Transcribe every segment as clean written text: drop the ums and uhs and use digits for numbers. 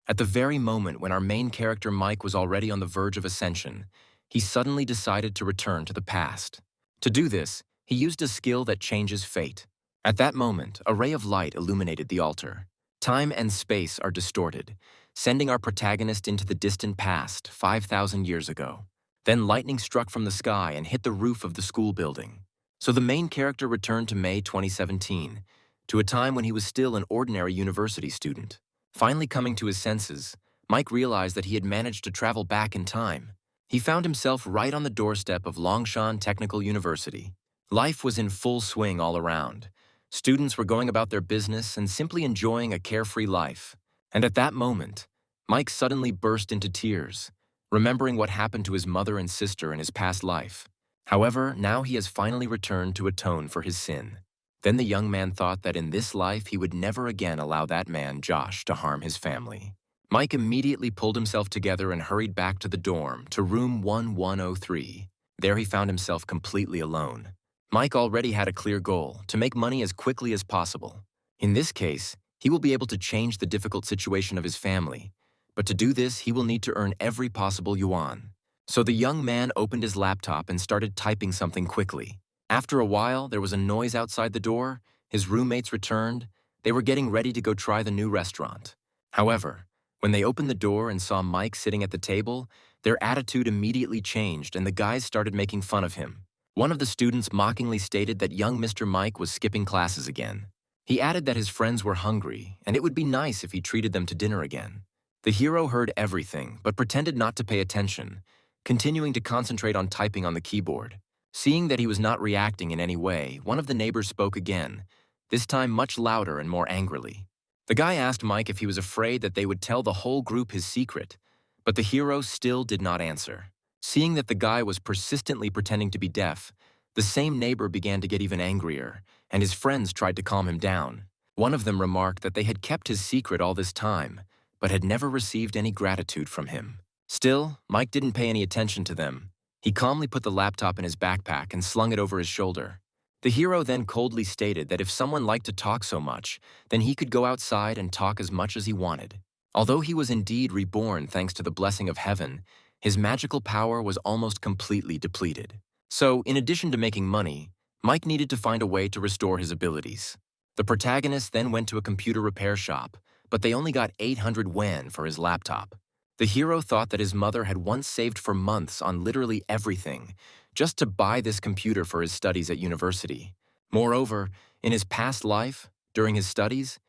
At the very moment when our main character Mike was already on the verge of ascension, he suddenly decided to return to the past. To do this, he used a skill that changes fate. At that moment, a ray of light illuminated the altar. Time and space are distorted, sending our protagonist into the distant past, 5,000 years ago. Then lightning struck from the sky and hit the roof of the school building. So the main character returned to May 2017, to a time when he was still an ordinary university student. Finally coming to his senses, Mike realized that he had managed to travel back in time. He found himself right on the doorstep of Longshan Technical University. Life was in full swing all around. Students were going about their business and simply enjoying a carefree life. And at that moment, Mike suddenly burst into tears, remembering what happened to his mother and sister in his past life. However, now he has finally returned to atone for his sin. Then the young man thought that in this life he would never again allow that man, Josh, to harm his family. Mike immediately pulled himself together and hurried back to the dorm, to room 1103. There he found himself completely alone. Mike already had a clear goal, to make money as quickly as possible. In this case, he will be able to change the difficult situation of his family. But to do this, he will need to earn every possible yuan. So the young man opened his laptop and started typing something quickly. After a while, there was a noise outside the door. His roommates returned. They were getting ready to go try the new restaurant. However, when they opened the door and saw Mike sitting at the table, their attitude immediately changed and the guys started making fun of him. One of the students mockingly stated that young Mr. Mike was skipping classes again. He added that his friends were hungry and it would be nice if he treated them to dinner again. The hero heard everything but pretended not to pay attention, continuing to concentrate on typing on the keyboard. Seeing that he was not reacting in any way, one of the neighbors spoke again, this time much louder and more angrily. The guy asked Mike if he was afraid that they would tell the whole group his secret, but the hero still did not answer. Seeing that the guy was persistently pretending to be deaf, the same neighbor began to get even angrier, and his friends tried to calm him down. One of them remarked that they had kept his secret all this time, but had never received any gratitude from him. Still, Mike didn't pay any attention to them. He calmly put the laptop in his backpack and slung it over his shoulder. The hero then coldly stated that if someone liked to talk so much, then he could go outside and talk as much as he wanted. Although he was indeed reborn thanks to the blessing of heaven, his magical power was almost completely depleted. So, in addition to making money, Mike needed to find a way to restore his abilities. The protagonist then went to a computer repair shop, but they only got 800 yuan for his laptop. The hero thought that his mother had once saved for months on literally everything, just to buy this computer for his studies at university. Moreover, in his past life, during his studies,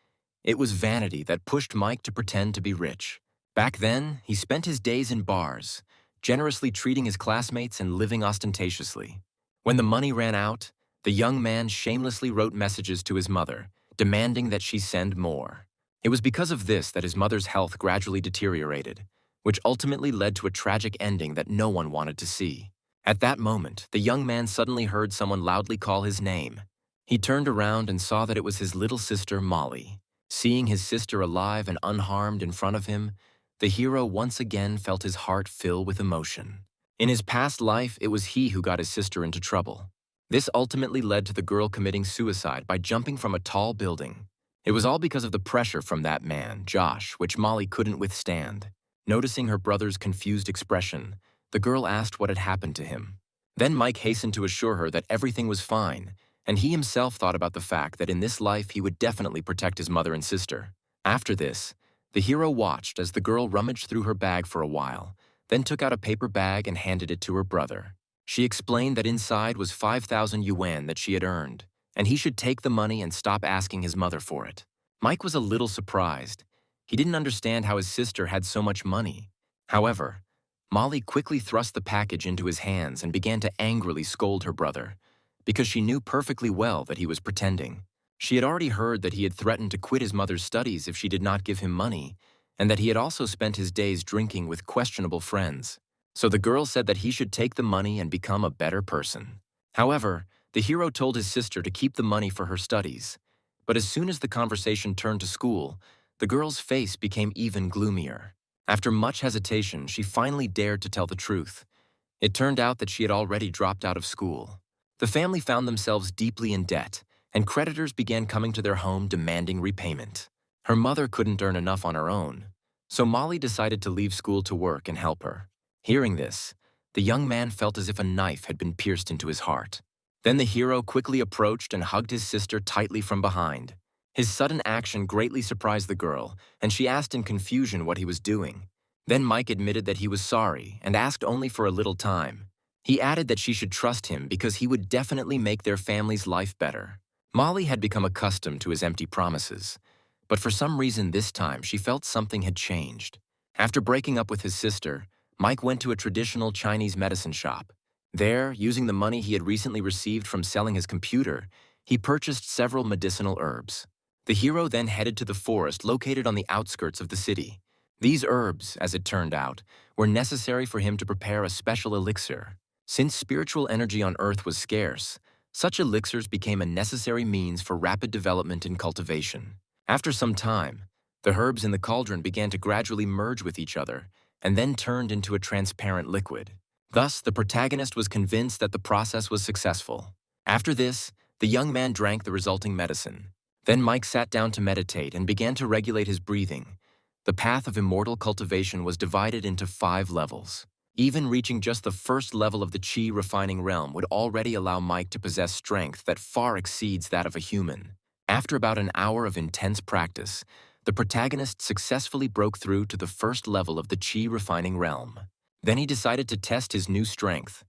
it was vanity that pushed Mike to pretend to be rich. Back then, he spent his days in bars, generously treating his classmates and living ostentatiously. When the money ran out, the young man shamelessly wrote messages to his mother, demanding that she send more. It was because of this that his mother's health gradually deteriorated, which ultimately led to a tragic ending that no one wanted to see. At that moment, the young man suddenly heard someone loudly call his name. He turned around and saw that it was his little sister, Molly. Seeing his sister alive and unharmed in front of him, the hero once again felt his heart fill with emotion. In his past life, it was he who got his sister into trouble. This ultimately led to the girl committing suicide by jumping from a tall building. It was all because of the pressure from that man, Josh, which Molly couldn't withstand. Noticing her brother's confused expression, the girl asked what had happened to him. Then Mike hastened to assure her that everything was fine, and he himself thought about the fact that in this life he would definitely protect his mother and sister. After this, the hero watched as the girl rummaged through her bag for a while, then took out a paper bag and handed it to her brother. She explained that inside was 5,000 yuan that she had earned, and he should take the money and stop asking his mother for it. Mike was a little surprised. He didn't understand how his sister had so much money. However, Molly quickly thrust the package into his hands and began to angrily scold her brother, because she knew perfectly well that he was pretending. She had already heard that he had threatened to quit his mother's studies if she did not give him money, and that he had also spent his days drinking with questionable friends. So the girl said that he should take the money and become a better person. However, the hero told his sister to keep the money for her studies. But as soon as the conversation turned to school, the girl's face became even gloomier. After much hesitation, she finally dared to tell the truth. It turned out that she had already dropped out of school. The family found themselves deeply in debt, and creditors began coming to their home demanding repayment. Her mother couldn't earn enough on her own, So Molly decided to leave school to work and help her. Hearing this, the young man felt as if a knife had been pierced into his heart. Then the hero quickly approached and hugged his sister tightly from behind. His sudden action greatly surprised the girl, and she asked in confusion what he was doing. Then Mike admitted that he was sorry and asked only for a little time. He added that she should trust him because he would definitely make their family's life better. Molly had become accustomed to his empty promises, but for some reason this time she felt something had changed. After breaking up with his sister, Mike went to a traditional Chinese medicine shop. There, using the money he had recently received from selling his computer, he purchased several medicinal herbs. The hero then headed to the forest located on the outskirts of the city. These herbs, as it turned out, were necessary for him to prepare a special elixir. Since spiritual energy on Earth was scarce, such elixirs became a necessary means for rapid development and cultivation. After some time, the herbs in the cauldron began to gradually merge with each other and then turned into a transparent liquid. Thus, the protagonist was convinced that the process was successful. After this, the young man drank the resulting medicine. Then Mike sat down to meditate and began to regulate his breathing. The path of immortal cultivation was divided into 5 levels. Even reaching just the first level of the Qi refining realm would already allow Mike to possess strength that far exceeds that of a human. After about an hour of intense practice, the protagonist successfully broke through to the first level of the Qi refining realm. Then he decided to test his new strength.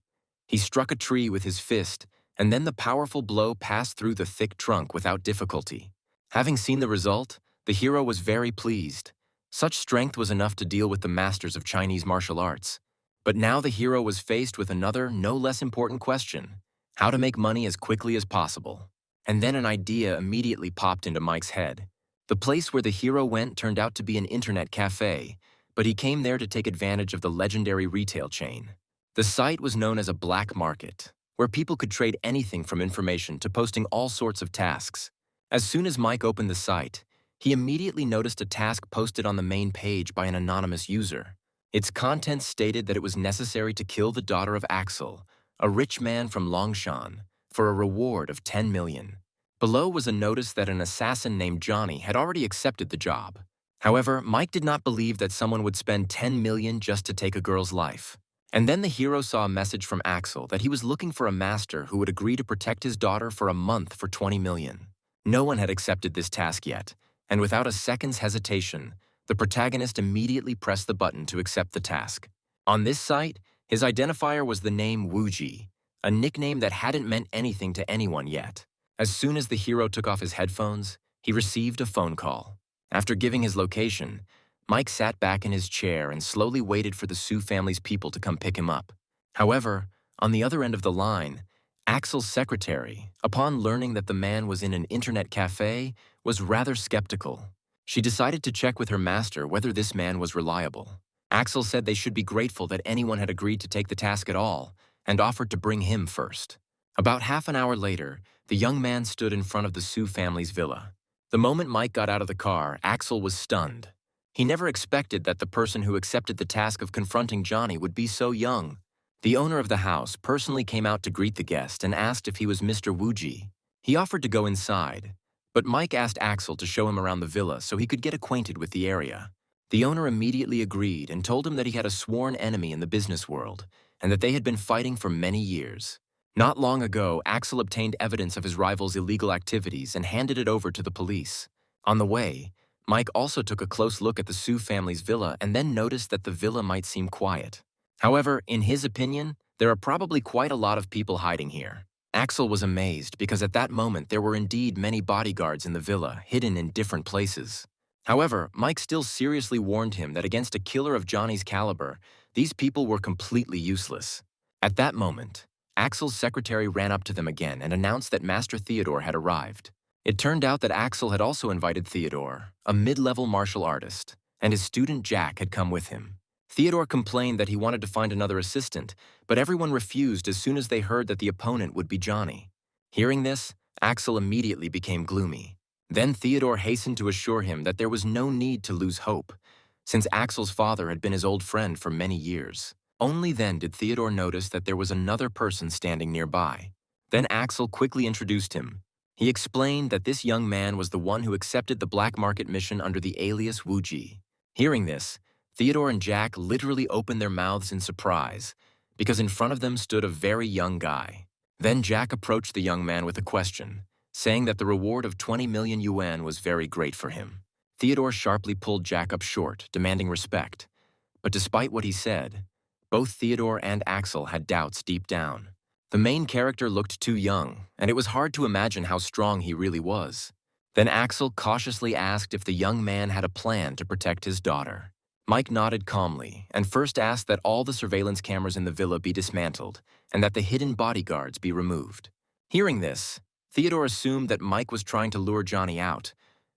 He struck a tree with his fist, and then the powerful blow passed through the thick trunk without difficulty. Having seen the result, the hero was very pleased. Such strength was enough to deal with the masters of Chinese martial arts. But now the hero was faced with another, no less important question: how to make money as quickly as possible. And then an idea immediately popped into Mike's head. The place where the hero went turned out to be an internet cafe, but he came there to take advantage of the legendary retail chain. The site was known as a black market, where people could trade anything from information to posting all sorts of tasks. As soon as Mike opened the site, he immediately noticed a task posted on the main page by an anonymous user. Its contents stated that it was necessary to kill the daughter of Axel, a rich man from Longshan, for a reward of 10 million. Below was a notice that an assassin named Johnny had already accepted the job. However, Mike did not believe that someone would spend 10 million just to take a girl's life. And then the hero saw a message from Axel that he was looking for a master who would agree to protect his daughter for a month for 20 million. No one had accepted this task yet, and without a second's hesitation, the protagonist immediately pressed the button to accept the task. On this site, his identifier was the name Wuji, a nickname that hadn't meant anything to anyone yet. As soon as the hero took off his headphones, he received a phone call. After giving his location, Mike sat back in his chair and slowly waited for the Su family's people to come pick him up. However, on the other end of the line, Axel's secretary, upon learning that the man was in an internet cafe, was rather skeptical. She decided to check with her master whether this man was reliable. Axel said they should be grateful that anyone had agreed to take the task at all, and offered to bring him first. About half an hour later, the young man stood in front of the Su family's villa. The moment Mike got out of the car, Axel was stunned. He never expected that the person who accepted the task of confronting Johnny would be so young. The owner of the house personally came out to greet the guest and asked if he was Mr. Wuji. He offered to go inside, but Mike asked Axel to show him around the villa so he could get acquainted with the area. The owner immediately agreed and told him that he had a sworn enemy in the business world and that they had been fighting for many years. Not long ago, Axel obtained evidence of his rival's illegal activities and handed it over to the police. On the way, Mike also took a close look at the Su family's villa and then noticed that the villa might seem quiet. However, in his opinion, there are probably quite a lot of people hiding here. Axel was amazed because at that moment there were indeed many bodyguards in the villa, hidden in different places. However, Mike still seriously warned him that against a killer of Johnny's caliber, these people were completely useless. At that moment, Axel's secretary ran up to them again and announced that Master Theodore had arrived. It turned out that Axel had also invited Theodore, a mid-level martial artist, and his student Jack had come with him. Theodore complained that he wanted to find another assistant, but everyone refused as soon as they heard that the opponent would be Johnny. Hearing this, Axel immediately became gloomy. Then Theodore hastened to assure him that there was no need to lose hope, since Axel's father had been his old friend for many years. Only then did Theodore notice that there was another person standing nearby. Then Axel quickly introduced him. He explained that this young man was the one who accepted the black market mission under the alias Wuji. Hearing this, Theodore and Jack literally opened their mouths in surprise, because in front of them stood a very young guy. Then Jack approached the young man with a question, saying that the reward of 20 million yuan was very great for him. Theodore sharply pulled Jack up short, demanding respect. But despite what he said, both Theodore and Axel had doubts deep down. The main character looked too young, and it was hard to imagine how strong he really was. Then Axel cautiously asked if the young man had a plan to protect his daughter. Mike nodded calmly and first asked that all the surveillance cameras in the villa be dismantled and that the hidden bodyguards be removed. Hearing this, Theodore assumed that Mike was trying to lure Johnny out,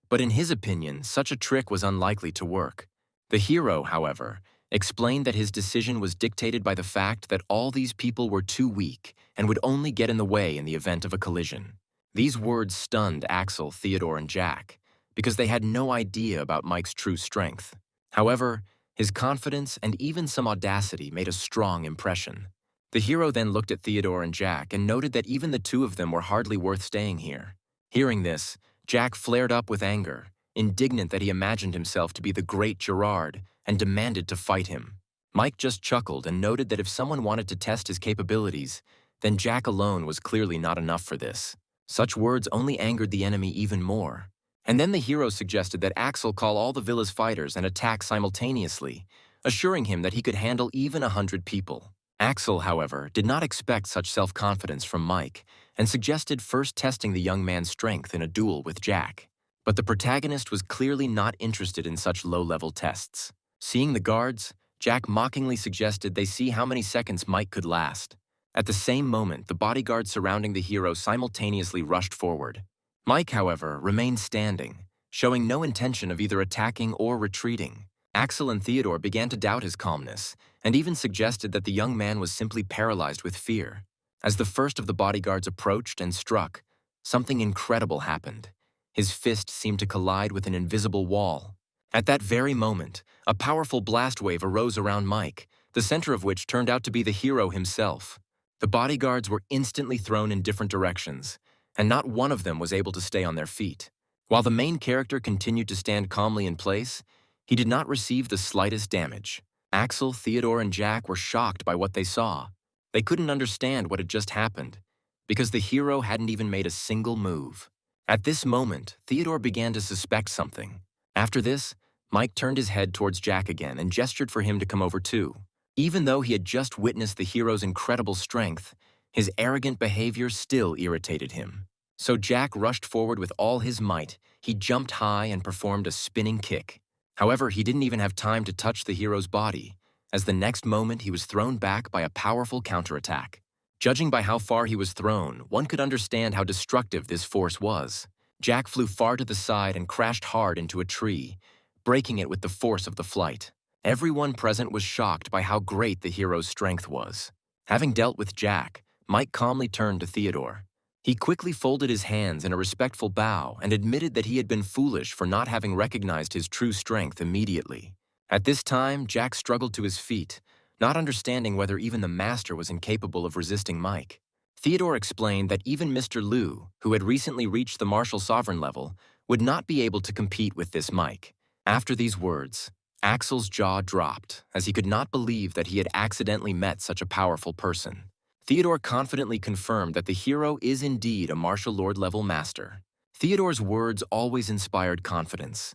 but in his opinion, such a trick was unlikely to work. The hero, however, explained that his decision was dictated by the fact that all these people were too weak and would only get in the way in the event of a collision. These words stunned Axel, Theodore, and Jack, because they had no idea about Mike's true strength. However, his confidence and even some audacity made a strong impression. The hero then looked at Theodore and Jack and noted that even the two of them were hardly worth staying here. Hearing this, Jack flared up with anger, indignant that he imagined himself to be the great Gerard and demanded to fight him. Mike just chuckled and noted that if someone wanted to test his capabilities, then Jack alone was clearly not enough for this. Such words only angered the enemy even more. And then the hero suggested that Axel call all the villa's fighters and attack simultaneously, assuring him that he could handle even 100 people. Axel, however, did not expect such self-confidence from Mike and suggested first testing the young man's strength in a duel with Jack. But the protagonist was clearly not interested in such low-level tests. Seeing the guards, Jack mockingly suggested they see how many seconds Mike could last. At the same moment, the bodyguards surrounding the hero simultaneously rushed forward. Mike, however, remained standing, showing no intention of either attacking or retreating. Axel and Theodore began to doubt his calmness, and even suggested that the young man was simply paralyzed with fear. As the first of the bodyguards approached and struck, something incredible happened. His fist seemed to collide with an invisible wall. At that very moment, a powerful blast wave arose around Mike, the center of which turned out to be the hero himself. The bodyguards were instantly thrown in different directions, and not one of them was able to stay on their feet. While the main character continued to stand calmly in place, he did not receive the slightest damage. Axel, Theodore, and Jack were shocked by what they saw. They couldn't understand what had just happened, because the hero hadn't even made a single move. At this moment, Theodore began to suspect something. After this, Mike turned his head towards Jack again and gestured for him to come over too. Even though he had just witnessed the hero's incredible strength, his arrogant behavior still irritated him. So Jack rushed forward with all his might. He jumped high and performed a spinning kick. However, he didn't even have time to touch the hero's body, as the next moment he was thrown back by a powerful counterattack. Judging by how far he was thrown, one could understand how destructive this force was. Jack flew far to the side and crashed hard into a tree, breaking it with the force of the flight. Everyone present was shocked by how great the hero's strength was. Having dealt with Jack, Mike calmly turned to Theodore. He quickly folded his hands in a respectful bow and admitted that he had been foolish for not having recognized his true strength immediately. At this time, Jack struggled to his feet, not understanding whether even the master was incapable of resisting Mike. Theodore explained that even Mr. Liu, who had recently reached the martial sovereign level, would not be able to compete with this Mike. After these words, Axel's jaw dropped, as he could not believe that he had accidentally met such a powerful person. Theodore confidently confirmed that the hero is indeed a martial lord-level master. Theodore's words always inspired confidence,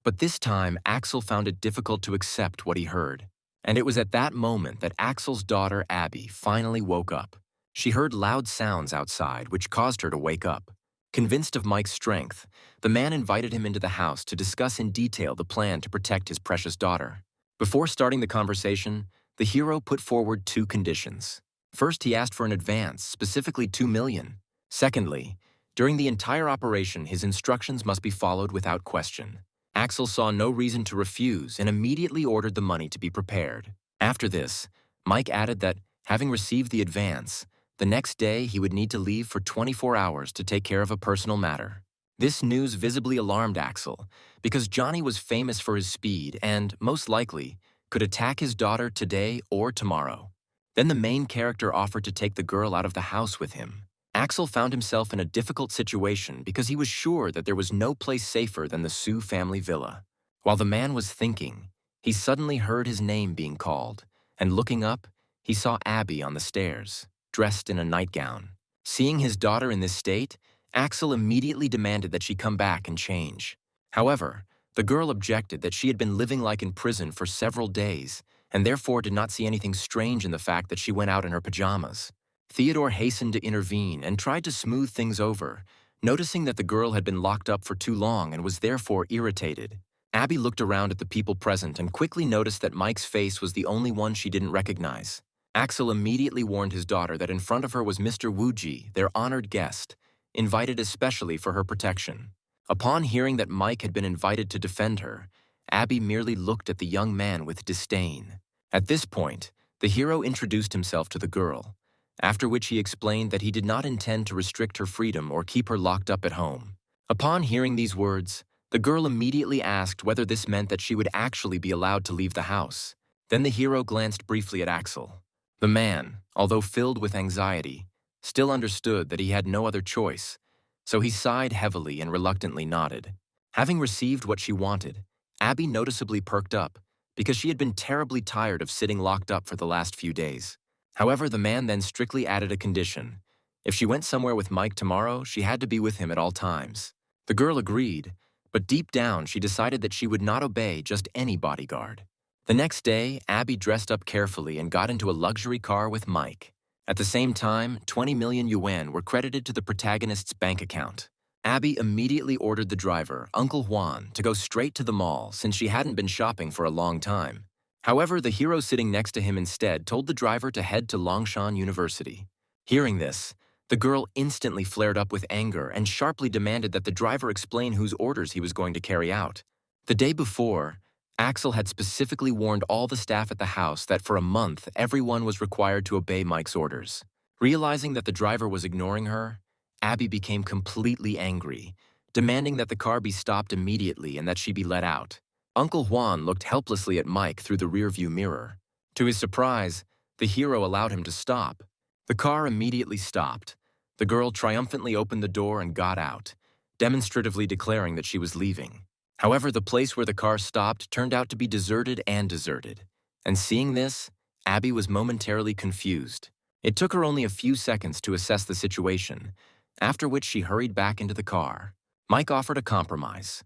but this time Axel found it difficult to accept what he heard. And it was at that moment that Axel's daughter, Abby, finally woke up. She heard loud sounds outside, which caused her to wake up. Convinced of Mike's strength, the man invited him into the house to discuss in detail the plan to protect his precious daughter. Before starting the conversation, the hero put forward two conditions. First, he asked for an advance, specifically 2 million. Secondly, during the entire operation, his instructions must be followed without question. Axel saw no reason to refuse and immediately ordered the money to be prepared. After this, Mike added that, having received the advance, the next day he would need to leave for 24 hours to take care of a personal matter. This news visibly alarmed Axel, because Johnny was famous for his speed and, most likely, could attack his daughter today or tomorrow. Then the main character offered to take the girl out of the house with him. Axel found himself in a difficult situation because he was sure that there was no place safer than the Su family villa. While the man was thinking, he suddenly heard his name being called, and looking up, he saw Abby on the stairs, dressed in a nightgown. Seeing his daughter in this state, Axel immediately demanded that she come back and change. However, the girl objected that she had been living like in prison for several days, and therefore did not see anything strange in the fact that she went out in her pajamas. Theodore hastened to intervene and tried to smooth things over, noticing that the girl had been locked up for too long and was therefore irritated. Abby looked around at the people present and quickly noticed that Mike's face was the only one she didn't recognize. Axel immediately warned his daughter that in front of her was Mr. Wuji, their honored guest, invited especially for her protection. Upon hearing that Mike had been invited to defend her, Abby merely looked at the young man with disdain. At this point, the hero introduced himself to the girl, after which he explained that he did not intend to restrict her freedom or keep her locked up at home. Upon hearing these words, the girl immediately asked whether this meant that she would actually be allowed to leave the house. Then the hero glanced briefly at Axel. The man, although filled with anxiety, still understood that he had no other choice, so he sighed heavily and reluctantly nodded. Having received what she wanted, Abby noticeably perked up, because she had been terribly tired of sitting locked up for the last few days. However, the man then strictly added a condition. If she went somewhere with Mike tomorrow, she had to be with him at all times. The girl agreed, but deep down she decided that she would not obey just any bodyguard. The next day, Abby dressed up carefully and got into a luxury car with Mike. At the same time, 20 million yuan were credited to the protagonist's bank account. Abby immediately ordered the driver, Uncle Juan, to go straight to the mall since she hadn't been shopping for a long time. However, the hero sitting next to him instead told the driver to head to Longshan University. Hearing this, the girl instantly flared up with anger and sharply demanded that the driver explain whose orders he was going to carry out. The day before, Axel had specifically warned all the staff at the house that for a month everyone was required to obey Mike's orders. Realizing that the driver was ignoring her, Abby became completely angry, demanding that the car be stopped immediately and that she be let out. Uncle Juan looked helplessly at Mike through the rearview mirror. To his surprise, the hero allowed him to stop. The car immediately stopped. The girl triumphantly opened the door and got out, demonstratively declaring that she was leaving. However, the place where the car stopped turned out to be deserted, and seeing this, Abby was momentarily confused. It took her only a few seconds to assess the situation, after which she hurried back into the car. Mike offered a compromise.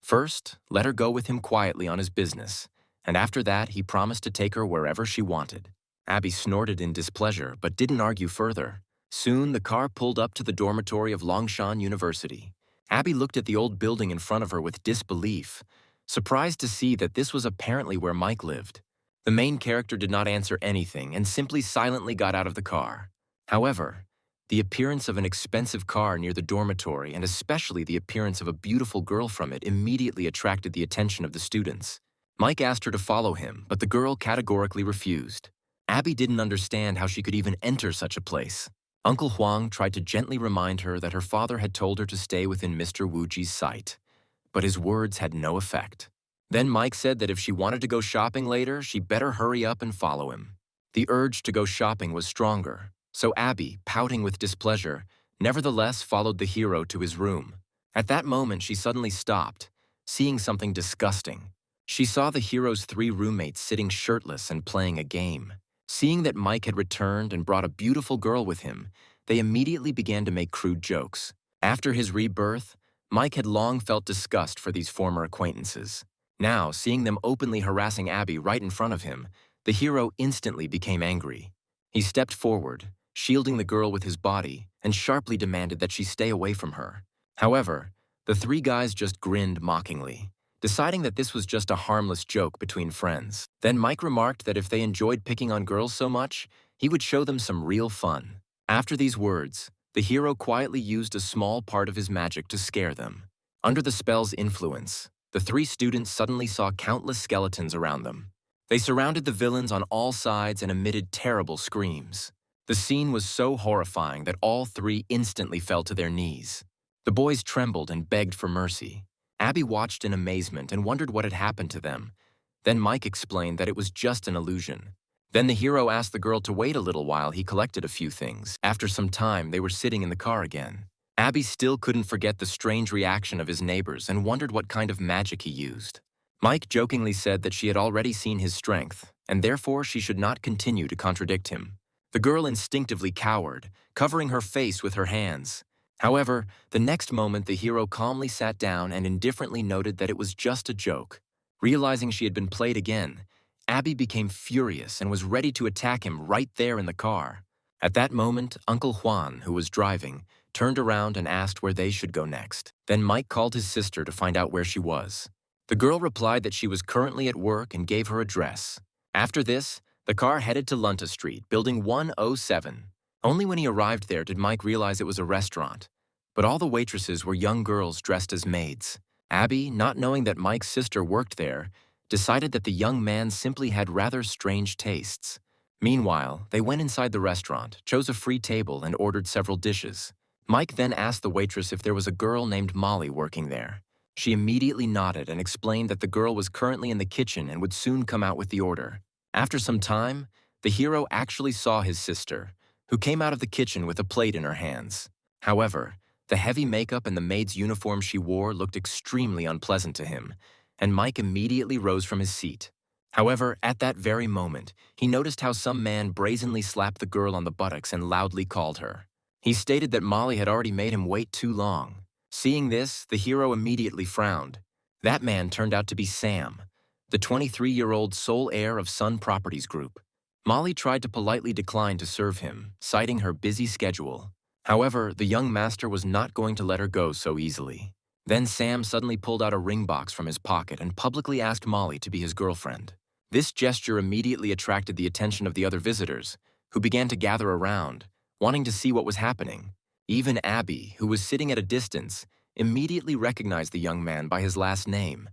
First, let her go with him quietly on his business, and after that he promised to take her wherever she wanted. Abby snorted in displeasure but didn't argue further. Soon, the car pulled up to the dormitory of Longshan University. Abby looked at the old building in front of her with disbelief, surprised to see that this was apparently where Mike lived. The main character did not answer anything and simply silently got out of the car. However, the appearance of an expensive car near the dormitory and especially the appearance of a beautiful girl from it immediately attracted the attention of the students. Mike asked her to follow him, but the girl categorically refused. Abby didn't understand how she could even enter such a place. Uncle Huang tried to gently remind her that her father had told her to stay within Mr. Wuji's sight, but his words had no effect. Then Mike said that if she wanted to go shopping later, she better hurry up and follow him. The urge to go shopping was stronger, so Abby, pouting with displeasure, nevertheless followed the hero to his room. At that moment, she suddenly stopped, seeing something disgusting. She saw the hero's 3 roommates sitting shirtless and playing a game. Seeing that Mike had returned and brought a beautiful girl with him, they immediately began to make crude jokes. After his rebirth, Mike had long felt disgust for these former acquaintances. Now, seeing them openly harassing Abby right in front of him, the hero instantly became angry. He stepped forward, shielding the girl with his body, and sharply demanded that she stay away from her. However, the 3 guys just grinned mockingly, deciding that this was just a harmless joke between friends. Then Mike remarked that if they enjoyed picking on girls so much, he would show them some real fun. After these words, the hero quietly used a small part of his magic to scare them. Under the spell's influence, the 3 students suddenly saw countless skeletons around them. They surrounded the villains on all sides and emitted terrible screams. The scene was so horrifying that all 3 instantly fell to their knees. The boys trembled and begged for mercy. Abby watched in amazement and wondered what had happened to them. Then Mike explained that it was just an illusion. Then the hero asked the girl to wait a little while he collected a few things. After some time, they were sitting in the car again. Abby still couldn't forget the strange reaction of his neighbors and wondered what kind of magic he used. Mike jokingly said that she had already seen his strength, and therefore she should not continue to contradict him. The girl instinctively cowered, covering her face with her hands. However, the next moment the hero calmly sat down and indifferently noted that it was just a joke. Realizing she had been played again, Abby became furious and was ready to attack him right there in the car. At that moment, Uncle Juan, who was driving, turned around and asked where they should go next. Then Mike called his sister to find out where she was. The girl replied that she was currently at work and gave her address. After this, the car headed to Lunta Street, building 107. Only when he arrived there did Mike realize it was a restaurant. But all the waitresses were young girls dressed as maids. Abby, not knowing that Mike's sister worked there, decided that the young man simply had rather strange tastes. Meanwhile, they went inside the restaurant, chose a free table, and ordered several dishes. Mike then asked the waitress if there was a girl named Molly working there. She immediately nodded and explained that the girl was currently in the kitchen and would soon come out with the order. After some time, the hero actually saw his sister, who came out of the kitchen with a plate in her hands. However, the heavy makeup and the maid's uniform she wore looked extremely unpleasant to him, and Mike immediately rose from his seat. However, at that very moment, he noticed how some man brazenly slapped the girl on the buttocks and loudly called her. He stated that Molly had already made him wait too long. Seeing this, the hero immediately frowned. That man turned out to be Sam, the 23-year-old sole heir of Sun Properties Group. Molly tried to politely decline to serve him, citing her busy schedule. However, the young master was not going to let her go so easily. Then Sam suddenly pulled out a ring box from his pocket and publicly asked Molly to be his girlfriend. This gesture immediately attracted the attention of the other visitors, who began to gather around, wanting to see what was happening. Even Abby, who was sitting at a distance, immediately recognized the young man by his last name,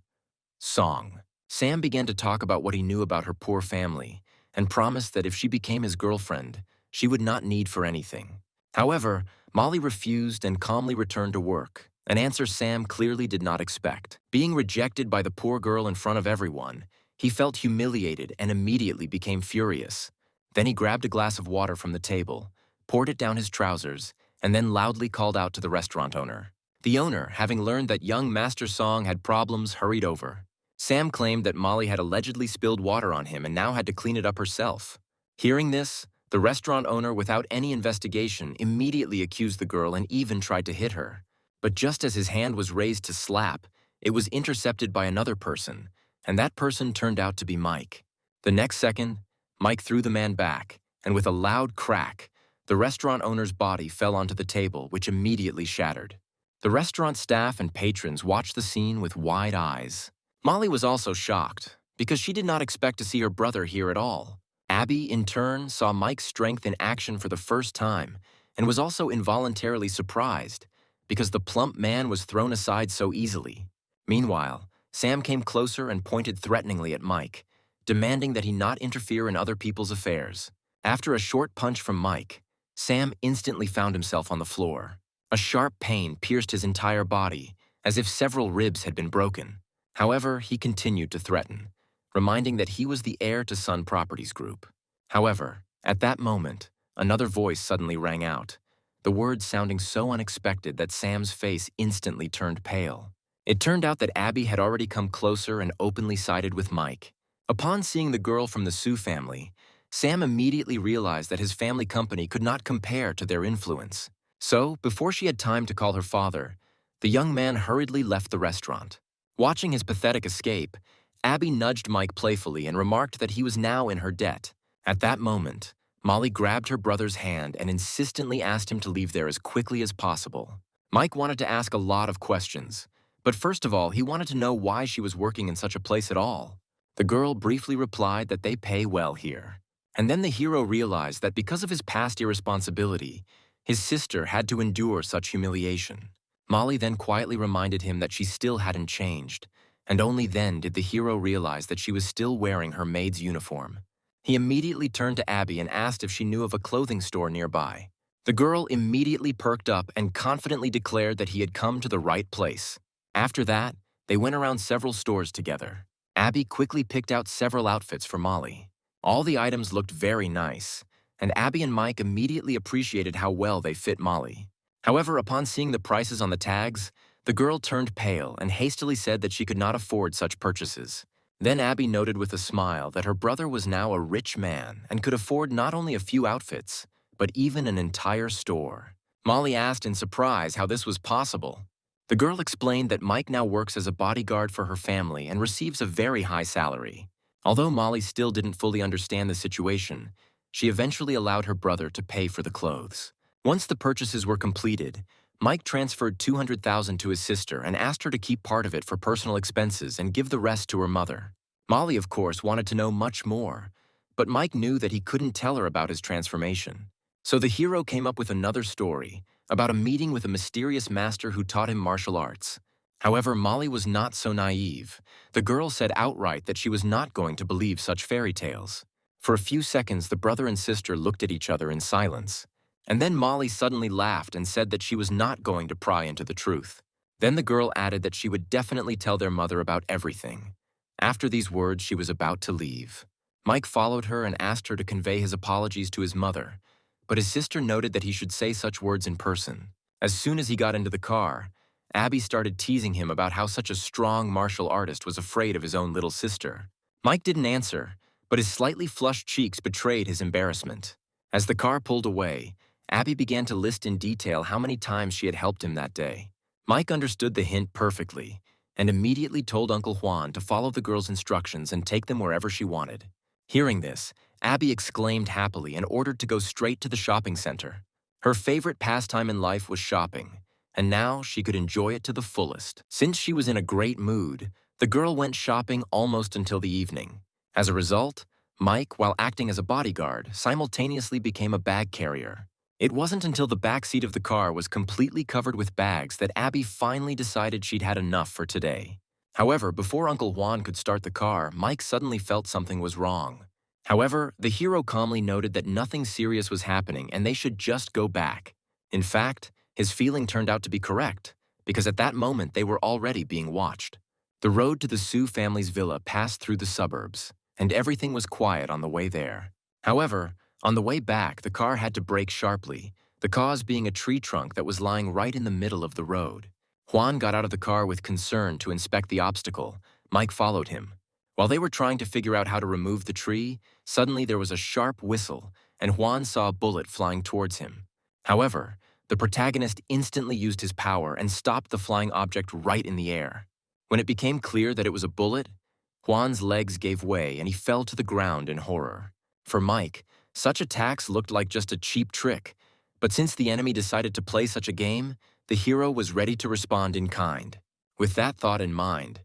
Song. Sam began to talk about what he knew about her poor family and promised that if she became his girlfriend, she would not need for anything. However, Molly refused and calmly returned to work, an answer Sam clearly did not expect. Being rejected by the poor girl in front of everyone, he felt humiliated and immediately became furious. Then he grabbed a glass of water from the table, poured it down his trousers, and then loudly called out to the restaurant owner. The owner, having learned that young Master Song had problems, hurried over. Sam claimed that Molly had allegedly spilled water on him and now had to clean it up herself. Hearing this, the restaurant owner, without any investigation, immediately accused the girl and even tried to hit her. But just as his hand was raised to slap, it was intercepted by another person, and that person turned out to be Mike. The next second, Mike threw the man back, and with a loud crack, the restaurant owner's body fell onto the table, which immediately shattered. The restaurant staff and patrons watched the scene with wide eyes. Molly was also shocked, because she did not expect to see her brother here at all. Abby, in turn, saw Mike's strength in action for the first time, and was also involuntarily surprised, because the plump man was thrown aside so easily. Meanwhile, Sam came closer and pointed threateningly at Mike, demanding that he not interfere in other people's affairs. After a short punch from Mike, Sam instantly found himself on the floor. A sharp pain pierced his entire body, as if several ribs had been broken. However, he continued to threaten, reminding that he was the heir to Sun Properties Group. However, at that moment, another voice suddenly rang out, the words sounding so unexpected that Sam's face instantly turned pale. It turned out that Abby had already come closer and openly sided with Mike. Upon seeing the girl from the Sue family, Sam immediately realized that his family company could not compare to their influence. So, before she had time to call her father, the young man hurriedly left the restaurant. Watching his pathetic escape, Abby nudged Mike playfully and remarked that he was now in her debt. At that moment, Molly grabbed her brother's hand and insistently asked him to leave there as quickly as possible. Mike wanted to ask a lot of questions, but first of all, he wanted to know why she was working in such a place at all. The girl briefly replied that they pay well here. And then the hero realized that because of his past irresponsibility, his sister had to endure such humiliation. Molly then quietly reminded him that she still hadn't changed, and only then did the hero realize that she was still wearing her maid's uniform. He immediately turned to Abby and asked if she knew of a clothing store nearby. The girl immediately perked up and confidently declared that he had come to the right place. After that, they went around several stores together. Abby quickly picked out several outfits for Molly. All the items looked very nice, and Abby and Mike immediately appreciated how well they fit Molly. However, upon seeing the prices on the tags, The girl turned pale and hastily said that she could not afford such purchases. Then Abby noted with a smile that her brother was now a rich man and could afford not only a few outfits, but even an entire store. Molly asked in surprise how this was possible. The girl explained that Mike now works as a bodyguard for her family and receives a very high salary. Although Molly still didn't fully understand the situation, she eventually allowed her brother to pay for the clothes. Once the purchases were completed, Mike transferred $200,000 to his sister and asked her to keep part of it for personal expenses and give the rest to her mother. Molly, of course, wanted to know much more, but Mike knew that he couldn't tell her about his transformation. So the hero came up with another story about a meeting with a mysterious master who taught him martial arts. However, Molly was not so naive. The girl said outright that she was not going to believe such fairy tales. For a few seconds, the brother and sister looked at each other in silence. And then Molly suddenly laughed and said that she was not going to pry into the truth. Then the girl added that she would definitely tell their mother about everything. After these words, she was about to leave. Mike followed her and asked her to convey his apologies to his mother, but his sister noted that he should say such words in person. As soon as he got into the car, Abby started teasing him about how such a strong martial artist was afraid of his own little sister. Mike didn't answer, but his slightly flushed cheeks betrayed his embarrassment. As the car pulled away, Abby began to list in detail how many times she had helped him that day. Mike understood the hint perfectly and immediately told Uncle Juan to follow the girl's instructions and take them wherever she wanted. Hearing this, Abby exclaimed happily and ordered to go straight to the shopping center. Her favorite pastime in life was shopping, and now she could enjoy it to the fullest. Since she was in a great mood, the girl went shopping almost until the evening. As a result, Mike, while acting as a bodyguard, simultaneously became a bag carrier. It wasn't until the back seat of the car was completely covered with bags that Abby finally decided she'd had enough for today. However, before Uncle Juan could start the car, Mike suddenly felt something was wrong. However, the hero calmly noted that nothing serious was happening and they should just go back. In fact, his feeling turned out to be correct, because at that moment they were already being watched. The road to the Sioux family's villa passed through the suburbs, and everything was quiet on the way there. However, on the way back, the car had to brake sharply, the cause being a tree trunk that was lying right in the middle of the road. Juan got out of the car with concern to inspect the obstacle. Mike followed him. While they were trying to figure out how to remove the tree, suddenly there was a sharp whistle, and Juan saw a bullet flying towards him. However, the protagonist instantly used his power and stopped the flying object right in the air. When it became clear that it was a bullet, Juan's legs gave way and he fell to the ground in horror. For Mike, such attacks looked like just a cheap trick, but since the enemy decided to play such a game, the hero was ready to respond in kind. With that thought in mind,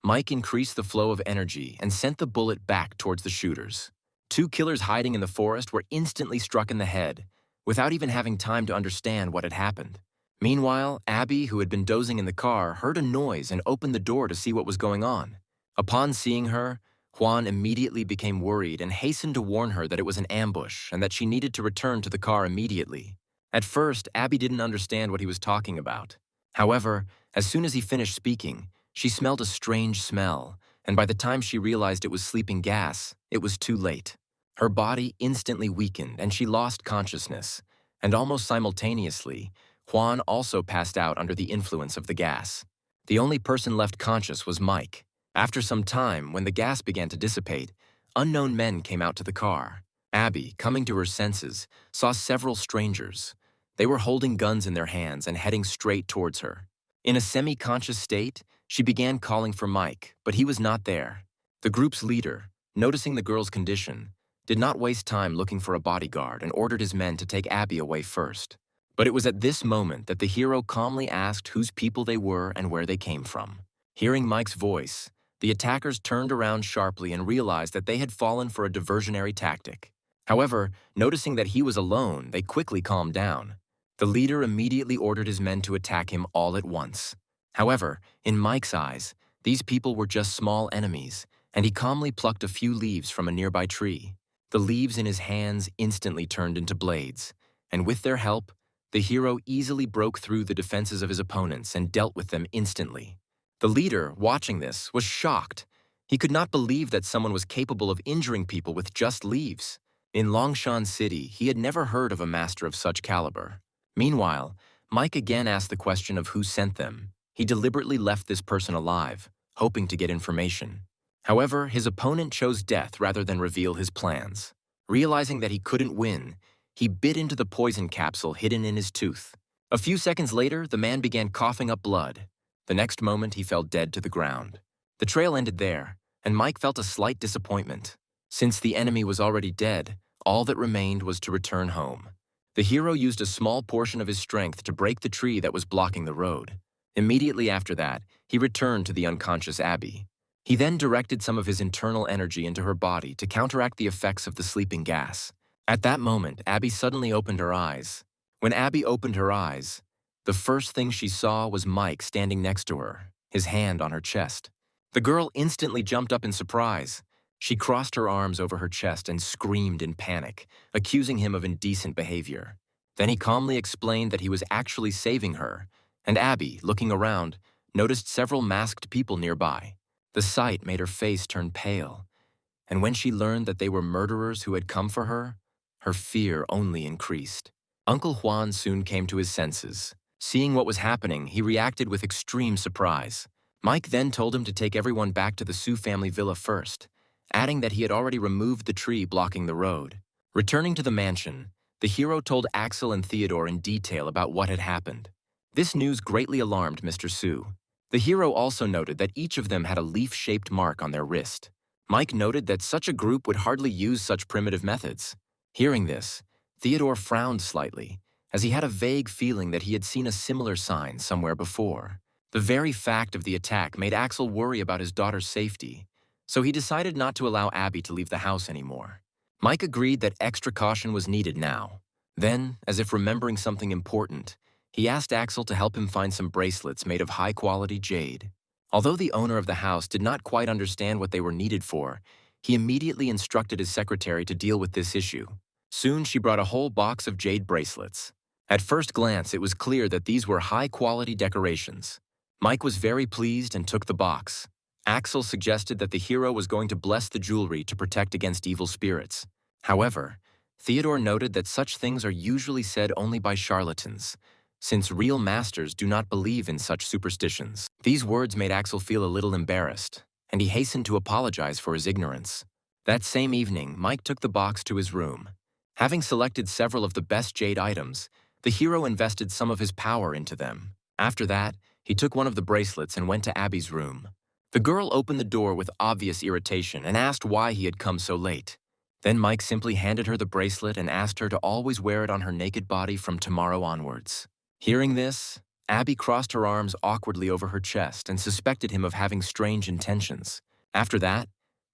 Mike increased the flow of energy and sent the bullet back towards the shooters. Two killers hiding in the forest were instantly struck in the head, without even having time to understand what had happened. Meanwhile, Abby, who had been dozing in the car, heard a noise and opened the door to see what was going on. Upon seeing her, Juan immediately became worried and hastened to warn her that it was an ambush and that she needed to return to the car immediately. At first, Abby didn't understand what he was talking about. However, as soon as he finished speaking, she smelled a strange smell, and by the time she realized it was sleeping gas, it was too late. Her body instantly weakened and she lost consciousness, and almost simultaneously, Juan also passed out under the influence of the gas. The only person left conscious was Mike. After some time, when the gas began to dissipate, unknown men came out to the car. Abby, coming to her senses, saw several strangers. They were holding guns in their hands and heading straight towards her. In a semi-conscious state, she began calling for Mike, but he was not there. The group's leader, noticing the girl's condition, did not waste time looking for a bodyguard and ordered his men to take Abby away first. But it was at this moment that the hero calmly asked whose people they were and where they came from. Hearing Mike's voice, the attackers turned around sharply and realized that they had fallen for a diversionary tactic. However, noticing that he was alone, they quickly calmed down. The leader immediately ordered his men to attack him all at once. However, in Mike's eyes, these people were just small enemies, and he calmly plucked a few leaves from a nearby tree. The leaves in his hands instantly turned into blades, and with their help, the hero easily broke through the defenses of his opponents and dealt with them instantly. The leader, watching this, was shocked. He could not believe that someone was capable of injuring people with just leaves. In Longshan City, he had never heard of a master of such caliber. Meanwhile, Mike again asked the question of who sent them. He deliberately left this person alive, hoping to get information. However, his opponent chose death rather than reveal his plans. Realizing that he couldn't win, he bit into the poison capsule hidden in his tooth. A few seconds later, the man began coughing up blood. The next moment, he fell dead to the ground. The trail ended there, and Mike felt a slight disappointment. Since the enemy was already dead, all that remained was to return home. The hero used a small portion of his strength to break the tree that was blocking the road. Immediately after that, he returned to the unconscious Abby. He then directed some of his internal energy into her body to counteract the effects of the sleeping gas. At that moment, Abby suddenly opened her eyes. When Abby opened her eyes, the first thing she saw was Mike standing next to her, his hand on her chest. The girl instantly jumped up in surprise. She crossed her arms over her chest and screamed in panic, accusing him of indecent behavior. Then he calmly explained that he was actually saving her, and Abby, looking around, noticed several masked people nearby. The sight made her face turn pale, and when she learned that they were murderers who had come for her fear only increased. Uncle Juan soon came to his senses. Seeing what was happening, he reacted with extreme surprise. Mike then told him to take everyone back to the Sioux family villa first, adding that he had already removed the tree blocking the road. Returning to the mansion, the hero told Axel and Theodore in detail about what had happened. This news greatly alarmed Mr. Sioux. The hero also noted that each of them had a leaf-shaped mark on their wrist. Mike noted that such a group would hardly use such primitive methods. Hearing this, Theodore frowned slightly, as he had a vague feeling that he had seen a similar sign somewhere before. The very fact of the attack made Axel worry about his daughter's safety, so he decided not to allow Abby to leave the house anymore. Mike agreed that extra caution was needed now. Then, as if remembering something important, he asked Axel to help him find some bracelets made of high-quality jade. Although the owner of the house did not quite understand what they were needed for, he immediately instructed his secretary to deal with this issue. Soon she brought a whole box of jade bracelets. At first glance, it was clear that these were high-quality decorations. Mike was very pleased and took the box. Axel suggested that the hero was going to bless the jewelry to protect against evil spirits. However, Theodore noted that such things are usually said only by charlatans, since real masters do not believe in such superstitions. These words made Axel feel a little embarrassed, and he hastened to apologize for his ignorance. That same evening, Mike took the box to his room. Having selected several of the best jade items, the hero invested some of his power into them. After that, he took one of the bracelets and went to Abby's room. The girl opened the door with obvious irritation and asked why he had come so late. Then Mike simply handed her the bracelet and asked her to always wear it on her naked body from tomorrow onwards. Hearing this, Abby crossed her arms awkwardly over her chest and suspected him of having strange intentions. After that,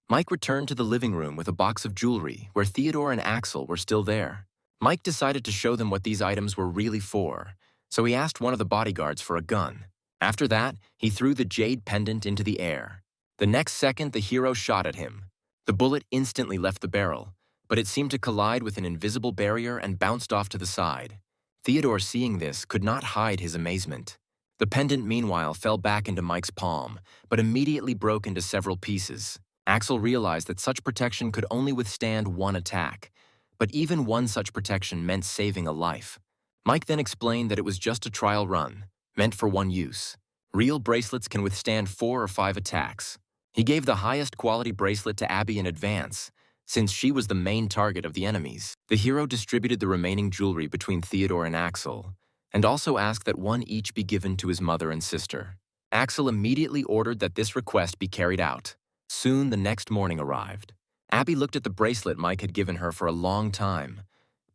Mike returned to the living room with a box of jewelry where Theodore and Axel were still there. Mike decided to show them what these items were really for, so he asked one of the bodyguards for a gun. After that, he threw the jade pendant into the air. The next second, the hero shot at him. The bullet instantly left the barrel, but it seemed to collide with an invisible barrier and bounced off to the side. Theodore, seeing this, could not hide his amazement. The pendant, meanwhile, fell back into Mike's palm, but immediately broke into several pieces. Axel realized that such protection could only withstand one attack, but even one such protection meant saving a life. Mike then explained that it was just a trial run, meant for one use. Real bracelets can withstand 4 or 5 attacks. He gave the highest quality bracelet to Abby in advance, since she was the main target of the enemies. The hero distributed the remaining jewelry between Theodore and Axel, and also asked that one each be given to his mother and sister. Axel immediately ordered that this request be carried out. Soon the next morning arrived. Abby looked at the bracelet Mike had given her for a long time,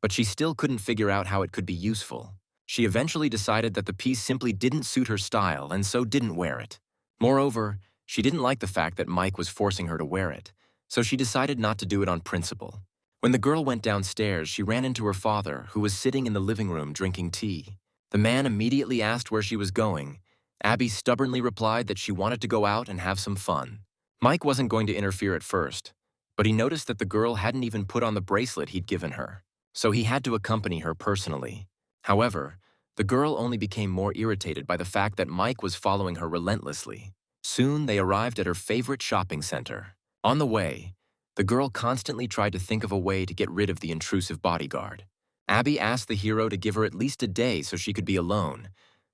but she still couldn't figure out how it could be useful. She eventually decided that the piece simply didn't suit her style and so didn't wear it. Moreover, she didn't like the fact that Mike was forcing her to wear it, so she decided not to do it on principle. When the girl went downstairs, she ran into her father, who was sitting in the living room drinking tea. The man immediately asked where she was going. Abby stubbornly replied that she wanted to go out and have some fun. Mike wasn't going to interfere at first, but he noticed that the girl hadn't even put on the bracelet he'd given her, so he had to accompany her personally. However, the girl only became more irritated by the fact that Mike was following her relentlessly. Soon they arrived at her favorite shopping center. On the way, the girl constantly tried to think of a way to get rid of the intrusive bodyguard. Abby asked the hero to give her at least a day so she could be alone,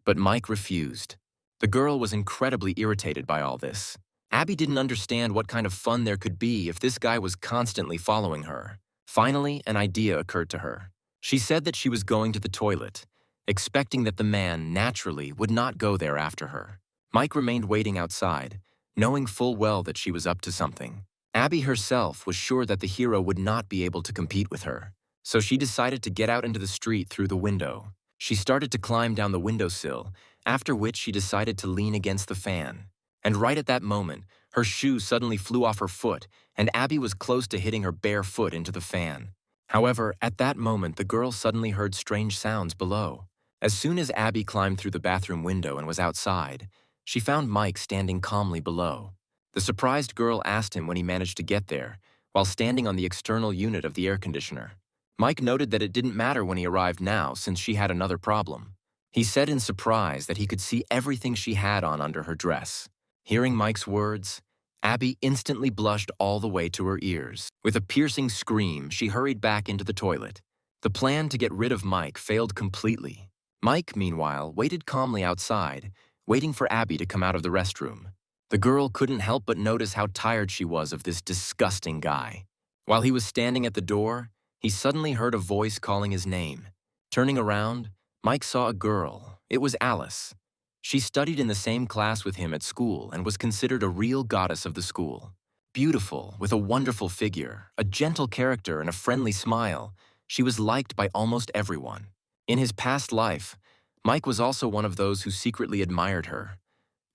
but Mike refused. The girl was incredibly irritated by all this. Abby didn't understand what kind of fun there could be if this guy was constantly following her. Finally, an idea occurred to her. She said that she was going to the toilet, expecting that the man, naturally, would not go there after her. Mike remained waiting outside, knowing full well that she was up to something. Abby herself was sure that the hero would not be able to compete with her, so she decided to get out into the street through the window. She started to climb down the windowsill, after which she decided to lean against the fan. And right at that moment, her shoe suddenly flew off her foot, and Abby was close to hitting her bare foot into the fan. However, at that moment, the girl suddenly heard strange sounds below. As soon as Abby climbed through the bathroom window and was outside, she found Mike standing calmly below. The surprised girl asked him when he managed to get there, while standing on the external unit of the air conditioner. Mike noted that it didn't matter when he arrived now since she had another problem. He said in surprise that he could see everything she had on under her dress. Hearing Mike's words, Abby instantly blushed all the way to her ears. With a piercing scream, she hurried back into the toilet. The plan to get rid of Mike failed completely. Mike, meanwhile, waited calmly outside, waiting for Abby to come out of the restroom. The girl couldn't help but notice how tired she was of this disgusting guy. While he was standing at the door, he suddenly heard a voice calling his name. Turning around, Mike saw a girl. It was Alice. She studied in the same class with him at school and was considered a real goddess of the school. Beautiful, with a wonderful figure, a gentle character, and a friendly smile, she was liked by almost everyone. In his past life, Mike was also one of those who secretly admired her.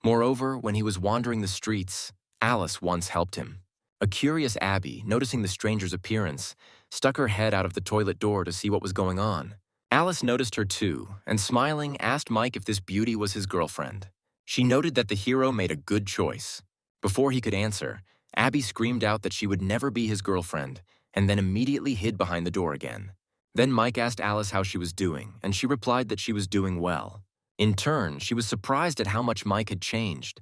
Moreover, when he was wandering the streets, Alice once helped him. A curious Abby, noticing the stranger's appearance, stuck her head out of the toilet door to see what was going on. Alice noticed her too, and smiling, asked Mike if this beauty was his girlfriend. She noted that the hero made a good choice. Before he could answer, Abby screamed out that she would never be his girlfriend, and then immediately hid behind the door again. Then Mike asked Alice how she was doing, and she replied that she was doing well. In turn, she was surprised at how much Mike had changed.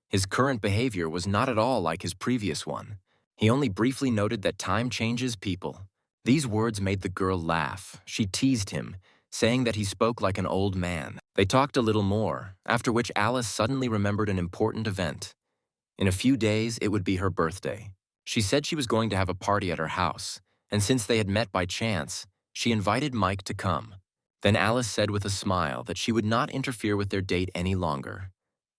His current behavior was not at all like his previous one. He only briefly noted that time changes people. These words made the girl laugh. She teased him, saying that he spoke like an old man. They talked a little more, after which Alice suddenly remembered an important event. In a few days, it would be her birthday. She said she was going to have a party at her house, and since they had met by chance, she invited Mike to come. Then Alice said with a smile that she would not interfere with their date any longer,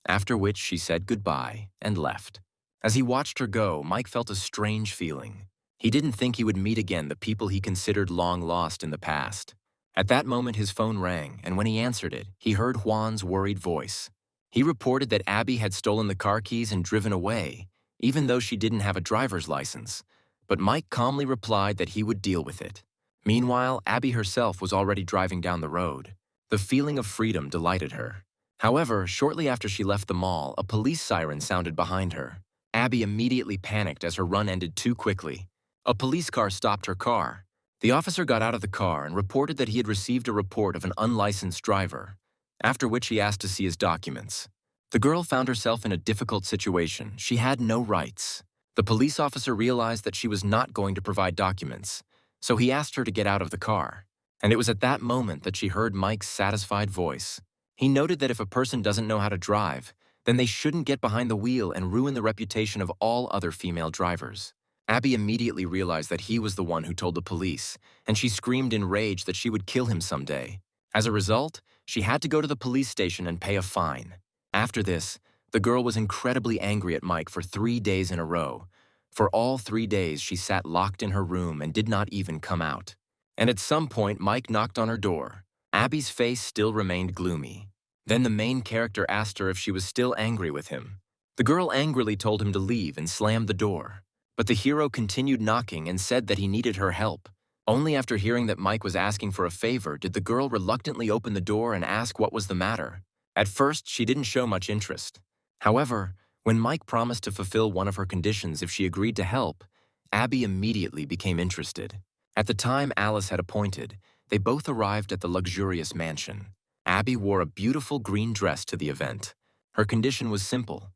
after which she said goodbye and left. As he watched her go, Mike felt a strange feeling. He didn't think he would meet again the people he considered long lost in the past. At that moment, his phone rang, and when he answered it, he heard Juan's worried voice. He reported that Abby had stolen the car keys and driven away, even though she didn't have a driver's license. But Mike calmly replied that he would deal with it. Meanwhile, Abby herself was already driving down the road. The feeling of freedom delighted her. However, shortly after she left the mall, a police siren sounded behind her. Abby immediately panicked as her run ended too quickly. A police car stopped her car. The officer got out of the car and reported that he had received a report of an unlicensed driver, after which he asked to see his documents. The girl found herself in a difficult situation. She had no rights. The police officer realized that she was not going to provide documents, so he asked her to get out of the car. And it was at that moment that she heard Mike's satisfied voice. He noted that if a person doesn't know how to drive, then they shouldn't get behind the wheel and ruin the reputation of all other female drivers. Abby immediately realized that he was the one who told the police, and she screamed in rage that she would kill him someday. As a result, she had to go to the police station and pay a fine. After this, the girl was incredibly angry at Mike for 3 days in a row. For all 3 days, she sat locked in her room and did not even come out. And at some point, Mike knocked on her door. Abby's face still remained gloomy. Then the main character asked her if she was still angry with him. The girl angrily told him to leave and slammed the door. But the hero continued knocking and said that he needed her help. Only after hearing that Mike was asking for a favor did the girl reluctantly open the door and ask what was the matter. At first, she didn't show much interest. However, when Mike promised to fulfill one of her conditions if she agreed to help, Abby immediately became interested. At the time Alice had appointed, they both arrived at the luxurious mansion. Abby wore a beautiful green dress to the event. Her condition was simple.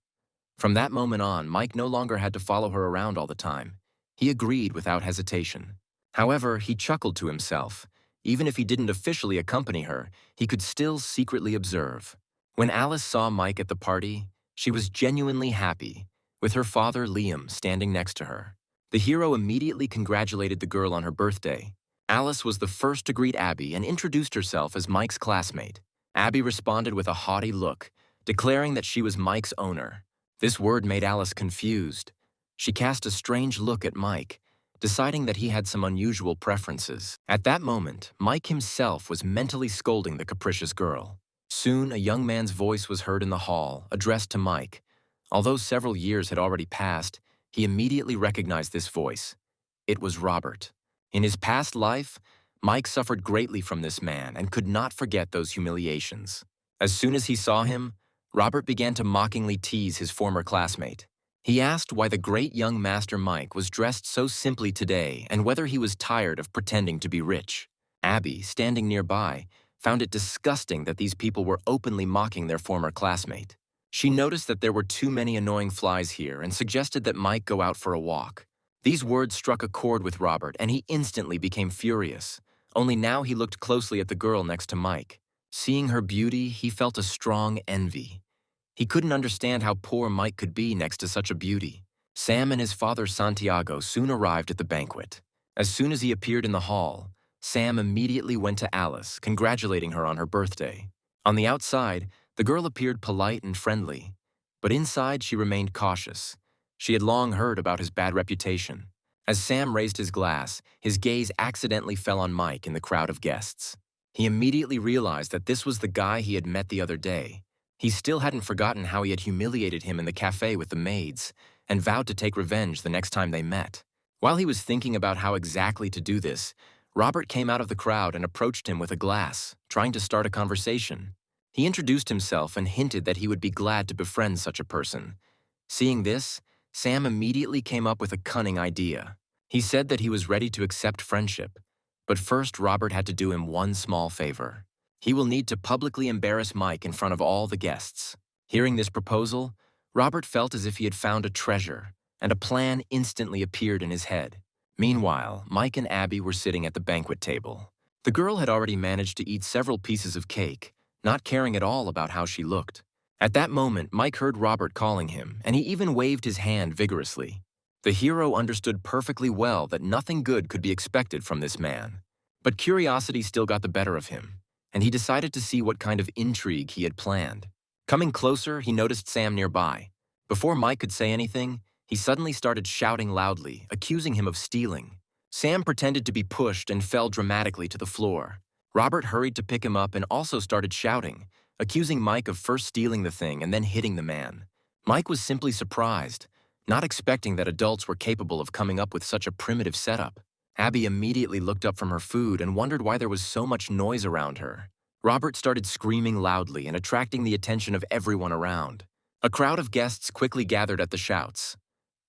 From that moment on, Mike no longer had to follow her around all the time. He agreed without hesitation. However, he chuckled to himself. Even if he didn't officially accompany her, he could still secretly observe. When Alice saw Mike at the party, she was genuinely happy, with her father, Liam, standing next to her. The hero immediately congratulated the girl on her birthday. Alice was the first to greet Abby and introduced herself as Mike's classmate. Abby responded with a haughty look, declaring that she was Mike's owner. This word made Alice confused. She cast a strange look at Mike, deciding that he had some unusual preferences. At that moment, Mike himself was mentally scolding the capricious girl. Soon, a young man's voice was heard in the hall, addressed to Mike. Although several years had already passed, he immediately recognized this voice. It was Robert. In his past life, Mike suffered greatly from this man and could not forget those humiliations. As soon as he saw him, Robert began to mockingly tease his former classmate. He asked why the great young master Mike was dressed so simply today and whether he was tired of pretending to be rich. Abby, standing nearby, found it disgusting that these people were openly mocking their former classmate. She noticed that there were too many annoying flies here and suggested that Mike go out for a walk. These words struck a chord with Robert, and he instantly became furious. Only now he looked closely at the girl next to Mike. Seeing her beauty, he felt a strong envy. He couldn't understand how poor Mike could be next to such a beauty. Sam and his father Santiago soon arrived at the banquet. As soon as he appeared in the hall, Sam immediately went to Alice, congratulating her on her birthday. On the outside, the girl appeared polite and friendly, but inside she remained cautious. She had long heard about his bad reputation. As Sam raised his glass, his gaze accidentally fell on Mike in the crowd of guests. He immediately realized that this was the guy he had met the other day. He still hadn't forgotten how he had humiliated him in the cafe with the maids, and vowed to take revenge the next time they met. While he was thinking about how exactly to do this, Robert came out of the crowd and approached him with a glass, trying to start a conversation. He introduced himself and hinted that he would be glad to befriend such a person. Seeing this, Sam immediately came up with a cunning idea. He said that he was ready to accept friendship, but first Robert had to do him one small favor. He will need to publicly embarrass Mike in front of all the guests. Hearing this proposal, Robert felt as if he had found a treasure, and a plan instantly appeared in his head. Meanwhile, Mike and Abby were sitting at the banquet table. The girl had already managed to eat several pieces of cake, not caring at all about how she looked. At that moment, Mike heard Robert calling him, and he even waved his hand vigorously. The hero understood perfectly well that nothing good could be expected from this man. But curiosity still got the better of him, and he decided to see what kind of intrigue he had planned. Coming closer, he noticed Sam nearby. Before Mike could say anything, he suddenly started shouting loudly, accusing him of stealing. Sam pretended to be pushed and fell dramatically to the floor. Robert hurried to pick him up and also started shouting, accusing Mike of first stealing the thing and then hitting the man. Mike was simply surprised, not expecting that adults were capable of coming up with such a primitive setup. Abby immediately looked up from her food and wondered why there was so much noise around her. Robert started screaming loudly and attracting the attention of everyone around. A crowd of guests quickly gathered at the shouts.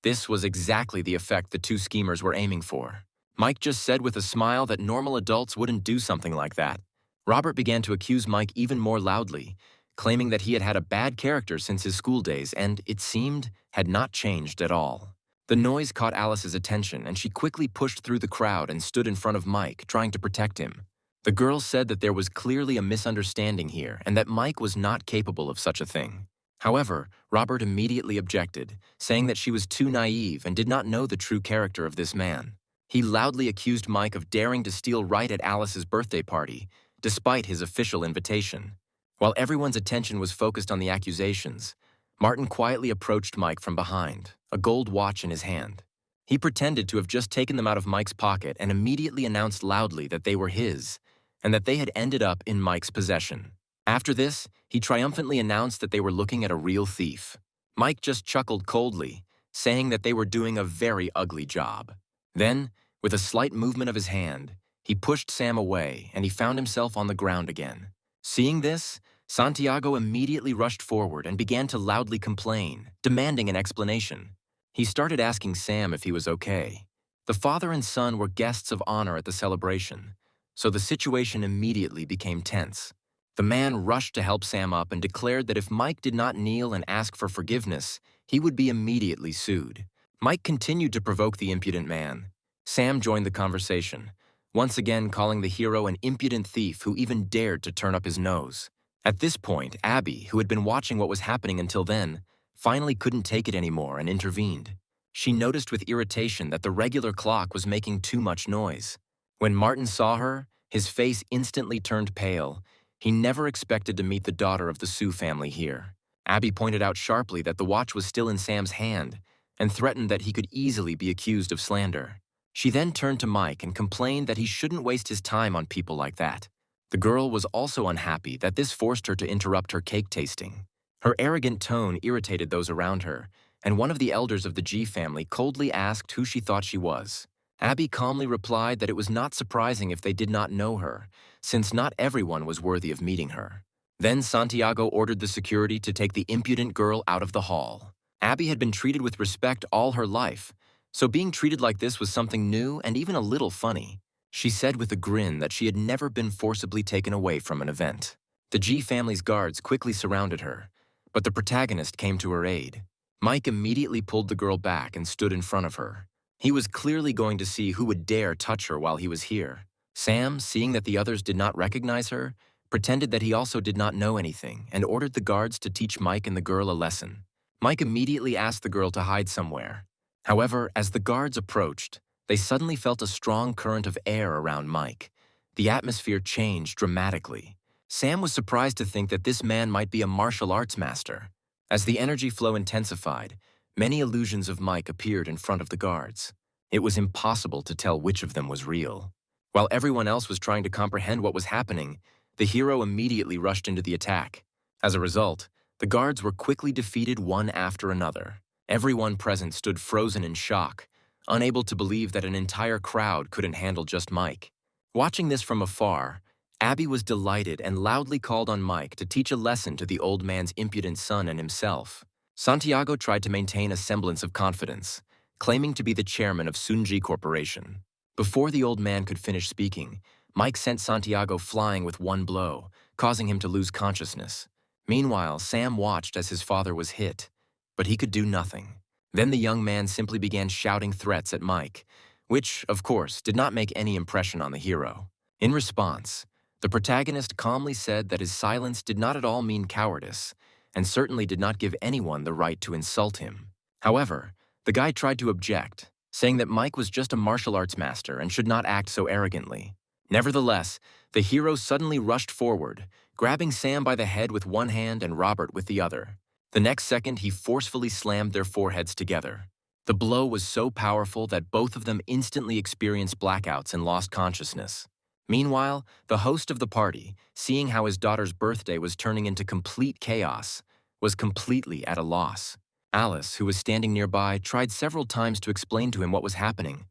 This was exactly the effect the two schemers were aiming for. Mike just said with a smile that normal adults wouldn't do something like that. Robert began to accuse Mike even more loudly, claiming that he had had a bad character since his school days and, it seemed, had not changed at all. The noise caught Alice's attention, and she quickly pushed through the crowd and stood in front of Mike, trying to protect him. The girl said that there was clearly a misunderstanding here and that Mike was not capable of such a thing. However, Robert immediately objected, saying that she was too naive and did not know the true character of this man. He loudly accused Mike of daring to steal right at Alice's birthday party, despite his official invitation. While everyone's attention was focused on the accusations, Martin quietly approached Mike from behind, a gold watch in his hand. He pretended to have just taken them out of Mike's pocket and immediately announced loudly that they were his, and that they had ended up in Mike's possession. After this, he triumphantly announced that they were looking at a real thief. Mike just chuckled coldly, saying that they were doing a very ugly job. Then, with a slight movement of his hand, he pushed Sam away and he found himself on the ground again. Seeing this, Santiago immediately rushed forward and began to loudly complain, demanding an explanation. He started asking Sam if he was okay. The father and son were guests of honor at the celebration, so the situation immediately became tense. The man rushed to help Sam up and declared that if Mike did not kneel and ask for forgiveness, he would be immediately sued. Mike continued to provoke the impudent man. Sam joined the conversation, once again calling the hero an impudent thief who even dared to turn up his nose. At this point, Abby, who had been watching what was happening until then, finally couldn't take it anymore and intervened. She noticed with irritation that the regular clock was making too much noise. When Martin saw her, his face instantly turned pale. He never expected to meet the daughter of the Sue family here. Abby pointed out sharply that the watch was still in Sam's hand and threatened that he could easily be accused of slander. She then turned to Mike and complained that he shouldn't waste his time on people like that. The girl was also unhappy that this forced her to interrupt her cake tasting. Her arrogant tone irritated those around her, and one of the elders of the G family coldly asked who she thought she was. Abby calmly replied that it was not surprising if they did not know her, since not everyone was worthy of meeting her. Then Santiago ordered the security to take the impudent girl out of the hall. Abby had been treated with respect all her life, so being treated like this was something new and even a little funny. She said with a grin that she had never been forcibly taken away from an event. The G family's guards quickly surrounded her, but the protagonist came to her aid. Mike immediately pulled the girl back and stood in front of her. He was clearly going to see who would dare touch her while he was here. Sam, seeing that the others did not recognize her, pretended that he also did not know anything and ordered the guards to teach Mike and the girl a lesson. Mike immediately asked the girl to hide somewhere. However, as the guards approached, they suddenly felt a strong current of air around Mike. The atmosphere changed dramatically. Sam was surprised to think that this man might be a martial arts master. As the energy flow intensified, many illusions of Mike appeared in front of the guards. It was impossible to tell which of them was real. While everyone else was trying to comprehend what was happening, the hero immediately rushed into the attack. As a result, the guards were quickly defeated one after another. Everyone present stood frozen in shock, unable to believe that an entire crowd couldn't handle just Mike. Watching this from afar, Abby was delighted and loudly called on Mike to teach a lesson to the old man's impudent son and himself. Santiago tried to maintain a semblance of confidence, claiming to be the chairman of Sunji Corporation. Before the old man could finish speaking, Mike sent Santiago flying with one blow, causing him to lose consciousness. Meanwhile, Sam watched as his father was hit, but he could do nothing. Then the young man simply began shouting threats at Mike, which, of course, did not make any impression on the hero. In response, the protagonist calmly said that his silence did not at all mean cowardice, and certainly did not give anyone the right to insult him. However, the guy tried to object, saying that Mike was just a martial arts master and should not act so arrogantly. Nevertheless, the hero suddenly rushed forward, grabbing Sam by the head with one hand and Robert with the other. The next second, he forcefully slammed their foreheads together. The blow was so powerful that both of them instantly experienced blackouts and lost consciousness. Meanwhile, the host of the party, seeing how his daughter's birthday was turning into complete chaos, was completely at a loss. Alice, who was standing nearby, tried several times to explain to him what was happening,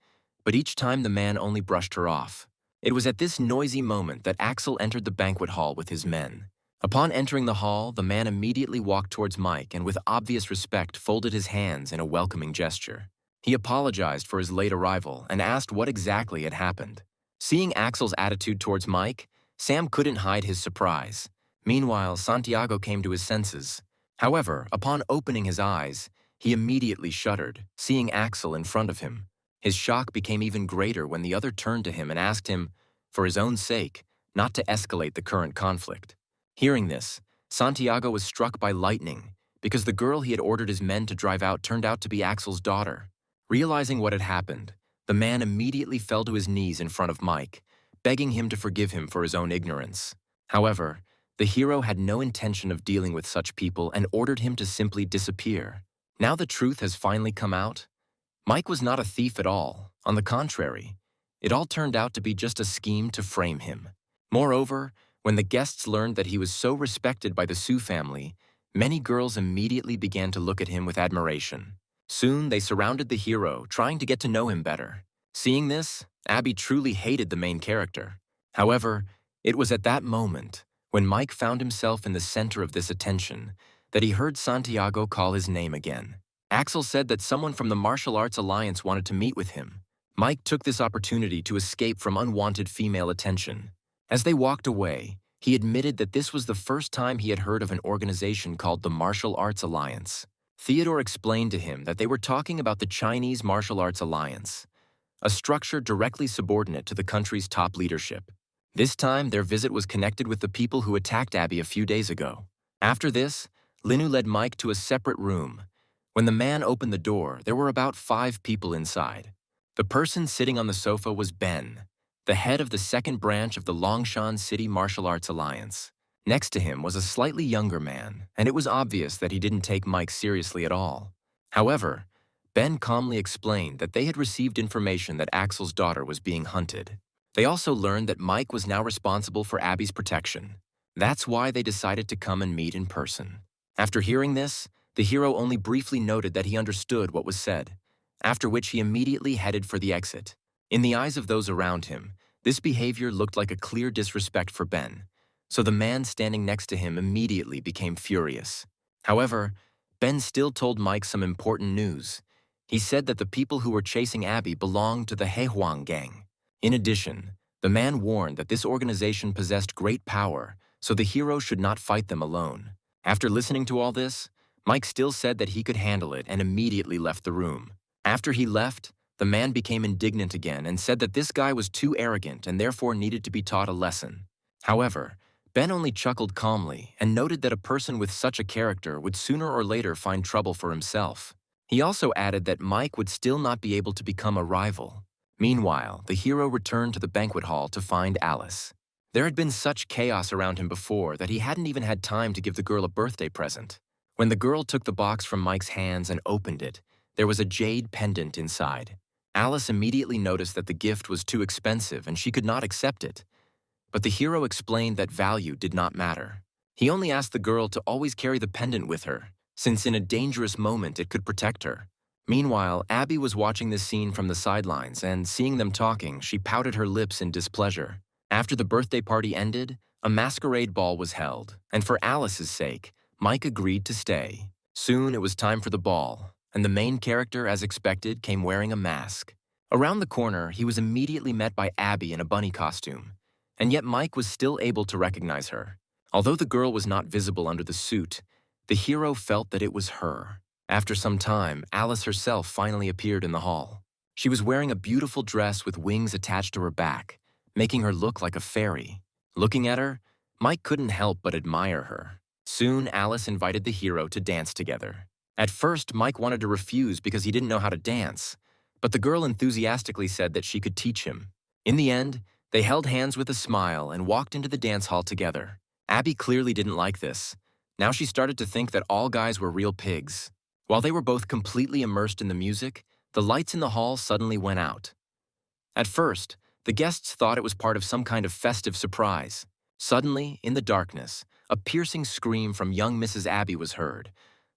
but each time the man only brushed her off. It was at this noisy moment that Axel entered the banquet hall with his men. Upon entering the hall, the man immediately walked towards Mike and with obvious respect folded his hands in a welcoming gesture. He apologized for his late arrival and asked what exactly had happened. Seeing Axel's attitude towards Mike, Sam couldn't hide his surprise. Meanwhile, Santiago came to his senses. However, upon opening his eyes, he immediately shuddered, seeing Axel in front of him. His shock became even greater when the other turned to him and asked him, for his own sake, not to escalate the current conflict. Hearing this, Santiago was struck by lightning, because the girl he had ordered his men to drive out turned out to be Axel's daughter. Realizing what had happened, the man immediately fell to his knees in front of Mike, begging him to forgive him for his own ignorance. However, the hero had no intention of dealing with such people and ordered him to simply disappear. Now the truth has finally come out. Mike was not a thief at all. On the contrary, it all turned out to be just a scheme to frame him. Moreover, when the guests learned that he was so respected by the Sue family, many girls immediately began to look at him with admiration. Soon they surrounded the hero, trying to get to know him better. Seeing this, Abby truly hated the main character. However, it was at that moment, when Mike found himself in the center of this attention, that he heard Santiago call his name again. Axel said that someone from the Martial Arts Alliance wanted to meet with him. Mike took this opportunity to escape from unwanted female attention. As they walked away, he admitted that this was the first time he had heard of an organization called the Martial Arts Alliance. Theodore explained to him that they were talking about the Chinese Martial Arts Alliance, a structure directly subordinate to the country's top leadership. This time, their visit was connected with the people who attacked Abby a few days ago. After this, Linu led Mike to a separate room. When the man opened the door, there were about 5 people inside. The person sitting on the sofa was Ben, the head of the second branch of the Longshan City Martial Arts Alliance. Next to him was a slightly younger man, and it was obvious that he didn't take Mike seriously at all. However, Ben calmly explained that they had received information that Axel's daughter was being hunted. They also learned that Mike was now responsible for Abby's protection. That's why they decided to come and meet in person. After hearing this, the hero only briefly noted that he understood what was said, after which he immediately headed for the exit. In the eyes of those around him, this behavior looked like a clear disrespect for Ben, so the man standing next to him immediately became furious. However, Ben still told Mike some important news. He said that the people who were chasing Abby belonged to the Heihuang gang. In addition, the man warned that this organization possessed great power, so the hero should not fight them alone. After listening to all this, Mike still said that he could handle it and immediately left the room. After he left, the man became indignant again and said that this guy was too arrogant and therefore needed to be taught a lesson. However, Ben only chuckled calmly and noted that a person with such a character would sooner or later find trouble for himself. He also added that Mike would still not be able to become a rival. Meanwhile, the hero returned to the banquet hall to find Alice. There had been such chaos around him before that he hadn't even had time to give the girl a birthday present. When the girl took the box from Mike's hands and opened it, there was a jade pendant inside. Alice immediately noticed that the gift was too expensive and she could not accept it. But the hero explained that value did not matter. He only asked the girl to always carry the pendant with her, since in a dangerous moment it could protect her. Meanwhile, Abby was watching this scene from the sidelines, and seeing them talking, she pouted her lips in displeasure. After the birthday party ended, a masquerade ball was held, and for Alice's sake, Mike agreed to stay. Soon it was time for the ball, and the main character, as expected, came wearing a mask. Around the corner, he was immediately met by Abby in a bunny costume, and yet Mike was still able to recognize her. Although the girl was not visible under the suit, the hero felt that it was her. After some time, Alice herself finally appeared in the hall. She was wearing a beautiful dress with wings attached to her back, making her look like a fairy. Looking at her, Mike couldn't help but admire her. Soon, Alice invited the hero to dance together. At first, Mike wanted to refuse because he didn't know how to dance, but the girl enthusiastically said that she could teach him. In the end, they held hands with a smile and walked into the dance hall together. Abby clearly didn't like this. Now she started to think that all guys were real pigs. While they were both completely immersed in the music, the lights in the hall suddenly went out. At first, the guests thought it was part of some kind of festive surprise. Suddenly, in the darkness, a piercing scream from young Mrs. Abby was heard.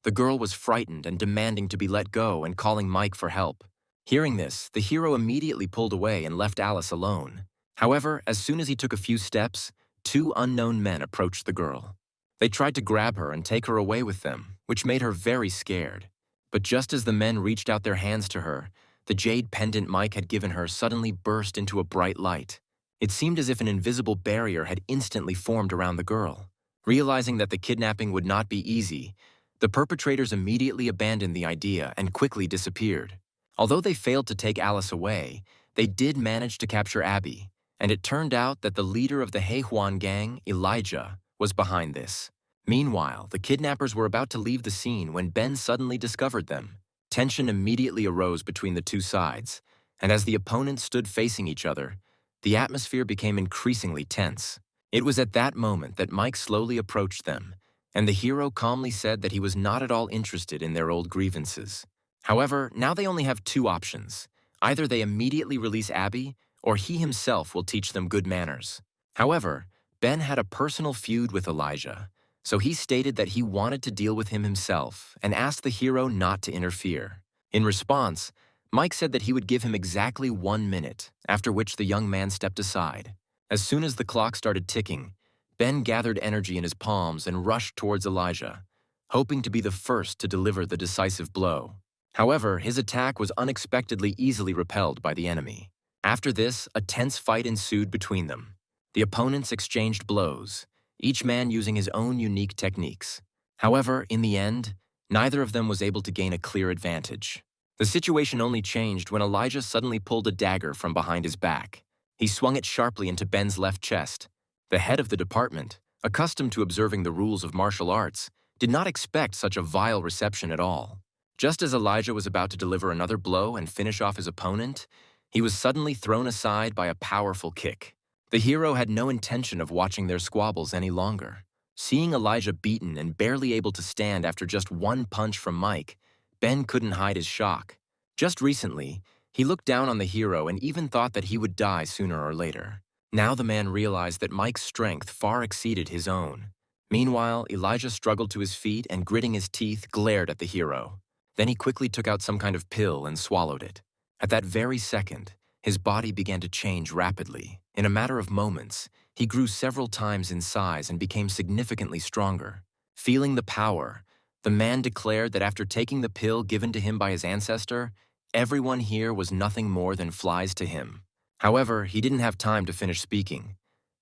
The girl was frightened and demanding to be let go and calling Mike for help. Hearing this, the hero immediately pulled away and left Alice alone. However, as soon as he took a few steps, 2 unknown men approached the girl. They tried to grab her and take her away with them, which made her very scared. But just as the men reached out their hands to her, the jade pendant Mike had given her suddenly burst into a bright light. It seemed as if an invisible barrier had instantly formed around the girl. Realizing that the kidnapping would not be easy, the perpetrators immediately abandoned the idea and quickly disappeared. Although they failed to take Alice away, they did manage to capture Abby, and it turned out that the leader of the Heihuan gang, Elijah, was behind this. Meanwhile, the kidnappers were about to leave the scene when Ben suddenly discovered them. Tension immediately arose between the 2 sides, and as the opponents stood facing each other, the atmosphere became increasingly tense. It was at that moment that Mike slowly approached them, and the hero calmly said that he was not at all interested in their old grievances. However, now they only have 2 options. Either they immediately release Abby, or he himself will teach them good manners. However, Ben had a personal feud with Elijah, so he stated that he wanted to deal with him himself and asked the hero not to interfere. In response, Mike said that he would give him exactly 1 minute, after which the young man stepped aside. As soon as the clock started ticking, Ben gathered energy in his palms and rushed towards Elijah, hoping to be the first to deliver the decisive blow. However, his attack was unexpectedly easily repelled by the enemy. After this, a tense fight ensued between them. The opponents exchanged blows, each man using his own unique techniques. However, in the end, neither of them was able to gain a clear advantage. The situation only changed when Elijah suddenly pulled a dagger from behind his back. He swung it sharply into Ben's left chest. The head of the department, accustomed to observing the rules of martial arts, did not expect such a vile reception at all. Just as Elijah was about to deliver another blow and finish off his opponent, he was suddenly thrown aside by a powerful kick. The hero had no intention of watching their squabbles any longer. Seeing Elijah beaten and barely able to stand after just one punch from Mike, Ben couldn't hide his shock. Just recently, he looked down on the hero and even thought that he would die sooner or later. Now the man realized that Mike's strength far exceeded his own. Meanwhile, Elijah struggled to his feet and, gritting his teeth, glared at the hero. Then he quickly took out some kind of pill and swallowed it. At that very second, his body began to change rapidly. In a matter of moments, he grew several times in size and became significantly stronger. Feeling the power, the man declared that after taking the pill given to him by his ancestor, everyone here was nothing more than flies to him. However, he didn't have time to finish speaking.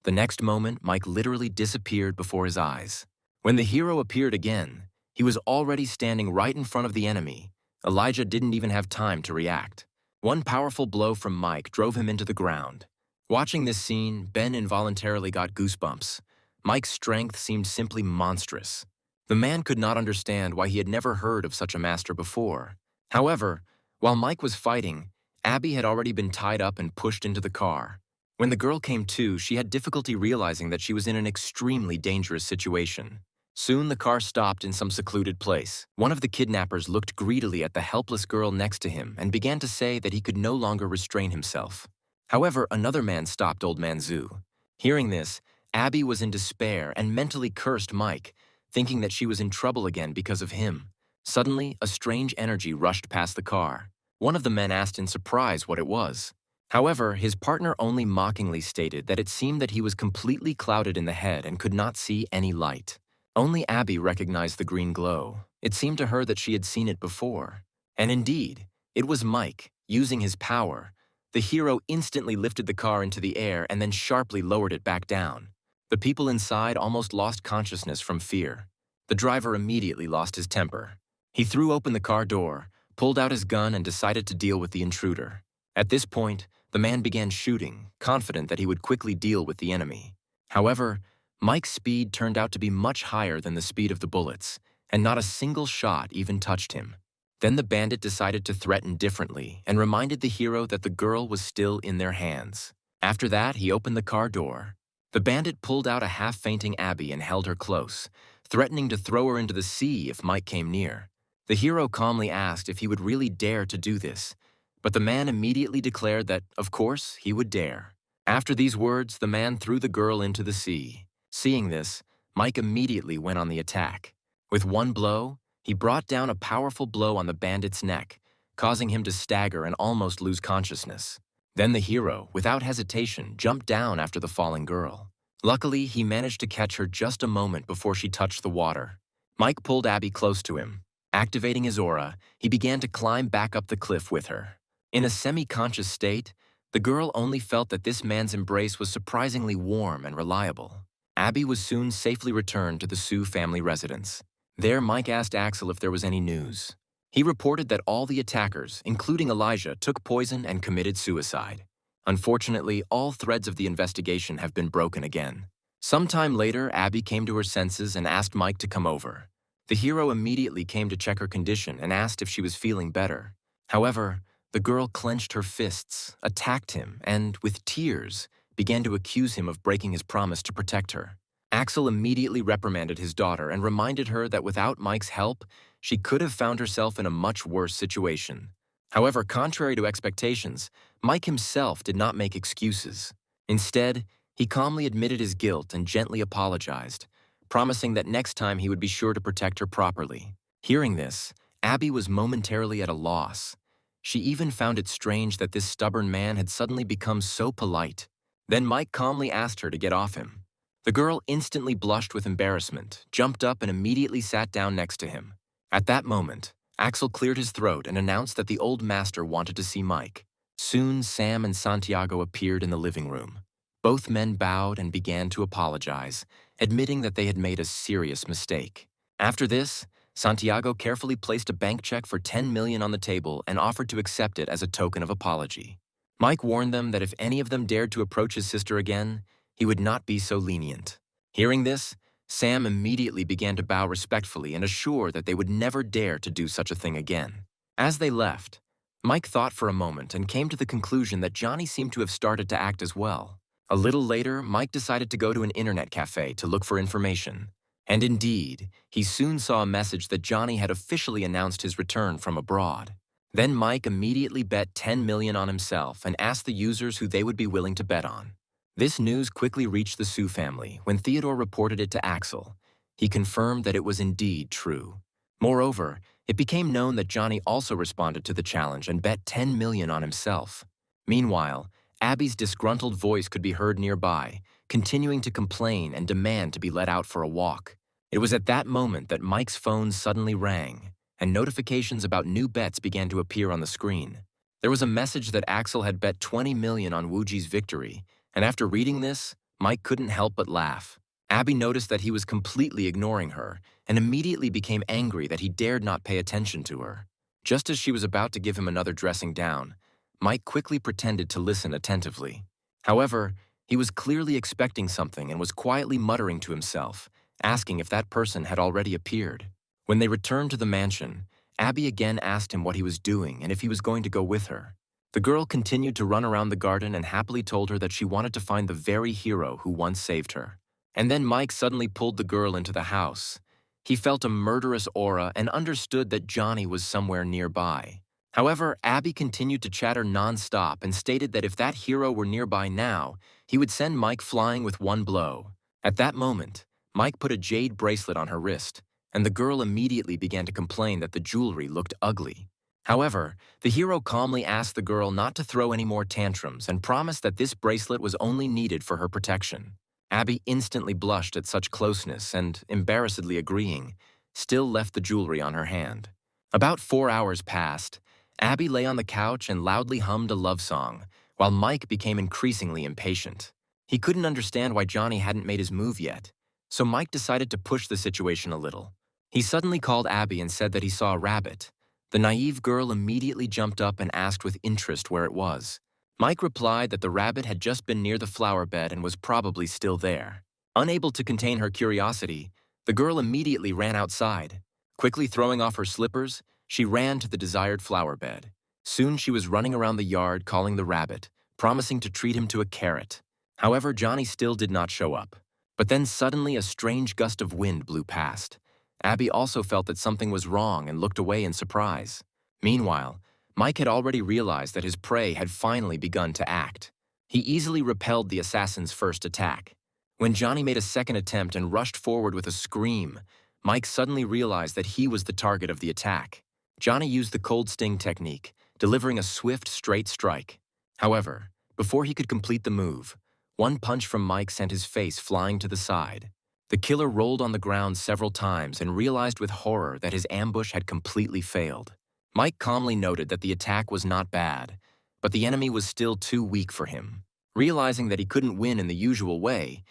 The next moment, Mike literally disappeared before his eyes. When the hero appeared again, he was already standing right in front of the enemy. Elijah didn't even have time to react. One powerful blow from Mike drove him into the ground. Watching this scene, Ben involuntarily got goosebumps. Mike's strength seemed simply monstrous. The man could not understand why he had never heard of such a master before. However, while Mike was fighting, Abby had already been tied up and pushed into the car. When the girl came to, she had difficulty realizing that she was in an extremely dangerous situation. Soon the car stopped in some secluded place. One of the kidnappers looked greedily at the helpless girl next to him and began to say that he could no longer restrain himself. However, another man stopped Old Man Zhu. Hearing this, Abby was in despair and mentally cursed Mike, thinking that she was in trouble again because of him. Suddenly, a strange energy rushed past the car. One of the men asked in surprise what it was. However, his partner only mockingly stated that it seemed that he was completely clouded in the head and could not see any light. Only Abby recognized the green glow. It seemed to her that she had seen it before. And indeed, it was Mike, using his power. The hero instantly lifted the car into the air and then sharply lowered it back down. The people inside almost lost consciousness from fear. The driver immediately lost his temper. He threw open the car door, pulled out his gun, and decided to deal with the intruder. At this point, the man began shooting, confident that he would quickly deal with the enemy. However, Mike's speed turned out to be much higher than the speed of the bullets, and not a single shot even touched him. Then the bandit decided to threaten differently and reminded the hero that the girl was still in their hands. After that, he opened the car door. The bandit pulled out a half-fainting Abby and held her close, threatening to throw her into the sea if Mike came near. The hero calmly asked if he would really dare to do this, but the man immediately declared that, of course, he would dare. After these words, the man threw the girl into the sea. Seeing this, Mike immediately went on the attack. With one blow, he brought down a powerful blow on the bandit's neck, causing him to stagger and almost lose consciousness. Then the hero, without hesitation, jumped down after the falling girl. Luckily, he managed to catch her just a moment before she touched the water. Mike pulled Abby close to him. Activating his aura, he began to climb back up the cliff with her. In a semi-conscious state, the girl only felt that this man's embrace was surprisingly warm and reliable. Abby was soon safely returned to the Sue family residence. There, Mike asked Axel if there was any news. He reported that all the attackers, including Elijah, took poison and committed suicide. Unfortunately, all threads of the investigation have been broken again. Sometime later, Abby came to her senses and asked Mike to come over. The hero immediately came to check her condition and asked if she was feeling better. However, the girl clenched her fists, attacked him, and, with tears, began to accuse him of breaking his promise to protect her. Axel immediately reprimanded his daughter and reminded her that without Mike's help, she could have found herself in a much worse situation. However, contrary to expectations, Mike himself did not make excuses. Instead, he calmly admitted his guilt and gently apologized, promising that next time he would be sure to protect her properly. Hearing this, Abby was momentarily at a loss. She even found it strange that this stubborn man had suddenly become so polite. Then Mike calmly asked her to get off him. The girl instantly blushed with embarrassment, jumped up, and immediately sat down next to him. At that moment, Axel cleared his throat and announced that the old master wanted to see Mike. Soon, Sam and Santiago appeared in the living room. Both men bowed and began to apologize, admitting that they had made a serious mistake. After this, Santiago carefully placed a bank check for $10 million on the table and offered to accept it as a token of apology. Mike warned them that if any of them dared to approach his sister again, he would not be so lenient. Hearing this, Sam immediately began to bow respectfully and assure that they would never dare to do such a thing again. As they left, Mike thought for a moment and came to the conclusion that Johnny seemed to have started to act as well. A little later, Mike decided to go to an internet cafe to look for information. And indeed, he soon saw a message that Johnny had officially announced his return from abroad. Then Mike immediately bet 10 million on himself and asked the users who they would be willing to bet on. This news quickly reached the Sue family when Theodore reported it to Axel. He confirmed that it was indeed true. Moreover, it became known that Johnny also responded to the challenge and bet 10 million on himself. Meanwhile, Abby's disgruntled voice could be heard nearby, continuing to complain and demand to be let out for a walk. It was at that moment that Mike's phone suddenly rang, and notifications about new bets began to appear on the screen. There was a message that Axel had bet 20 million on Wuji's victory, and after reading this, Mike couldn't help but laugh. Abby noticed that he was completely ignoring her and immediately became angry that he dared not pay attention to her. Just as she was about to give him another dressing down, Mike quickly pretended to listen attentively. However, he was clearly expecting something and was quietly muttering to himself, asking if that person had already appeared. When they returned to the mansion, Abby again asked him what he was doing and if he was going to go with her. The girl continued to run around the garden and happily told her that she wanted to find the very hero who once saved her. And then Mike suddenly pulled the girl into the house. He felt a murderous aura and understood that Johnny was somewhere nearby. However, Abby continued to chatter non-stop and stated that if that hero were nearby now, he would send Mike flying with one blow. At that moment, Mike put a jade bracelet on her wrist, and the girl immediately began to complain that the jewelry looked ugly. However, the hero calmly asked the girl not to throw any more tantrums and promised that this bracelet was only needed for her protection. Abby instantly blushed at such closeness and, embarrassedly agreeing, still left the jewelry on her hand. About 4 hours passed. Abby lay on the couch and loudly hummed a love song, while Mike became increasingly impatient. He couldn't understand why Johnny hadn't made his move yet, so Mike decided to push the situation a little. He suddenly called Abby and said that he saw a rabbit. The naive girl immediately jumped up and asked with interest where it was. Mike replied that the rabbit had just been near the flower bed and was probably still there. Unable to contain her curiosity, the girl immediately ran outside. Quickly throwing off her slippers, she ran to the desired flower bed. Soon she was running around the yard calling the rabbit, promising to treat him to a carrot. However, Johnny still did not show up. But then suddenly a strange gust of wind blew past. Abby also felt that something was wrong and looked away in surprise. Meanwhile, Mike had already realized that his prey had finally begun to act. He easily repelled the assassin's first attack. When Johnny made a second attempt and rushed forward with a scream, Mike suddenly realized that he was the target of the attack. Johnny used the cold sting technique, delivering a swift, straight strike. However, before he could complete the move, one punch from Mike sent his face flying to the side. The killer rolled on the ground several times and realized with horror that his ambush had completely failed. Mike calmly noted that the attack was not bad, but the enemy was still too weak for him. Realizing that he couldn't win in the usual way,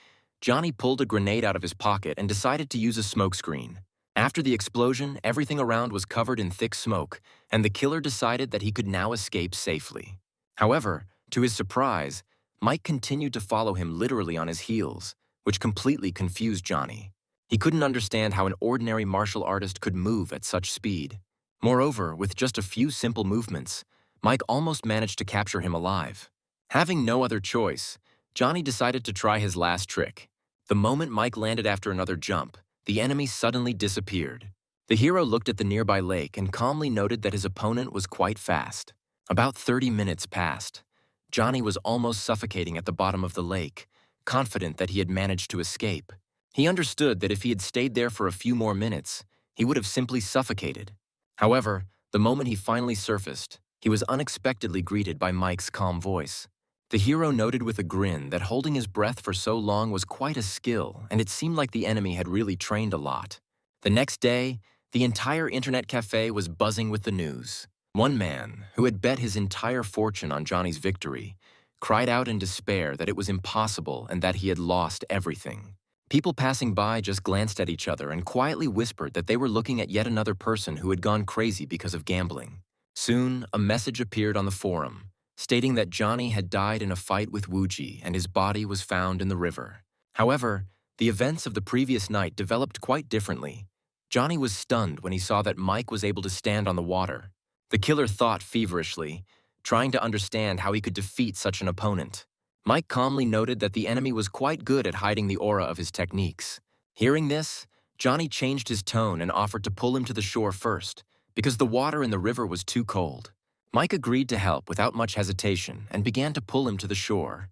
Johnny pulled a grenade out of his pocket and decided to use a smokescreen. After the explosion, everything around was covered in thick smoke, and the killer decided that he could now escape safely. However, to his surprise, Mike continued to follow him literally on his heels, which completely confused Johnny. He couldn't understand how an ordinary martial artist could move at such speed. Moreover, with just a few simple movements, Mike almost managed to capture him alive. Having no other choice, Johnny decided to try his last trick. The moment Mike landed after another jump, the enemy suddenly disappeared. The hero looked at the nearby lake and calmly noted that his opponent was quite fast. About 30 minutes passed. Johnny was almost suffocating at the bottom of the lake, confident that he had managed to escape. He understood that if he had stayed there for a few more minutes, he would have simply suffocated. However, the moment he finally surfaced, he was unexpectedly greeted by Mike's calm voice. The hero noted with a grin that holding his breath for so long was quite a skill, and it seemed like the enemy had really trained a lot. The next day, the entire internet cafe was buzzing with the news. One man, who had bet his entire fortune on Johnny's victory, cried out in despair that it was impossible and that he had lost everything. People passing by just glanced at each other and quietly whispered that they were looking at yet another person who had gone crazy because of gambling. Soon, a message appeared on the forum. stating that Johnny had died in a fight with Wuji and his body was found in the river. However, the events of the previous night developed quite differently. Johnny was stunned when he saw that Mike was able to stand on the water. The killer thought feverishly, trying to understand how he could defeat such an opponent. Mike calmly noted that the enemy was quite good at hiding the aura of his techniques. Hearing this, Johnny changed his tone and offered to pull him to the shore first, because the water in the river was too cold. Mike agreed to help without much hesitation and began to pull him to the shore.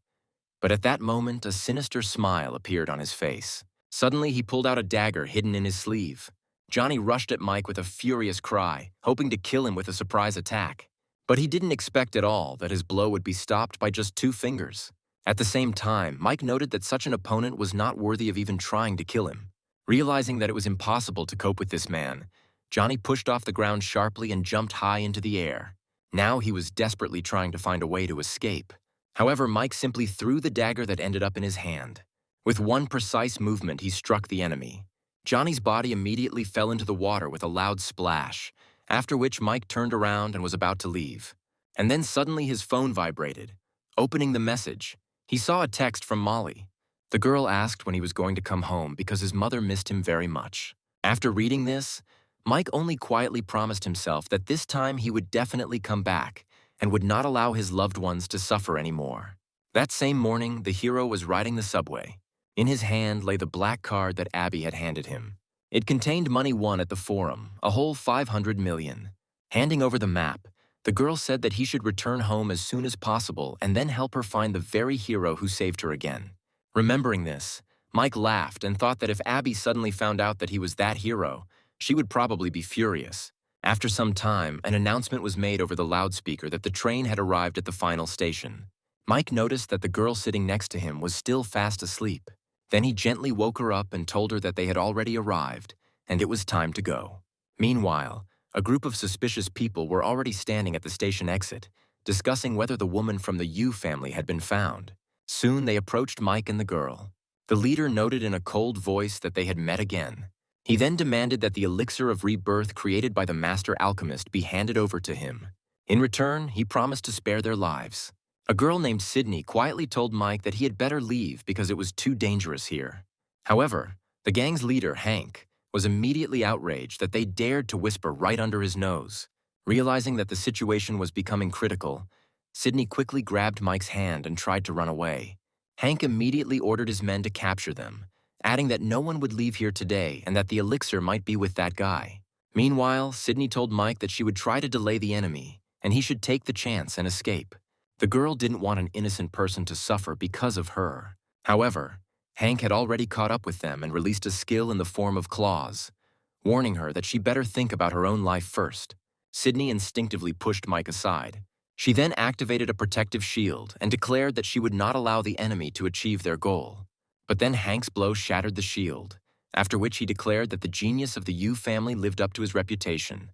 But at that moment, a sinister smile appeared on his face. Suddenly, he pulled out a dagger hidden in his sleeve. Johnny rushed at Mike with a furious cry, hoping to kill him with a surprise attack. But he didn't expect at all that his blow would be stopped by just 2 fingers. At the same time, Mike noted that such an opponent was not worthy of even trying to kill him. Realizing that it was impossible to cope with this man, Johnny pushed off the ground sharply and jumped high into the air. Now he was desperately trying to find a way to escape. However, Mike simply threw the dagger that ended up in his hand. With one precise movement, he struck the enemy. Johnny's body immediately fell into the water with a loud splash, after which Mike turned around and was about to leave. And then suddenly his phone vibrated. Opening the message, he saw a text from Molly. The girl asked when he was going to come home because his mother missed him very much. After reading this, Mike only quietly promised himself that this time he would definitely come back and would not allow his loved ones to suffer anymore. That same morning, the hero was riding the subway. In his hand lay the black card that Abby had handed him. It contained money won at the forum, a whole 500 million. Handing over the map, the girl said that he should return home as soon as possible and then help her find the very hero who saved her again. Remembering this, Mike laughed and thought that if Abby suddenly found out that he was that hero, she would probably be furious. After some time, an announcement was made over the loudspeaker that the train had arrived at the final station. Mike noticed that the girl sitting next to him was still fast asleep. Then he gently woke her up and told her that they had already arrived, and it was time to go. Meanwhile, a group of suspicious people were already standing at the station exit, discussing whether the woman from the Yu family had been found. Soon they approached Mike and the girl. The leader noted in a cold voice that they had met again. He then demanded that the elixir of rebirth created by the master alchemist be handed over to him. In return, he promised to spare their lives. A girl named Sydney quietly told Mike that he had better leave because it was too dangerous here. However, the gang's leader, Hank, was immediately outraged that they dared to whisper right under his nose. Realizing that the situation was becoming critical, Sydney quickly grabbed Mike's hand and tried to run away. Hank immediately ordered his men to capture them, adding that no one would leave here today and that the elixir might be with that guy. Meanwhile, Sydney told Mike that she would try to delay the enemy, and he should take the chance and escape. The girl didn't want an innocent person to suffer because of her. However, Hank had already caught up with them and released a skill in the form of claws, warning her that she better think about her own life first. Sydney instinctively pushed Mike aside. She then activated a protective shield and declared that she would not allow the enemy to achieve their goal. But then Hank's blow shattered the shield, after which he declared that the genius of the Yu family lived up to his reputation.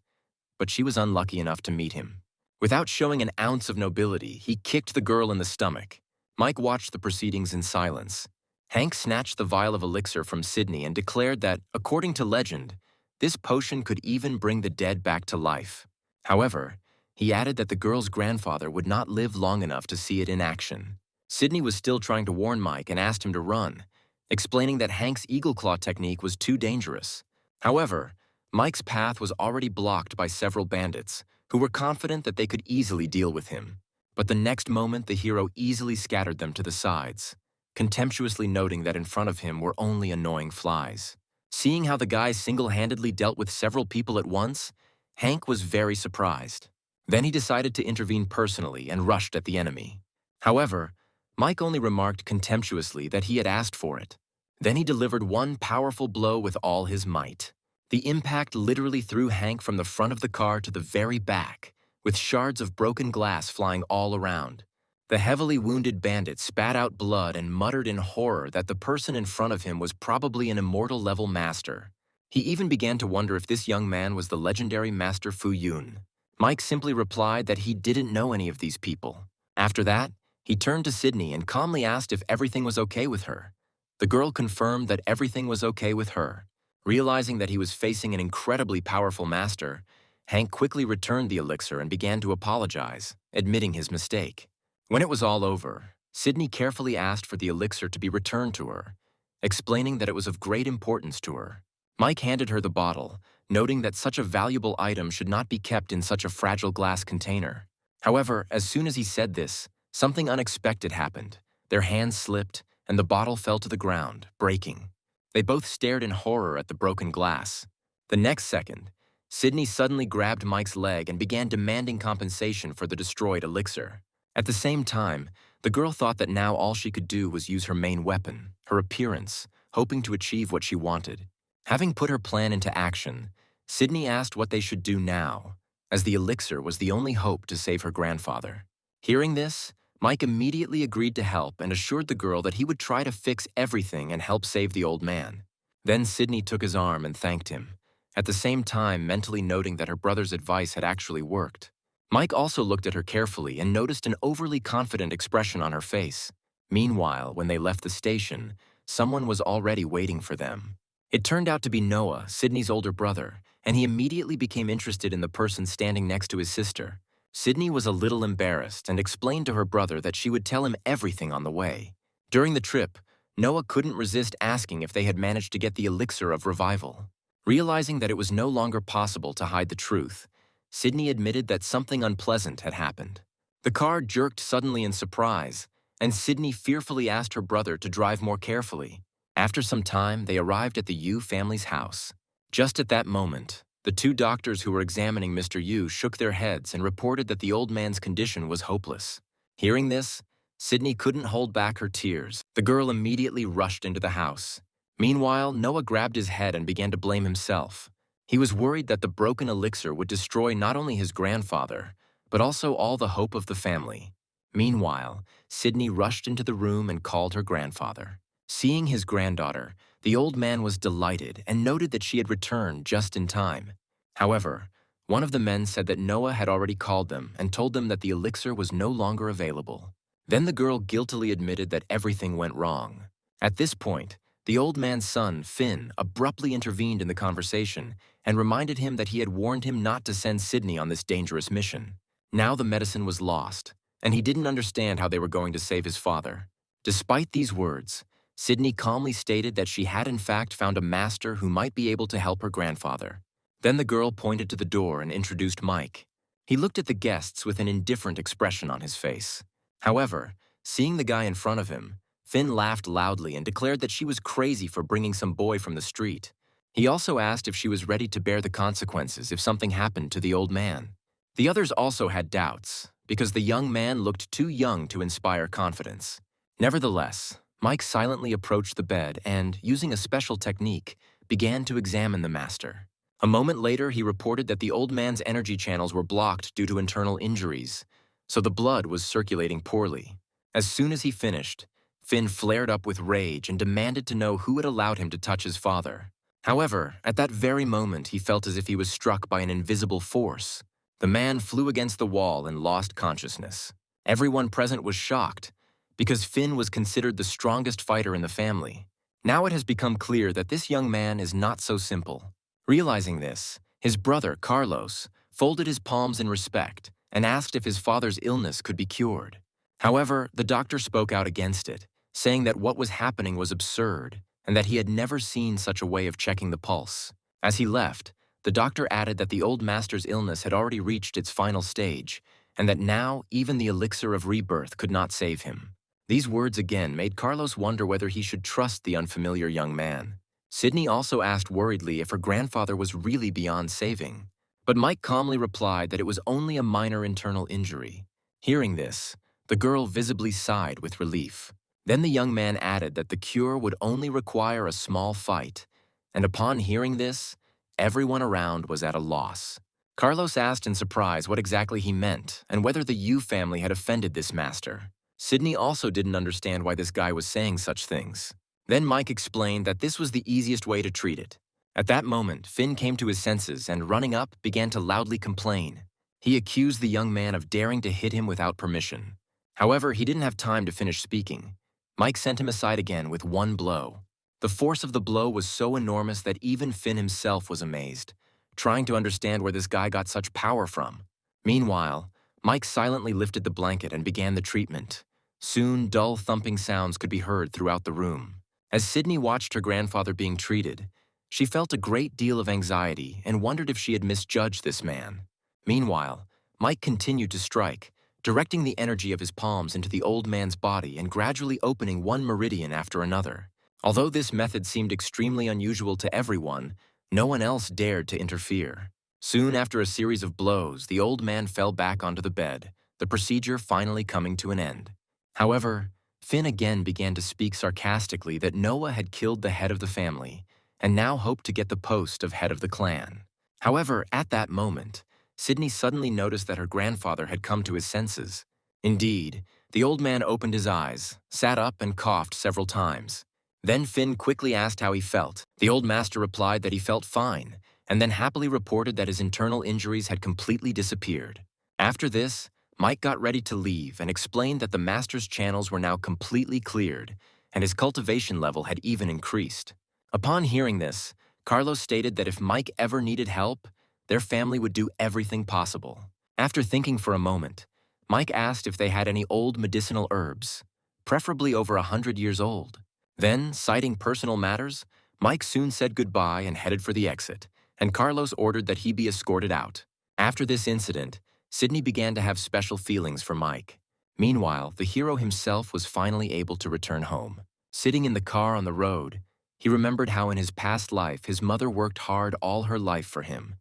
But she was unlucky enough to meet him. Without showing an ounce of nobility, he kicked the girl in the stomach. Mike watched the proceedings in silence. Hank snatched the vial of elixir from Sydney and declared that, according to legend, this potion could even bring the dead back to life. However, he added that the girl's grandfather would not live long enough to see it in action. Sydney was still trying to warn Mike and asked him to run, explaining that Hank's eagle claw technique was too dangerous. However, Mike's path was already blocked by several bandits, who were confident that they could easily deal with him. But the next moment, the hero easily scattered them to the sides, contemptuously noting that in front of him were only annoying flies. Seeing how the guy single-handedly dealt with several people at once, Hank was very surprised. Then he decided to intervene personally and rushed at the enemy. However, Mike only remarked contemptuously that he had asked for it. Then he delivered one powerful blow with all his might. The impact literally threw Hank from the front of the car to the very back, with shards of broken glass flying all around. The heavily wounded bandit spat out blood and muttered in horror that the person in front of him was probably an immortal-level master. He even began to wonder if this young man was the legendary Master Fu Yun. Mike simply replied that he didn't know any of these people. After that, he turned to Sydney and calmly asked if everything was okay with her. The girl confirmed that everything was okay with her. Realizing that he was facing an incredibly powerful master, Hank quickly returned the elixir and began to apologize. admitting his mistake. When it was all over, Sydney carefully asked for the elixir to be returned to her, explaining that it was of great importance to her. Mike handed her the bottle, noting that such a valuable item should not be kept in such a fragile glass container. However, as soon as he said this, something unexpected happened. Their hands slipped, and the bottle fell to the ground, breaking. They both stared in horror at the broken glass. The next second, Sydney suddenly grabbed Mike's leg and began demanding compensation for the destroyed elixir. At the same time, the girl thought that now all she could do was use her main weapon, her appearance, hoping to achieve what she wanted. Having put her plan into action, Sydney asked what they should do now, as the elixir was the only hope to save her grandfather. Hearing this, Mike immediately agreed to help and assured the girl that he would try to fix everything and help save the old man. Then Sydney took his arm and thanked him, at the same time mentally noting that her brother's advice had actually worked. Mike also looked at her carefully and noticed an overly confident expression on her face. Meanwhile, when they left the station, someone was already waiting for them. It turned out to be Noah, Sydney's older brother, and he immediately became interested in the person standing next to his sister. Sydney was a little embarrassed and explained to her brother that she would tell him everything on the way. During the trip, Noah couldn't resist asking if they had managed to get the elixir of revival. Realizing that it was no longer possible to hide the truth, Sydney admitted that something unpleasant had happened. The car jerked suddenly in surprise, and Sydney fearfully asked her brother to drive more carefully. After some time, they arrived at the Yu family's house. Just at that moment, the two doctors who were examining Mr. Yu shook their heads and reported that the old man's condition was hopeless. Hearing this, Sydney couldn't hold back her tears. The girl immediately rushed into the house. Meanwhile, Noah grabbed his head and began to blame himself. He was worried that the broken elixir would destroy not only his grandfather, but also all the hope of the family. Meanwhile, Sydney rushed into the room and called her grandfather. Seeing his granddaughter, the old man was delighted and noted that she had returned just in time. However, one of the men said that Noah had already called them and told them that the elixir was no longer available. Then the girl guiltily admitted that everything went wrong. At this point, the old man's son, Finn, abruptly intervened in the conversation and reminded him that he had warned him not to send Sydney on this dangerous mission. Now the medicine was lost, and he didn't understand how they were going to save his father. Despite these words, Sydney calmly stated that she had in fact found a master who might be able to help her grandfather. Then the girl pointed to the door and introduced Mike. He looked at the guests with an indifferent expression on his face. However, seeing the guy in front of him, Finn laughed loudly and declared that she was crazy for bringing some boy from the street. He also asked if she was ready to bear the consequences if something happened to the old man. The others also had doubts, because the young man looked too young to inspire confidence. Nevertheless, Mike silently approached the bed and, using a special technique, began to examine the master. A moment later, he reported that the old man's energy channels were blocked due to internal injuries, so the blood was circulating poorly. As soon as he finished, Finn flared up with rage and demanded to know who had allowed him to touch his father. However, at that very moment, he felt as if he was struck by an invisible force. The man flew against the wall and lost consciousness. Everyone present was shocked, because Finn was considered the strongest fighter in the family. Now it has become clear that this young man is not so simple. Realizing this, his brother, Carlos, folded his palms in respect and asked if his father's illness could be cured. However, the doctor spoke out against it, saying that what was happening was absurd and that he had never seen such a way of checking the pulse. As he left, the doctor added that the old master's illness had already reached its final stage and that now even the elixir of rebirth could not save him. These words again made Carlos wonder whether he should trust the unfamiliar young man. Sydney also asked worriedly if her grandfather was really beyond saving, but Mike calmly replied that it was only a minor internal injury. Hearing this, the girl visibly sighed with relief. Then the young man added that the cure would only require a small fight, and upon hearing this, everyone around was at a loss. Carlos asked in surprise what exactly he meant and whether the Yu family had offended this master. Sydney also didn't understand why this guy was saying such things. Then Mike explained that this was the easiest way to treat it. At that moment, Finn came to his senses and, running up, began to loudly complain. He accused the young man of daring to hit him without permission. However, he didn't have time to finish speaking. Mike sent him aside again with one blow. The force of the blow was so enormous that even Finn himself was amazed, trying to understand where this guy got such power from. Meanwhile, Mike silently lifted the blanket and began the treatment. Soon, dull thumping sounds could be heard throughout the room. As Sydney watched her grandfather being treated, she felt a great deal of anxiety and wondered if she had misjudged this man. Meanwhile, Mike continued to strike, directing the energy of his palms into the old man's body and gradually opening one meridian after another. Although this method seemed extremely unusual to everyone, no one else dared to interfere. Soon after a series of blows, the old man fell back onto the bed, the procedure finally coming to an end. However, Finn again began to speak sarcastically that Noah had killed the head of the family and now hoped to get the post of head of the clan. However, at that moment, Sydney suddenly noticed that her grandfather had come to his senses. Indeed, the old man opened his eyes, sat up, and coughed several times. Then Finn quickly asked how he felt. The old master replied that he felt fine, and then happily reported that his internal injuries had completely disappeared. After this, Mike got ready to leave and explained that the master's channels were now completely cleared, and his cultivation level had even increased. Upon hearing this, Carlos stated that if Mike ever needed help, their family would do everything possible. After thinking for a moment, Mike asked if they had any old medicinal herbs, preferably over 100 years old. Then, citing personal matters, Mike soon said goodbye and headed for the exit, and Carlos ordered that he be escorted out. After this incident, Sydney began to have special feelings for Mike. Meanwhile, the hero himself was finally able to return home. Sitting in the car on the road, he remembered how in his past life his mother worked hard all her life for him,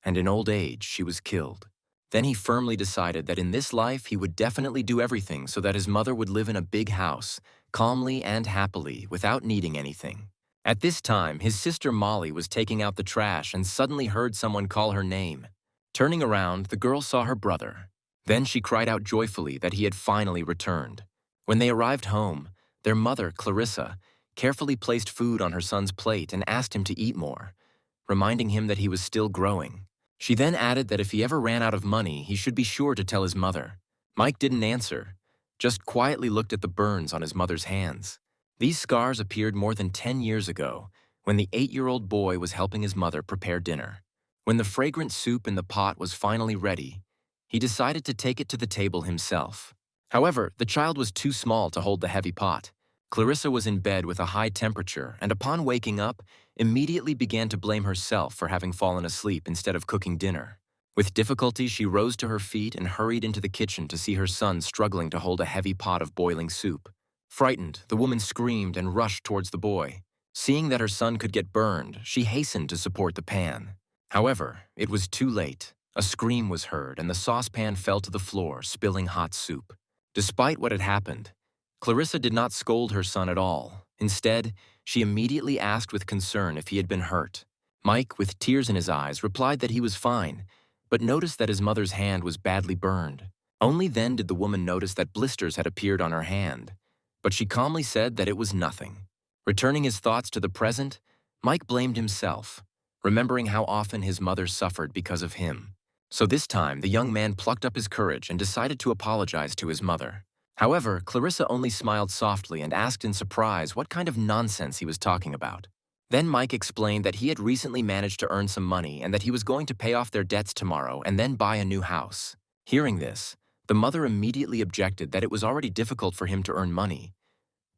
and in old age she was killed. Then he firmly decided that in this life he would definitely do everything so that his mother would live in a big house, calmly and happily, without needing anything. At this time, his sister Molly was taking out the trash and suddenly heard someone call her name. Turning around, the girl saw her brother. Then she cried out joyfully that he had finally returned. When they arrived home, their mother, Clarissa, carefully placed food on her son's plate and asked him to eat more, reminding him that he was still growing. She then added that if he ever ran out of money, he should be sure to tell his mother. Mike didn't answer, just quietly looked at the burns on his mother's hands. These scars appeared more than 10 years ago, when the 8-year-old boy was helping his mother prepare dinner. When the fragrant soup in the pot was finally ready, he decided to take it to the table himself. However, the child was too small to hold the heavy pot. Clarissa was in bed with a high temperature and upon waking up, immediately began to blame herself for having fallen asleep instead of cooking dinner. With difficulty, she rose to her feet and hurried into the kitchen to see her son struggling to hold a heavy pot of boiling soup. Frightened, the woman screamed and rushed towards the boy. Seeing that her son could get burned, she hastened to support the pan. However, it was too late. A scream was heard and the saucepan fell to the floor, spilling hot soup. Despite what had happened, Clarissa did not scold her son at all. Instead, she immediately asked with concern if he had been hurt. Mike, with tears in his eyes, replied that he was fine, but noticed that his mother's hand was badly burned. Only then did the woman notice that blisters had appeared on her hand, but she calmly said that it was nothing. Returning his thoughts to the present, Mike blamed himself, remembering how often his mother suffered because of him. So this time, the young man plucked up his courage and decided to apologize to his mother. However, Clarissa only smiled softly and asked in surprise what kind of nonsense he was talking about. Then Mike explained that he had recently managed to earn some money and that he was going to pay off their debts tomorrow and then buy a new house. Hearing this, the mother immediately objected that it was already difficult for him to earn money.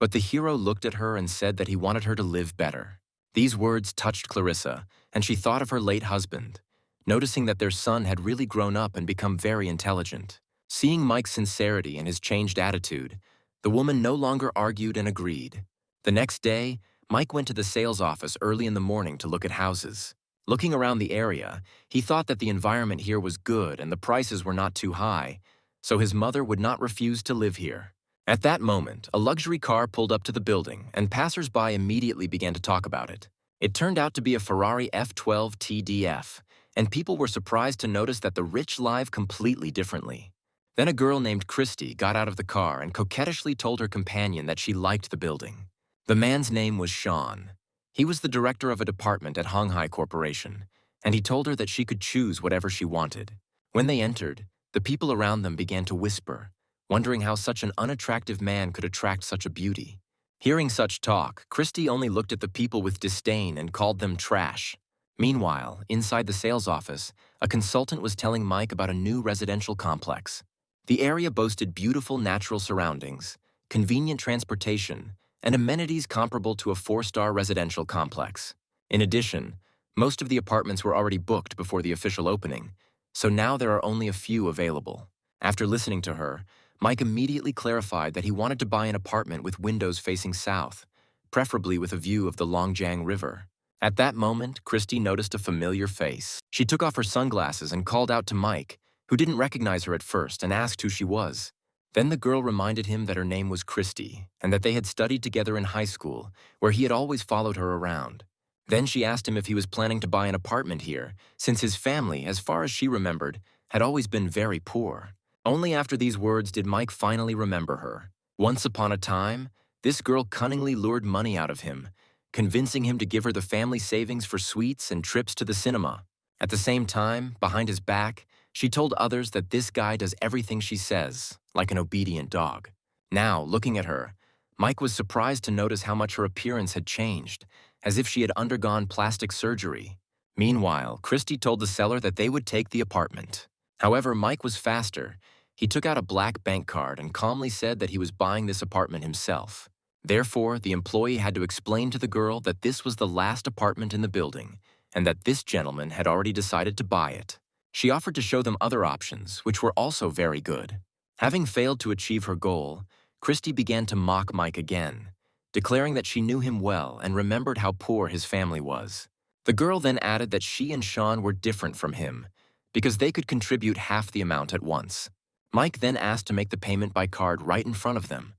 But the hero looked at her and said that he wanted her to live better. These words touched Clarissa, and she thought of her late husband, noticing that their son had really grown up and become very intelligent. Seeing Mike's sincerity and his changed attitude, the woman no longer argued and agreed. The next day, Mike went to the sales office early in the morning to look at houses. Looking around the area, he thought that the environment here was good and the prices were not too high, so his mother would not refuse to live here. At that moment, a luxury car pulled up to the building, and passers-by immediately began to talk about it. It turned out to be a Ferrari F12 TDF, and people were surprised to notice that the rich live completely differently. Then a girl named Christy got out of the car and coquettishly told her companion that she liked the building. The man's name was Sean. He was the director of a department at Honghai Corporation, and he told her that she could choose whatever she wanted. When they entered, the people around them began to whisper, wondering how such an unattractive man could attract such a beauty. Hearing such talk, Christy only looked at the people with disdain and called them trash. Meanwhile, inside the sales office, a consultant was telling Mike about a new residential complex. The area boasted beautiful natural surroundings, convenient transportation, and amenities comparable to a four-star residential complex. In addition, most of the apartments were already booked before the official opening, so now there are only a few available. After listening to her, Mike immediately clarified that he wanted to buy an apartment with windows facing south, preferably with a view of the Longjiang River. At that moment, Christy noticed a familiar face. She took off her sunglasses and called out to Mike, who didn't recognize her at first, and asked who she was. Then the girl reminded him that her name was Christy and that they had studied together in high school, where he had always followed her around. Then she asked him if he was planning to buy an apartment here, since his family, as far as she remembered, had always been very poor. Only after these words did Mike finally remember her. Once upon a time, this girl cunningly lured money out of him, convincing him to give her the family savings for sweets and trips to the cinema. At the same time, behind his back, she told others that this guy does everything she says, like an obedient dog. Now, looking at her, Mike was surprised to notice how much her appearance had changed, as if she had undergone plastic surgery. Meanwhile, Christy told the seller that they would take the apartment. However, Mike was faster. He took out a black bank card and calmly said that he was buying this apartment himself. Therefore, the employee had to explain to the girl that this was the last apartment in the building and that this gentleman had already decided to buy it. She offered to show them other options, which were also very good. Having failed to achieve her goal, Christy began to mock Mike again, declaring that she knew him well and remembered how poor his family was. The girl then added that she and Sean were different from him because they could contribute half the amount at once. Mike then asked to make the payment by card right in front of them.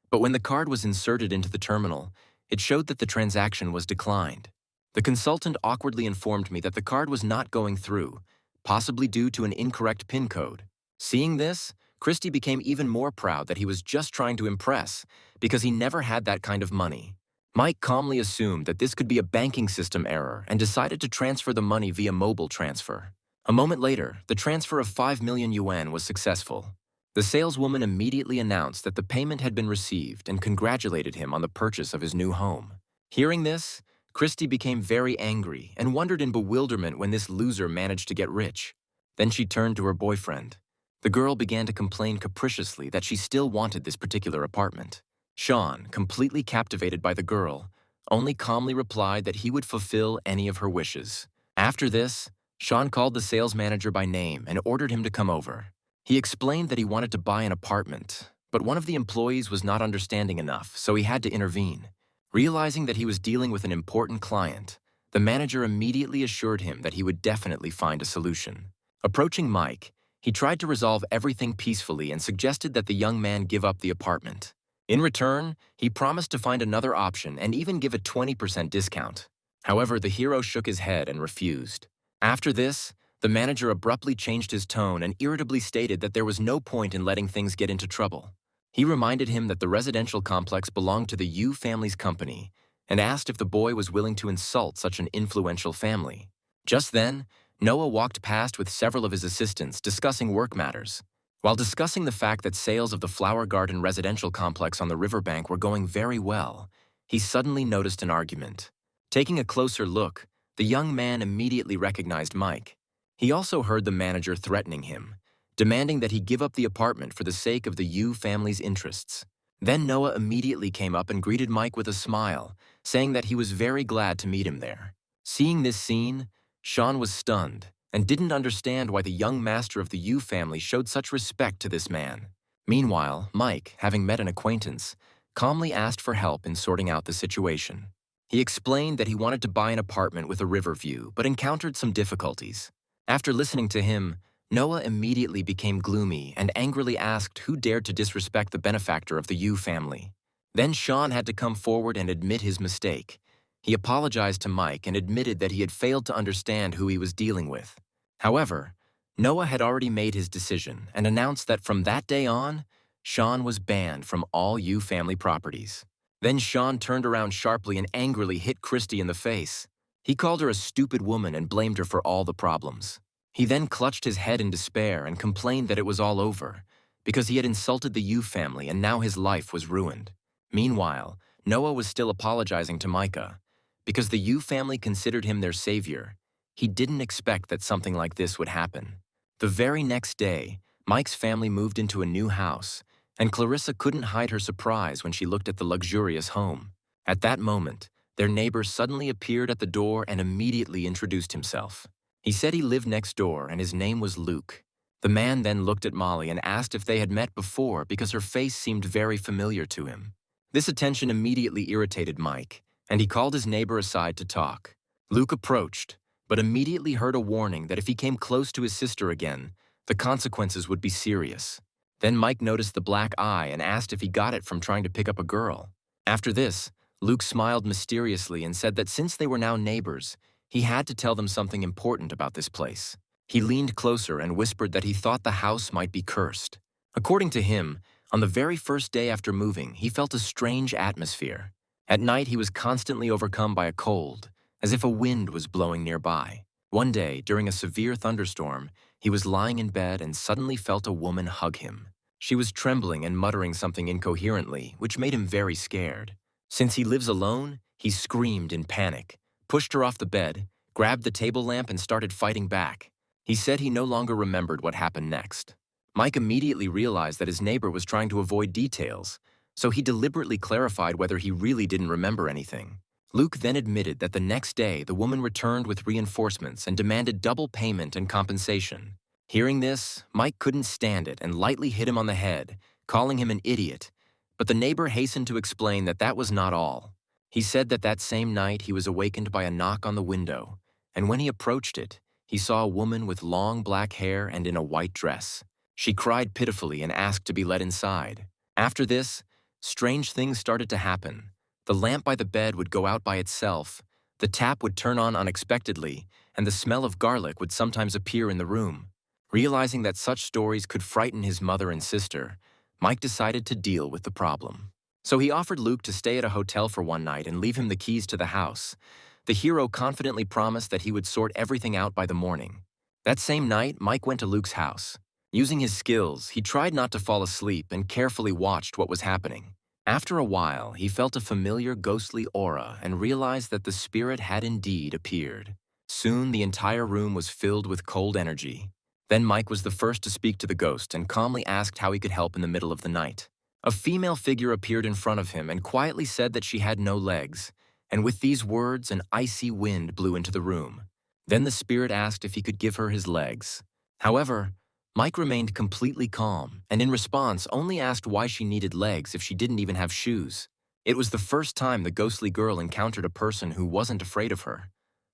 But when the card was inserted into the terminal, it showed that the transaction was declined. The consultant awkwardly informed me that the card was not going through, possibly due to an incorrect PIN code. Seeing this, Christy became even more proud that he was just trying to impress, because he never had that kind of money. Mike calmly assumed that this could be a banking system error and decided to transfer the money via mobile transfer. A moment later, the transfer of 5 million yuan was successful. The saleswoman immediately announced that the payment had been received and congratulated him on the purchase of his new home. Hearing this, Christy became very angry and wondered in bewilderment when this loser managed to get rich. Then she turned to her boyfriend. The girl began to complain capriciously that she still wanted this particular apartment. Sean, completely captivated by the girl, only calmly replied that he would fulfill any of her wishes. After this, Sean called the sales manager by name and ordered him to come over. He explained that he wanted to buy an apartment, but one of the employees was not understanding enough, so he had to intervene. Realizing that he was dealing with an important client, the manager immediately assured him that he would definitely find a solution. Approaching Mike, he tried to resolve everything peacefully and suggested that the young man give up the apartment. In return, he promised to find another option and even give a 20% discount. However, the hero shook his head and refused. After this, the manager abruptly changed his tone and irritably stated that there was no point in letting things get into trouble. He reminded him that the residential complex belonged to the Yu family's company and asked if the boy was willing to insult such an influential family. Just then, Noah walked past with several of his assistants discussing work matters. While discussing the fact that sales of the Flower Garden residential complex on the riverbank were going very well, he suddenly noticed an argument. Taking a closer look, the young man immediately recognized Mike. He also heard the manager threatening him, demanding that he give up the apartment for the sake of the Yu family's interests. Then Noah immediately came up and greeted Mike with a smile, saying that he was very glad to meet him there. Seeing this scene, Sean was stunned and didn't understand why the young master of the Yu family showed such respect to this man. Meanwhile, Mike, having met an acquaintance, calmly asked for help in sorting out the situation. He explained that he wanted to buy an apartment with a river view, but encountered some difficulties. After listening to him, Noah immediately became gloomy and angrily asked who dared to disrespect the benefactor of the Yu family. Then Sean had to come forward and admit his mistake. He apologized to Mike and admitted that he had failed to understand who he was dealing with. However, Noah had already made his decision and announced that from that day on, Sean was banned from all Yu family properties. Then Sean turned around sharply and angrily hit Christy in the face. He called her a stupid woman and blamed her for all the problems. He then clutched his head in despair and complained that it was all over, because he had insulted the Yu family and now his life was ruined. Meanwhile, Noah was still apologizing to Micah. Because the Yu family considered him their savior, he didn't expect that something like this would happen. The very next day, Mike's family moved into a new house, and Clarissa couldn't hide her surprise when she looked at the luxurious home. At that moment, their neighbor suddenly appeared at the door and immediately introduced himself. He said he lived next door and his name was Luke. The man then looked at Molly and asked if they had met before because her face seemed very familiar to him. This attention immediately irritated Mike, and he called his neighbor aside to talk. Luke approached, but immediately heard a warning that if he came close to his sister again, the consequences would be serious. Then Mike noticed the black eye and asked if he got it from trying to pick up a girl. After this, Luke smiled mysteriously and said that since they were now neighbors, he had to tell them something important about this place. He leaned closer and whispered that he thought the house might be cursed. According to him, on the very first day after moving, he felt a strange atmosphere. At night, he was constantly overcome by a cold, as if a wind was blowing nearby. One day, during a severe thunderstorm, he was lying in bed and suddenly felt a woman hug him. She was trembling and muttering something incoherently, which made him very scared. Since he lives alone, he screamed in panic, pushed her off the bed, grabbed the table lamp and started fighting back. He said he no longer remembered what happened next. Mike immediately realized that his neighbor was trying to avoid details, so he deliberately clarified whether he really didn't remember anything. Luke then admitted that the next day the woman returned with reinforcements and demanded double payment and compensation. Hearing this, Mike couldn't stand it and lightly hit him on the head, calling him an idiot. But the neighbor hastened to explain that that was not all. He said that that same night he was awakened by a knock on the window, and when he approached it, he saw a woman with long black hair and in a white dress. She cried pitifully and asked to be let inside. After this, strange things started to happen. The lamp by the bed would go out by itself, the tap would turn on unexpectedly, and the smell of garlic would sometimes appear in the room. Realizing that such stories could frighten his mother and sister, Mike decided to deal with the problem. So he offered Luke to stay at a hotel for one night and leave him the keys to the house. The hero confidently promised that he would sort everything out by the morning. That same night, Mike went to Luke's house. Using his skills, he tried not to fall asleep and carefully watched what was happening. After a while, he felt a familiar ghostly aura and realized that the spirit had indeed appeared. Soon, the entire room was filled with cold energy. Then Mike was the first to speak to the ghost and calmly asked how he could help in the middle of the night. A female figure appeared in front of him and quietly said that she had no legs, and with these words, an icy wind blew into the room. Then the spirit asked if he could give her his legs. However, Mike remained completely calm, and in response only asked why she needed legs if she didn't even have shoes. It was the first time the ghostly girl encountered a person who wasn't afraid of her.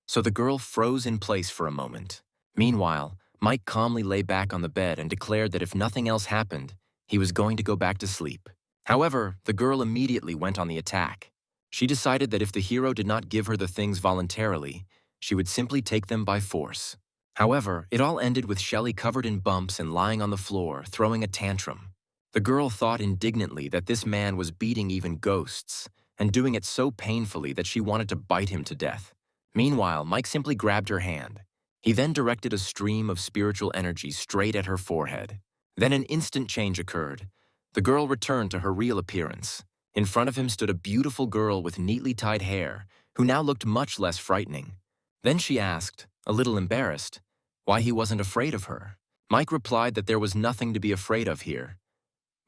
So the girl froze in place for a moment. Meanwhile, Mike calmly lay back on the bed and declared that if nothing else happened, he was going to go back to sleep. However, the girl immediately went on the attack. She decided that if the hero did not give her the things voluntarily, she would simply take them by force. However, it all ended with Shelley covered in bumps and lying on the floor, throwing a tantrum. The girl thought indignantly that this man was beating even ghosts, and doing it so painfully that she wanted to bite him to death. Meanwhile, Mike simply grabbed her hand. He then directed a stream of spiritual energy straight at her forehead. Then an instant change occurred. The girl returned to her real appearance. In front of him stood a beautiful girl with neatly tied hair, who now looked much less frightening. Then she asked, a little embarrassed, why he wasn't afraid of her. Mike replied that there was nothing to be afraid of here.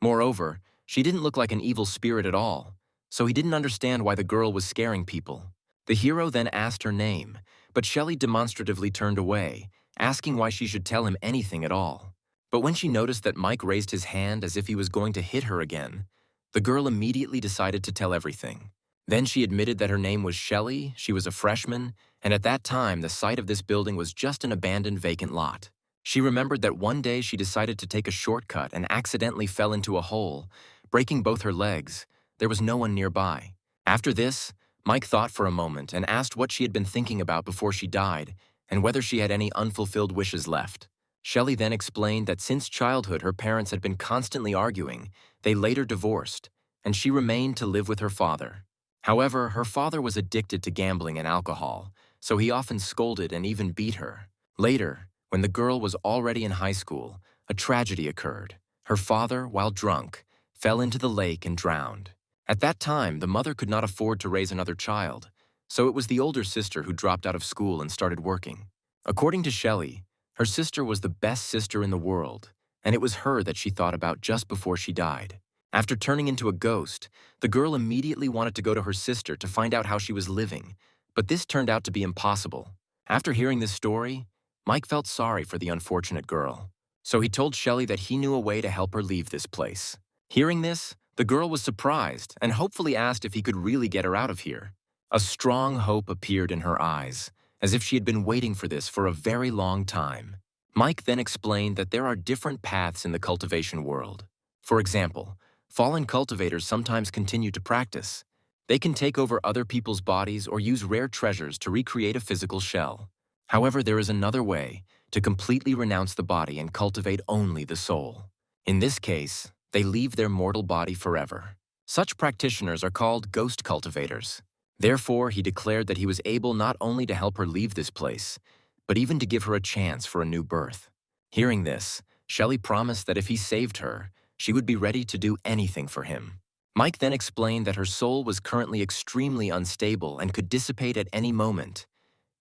Moreover, she didn't look like an evil spirit at all, so he didn't understand why the girl was scaring people. The hero then asked her name, but Shelley demonstratively turned away, asking why she should tell him anything at all. But when she noticed that Mike raised his hand as if he was going to hit her again, the girl immediately decided to tell everything. Then she admitted that her name was Shelley, she was a freshman, and at that time the site of this building was just an abandoned vacant lot. She remembered that one day she decided to take a shortcut and accidentally fell into a hole, breaking both her legs. There was no one nearby. After this, Mike thought for a moment and asked what she had been thinking about before she died and whether she had any unfulfilled wishes left. Shelley then explained that since childhood her parents had been constantly arguing, they later divorced, and she remained to live with her father. However, her father was addicted to gambling and alcohol, so he often scolded and even beat her. Later, when the girl was already in high school, a tragedy occurred. Her father, while drunk, fell into the lake and drowned. At that time, the mother could not afford to raise another child, so it was the older sister who dropped out of school and started working. According to Shelley, her sister was the best sister in the world, and it was her that she thought about just before she died. After turning into a ghost, the girl immediately wanted to go to her sister to find out how she was living, but this turned out to be impossible. After hearing this story, Mike felt sorry for the unfortunate girl, so he told Shelley that he knew a way to help her leave this place. Hearing this, the girl was surprised and hopefully asked if he could really get her out of here. A strong hope appeared in her eyes, as if she had been waiting for this for a very long time. Mike then explained that there are different paths in the cultivation world. For example, fallen cultivators sometimes continue to practice. They can take over other people's bodies or use rare treasures to recreate a physical shell. However, there is another way, to completely renounce the body and cultivate only the soul. In this case, they leave their mortal body forever. Such practitioners are called ghost cultivators. Therefore, he declared that he was able not only to help her leave this place, but even to give her a chance for a new birth. Hearing this, Shelley promised that if he saved her, she would be ready to do anything for him. Mike then explained that her soul was currently extremely unstable and could dissipate at any moment.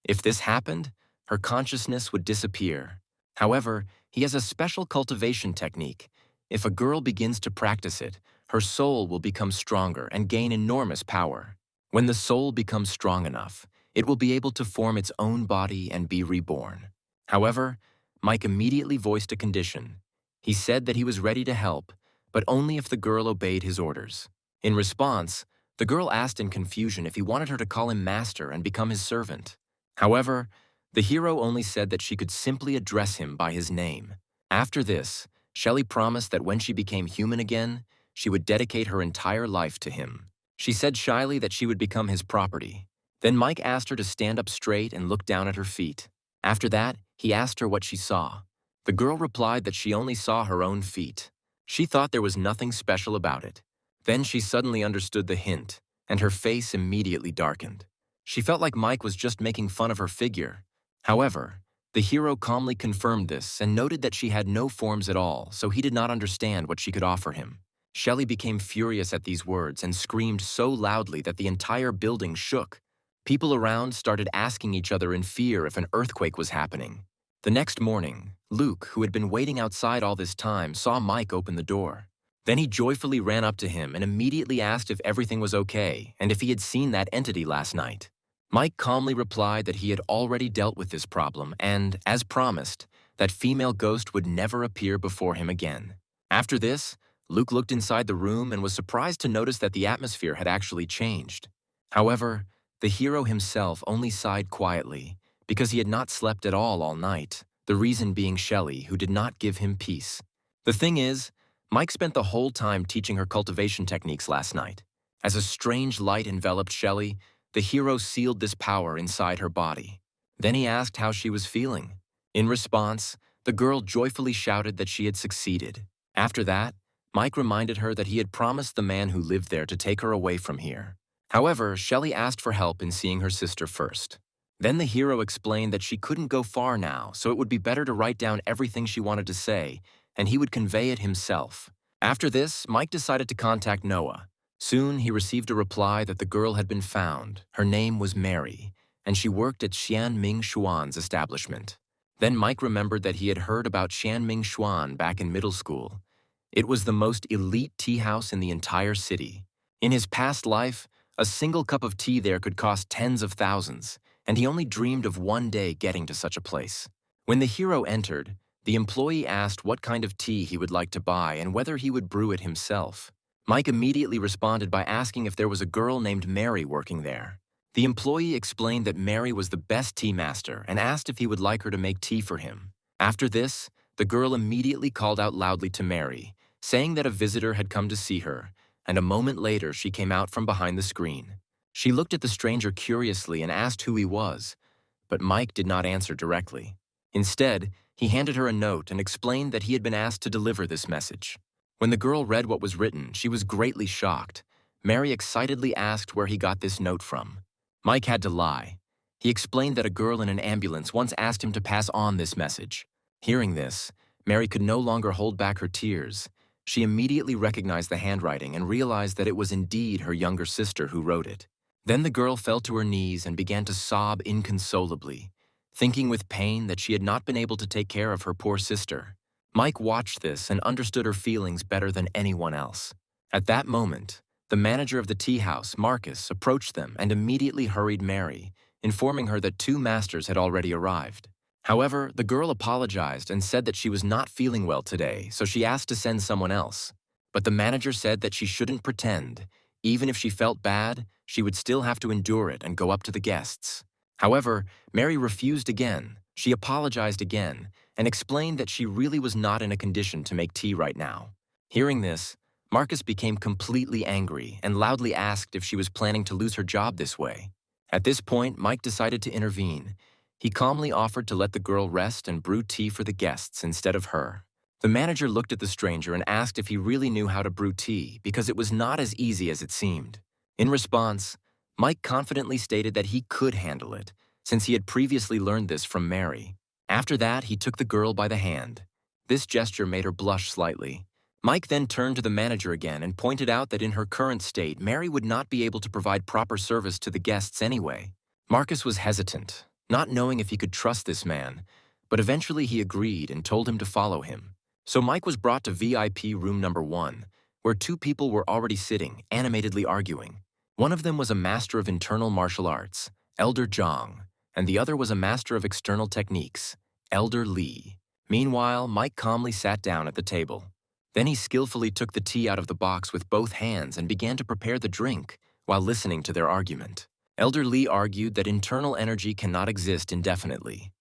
If this happened, her consciousness would disappear. However, he has a special cultivation technique. If a girl begins to practice it, her soul will become stronger and gain enormous power. When the soul becomes strong enough, it will be able to form its own body and be reborn. However, Mike immediately voiced a condition. He said that he was ready to help, but only if the girl obeyed his orders. In response, the girl asked in confusion if he wanted her to call him master and become his servant. However, the hero only said that she could simply address him by his name. After this, Shelley promised that when she became human again, she would dedicate her entire life to him. She said shyly that she would become his property. Then Mike asked her to stand up straight and look down at her feet. After that, he asked her what she saw. The girl replied that she only saw her own feet. She thought there was nothing special about it. Then she suddenly understood the hint, and her face immediately darkened. She felt like Mike was just making fun of her figure. However, the hero calmly confirmed this and noted that she had no forms at all, so he did not understand what she could offer him. Shelley became furious at these words and screamed so loudly that the entire building shook. People around started asking each other in fear if an earthquake was happening. The next morning, Luke, who had been waiting outside all this time, saw Mike open the door. Then he joyfully ran up to him and immediately asked if everything was okay and if he had seen that entity last night. Mike calmly replied that he had already dealt with this problem and, as promised, that female ghost would never appear before him again. After this, Luke looked inside the room and was surprised to notice that the atmosphere had actually changed. However, the hero himself only sighed quietly because he had not slept at all night, the reason being Shelley, who did not give him peace. The thing is, Mike spent the whole time teaching her cultivation techniques last night. As a strange light enveloped Shelley, the hero sealed this power inside her body. Then he asked how she was feeling. In response, the girl joyfully shouted that she had succeeded. After that, Mike reminded her that he had promised the man who lived there to take her away from here. However, Shelley asked for help in seeing her sister first. Then the hero explained that she couldn't go far now, so it would be better to write down everything she wanted to say, and he would convey it himself. After this, Mike decided to contact Noah. Soon, he received a reply that the girl had been found. Her name was Mary, and she worked at Xian Ming Xuan's establishment. Then Mike remembered that he had heard about Xian Ming Xuan back in middle school. It was the most elite tea house in the entire city. In his past life, a single cup of tea there could cost tens of thousands, and he only dreamed of one day getting to such a place. When the hero entered, the employee asked what kind of tea he would like to buy and whether he would brew it himself. Mike immediately responded by asking if there was a girl named Mary working there. The employee explained that Mary was the best tea master and asked if he would like her to make tea for him. After this, the girl immediately called out loudly to Mary, saying that a visitor had come to see her, and a moment later she came out from behind the screen. She looked at the stranger curiously and asked who he was, but Mike did not answer directly. Instead, he handed her a note and explained that he had been asked to deliver this message. When the girl read what was written, she was greatly shocked. Mary excitedly asked where he got this note from. Mike had to lie. He explained that a girl in an ambulance once asked him to pass on this message. Hearing this, Mary could no longer hold back her tears. She immediately recognized the handwriting and realized that it was indeed her younger sister who wrote it. Then the girl fell to her knees and began to sob inconsolably, thinking with pain that she had not been able to take care of her poor sister. Mike watched this and understood her feelings better than anyone else. At that moment, the manager of the tea house, Marcus, approached them and immediately hurried Mary, informing her that two masters had already arrived. However, the girl apologized and said that she was not feeling well today, so she asked to send someone else. But the manager said that she shouldn't pretend. Even if she felt bad, she would still have to endure it and go up to the guests. However, Mary refused again. She apologized again and explained that she really was not in a condition to make tea right now. Hearing this, Marcus became completely angry and loudly asked if she was planning to lose her job this way. At this point, Mike decided to intervene. He calmly offered to let the girl rest and brew tea for the guests instead of her. The manager looked at the stranger and asked if he really knew how to brew tea because it was not as easy as it seemed. In response, Mike confidently stated that he could handle it, since he had previously learned this from Mary. After that, he took the girl by the hand. This gesture made her blush slightly. Mike then turned to the manager again and pointed out that in her current state, Mary would not be able to provide proper service to the guests anyway. Marcus was hesitant, not knowing if he could trust this man, but eventually he agreed and told him to follow him. So Mike was brought to VIP room number 1, where two people were already sitting, animatedly arguing. One of them was a master of internal martial arts, Elder Zhang, and the other was a master of external techniques, Elder Li. Meanwhile, Mike calmly sat down at the table. Then he skillfully took the tea out of the box with both hands and began to prepare the drink while listening to their argument. Elder Li argued that internal energy cannot exist indefinitely.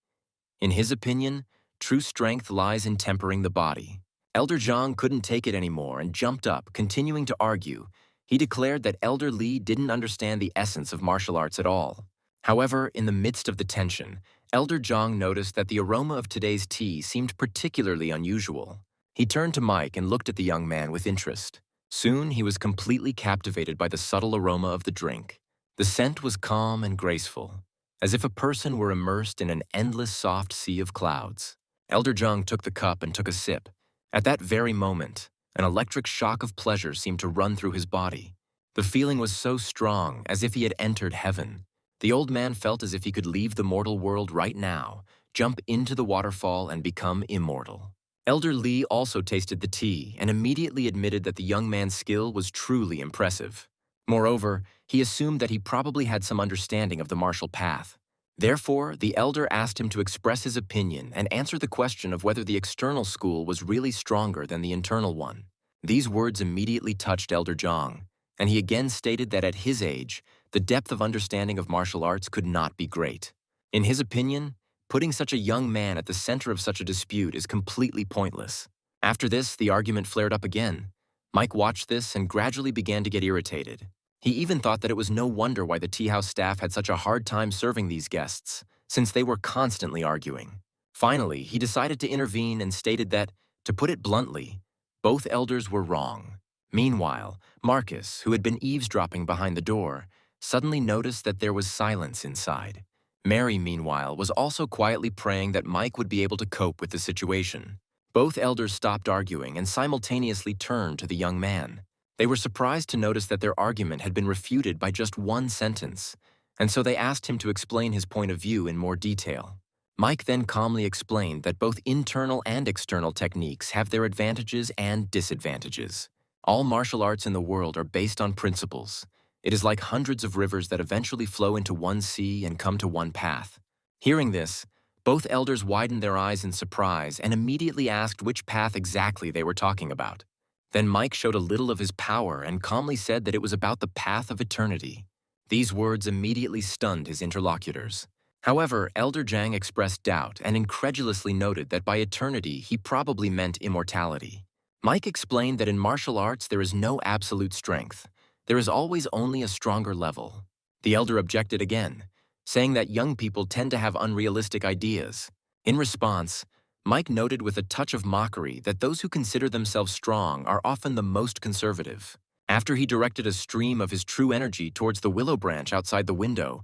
In his opinion, true strength lies in tempering the body. Elder Zhang couldn't take it anymore and jumped up, continuing to argue. He declared that Elder Li didn't understand the essence of martial arts at all. However, in the midst of the tension, Elder Zhang noticed that the aroma of today's tea seemed particularly unusual. He turned to Mike and looked at the young man with interest. Soon, he was completely captivated by the subtle aroma of the drink. The scent was calm and graceful, as if a person were immersed in an endless soft sea of clouds. Elder Zhang took the cup and took a sip. At that very moment, an electric shock of pleasure seemed to run through his body. The feeling was so strong, as if he had entered heaven. The old man felt as if he could leave the mortal world right now, jump into the waterfall, and become immortal. Elder Li also tasted the tea and immediately admitted that the young man's skill was truly impressive. Moreover, he assumed that he probably had some understanding of the martial path. Therefore, the elder asked him to express his opinion and answer the question of whether the external school was really stronger than the internal one. These words immediately touched Elder Zhang, and he again stated that at his age, the depth of understanding of martial arts could not be great. In his opinion, putting such a young man at the center of such a dispute is completely pointless. After this, the argument flared up again. Mike watched this and gradually began to get irritated. He even thought that it was no wonder why the tea house staff had such a hard time serving these guests, since they were constantly arguing. Finally, he decided to intervene and stated that, to put it bluntly, both elders were wrong. Meanwhile, Marcus, who had been eavesdropping behind the door, suddenly noticed that there was silence inside. Mary, meanwhile, was also quietly praying that Mike would be able to cope with the situation. Both elders stopped arguing and simultaneously turned to the young man. They were surprised to notice that their argument had been refuted by just one sentence, and so they asked him to explain his point of view in more detail. Mike then calmly explained that both internal and external techniques have their advantages and disadvantages. All martial arts in the world are based on principles. It is like hundreds of rivers that eventually flow into one sea and come to one path. Hearing this, both elders widened their eyes in surprise and immediately asked which path exactly they were talking about. Then Mike showed a little of his power and calmly said that it was about the path of eternity. These words immediately stunned his interlocutors. However, Elder Zhang expressed doubt and incredulously noted that by eternity he probably meant immortality. Mike explained that in martial arts there is no absolute strength. There is always only a stronger level. The elder objected again, saying that young people tend to have unrealistic ideas. In response, Mike noted with a touch of mockery that those who consider themselves strong are often the most conservative. After he directed a stream of his true energy towards the willow branch outside the window,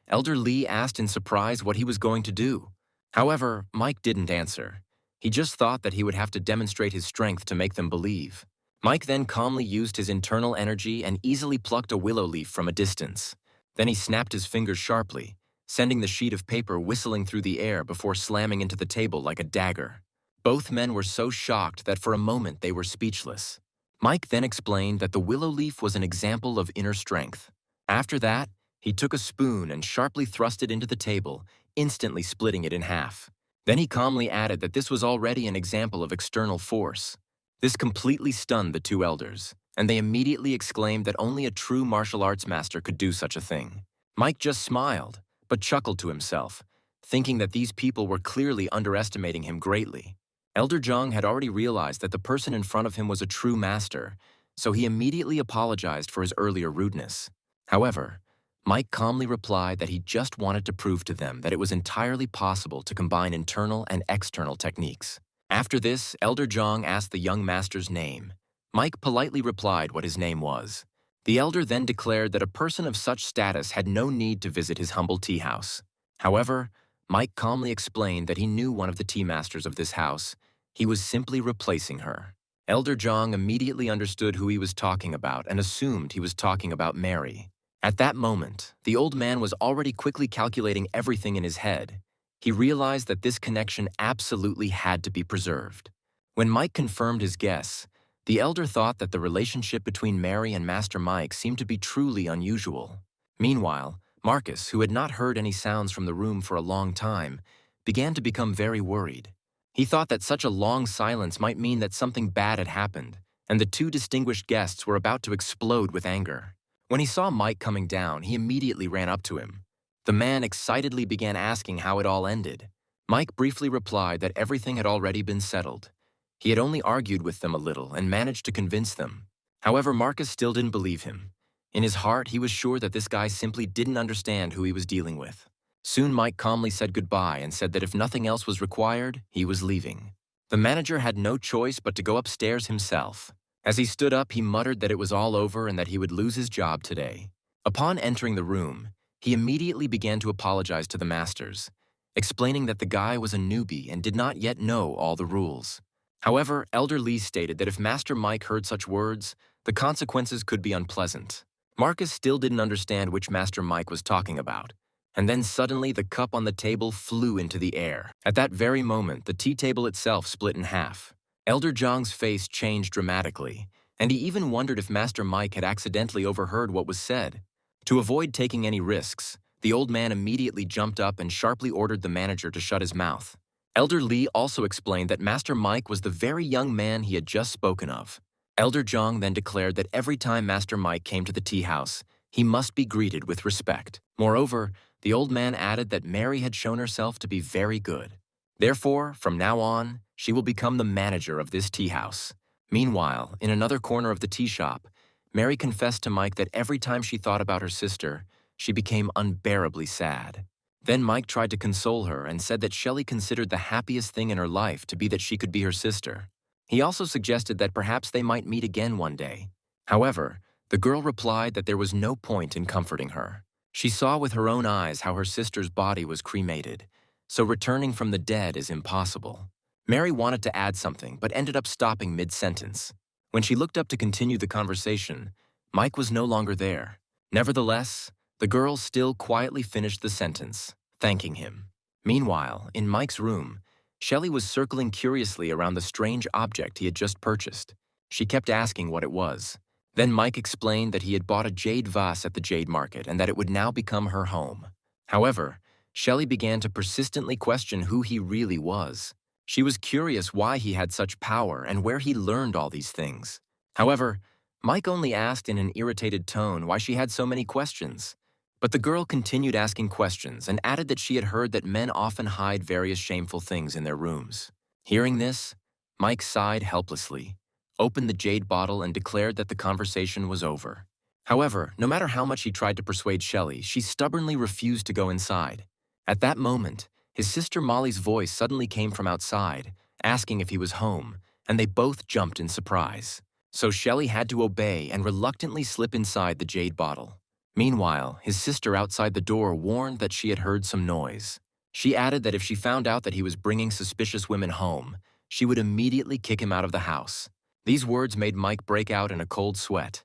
Elder Li asked in surprise what he was going to do. However, Mike didn't answer. He just thought that he would have to demonstrate his strength to make them believe. Mike then calmly used his internal energy and easily plucked a willow leaf from a distance. Then he snapped his fingers sharply, sending the sheet of paper whistling through the air before slamming into the table like a dagger. Both men were so shocked that for a moment they were speechless. Mike then explained that the willow leaf was an example of inner strength. After that, he took a spoon and sharply thrust it into the table, instantly splitting it in half. Then he calmly added that this was already an example of external force. This completely stunned the two elders, and they immediately exclaimed that only a true martial arts master could do such a thing. Mike just smiled, but chuckled to himself, thinking that these people were clearly underestimating him greatly. Elder Zhang had already realized that the person in front of him was a true master, so he immediately apologized for his earlier rudeness. However, Mike calmly replied that he just wanted to prove to them that it was entirely possible to combine internal and external techniques. After this, Elder Zhang asked the young master's name. Mike politely replied what his name was. The elder then declared that a person of such status had no need to visit his humble tea house. However, Mike calmly explained that he knew one of the tea masters of this house. He was simply replacing her. Elder Zhang immediately understood who he was talking about and assumed he was talking about Mary. At that moment, the old man was already quickly calculating everything in his head. He realized that this connection absolutely had to be preserved. When Mike confirmed his guess, the elder thought that the relationship between Mary and Master Mike seemed to be truly unusual. Meanwhile, Marcus, who had not heard any sounds from the room for a long time, began to become very worried. He thought that such a long silence might mean that something bad had happened, and the two distinguished guests were about to explode with anger. When he saw Mike coming down, he immediately ran up to him. The man excitedly began asking how it all ended. Mike briefly replied that everything had already been settled. He had only argued with them a little and managed to convince them. However, Marcus still didn't believe him. In his heart, he was sure that this guy simply didn't understand who he was dealing with. Soon Mike calmly said goodbye and said that if nothing else was required, he was leaving. The manager had no choice but to go upstairs himself. As he stood up, he muttered that it was all over and that he would lose his job today. Upon entering the room, he immediately began to apologize to the masters, explaining that the guy was a newbie and did not yet know all the rules. However, Elder Lee stated that if Master Mike heard such words, the consequences could be unpleasant. Marcus still didn't understand which Master Mike was talking about. And then suddenly the cup on the table flew into the air. At that very moment, the tea table itself split in half. Elder Zhang's face changed dramatically, and he even wondered if Master Mike had accidentally overheard what was said. To avoid taking any risks, the old man immediately jumped up and sharply ordered the manager to shut his mouth. Elder Lee also explained that Master Mike was the very young man he had just spoken of. Elder Zhang then declared that every time Master Mike came to the tea house, he must be greeted with respect. Moreover, the old man added that Mary had shown herself to be very good. Therefore, from now on, she will become the manager of this tea house. Meanwhile, in another corner of the tea shop, Mary confessed to Mike that every time she thought about her sister, she became unbearably sad. Then Mike tried to console her and said that Shelley considered the happiest thing in her life to be that she could be her sister. He also suggested that perhaps they might meet again one day. However, the girl replied that there was no point in comforting her. She saw with her own eyes how her sister's body was cremated, so returning from the dead is impossible. Mary wanted to add something, but ended up stopping mid-sentence. When she looked up to continue the conversation, Mike was no longer there. Nevertheless, the girl still quietly finished the sentence, thanking him. Meanwhile, in Mike's room, Shelley was circling curiously around the strange object he had just purchased. She kept asking what it was. Then Mike explained that he had bought a jade vase at the jade market and that it would now become her home. However, Shelley began to persistently question who he really was. She was curious why he had such power and where he learned all these things. However, Mike only asked in an irritated tone why she had so many questions. But the girl continued asking questions and added that she had heard that men often hide various shameful things in their rooms. Hearing this, Mike sighed helplessly, opened the jade bottle and declared that the conversation was over. However, no matter how much he tried to persuade Shelley, she stubbornly refused to go inside. At that moment, his sister Molly's voice suddenly came from outside, asking if he was home, and they both jumped in surprise. So Shelley had to obey and reluctantly slip inside the jade bottle. Meanwhile, his sister outside the door warned that she had heard some noise. She added that if she found out that he was bringing suspicious women home, she would immediately kick him out of the house. These words made Mike break out in a cold sweat,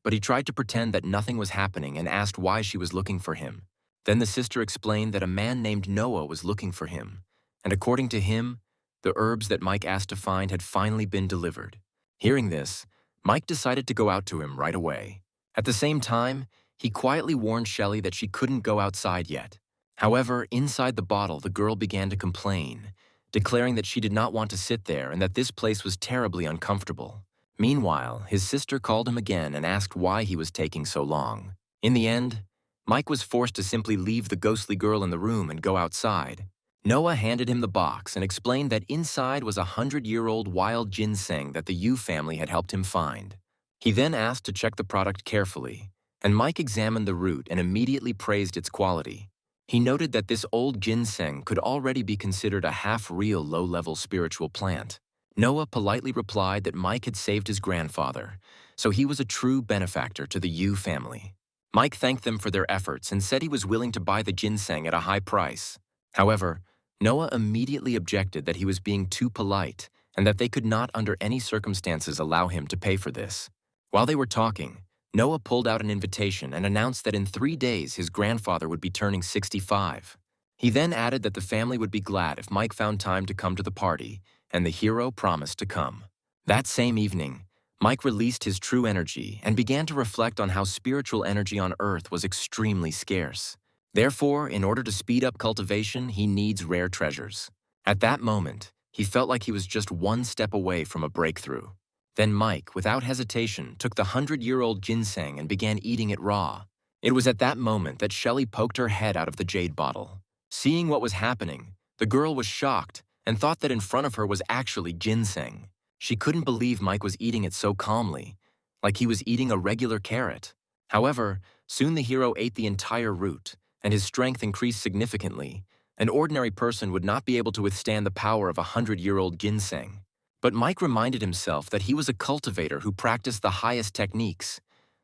but he tried to pretend that nothing was happening and asked why she was looking for him. Then the sister explained that a man named Noah was looking for him, and according to him, The herbs that Mike asked to find had finally been delivered. Hearing this, Mike decided to go out to him right away. At the same time, he quietly warned Shelley that she couldn't go outside yet. However, inside the bottle, the girl began to complain, declaring that she did not want to sit there and that this place was terribly uncomfortable. Meanwhile, his sister called him again and asked why he was taking so long. In the end, Mike was forced to simply leave the ghostly girl in the room and go outside. Noah handed him the box and explained that inside was a 100-year-old wild ginseng that the Yu family had helped him find. He then asked to check the product carefully, and Mike examined the root and immediately praised its quality. He noted that this old ginseng could already be considered a half-real low-level spiritual plant. Noah politely replied that Mike had saved his grandfather, so he was a true benefactor to the Yu family. Mike thanked them for their efforts and said he was willing to buy the ginseng at a high price. However, Noah immediately objected that he was being too polite and that they could not under any circumstances allow him to pay for this. While they were talking, Noah pulled out an invitation and announced that in 3 days his grandfather would be turning 65. He then added that the family would be glad if Mike found time to come to the party, and the hero promised to come. That same evening, Mike released his true energy and began to reflect on how spiritual energy on Earth was extremely scarce. Therefore, in order to speed up cultivation, he needs rare treasures. At that moment, he felt like he was just one step away from a breakthrough. Then Mike, without hesitation, took the 100-year-old ginseng and began eating it raw. It was at that moment that Shelley poked her head out of the jade bottle. Seeing what was happening, the girl was shocked and thought that in front of her was actually ginseng. She couldn't believe Mike was eating it so calmly, like he was eating a regular carrot. However, soon the hero ate the entire root, and his strength increased significantly. An ordinary person would not be able to withstand the power of a 100-year-old ginseng. But Mike reminded himself that he was a cultivator who practiced the highest techniques,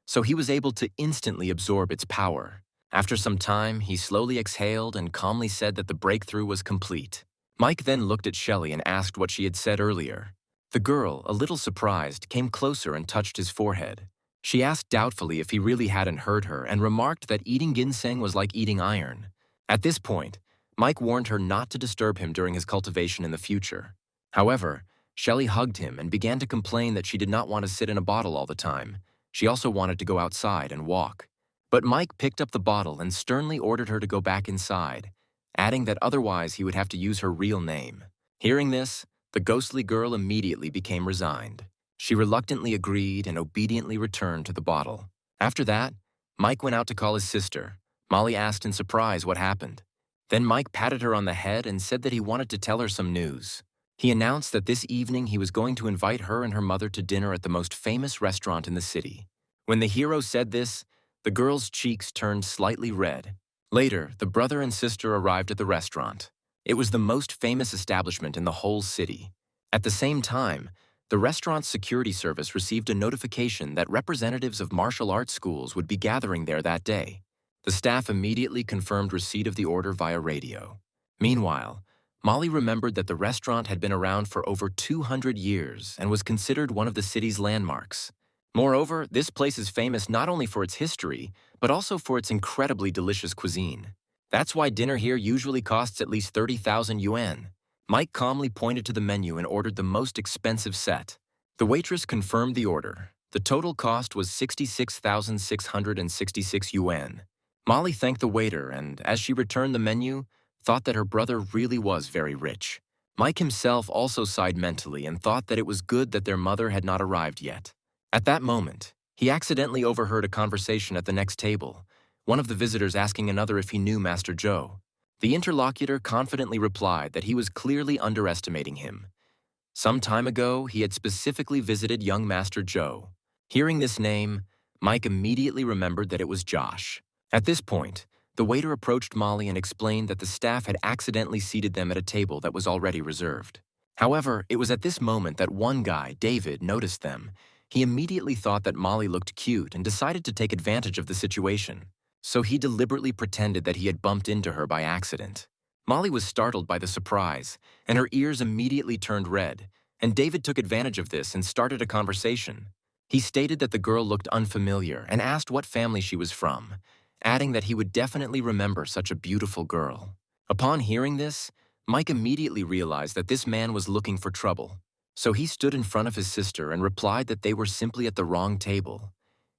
so he was able to instantly absorb its power. After some time, he slowly exhaled and calmly said that the breakthrough was complete. Mike then looked at Shelley and asked what she had said earlier. The girl, a little surprised, came closer and touched his forehead. She asked doubtfully if he really hadn't heard her and remarked that eating ginseng was like eating iron. At this point, Mike warned her not to disturb him during his cultivation in the future. However, Shelley hugged him and began to complain that she did not want to sit in a bottle all the time. She also wanted to go outside and walk. But Mike picked up the bottle and sternly ordered her to go back inside, adding that otherwise he would have to use her real name. Hearing this, the ghostly girl immediately became resigned. She reluctantly agreed and obediently returned to the bottle. After that, Mike went out to call his sister. Molly asked in surprise what happened. Then Mike patted her on the head and said that he wanted to tell her some news. He announced that this evening he was going to invite her and her mother to dinner at the most famous restaurant in the city. When the hero said this, the girl's cheeks turned slightly red. Later, the brother and sister arrived at the restaurant. It was the most famous establishment in the whole city. At the same time, the restaurant's security service received a notification that representatives of martial arts schools would be gathering there that day. The staff immediately confirmed receipt of the order via radio. Meanwhile, Molly remembered that the restaurant had been around for over 200 years and was considered one of the city's landmarks. Moreover, this place is famous not only for its history, but also for its incredibly delicious cuisine. That's why dinner here usually costs at least 30,000 yuan. Mike calmly pointed to the menu and ordered the most expensive set. The waitress confirmed the order. The total cost was 66,666 yuan. Molly thanked the waiter and, as she returned the menu, thought that her brother really was very rich. Mike himself also sighed mentally and thought that it was good that their mother had not arrived yet. At that moment, he accidentally overheard a conversation at the next table, one of the visitors asking another if he knew Master Zhou. The interlocutor confidently replied that he was clearly underestimating him. Some time ago, he had specifically visited young Master Zhou. Hearing this name, Mike immediately remembered that it was Josh. At this point, the waiter approached Molly and explained that the staff had accidentally seated them at a table that was already reserved. However, it was at this moment that one guy, David, noticed them. He immediately thought that Molly looked cute and decided to take advantage of the situation. So he deliberately pretended that he had bumped into her by accident. Molly was startled by the surprise, and her ears immediately turned red, and David took advantage of this and started a conversation. He stated that the girl looked unfamiliar and asked what family she was from, adding that he would definitely remember such a beautiful girl. Upon hearing this, Mike immediately realized that this man was looking for trouble. So he stood in front of his sister and replied that they were simply at the wrong table.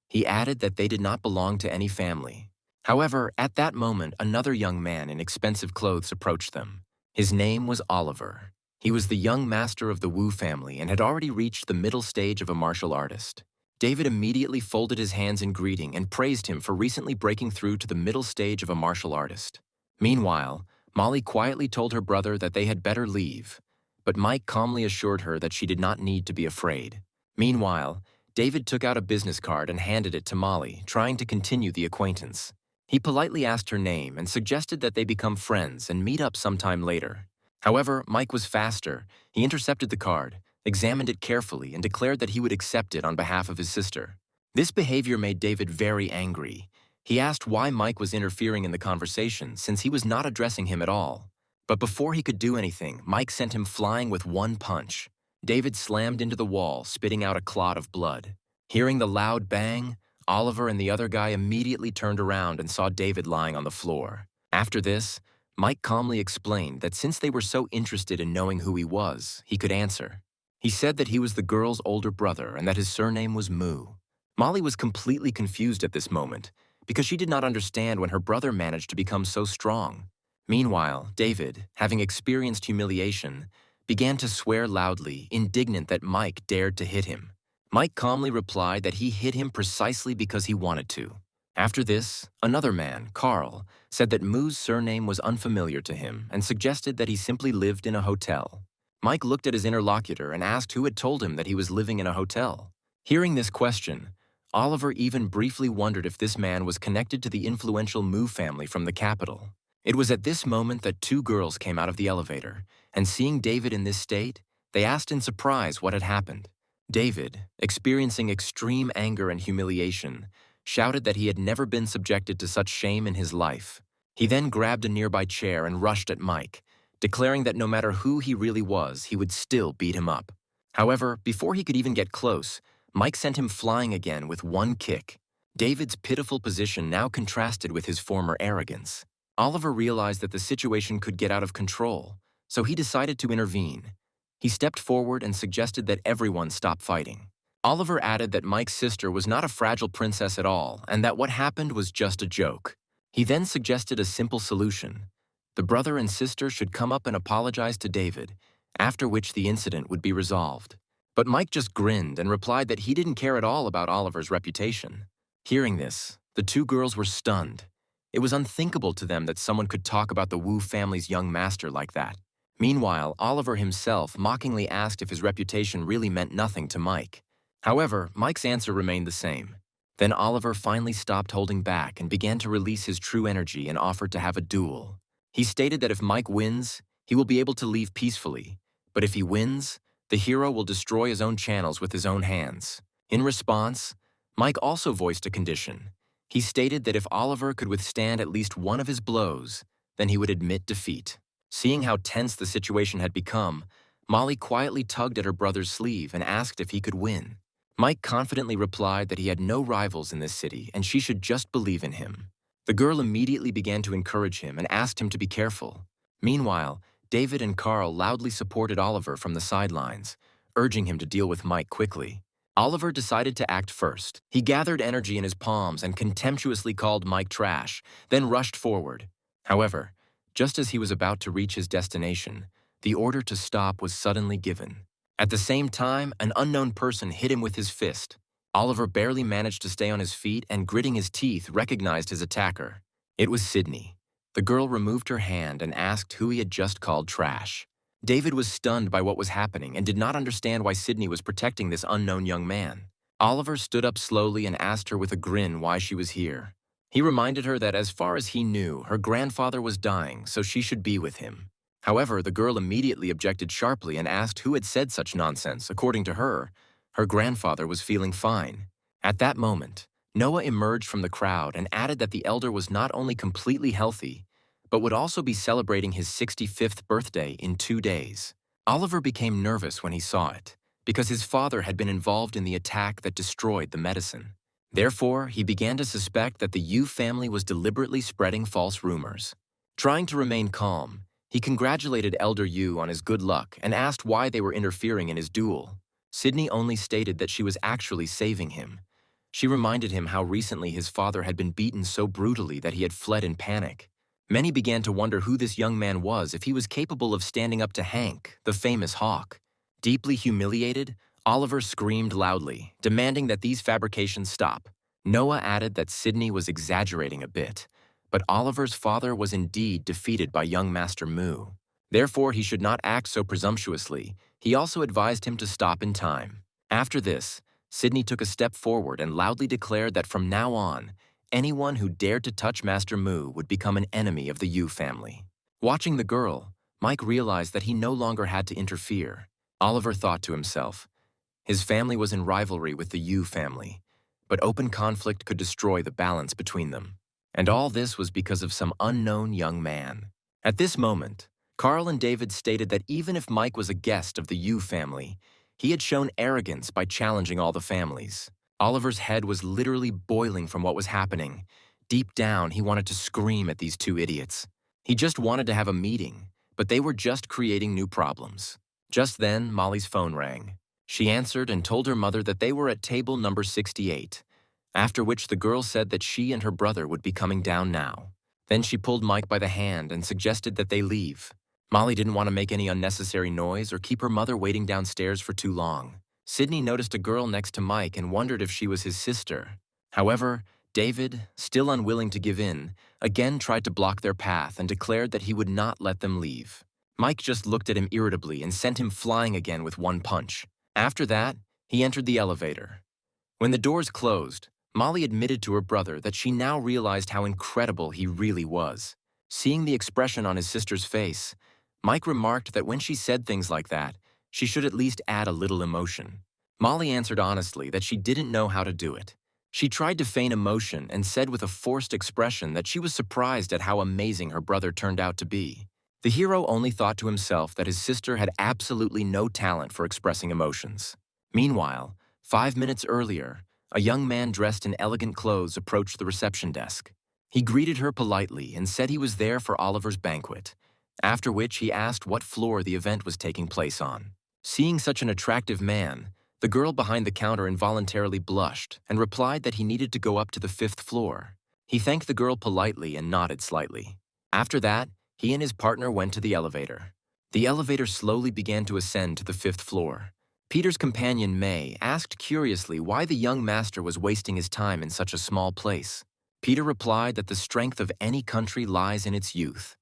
He added that they did not belong to any family. However, at that moment, another young man in expensive clothes approached them. His name was Oliver. He was the young master of the Wu family and had already reached the middle stage of a martial artist. David immediately folded his hands in greeting and praised him for recently breaking through to the middle stage of a martial artist. Meanwhile, Molly quietly told her brother that they had better leave, but Mike calmly assured her that she did not need to be afraid. Meanwhile, David took out a business card and handed it to Molly, trying to continue the acquaintance. He politely asked her name and suggested that they become friends and meet up sometime later. However, Mike was faster. He intercepted the card, examined it carefully, and declared that he would accept it on behalf of his sister. This behavior made David very angry. He asked why Mike was interfering in the conversation since he was not addressing him at all. But before he could do anything, Mike sent him flying with one punch. David slammed into the wall, spitting out a clot of blood. Hearing the loud bang, Oliver and the other guy immediately turned around and saw David lying on the floor. After this, Mike calmly explained that since they were so interested in knowing who he was, he could answer. He said that he was the girl's older brother and that his surname was Mu. Molly was completely confused at this moment because she did not understand when her brother managed to become so strong. Meanwhile, David, having experienced humiliation, began to swear loudly, indignant that Mike dared to hit him. Mike calmly replied that he hit him precisely because he wanted to. After this, another man, Carl, said that Mu's surname was unfamiliar to him and suggested that he simply lived in a hotel. Mike looked at his interlocutor and asked who had told him that he was living in a hotel. Hearing this question, Oliver even briefly wondered if this man was connected to the influential Mu family from the capital. It was at this moment that two girls came out of the elevator, and seeing David in this state, they asked in surprise what had happened. David, experiencing extreme anger and humiliation, shouted that he had never been subjected to such shame in his life. He then grabbed a nearby chair and rushed at Mike, declaring that no matter who he really was, he would still beat him up. However, before he could even get close, Mike sent him flying again with one kick. David's pitiful position now contrasted with his former arrogance. Oliver realized that the situation could get out of control, so he decided to intervene. He stepped forward and suggested that everyone stop fighting. Oliver added that Mike's sister was not a fragile princess at all and that what happened was just a joke. He then suggested a simple solution. The brother and sister should come up and apologize to David, after which the incident would be resolved. But Mike just grinned and replied that he didn't care at all about Oliver's reputation. Hearing this, the two girls were stunned. It was unthinkable to them that someone could talk about the Wu family's young master like that. Meanwhile, Oliver himself mockingly asked if his reputation really meant nothing to Mike. However, Mike's answer remained the same. Then Oliver finally stopped holding back and began to release his true energy and offered to have a duel. He stated that if Mike wins, he will be able to leave peacefully, but if he wins, the hero will destroy his own channels with his own hands. In response, Mike also voiced a condition. He stated that if Oliver could withstand at least one of his blows, then he would admit defeat. Seeing how tense the situation had become, Molly quietly tugged at her brother's sleeve and asked if he could win. Mike confidently replied that he had no rivals in this city and she should just believe in him. The girl immediately began to encourage him and asked him to be careful. Meanwhile, David and Carl loudly supported Oliver from the sidelines, urging him to deal with Mike quickly. Oliver decided to act first. He gathered energy in his palms and contemptuously called Mike trash, then rushed forward. However, just as he was about to reach his destination, the order to stop was suddenly given. At the same time, an unknown person hit him with his fist. Oliver barely managed to stay on his feet and, gritting his teeth, recognized his attacker. It was Sydney. The girl removed her hand and asked who he had just called trash. David was stunned by what was happening and did not understand why Sydney was protecting this unknown young man. Oliver stood up slowly and asked her with a grin why she was here. He reminded her that as far as he knew, her grandfather was dying, so she should be with him. However, the girl immediately objected sharply and asked who had said such nonsense. According to her, her grandfather was feeling fine. At that moment, Noah emerged from the crowd and added that the elder was not only completely healthy, but would also be celebrating his 65th birthday in 2 days. Oliver became nervous when he saw it, because his father had been involved in the attack that destroyed the medicine. Therefore, he began to suspect that the Yu family was deliberately spreading false rumors. Trying to remain calm, He congratulated Elder Yu on his good luck and asked why they were interfering in his duel. Sydney only stated that she was actually saving him. She reminded him how recently his father had been beaten so brutally that he had fled in panic. Many began to wonder who this young man was, if he was capable of standing up to Hank, the famous hawk. Deeply humiliated, Oliver screamed loudly, demanding that these fabrications stop. Noah added that Sydney was exaggerating a bit, but Oliver's father was indeed defeated by young Master Mu. Therefore, he should not act so presumptuously. He also advised him to stop in time. After this, Sydney took a step forward and loudly declared that from now on, anyone who dared to touch Master Mu would become an enemy of the Yu family. Watching the girl, Mike realized that he no longer had to interfere. Oliver thought to himself, his family was in rivalry with the Yu family, but open conflict could destroy the balance between them. And all this was because of some unknown young man. At this moment, Carl and David stated that even if Mike was a guest of the Yu family, he had shown arrogance by challenging all the families. Oliver's head was literally boiling from what was happening. Deep down, he wanted to scream at these two idiots. He just wanted to have a meeting, but they were just creating new problems. Just then, Molly's phone rang. She answered and told her mother that they were at table number 68, after which the girl said that she and her brother would be coming down now. Then she pulled Mike by the hand and suggested that they leave. Molly didn't want to make any unnecessary noise or keep her mother waiting downstairs for too long. Sydney noticed a girl next to Mike and wondered if she was his sister. However, David, still unwilling to give in, again tried to block their path and declared that he would not let them leave. Mike just looked at him irritably and sent him flying again with one punch. After that, he entered the elevator. When the doors closed, Molly admitted to her brother that she now realized how incredible he really was. Seeing the expression on his sister's face, Mike remarked that when she said things like that, she should at least add a little emotion. Molly answered honestly that she didn't know how to do it. She tried to feign emotion and said with a forced expression that she was surprised at how amazing her brother turned out to be. The hero only thought to himself that his sister had absolutely no talent for expressing emotions. Meanwhile, 5 minutes earlier, a young man dressed in elegant clothes approached the reception desk. He greeted her politely and said he was there for Oliver's banquet, after which he asked what floor the event was taking place on. Seeing such an attractive man, the girl behind the counter involuntarily blushed and replied that he needed to go up to the 5th floor. He thanked the girl politely and nodded slightly. After that, he and his partner went to the elevator. The elevator slowly began to ascend to the 5th floor. Peter's companion, May, asked curiously why the young master was wasting his time in such a small place. Peter replied that the strength of any country lies in its youth.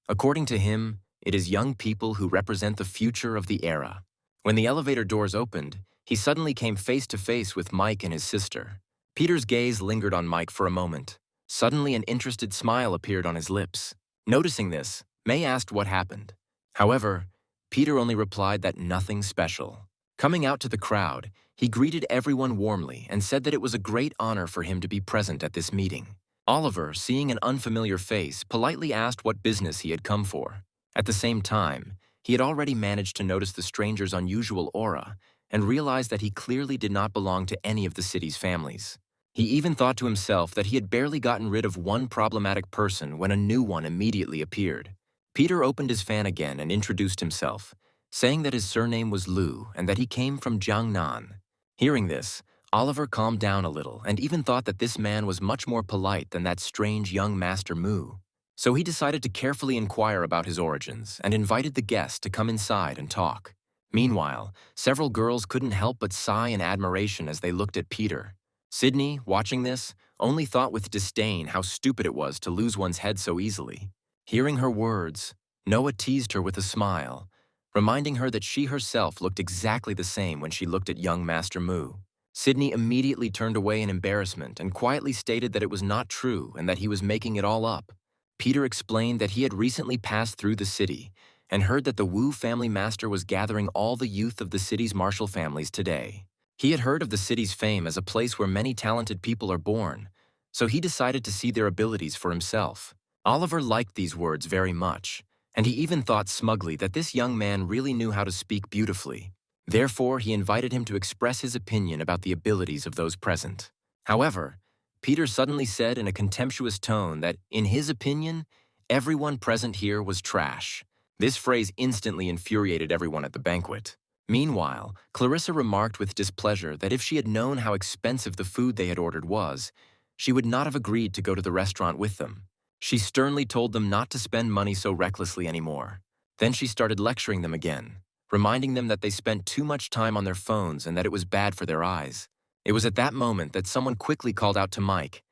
According to him, it is young people who represent the future of the era. When the elevator doors opened, he suddenly came face to face with Mike and his sister. Peter's gaze lingered on Mike for a moment. Suddenly, an interested smile appeared on his lips. Noticing this, May asked what happened. However, Peter only replied that nothing special. Coming out to the crowd, he greeted everyone warmly and said that it was a great honor for him to be present at this meeting. Oliver, seeing an unfamiliar face, politely asked what business he had come for. At the same time, he had already managed to notice the stranger's unusual aura and realized that he clearly did not belong to any of the city's families. He even thought to himself that he had barely gotten rid of one problematic person when a new one immediately appeared. Peter opened his fan again and introduced himself, saying that his surname was Liu and that he came from Jiangnan. Hearing this, Oliver calmed down a little and even thought that this man was much more polite than that strange young Master Mu. So he decided to carefully inquire about his origins and invited the guest to come inside and talk. Meanwhile, several girls couldn't help but sigh in admiration as they looked at Peter. Sydney, watching this, only thought with disdain how stupid it was to lose one's head so easily. Hearing her words, Noah teased her with a smile, reminding her that she herself looked exactly the same when she looked at young Master Mu. Sydney immediately turned away in embarrassment and quietly stated that it was not true and that he was making it all up. Peter explained that he had recently passed through the city and heard that the Wu family master was gathering all the youth of the city's martial families today. He had heard of the city's fame as a place where many talented people are born, so he decided to see their abilities for himself. Oliver liked these words very much, and he even thought smugly that this young man really knew how to speak beautifully. Therefore, he invited him to express his opinion about the abilities of those present. However, Peter suddenly said in a contemptuous tone that, in his opinion, everyone present here was trash. This phrase instantly infuriated everyone at the banquet. Meanwhile, Clarissa remarked with displeasure that if she had known how expensive the food they had ordered was, she would not have agreed to go to the restaurant with them. She sternly told them not to spend money so recklessly anymore. Then she started lecturing them again, reminding them that they spent too much time on their phones and that it was bad for their eyes. It was at that moment that someone quickly called out to Mike.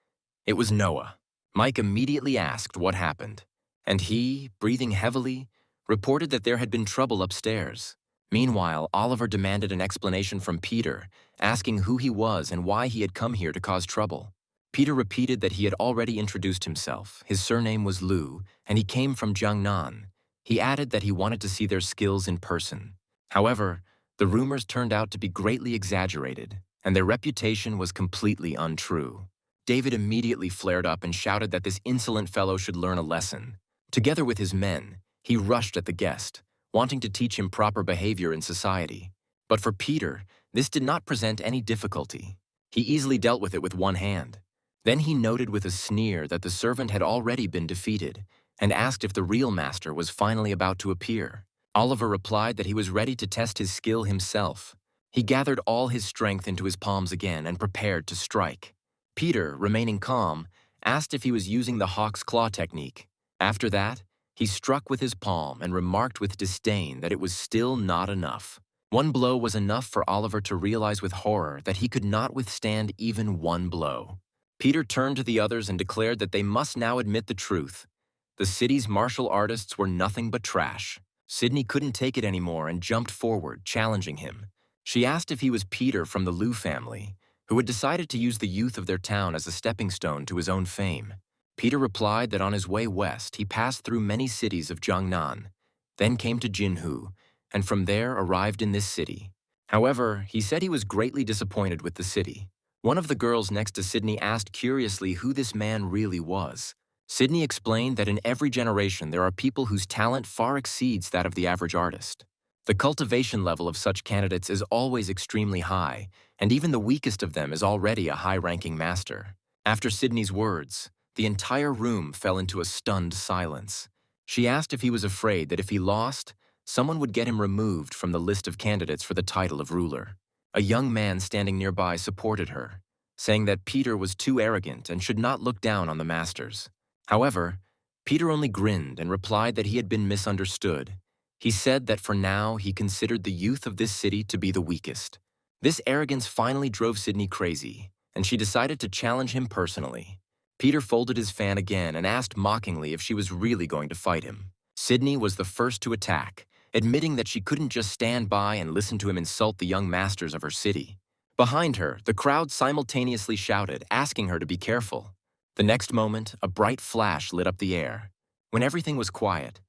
It was Noah. Mike immediately asked what happened, and he, breathing heavily, reported that there had been trouble upstairs. Meanwhile, Oliver demanded an explanation from Peter, asking who he was and why he had come here to cause trouble. Peter repeated that he had already introduced himself. His surname was Liu, and he came from Jiangnan. He added that he wanted to see their skills in person. However, the rumors turned out to be greatly exaggerated, and their reputation was completely untrue. David immediately flared up and shouted that this insolent fellow should learn a lesson. Together with his men, he rushed at the guest, wanting to teach him proper behavior in society. But for Peter, this did not present any difficulty. He easily dealt with it with one hand. Then he noted with a sneer that the servant had already been defeated, and asked if the real master was finally about to appear. Oliver replied that he was ready to test his skill himself. He gathered all his strength into his palms again and prepared to strike. Peter, remaining calm, asked if he was using the hawk's claw technique. After that, he struck with his palm and remarked with disdain that it was still not enough. One blow was enough for Oliver to realize with horror that he could not withstand even one blow. Peter turned to the others and declared that they must now admit the truth. The city's martial artists were nothing but trash. Sydney couldn't take it anymore and jumped forward, challenging him. She asked if he was Peter from the Liu family, who had decided to use the youth of their town as a stepping stone to his own fame. Peter replied that on his way west he passed through many cities of Jiangnan, then came to Jinhu, and from there arrived in this city. However, he said he was greatly disappointed with the city. One of the girls next to Sydney asked curiously who this man really was. Sydney explained that in every generation there are people whose talent far exceeds that of the average artist. The cultivation level of such candidates is always extremely high, and even the weakest of them is already a high-ranking master. After Sydney's words, the entire room fell into a stunned silence. She asked if he was afraid that if he lost, someone would get him removed from the list of candidates for the title of ruler. A young man standing nearby supported her, saying that Peter was too arrogant and should not look down on the masters. However, Peter only grinned and replied that he had been misunderstood. He said that for now he considered the youth of this city to be the weakest. This arrogance finally drove Sydney crazy, and she decided to challenge him personally. Peter folded his fan again and asked mockingly if she was really going to fight him. Sydney was the first to attack, admitting that she couldn't just stand by and listen to him insult the young masters of her city. Behind her, the crowd simultaneously shouted, asking her to be careful. The next moment, a bright flash lit up the air. When everything was quiet,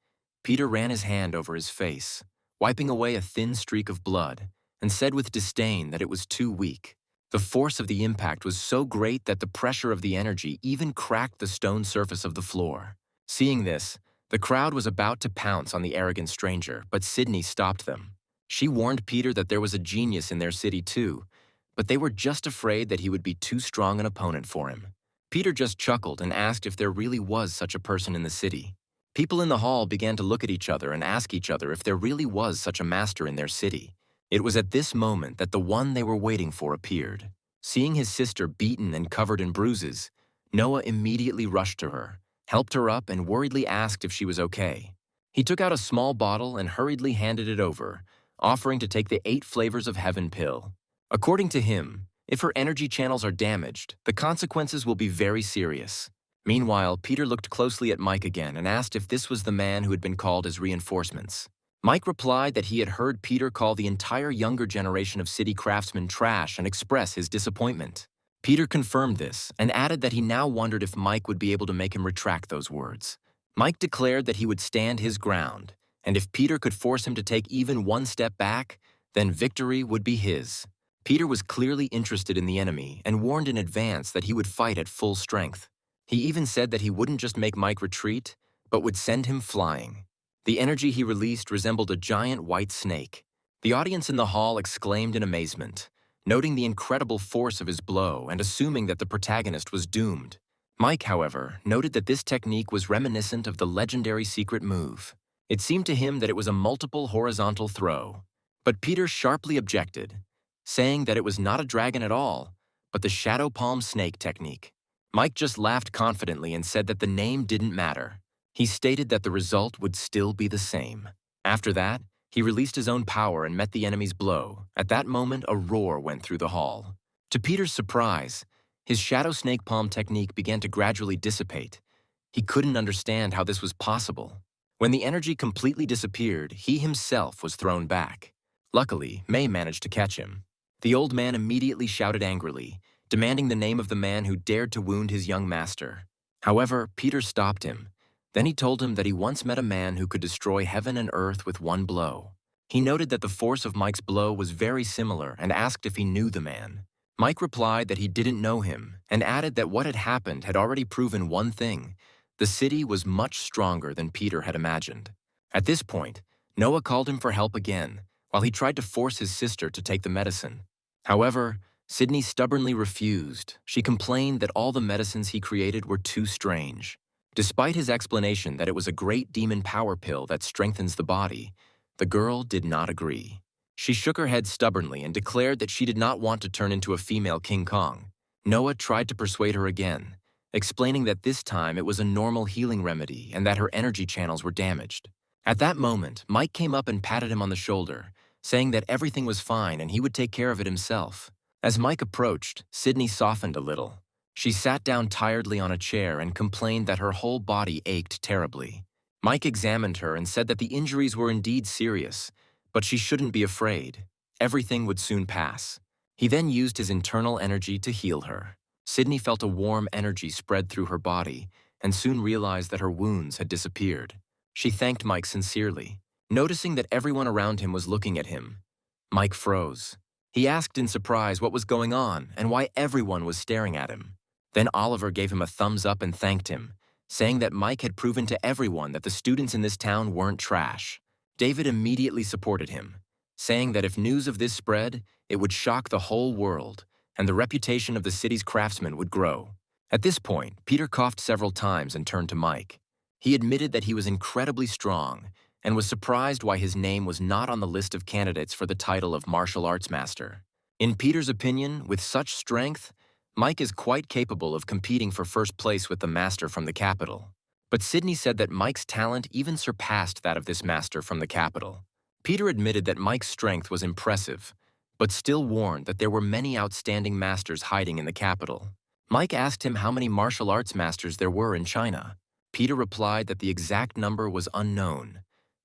Peter ran his hand over his face, wiping away a thin streak of blood, and said with disdain that it was too weak. The force of the impact was so great that the pressure of the energy even cracked the stone surface of the floor. Seeing this, the crowd was about to pounce on the arrogant stranger, but Sydney stopped them. She warned Peter that there was a genius in their city too, but they were just afraid that he would be too strong an opponent for him. Peter just chuckled and asked if there really was such a person in the city. People in the hall began to look at each other and ask each other if there really was such a master in their city. It was at this moment that the one they were waiting for appeared. Seeing his sister beaten and covered in bruises, Noah immediately rushed to her, helped her up, and worriedly asked if she was okay. He took out a small bottle and hurriedly handed it over, offering to take the 8 flavors of heaven pill. According to him, if her energy channels are damaged, the consequences will be very serious. Meanwhile, Peter looked closely at Mike again and asked if this was the man who had been called as reinforcements. Mike replied that he had heard Peter call the entire younger generation of city craftsmen trash and express his disappointment. Peter confirmed this and added that he now wondered if Mike would be able to make him retract those words. Mike declared that he would stand his ground, and if Peter could force him to take even one step back, then victory would be his. Peter was clearly interested in the enemy and warned in advance that he would fight at full strength. He even said that he wouldn't just make Mike retreat, but would send him flying. The energy he released resembled a giant white snake. The audience in the hall exclaimed in amazement, noting the incredible force of his blow and assuming that the protagonist was doomed. Mike, however, noted that this technique was reminiscent of the legendary secret move. It seemed to him that it was a multiple horizontal throw. But Peter sharply objected, saying that it was not a dragon at all, but the shadow palm snake technique. Mike just laughed confidently and said that the name didn't matter. He stated that the result would still be the same. After that, he released his own power and met the enemy's blow. At that moment, a roar went through the hall. To Peter's surprise, his shadow snake palm technique began to gradually dissipate. He couldn't understand how this was possible. When the energy completely disappeared, he himself was thrown back. Luckily, May managed to catch him. The old man immediately shouted angrily, demanding the name of the man who dared to wound his young master. However, Peter stopped him. Then he told him that he once met a man who could destroy heaven and earth with one blow. He noted that the force of Mike's blow was very similar and asked if he knew the man. Mike replied that he didn't know him and added that what had happened had already proven one thing: the city was much stronger than Peter had imagined. At this point, Noah called him for help again, while he tried to force his sister to take the medicine. However, Sydney stubbornly refused. She complained that all the medicines he created were too strange. Despite his explanation that it was a great demon power pill that strengthens the body, the girl did not agree. She shook her head stubbornly and declared that she did not want to turn into a female King Kong. Noah tried to persuade her again, explaining that this time it was a normal healing remedy and that her energy channels were damaged. At that moment, Mike came up and patted him on the shoulder, saying that everything was fine and he would take care of it himself. As Mike approached, Sydney softened a little. She sat down tiredly on a chair and complained that her whole body ached terribly. Mike examined her and said that the injuries were indeed serious, but she shouldn't be afraid. Everything would soon pass. He then used his internal energy to heal her. Sydney felt a warm energy spread through her body and soon realized that her wounds had disappeared. She thanked Mike sincerely. Noticing that everyone around him was looking at him, Mike froze. He asked in surprise what was going on and why everyone was staring at him. Then Oliver gave him a thumbs up and thanked him, saying that Mike had proven to everyone that the students in this town weren't trash. David immediately supported him, saying that if news of this spread, it would shock the whole world, and the reputation of the city's craftsmen would grow. At this point, Peter coughed several times and turned to Mike. He admitted that he was incredibly strong and was surprised why his name was not on the list of candidates for the title of martial arts master. In Peter's opinion, with such strength, Mike is quite capable of competing for first place with the master from the capital. But Sydney said that Mike's talent even surpassed that of this master from the capital. Peter admitted that Mike's strength was impressive, but still warned that there were many outstanding masters hiding in the capital. Mike asked him how many martial arts masters there were in China. Peter replied that the exact number was unknown,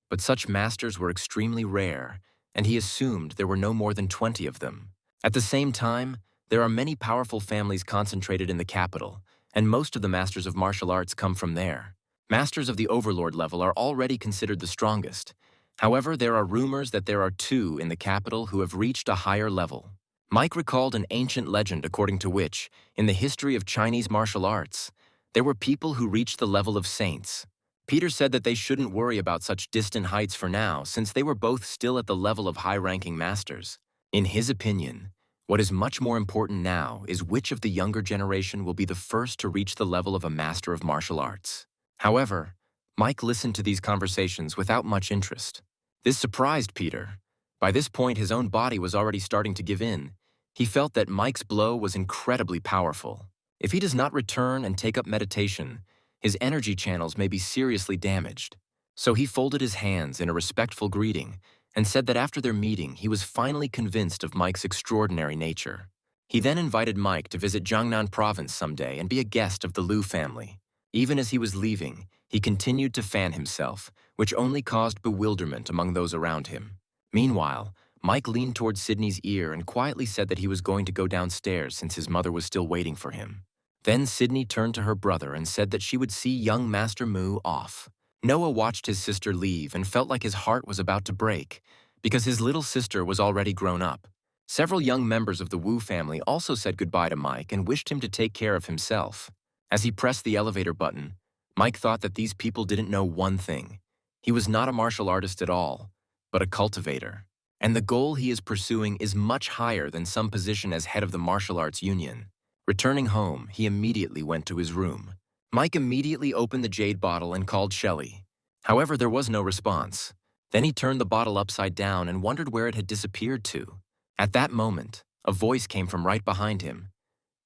but such masters were extremely rare, and he assumed there were no more than 20 of them. At the same time, there are many powerful families concentrated in the capital, and most of the masters of martial arts come from there. Masters of the overlord level are already considered the strongest. However, there are rumors that there are 2 in the capital who have reached a higher level. Mike recalled an ancient legend according to which, in the history of Chinese martial arts, there were people who reached the level of saints. Peter said that they shouldn't worry about such distant heights for now, since they were both still at the level of high-ranking masters. In his opinion, what is much more important now is which of the younger generation will be the first to reach the level of a master of martial arts. However, Mike listened to these conversations without much interest. This surprised Peter. By this point, his own body was already starting to give in. He felt that Mike's blow was incredibly powerful. If he does not return and take up meditation, his energy channels may be seriously damaged. So he folded his hands in a respectful greeting and said that after their meeting, he was finally convinced of Mike's extraordinary nature. He then invited Mike to visit Jiangnan province someday and be a guest of the Liu family. Even as he was leaving, he continued to fan himself, which only caused bewilderment among those around him. Meanwhile, Mike leaned towards Sydney's ear and quietly said that he was going to go downstairs since his mother was still waiting for him. Then Sydney turned to her brother and said that she would see young Master Mu off. Noah watched his sister leave and felt like his heart was about to break, because his little sister was already grown up. Several young members of the Wu family also said goodbye to Mike and wished him to take care of himself. As he pressed the elevator button, Mike thought that these people didn't know one thing. He was not a martial artist at all, but a cultivator. And the goal he is pursuing is much higher than some position as head of the martial arts union. Returning home, he immediately went to his room. Mike immediately opened the jade bottle and called Shelley. However, there was no response. Then he turned the bottle upside down and wondered where it had disappeared to. At that moment, a voice came from right behind him.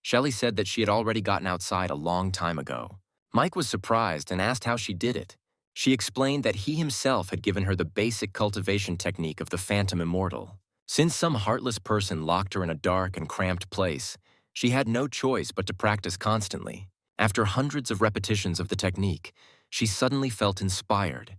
Shelley said that she had already gotten outside a long time ago. Mike was surprised and asked how she did it. She explained that he himself had given her the basic cultivation technique of the Phantom Immortal. Since some heartless person locked her in a dark and cramped place, she had no choice but to practice constantly. After hundreds of repetitions of the technique, she suddenly felt inspired.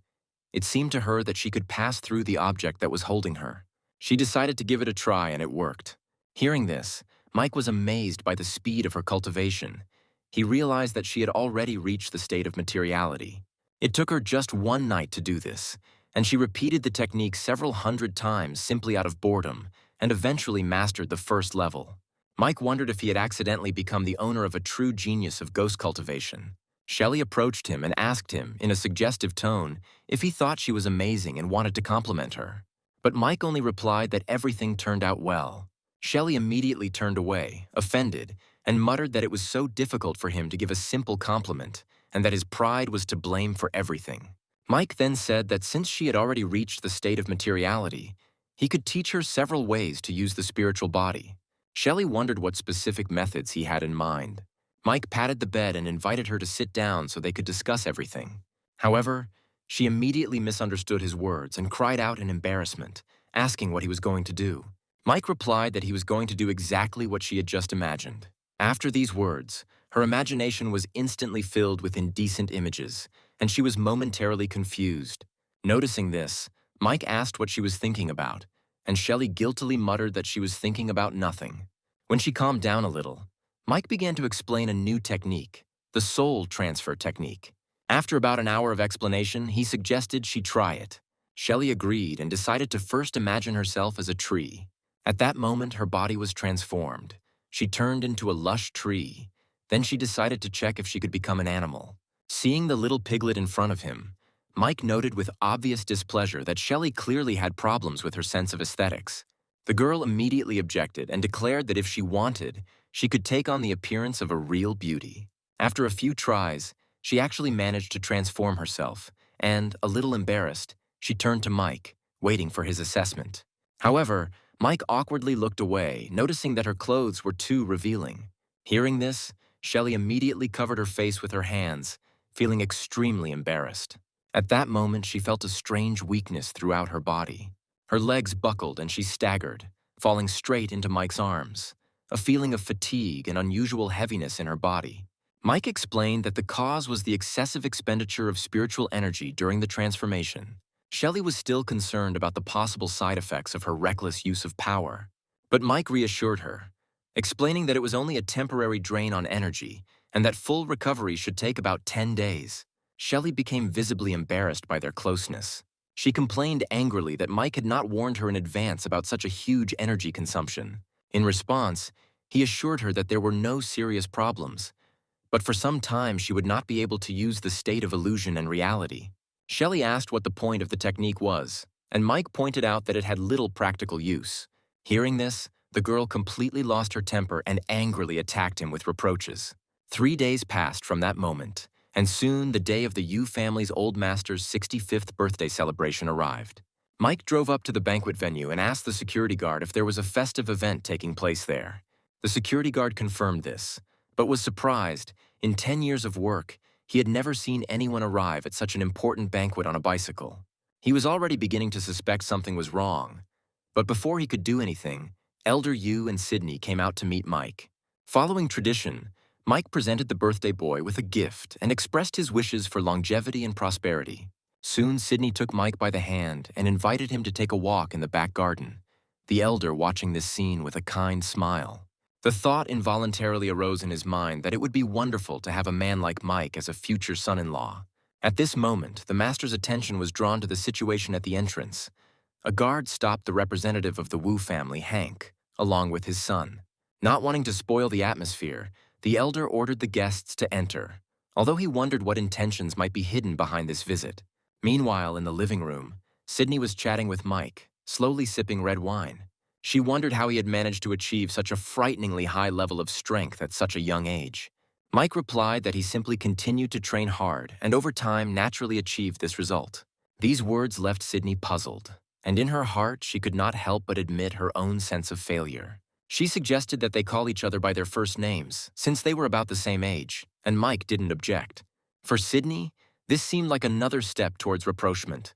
It seemed to her that she could pass through the object that was holding her. She decided to give it a try, and it worked. Hearing this, Mike was amazed by the speed of her cultivation. He realized that she had already reached the state of materiality. It took her just one night to do this, and she repeated the technique several hundred times simply out of boredom, and eventually mastered the first level. Mike wondered if he had accidentally become the owner of a true genius of ghost cultivation. Shelley approached him and asked him, in a suggestive tone, if he thought she was amazing and wanted to compliment her. But Mike only replied that everything turned out well. Shelley immediately turned away, offended, and muttered that it was so difficult for him to give a simple compliment, and that his pride was to blame for everything. Mike then said that since she had already reached the state of materiality, he could teach her several ways to use the spiritual body. Shelley wondered what specific methods he had in mind. Mike patted the bed and invited her to sit down so they could discuss everything. However, she immediately misunderstood his words and cried out in embarrassment, asking what he was going to do. Mike replied that he was going to do exactly what she had just imagined. After these words, her imagination was instantly filled with indecent images, and she was momentarily confused. Noticing this, Mike asked what she was thinking about, and Shelley guiltily muttered that she was thinking about nothing. When she calmed down a little, Mike began to explain a new technique, the soul transfer technique. After about an hour of explanation, he suggested she try it. Shelley agreed and decided to first imagine herself as a tree. At that moment, her body was transformed. She turned into a lush tree. Then she decided to check if she could become an animal. Seeing the little piglet in front of him, Mike noted with obvious displeasure that Shelley clearly had problems with her sense of aesthetics. The girl immediately objected and declared that if she wanted, she could take on the appearance of a real beauty. After a few tries, she actually managed to transform herself, and, a little embarrassed, she turned to Mike, waiting for his assessment. However, Mike awkwardly looked away, noticing that her clothes were too revealing. Hearing this, Shelley immediately covered her face with her hands, feeling extremely embarrassed. At that moment, she felt a strange weakness throughout her body. Her legs buckled and she staggered, falling straight into Mike's arms. A feeling of fatigue and unusual heaviness in her body. Mike explained that the cause was the excessive expenditure of spiritual energy during the transformation. Shelley was still concerned about the possible side effects of her reckless use of power. But Mike reassured her, explaining that it was only a temporary drain on energy and that full recovery should take about 10 days. Shelley became visibly embarrassed by their closeness. She complained angrily that Mike had not warned her in advance about such a huge energy consumption. In response, he assured her that there were no serious problems, but for some time she would not be able to use the state of illusion and reality. Shelley asked what the point of the technique was, and Mike pointed out that it had little practical use. Hearing this, the girl completely lost her temper and angrily attacked him with reproaches. 3 days passed from that moment, and soon the day of the Yu family's old master's 65th birthday celebration arrived. Mike drove up to the banquet venue and asked the security guard if there was a festive event taking place there. The security guard confirmed this, but was surprised. In 10 years of work, he had never seen anyone arrive at such an important banquet on a bicycle. He was already beginning to suspect something was wrong, but before he could do anything, Elder Yu and Sydney came out to meet Mike. Following tradition, Mike presented the birthday boy with a gift and expressed his wishes for longevity and prosperity. Soon, Sydney took Mike by the hand and invited him to take a walk in the back garden, the elder watching this scene with a kind smile. The thought involuntarily arose in his mind that it would be wonderful to have a man like Mike as a future son-in-law. At this moment, the master's attention was drawn to the situation at the entrance. A guard stopped the representative of the Wu family, Hank, along with his son. Not wanting to spoil the atmosphere, the elder ordered the guests to enter, although he wondered what intentions might be hidden behind this visit. Meanwhile, in the living room, Sydney was chatting with Mike, slowly sipping red wine. She wondered how he had managed to achieve such a frighteningly high level of strength at such a young age. Mike replied that he simply continued to train hard and over time naturally achieved this result. These words left Sydney puzzled, and in her heart she could not help but admit her own sense of failure. She suggested that they call each other by their first names, since they were about the same age, and Mike didn't object. For Sydney, this seemed like another step towards rapprochement.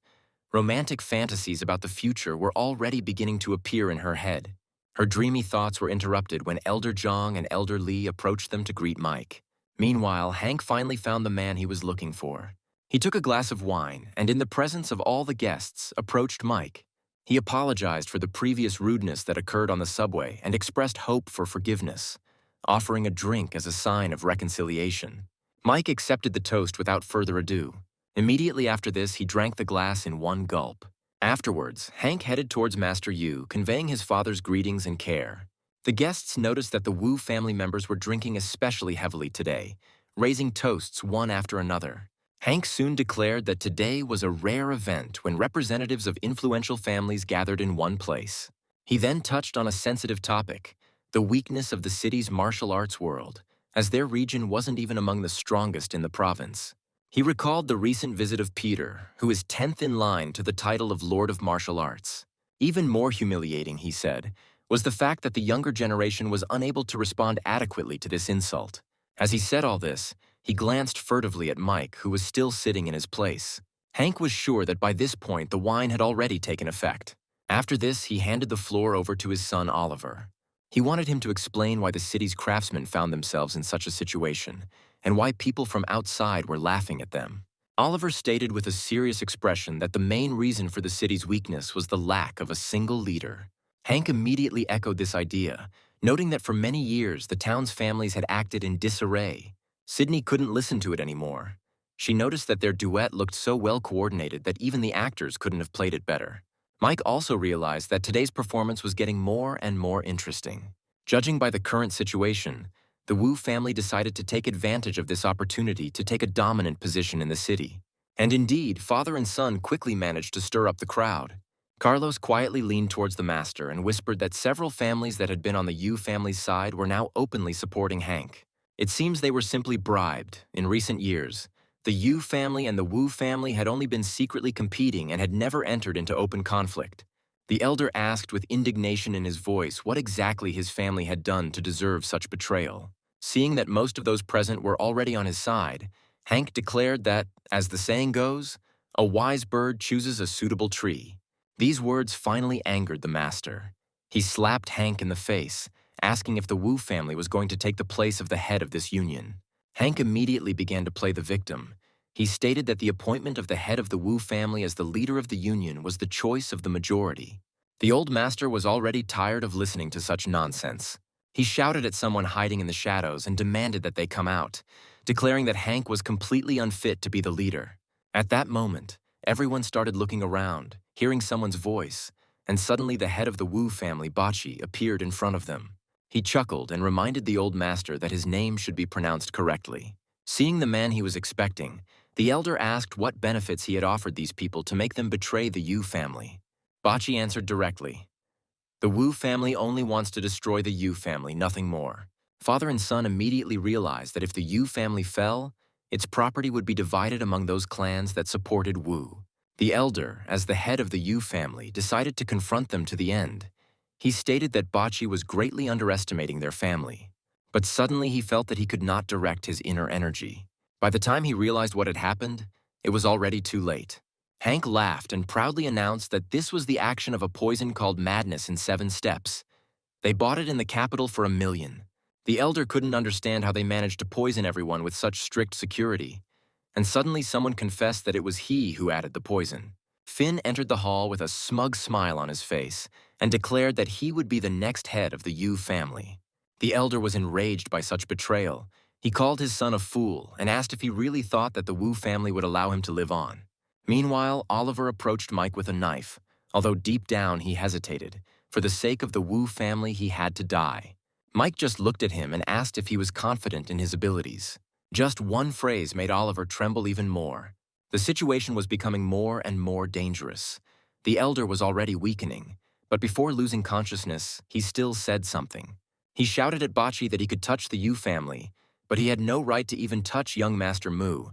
Romantic fantasies about the future were already beginning to appear in her head. Her dreamy thoughts were interrupted when Elder Jong and Elder Lee approached them to greet Mike. Meanwhile, Hank finally found the man he was looking for. He took a glass of wine and, in the presence of all the guests, approached Mike. He apologized for the previous rudeness that occurred on the subway and expressed hope for forgiveness, offering a drink as a sign of reconciliation. Mike accepted the toast without further ado. Immediately after this, he drank the glass in one gulp. Afterwards, Hank headed towards Master Yu, conveying his father's greetings and care. The guests noticed that the Wu family members were drinking especially heavily today, raising toasts one after another. Hank soon declared that today was a rare event when representatives of influential families gathered in one place. He then touched on a sensitive topic, the weakness of the city's martial arts world, as their region wasn't even among the strongest in the province. He recalled the recent visit of Peter, who is 10th in line to the title of Lord of Martial Arts. Even more humiliating, he said, was the fact that the younger generation was unable to respond adequately to this insult. As he said all this, he glanced furtively at Mike, who was still sitting in his place. Hank was sure that by this point the wine had already taken effect. After this, he handed the floor over to his son Oliver. He wanted him to explain why the city's craftsmen found themselves in such a situation, and why people from outside were laughing at them. Oliver stated with a serious expression that the main reason for the city's weakness was the lack of a single leader. Hank immediately echoed this idea, noting that for many years the town's families had acted in disarray. Sydney couldn't listen to it anymore. She noticed that their duet looked so well coordinated that even the actors couldn't have played it better. Mike also realized that today's performance was getting more and more interesting. Judging by the current situation, the Wu family decided to take advantage of this opportunity to take a dominant position in the city. And indeed, father and son quickly managed to stir up the crowd. Carlos quietly leaned towards the master and whispered that several families that had been on the Yu family's side were now openly supporting Hank. It seems they were simply bribed. In recent years, the Yu family and the Wu family had only been secretly competing and had never entered into open conflict. The elder asked with indignation in his voice what exactly his family had done to deserve such betrayal. Seeing that most of those present were already on his side, Hank declared that, as the saying goes, a wise bird chooses a suitable tree. These words finally angered the master. He slapped Hank in the face, asking if the Wu family was going to take the place of the head of this union. Hank immediately began to play the victim. He stated that the appointment of the head of the Wu family as the leader of the union was the choice of the majority. The old master was already tired of listening to such nonsense. He shouted at someone hiding in the shadows and demanded that they come out, declaring that Hank was completely unfit to be the leader. At that moment, everyone started looking around, hearing someone's voice, and suddenly the head of the Wu family, Bachi, appeared in front of them. He chuckled and reminded the old master that his name should be pronounced correctly. Seeing the man he was expecting, the elder asked what benefits he had offered these people to make them betray the Yu family. Bachi answered directly, "The Wu family only wants to destroy the Yu family, nothing more." Father and son immediately realized that if the Yu family fell, its property would be divided among those clans that supported Wu. The elder, as the head of the Yu family, decided to confront them to the end. He stated that Bachi was greatly underestimating their family. But suddenly he felt that he could not direct his inner energy. By the time he realized what had happened, it was already too late. Hank laughed and proudly announced that this was the action of a poison called madness in 7 steps. They bought it in the capital for $1 million. The elder couldn't understand how they managed to poison everyone with such strict security. And suddenly someone confessed that it was he who added the poison. Finn entered the hall with a smug smile on his face and declared that he would be the next head of the Yu family. The elder was enraged by such betrayal. He called his son a fool and asked if he really thought that the Wu family would allow him to live on. Meanwhile, Oliver approached Mike with a knife, although deep down he hesitated. For the sake of the Wu family, he had to die. Mike just looked at him and asked if he was confident in his abilities. Just one phrase made Oliver tremble even more. The situation was becoming more and more dangerous. The elder was already weakening, but before losing consciousness, he still said something. He shouted at Bachi that he could touch the Yu family, but he had no right to even touch young Master Mu,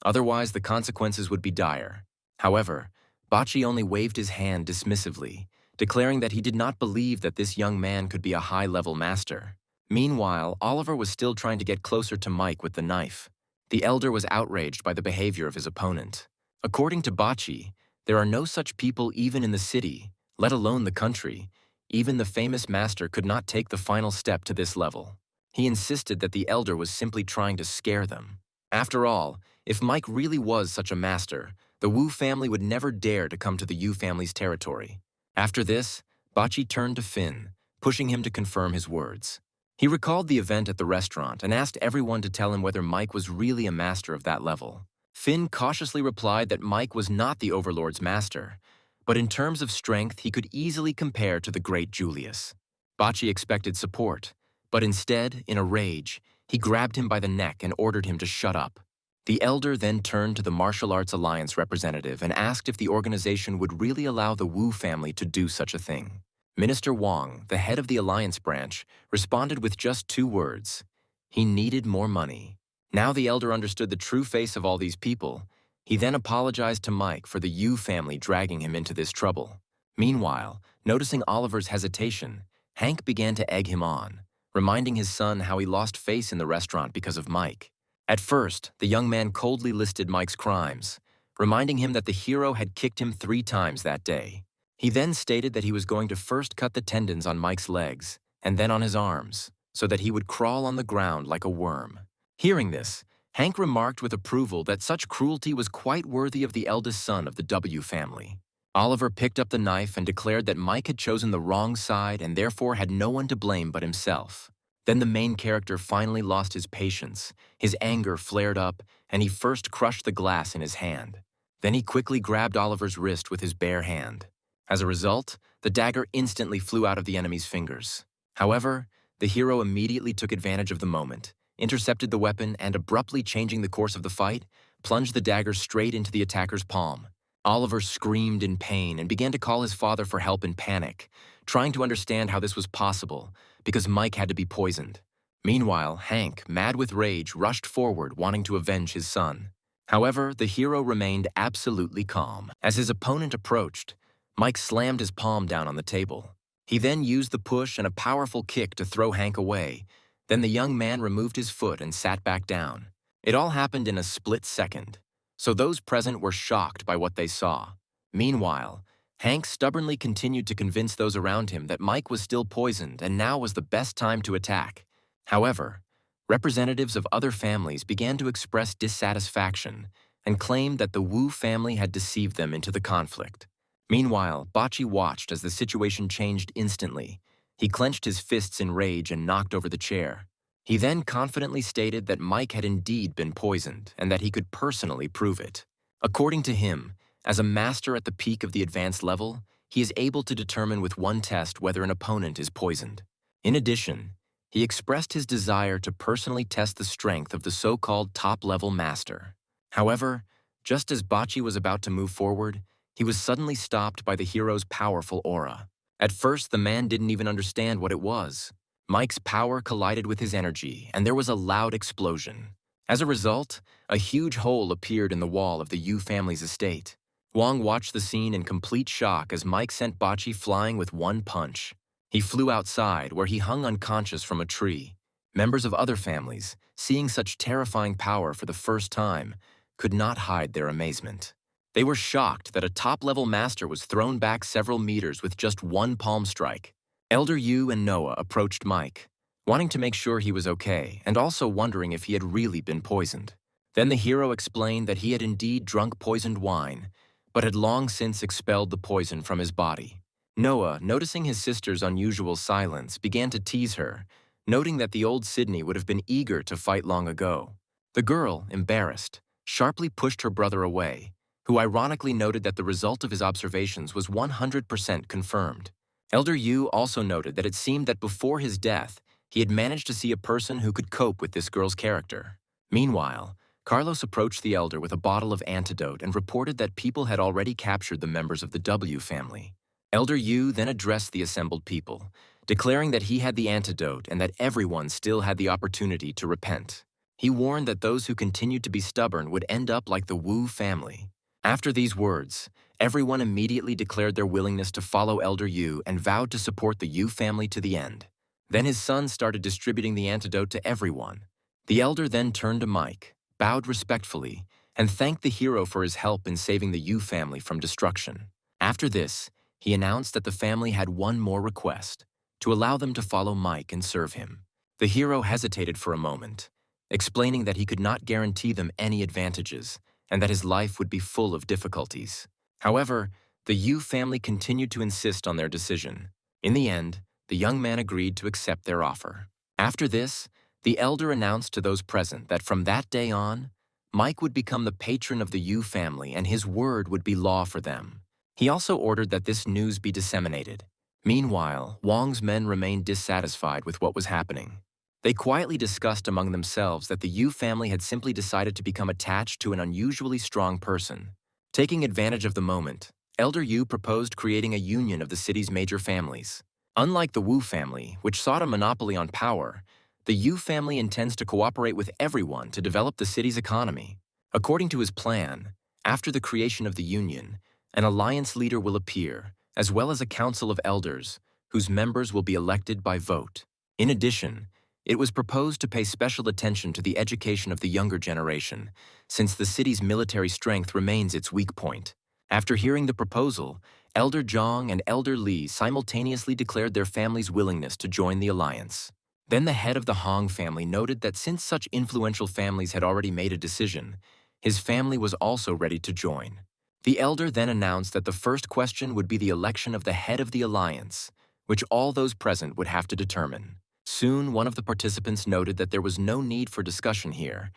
otherwise the consequences would be dire. However, Bachi only waved his hand dismissively, declaring that he did not believe that this young man could be a high-level master. Meanwhile, Oliver was still trying to get closer to Mike with the knife. The elder was outraged by the behavior of his opponent. According to Bachi, there are no such people even in the city, let alone the country. Even the famous master could not take the final step to this level. He insisted that the elder was simply trying to scare them. After all, if Mike really was such a master, the Wu family would never dare to come to the Yu family's territory. After this, Bachi turned to Finn, pushing him to confirm his words. He recalled the event at the restaurant and asked everyone to tell him whether Mike was really a master of that level. Finn cautiously replied that Mike was not the Overlord's master, but in terms of strength he could easily compare to the great Julius. Bachi expected support, but instead, in a rage, he grabbed him by the neck and ordered him to shut up. The elder then turned to the Martial Arts Alliance representative and asked if the organization would really allow the Wu family to do such a thing. Minister Wang, the head of the Alliance branch, responded with just 2 words. He needed more money. Now the elder understood the true face of all these people. He then apologized to Mike for the Yu family dragging him into this trouble. Meanwhile, noticing Oliver's hesitation, Hank began to egg him on, reminding his son how he lost face in the restaurant because of Mike. At first, the young man coldly listed Mike's crimes, reminding him that the hero had kicked him 3 times that day. He then stated that he was going to first cut the tendons on Mike's legs, and then on his arms, so that he would crawl on the ground like a worm. Hearing this, Hank remarked with approval that such cruelty was quite worthy of the eldest son of the W family. Oliver picked up the knife and declared that Mike had chosen the wrong side and therefore had no one to blame but himself. Then the main character finally lost his patience, his anger flared up, and he first crushed the glass in his hand. Then he quickly grabbed Oliver's wrist with his bare hand. As a result, the dagger instantly flew out of the enemy's fingers. However, the hero immediately took advantage of the moment, intercepted the weapon, and abruptly changing the course of the fight, plunged the dagger straight into the attacker's palm. Oliver screamed in pain and began to call his father for help in panic, trying to understand how this was possible, because Mike had to be poisoned. Meanwhile, Hank, mad with rage, rushed forward, wanting to avenge his son. However, the hero remained absolutely calm. As his opponent approached, Mike slammed his palm down on the table. He then used the push and a powerful kick to throw Hank away. Then the young man removed his foot and sat back down. It all happened in a split second, so those present were shocked by what they saw. Meanwhile, Hank stubbornly continued to convince those around him that Mike was still poisoned and now was the best time to attack. However, representatives of other families began to express dissatisfaction and claimed that the Wu family had deceived them into the conflict. Meanwhile, Bachi watched as the situation changed instantly. He clenched his fists in rage and knocked over the chair. He then confidently stated that Mike had indeed been poisoned and that he could personally prove it. According to him, as a master at the peak of the advanced level, he is able to determine with one test whether an opponent is poisoned. In addition, he expressed his desire to personally test the strength of the so-called top-level master. However, just as Bachi was about to move forward, he was suddenly stopped by the hero's powerful aura. At first, the man didn't even understand what it was. Mike's power collided with his energy, and there was a loud explosion. As a result, a huge hole appeared in the wall of the Yu family's estate. Wang watched the scene in complete shock as Mike sent Bachi flying with one punch. He flew outside, where he hung unconscious from a tree. Members of other families, seeing such terrifying power for the first time, could not hide their amazement. They were shocked that a top-level master was thrown back several meters with just one palm strike. Elder Yu and Noah approached Mike, wanting to make sure he was okay and also wondering if he had really been poisoned. Then the hero explained that he had indeed drunk poisoned wine, but had long since expelled the poison from his body. Noah, noticing his sister's unusual silence, began to tease her, noting that the old Sydney would have been eager to fight long ago. The girl, embarrassed, sharply pushed her brother away, who ironically noted that the result of his observations was 100% confirmed. Elder Yu also noted that it seemed that before his death, he had managed to see a person who could cope with this girl's character. Meanwhile, Carlos approached the elder with a bottle of antidote and reported that people had already captured the members of the W family. Elder Yu then addressed the assembled people, declaring that he had the antidote and that everyone still had the opportunity to repent. He warned that those who continued to be stubborn would end up like the Wu family. After these words, everyone immediately declared their willingness to follow Elder Yu and vowed to support the Yu family to the end. Then his son started distributing the antidote to everyone. The elder then turned to Mike, bowed respectfully, and thanked the hero for his help in saving the Yu family from destruction. After this, he announced that the family had one more request, to allow them to follow Mike and serve him. The hero hesitated for a moment, explaining that he could not guarantee them any advantages and that his life would be full of difficulties. However, the Yu family continued to insist on their decision. In the end, the young man agreed to accept their offer. After this, the elder announced to those present that from that day on, Mike would become the patron of the Yu family and his word would be law for them. He also ordered that this news be disseminated. Meanwhile, Wang's men remained dissatisfied with what was happening. They quietly discussed among themselves that the Yu family had simply decided to become attached to an unusually strong person. Taking advantage of the moment, Elder Yu proposed creating a union of the city's major families. Unlike the Wu family, which sought a monopoly on power, the Yu family intends to cooperate with everyone to develop the city's economy. According to his plan, after the creation of the union, an alliance leader will appear, as well as a council of elders, whose members will be elected by vote. In addition, it was proposed to pay special attention to the education of the younger generation, since the city's military strength remains its weak point. After hearing the proposal, Elder Zhang and Elder Li simultaneously declared their family's willingness to join the alliance. Then the head of the Hong family noted that since such influential families had already made a decision, his family was also ready to join. The elder then announced that the first question would be the election of the head of the alliance, which all those present would have to determine. Soon, one of the participants noted that there was no need for discussion here.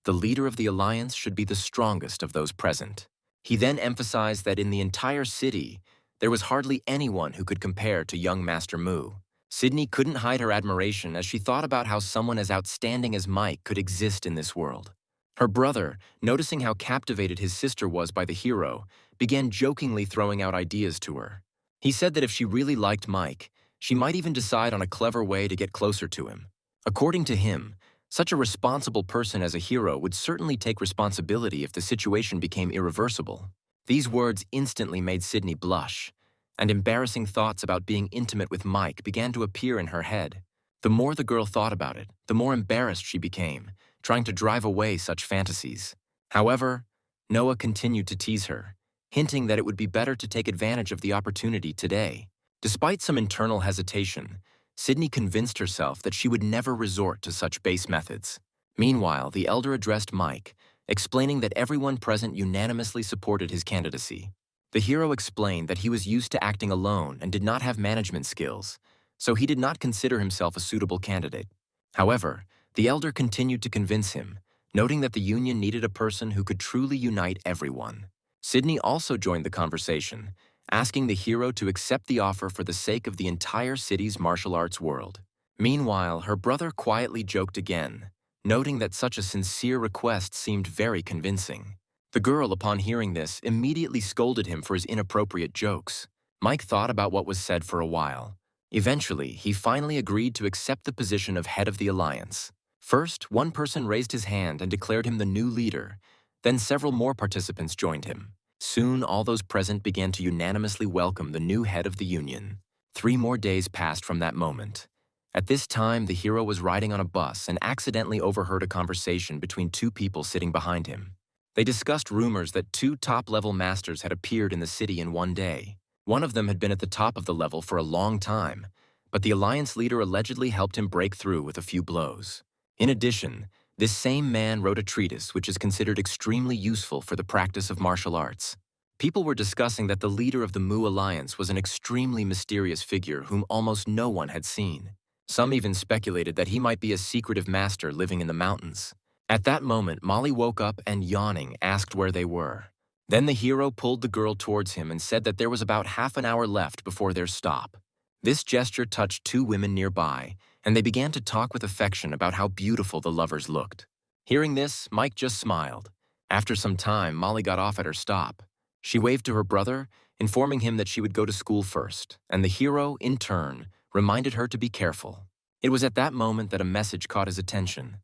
The leader of the alliance should be the strongest of those present. He then emphasized that in the entire city, there was hardly anyone who could compare to young Master Mu. Sydney couldn't hide her admiration as she thought about how someone as outstanding as Mike could exist in this world. Her brother, noticing how captivated his sister was by the hero, began jokingly throwing out ideas to her. He said that if she really liked Mike, she might even decide on a clever way to get closer to him. According to him, such a responsible person as a hero would certainly take responsibility if the situation became irreversible. These words instantly made Sydney blush, and embarrassing thoughts about being intimate with Mike began to appear in her head. The more the girl thought about it, the more embarrassed she became, trying to drive away such fantasies. However, Noah continued to tease her, hinting that it would be better to take advantage of the opportunity today. Despite some internal hesitation, Sydney convinced herself that she would never resort to such base methods. Meanwhile, the elder addressed Mike, explaining that everyone present unanimously supported his candidacy. The hero explained that he was used to acting alone and did not have management skills, so he did not consider himself a suitable candidate. However, the elder continued to convince him, noting that the union needed a person who could truly unite everyone. Sydney also joined the conversation, asking the hero to accept the offer for the sake of the entire city's martial arts world. Meanwhile, her brother quietly joked again, noting that such a sincere request seemed very convincing. The girl, upon hearing this, immediately scolded him for his inappropriate jokes. Mike thought about what was said for a while. Eventually, he finally agreed to accept the position of head of the alliance. First, one person raised his hand and declared him the new leader. Then several more participants joined him. Soon, all those present began to unanimously welcome the new head of the union. 3 more days passed from that moment. At this time, the hero was riding on a bus and accidentally overheard a conversation between 2 people sitting behind him. They discussed rumors that 2 top-level masters had appeared in the city in one day. One of them had been at the top of the level for a long time, but the alliance leader allegedly helped him break through with a few blows. In addition, this same man wrote a treatise which is considered extremely useful for the practice of martial arts. People were discussing that the leader of the Mu Alliance was an extremely mysterious figure whom almost no one had seen. Some even speculated that he might be a secretive master living in the mountains. At that moment, Molly woke up and, yawning, asked where they were. Then the hero pulled the girl towards him and said that there was about half an hour left before their stop. This gesture touched 2 women nearby, and they began to talk with affection about how beautiful the lovers looked. Hearing this, Mike just smiled. After some time, Molly got off at her stop. She waved to her brother, informing him that she would go to school first, and the hero, in turn, reminded her to be careful. It was at that moment that a message caught his attention.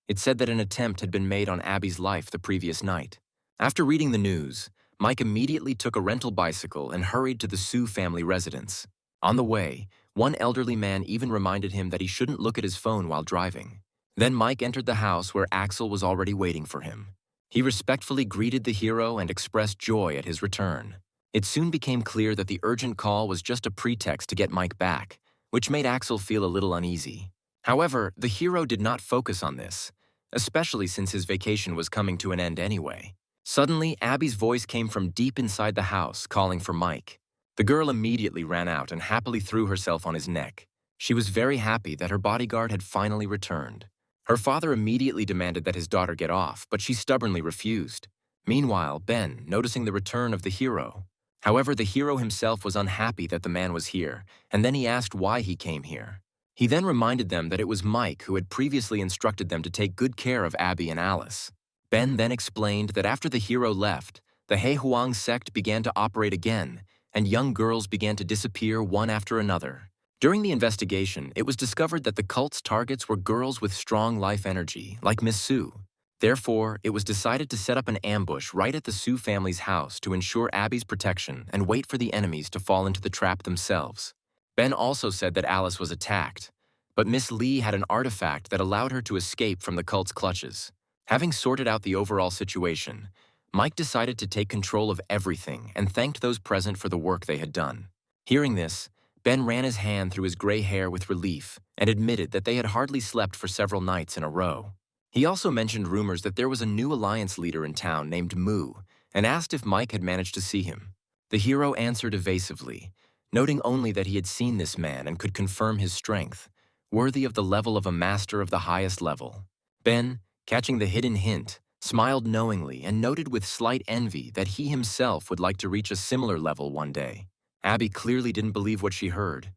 It said that an attempt had been made on Abby's life the previous night. After reading the news, Mike immediately took a rental bicycle and hurried to the Sue family residence. On the way, one elderly man even reminded him that he shouldn't look at his phone while driving. Then Mike entered the house where Axel was already waiting for him. He respectfully greeted the hero and expressed joy at his return. It soon became clear that the urgent call was just a pretext to get Mike back, which made Axel feel a little uneasy. However, the hero did not focus on this, especially since his vacation was coming to an end anyway. Suddenly, Abby's voice came from deep inside the house, calling for Mike. The girl immediately ran out and happily threw herself on his neck. She was very happy that her bodyguard had finally returned. Her father immediately demanded that his daughter get off, but she stubbornly refused. Meanwhile, Ben, noticing the return of the hero. However, the hero himself was unhappy that the man was here, and then he asked why he came here. He then reminded them that it was Mike who had previously instructed them to take good care of Abby and Alice. Ben then explained that after the hero left, the He Huang sect began to operate again, and young girls began to disappear one after another. During the investigation, it was discovered that the cult's targets were girls with strong life energy, like Miss Sue. Therefore, it was decided to set up an ambush right at the Sue family's house to ensure Abby's protection and wait for the enemies to fall into the trap themselves. Ben also said that Alice was attacked, but Miss Lee had an artifact that allowed her to escape from the cult's clutches. Having sorted out the overall situation, Mike decided to take control of everything and thanked those present for the work they had done. Hearing this, Ben ran his hand through his gray hair with relief and admitted that they had hardly slept for several nights in a row. He also mentioned rumors that there was a new alliance leader in town named Moo and asked if Mike had managed to see him. The hero answered evasively, noting only that he had seen this man and could confirm his strength, worthy of the level of a master of the highest level. Ben, catching the hidden hint, smiled knowingly and noted with slight envy that he himself would like to reach a similar level one day. Abby clearly didn't believe what she heard.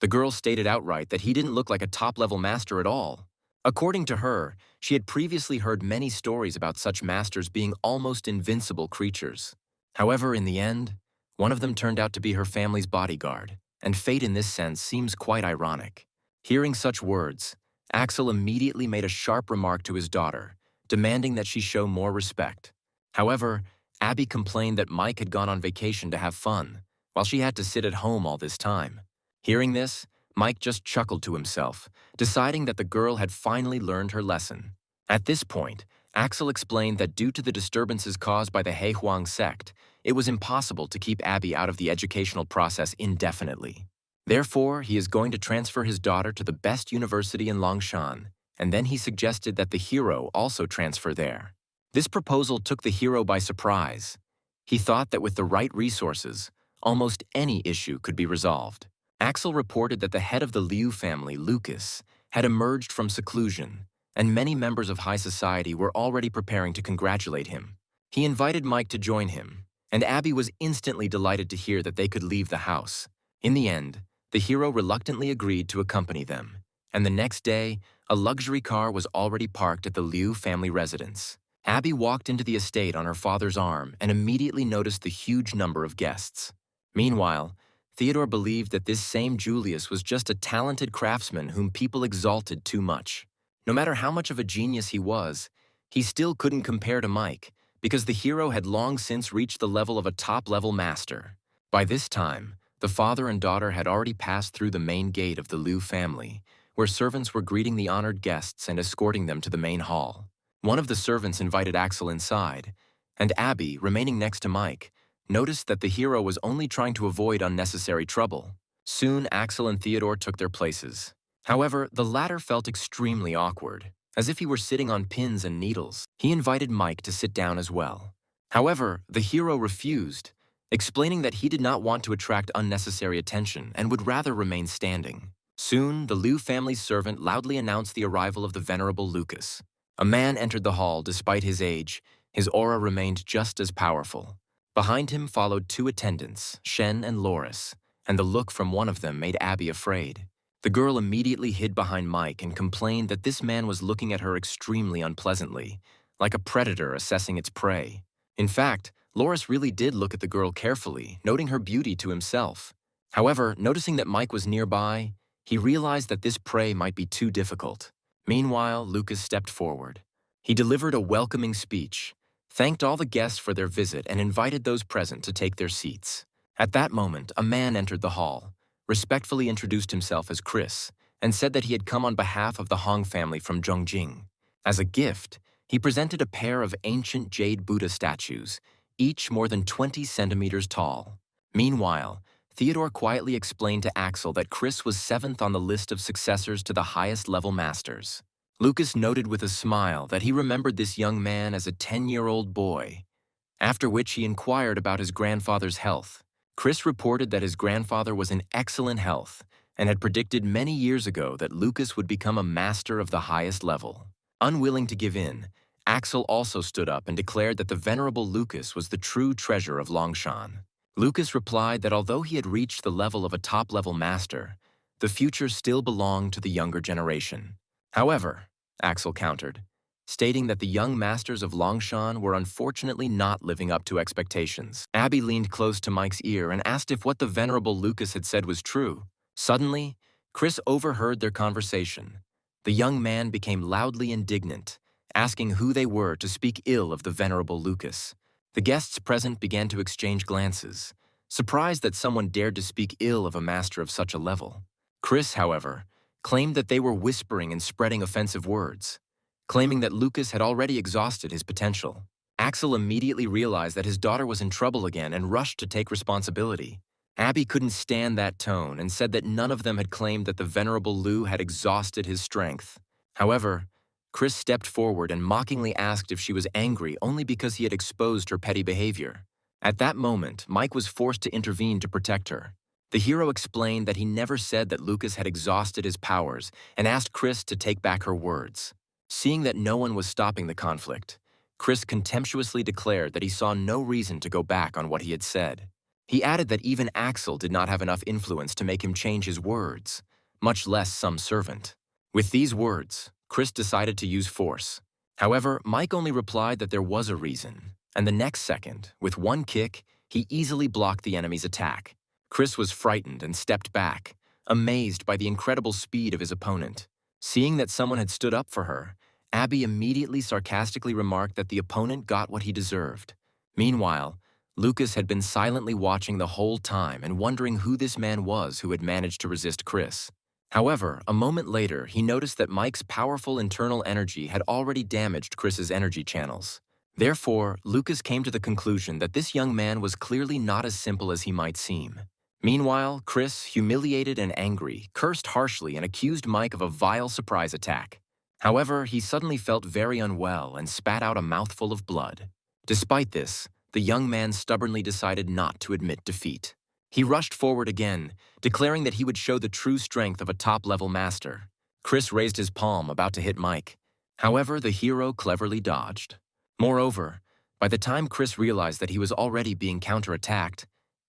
The girl stated outright that he didn't look like a top-level master at all. According to her, she had previously heard many stories about such masters being almost invincible creatures. However, in the end, one of them turned out to be her family's bodyguard, and fate in this sense seems quite ironic. Hearing such words, Axel immediately made a sharp remark to his daughter, demanding that she show more respect. However, Abby complained that Mike had gone on vacation to have fun, while she had to sit at home all this time. Hearing this, Mike just chuckled to himself, deciding that the girl had finally learned her lesson. At this point, Axel explained that due to the disturbances caused by the He Huang sect, it was impossible to keep Abby out of the educational process indefinitely. Therefore, he is going to transfer his daughter to the best university in Longshan, and then he suggested that the hero also transfer there. This proposal took the hero by surprise. He thought that with the right resources, almost any issue could be resolved. Axel reported that the head of the Liu family, Lucas, had emerged from seclusion, and many members of high society were already preparing to congratulate him. He invited Mike to join him, and Abby was instantly delighted to hear that they could leave the house. In the end, the hero reluctantly agreed to accompany them, and the next day, a luxury car was already parked at the Liu family residence. Abby walked into the estate on her father's arm and immediately noticed the huge number of guests. Meanwhile, Theodore believed that this same Julius was just a talented craftsman whom people exalted too much. No matter how much of a genius he was, he still couldn't compare to Mike, because the hero had long since reached the level of a top-level master. By this time, the father and daughter had already passed through the main gate of the Liu family, where servants were greeting the honored guests and escorting them to the main hall. One of the servants invited Axel inside, and Abby, remaining next to Mike, noticed that the hero was only trying to avoid unnecessary trouble. Soon, Axel and Theodore took their places. However, the latter felt extremely awkward, as if he were sitting on pins and needles. He invited Mike to sit down as well. However, the hero refused, explaining that he did not want to attract unnecessary attention and would rather remain standing. Soon, the Liu family's servant loudly announced the arrival of the venerable Lucas. A man entered the hall despite his age. His aura remained just as powerful. Behind him followed two attendants, Shen and Loris, and the look from one of them made Abby afraid. The girl immediately hid behind Mike and complained that this man was looking at her extremely unpleasantly, like a predator assessing its prey. In fact, Loris really did look at the girl carefully, noting her beauty to himself. However, noticing that Mike was nearby, he realized that this prey might be too difficult. Meanwhile, Lucas stepped forward. He delivered a welcoming speech, thanked all the guests for their visit, and invited those present to take their seats. At that moment, a man entered the hall, respectfully introduced himself as Chris, and said that he had come on behalf of the Hong family from Zhongjing. As a gift, he presented a pair of ancient jade Buddha statues, each more than 20 centimeters tall. Meanwhile, Theodore quietly explained to Axel that Chris was 7th on the list of successors to the highest-level masters. Lucas noted with a smile that he remembered this young man as a 10-year-old boy, after which he inquired about his grandfather's health. Chris reported that his grandfather was in excellent health and had predicted many years ago that Lucas would become a master of the highest level. Unwilling to give in, Axel also stood up and declared that the venerable Lucas was the true treasure of Longshan. Lucas replied that although he had reached the level of a top-level master, the future still belonged to the younger generation. However, Axel countered, stating that the young masters of Longshan were unfortunately not living up to expectations. Abby leaned close to Mike's ear and asked if what the venerable Lucas had said was true. Suddenly, Chris overheard their conversation. The young man became loudly indignant, asking who they were to speak ill of the venerable Lucas. The guests present began to exchange glances, surprised that someone dared to speak ill of a master of such a level. Chris, however, claimed that they were whispering and spreading offensive words, claiming that Lucas had already exhausted his potential. Axel immediately realized that his daughter was in trouble again and rushed to take responsibility. Abby couldn't stand that tone and said that none of them had claimed that the venerable Lu had exhausted his strength. However, Chris stepped forward and mockingly asked if she was angry only because he had exposed her petty behavior. At that moment, Mike was forced to intervene to protect her. The hero explained that he never said that Lucas had exhausted his powers and asked Chris to take back her words. Seeing that no one was stopping the conflict, Chris contemptuously declared that he saw no reason to go back on what he had said. He added that even Axel did not have enough influence to make him change his words, much less some servant. With these words, Chris decided to use force. However, Mike only replied that there was a reason, and the next second, with one kick, he easily blocked the enemy's attack. Chris was frightened and stepped back, amazed by the incredible speed of his opponent. Seeing that someone had stood up for her, Abby immediately sarcastically remarked that the opponent got what he deserved. Meanwhile, Lucas had been silently watching the whole time and wondering who this man was who had managed to resist Chris. However, a moment later, he noticed that Mike's powerful internal energy had already damaged Chris's energy channels. Therefore, Lucas came to the conclusion that this young man was clearly not as simple as he might seem. Meanwhile, Chris, humiliated and angry, cursed harshly and accused Mike of a vile surprise attack. However, he suddenly felt very unwell and spat out a mouthful of blood. Despite this, the young man stubbornly decided not to admit defeat. He rushed forward again, declaring that he would show the true strength of a top-level master. Chris raised his palm, about to hit Mike. However, the hero cleverly dodged. Moreover, by the time Chris realized that he was already being counterattacked,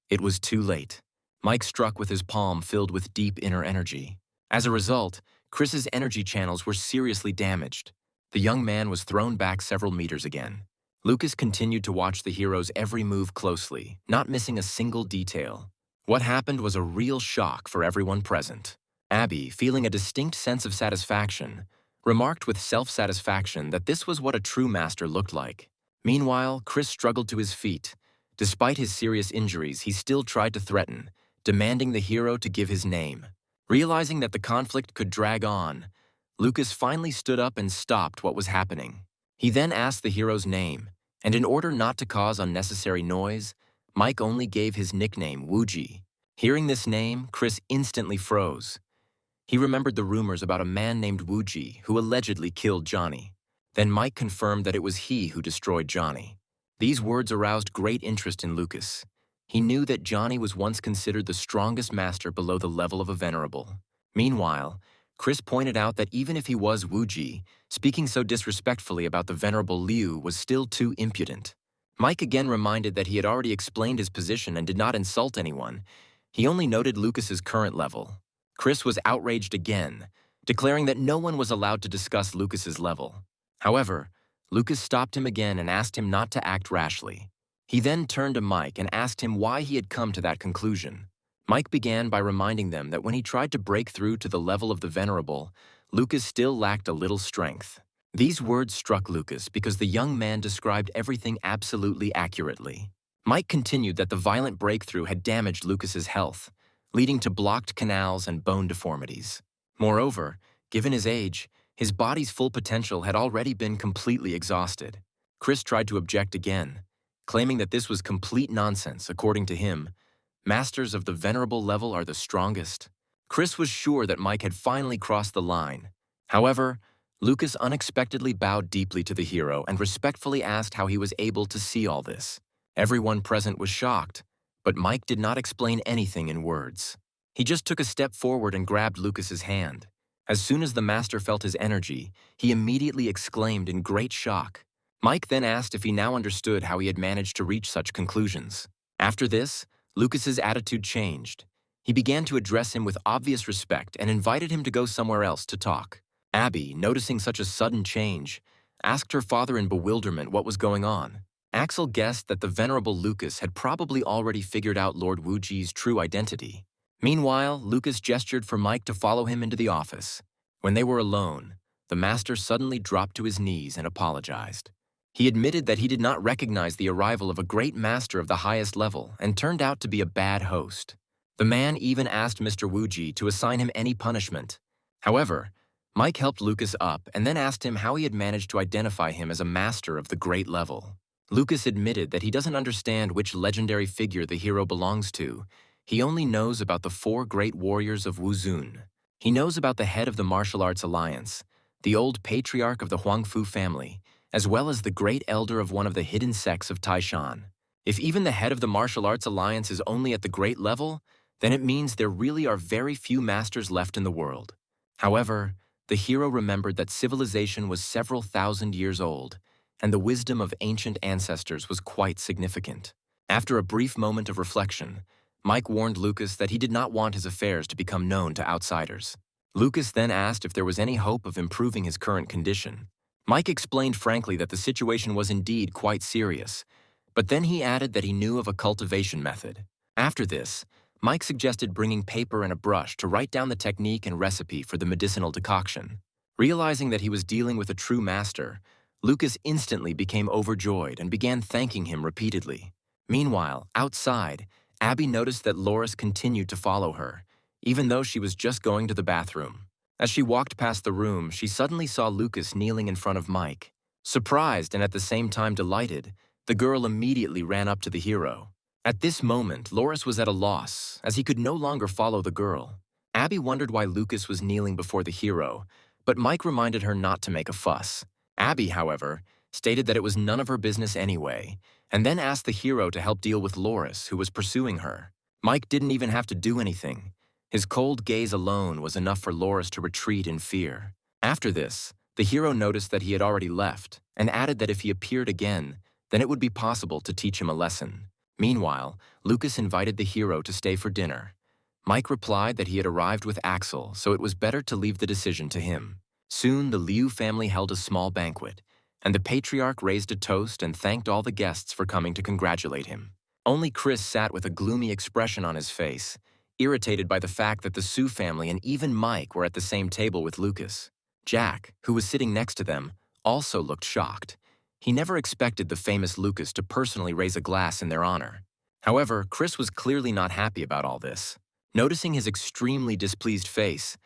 it was too late. Mike struck with his palm filled with deep inner energy. As a result, Chris's energy channels were seriously damaged. The young man was thrown back several meters again. Lucas continued to watch the hero's every move closely, not missing a single detail. What happened was a real shock for everyone present. Abby, feeling a distinct sense of satisfaction, remarked with self-satisfaction that this was what a true master looked like. Meanwhile, Chris struggled to his feet. Despite his serious injuries, he still tried to threaten, demanding the hero to give his name. Realizing that the conflict could drag on, Lucas finally stood up and stopped what was happening. He then asked the hero's name, and in order not to cause unnecessary noise, Mike only gave his nickname Wuji. Hearing this name, Chris instantly froze. He remembered the rumors about a man named Wuji who allegedly killed Johnny. Then Mike confirmed that it was he who destroyed Johnny. These words aroused great interest in Lucas. He knew that Johnny was once considered the strongest master below the level of a venerable. Meanwhile, Chris pointed out that even if he was Wuji, speaking so disrespectfully about the venerable Liu was still too impudent. Mike again reminded that he had already explained his position and did not insult anyone. He only noted Lucas's current level. Chris was outraged again, declaring that no one was allowed to discuss Lucas's level. However, Lucas stopped him again and asked him not to act rashly. He then turned to Mike and asked him why he had come to that conclusion. Mike began by reminding them that when he tried to break through to the level of the venerable, Lucas still lacked a little strength. These words struck Lucas because the young man described everything absolutely accurately. Mike continued that the violent breakthrough had damaged Lucas's health, leading to blocked canals and bone deformities. Moreover, given his age, his body's full potential had already been completely exhausted. Chris tried to object again, claiming that this was complete nonsense. According to him, masters of the venerable level are the strongest. Chris was sure that Mike had finally crossed the line. However, Lucas unexpectedly bowed deeply to the hero and respectfully asked how he was able to see all this. Everyone present was shocked, but Mike did not explain anything in words. He just took a step forward and grabbed Lucas's hand. As soon as the master felt his energy, he immediately exclaimed in great shock. Mike then asked if he now understood how he had managed to reach such conclusions. After this, Lucas's attitude changed. He began to address him with obvious respect and invited him to go somewhere else to talk. Abby, noticing such a sudden change, asked her father in bewilderment what was going on. Axel guessed that the venerable Lucas had probably already figured out Lord Wuji's true identity. Meanwhile, Lucas gestured for Mike to follow him into the office. When they were alone, the master suddenly dropped to his knees and apologized. He admitted that he did not recognize the arrival of a great master of the highest level and turned out to be a bad host. The man even asked Mr. Wuji to assign him any punishment. However, Mike helped Lucas up and then asked him how he had managed to identify him as a master of the great level. Lucas admitted that he doesn't understand which legendary figure the hero belongs to. He only knows about the 4 great warriors of Wuzun. He knows about the head of the Martial Arts Alliance, the old patriarch of the Huangfu family, as well as the great elder of one of the hidden sects of Taishan. If even the head of the Martial Arts Alliance is only at the great level, then it means there really are very few masters left in the world. However, the hero remembered that civilization was several thousand years old, and the wisdom of ancient ancestors was quite significant. After a brief moment of reflection, Mike warned Lucas that he did not want his affairs to become known to outsiders. Lucas then asked if there was any hope of improving his current condition. Mike explained frankly that the situation was indeed quite serious, but then he added that he knew of a cultivation method. After this, Mike suggested bringing paper and a brush to write down the technique and recipe for the medicinal decoction. Realizing that he was dealing with a true master, Lucas instantly became overjoyed and began thanking him repeatedly. Meanwhile, outside, Abby noticed that Loris continued to follow her, even though she was just going to the bathroom. As she walked past the room, she suddenly saw Lucas kneeling in front of Mike. Surprised and at the same time delighted, the girl immediately ran up to the hero. At this moment, Loris was at a loss, as he could no longer follow the girl. Abby wondered why Lucas was kneeling before the hero, but Mike reminded her not to make a fuss. Abby, however, stated that it was none of her business anyway, and then asked the hero to help deal with Loris, who was pursuing her. Mike didn't even have to do anything. His cold gaze alone was enough for Loris to retreat in fear. After this, the hero noticed that he had already left, and added that if he appeared again, then it would be possible to teach him a lesson. Meanwhile, Lucas invited the hero to stay for dinner. Mike replied that he had arrived with Axel, so it was better to leave the decision to him. Soon, the Liu family held a small banquet, and the patriarch raised a toast and thanked all the guests for coming to congratulate him. Only Chris sat with a gloomy expression on his face, irritated by the fact that the Su family and even Mike were at the same table with Lucas. Jack, who was sitting next to them, also looked shocked. He never expected the famous Lucas to personally raise a glass in their honor. However, Chris was clearly not happy about all this. Noticing his extremely displeased face,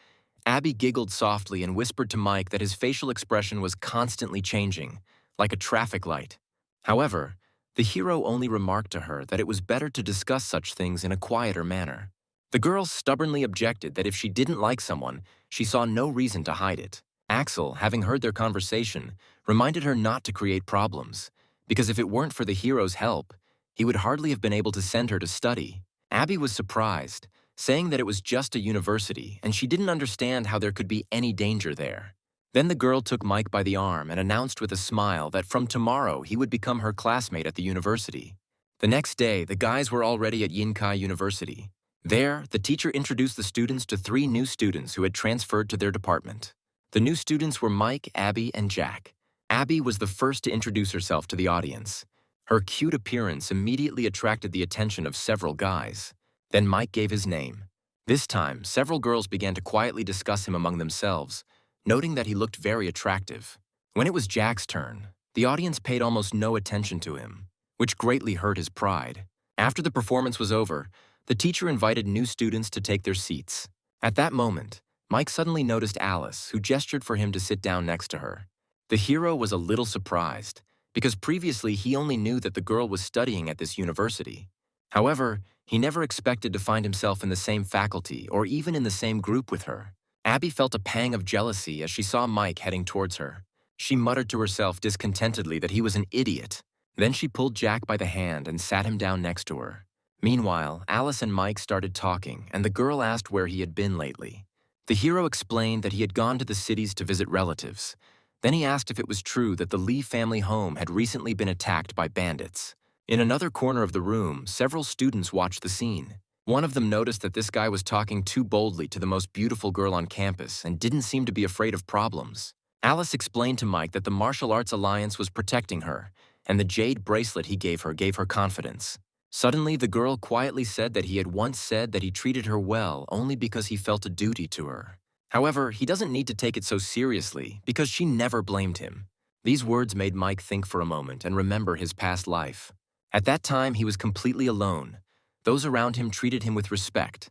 Abby giggled softly and whispered to Mike that his facial expression was constantly changing, like a traffic light. However, the hero only remarked to her that it was better to discuss such things in a quieter manner. The girl stubbornly objected that if she didn't like someone, she saw no reason to hide it. Axel, having heard their conversation, reminded her not to create problems, because if it weren't for the hero's help, he would hardly have been able to send her to study. Abby was surprised, saying that it was just a university and she didn't understand how there could be any danger there. Then the girl took Mike by the arm and announced with a smile that from tomorrow he would become her classmate at the university. The next day, the guys were already at Yinkai University. There, the teacher introduced the students to 3 new students who had transferred to their department. The new students were Mike, Abby, and Jack. Abby was the first to introduce herself to the audience. Her cute appearance immediately attracted the attention of several guys. Then Mike gave his name. This time, several girls began to quietly discuss him among themselves, noting that he looked very attractive. When it was Jack's turn, the audience paid almost no attention to him, which greatly hurt his pride. After the performance was over, the teacher invited new students to take their seats. At that moment, Mike suddenly noticed Alice, who gestured for him to sit down next to her. The hero was a little surprised, because previously he only knew that the girl was studying at this university. However, he never expected to find himself in the same faculty or even in the same group with her. Abby felt a pang of jealousy as she saw Mike heading towards her. She muttered to herself discontentedly that he was an idiot. Then she pulled Jack by the hand and sat him down next to her. Meanwhile, Alice and Mike started talking, and the girl asked where he had been lately. The hero explained that he had gone to the cities to visit relatives. Then he asked if it was true that the Lee family home had recently been attacked by bandits. In another corner of the room, several students watched the scene. One of them noticed that this guy was talking too boldly to the most beautiful girl on campus and didn't seem to be afraid of problems. Alice explained to Mike that the Martial Arts Alliance was protecting her, and the jade bracelet he gave her confidence. Suddenly, the girl quietly said that he had once said that he treated her well only because he felt a duty to her. However, he doesn't need to take it so seriously because she never blamed him. These words made Mike think for a moment and remember his past life. At that time, he was completely alone. Those around him treated him with respect,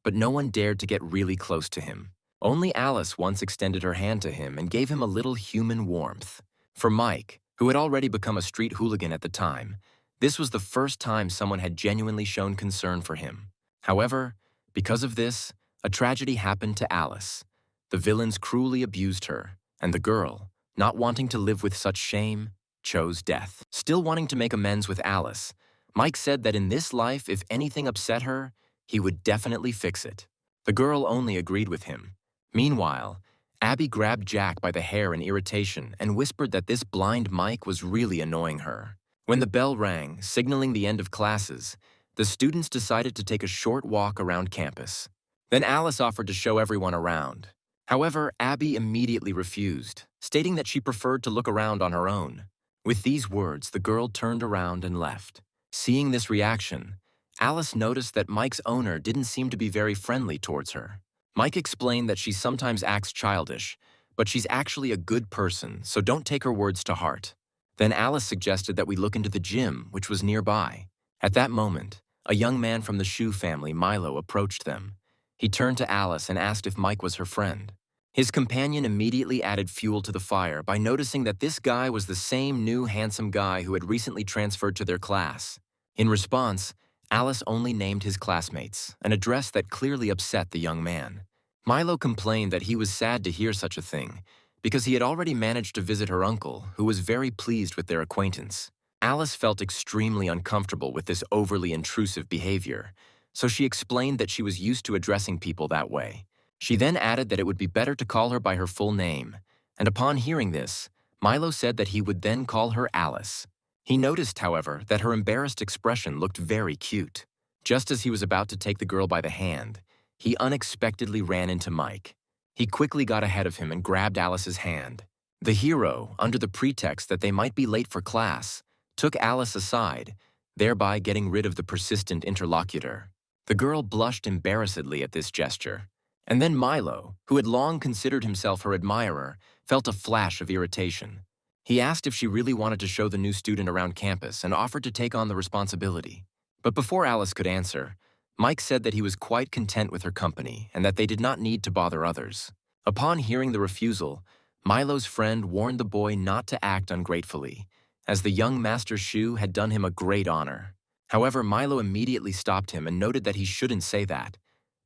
but no one dared to get really close to him. Only Alice once extended her hand to him and gave him a little human warmth. For Mike, who had already become a street hooligan at the time, this was the first time someone had genuinely shown concern for him. However, because of this, a tragedy happened to Alice. The villains cruelly abused her, and the girl, not wanting to live with such shame, chose death. Still wanting to make amends with Alice, Mike said that in this life, if anything upset her, he would definitely fix it. The girl only agreed with him. Meanwhile, Abby grabbed Jack by the hair in irritation and whispered that this blind Mike was really annoying her. When the bell rang, signaling the end of classes, the students decided to take a short walk around campus. Then Alice offered to show everyone around. However, Abby immediately refused, stating that she preferred to look around on her own. With these words, the girl turned around and left. Seeing this reaction, Alice noticed that Mike's owner didn't seem to be very friendly towards her. Mike explained that she sometimes acts childish, but she's actually a good person, so don't take her words to heart. Then Alice suggested that we look into the gym, which was nearby. At that moment, a young man from the Shu family, Milo, approached them. He turned to Alice and asked if Mike was her friend. His companion immediately added fuel to the fire by noticing that this guy was the same new handsome guy who had recently transferred to their class. In response, Alice only named his classmates, an address that clearly upset the young man. Milo complained that he was sad to hear such a thing, because he had already managed to visit her uncle, who was very pleased with their acquaintance. Alice felt extremely uncomfortable with this overly intrusive behavior, so she explained that she was used to addressing people that way. She then added that it would be better to call her by her full name, and upon hearing this, Milo said that he would then call her Alice. He noticed, however, that her embarrassed expression looked very cute. Just as he was about to take the girl by the hand, he unexpectedly ran into Mike. He quickly got ahead of him and grabbed Alice's hand. The hero, under the pretext that they might be late for class, took Alice aside, thereby getting rid of the persistent interlocutor. The girl blushed embarrassedly at this gesture. And then Milo, who had long considered himself her admirer, felt a flash of irritation. He asked if she really wanted to show the new student around campus and offered to take on the responsibility. But before Alice could answer, Mike said that he was quite content with her company and that they did not need to bother others. Upon hearing the refusal, Milo's friend warned the boy not to act ungratefully, as the young Master Shu had done him a great honor. However, Milo immediately stopped him and noted that he shouldn't say that,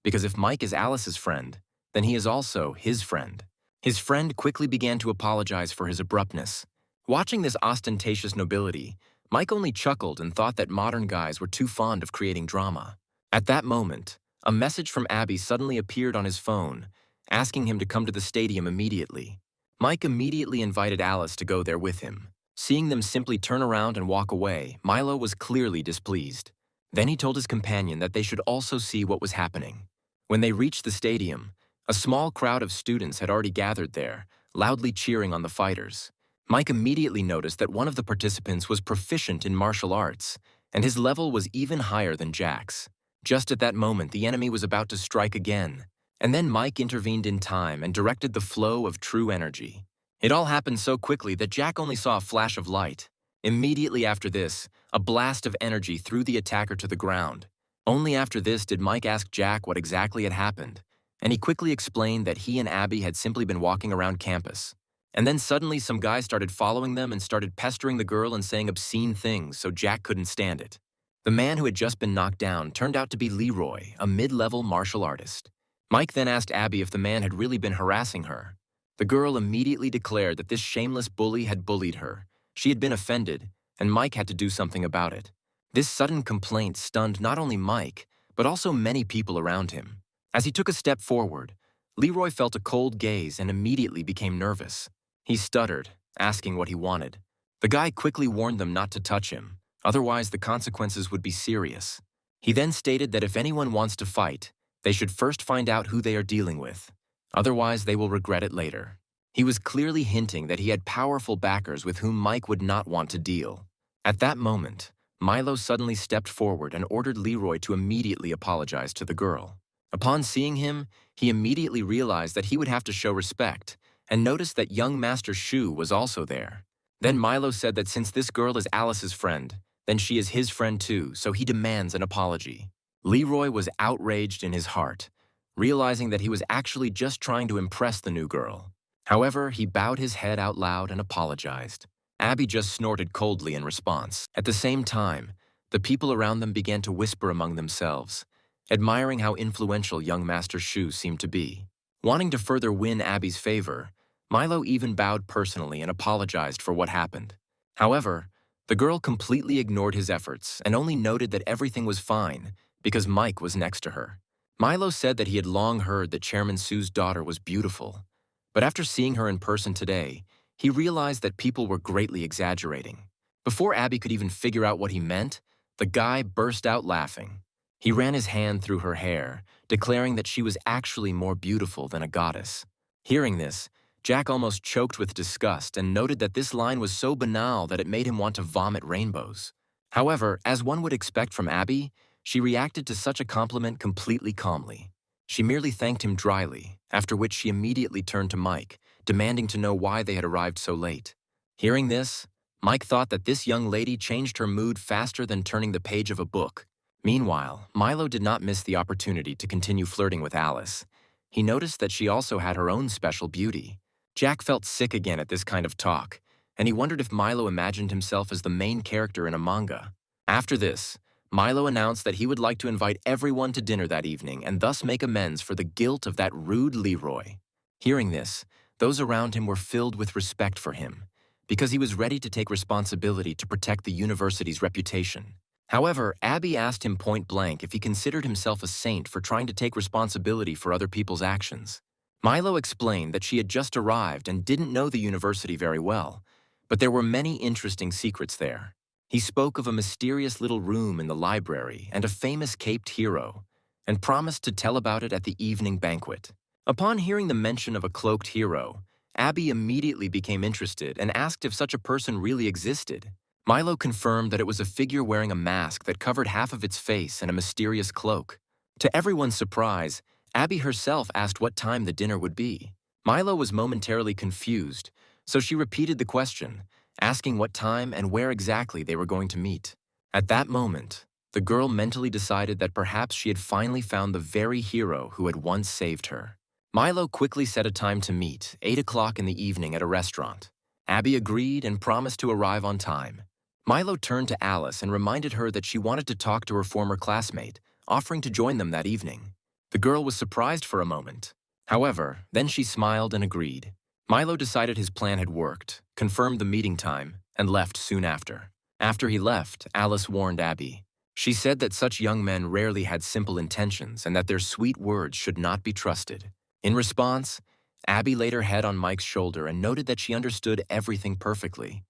because if Mike is Alice's friend, then he is also his friend. His friend quickly began to apologize for his abruptness. Watching this ostentatious nobility, Mike only chuckled and thought that modern guys were too fond of creating drama. At that moment, a message from Abby suddenly appeared on his phone, asking him to come to the stadium immediately. Mike immediately invited Alice to go there with him. Seeing them simply turn around and walk away, Milo was clearly displeased. Then he told his companion that they should also see what was happening. When they reached the stadium, a small crowd of students had already gathered there, loudly cheering on the fighters. Mike immediately noticed that one of the participants was proficient in martial arts, and his level was even higher than Jack's. Just at that moment, the enemy was about to strike again. And then Mike intervened in time and directed the flow of true energy. It all happened so quickly that Jack only saw a flash of light. Immediately after this, a blast of energy threw the attacker to the ground. Only after this did Mike ask Jack what exactly had happened, and he quickly explained that he and Abby had simply been walking around campus. And then suddenly some guys started following them and started pestering the girl and saying obscene things, so Jack couldn't stand it. The man who had just been knocked down turned out to be Leroy, a mid-level martial artist. Mike then asked Abby if the man had really been harassing her. The girl immediately declared that this shameless bully had bullied her. She had been offended, and Mike had to do something about it. This sudden complaint stunned not only Mike, but also many people around him. As he took a step forward, Leroy felt a cold gaze and immediately became nervous. He stuttered, asking what he wanted. The guy quickly warned them not to touch him, otherwise the consequences would be serious. He then stated that if anyone wants to fight, they should first find out who they are dealing with. Otherwise, they will regret it later. He was clearly hinting that he had powerful backers with whom Mike would not want to deal. At that moment, Milo suddenly stepped forward and ordered Leroy to immediately apologize to the girl. Upon seeing him, he immediately realized that he would have to show respect, and noticed that young Master Shu was also there. Then Milo said that since this girl is Alice's friend, then she is his friend too, so he demands an apology. Leroy was outraged in his heart, realizing that he was actually just trying to impress the new girl. However, he bowed his head out loud and apologized. Abby just snorted coldly in response. At the same time, the people around them began to whisper among themselves, admiring how influential young Master Shu seemed to be. Wanting to further win Abby's favor, Milo even bowed personally and apologized for what happened. However, the girl completely ignored his efforts and only noted that everything was fine because Mike was next to her. Milo said that he had long heard that Chairman Su's daughter was beautiful, but after seeing her in person today, he realized that people were greatly exaggerating. Before Abby could even figure out what he meant, the guy burst out laughing. He ran his hand through her hair, declaring that she was actually more beautiful than a goddess. Hearing this, Jack almost choked with disgust and noted that this line was so banal that it made him want to vomit rainbows. However, as one would expect from Abby, she reacted to such a compliment completely calmly. She merely thanked him dryly, after which she immediately turned to Mike, demanding to know why they had arrived so late. Hearing this, Mike thought that this young lady changed her mood faster than turning the page of a book. Meanwhile, Milo did not miss the opportunity to continue flirting with Alice. He noticed that she also had her own special beauty. Jack felt sick again at this kind of talk, and he wondered if Milo imagined himself as the main character in a manga. After this, Milo announced that he would like to invite everyone to dinner that evening and thus make amends for the guilt of that rude Leroy. Hearing this, those around him were filled with respect for him, because he was ready to take responsibility to protect the university's reputation. However, Abby asked him point blank if he considered himself a saint for trying to take responsibility for other people's actions. Milo explained that she had just arrived and didn't know the university very well, but there were many interesting secrets there. He spoke of a mysterious little room in the library and a famous caped hero, and promised to tell about it at the evening banquet. Upon hearing the mention of a cloaked hero, Abby immediately became interested and asked if such a person really existed. Milo confirmed that it was a figure wearing a mask that covered half of its face and a mysterious cloak. To everyone's surprise, Abby herself asked what time the dinner would be. Milo was momentarily confused, so she repeated the question, asking what time and where exactly they were going to meet. At that moment, the girl mentally decided that perhaps she had finally found the very hero who had once saved her. Milo quickly set a time to meet, 8 o'clock in the evening at a restaurant. Abby agreed and promised to arrive on time. Milo turned to Alice and reminded her that she wanted to talk to her former classmate, offering to join them that evening. The girl was surprised for a moment. However, then she smiled and agreed. Milo decided his plan had worked, confirmed the meeting time, and left soon after. After he left, Alice warned Abby. She said that such young men rarely had simple intentions and that their sweet words should not be trusted. In response, Abby laid her head on Mike's shoulder and noted that she understood everything perfectly.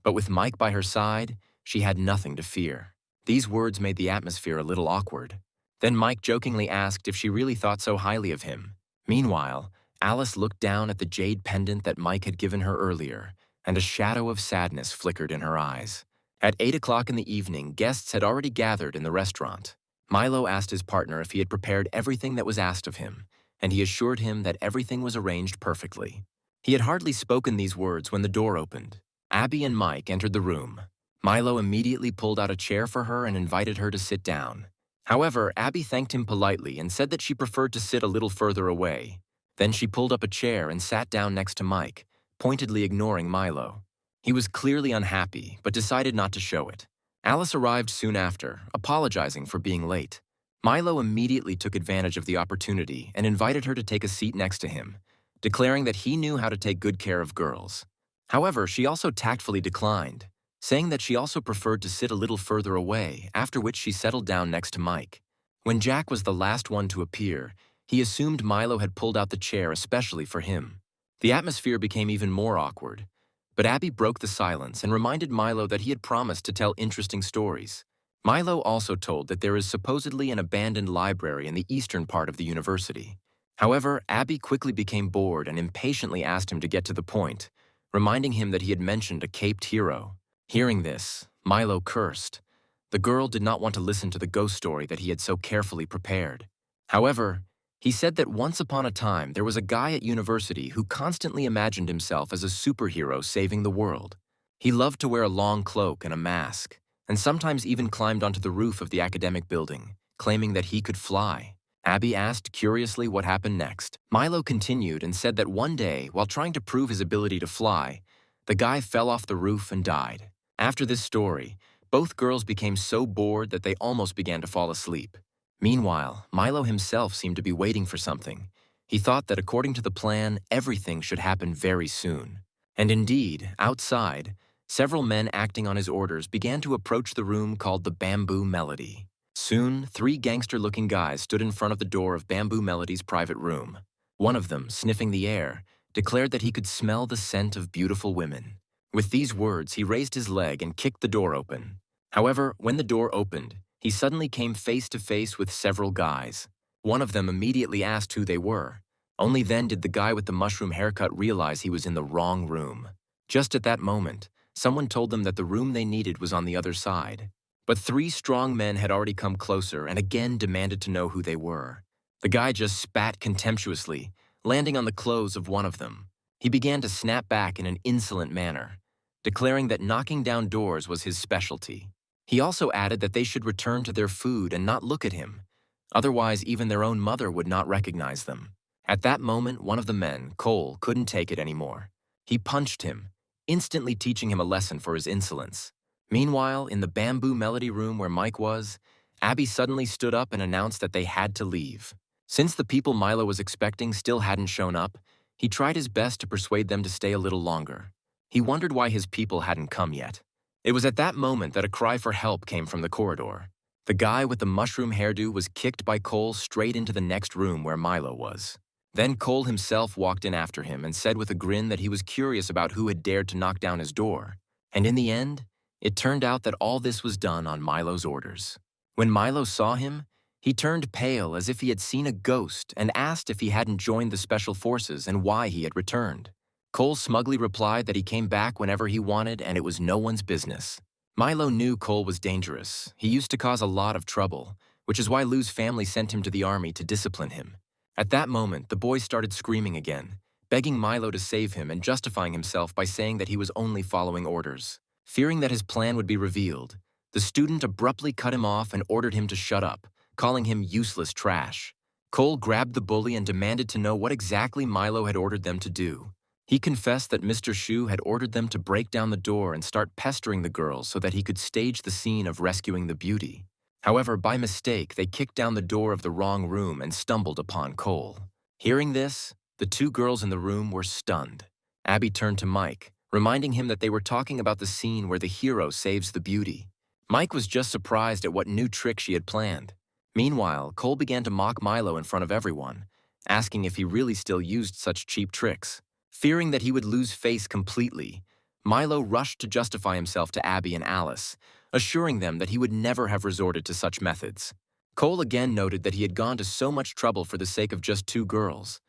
But with Mike by her side, she had nothing to fear. These words made the atmosphere a little awkward. Then Mike jokingly asked if she really thought so highly of him. Meanwhile, Alice looked down at the jade pendant that Mike had given her earlier, and a shadow of sadness flickered in her eyes. At 8 o'clock in the evening, guests had already gathered in the restaurant. Milo asked his partner if he had prepared everything that was asked of him, and he assured him that everything was arranged perfectly. He had hardly spoken these words when the door opened. Abby and Mike entered the room. Milo immediately pulled out a chair for her and invited her to sit down. However, Abby thanked him politely and said that she preferred to sit a little further away. Then she pulled up a chair and sat down next to Mike, pointedly ignoring Milo. He was clearly unhappy, but decided not to show it. Alice arrived soon after, apologizing for being late. Milo immediately took advantage of the opportunity and invited her to take a seat next to him, declaring that he knew how to take good care of girls. However, she also tactfully declined, saying that she also preferred to sit a little further away, after which she settled down next to Mike. When Jack was the last one to appear, he assumed Milo had pulled out the chair especially for him. The atmosphere became even more awkward, but Abby broke the silence and reminded Milo that he had promised to tell interesting stories. Milo also told that there is supposedly an abandoned library in the eastern part of the university. However, Abby quickly became bored and impatiently asked him to get to the point, reminding him that he had mentioned a caped hero. Hearing this, Milo cursed. The girl did not want to listen to the ghost story that he had so carefully prepared. However, he said that once upon a time there was a guy at university who constantly imagined himself as a superhero saving the world. He loved to wear a long cloak and a mask, and sometimes even climbed onto the roof of the academic building, claiming that he could fly. Abby asked curiously what happened next. Milo continued and said that one day, while trying to prove his ability to fly, the guy fell off the roof and died. After this story, both girls became so bored that they almost began to fall asleep. Meanwhile, Milo himself seemed to be waiting for something. He thought that according to the plan, everything should happen very soon. And indeed, outside, several men acting on his orders began to approach the room called the Bamboo Melody. Soon, 3 gangster-looking guys stood in front of the door of Bamboo Melody's private room. One of them, sniffing the air, declared that he could smell the scent of beautiful women. With these words, he raised his leg and kicked the door open. However, when the door opened, he suddenly came face to face with several guys. One of them immediately asked who they were. Only then did the guy with the mushroom haircut realize he was in the wrong room. Just at that moment, someone told them that the room they needed was on the other side. But 3 strong men had already come closer and again demanded to know who they were. The guy just spat contemptuously, landing on the clothes of one of them. He began to snap back in an insolent manner, declaring that knocking down doors was his specialty. He also added that they should return to their food and not look at him. Otherwise, even their own mother would not recognize them. At that moment, one of the men, Cole, couldn't take it anymore. He punched him, instantly teaching him a lesson for his insolence. Meanwhile, in the Bamboo Melody room where Mike was, Abby suddenly stood up and announced that they had to leave. Since the people Milo was expecting still hadn't shown up, he tried his best to persuade them to stay a little longer. He wondered why his people hadn't come yet. It was at that moment that a cry for help came from the corridor. The guy with the mushroom hairdo was kicked by Cole straight into the next room where Milo was. Then Cole himself walked in after him and said with a grin that he was curious about who had dared to knock down his door. And in the end, it turned out that all this was done on Milo's orders. When Milo saw him, he turned pale as if he had seen a ghost and asked if he hadn't joined the special forces and why he had returned. Cole smugly replied that he came back whenever he wanted and it was no one's business. Milo knew Cole was dangerous. He used to cause a lot of trouble, which is why Lou's family sent him to the army to discipline him. At that moment, the boy started screaming again, begging Milo to save him and justifying himself by saying that he was only following orders. Fearing that his plan would be revealed, the student abruptly cut him off and ordered him to shut up, calling him useless trash. Cole grabbed the bully and demanded to know what exactly Milo had ordered them to do. He confessed that Mr. Shu had ordered them to break down the door and start pestering the girls so that he could stage the scene of rescuing the beauty. However, by mistake, they kicked down the door of the wrong room and stumbled upon Cole. Hearing this, the 2 girls in the room were stunned. Abby turned to Mike, reminding him that they were talking about the scene where the hero saves the beauty. Mike was just surprised at what new trick she had planned. Meanwhile, Cole began to mock Milo in front of everyone, asking if he really still used such cheap tricks. Fearing that he would lose face completely, Milo rushed to justify himself to Abby and Alice, assuring them that he would never have resorted to such methods. Cole again noted that he had gone to so much trouble for the sake of just 2 girls,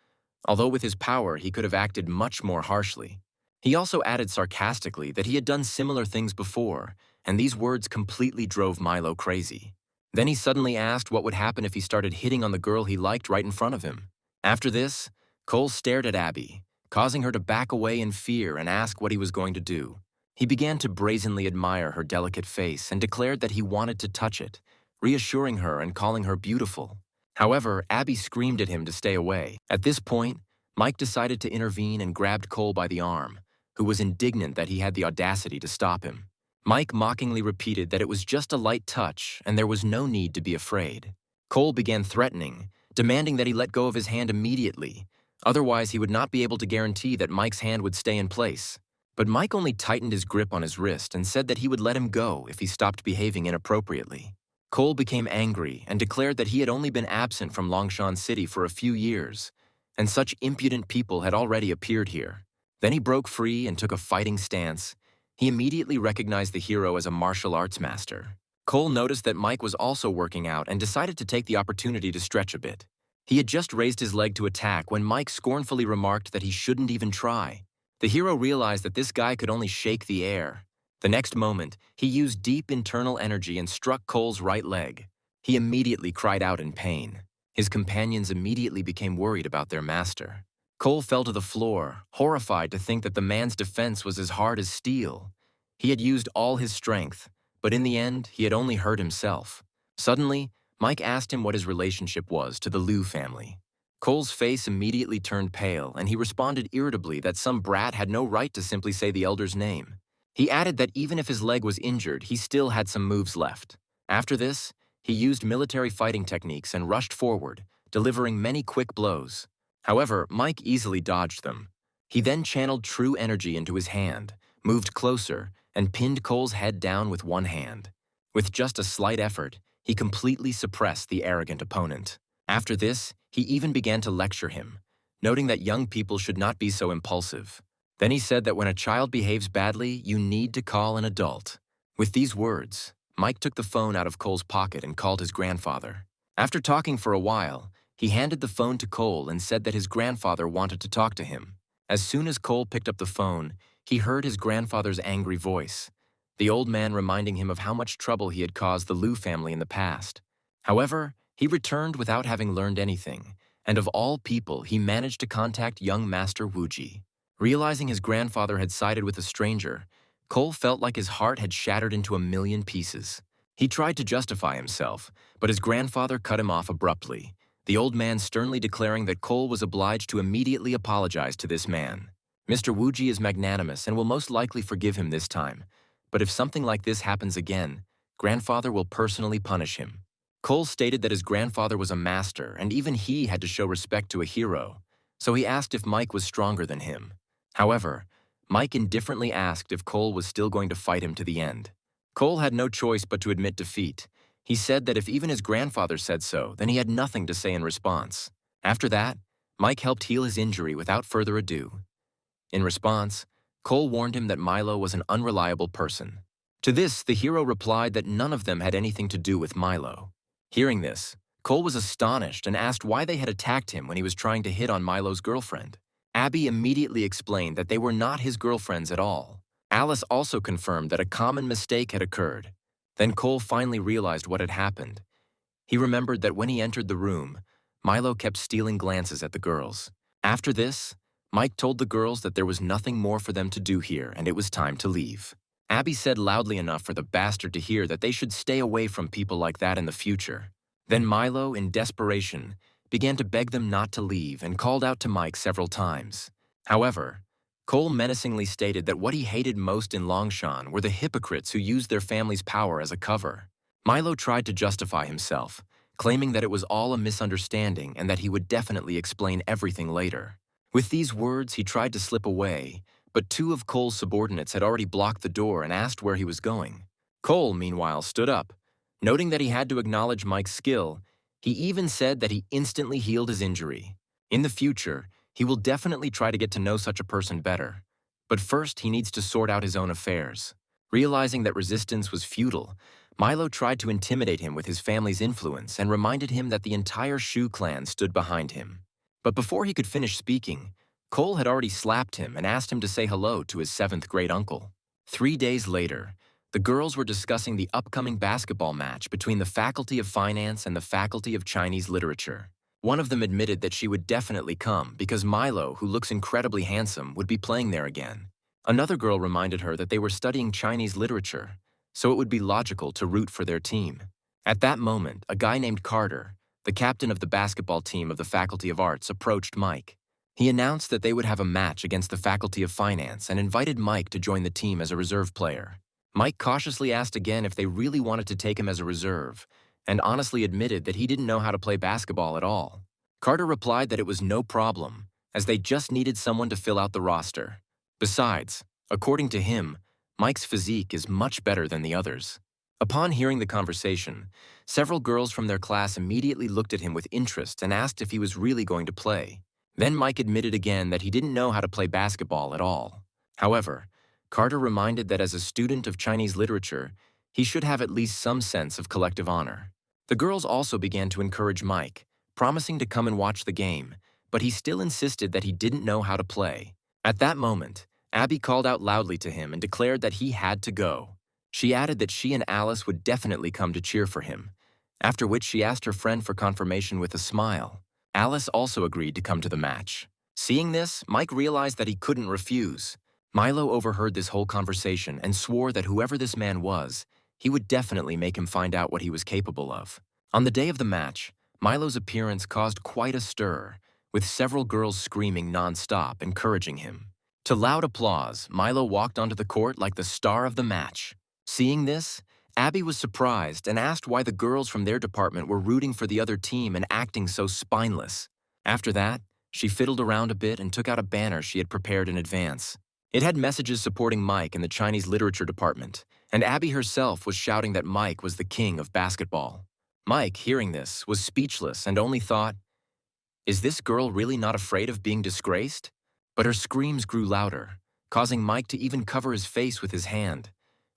although with his power he could have acted much more harshly. He also added sarcastically that he had done similar things before, and these words completely drove Milo crazy. Then he suddenly asked what would happen if he started hitting on the girl he liked right in front of him. After this, Cole stared at Abby, causing her to back away in fear and ask what he was going to do. He began to brazenly admire her delicate face and declared that he wanted to touch it, reassuring her and calling her beautiful. However, Abby screamed at him to stay away. At this point, Mike decided to intervene and grabbed Cole by the arm, who was indignant that he had the audacity to stop him. Mike mockingly repeated that it was just a light touch and there was no need to be afraid. Cole began threatening, demanding that he let go of his hand immediately, otherwise he would not be able to guarantee that Mike's hand would stay in place. But Mike only tightened his grip on his wrist and said that he would let him go if he stopped behaving inappropriately. Cole became angry and declared that he had only been absent from Longshan City for a few years, and such impudent people had already appeared here. Then he broke free and took a fighting stance. He immediately recognized the hero as a martial arts master. Cole noticed that Mike was also working out and decided to take the opportunity to stretch a bit. He had just raised his leg to attack when Mike scornfully remarked that he shouldn't even try. The hero realized that this guy could only shake the air. The next moment, he used deep internal energy and struck Cole's right leg. He immediately cried out in pain. His companions immediately became worried about their master. Cole fell to the floor, horrified to think that the man's defense was as hard as steel. He had used all his strength, but in the end, he had only hurt himself. Suddenly, Mike asked him what his relationship was to the Liu family. Cole's face immediately turned pale, and he responded irritably that some brat had no right to simply say the elder's name. He added that even if his leg was injured, he still had some moves left. After this, he used military fighting techniques and rushed forward, delivering many quick blows. However, Mike easily dodged them. He then channeled true energy into his hand, moved closer, and pinned Cole's head down with one hand. With just a slight effort, he completely suppressed the arrogant opponent. After this, he even began to lecture him, noting that young people should not be so impulsive. Then he said that when a child behaves badly, you need to call an adult. With these words, Mike took the phone out of Cole's pocket and called his grandfather. After talking for a while, he handed the phone to Cole and said that his grandfather wanted to talk to him. As soon as Cole picked up the phone, he heard his grandfather's angry voice, the old man reminding him of how much trouble he had caused the Liu family in the past. However, he returned without having learned anything, and of all people, he managed to contact young Master Wuji. Realizing his grandfather had sided with a stranger, Cole felt like his heart had shattered into a million pieces. He tried to justify himself, but his grandfather cut him off abruptly, the old man sternly declaring that Cole was obliged to immediately apologize to this man. Mr. Wuji is magnanimous and will most likely forgive him this time, but if something like this happens again, grandfather will personally punish him. Cole stated that his grandfather was a master and even he had to show respect to a hero, so he asked if Mike was stronger than him. However, Mike indifferently asked if Cole was still going to fight him to the end. Cole had no choice but to admit defeat. He said that if even his grandfather said so, then he had nothing to say in response. After that, Mike helped heal his injury without further ado. In response, Cole warned him that Milo was an unreliable person. To this, the hero replied that none of them had anything to do with Milo. Hearing this, Cole was astonished and asked why they had attacked him when he was trying to hit on Milo's girlfriend. Abby immediately explained that they were not his girlfriends at all. Alice also confirmed that a common mistake had occurred. Then Cole finally realized what had happened. He remembered that when he entered the room, Milo kept stealing glances at the girls. After this, Mike told the girls that there was nothing more for them to do here and it was time to leave. Abby said loudly enough for the bastard to hear that they should stay away from people like that in the future. Then Milo, in desperation, began to beg them not to leave and called out to Mike several times. However, Cole menacingly stated that what he hated most in Longshan were the hypocrites who used their family's power as a cover. Milo tried to justify himself, claiming that it was all a misunderstanding and that he would definitely explain everything later. With these words, he tried to slip away, but two of Cole's subordinates had already blocked the door and asked where he was going. Cole, meanwhile, stood up. Noting that he had to acknowledge Mike's skill, he even said that he instantly healed his injury. In the future, he will definitely try to get to know such a person better. But first, he needs to sort out his own affairs. Realizing that resistance was futile, Milo tried to intimidate him with his family's influence and reminded him that the entire Shu clan stood behind him. But before he could finish speaking, Cole had already slapped him and asked him to say hello to his 7th grade uncle. 3 days later, the girls were discussing the upcoming basketball match between the Faculty of Finance and the Faculty of Chinese Literature. One of them admitted that she would definitely come because Milo, who looks incredibly handsome, would be playing there again. Another girl reminded her that they were studying Chinese literature, so it would be logical to root for their team. At that moment, a guy named Carter, the captain of the basketball team of the Faculty of Arts, approached Mike. He announced that they would have a match against the Faculty of Finance and invited Mike to join the team as a reserve player. Mike cautiously asked again if they really wanted to take him as a reserve, and honestly admitted that he didn't know how to play basketball at all. Carter replied that it was no problem, as they just needed someone to fill out the roster. Besides, according to him, Mike's physique is much better than the others. Upon hearing the conversation, several girls from their class immediately looked at him with interest and asked if he was really going to play. Then Mike admitted again that he didn't know how to play basketball at all. However, Carter reminded that as a student of Chinese literature, he should have at least some sense of collective honor. The girls also began to encourage Mike, promising to come and watch the game, but he still insisted that he didn't know how to play. At that moment, Abby called out loudly to him and declared that he had to go. She added that she and Alice would definitely come to cheer for him, after which she asked her friend for confirmation with a smile. Alice also agreed to come to the match. Seeing this, Mike realized that he couldn't refuse. Milo overheard this whole conversation and swore that whoever this man was, he would definitely make him find out what he was capable of. On the day of the match, Milo's appearance caused quite a stir, with several girls screaming non-stop, encouraging him. To loud applause, Milo walked onto the court like the star of the match. Seeing this, Abby was surprised and asked why the girls from their department were rooting for the other team and acting so spineless. After that, she fiddled around a bit and took out a banner she had prepared in advance. It had messages supporting Mike in the Chinese literature department, and Abby herself was shouting that Mike was the king of basketball. Mike, hearing this, was speechless and only thought, "Is this girl really not afraid of being disgraced?" But her screams grew louder, causing Mike to even cover his face with his hand,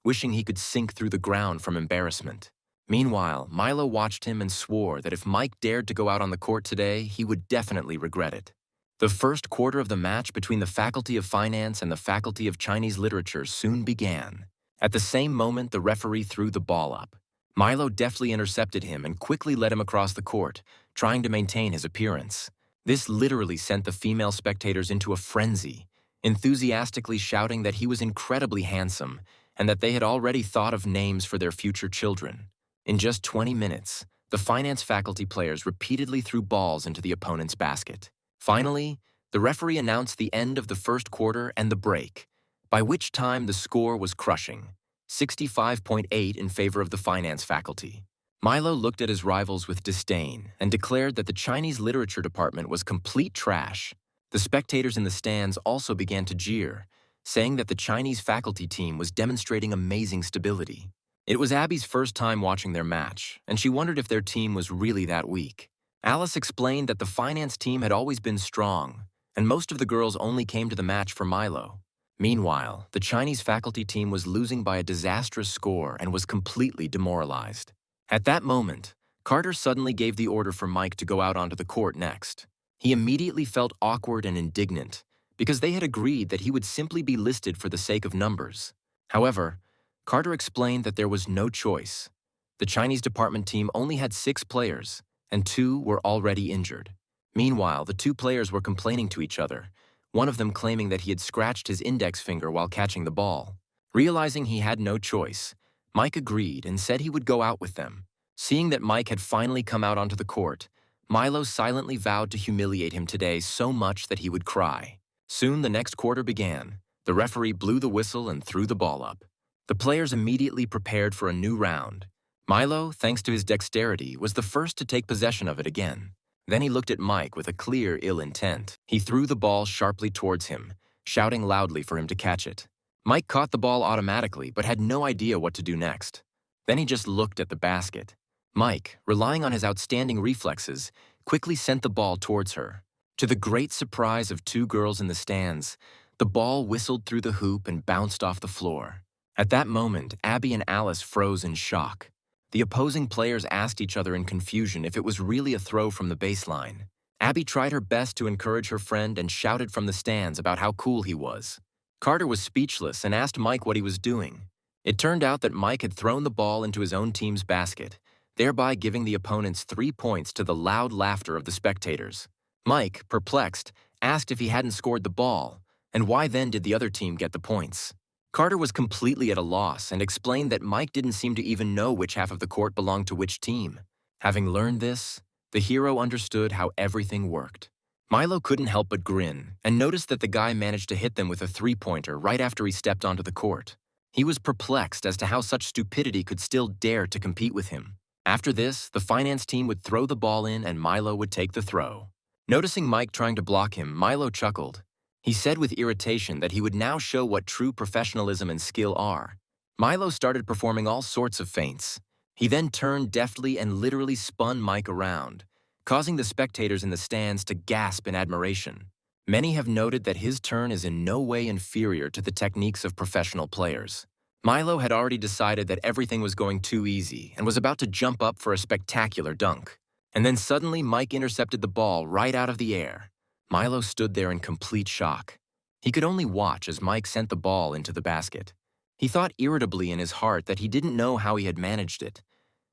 wishing he could sink through the ground from embarrassment. Meanwhile, Milo watched him and swore that if Mike dared to go out on the court today, he would definitely regret it. The first quarter of the match between the Faculty of Finance and the Faculty of Chinese Literature soon began. At the same moment, the referee threw the ball up. Milo deftly intercepted him and quickly led him across the court, trying to maintain his appearance. This literally sent the female spectators into a frenzy, enthusiastically shouting that he was incredibly handsome and that they had already thought of names for their future children. In just 20 minutes, the finance faculty players repeatedly threw balls into the opponent's basket. Finally, the referee announced the end of the first quarter and the break, by which time the score was crushing, 65.8 in favor of the finance faculty. Milo looked at his rivals with disdain and declared that the Chinese literature department was complete trash. The spectators in the stands also began to jeer, saying that the Chinese faculty team was demonstrating amazing stability. It was Abby's first time watching their match, and she wondered if their team was really that weak. Alice explained that the finance team had always been strong, and most of the girls only came to the match for Milo. Meanwhile, the Chinese faculty team was losing by a disastrous score and was completely demoralized. At that moment, Carter suddenly gave the order for Mike to go out onto the court next. He immediately felt awkward and indignant, because they had agreed that he would simply be listed for the sake of numbers. However, Carter explained that there was no choice. The Chinese department team only had 6 players, and 2 were already injured. Meanwhile, the 2 players were complaining to each other, one of them claiming that he had scratched his index finger while catching the ball. Realizing he had no choice, Mike agreed and said he would go out with them. Seeing that Mike had finally come out onto the court, Milo silently vowed to humiliate him today so much that he would cry. Soon the next quarter began. The referee blew the whistle and threw the ball up. The players immediately prepared for a new round. Milo, thanks to his dexterity, was the first to take possession of it again. Then he looked at Mike with a clear ill intent. He threw the ball sharply towards him, shouting loudly for him to catch it. Mike caught the ball automatically but had no idea what to do next. Then he just looked at the basket. Mike, relying on his outstanding reflexes, quickly sent the ball towards her. To the great surprise of 2 girls in the stands, the ball whistled through the hoop and bounced off the floor. At that moment, Abby and Alice froze in shock. The opposing players asked each other in confusion if it was really a throw from the baseline. Abby tried her best to encourage her friend and shouted from the stands about how cool he was. Carter was speechless and asked Mike what he was doing. It turned out that Mike had thrown the ball into his own team's basket, thereby giving the opponents 3 points to the loud laughter of the spectators. Mike, perplexed, asked if he hadn't scored the ball, and why then did the other team get the points. Carter was completely at a loss and explained that Mike didn't seem to even know which half of the court belonged to which team. Having learned this, the hero understood how everything worked. Milo couldn't help but grin and noticed that the guy managed to hit them with a three-pointer right after he stepped onto the court. He was perplexed as to how such stupidity could still dare to compete with him. After this, the finance team would throw the ball in and Milo would take the throw. Noticing Mike trying to block him, Milo chuckled. He said with irritation that he would now show what true professionalism and skill are. Milo started performing all sorts of feints. He then turned deftly and literally spun Mike around, causing the spectators in the stands to gasp in admiration. Many have noted that his turn is in no way inferior to the techniques of professional players. Milo had already decided that everything was going too easy and was about to jump up for a spectacular dunk. And then suddenly Mike intercepted the ball right out of the air. Milo stood there in complete shock. He could only watch as Mike sent the ball into the basket. He thought irritably in his heart that he didn't know how he had managed it,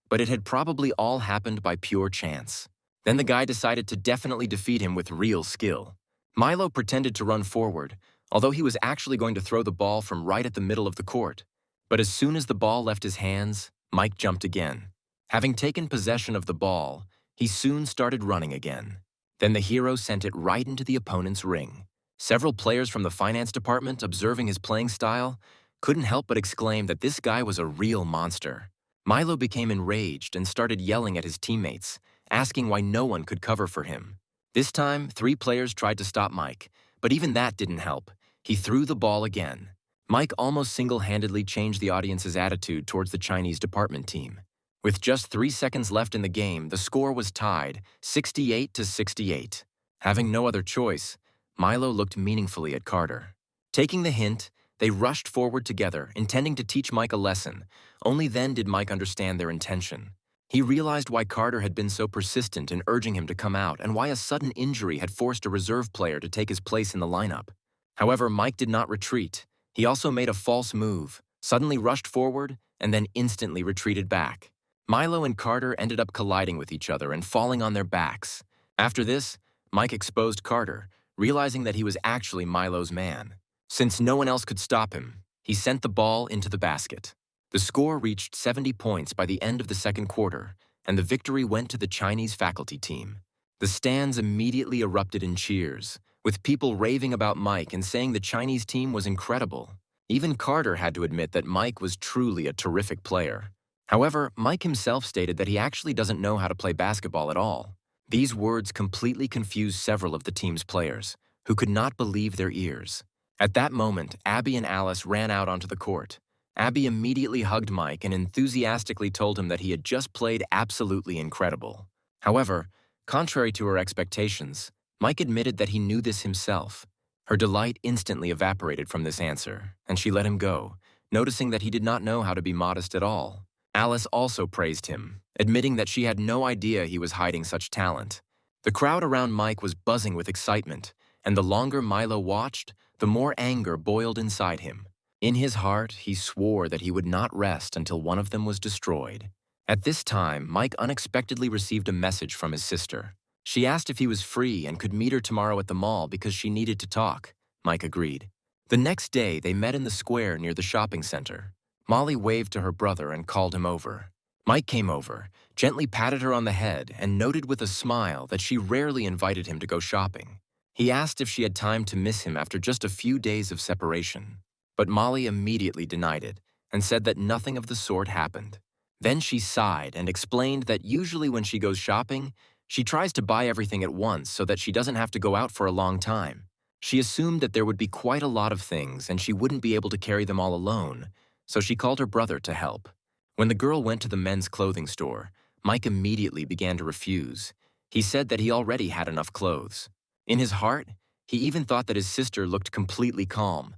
but it had probably all happened by pure chance. Then the guy decided to definitely defeat him with real skill. Milo pretended to run forward, although he was actually going to throw the ball from right at the middle of the court. But as soon as the ball left his hands, Mike jumped again. Having taken possession of the ball, he soon started running again. Then the hero sent it right into the opponent's ring. Several players from the finance department, observing his playing style, couldn't help but exclaim that this guy was a real monster. Milo became enraged and started yelling at his teammates, asking why no one could cover for him. This time, 3 players tried to stop Mike, but even that didn't help. He threw the ball again. Mike almost single-handedly changed the audience's attitude towards the Chinese department team. With just 3 seconds left in the game, the score was tied, 68-68. Having no other choice, Milo looked meaningfully at Carter. Taking the hint, they rushed forward together, intending to teach Mike a lesson. Only then did Mike understand their intention. He realized why Carter had been so persistent in urging him to come out and why a sudden injury had forced a reserve player to take his place in the lineup. However, Mike did not retreat. He also made a false move, suddenly rushed forward, and then instantly retreated back. Milo and Carter ended up colliding with each other and falling on their backs. After this, Mike exposed Carter, realizing that he was actually Milo's man. Since no one else could stop him, he sent the ball into the basket. The score reached 70 points by the end of the second quarter, and the victory went to the Chinese faculty team. The stands immediately erupted in cheers, with people raving about Mike and saying the Chinese team was incredible. Even Carter had to admit that Mike was truly a terrific player. However, Mike himself stated that he actually doesn't know how to play basketball at all. These words completely confused several of the team's players, who could not believe their ears. At that moment, Abby and Alice ran out onto the court. Abby immediately hugged Mike and enthusiastically told him that he had just played absolutely incredible. However, contrary to her expectations, Mike admitted that he knew this himself. Her delight instantly evaporated from this answer, and she let him go, noticing that he did not know how to be modest at all. Alice also praised him, admitting that she had no idea he was hiding such talent. The crowd around Mike was buzzing with excitement, and the longer Milo watched, the more anger boiled inside him. In his heart, he swore that he would not rest until one of them was destroyed. At this time, Mike unexpectedly received a message from his sister. She asked if he was free and could meet her tomorrow at the mall because she needed to talk. Mike agreed. The next day, they met in the square near the shopping center. Molly waved to her brother and called him over. Mike came over, gently patted her on the head, and noted with a smile that she rarely invited him to go shopping. He asked if she had time to miss him after just a few days of separation. But Molly immediately denied it and said that nothing of the sort happened. Then she sighed and explained that usually when she goes shopping, she tries to buy everything at once so that she doesn't have to go out for a long time. She assumed that there would be quite a lot of things and she wouldn't be able to carry them all alone, so she called her brother to help. When the girl went to the men's clothing store, Mike immediately began to refuse. He said that he already had enough clothes. In his heart, he even thought that his sister looked completely calm,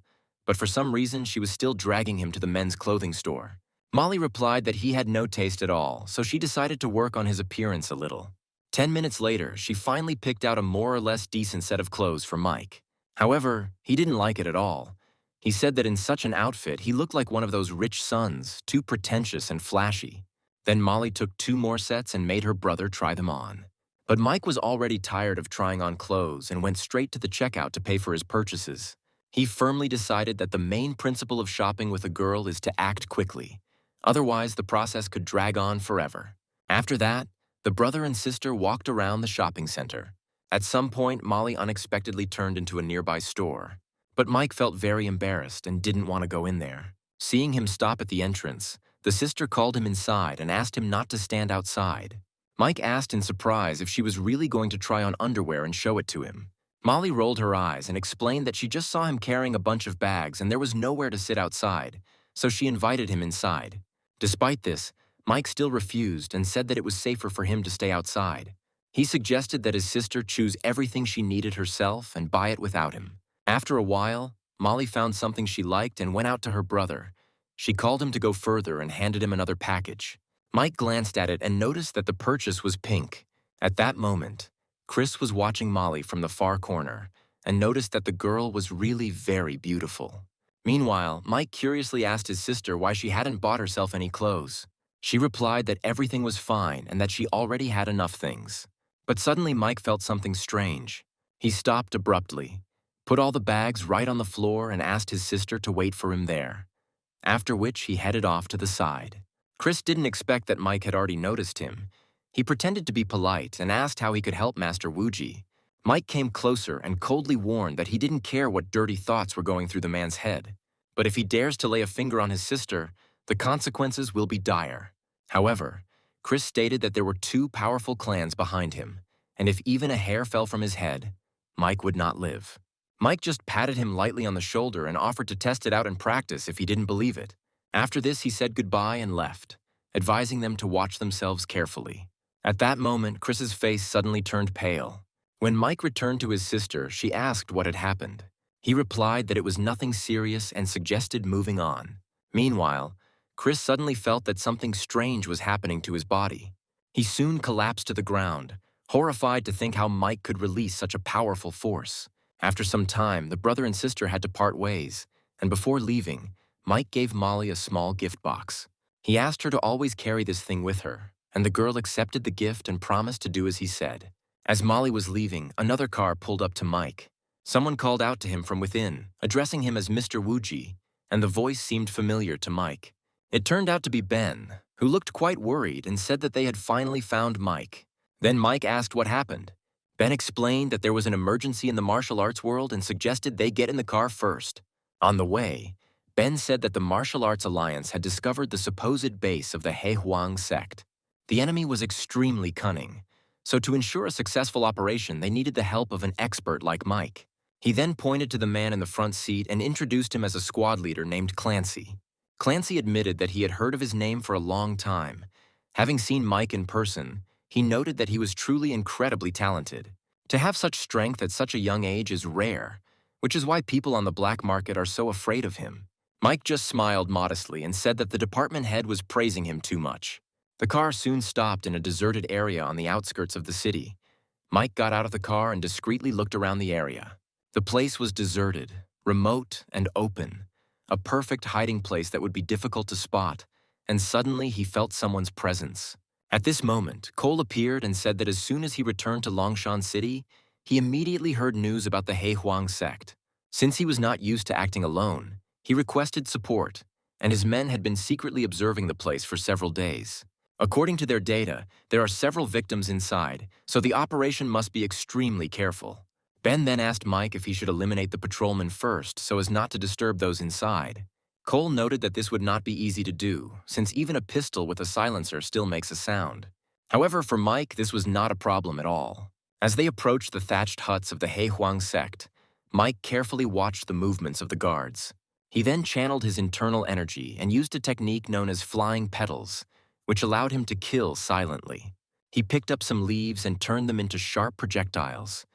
but for some reason she was still dragging him to the men's clothing store. Molly replied that he had no taste at all, so she decided to work on his appearance a little. 10 minutes later, she finally picked out a more or less decent set of clothes for Mike. However, he didn't like it at all. He said that in such an outfit, he looked like one of those rich sons, too pretentious and flashy. Then Molly took 2 more sets and made her brother try them on. But Mike was already tired of trying on clothes and went straight to the checkout to pay for his purchases. He firmly decided that the main principle of shopping with a girl is to act quickly. Otherwise, the process could drag on forever. After that, the brother and sister walked around the shopping center. At some point, Molly unexpectedly turned into a nearby store. But Mike felt very embarrassed and didn't want to go in there. Seeing him stop at the entrance, the sister called him inside and asked him not to stand outside. Mike asked in surprise if she was really going to try on underwear and show it to him. Molly rolled her eyes and explained that she just saw him carrying a bunch of bags and there was nowhere to sit outside, so she invited him inside. Despite this, Mike still refused and said that it was safer for him to stay outside. He suggested that his sister choose everything she needed herself and buy it without him. After a while, Molly found something she liked and went out to her brother. She called him to go further and handed him another package. Mike glanced at it and noticed that the purchase was pink. At that moment, Chris was watching Molly from the far corner and noticed that the girl was really very beautiful. Meanwhile, Mike curiously asked his sister why she hadn't bought herself any clothes. She replied that everything was fine and that she already had enough things. But suddenly Mike felt something strange. He stopped abruptly, put all the bags right on the floor and asked his sister to wait for him there. After which he headed off to the side. Chris didn't expect that Mike had already noticed him. He pretended to be polite and asked how he could help Master Wuji. Mike came closer and coldly warned that he didn't care what dirty thoughts were going through the man's head. But if he dares to lay a finger on his sister, the consequences will be dire. However, Chris stated that there were 2 powerful clans behind him, and if even a hair fell from his head, Mike would not live. Mike just patted him lightly on the shoulder and offered to test it out in practice if he didn't believe it. After this, he said goodbye and left, advising them to watch themselves carefully. At that moment, Chris's face suddenly turned pale. When Mike returned to his sister, she asked what had happened. He replied that it was nothing serious and suggested moving on. Meanwhile, Chris suddenly felt that something strange was happening to his body. He soon collapsed to the ground, horrified to think how Mike could release such a powerful force. After some time, the brother and sister had to part ways, and before leaving, Mike gave Molly a small gift box. He asked her to always carry this thing with her, and the girl accepted the gift and promised to do as he said. As Molly was leaving, another car pulled up to Mike. Someone called out to him from within, addressing him as Mr. Wuji, and the voice seemed familiar to Mike. It turned out to be Ben, who looked quite worried and said that they had finally found Mike. Then Mike asked what happened. Ben explained that there was an emergency in the martial arts world and suggested they get in the car first. On the way, Ben said that the Martial Arts Alliance had discovered the supposed base of the Heihuang sect. The enemy was extremely cunning, so to ensure a successful operation, they needed the help of an expert like Mike. He then pointed to the man in the front seat and introduced him as a squad leader named Clancy. Clancy admitted that he had heard of his name for a long time. Having seen Mike in person, he noted that he was truly incredibly talented. To have such strength at such a young age is rare, which is why people on the black market are so afraid of him. Mike just smiled modestly and said that the department head was praising him too much. The car soon stopped in a deserted area on the outskirts of the city. Mike got out of the car and discreetly looked around the area. The place was deserted, remote, and open, a perfect hiding place that would be difficult to spot, and suddenly he felt someone's presence. At this moment, Cole appeared and said that as soon as he returned to Longshan City, he immediately heard news about the Heihuang sect. Since he was not used to acting alone, he requested support, and his men had been secretly observing the place for several days. According to their data, there are several victims inside, so the operation must be extremely careful. Ben then asked Mike if he should eliminate the patrolmen first so as not to disturb those inside. Cole noted that this would not be easy to do, since even a pistol with a silencer still makes a sound. However, for Mike, this was not a problem at all. As they approached the thatched huts of the Heihuang sect, Mike carefully watched the movements of the guards. He then channeled his internal energy and used a technique known as flying petals, which allowed him to kill silently. He picked up some leaves and turned them into sharp projectiles.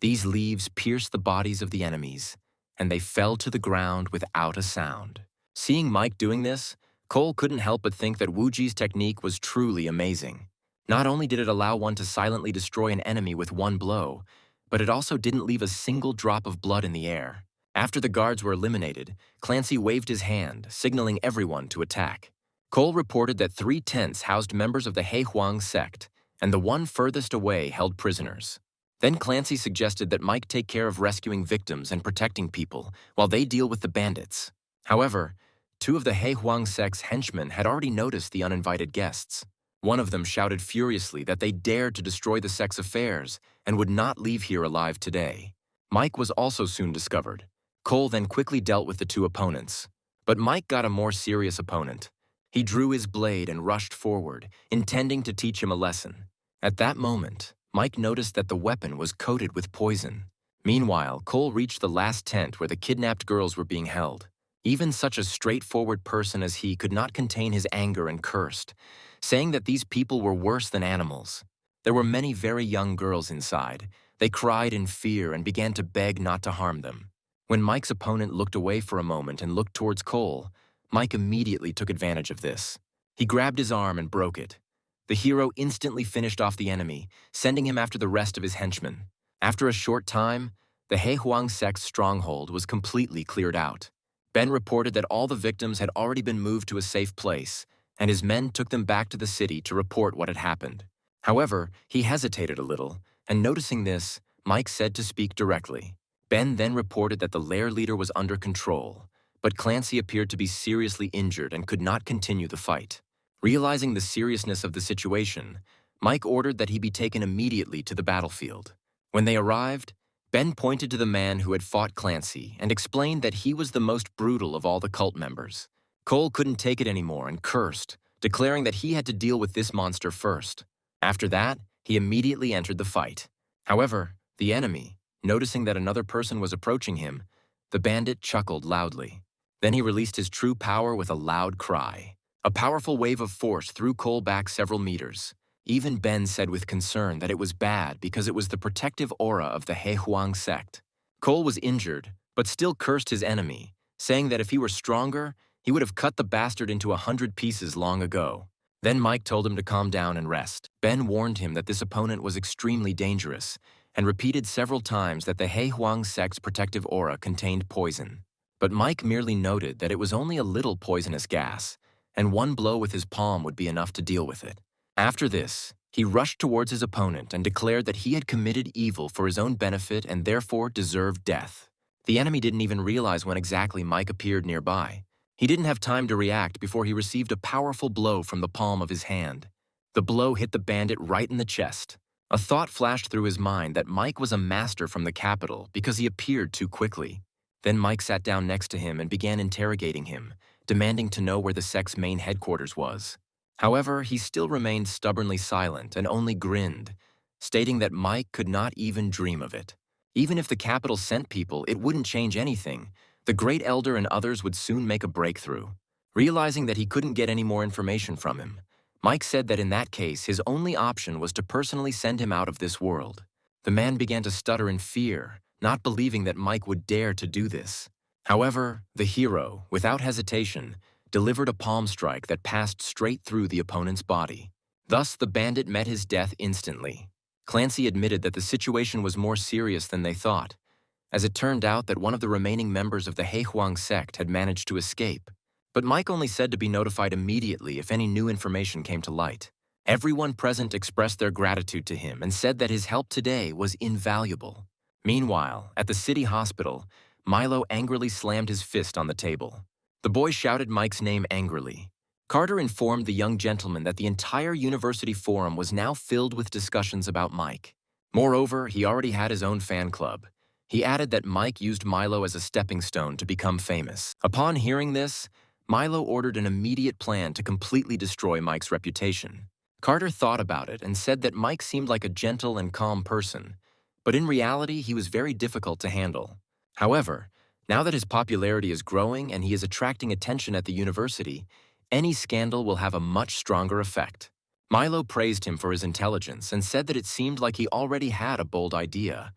These leaves pierced the bodies of the enemies, and they fell to the ground without a sound. Seeing Mike doing this, Cole couldn't help but think that Wuji's technique was truly amazing. Not only did it allow one to silently destroy an enemy with one blow, but it also didn't leave a single drop of blood in the air. After the guards were eliminated, Clancy waved his hand, signaling everyone to attack. Cole reported that 3 tents housed members of the Huang sect, and the one furthest away held prisoners. Then Clancy suggested that Mike take care of rescuing victims and protecting people while they deal with the bandits. However, 2 of the Huang sect's henchmen had already noticed the uninvited guests. One of them shouted furiously that they dared to destroy the sect's affairs and would not leave here alive today. Mike was also soon discovered. Cole then quickly dealt with the 2 opponents. But Mike got a more serious opponent. He drew his blade and rushed forward, intending to teach him a lesson. At that moment, Mike noticed that the weapon was coated with poison. Meanwhile, Cole reached the last tent where the kidnapped girls were being held. Even such a straightforward person as he could not contain his anger and cursed, saying that these people were worse than animals. There were many very young girls inside. They cried in fear and began to beg not to harm them. When Mike's opponent looked away for a moment and looked towards Cole, Mike immediately took advantage of this. He grabbed his arm and broke it. The hero instantly finished off the enemy, sending him after the rest of his henchmen. After a short time, the Huang sect's stronghold was completely cleared out. Ben reported that all the victims had already been moved to a safe place, and his men took them back to the city to report what had happened. However, he hesitated a little, and noticing this, Mike said to speak directly. Ben then reported that the lair leader was under control, but Clancy appeared to be seriously injured and could not continue the fight. Realizing the seriousness of the situation, Mike ordered that he be taken immediately to the battlefield. When they arrived, Ben pointed to the man who had fought Clancy and explained that he was the most brutal of all the cult members. Cole couldn't take it anymore and cursed, declaring that he had to deal with this monster first. After that, he immediately entered the fight. However, the enemy, noticing that another person was approaching him, the bandit chuckled loudly. Then he released his true power with a loud cry. A powerful wave of force threw Cole back several meters. Even Ben said with concern that it was bad because it was the protective aura of the Huang sect. Cole was injured, but still cursed his enemy, saying that if he were stronger, he would have cut the bastard into 100 pieces long ago. Then Mike told him to calm down and rest. Ben warned him that this opponent was extremely dangerous and repeated several times that the Huang sect's protective aura contained poison. But Mike merely noted that it was only a little poisonous gas, and one blow with his palm would be enough to deal with it. After this, he rushed towards his opponent and declared that he had committed evil for his own benefit and therefore deserved death. The enemy didn't even realize when exactly Mike appeared nearby. He didn't have time to react before he received a powerful blow from the palm of his hand. The blow hit the bandit right in the chest. A thought flashed through his mind that Mike was a master from the capital because he appeared too quickly. Then Mike sat down next to him and began interrogating him, demanding to know where the sect's main headquarters was. However, he still remained stubbornly silent and only grinned, stating that Mike could not even dream of it. Even if the capital sent people, it wouldn't change anything. The Great Elder and others would soon make a breakthrough. Realizing that he couldn't get any more information from him, Mike said that in that case, his only option was to personally send him out of this world. The man began to stutter in fear, not believing that Mike would dare to do this. However, the hero, without hesitation, delivered a palm strike that passed straight through the opponent's body. Thus, the bandit met his death instantly. Clancy admitted that the situation was more serious than they thought, as it turned out that one of the remaining members of the Huang sect had managed to escape. But Mike only said to be notified immediately if any new information came to light. Everyone present expressed their gratitude to him and said that his help today was invaluable. Meanwhile, at the city hospital, Milo angrily slammed his fist on the table. The boy shouted Mike's name angrily. Carter informed the young gentleman that the entire university forum was now filled with discussions about Mike. Moreover, he already had his own fan club. He added that Mike used Milo as a stepping stone to become famous. Upon hearing this, Milo ordered an immediate plan to completely destroy Mike's reputation. Carter thought about it and said that Mike seemed like a gentle and calm person, but in reality he was very difficult to handle. However, now that his popularity is growing and he is attracting attention at the university, any scandal will have a much stronger effect. Milo praised him for his intelligence and said that it seemed like he already had a bold idea,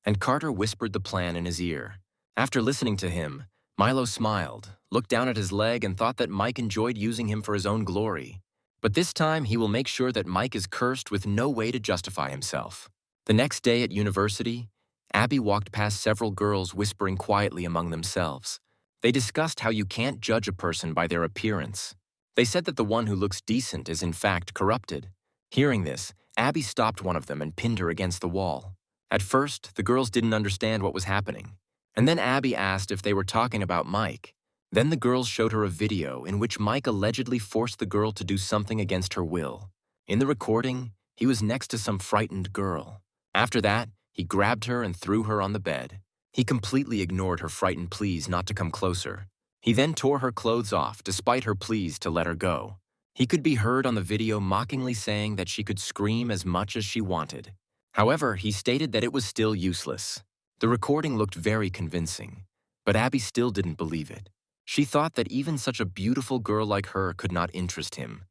and Carter whispered the plan in his ear. After listening to him, Milo smiled, looked down at his leg and thought that Mike enjoyed using him for his own glory. But this time he will make sure that Mike is cursed with no way to justify himself. The next day at university, Abby walked past several girls whispering quietly among themselves. They discussed how you can't judge a person by their appearance. They said that the one who looks decent is in fact corrupted. Hearing this, Abby stopped one of them and pinned her against the wall. At first, the girls didn't understand what was happening. And then Abby asked if they were talking about Mike. Then the girls showed her a video in which Mike allegedly forced the girl to do something against her will. In the recording, he was next to some frightened girl. After that, he grabbed her and threw her on the bed. He completely ignored her frightened pleas not to come closer. He then tore her clothes off despite her pleas to let her go. He could be heard on the video mockingly saying that she could scream as much as she wanted. However, he stated that it was still useless. The recording looked very convincing, but Abby still didn't believe it. She thought that even such a beautiful girl like her could not interest him.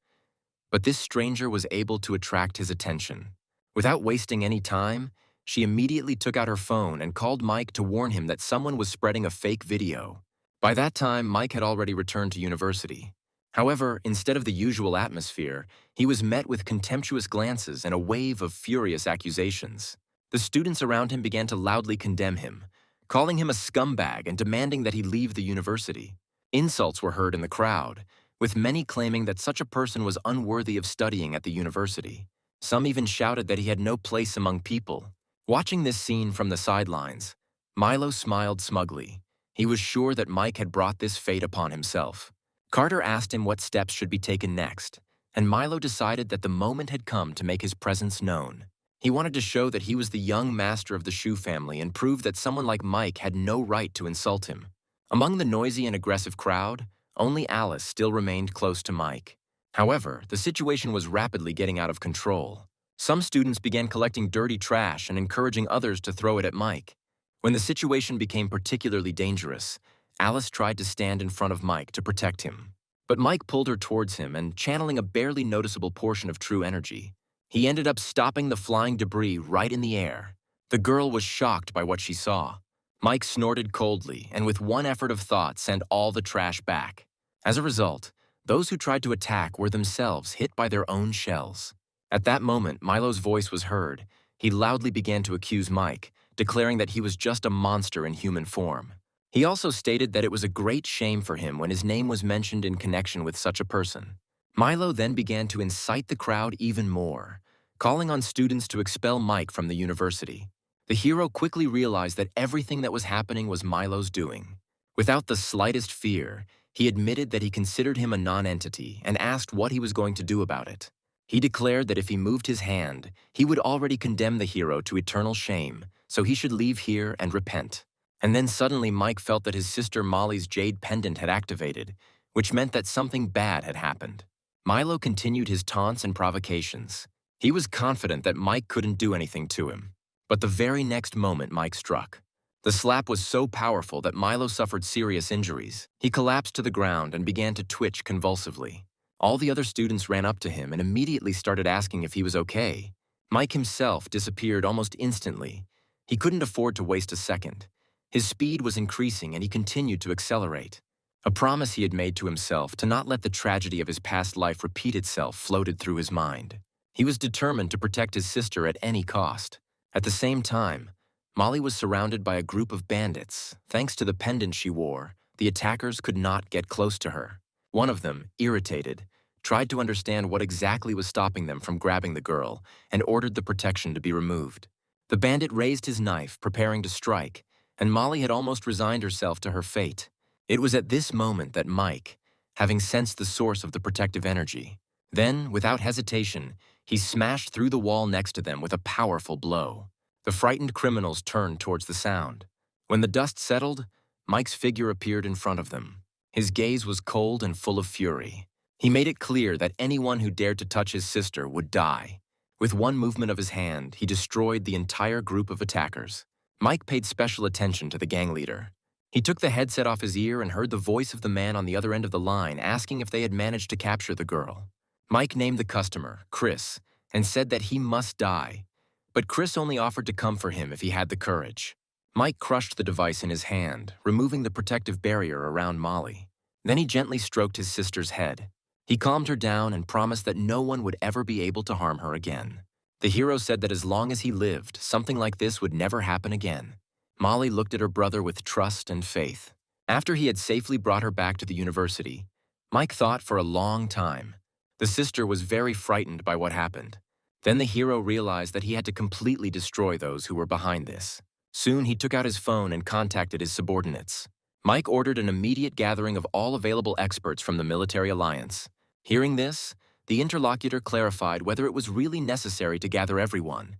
But this stranger was able to attract his attention. Without wasting any time, she immediately took out her phone and called Mike to warn him that someone was spreading a fake video. By that time, Mike had already returned to university. However, instead of the usual atmosphere, he was met with contemptuous glances and a wave of furious accusations. The students around him began to loudly condemn him, calling him a scumbag and demanding that he leave the university. Insults were heard in the crowd, with many claiming that such a person was unworthy of studying at the university. Some even shouted that he had no place among people. Watching this scene from the sidelines, Milo smiled smugly. He was sure that Mike had brought this fate upon himself. Carter asked him what steps should be taken next, and Milo decided that the moment had come to make his presence known. He wanted to show that he was the young master of the Shu family and prove that someone like Mike had no right to insult him. Among the noisy and aggressive crowd, only Alice still remained close to Mike. However, the situation was rapidly getting out of control. Some students began collecting dirty trash and encouraging others to throw it at Mike. When the situation became particularly dangerous, Alice tried to stand in front of Mike to protect him. But Mike pulled her towards him and, channeling a barely noticeable portion of true energy, he ended up stopping the flying debris right in the air. The girl was shocked by what she saw. Mike snorted coldly and with one effort of thought sent all the trash back. As a result, those who tried to attack were themselves hit by their own shells. At that moment, Milo's voice was heard. He loudly began to accuse Mike, declaring that he was just a monster in human form. He also stated that it was a great shame for him when his name was mentioned in connection with such a person. Milo then began to incite the crowd even more, calling on students to expel Mike from the university. The hero quickly realized that everything that was happening was Milo's doing. Without the slightest fear, he admitted that he considered him a non-entity and asked what he was going to do about it. He declared that if he moved his hand, he would already condemn the hero to eternal shame, so he should leave here and repent. And then suddenly Mike felt that his sister Molly's jade pendant had activated, which meant that something bad had happened. Milo continued his taunts and provocations. He was confident that Mike couldn't do anything to him. But the very next moment Mike struck. The slap was so powerful that Milo suffered serious injuries. He collapsed to the ground and began to twitch convulsively. All the other students ran up to him and immediately started asking if he was okay. Mike himself disappeared almost instantly. He couldn't afford to waste a second. His speed was increasing and he continued to accelerate. A promise he had made to himself to not let the tragedy of his past life repeat itself floated through his mind. He was determined to protect his sister at any cost. At the same time, Molly was surrounded by a group of bandits. Thanks to the pendant she wore, the attackers could not get close to her. One of them, irritated, tried to understand what exactly was stopping them from grabbing the girl and ordered the protection to be removed. The bandit raised his knife, preparing to strike, and Molly had almost resigned herself to her fate. It was at this moment that Mike, having sensed the source of the protective energy, then, without hesitation, he smashed through the wall next to them with a powerful blow. The frightened criminals turned towards the sound. When the dust settled, Mike's figure appeared in front of them. His gaze was cold and full of fury. He made it clear that anyone who dared to touch his sister would die. With one movement of his hand, he destroyed the entire group of attackers. Mike paid special attention to the gang leader. He took the headset off his ear and heard the voice of the man on the other end of the line asking if they had managed to capture the girl. Mike named the customer, Chris, and said that he must die. But Chris only offered to come for him if he had the courage. Mike crushed the device in his hand, removing the protective barrier around Molly. Then he gently stroked his sister's head. He calmed her down and promised that no one would ever be able to harm her again. The hero said that as long as he lived, something like this would never happen again. Molly looked at her brother with trust and faith. After he had safely brought her back to the university, Mike thought for a long time. The sister was very frightened by what happened. Then the hero realized that he had to completely destroy those who were behind this. Soon he took out his phone and contacted his subordinates. Mike ordered an immediate gathering of all available experts from the military alliance. Hearing this, the interlocutor clarified whether it was really necessary to gather everyone.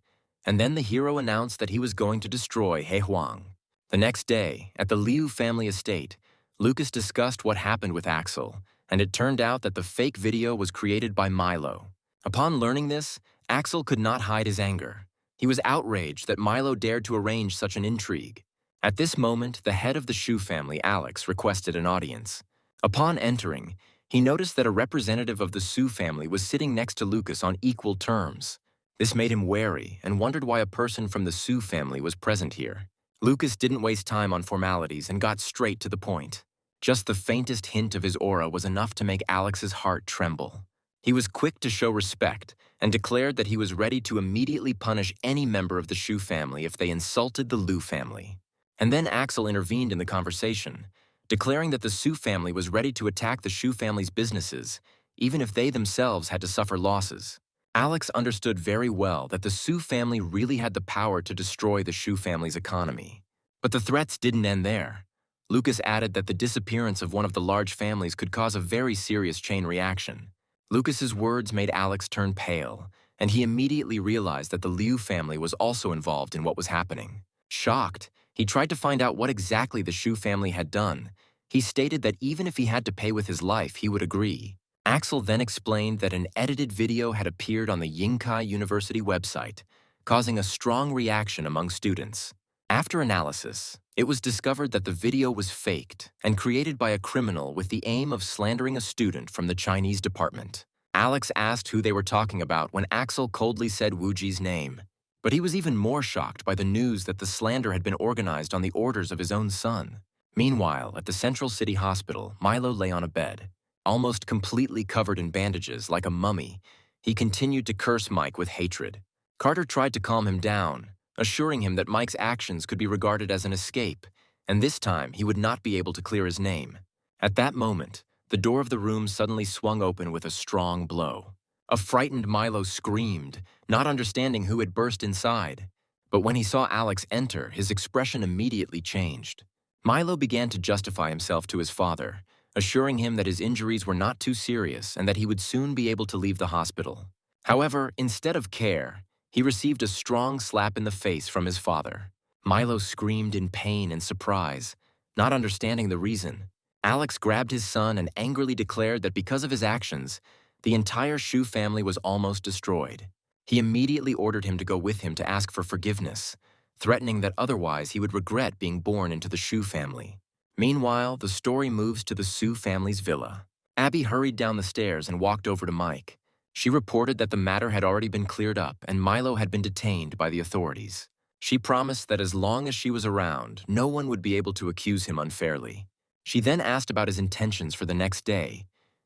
And then the hero announced that he was going to destroy He Huang. The next day, at the Liu family estate, Lucas discussed what happened with Axel, and it turned out that the fake video was created by Milo. Upon learning this, Axel could not hide his anger. He was outraged that Milo dared to arrange such an intrigue. At this moment, the head of the Shu family, Alex, requested an audience. Upon entering, he noticed that a representative of the Su family was sitting next to Lucas on equal terms. This made him wary and wondered why a person from the Su family was present here. Lucas didn't waste time on formalities and got straight to the point. Just the faintest hint of his aura was enough to make Alex's heart tremble. He was quick to show respect and declared that he was ready to immediately punish any member of the Shu family if they insulted the Liu family. And then Axel intervened in the conversation, declaring that the Su family was ready to attack the Shu family's businesses, even if they themselves had to suffer losses. Alex understood very well that the Su family really had the power to destroy the Shu family's economy. But the threats didn't end there. Lucas added that the disappearance of one of the large families could cause a very serious chain reaction. Lucas's words made Alex turn pale, and he immediately realized that the Liu family was also involved in what was happening. Shocked, he tried to find out what exactly the Shu family had done. He stated that even if he had to pay with his life, he would agree. Axel then explained that an edited video had appeared on the Yingkai University website, causing a strong reaction among students. After analysis, it was discovered that the video was faked and created by a criminal with the aim of slandering a student from the Chinese department. Alex asked who they were talking about when Axel coldly said Wuji's name. But he was even more shocked by the news that the slander had been organized on the orders of his own son. Meanwhile, at the Central City Hospital, Milo lay on a bed. Almost completely covered in bandages like a mummy, he continued to curse Mike with hatred. Carter tried to calm him down, assuring him that Mike's actions could be regarded as an escape, and this time he would not be able to clear his name. At that moment, the door of the room suddenly swung open with a strong blow. A frightened Milo screamed, not understanding who had burst inside. But when he saw Alex enter, his expression immediately changed. Milo began to justify himself to his father, assuring him that his injuries were not too serious and that he would soon be able to leave the hospital. However, instead of care, he received a strong slap in the face from his father. Milo screamed in pain and surprise, not understanding the reason. Alex grabbed his son and angrily declared that because of his actions, the entire Shu family was almost destroyed. He immediately ordered him to go with him to ask for forgiveness, threatening that otherwise he would regret being born into the Shu family. Meanwhile, the story moves to the Su family's villa. Abby hurried down the stairs and walked over to Mike. She reported that the matter had already been cleared up and Milo had been detained by the authorities. She promised that as long as she was around, no one would be able to accuse him unfairly. She then asked about his intentions for the next day.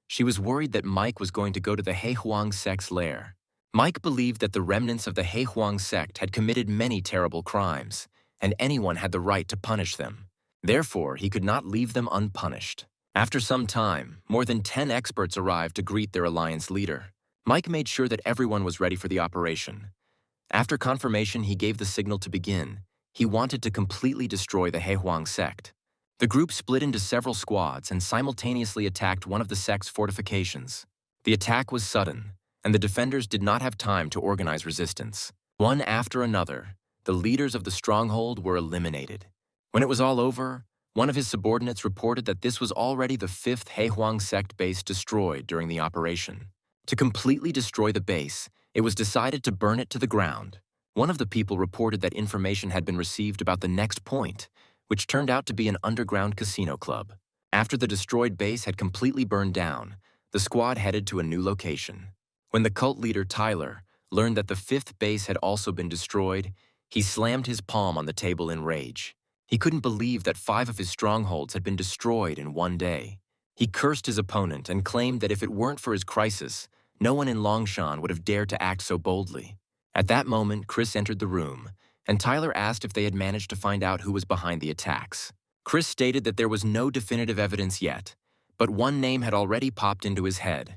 She was worried that Mike was going to go to the He Huang sect's lair. Mike believed that the remnants of the He Huang sect had committed many terrible crimes, and anyone had the right to punish them. Therefore, he could not leave them unpunished. After some time, more than 10 experts arrived to greet their alliance leader. Mike made sure that everyone was ready for the operation. After confirmation, he gave the signal to begin. He wanted to completely destroy the He Huang sect. The group split into several squads and simultaneously attacked one of the sect's fortifications. The attack was sudden, and the defenders did not have time to organize resistance. One after another, the leaders of the stronghold were eliminated. When it was all over, one of his subordinates reported that this was already the 5th He Huang sect base destroyed during the operation. To completely destroy the base, it was decided to burn it to the ground. One of the people reported that information had been received about the next point, which turned out to be an underground casino club. After the destroyed base had completely burned down, the squad headed to a new location. When the cult leader, Tyler, learned that the 5th base had also been destroyed, he slammed his palm on the table in rage. He couldn't believe that 5 of his strongholds had been destroyed in one day. He cursed his opponent and claimed that if it weren't for his crisis, no one in Longshan would have dared to act so boldly. At that moment, Chris entered the room, and Tyler asked if they had managed to find out who was behind the attacks. Chris stated that there was no definitive evidence yet, but one name had already popped into his head: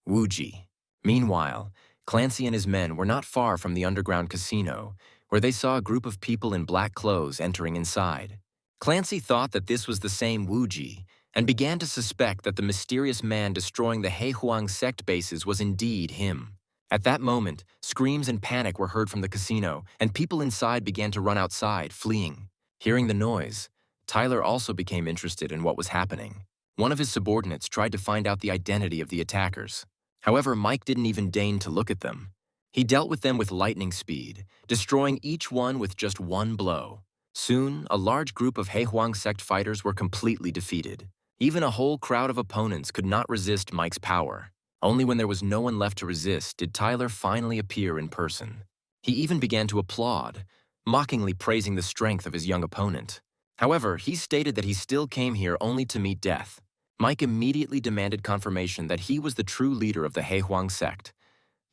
Wuji. Meanwhile, Clancy and his men were not far from the underground casino, where they saw a group of people in black clothes entering inside. Clancy thought that this was the same Wuji, and began to suspect that the mysterious man destroying the Heihuang sect bases was indeed him. At that moment, screams and panic were heard from the casino, and people inside began to run outside, fleeing. Hearing the noise, Tyler also became interested in what was happening. One of his subordinates tried to find out the identity of the attackers. However, Mike didn't even deign to look at them. He dealt with them with lightning speed, destroying each one with just one blow. Soon, a large group of Heihuang sect fighters were completely defeated. Even a whole crowd of opponents could not resist Mike's power. Only when there was no one left to resist did Tyler finally appear in person. He even began to applaud, mockingly praising the strength of his young opponent. However, he stated that he still came here only to meet death. Mike immediately demanded confirmation that he was the true leader of the Heihuang sect.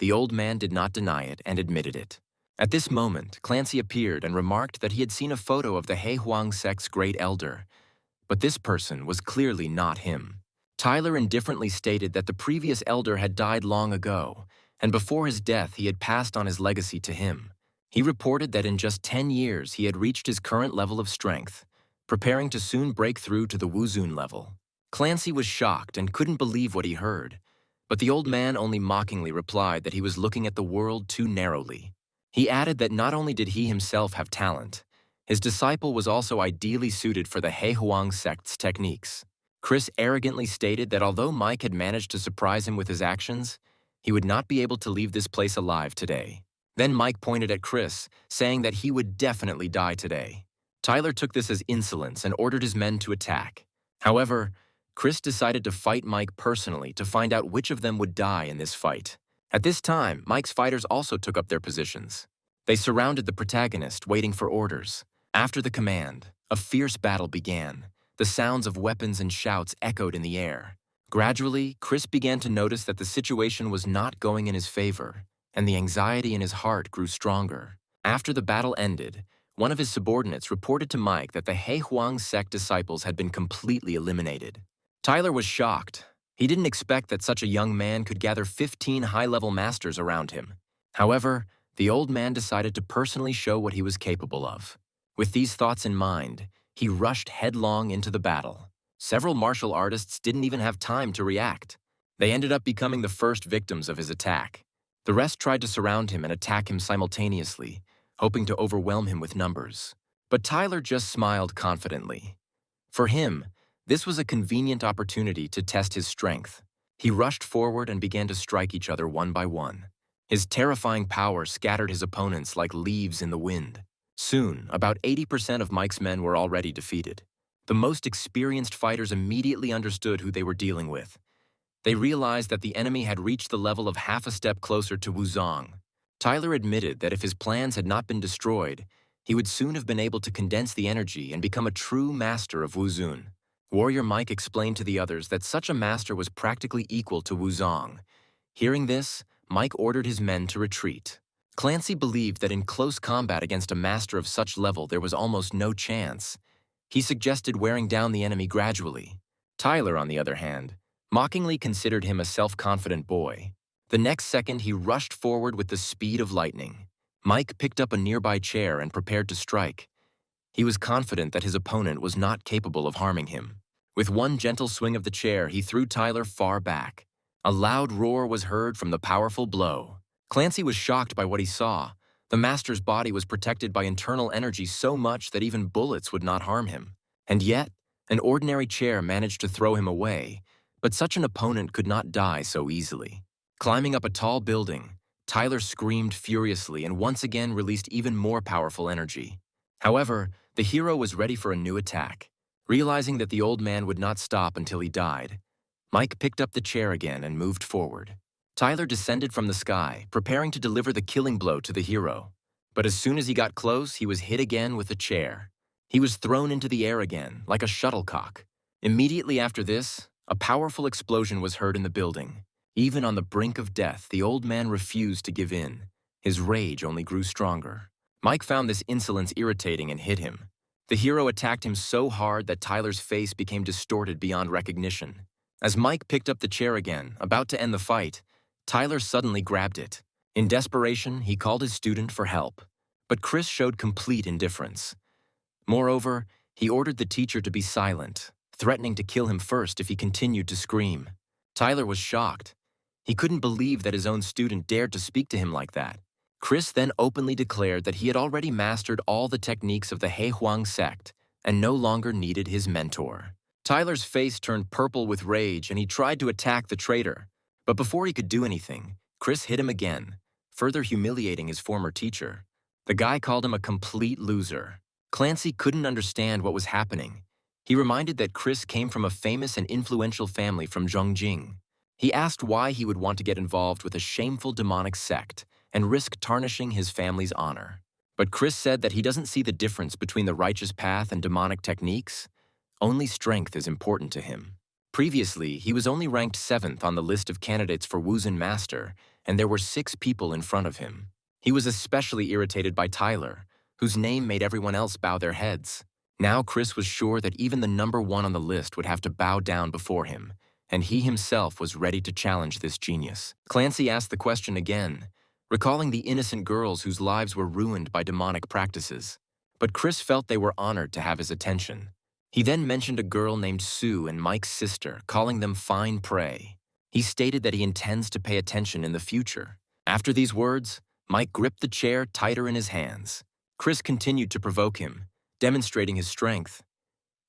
The old man did not deny it and admitted it. At this moment, Clancy appeared and remarked that he had seen a photo of the Heihuang sect's great elder, but this person was clearly not him. Tyler indifferently stated that the previous elder had died long ago, and before his death he had passed on his legacy to him. He reported that in just 10 years he had reached his current level of strength, preparing to soon break through to the Wuzun level. Clancy was shocked and couldn't believe what he heard, but the old man only mockingly replied that he was looking at the world too narrowly. He added that not only did he himself have talent, his disciple was also ideally suited for the Heihuang sect's techniques. Chris arrogantly stated that although Mike had managed to surprise him with his actions, he would not be able to leave this place alive today. Then Mike pointed at Chris, saying that he would definitely die today. Tyler took this as insolence and ordered his men to attack. However, Chris decided to fight Mike personally to find out which of them would die in this fight. At this time, Mike's fighters also took up their positions. They surrounded the protagonist, waiting for orders. After the command, a fierce battle began. The sounds of weapons and shouts echoed in the air. Gradually, Chris began to notice that the situation was not going in his favor, and the anxiety in his heart grew stronger. After the battle ended, one of his subordinates reported to Mike that the Heihuang sect disciples had been completely eliminated. Tyler was shocked. He didn't expect that such a young man could gather 15 high-level masters around him. However, the old man decided to personally show what he was capable of. With these thoughts in mind, he rushed headlong into the battle. Several martial artists didn't even have time to react. They ended up becoming the first victims of his attack. The rest tried to surround him and attack him simultaneously, hoping to overwhelm him with numbers. But Tyler just smiled confidently. For him, this was a convenient opportunity to test his strength. He rushed forward and began to strike each other one by one. His terrifying power scattered his opponents like leaves in the wind. Soon, about 80% of Mike's men were already defeated. The most experienced fighters immediately understood who they were dealing with. They realized that the enemy had reached the level of half a step closer to Wuzong. Tyler admitted that if his plans had not been destroyed, he would soon have been able to condense the energy and become a true master of Wuzun. Warrior Mike explained to the others that such a master was practically equal to Wuzong. Hearing this, Mike ordered his men to retreat. Clancy believed that in close combat against a master of such level there was almost no chance. He suggested wearing down the enemy gradually. Tyler, on the other hand, mockingly considered him a self-confident boy. The next second he rushed forward with the speed of lightning. Mike picked up a nearby chair and prepared to strike. He was confident that his opponent was not capable of harming him. With one gentle swing of the chair, he threw Tyler far back. A loud roar was heard from the powerful blow. Clancy was shocked by what he saw. The master's body was protected by internal energy so much that even bullets would not harm him. And yet, an ordinary chair managed to throw him away, but such an opponent could not die so easily. Climbing up a tall building, Tyler screamed furiously and once again released even more powerful energy. However, the hero was ready for a new attack. Realizing that the old man would not stop until he died, Mike picked up the chair again and moved forward. Tyler descended from the sky, preparing to deliver the killing blow to the hero. But as soon as he got close, he was hit again with the chair. He was thrown into the air again, like a shuttlecock. Immediately after this, a powerful explosion was heard in the building. Even on the brink of death, the old man refused to give in. His rage only grew stronger. Mike found this insolence irritating and hit him. The hero attacked him so hard that Tyler's face became distorted beyond recognition. As Mike picked up the chair again, about to end the fight, Tyler suddenly grabbed it. In desperation, he called his student for help. But Chris showed complete indifference. Moreover, he ordered the teacher to be silent, threatening to kill him first if he continued to scream. Tyler was shocked. He couldn't believe that his own student dared to speak to him like that. Chris then openly declared that he had already mastered all the techniques of the He Huang sect and no longer needed his mentor. Tyler's face turned purple with rage and he tried to attack the traitor. But before he could do anything, Chris hit him again, further humiliating his former teacher. The guy called him a complete loser. Clancy couldn't understand what was happening. He reminded that Chris came from a famous and influential family from Zhongjing. He asked why he would want to get involved with a shameful demonic sect and risk tarnishing his family's honor. But Chris said that he doesn't see the difference between the righteous path and demonic techniques. Only strength is important to him. Previously, he was only ranked 7th on the list of candidates for Wuzhen Master, and there were 6 people in front of him. He was especially irritated by Tyler, whose name made everyone else bow their heads. Now Chris was sure that even the number 1 on the list would have to bow down before him, and he himself was ready to challenge this genius. Clancy asked the question again, recalling the innocent girls whose lives were ruined by demonic practices. But Chris felt they were honored to have his attention. He then mentioned a girl named Sue and Mike's sister, calling them fine prey. He stated that he intends to pay attention in the future. After these words, Mike gripped the chair tighter in his hands. Chris continued to provoke him, demonstrating his strength.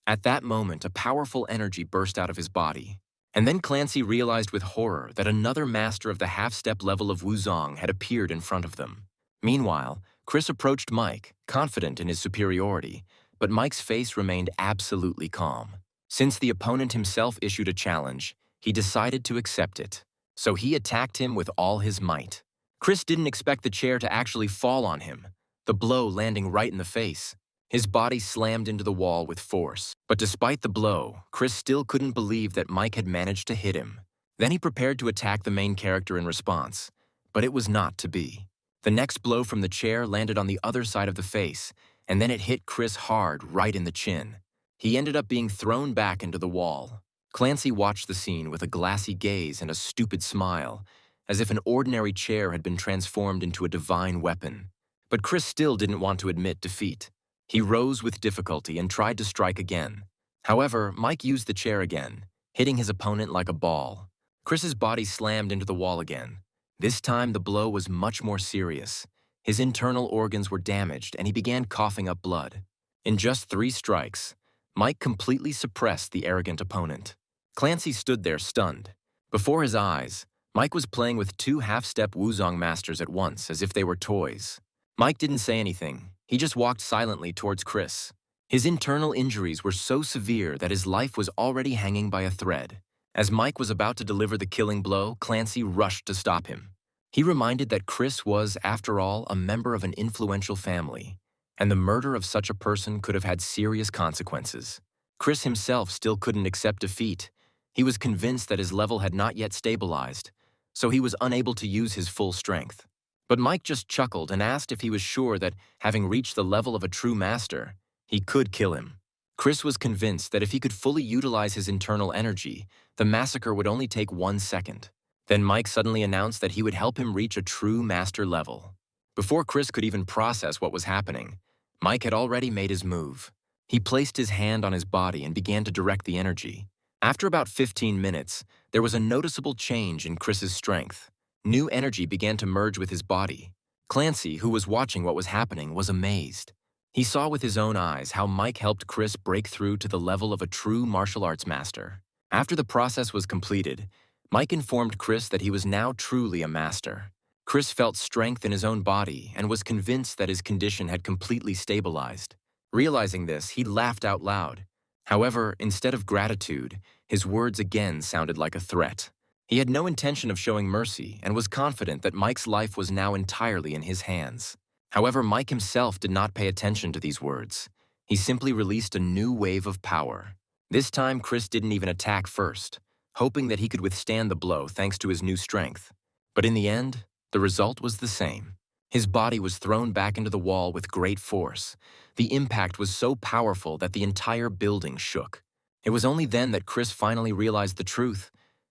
At that moment, a powerful energy burst out of his body. And then Clancy realized with horror that another master of the half-step level of Wuzong had appeared in front of them. Meanwhile, Chris approached Mike, confident in his superiority, but Mike's face remained absolutely calm. Since the opponent himself issued a challenge, he decided to accept it. So he attacked him with all his might. Chris didn't expect the chair to actually fall on him, the blow landing right in the face. His body slammed into the wall with force. But despite the blow, Chris still couldn't believe that Mike had managed to hit him. Then he prepared to attack the main character in response, but it was not to be. The next blow from the chair landed on the other side of the face, and then it hit Chris hard right in the chin. He ended up being thrown back into the wall. Clancy watched the scene with a glassy gaze and a stupid smile, as if an ordinary chair had been transformed into a divine weapon. But Chris still didn't want to admit defeat. He rose with difficulty and tried to strike again. However, Mike used the chair again, hitting his opponent like a ball. Chris's body slammed into the wall again. This time, the blow was much more serious. His internal organs were damaged, and he began coughing up blood. In just 3 strikes, Mike completely suppressed the arrogant opponent. Clancy stood there stunned. Before his eyes, Mike was playing with 2 half-step Wuzong masters at once, as if they were toys. Mike didn't say anything. He just walked silently towards Chris. His internal injuries were so severe that his life was already hanging by a thread. As Mike was about to deliver the killing blow, Clancy rushed to stop him. He reminded that Chris was, after all, a member of an influential family, and the murder of such a person could have had serious consequences. Chris himself still couldn't accept defeat. He was convinced that his level had not yet stabilized, so he was unable to use his full strength. But Mike just chuckled and asked if he was sure that, having reached the level of a true master, he could kill him. Chris was convinced that if he could fully utilize his internal energy, the massacre would only take 1 second. Then Mike suddenly announced that he would help him reach a true master level. Before Chris could even process what was happening, Mike had already made his move. He placed his hand on his body and began to direct the energy. After about 15 minutes, there was a noticeable change in Chris's strength. New energy began to merge with his body. Clancy, who was watching what was happening, was amazed. He saw with his own eyes how Mike helped Chris break through to the level of a true martial arts master. After the process was completed, Mike informed Chris that he was now truly a master. Chris felt strength in his own body and was convinced that his condition had completely stabilized. Realizing this, he laughed out loud. However, instead of gratitude, his words again sounded like a threat. He had no intention of showing mercy and was confident that Mike's life was now entirely in his hands. However, Mike himself did not pay attention to these words. He simply released a new wave of power. This time, Chris didn't even attack first, hoping that he could withstand the blow thanks to his new strength. But in the end, the result was the same. His body was thrown back into the wall with great force. The impact was so powerful that the entire building shook. It was only then that Chris finally realized the truth,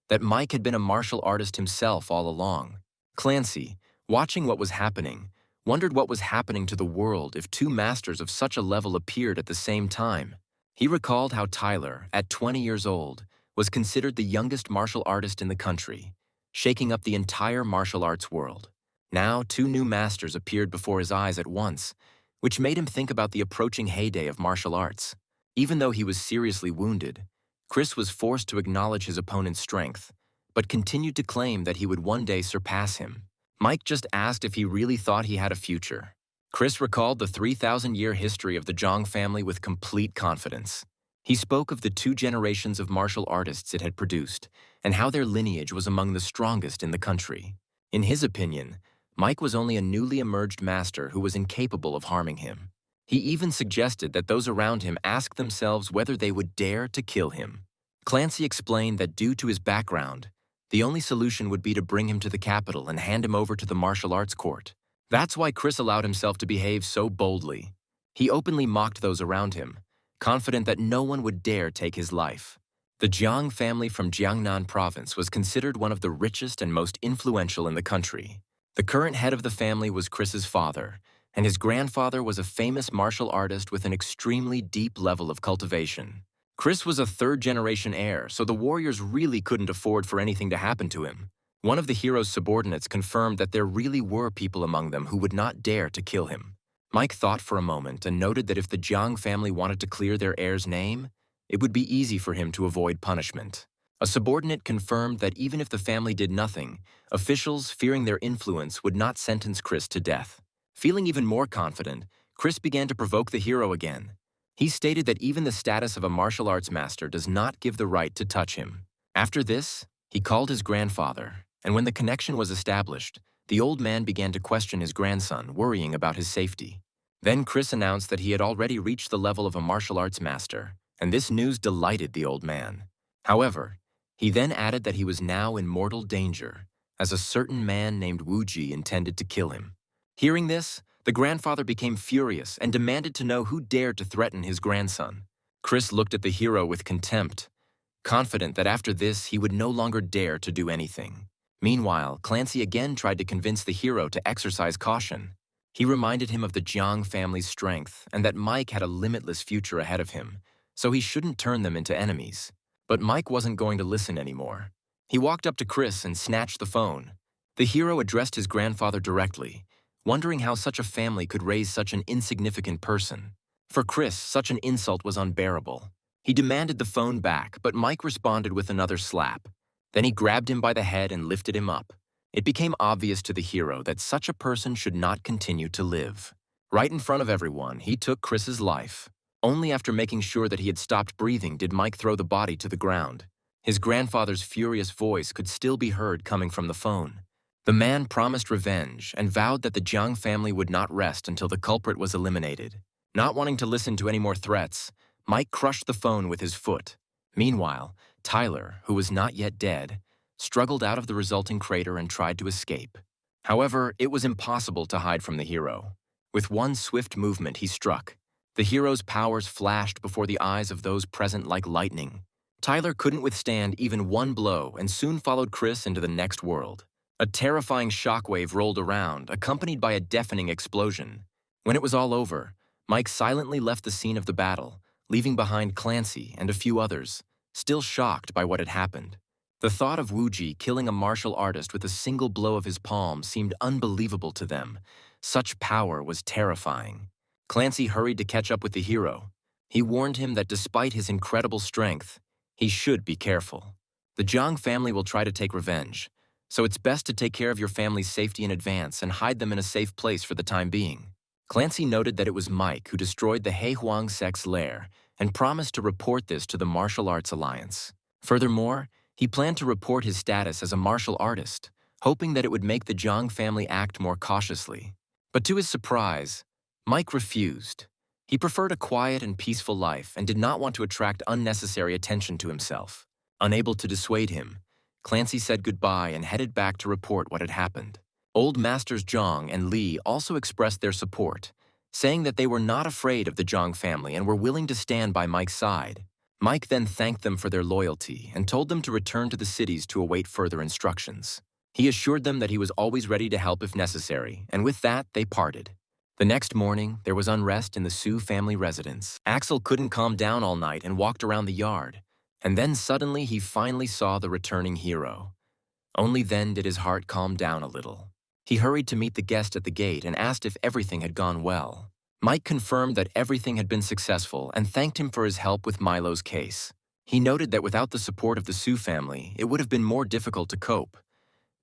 that Mike had been a martial artist himself all along. Clancy, watching what was happening, wondered what was happening to the world if two masters of such a level appeared at the same time. He recalled how Tyler, at 20 years old, was considered the youngest martial artist in the country, shaking up the entire martial arts world. Now, two new masters appeared before his eyes at once, which made him think about the approaching heyday of martial arts. Even though he was seriously wounded, Chris was forced to acknowledge his opponent's strength, but continued to claim that he would one day surpass him. Mike just asked if he really thought he had a future. Chris recalled the 3,000-year history of the Zhang family with complete confidence. He spoke of the two generations of martial artists it had produced, and how their lineage was among the strongest in the country. In his opinion, Mike was only a newly emerged master who was incapable of harming him. He even suggested that those around him ask themselves whether they would dare to kill him. Clancy explained that due to his background, the only solution would be to bring him to the capital and hand him over to the martial arts court. That's why Chris allowed himself to behave so boldly. He openly mocked those around him, confident that no one would dare take his life. The Jiang family from Jiangnan province was considered one of the richest and most influential in the country. The current head of the family was Chris's father, and his grandfather was a famous martial artist with an extremely deep level of cultivation. Chris was a third-generation heir, so the warriors really couldn't afford for anything to happen to him. One of the hero's subordinates confirmed that there really were people among them who would not dare to kill him. Mike thought for a moment and noted that if the Jiang family wanted to clear their heir's name, it would be easy for him to avoid punishment. A subordinate confirmed that even if the family did nothing, officials, fearing their influence, would not sentence Chris to death. Feeling even more confident, Chris began to provoke the hero again. He stated that even the status of a martial arts master does not give the right to touch him. After this, he called his grandfather, and when the connection was established, the old man began to question his grandson, worrying about his safety. Then Chris announced that he had already reached the level of a martial arts master, and this news delighted the old man. However, he then added that he was now in mortal danger, as a certain man named Wu Ji intended to kill him. Hearing this, the grandfather became furious and demanded to know who dared to threaten his grandson. Chris looked at the hero with contempt, confident that after this he would no longer dare to do anything. Meanwhile, Clancy again tried to convince the hero to exercise caution. He reminded him of the Jiang family's strength and that Mike had a limitless future ahead of him, so he shouldn't turn them into enemies. But Mike wasn't going to listen anymore. He walked up to Chris and snatched the phone. The hero addressed his grandfather directly, wondering how such a family could raise such an insignificant person. For Chris, such an insult was unbearable. He demanded the phone back, but Mike responded with another slap. Then he grabbed him by the head and lifted him up. It became obvious to the hero that such a person should not continue to live. Right in front of everyone, he took Chris's life. Only after making sure that he had stopped breathing did Mike throw the body to the ground. His grandfather's furious voice could still be heard coming from the phone. The man promised revenge and vowed that the Jiang family would not rest until the culprit was eliminated. Not wanting to listen to any more threats, Mike crushed the phone with his foot. Meanwhile, Tyler, who was not yet dead, struggled out of the resulting crater and tried to escape. However, it was impossible to hide from the hero. With one swift movement, he struck. The hero's powers flashed before the eyes of those present like lightning. Tyler couldn't withstand even one blow and soon followed Chris into the next world. A terrifying shockwave rolled around, accompanied by a deafening explosion. When it was all over, Mike silently left the scene of the battle, leaving behind Clancy and a few others, still shocked by what had happened. The thought of Wu Ji killing a martial artist with a single blow of his palm seemed unbelievable to them. Such power was terrifying. Clancy hurried to catch up with the hero. He warned him that despite his incredible strength, he should be careful. The Jiang family will try to take revenge, so it's best to take care of your family's safety in advance and hide them in a safe place for the time being. Clancy noted that it was Mike who destroyed the He Huang sect's lair and promised to report this to the Martial Arts Alliance. Furthermore, he planned to report his status as a martial artist, hoping that it would make the Jiang family act more cautiously. But to his surprise, Mike refused. He preferred a quiet and peaceful life and did not want to attract unnecessary attention to himself. Unable to dissuade him, Clancy said goodbye and headed back to report what had happened. Old Masters Zhang and Li also expressed their support, saying that they were not afraid of the Zhang family and were willing to stand by Mike's side. Mike then thanked them for their loyalty and told them to return to the cities to await further instructions. He assured them that he was always ready to help if necessary, and with that, they parted. The next morning, there was unrest in the Su family residence. Axel couldn't calm down all night and walked around the yard. And then suddenly he finally saw the returning hero. Only then did his heart calm down a little. He hurried to meet the guest at the gate and asked if everything had gone well. Mike confirmed that everything had been successful and thanked him for his help with Milo's case. He noted that without the support of the Su family, it would have been more difficult to cope.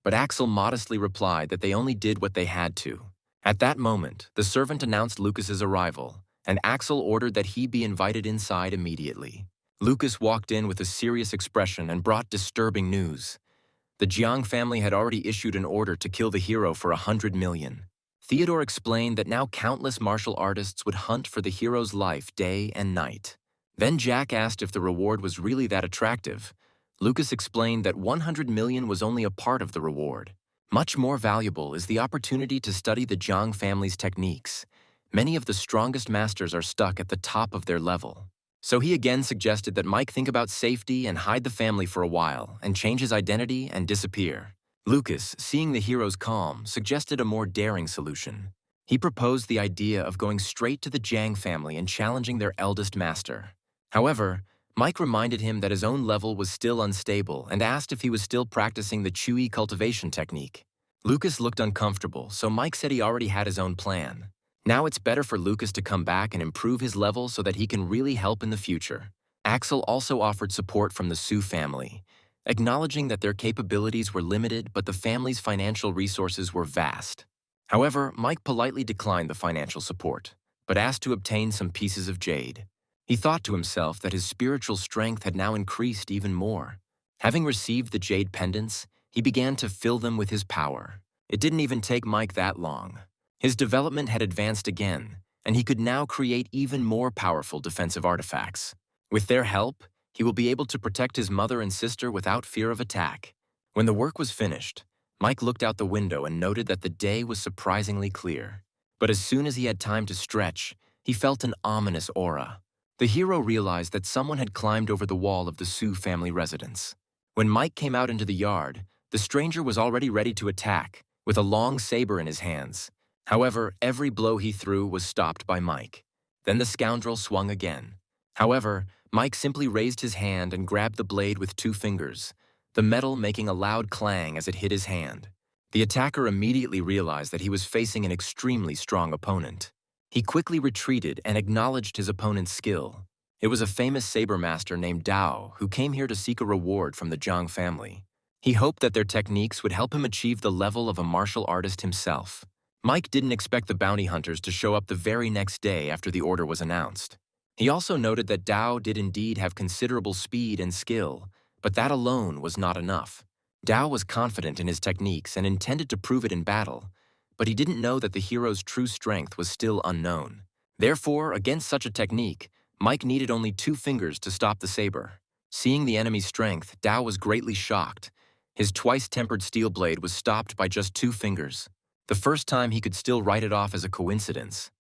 But Axel modestly replied that they only did what they had to. At that moment, the servant announced Lucas's arrival, and Axel ordered that he be invited inside immediately. Lucas walked in with a serious expression and brought disturbing news. The Jiang family had already issued an order to kill the hero for 100 million. Theodore explained that now countless martial artists would hunt for the hero's life day and night. Then Jack asked if the reward was really that attractive. Lucas explained that 100 million was only a part of the reward. Much more valuable is the opportunity to study the Jiang family's techniques. Many of the strongest masters are stuck at the top of their level. So he again suggested that Mike think about safety and hide the family for a while and change his identity and disappear. Lucas, seeing the hero's calm, suggested a more daring solution. He proposed the idea of going straight to the Jiang family and challenging their eldest master. However, Mike reminded him that his own level was still unstable and asked if he was still practicing the Chui cultivation technique. Lucas looked uncomfortable, so Mike said he already had his own plan. Now it's better for Lucas to come back and improve his level so that he can really help in the future. Axel also offered support from the Su family, acknowledging that their capabilities were limited but the family's financial resources were vast. However, Mike politely declined the financial support, but asked to obtain some pieces of jade. He thought to himself that his spiritual strength had now increased even more. Having received the jade pendants, he began to fill them with his power. It didn't even take Mike that long. His development had advanced again, and he could now create even more powerful defensive artifacts. With their help, he will be able to protect his mother and sister without fear of attack. When the work was finished, Mike looked out the window and noted that the day was surprisingly clear. But as soon as he had time to stretch, he felt an ominous aura. The hero realized that someone had climbed over the wall of the Su family residence. When Mike came out into the yard, the stranger was already ready to attack, with a long saber in his hands. However, every blow he threw was stopped by Mike. Then the scoundrel swung again. However, Mike simply raised his hand and grabbed the blade with 2 fingers, the metal making a loud clang as it hit his hand. The attacker immediately realized that he was facing an extremely strong opponent. He quickly retreated and acknowledged his opponent's skill. It was a famous saber master named Dao who came here to seek a reward from the Zhang family. He hoped that their techniques would help him achieve the level of a martial artist himself. Mike didn't expect the bounty hunters to show up the very next day after the order was announced. He also noted that Dao did indeed have considerable speed and skill, but that alone was not enough. Dao was confident in his techniques and intended to prove it in battle, but he didn't know that the hero's true strength was still unknown. Therefore, against such a technique, Mike needed only 2 fingers to stop the saber. Seeing the enemy's strength, Dao was greatly shocked. His twice-tempered steel blade was stopped by just 2 fingers. The first time he could still write it off as a coincidence.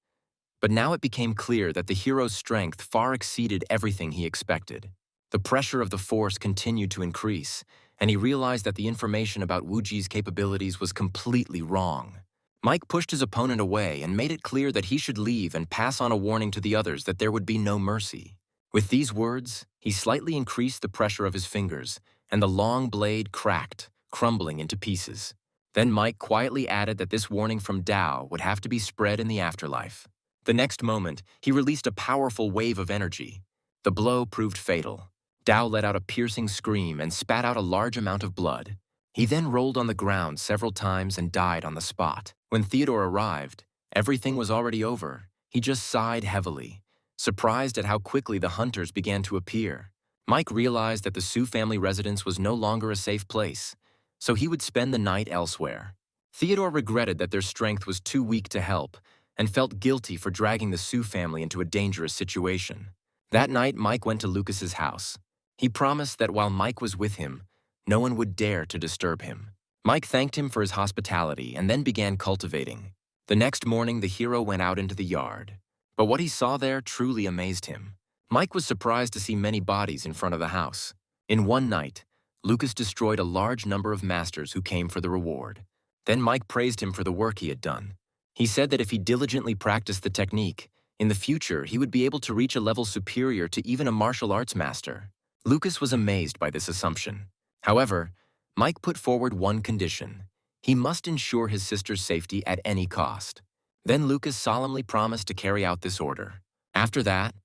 But now it became clear that the hero's strength far exceeded everything he expected. The pressure of the force continued to increase, and he realized that the information about Wuji's capabilities was completely wrong. Mike pushed his opponent away and made it clear that he should leave and pass on a warning to the others that there would be no mercy. With these words, he slightly increased the pressure of his fingers, and the long blade cracked, crumbling into pieces. Then Mike quietly added that this warning from Dao would have to be spread in the afterlife. The next moment, he released a powerful wave of energy. The blow proved fatal. Dao let out a piercing scream and spat out a large amount of blood. He then rolled on the ground several times and died on the spot. When Theodore arrived, everything was already over. He just sighed heavily, surprised at how quickly the hunters began to appear. Mike realized that the Su family residence was no longer a safe place, so he would spend the night elsewhere. Theodore regretted that their strength was too weak to help and felt guilty for dragging the Su family into a dangerous situation. That night, Mike went to Lucas's house. He promised that while Mike was with him, no one would dare to disturb him. Mike thanked him for his hospitality and then began cultivating. The next morning, the hero went out into the yard. But what he saw there truly amazed him. Mike was surprised to see many bodies in front of the house. In one night, Lucas destroyed a large number of masters who came for the reward. Then Mike praised him for the work he had done. He said that if he diligently practiced the technique, in the future he would be able to reach a level superior to even a martial arts master. Lucas was amazed by this assumption. However, Mike put forward one condition. He must ensure his sister's safety at any cost. Then Lucas solemnly promised to carry out this order. After that,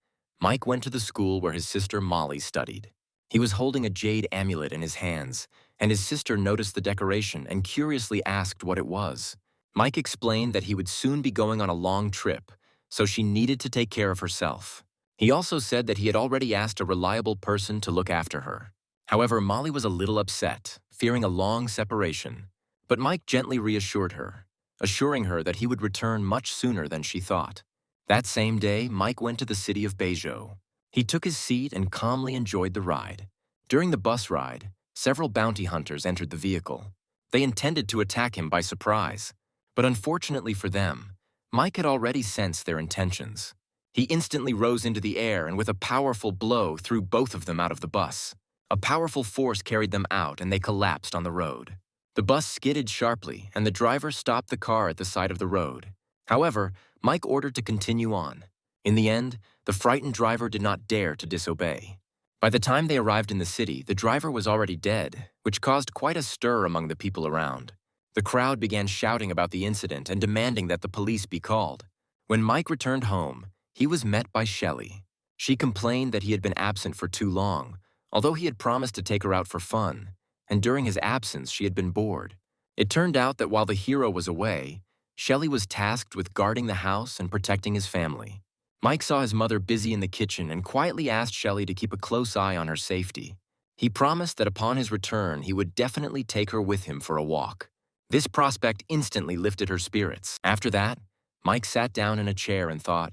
Mike went to the school where his sister Molly studied. He was holding a jade amulet in his hands, and his sister noticed the decoration and curiously asked what it was. Mike explained that he would soon be going on a long trip, so she needed to take care of herself. He also said that he had already asked a reliable person to look after her. However, Molly was a little upset, fearing a long separation. But Mike gently reassured her, assuring her that he would return much sooner than she thought. That same day, Mike went to the city of Beizhou. He took his seat and calmly enjoyed the ride. During the bus ride, several bounty hunters entered the vehicle. They intended to attack him by surprise, but unfortunately for them, Mike had already sensed their intentions. He instantly rose into the air and with a powerful blow threw both of them out of the bus. A powerful force carried them out and they collapsed on the road. The bus skidded sharply and the driver stopped the car at the side of the road. However, Mike ordered to continue on. In the end, the frightened driver did not dare to disobey. By the time they arrived in the city, the driver was already dead, which caused quite a stir among the people around. The crowd began shouting about the incident and demanding that the police be called. When Mike returned home, he was met by Shelley. She complained that he had been absent for too long, although he had promised to take her out for fun, and during his absence she had been bored. It turned out that while the hero was away, Shelley was tasked with guarding the house and protecting his family. Mike saw his mother busy in the kitchen and quietly asked Shelley to keep a close eye on her safety. He promised that upon his return he would definitely take her with him for a walk. This prospect instantly lifted her spirits. After that, Mike sat down in a chair and thought,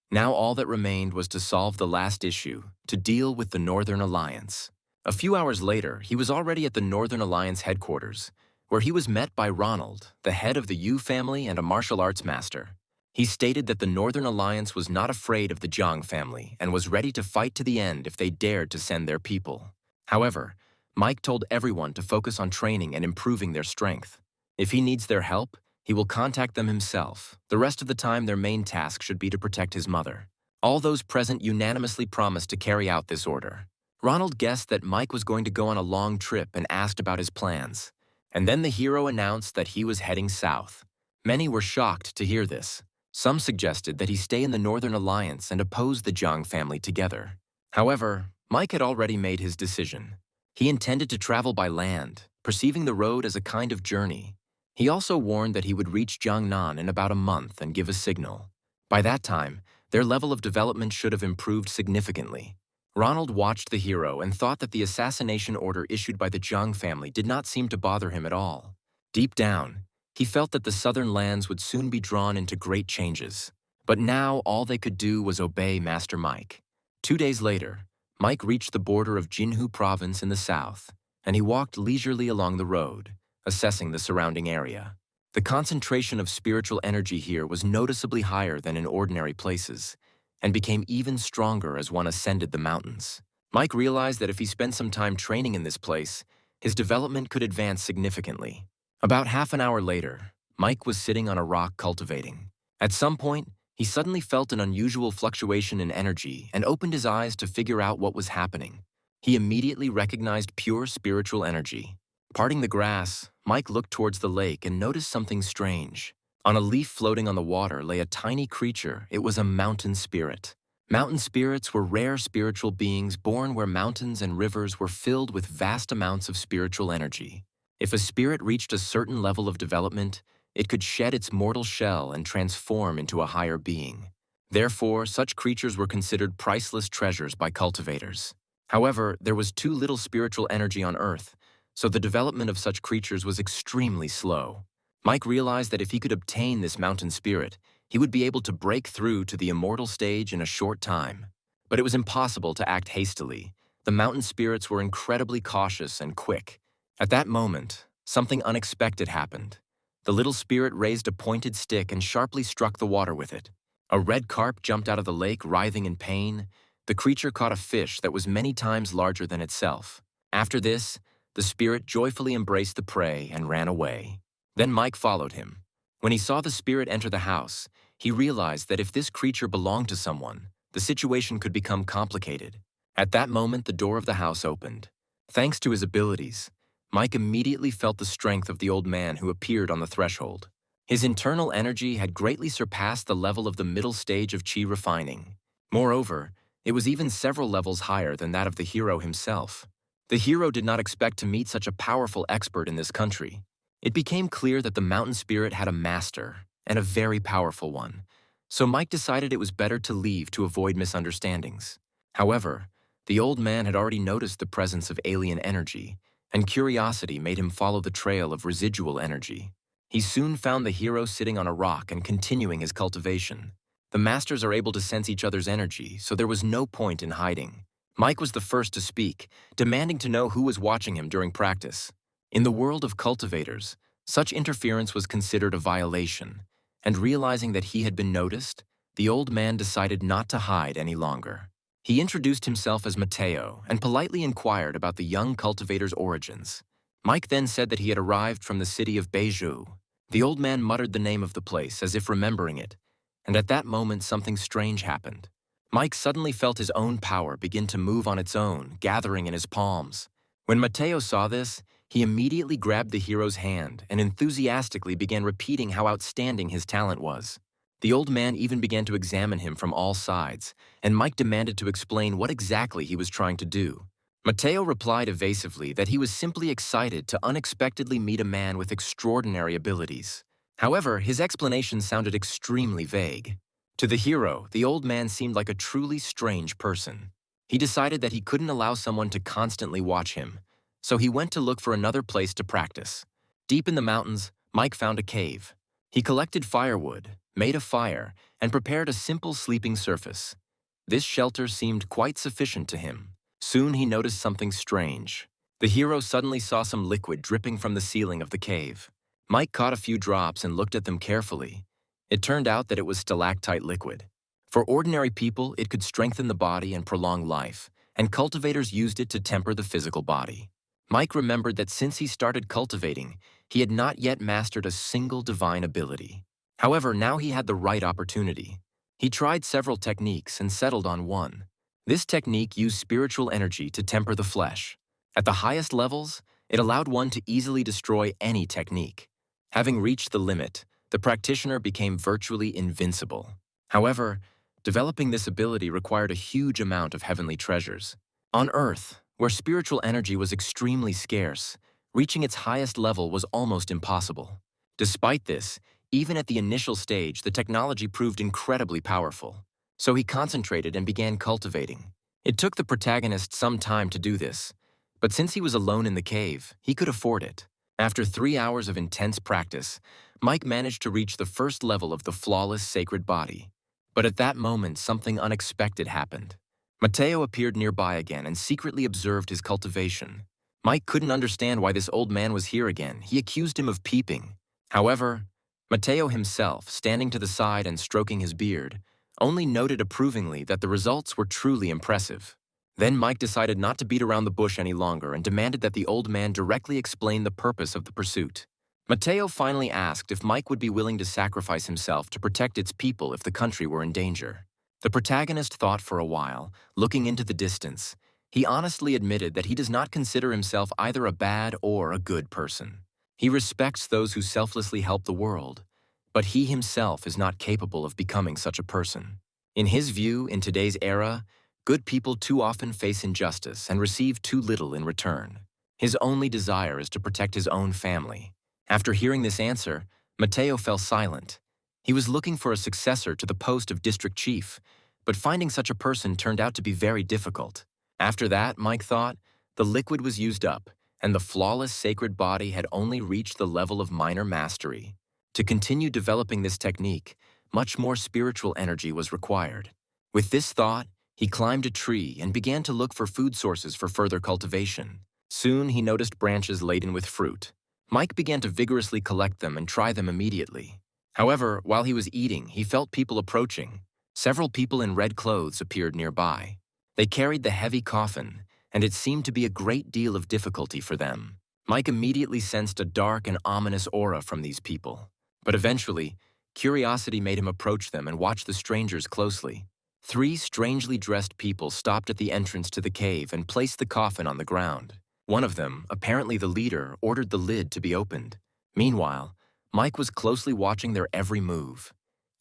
now all that remained was to solve the last issue, to deal with the Northern Alliance. A few hours later, he was already at the Northern Alliance headquarters, where he was met by Ronald, the head of the Yu family and a martial arts master. He stated that the Northern Alliance was not afraid of the Jiang family and was ready to fight to the end if they dared to send their people. However, Mike told everyone to focus on training and improving their strength. If he needs their help, he will contact them himself. The rest of the time, their main task should be to protect his mother. All those present unanimously promised to carry out this order. Ronald guessed that Mike was going to go on a long trip and asked about his plans. And then the hero announced that he was heading south. Many were shocked to hear this. Some suggested that he stay in the Northern Alliance and oppose the Jiang family together. However, Mike had already made his decision. He intended to travel by land, perceiving the road as a kind of journey. He also warned that he would reach Jiangnan in about a month and give a signal. By that time, their level of development should have improved significantly. Ronald watched the hero and thought that the assassination order issued by the Jiang family did not seem to bother him at all. Deep down, he felt that the southern lands would soon be drawn into great changes. But now all they could do was obey Master Mike. 2 days later, Mike reached the border of Jinhu province in the south, and he walked leisurely along the road, assessing the surrounding area. The concentration of spiritual energy here was noticeably higher than in ordinary places, and became even stronger as one ascended the mountains. Mike realized that if he spent some time training in this place, his development could advance significantly. About half an hour later, Mike was sitting on a rock cultivating. At some point, he suddenly felt an unusual fluctuation in energy and opened his eyes to figure out what was happening. He immediately recognized pure spiritual energy. Parting the grass, Mike looked towards the lake and noticed something strange. On a leaf floating on the water lay a tiny creature. It was a mountain spirit. Mountain spirits were rare spiritual beings born where mountains and rivers were filled with vast amounts of spiritual energy. If a spirit reached a certain level of development, it could shed its mortal shell and transform into a higher being. Therefore, such creatures were considered priceless treasures by cultivators. However, there was too little spiritual energy on Earth, so the development of such creatures was extremely slow. Mike realized that if he could obtain this mountain spirit, he would be able to break through to the immortal stage in a short time. But it was impossible to act hastily. The mountain spirits were incredibly cautious and quick. At that moment, something unexpected happened. The little spirit raised a pointed stick and sharply struck the water with it. A red carp jumped out of the lake, writhing in pain. The creature caught a fish that was many times larger than itself. After this, the spirit joyfully embraced the prey and ran away. Then Mike followed him. When he saw the spirit enter the house, he realized that if this creature belonged to someone, the situation could become complicated. At that moment, the door of the house opened. Thanks to his abilities, Mike immediately felt the strength of the old man who appeared on the threshold. His internal energy had greatly surpassed the level of the middle stage of chi refining. Moreover, it was even several levels higher than that of the hero himself. The hero did not expect to meet such a powerful expert in this country. It became clear that the mountain spirit had a master, and a very powerful one, so Mike decided it was better to leave to avoid misunderstandings. However, the old man had already noticed the presence of alien energy, and curiosity made him follow the trail of residual energy. He soon found the hero sitting on a rock and continuing his cultivation. The masters are able to sense each other's energy, so there was no point in hiding. Mike was the first to speak, demanding to know who was watching him during practice. In the world of cultivators, such interference was considered a violation, and realizing that he had been noticed, the old man decided not to hide any longer. He introduced himself as Mateo and politely inquired about the young cultivator's origins. Mike then said that he had arrived from the city of Beiju. The old man muttered the name of the place as if remembering it, and at that moment something strange happened. Mike suddenly felt his own power begin to move on its own, gathering in his palms. When Mateo saw this, he immediately grabbed the hero's hand and enthusiastically began repeating how outstanding his talent was. The old man even began to examine him from all sides, and Mike demanded to explain what exactly he was trying to do. Mateo replied evasively that he was simply excited to unexpectedly meet a man with extraordinary abilities. However, his explanation sounded extremely vague. To the hero, the old man seemed like a truly strange person. He decided that he couldn't allow someone to constantly watch him, so he went to look for another place to practice. Deep in the mountains, Mike found a cave. He collected firewood, made a fire, and prepared a simple sleeping surface. This shelter seemed quite sufficient to him. Soon he noticed something strange. The hero suddenly saw some liquid dripping from the ceiling of the cave. Mike caught a few drops and looked at them carefully. It turned out that it was stalactite liquid. For ordinary people, it could strengthen the body and prolong life, and cultivators used it to temper the physical body. Mike remembered that since he started cultivating, he had not yet mastered a single divine ability. However, now he had the right opportunity. He tried several techniques and settled on one. This technique used spiritual energy to temper the flesh. At the highest levels, it allowed one to easily destroy any technique. Having reached the limit, the practitioner became virtually invincible. However, developing this ability required a huge amount of heavenly treasures. On Earth, where spiritual energy was extremely scarce, reaching its highest level was almost impossible. Despite this, even at the initial stage, the technology proved incredibly powerful. So he concentrated and began cultivating. It took the protagonist some time to do this, but since he was alone in the cave, he could afford it. After 3 hours of intense practice, Mike managed to reach the first level of the flawless sacred body. But at that moment, something unexpected happened. Mateo appeared nearby again and secretly observed his cultivation. Mike couldn't understand why this old man was here again. He accused him of peeping. However, Mateo himself, standing to the side and stroking his beard, only noted approvingly that the results were truly impressive. Then Mike decided not to beat around the bush any longer and demanded that the old man directly explain the purpose of the pursuit. Mateo finally asked if Mike would be willing to sacrifice himself to protect its people if the country were in danger. The protagonist thought for a while, looking into the distance. He honestly admitted that he does not consider himself either a bad or a good person. He respects those who selflessly help the world, but he himself is not capable of becoming such a person. In his view, in today's era, good people too often face injustice and receive too little in return. His only desire is to protect his own family. After hearing this answer, Mateo fell silent. He was looking for a successor to the post of district chief, but finding such a person turned out to be very difficult. After that, Mike thought, the liquid was used up, and the flawless sacred body had only reached the level of minor mastery. To continue developing this technique, much more spiritual energy was required. With this thought, he climbed a tree and began to look for food sources for further cultivation. Soon he noticed branches laden with fruit. Mike began to vigorously collect them and try them immediately. However, while he was eating, he felt people approaching. Several people in red clothes appeared nearby. They carried the heavy coffin, and it seemed to be a great deal of difficulty for them. Mike immediately sensed a dark and ominous aura from these people. But eventually, curiosity made him approach them and watch the strangers closely. Three strangely dressed people stopped at the entrance to the cave and placed the coffin on the ground. One of them, apparently the leader, ordered the lid to be opened. Meanwhile, Mike was closely watching their every move.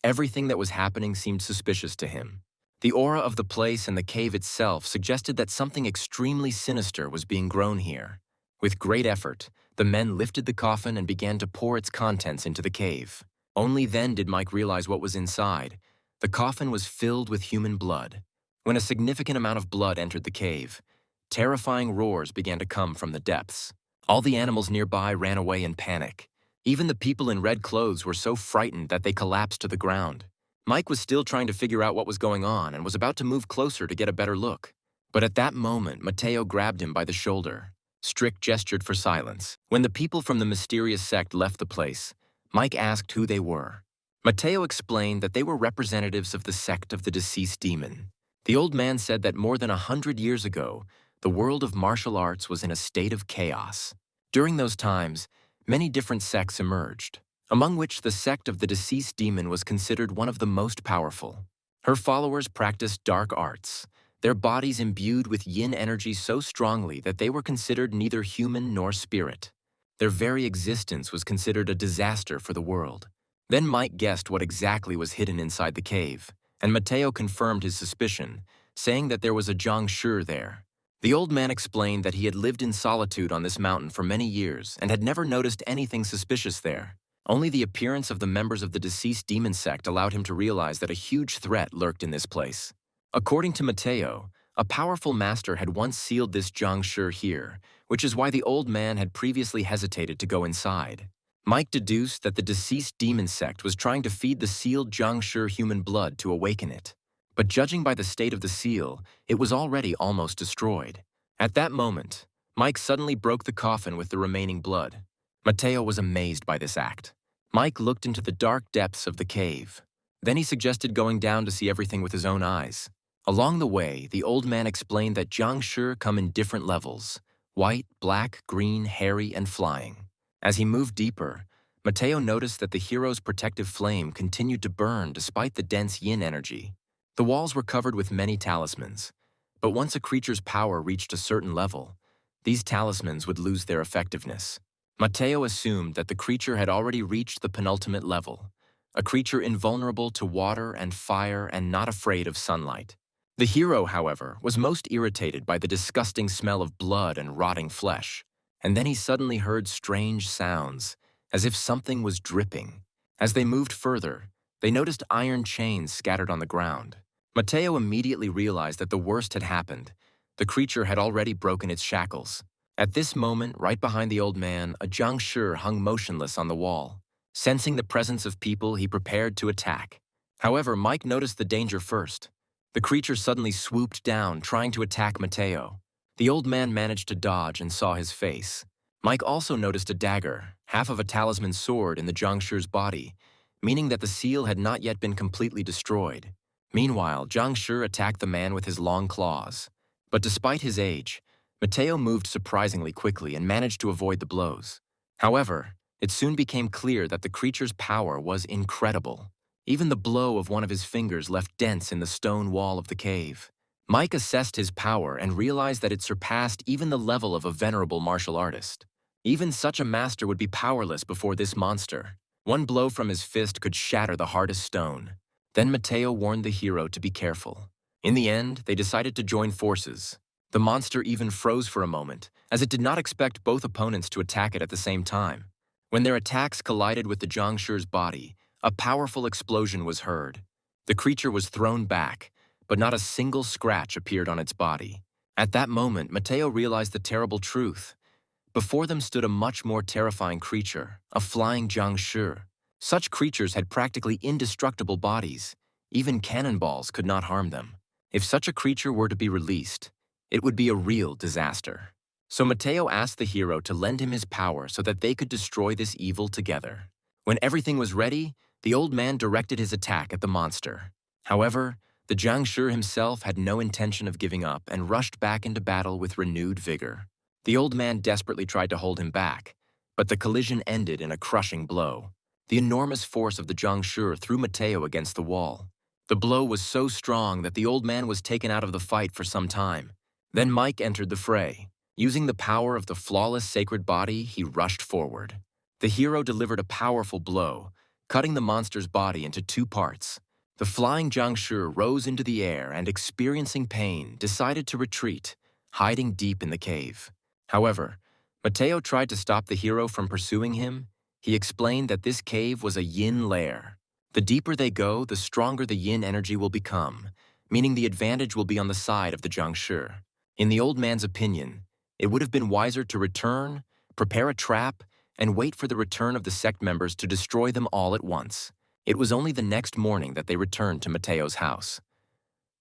Everything that was happening seemed suspicious to him. The aura of the place and the cave itself suggested that something extremely sinister was being grown here. With great effort, the men lifted the coffin and began to pour its contents into the cave. Only then did Mike realize what was inside. The coffin was filled with human blood. When a significant amount of blood entered the cave, terrifying roars began to come from the depths. All the animals nearby ran away in panic. Even the people in red clothes were so frightened that they collapsed to the ground. Mike was still trying to figure out what was going on and was about to move closer to get a better look. But at that moment, Mateo grabbed him by the shoulder. Strick gestured for silence. When the people from the mysterious sect left the place, Mike asked who they were. Mateo explained that they were representatives of the sect of the deceased demon. The old man said that more than 100 years ago, the world of martial arts was in a state of chaos. During those times, many different sects emerged, among which the sect of the deceased demon was considered one of the most powerful. Her followers practiced dark arts, their bodies imbued with yin energy so strongly that they were considered neither human nor spirit. Their very existence was considered a disaster for the world. Then Mike guessed what exactly was hidden inside the cave, and Mateo confirmed his suspicion, saying that there was a Zhang there. The old man explained that he had lived in solitude on this mountain for many years and had never noticed anything suspicious there. Only the appearance of the members of the deceased demon sect allowed him to realize that a huge threat lurked in this place. According to Mateo, a powerful master had once sealed this Zhang here, which is why the old man had previously hesitated to go inside. Mike deduced that the deceased demon sect was trying to feed the sealed Zhang human blood to awaken it. But judging by the state of the seal, it was already almost destroyed. At that moment, Mike suddenly broke the coffin with the remaining blood. Mateo was amazed by this act. Mike looked into the dark depths of the cave. Then he suggested going down to see everything with his own eyes. Along the way, the old man explained that Zhang come in different levels: white, black, green, hairy, and flying. As he moved deeper, Mateo noticed that the hero's protective flame continued to burn despite the dense yin energy. The walls were covered with many talismans, but once a creature's power reached a certain level, these talismans would lose their effectiveness. Mateo assumed that the creature had already reached the penultimate level, a creature invulnerable to water and fire and not afraid of sunlight. The hero, however, was most irritated by the disgusting smell of blood and rotting flesh, and then he suddenly heard strange sounds, as if something was dripping. As they moved further, they noticed iron chains scattered on the ground. Mateo immediately realized that the worst had happened. The creature had already broken its shackles. At this moment, right behind the old man, a Zhang hung motionless on the wall. Sensing the presence of people, he prepared to attack. However, Mike noticed the danger first. The creature suddenly swooped down, trying to attack Mateo. The old man managed to dodge and saw his face. Mike also noticed a dagger, half of a talisman sword, in the Zhang body, meaning that the seal had not yet been completely destroyed. Meanwhile, Zhang attacked the man with his long claws. But despite his age, Mateo moved surprisingly quickly and managed to avoid the blows. However, it soon became clear that the creature's power was incredible. Even the blow of one of his fingers left dents in the stone wall of the cave. Mike assessed his power and realized that it surpassed even the level of a venerable martial artist. Even such a master would be powerless before this monster. One blow from his fist could shatter the hardest stone. Then Mateo warned the hero to be careful. In the end, they decided to join forces. The monster even froze for a moment, as it did not expect both opponents to attack it at the same time. When their attacks collided with the Zhang body, a powerful explosion was heard. The creature was thrown back, but not a single scratch appeared on its body. At that moment, Mateo realized the terrible truth. Before them stood a much more terrifying creature, a flying Zhang. Such creatures had practically indestructible bodies. Even cannonballs could not harm them. If such a creature were to be released, it would be a real disaster. So Mateo asked the hero to lend him his power so that they could destroy this evil together. When everything was ready, the old man directed his attack at the monster. However, the Jiangshi himself had no intention of giving up and rushed back into battle with renewed vigor. The old man desperately tried to hold him back, but the collision ended in a crushing blow. The enormous force of the Jiangshi threw Mateo against the wall. The blow was so strong that the old man was taken out of the fight for some time. Then Mike entered the fray. Using the power of the flawless sacred body, he rushed forward. The hero delivered a powerful blow, cutting the monster's body into two parts. The flying Jiangshi rose into the air and, experiencing pain, decided to retreat, hiding deep in the cave. However, Mateo tried to stop the hero from pursuing him. He explained that this cave was a yin lair. The deeper they go, the stronger the yin energy will become, meaning the advantage will be on the side of the Jiangshi. In the old man's opinion, it would have been wiser to return, prepare a trap, and wait for the return of the sect members to destroy them all at once. It was only the next morning that they returned to Mateo's house.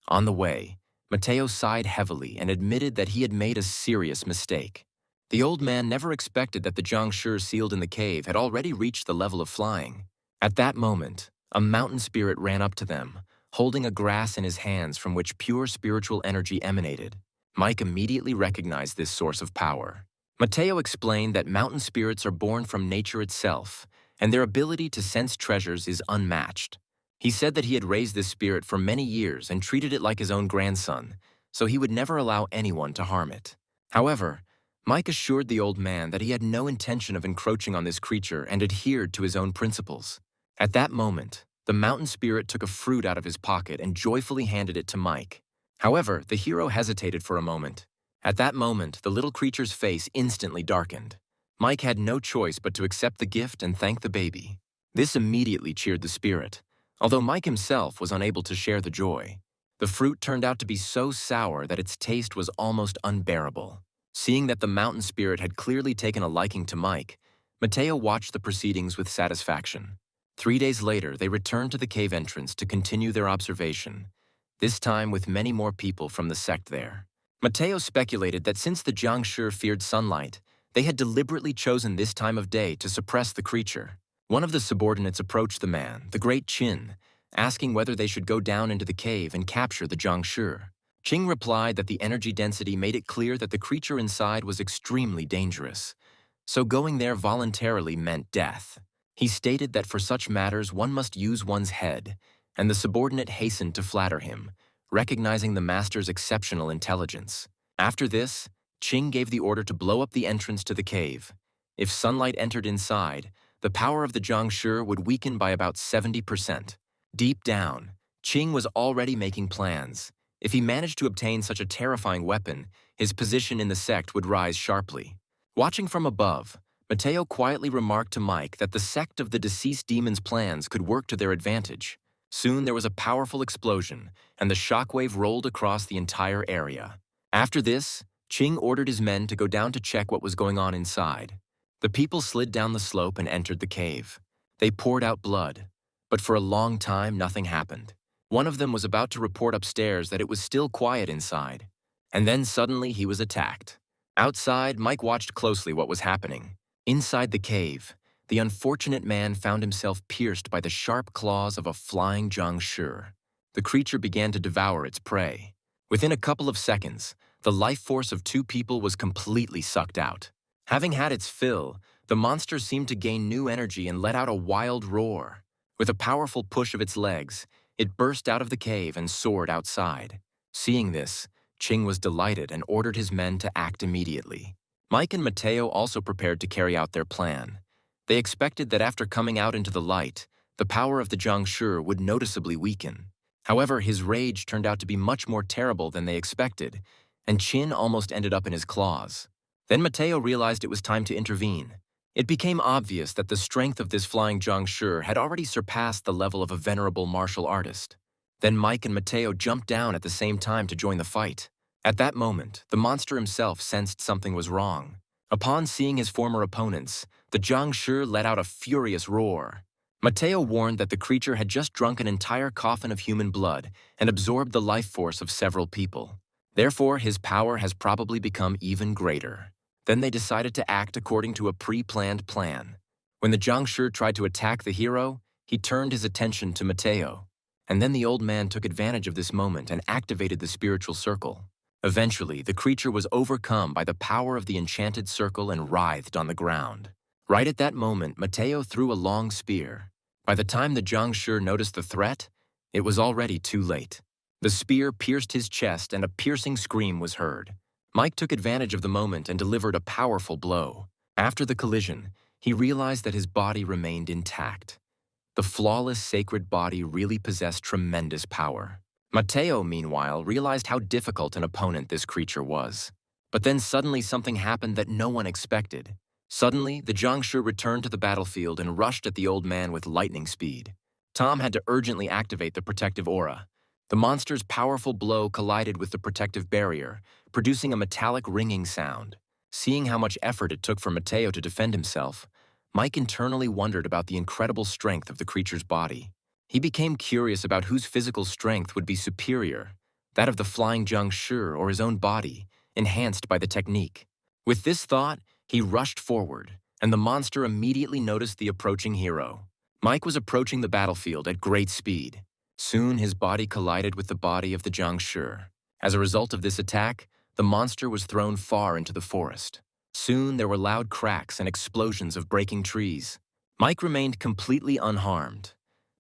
On the way, Mateo sighed heavily and admitted that he had made a serious mistake. The old man never expected that the Jiangshi sealed in the cave had already reached the level of flying. At that moment, a mountain spirit ran up to them, holding a grass in his hands from which pure spiritual energy emanated. Mike immediately recognized this source of power. Mateo explained that mountain spirits are born from nature itself, and their ability to sense treasures is unmatched. He said that he had raised this spirit for many years and treated it like his own grandson, so he would never allow anyone to harm it. However, Mike assured the old man that he had no intention of encroaching on this creature and adhered to his own principles. At that moment, the mountain spirit took a fruit out of his pocket and joyfully handed it to Mike. However, the hero hesitated for a moment. At that moment, the little creature's face instantly darkened. Mike had no choice but to accept the gift and thank the baby. This immediately cheered the spirit, although Mike himself was unable to share the joy. The fruit turned out to be so sour that its taste was almost unbearable. Seeing that the mountain spirit had clearly taken a liking to Mike, Mateo watched the proceedings with satisfaction. 3 days later, they returned to the cave entrance to continue their observation, this time with many more people from the sect there. Mateo speculated that since the Jiangshi feared sunlight, they had deliberately chosen this time of day to suppress the creature. One of the subordinates approached the man, the great Qin, asking whether they should go down into the cave and capture the Jiangshi. Qing replied that the energy density made it clear that the creature inside was extremely dangerous, so going there voluntarily meant death. He stated that for such matters one must use one's head, and the subordinate hastened to flatter him, recognizing the master's exceptional intelligence. After this, Qing gave the order to blow up the entrance to the cave. If sunlight entered inside, the power of the Jiangshi would weaken by about 70%. Deep down, Qing was already making plans. If he managed to obtain such a terrifying weapon, his position in the sect would rise sharply. Watching from above, Mateo quietly remarked to Mike that the sect of the deceased demon's plans could work to their advantage. Soon there was a powerful explosion, and the shockwave rolled across the entire area. After this, Qing ordered his men to go down to check what was going on inside. The people slid down the slope and entered the cave. They poured out blood, but for a long time nothing happened. One of them was about to report upstairs that it was still quiet inside, and then suddenly he was attacked. Outside, Mike watched closely what was happening. Inside the cave, the unfortunate man found himself pierced by the sharp claws of a flying Jiangshi. The creature began to devour its prey. Within a couple of seconds, the life force of 2 people was completely sucked out. Having had its fill, the monster seemed to gain new energy and let out a wild roar. With a powerful push of its legs, it burst out of the cave and soared outside. Seeing this, Qing was delighted and ordered his men to act immediately. Mike and Mateo also prepared to carry out their plan. They expected that after coming out into the light, the power of the Jiangshi would noticeably weaken. However, his rage turned out to be much more terrible than they expected, and Qin almost ended up in his claws. Then Mateo realized it was time to intervene. It became obvious that the strength of this flying Jiangshi had already surpassed the level of a venerable martial artist. Then Mike and Mateo jumped down at the same time to join the fight. At that moment, the monster himself sensed something was wrong. Upon seeing his former opponents, the Jiangshi let out a furious roar. Mateo warned that the creature had just drunk an entire coffin of human blood and absorbed the life force of several people. Therefore, his power has probably become even greater. Then they decided to act according to a pre-planned plan. When the Jiangshi tried to attack the hero, he turned his attention to Mateo. And then the old man took advantage of this moment and activated the spiritual circle. Eventually, the creature was overcome by the power of the enchanted circle and writhed on the ground. Right at that moment, Mateo threw a long spear. By the time the Jiangshi noticed the threat, it was already too late. The spear pierced his chest and a piercing scream was heard. Mike took advantage of the moment and delivered a powerful blow. After the collision, he realized that his body remained intact. The flawless sacred body really possessed tremendous power. Mateo, meanwhile, realized how difficult an opponent this creature was. But then suddenly something happened that no one expected. Suddenly, the Jiangshi returned to the battlefield and rushed at the old man with lightning speed. Tom had to urgently activate the protective aura. The monster's powerful blow collided with the protective barrier, producing a metallic ringing sound. Seeing how much effort it took for Mateo to defend himself, Mike internally wondered about the incredible strength of the creature's body. He became curious about whose physical strength would be superior, that of the flying Jiangshi or his own body, enhanced by the technique. With this thought, he rushed forward, and the monster immediately noticed the approaching hero. Mike was approaching the battlefield at great speed. Soon his body collided with the body of the Jiangshi. As a result of this attack, the monster was thrown far into the forest. Soon there were loud cracks and explosions of breaking trees. Mike remained completely unharmed,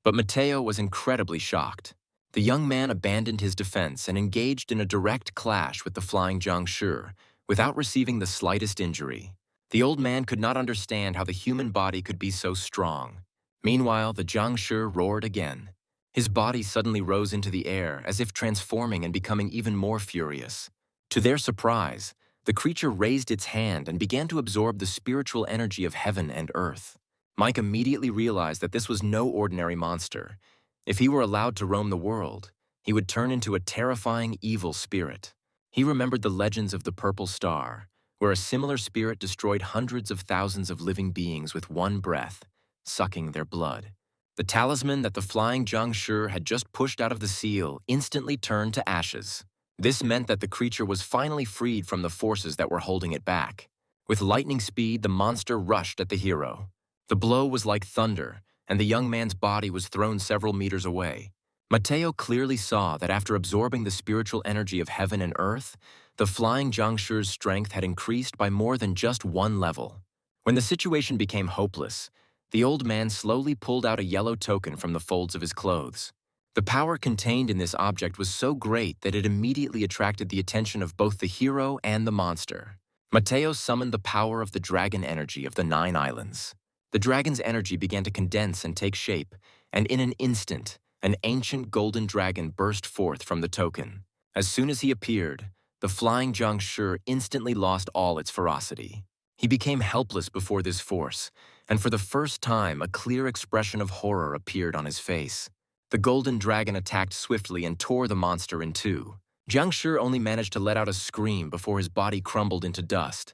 but Mateo was incredibly shocked. The young man abandoned his defense and engaged in a direct clash with the flying Jiangshi without receiving the slightest injury. The old man could not understand how the human body could be so strong. Meanwhile, the Jiangshi roared again. His body suddenly rose into the air, as if transforming and becoming even more furious. To their surprise, the creature raised its hand and began to absorb the spiritual energy of heaven and earth. Mike immediately realized that this was no ordinary monster. If he were allowed to roam the world, he would turn into a terrifying evil spirit. He remembered the legends of the Purple Star, where a similar spirit destroyed hundreds of thousands of living beings with one breath, sucking their blood. The talisman that the flying Jiangshi had just pushed out of the seal instantly turned to ashes. This meant that the creature was finally freed from the forces that were holding it back. With lightning speed, the monster rushed at the hero. The blow was like thunder, and the young man's body was thrown several meters away. Mateo clearly saw that after absorbing the spiritual energy of heaven and earth, the flying Jiangshi's strength had increased by more than just one level. When the situation became hopeless, the old man slowly pulled out a yellow token from the folds of his clothes. The power contained in this object was so great that it immediately attracted the attention of both the hero and the monster. Mateo summoned the power of the dragon energy of the 9 islands. The dragon's energy began to condense and take shape, and in an instant, an ancient golden dragon burst forth from the token. As soon as he appeared, the flying Jiangshi instantly lost all its ferocity. He became helpless before this force, and for the first time, a clear expression of horror appeared on his face. The golden dragon attacked swiftly and tore the monster in two. Jiangshi only managed to let out a scream before his body crumbled into dust.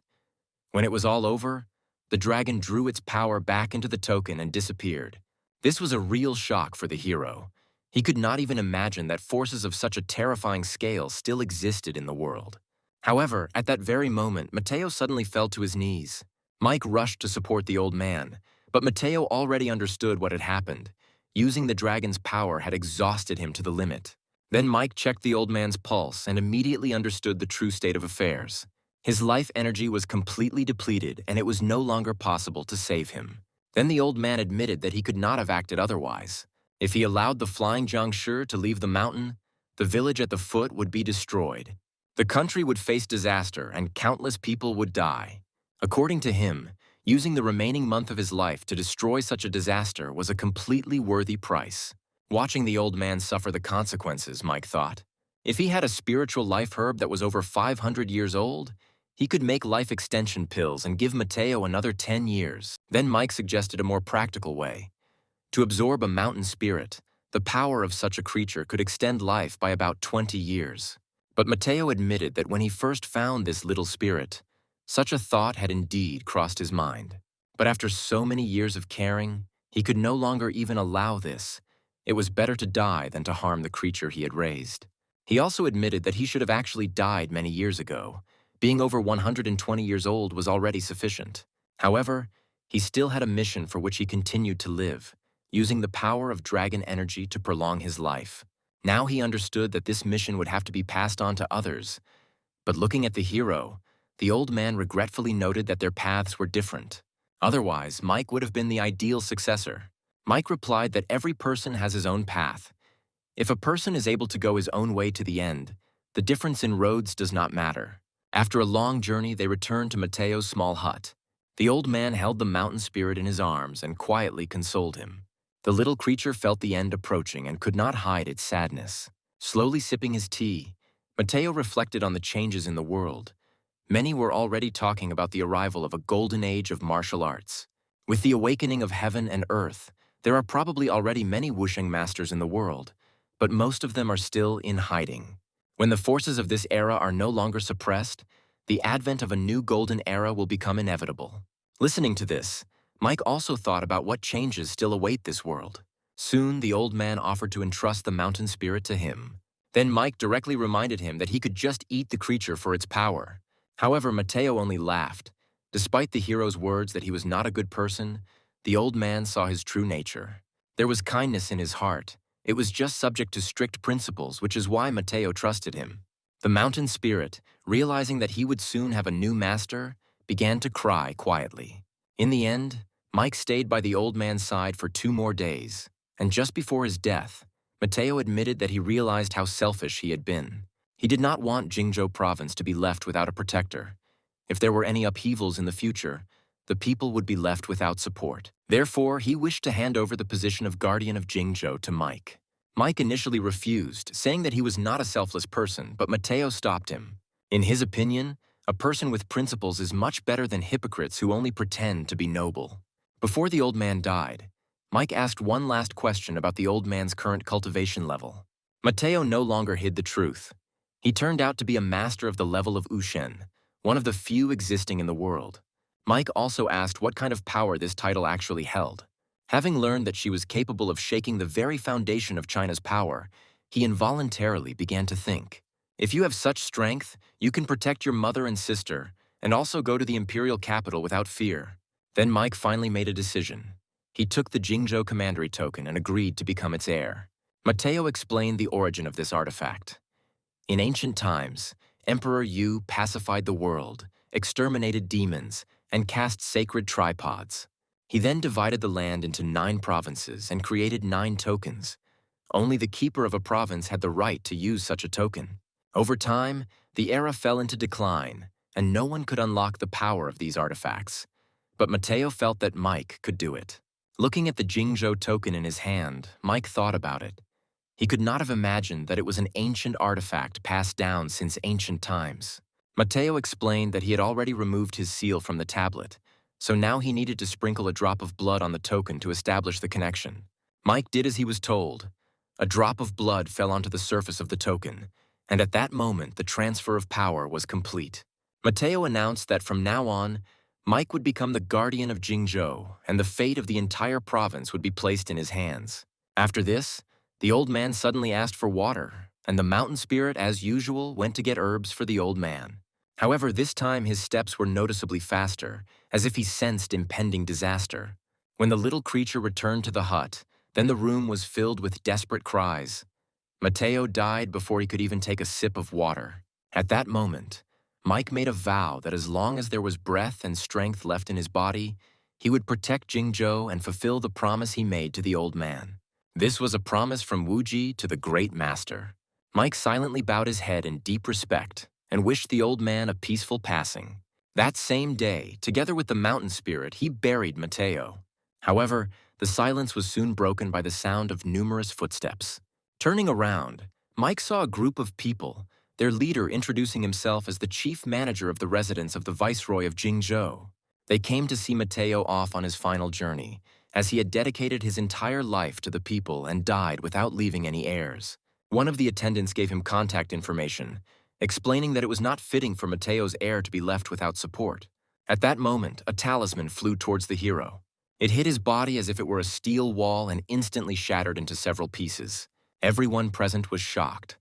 When it was all over, the dragon drew its power back into the token and disappeared. This was a real shock for the hero. He could not even imagine that forces of such a terrifying scale still existed in the world. However, at that very moment, Mateo suddenly fell to his knees. Mike rushed to support the old man, but Mateo already understood what had happened. Using the dragon's power had exhausted him to the limit. Then Mike checked the old man's pulse and immediately understood the true state of affairs. His life energy was completely depleted, and it was no longer possible to save him. Then the old man admitted that he could not have acted otherwise. If he allowed the flying Jiangshi to leave the mountain, the village at the foot would be destroyed. The country would face disaster, and countless people would die. According to him, using the remaining month of his life to destroy such a disaster was a completely worthy price. Watching the old man suffer the consequences, Mike thought. If he had a spiritual life herb that was over 500 years old, he could make life extension pills and give Mateo another 10 years. Then Mike suggested a more practical way. To absorb a mountain spirit, the power of such a creature could extend life by about 20 years. But Mateo admitted that when he first found this little spirit, such a thought had indeed crossed his mind. But after so many years of caring, he could no longer even allow this. It was better to die than to harm the creature he had raised. He also admitted that he should have actually died many years ago, Being over 120 years old was already sufficient. However, he still had a mission for which he continued to live, using the power of dragon energy to prolong his life. Now he understood that this mission would have to be passed on to others. But looking at the hero, the old man regretfully noted that their paths were different. Otherwise, Mike would have been the ideal successor. Mike replied that every person has his own path. If a person is able to go his own way to the end, the difference in roads does not matter. After a long journey, they returned to Mateo's small hut. The old man held the mountain spirit in his arms and quietly consoled him. The little creature felt the end approaching and could not hide its sadness. Slowly sipping his tea, Mateo reflected on the changes in the world. Many were already talking about the arrival of a golden age of martial arts. With the awakening of heaven and earth, there are probably already many wusheng masters in the world, but most of them are still in hiding. When the forces of this era are no longer suppressed, the advent of a new golden era will become inevitable. Listening to this, Mike also thought about what changes still await this world. Soon, the old man offered to entrust the mountain spirit to him. Then Mike directly reminded him that he could just eat the creature for its power. However, Mateo only laughed. Despite the hero's words that he was not a good person, the old man saw his true nature. There was kindness in his heart. It was just subject to strict principles, which is why Mateo trusted him. The mountain spirit, realizing that he would soon have a new master, began to cry quietly. In the end, Mike stayed by the old man's side for 2 more days, and just before his death, Mateo admitted that he realized how selfish he had been. He did not want Jingzhou province to be left without a protector. If there were any upheavals in the future, the people would be left without support. Therefore, he wished to hand over the position of guardian of Jingzhou to Mike. Mike initially refused, saying that he was not a selfless person, but Mateo stopped him. In his opinion, a person with principles is much better than hypocrites who only pretend to be noble. Before the old man died, Mike asked one last question about the old man's current cultivation level. Mateo no longer hid the truth. He turned out to be a master of the level of Ushen, one of the few existing in the world. Mike also asked what kind of power this title actually held. Having learned that she was capable of shaking the very foundation of China's power, he involuntarily began to think. If you have such strength, you can protect your mother and sister, and also go to the imperial capital without fear. Then Mike finally made a decision. He took the Jingzhou commandery token and agreed to become its heir. Mateo explained the origin of this artifact. In ancient times, Emperor Yu pacified the world, exterminated demons, and cast sacred tripods. He then divided the land into 9 provinces and created 9 tokens. Only the keeper of a province had the right to use such a token. Over time, the era fell into decline, and no one could unlock the power of these artifacts. But Mateo felt that Mike could do it. Looking at the Jingzhou token in his hand, Mike thought about it. He could not have imagined that it was an ancient artifact passed down since ancient times. Mateo explained that he had already removed his seal from the tablet, so now he needed to sprinkle a drop of blood on the token to establish the connection. Mike did as he was told. A drop of blood fell onto the surface of the token, and at that moment the transfer of power was complete. Mateo announced that from now on, Mike would become the guardian of Jingzhou, and the fate of the entire province would be placed in his hands. After this, the old man suddenly asked for water, and the mountain spirit, as usual, went to get herbs for the old man. However, this time his steps were noticeably faster, as if he sensed impending disaster. When the little creature returned to the hut, then the room was filled with desperate cries. Mateo died before he could even take a sip of water. At that moment, Mike made a vow that as long as there was breath and strength left in his body, he would protect Jingzhou and fulfill the promise he made to the old man. This was a promise from Wuji to the great master. Mike silently bowed his head in deep respect and wished the old man a peaceful passing. That same day, together with the mountain spirit, he buried Mateo. However, the silence was soon broken by the sound of numerous footsteps. Turning around, Mike saw a group of people, their leader introducing himself as the chief manager of the residence of the Viceroy of Jingzhou. They came to see Mateo off on his final journey, as he had dedicated his entire life to the people and died without leaving any heirs. One of the attendants gave him contact information, explaining that it was not fitting for Mateo's heir to be left without support. At that moment, a talisman flew towards the hero. It hit his body as if it were a steel wall and instantly shattered into several pieces. Everyone present was shocked.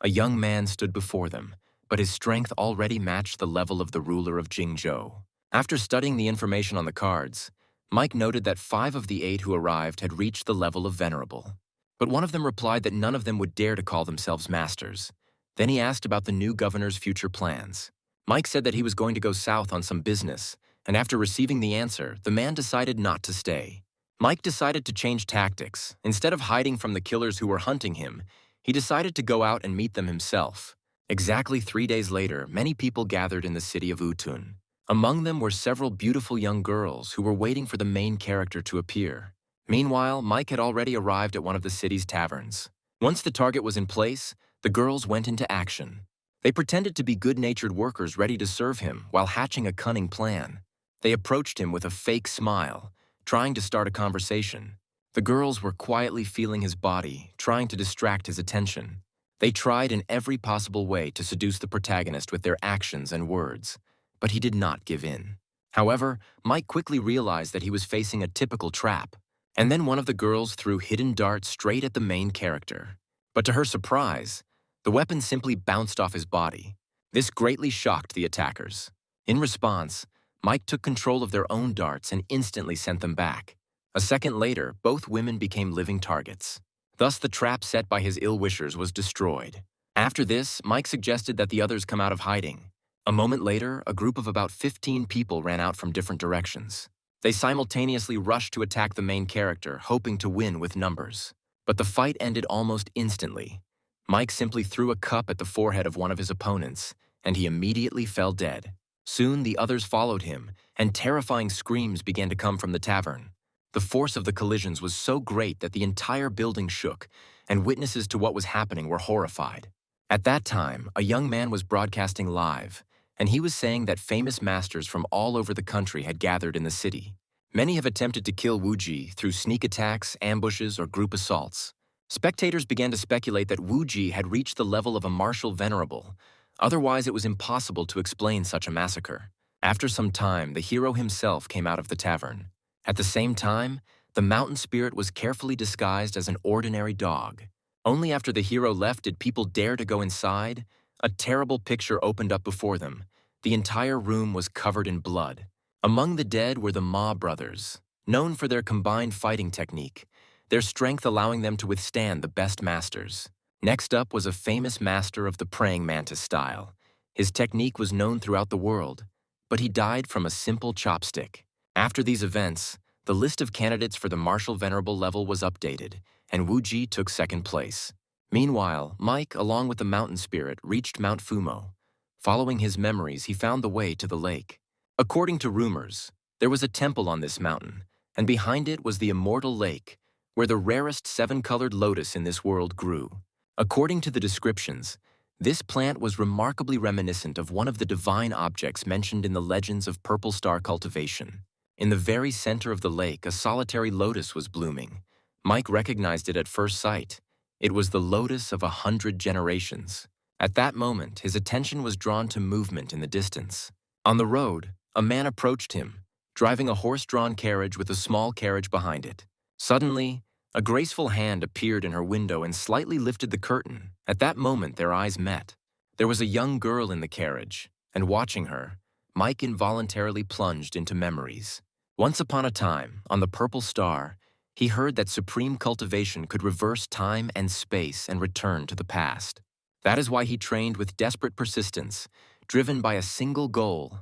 A young man stood before them, but his strength already matched the level of the ruler of Jingzhou. After studying the information on the cards, Mike noted that 5 of the 8 who arrived had reached the level of Venerable. But one of them replied that none of them would dare to call themselves masters. Then he asked about the new governor's future plans. Mike said that he was going to go south on some business, and after receiving the answer, the man decided not to stay. Mike decided to change tactics. Instead of hiding from the killers who were hunting him, he decided to go out and meet them himself. Exactly 3 days later, many people gathered in the city of Utun. Among them were several beautiful young girls who were waiting for the main character to appear. Meanwhile, Mike had already arrived at one of the city's taverns. Once the target was in place, the girls went into action. They pretended to be good-natured workers ready to serve him while hatching a cunning plan. They approached him with a fake smile, trying to start a conversation. The girls were quietly feeling his body, trying to distract his attention. They tried in every possible way to seduce the protagonist with their actions and words, but he did not give in. However, Mike quickly realized that he was facing a typical trap, and then one of the girls threw hidden darts straight at the main character. But to her surprise, the weapon simply bounced off his body. This greatly shocked the attackers. In response, Mike took control of their own darts and instantly sent them back. A second later, both women became living targets. Thus, the trap set by his ill-wishers was destroyed. After this, Mike suggested that the others come out of hiding. A moment later, a group of about 15 people ran out from different directions. They simultaneously rushed to attack the main character, hoping to win with numbers. But the fight ended almost instantly. Mike simply threw a cup at the forehead of one of his opponents, and he immediately fell dead. Soon, the others followed him, and terrifying screams began to come from the tavern. The force of the collisions was so great that the entire building shook, and witnesses to what was happening were horrified. At that time, a young man was broadcasting live, and he was saying that famous masters from all over the country had gathered in the city. Many have attempted to kill Wu Ji through sneak attacks, ambushes, or group assaults. Spectators began to speculate that Wu Ji had reached the level of a martial venerable. Otherwise, it was impossible to explain such a massacre. After some time, the hero himself came out of the tavern. At the same time, the mountain spirit was carefully disguised as an ordinary dog. Only after the hero left did people dare to go inside. A terrible picture opened up before them. The entire room was covered in blood. Among the dead were the Ma brothers, known for their combined fighting technique, their strength allowing them to withstand the best masters. Next up was a famous master of the praying mantis style. His technique was known throughout the world, but he died from a simple chopstick. After these events, the list of candidates for the martial venerable level was updated, and Wu Ji took second place. Meanwhile, Mike, along with the mountain spirit, reached Mount Fumo. Following his memories, he found the way to the lake. According to rumors, there was a temple on this mountain, and behind it was the immortal lake, where the rarest 7-colored lotus in this world grew. According to the descriptions, this plant was remarkably reminiscent of one of the divine objects mentioned in the legends of purple star cultivation. In the very center of the lake, a solitary lotus was blooming. Mike recognized it at first sight. It was the lotus of 100 generations. At that moment, his attention was drawn to movement in the distance. On the road, a man approached him, driving a horse-drawn carriage with a small carriage behind it. Suddenly, a graceful hand appeared in her window and slightly lifted the curtain. At that moment, their eyes met. There was a young girl in the carriage, and watching her, Mike involuntarily plunged into memories. Once upon a time, on the Purple Star, he heard that supreme cultivation could reverse time and space and return to the past. That is why he trained with desperate persistence, driven by a single goal: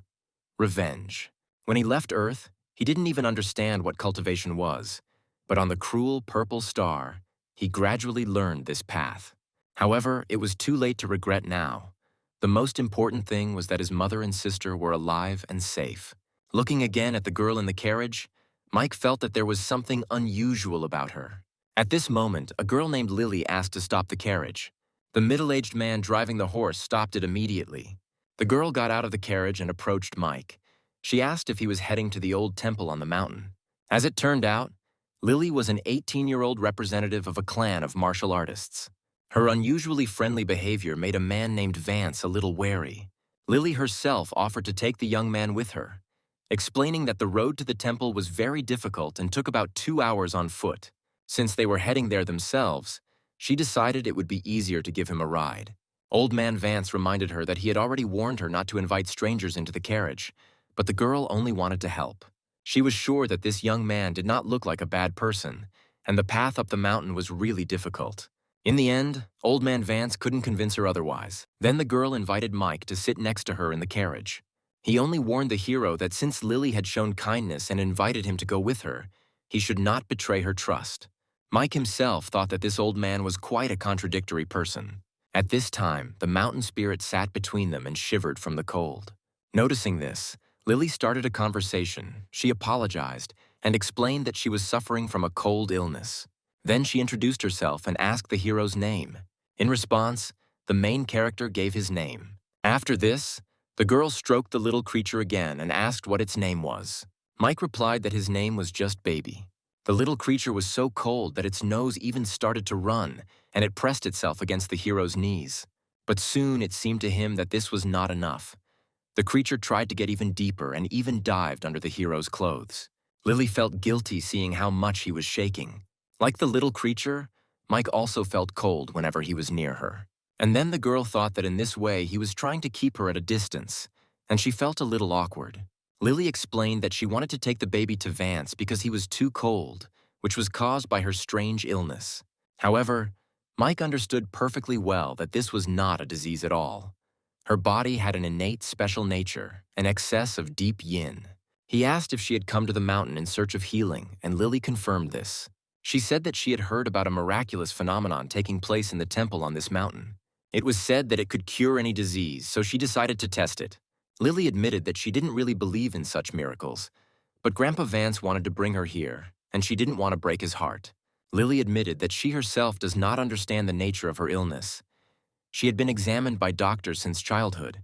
revenge. When he left Earth, he didn't even understand what cultivation was, but on the cruel Purple Star, he gradually learned this path. However, it was too late to regret now. The most important thing was that his mother and sister were alive and safe. Looking again at the girl in the carriage, Mike felt that there was something unusual about her. At this moment, a girl named Lily asked to stop the carriage. The middle-aged man driving the horse stopped it immediately. The girl got out of the carriage and approached Mike. She asked if he was heading to the old temple on the mountain. As it turned out, Lily was an 18-year-old representative of a clan of martial artists. Her unusually friendly behavior made a man named Vance a little wary. Lily herself offered to take the young man with her, explaining that the road to the temple was very difficult and took about 2 hours on foot. Since they were heading there themselves, she decided it would be easier to give him a ride. Old Man Vance reminded her that he had already warned her not to invite strangers into the carriage, but the girl only wanted to help. She was sure that this young man did not look like a bad person, and the path up the mountain was really difficult. In the end, Old Man Vance couldn't convince her otherwise. Then the girl invited Mike to sit next to her in the carriage. He only warned the hero that since Lily had shown kindness and invited him to go with her, he should not betray her trust. Mike himself thought that this old man was quite a contradictory person. At this time, the mountain spirit sat between them and shivered from the cold. Noticing this, Lily started a conversation. She apologized and explained that she was suffering from a cold illness. Then she introduced herself and asked the hero's name. In response, the main character gave his name. After this, the girl stroked the little creature again and asked what its name was. Mike replied that his name was just Baby. The little creature was so cold that its nose even started to run, and it pressed itself against the hero's knees. But soon it seemed to him that this was not enough. The creature tried to get even deeper and even dived under the hero's clothes. Lily felt guilty seeing how much he was shaking. Like the little creature, Mike also felt cold whenever he was near her. And then the girl thought that in this way he was trying to keep her at a distance, and she felt a little awkward. Lily explained that she wanted to take the baby to Vance because he was too cold, which was caused by her strange illness. However, Mike understood perfectly well that this was not a disease at all. Her body had an innate special nature, an excess of deep yin. He asked if she had come to the mountain in search of healing, and Lily confirmed this. She said that she had heard about a miraculous phenomenon taking place in the temple on this mountain. It was said that it could cure any disease, so she decided to test it. Lily admitted that she didn't really believe in such miracles, but Grandpa Vance wanted to bring her here, and she didn't want to break his heart. Lily admitted that she herself does not understand the nature of her illness. She had been examined by doctors since childhood,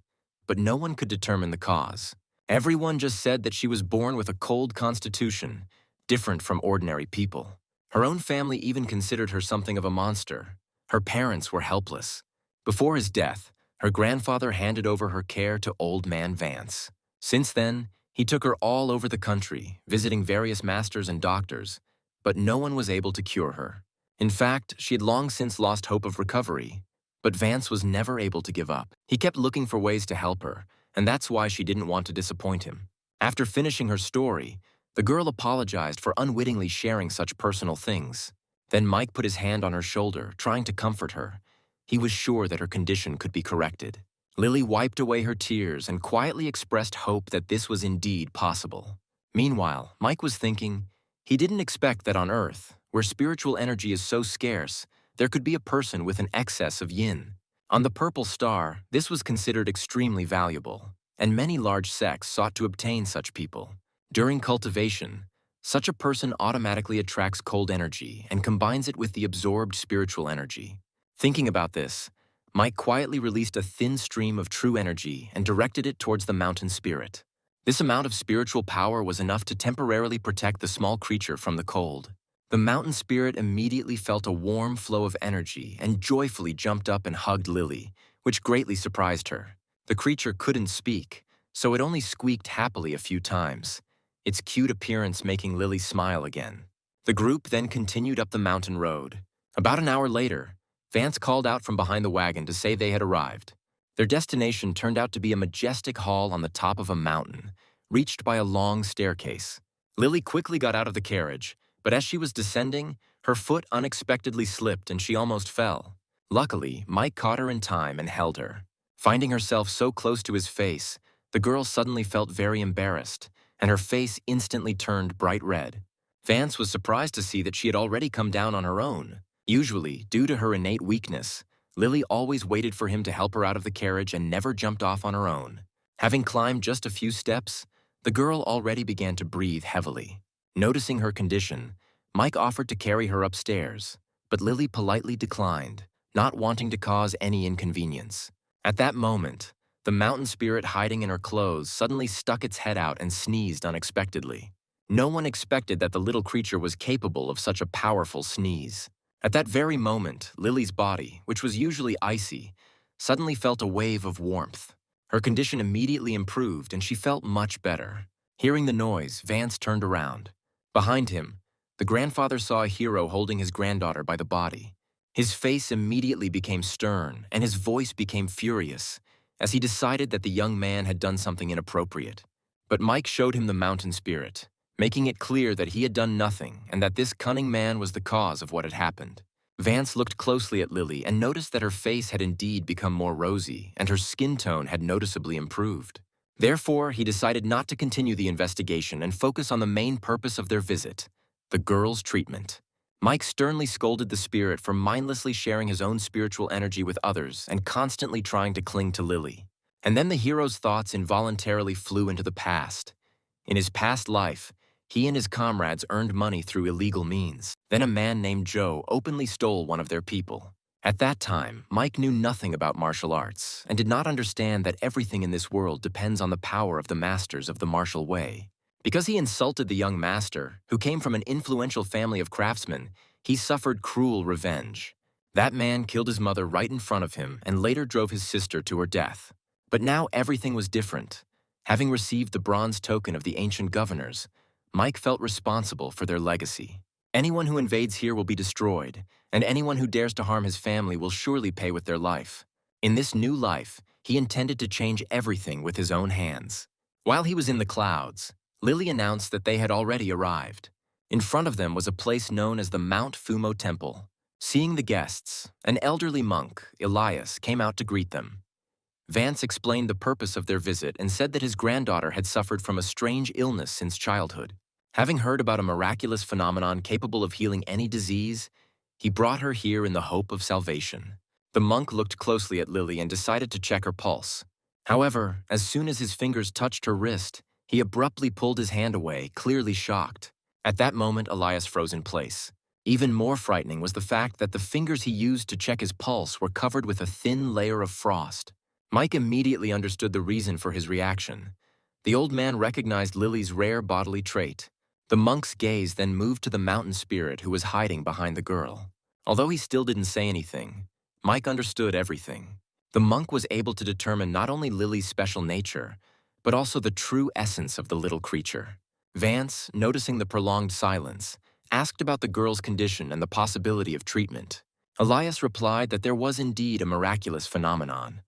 but no one could determine the cause. Everyone just said that she was born with a cold constitution, different from ordinary people. Her own family even considered her something of a monster. Her parents were helpless. Before his death, her grandfather handed over her care to Old Man Vance. Since then, he took her all over the country, visiting various masters and doctors, but no one was able to cure her. In fact, she had long since lost hope of recovery, but Vance was never able to give up. He kept looking for ways to help her, and that's why she didn't want to disappoint him. After finishing her story, the girl apologized for unwittingly sharing such personal things. Then Mike put his hand on her shoulder, trying to comfort her. He was sure that her condition could be corrected. Lily wiped away her tears and quietly expressed hope that this was indeed possible. Meanwhile, Mike was thinking, he didn't expect that on Earth, where spiritual energy is so scarce, there could be a person with an excess of yin. On the Purple Star, this was considered extremely valuable, and many large sects sought to obtain such people. During cultivation, such a person automatically attracts cold energy and combines it with the absorbed spiritual energy. Thinking about this, Mike quietly released a thin stream of true energy and directed it towards the mountain spirit. This amount of spiritual power was enough to temporarily protect the small creature from the cold. The mountain spirit immediately felt a warm flow of energy and joyfully jumped up and hugged Lily, which greatly surprised her. The creature couldn't speak, so it only squeaked happily a few times, its cute appearance making Lily smile again. The group then continued up the mountain road. About an hour later, Vance called out from behind the wagon to say they had arrived. Their destination turned out to be a majestic hall on the top of a mountain, reached by a long staircase. Lily quickly got out of the carriage, but as she was descending, her foot unexpectedly slipped and she almost fell. Luckily, Mike caught her in time and held her. Finding herself so close to his face, the girl suddenly felt very embarrassed, and her face instantly turned bright red. Vance was surprised to see that she had already come down on her own. Usually, due to her innate weakness, Lily always waited for him to help her out of the carriage and never jumped off on her own. Having climbed just a few steps, the girl already began to breathe heavily. Noticing her condition, Mike offered to carry her upstairs, but Lily politely declined, not wanting to cause any inconvenience. At that moment, the mountain spirit hiding in her clothes suddenly stuck its head out and sneezed unexpectedly. No one expected that the little creature was capable of such a powerful sneeze. At that very moment, Lily's body, which was usually icy, suddenly felt a wave of warmth. Her condition immediately improved and she felt much better. Hearing the noise, Vance turned around. Behind him, the grandfather saw a hero holding his granddaughter by the body. His face immediately became stern, and his voice became furious, as he decided that the young man had done something inappropriate. But Mike showed him the mountain spirit, making it clear that he had done nothing and that this cunning man was the cause of what had happened. Vance looked closely at Lily and noticed that her face had indeed become more rosy and her skin tone had noticeably improved. Therefore, he decided not to continue the investigation and focus on the main purpose of their visit, the girl's treatment. Mike sternly scolded the spirit for mindlessly sharing his own spiritual energy with others and constantly trying to cling to Lily. And then the hero's thoughts involuntarily flew into the past. In his past life, he and his comrades earned money through illegal means. Then a man named Joe openly stole one of their people. At that time, Mike knew nothing about martial arts and did not understand that everything in this world depends on the power of the masters of the martial way. Because he insulted the young master, who came from an influential family of craftsmen, he suffered cruel revenge. That man killed his mother right in front of him and later drove his sister to her death. But now everything was different. Having received the bronze token of the ancient governors, Mike felt responsible for their legacy. Anyone who invades here will be destroyed, and anyone who dares to harm his family will surely pay with their life. In this new life, he intended to change everything with his own hands. While he was in the clouds, Lily announced that they had already arrived. In front of them was a place known as the Mount Fumo Temple. Seeing the guests, an elderly monk, Elias, came out to greet them. Vance explained the purpose of their visit and said that his granddaughter had suffered from a strange illness since childhood. Having heard about a miraculous phenomenon capable of healing any disease, he brought her here in the hope of salvation. The monk looked closely at Lily and decided to check her pulse. However, as soon as his fingers touched her wrist, he abruptly pulled his hand away, clearly shocked. At that moment, Elias froze in place. Even more frightening was the fact that the fingers he used to check his pulse were covered with a thin layer of frost. Mike immediately understood the reason for his reaction. The old man recognized Lily's rare bodily trait. The monk's gaze then moved to the mountain spirit who was hiding behind the girl. Although he still didn't say anything, Mike understood everything. The monk was able to determine not only Lily's special nature, but also the true essence of the little creature. Vance, noticing the prolonged silence, asked about the girl's condition and the possibility of treatment. Elias replied that there was indeed a miraculous phenomenon,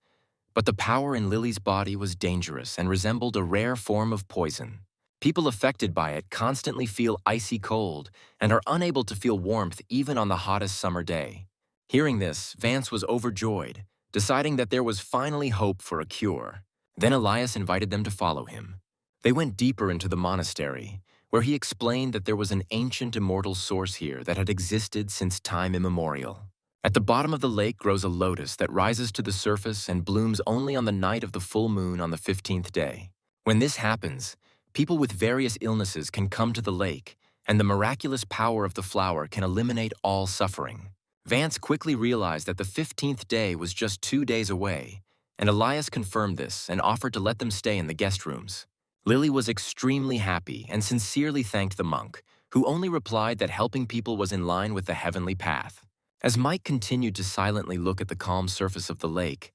but the power in Lily's body was dangerous and resembled a rare form of poison. People affected by it constantly feel icy cold and are unable to feel warmth even on the hottest summer day. Hearing this, Vance was overjoyed, deciding that there was finally hope for a cure. Then Elias invited them to follow him. They went deeper into the monastery, where he explained that there was an ancient immortal source here that had existed since time immemorial. At the bottom of the lake grows a lotus that rises to the surface and blooms only on the night of the full moon on the 15th day. When this happens, people with various illnesses can come to the lake, and the miraculous power of the flower can eliminate all suffering. Vance quickly realized that the 15th day was just 2 days away, and Elias confirmed this and offered to let them stay in the guest rooms. Lily was extremely happy and sincerely thanked the monk, who only replied that helping people was in line with the heavenly path. As Mike continued to silently look at the calm surface of the lake,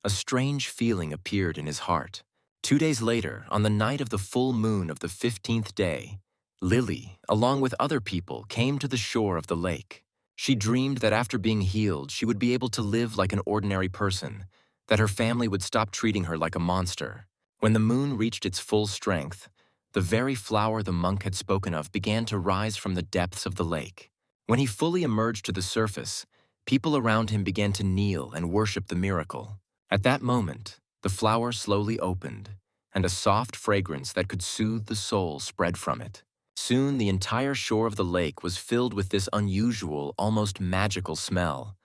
a strange feeling appeared in his heart. 2 days later, on the night of the full moon of the 15th day, Lily, along with other people, came to the shore of the lake. She dreamed that after being healed, she would be able to live like an ordinary person, that her family would stop treating her like a monster. When the moon reached its full strength, the very flower the monk had spoken of began to rise from the depths of the lake. When he fully emerged to the surface, people around him began to kneel and worship the miracle. At that moment, the flower slowly opened, and a soft fragrance that could soothe the soul spread from it. Soon, the entire shore of the lake was filled with this unusual, almost magical smell,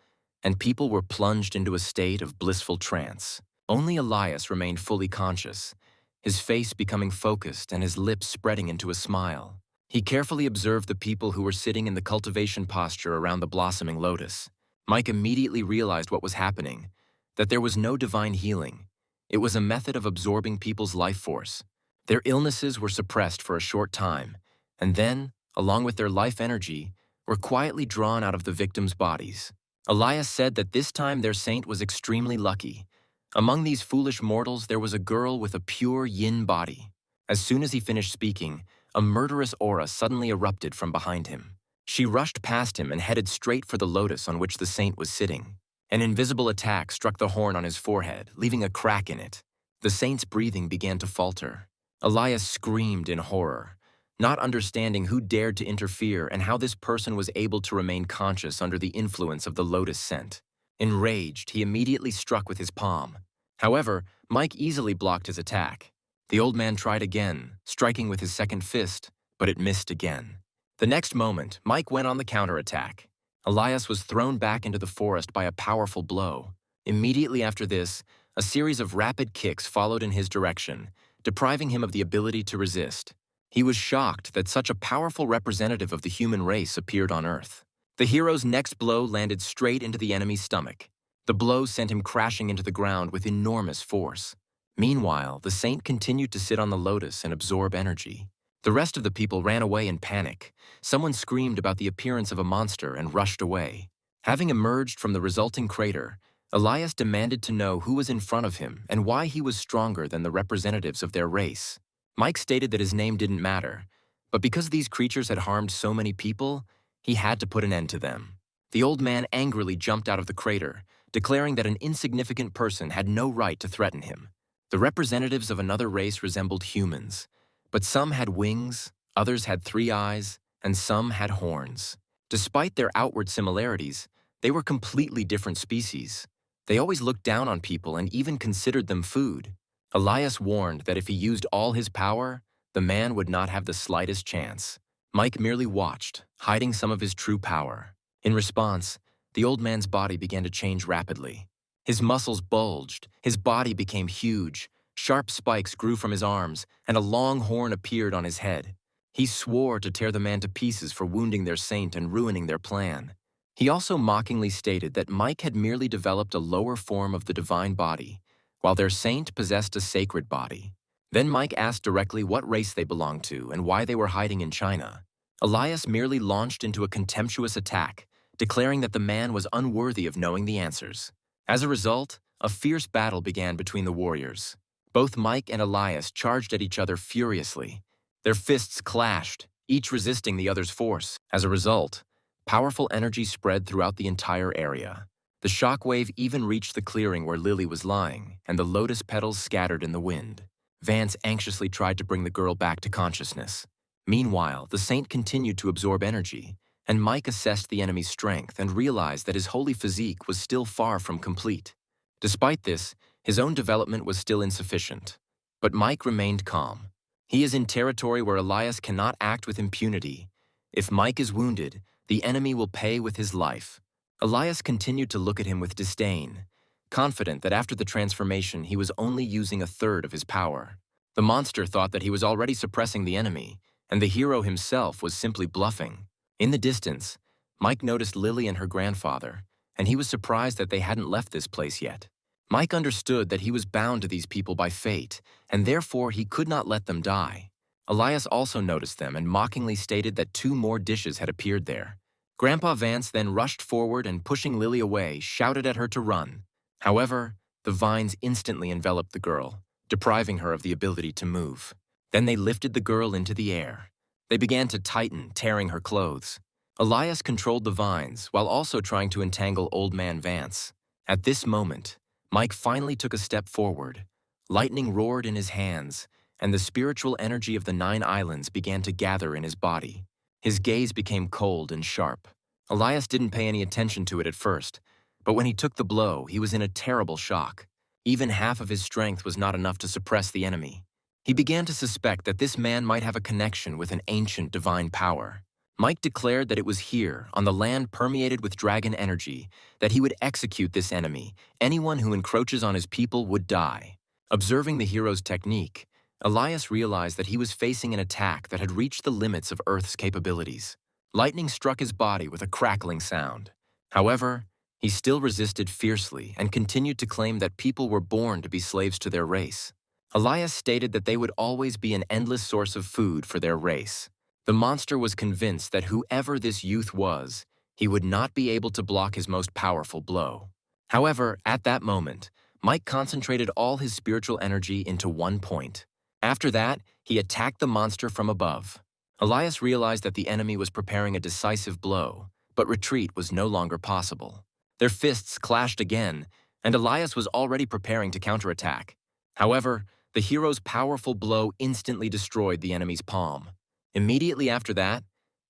and people were plunged into a state of blissful trance. Only Elias remained fully conscious, his face becoming focused and his lips spreading into a smile. He carefully observed the people who were sitting in the cultivation posture around the blossoming lotus. Mike immediately realized what was happening, that there was no divine healing. It was a method of absorbing people's life force. Their illnesses were suppressed for a short time, and then, along with their life energy, were quietly drawn out of the victims' bodies. Elias said that this time their saint was extremely lucky. Among these foolish mortals, there was a girl with a pure yin body. As soon as he finished speaking, a murderous aura suddenly erupted from behind him. She rushed past him and headed straight for the lotus on which the saint was sitting. An invisible attack struck the horn on his forehead, leaving a crack in it. The saint's breathing began to falter. Elias screamed in horror, not understanding who dared to interfere and how this person was able to remain conscious under the influence of the lotus scent. Enraged, he immediately struck with his palm. However, Mike easily blocked his attack. The old man tried again, striking with his second fist, but it missed again. The next moment, Mike went on the counterattack. Elias was thrown back into the forest by a powerful blow. Immediately after this, a series of rapid kicks followed in his direction, depriving him of the ability to resist. He was shocked that such a powerful representative of the human race appeared on Earth. The hero's next blow landed straight into the enemy's stomach. The blow sent him crashing into the ground with enormous force. Meanwhile, the saint continued to sit on the lotus and absorb energy. The rest of the people ran away in panic. Someone screamed about the appearance of a monster and rushed away. Having emerged from the resulting crater, Elias demanded to know who was in front of him and why he was stronger than the representatives of their race. Mike stated that his name didn't matter, but because these creatures had harmed so many people, he had to put an end to them. The old man angrily jumped out of the crater, declaring that an insignificant person had no right to threaten him. The representatives of another race resembled humans, but some had wings, others had 3 eyes, and some had horns. Despite their outward similarities, they were completely different species. They always looked down on people and even considered them food. Elias warned that if he used all his power, the man would not have the slightest chance. Mike merely watched, hiding some of his true power. In response, the old man's body began to change rapidly. His muscles bulged, his body became huge, sharp spikes grew from his arms, and a long horn appeared on his head. He swore to tear the man to pieces for wounding their saint and ruining their plan. He also mockingly stated that Mike had merely developed a lower form of the divine body, while their saint possessed a sacred body. Then Mike asked directly what race they belonged to and why they were hiding in China. Elias merely launched into a contemptuous attack, declaring that the man was unworthy of knowing the answers. As a result, a fierce battle began between the warriors. Both Mike and Elias charged at each other furiously. Their fists clashed, each resisting the other's force. As a result, powerful energy spread throughout the entire area. The shockwave even reached the clearing where Lily was lying, and the lotus petals scattered in the wind. Vance anxiously tried to bring the girl back to consciousness. Meanwhile, the saint continued to absorb energy, and Mike assessed the enemy's strength and realized that his holy physique was still far from complete. Despite this, his own development was still insufficient. But Mike remained calm. He is in territory where Elias cannot act with impunity. If Mike is wounded, the enemy will pay with his life. Elias continued to look at him with disdain, confident that after the transformation he was only using 1/3 of his power. The monster thought that he was already suppressing the enemy, and the hero himself was simply bluffing. In the distance, Mike noticed Lily and her grandfather, and he was surprised that they hadn't left this place yet. Mike understood that he was bound to these people by fate, and therefore he could not let them die. Elias also noticed them and mockingly stated that 2 more dishes had appeared there. Grandpa Vance then rushed forward and, pushing Lily away, shouted at her to run. However, the vines instantly enveloped the girl, depriving her of the ability to move. Then they lifted the girl into the air. They began to tighten, tearing her clothes. Elias controlled the vines while also trying to entangle Old Man Vance. At this moment, Mike finally took a step forward. Lightning roared in his hands, and the spiritual energy of the 9 islands began to gather in his body. His gaze became cold and sharp. Elias didn't pay any attention to it at first, but when he took the blow, he was in a terrible shock. Even half of his strength was not enough to suppress the enemy. He began to suspect that this man might have a connection with an ancient divine power. Mike declared that it was here, on the land permeated with dragon energy, that he would execute this enemy. Anyone who encroaches on his people would die. Observing the hero's technique, Elias realized that he was facing an attack that had reached the limits of Earth's capabilities. Lightning struck his body with a crackling sound. However, he still resisted fiercely and continued to claim that people were born to be slaves to their race. Elias stated that they would always be an endless source of food for their race. The monster was convinced that whoever this youth was, he would not be able to block his most powerful blow. However, at that moment, Mike concentrated all his spiritual energy into one point. After that, he attacked the monster from above. Elias realized that the enemy was preparing a decisive blow, but retreat was no longer possible. Their fists clashed again, and Elias was already preparing to counterattack. However, the hero's powerful blow instantly destroyed the enemy's palm. Immediately after that,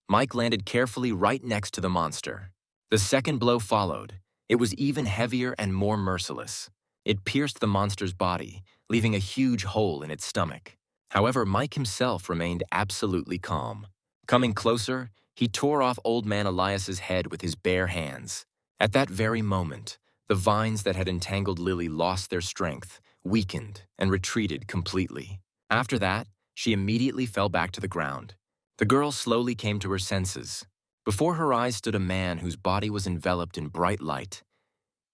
Mike landed carefully right next to the monster. The second blow followed. It was even heavier and more merciless. It pierced the monster's body, leaving a huge hole in its stomach. However, Mike himself remained absolutely calm. Coming closer, he tore off Old Man Elias's head with his bare hands. At that very moment, the vines that had entangled Lily lost their strength, weakened, and retreated completely. After that, she immediately fell back to the ground. The girl slowly came to her senses. Before her eyes stood a man whose body was enveloped in bright light.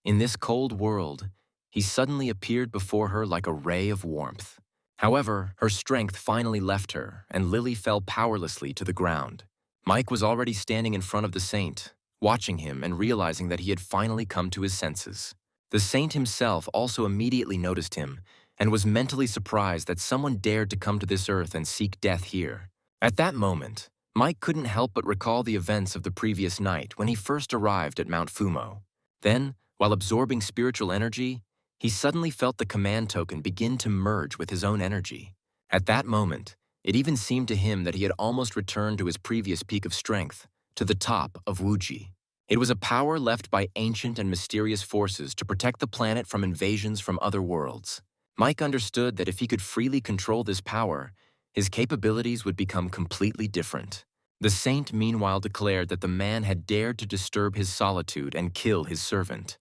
In this cold world, he suddenly appeared before her like a ray of warmth. However, her strength finally left her, and Lily fell powerlessly to the ground. Mike was already standing in front of the saint, watching him and realizing that he had finally come to his senses. The saint himself also immediately noticed him and was mentally surprised that someone dared to come to this earth and seek death here. At that moment, Mike couldn't help but recall the events of the previous night when he first arrived at Mount Fumo. Then, while absorbing spiritual energy, he suddenly felt the command token begin to merge with his own energy. At that moment, it even seemed to him that he had almost returned to his previous peak of strength, to the top of Wuji. It was a power left by ancient and mysterious forces to protect the planet from invasions from other worlds. Mike understood that if he could freely control this power, his capabilities would become completely different. The saint meanwhile declared that the man had dared to disturb his solitude and kill his servant,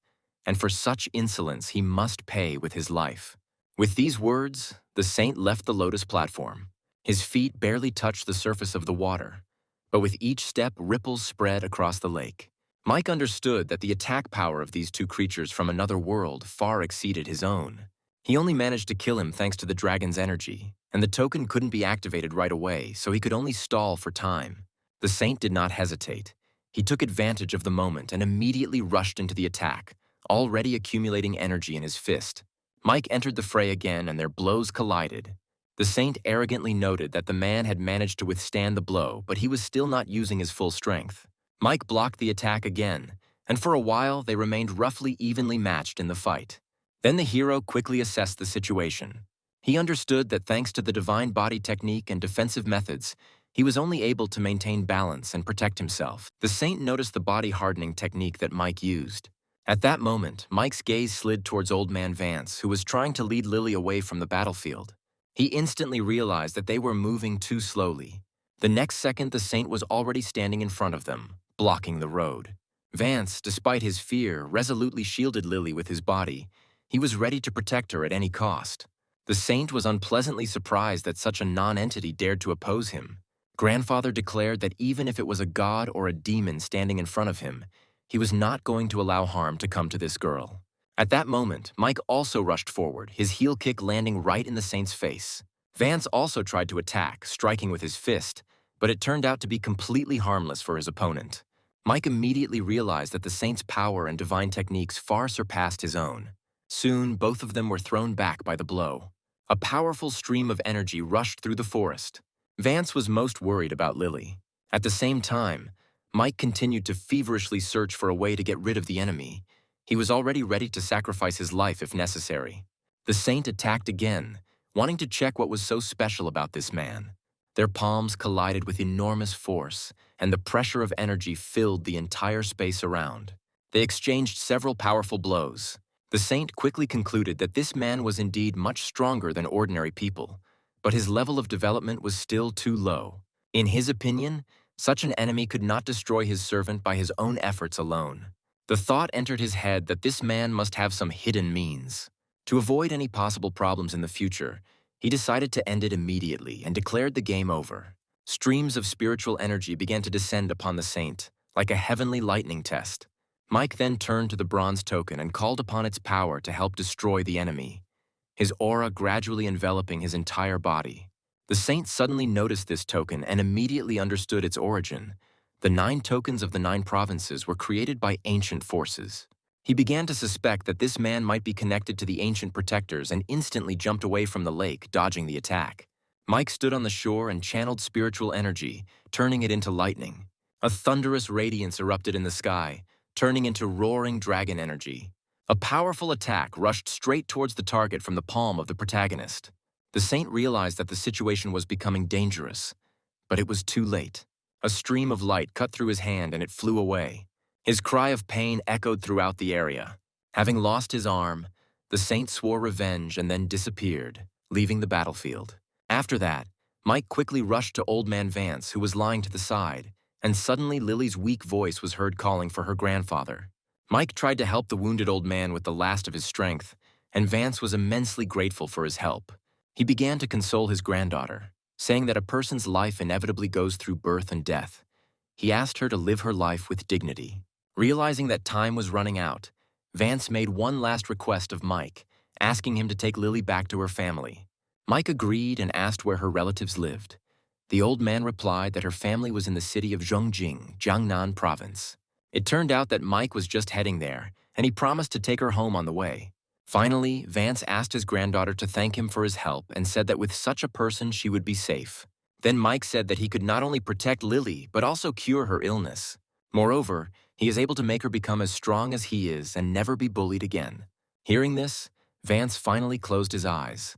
and for such insolence he must pay with his life. With these words, the saint left the lotus platform. His feet barely touched the surface of the water, but with each step ripples spread across the lake. Mike understood that the attack power of these two creatures from another world far exceeded his own. He only managed to kill him thanks to the dragon's energy, and the token couldn't be activated right away, so he could only stall for time. The saint did not hesitate. He took advantage of the moment and immediately rushed into the attack, already accumulating energy in his fist. Mike entered the fray again and their blows collided. The saint arrogantly noted that the man had managed to withstand the blow, but he was still not using his full strength. Mike blocked the attack again, and for a while they remained roughly evenly matched in the fight. Then the hero quickly assessed the situation. He understood that thanks to the divine body technique and defensive methods, he was only able to maintain balance and protect himself. The saint noticed the body hardening technique that Mike used. At that moment, Mike's gaze slid towards Old Man Vance, who was trying to lead Lily away from the battlefield. He instantly realized that they were moving too slowly. The next second, the saint was already standing in front of them, blocking the road. Vance, despite his fear, resolutely shielded Lily with his body. He was ready to protect her at any cost. The saint was unpleasantly surprised that such a non-entity dared to oppose him. Grandfather declared that even if it was a god or a demon standing in front of him, he was not going to allow harm to come to this girl. At that moment, Mike also rushed forward, his heel kick landing right in the saint's face. Vance also tried to attack, striking with his fist, but it turned out to be completely harmless for his opponent. Mike immediately realized that the saint's power and divine techniques far surpassed his own. Soon, both of them were thrown back by the blow. A powerful stream of energy rushed through the forest. Vance was most worried about Lily. At the same time, Mike continued to feverishly search for a way to get rid of the enemy. He was already ready to sacrifice his life if necessary. The saint attacked again, wanting to check what was so special about this man. Their palms collided with enormous force, and the pressure of energy filled the entire space around. They exchanged several powerful blows. The saint quickly concluded that this man was indeed much stronger than ordinary people, but his level of development was still too low. In his opinion, such an enemy could not destroy his servant by his own efforts alone. The thought entered his head that this man must have some hidden means. To avoid any possible problems in the future, he decided to end it immediately and declared the game over. Streams of spiritual energy began to descend upon the saint, like a heavenly lightning test. Mike then turned to the bronze token and called upon its power to help destroy the enemy, his aura gradually enveloping his entire body. The saint suddenly noticed this token and immediately understood its origin. The 9 tokens of the 9 provinces were created by ancient forces. He began to suspect that this man might be connected to the ancient protectors and instantly jumped away from the lake, dodging the attack. Mike stood on the shore and channeled spiritual energy, turning it into lightning. A thunderous radiance erupted in the sky, turning into roaring dragon energy. A powerful attack rushed straight towards the target from the palm of the protagonist. The saint realized that the situation was becoming dangerous, but it was too late. A stream of light cut through his hand and it flew away. His cry of pain echoed throughout the area. Having lost his arm, the saint swore revenge and then disappeared, leaving the battlefield. After that, Mike quickly rushed to Old Man Vance, who was lying to the side, and suddenly Lily's weak voice was heard calling for her grandfather. Mike tried to help the wounded old man with the last of his strength, and Vance was immensely grateful for his help. He began to console his granddaughter, saying that a person's life inevitably goes through birth and death. He asked her to live her life with dignity. Realizing that time was running out, Vance made one last request of Mike, asking him to take Lily back to her family. Mike agreed and asked where her relatives lived. The old man replied that her family was in the city of Zhongjing, Jiangnan Province. It turned out that Mike was just heading there, and he promised to take her home on the way. Finally, Vance asked his granddaughter to thank him for his help and said that with such a person she would be safe. Then Mike said that he could not only protect Lily, but also cure her illness. Moreover, he is able to make her become as strong as he is and never be bullied again. Hearing this, Vance finally closed his eyes.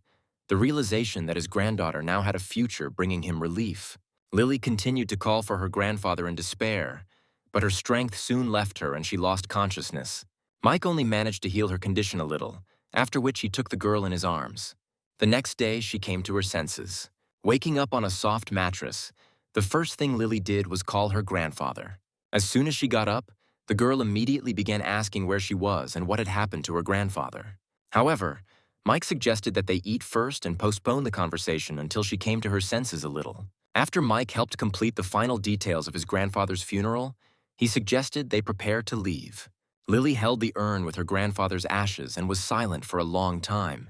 The realization that his granddaughter now had a future bringing him relief. Lily continued to call for her grandfather in despair, but her strength soon left her and she lost consciousness. Mike only managed to heal her condition a little, after which he took the girl in his arms. The next day, she came to her senses. Waking up on a soft mattress, the first thing Lily did was call her grandfather. As soon as she got up, the girl immediately began asking where she was and what had happened to her grandfather. However, Mike suggested that they eat first and postpone the conversation until she came to her senses a little. After Mike helped complete the final details of his grandfather's funeral, he suggested they prepare to leave. Lily held the urn with her grandfather's ashes and was silent for a long time.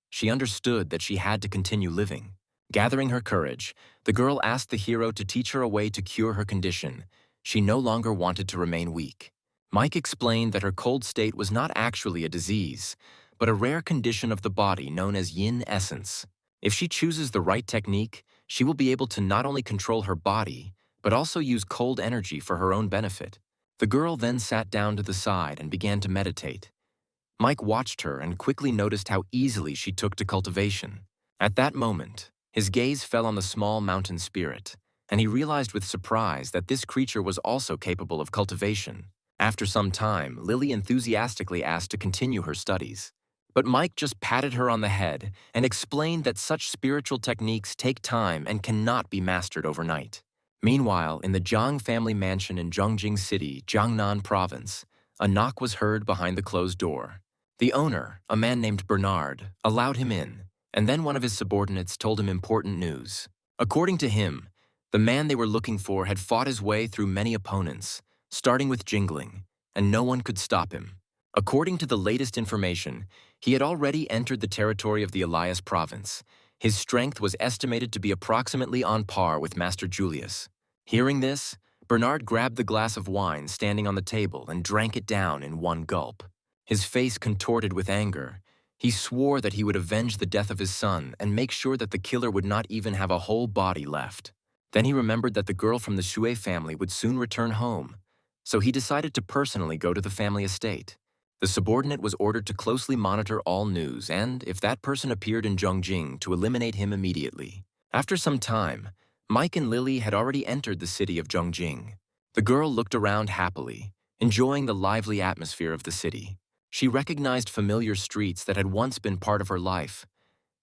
She understood that she had to continue living. Gathering her courage, the girl asked the hero to teach her a way to cure her condition. She no longer wanted to remain weak. Mike explained that her cold state was not actually a disease, but a rare condition of the body known as yin essence. If she chooses the right technique, she will be able to not only control her body, but also use cold energy for her own benefit. The girl then sat down to the side and began to meditate. Mike watched her and quickly noticed how easily she took to cultivation. At that moment, his gaze fell on the small mountain spirit, and he realized with surprise that this creature was also capable of cultivation. After some time, Lily enthusiastically asked to continue her studies. But Mike just patted her on the head and explained that such spiritual techniques take time and cannot be mastered overnight. Meanwhile, in the Jiang family mansion in Zhongjing City, Jiangnan Province, a knock was heard behind the closed door. The owner, a man named Bernard, allowed him in, and then one of his subordinates told him important news. According to him, the man they were looking for had fought his way through many opponents, starting with Jingling, and no one could stop him. According to the latest information, he had already entered the territory of the Elias province. His strength was estimated to be approximately on par with Master Julius. Hearing this, Bernard grabbed the glass of wine standing on the table and drank it down in one gulp. His face contorted with anger. He swore that he would avenge the death of his son and make sure that the killer would not even have a whole body left. Then he remembered that the girl from the Shui family would soon return home, so he decided to personally go to the family estate. The subordinate was ordered to closely monitor all news and, if that person appeared in Zhongjing, to eliminate him immediately. After some time, Mike and Lily had already entered the city of Zhongjing. The girl looked around happily, enjoying the lively atmosphere of the city. She recognized familiar streets that had once been part of her life,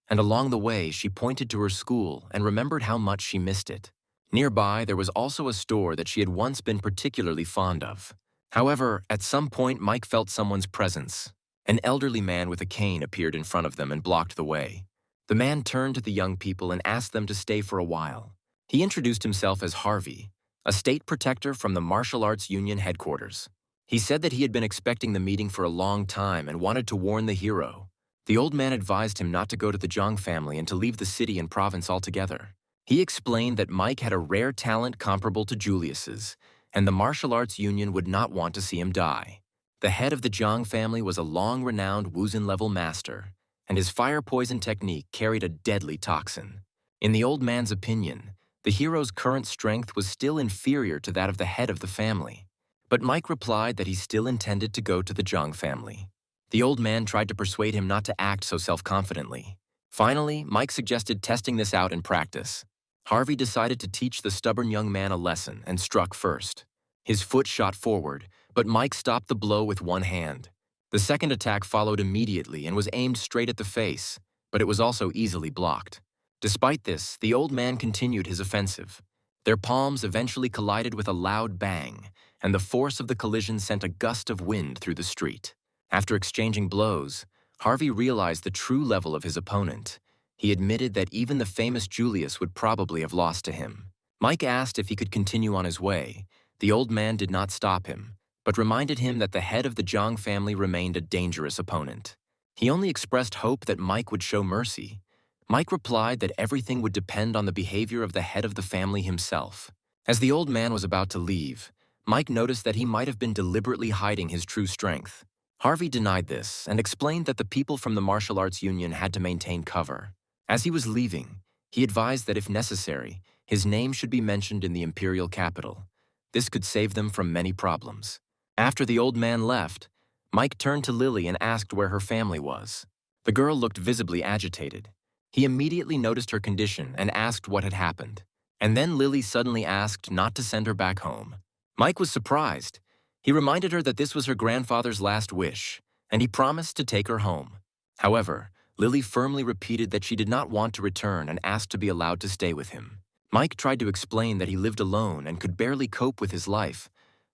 and along the way she pointed to her school and remembered how much she missed it. Nearby, there was also a store that she had once been particularly fond of. However, at some point Mike felt someone's presence. An elderly man with a cane appeared in front of them and blocked the way. The man turned to the young people and asked them to stay for a while. He introduced himself as Harvey, a state protector from the Martial Arts Union headquarters. He said that he had been expecting the meeting for a long time and wanted to warn the hero. The old man advised him not to go to the Zhang family and to leave the city and province altogether. He explained that Mike had a rare talent comparable to Julius's, and the Martial Arts Union would not want to see him die. The head of the Zhang family was a long-renowned Wuzhen-level master, and his fire poison technique carried a deadly toxin. In the old man's opinion, the hero's current strength was still inferior to that of the head of the family. But Mike replied that he still intended to go to the Zhang family. The old man tried to persuade him not to act so self-confidently. Finally, Mike suggested testing this out in practice. Harvey decided to teach the stubborn young man a lesson and struck first. His foot shot forward, but Mike stopped the blow with one hand. The second attack followed immediately and was aimed straight at the face, but it was also easily blocked. Despite this, the old man continued his offensive. Their palms eventually collided with a loud bang, and the force of the collision sent a gust of wind through the street. After exchanging blows, Harvey realized the true level of his opponent. He admitted that even the famous Julius would probably have lost to him. Mike asked if he could continue on his way. The old man did not stop him, but reminded him that the head of the Zhang family remained a dangerous opponent. He only expressed hope that Mike would show mercy. Mike replied that everything would depend on the behavior of the head of the family himself. As the old man was about to leave, Mike noticed that he might have been deliberately hiding his true strength. Harvey denied this and explained that the people from the martial arts union had to maintain cover. As he was leaving, he advised that if necessary, his name should be mentioned in the imperial capital. This could save them from many problems. After the old man left, Mike turned to Lily and asked where her family was. The girl looked visibly agitated. He immediately noticed her condition and asked what had happened. And then Lily suddenly asked not to send her back home. Mike was surprised. He reminded her that this was her grandfather's last wish, and he promised to take her home. However, Lily firmly repeated that she did not want to return and asked to be allowed to stay with him. Mike tried to explain that he lived alone and could barely cope with his life,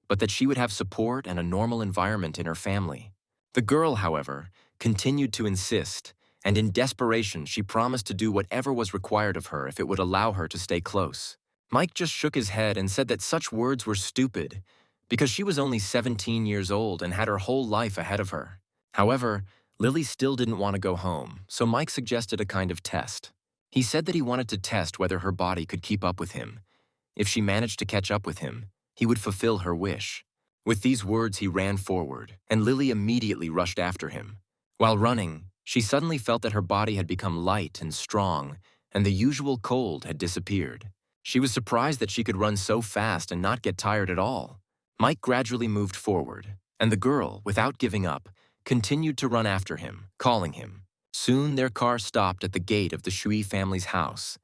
but that she would have support and a normal environment in her family. The girl, however, continued to insist, and in desperation she promised to do whatever was required of her if it would allow her to stay close. Mike just shook his head and said that such words were stupid, because she was only 17 years old and had her whole life ahead of her. However, Lily still didn't want to go home, so Mike suggested a kind of test. He said that he wanted to test whether her body could keep up with him. If she managed to catch up with him, he would fulfill her wish. With these words, he ran forward, and Lily immediately rushed after him. While running, she suddenly felt that her body had become light and strong, and the usual cold had disappeared. She was surprised that she could run so fast and not get tired at all. Mike gradually moved forward, and the girl, without giving up, continued to run after him, calling him. Soon their car stopped at the gate of the Shui family's house.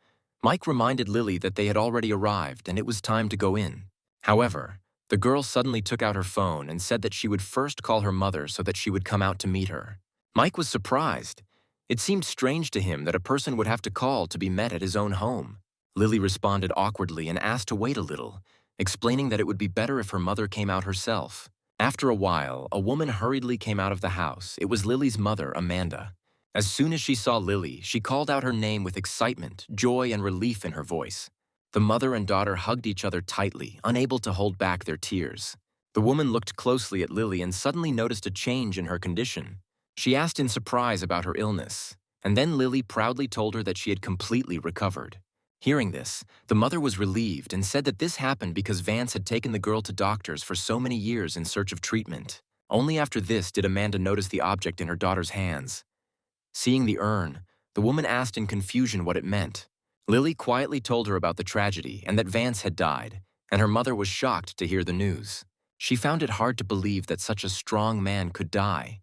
Mike reminded Lily that they had already arrived and it was time to go in. However, the girl suddenly took out her phone and said that she would first call her mother so that she would come out to meet her. Mike was surprised. It seemed strange to him that a person would have to call to be met at his own home. Lily responded awkwardly and asked to wait a little, explaining that it would be better if her mother came out herself. After a while, a woman hurriedly came out of the house. It was Lily's mother, Amanda. As soon as she saw Lily, she called out her name with excitement, joy, and relief in her voice. The mother and daughter hugged each other tightly, unable to hold back their tears. The woman looked closely at Lily and suddenly noticed a change in her condition. She asked in surprise about her illness, and then Lily proudly told her that she had completely recovered. Hearing this, the mother was relieved and said that this happened because Vance had taken the girl to doctors for so many years in search of treatment. Only after this did Amanda notice the object in her daughter's hands. Seeing the urn, the woman asked in confusion what it meant. Lily quietly told her about the tragedy and that Vance had died, and her mother was shocked to hear the news. She found it hard to believe that such a strong man could die.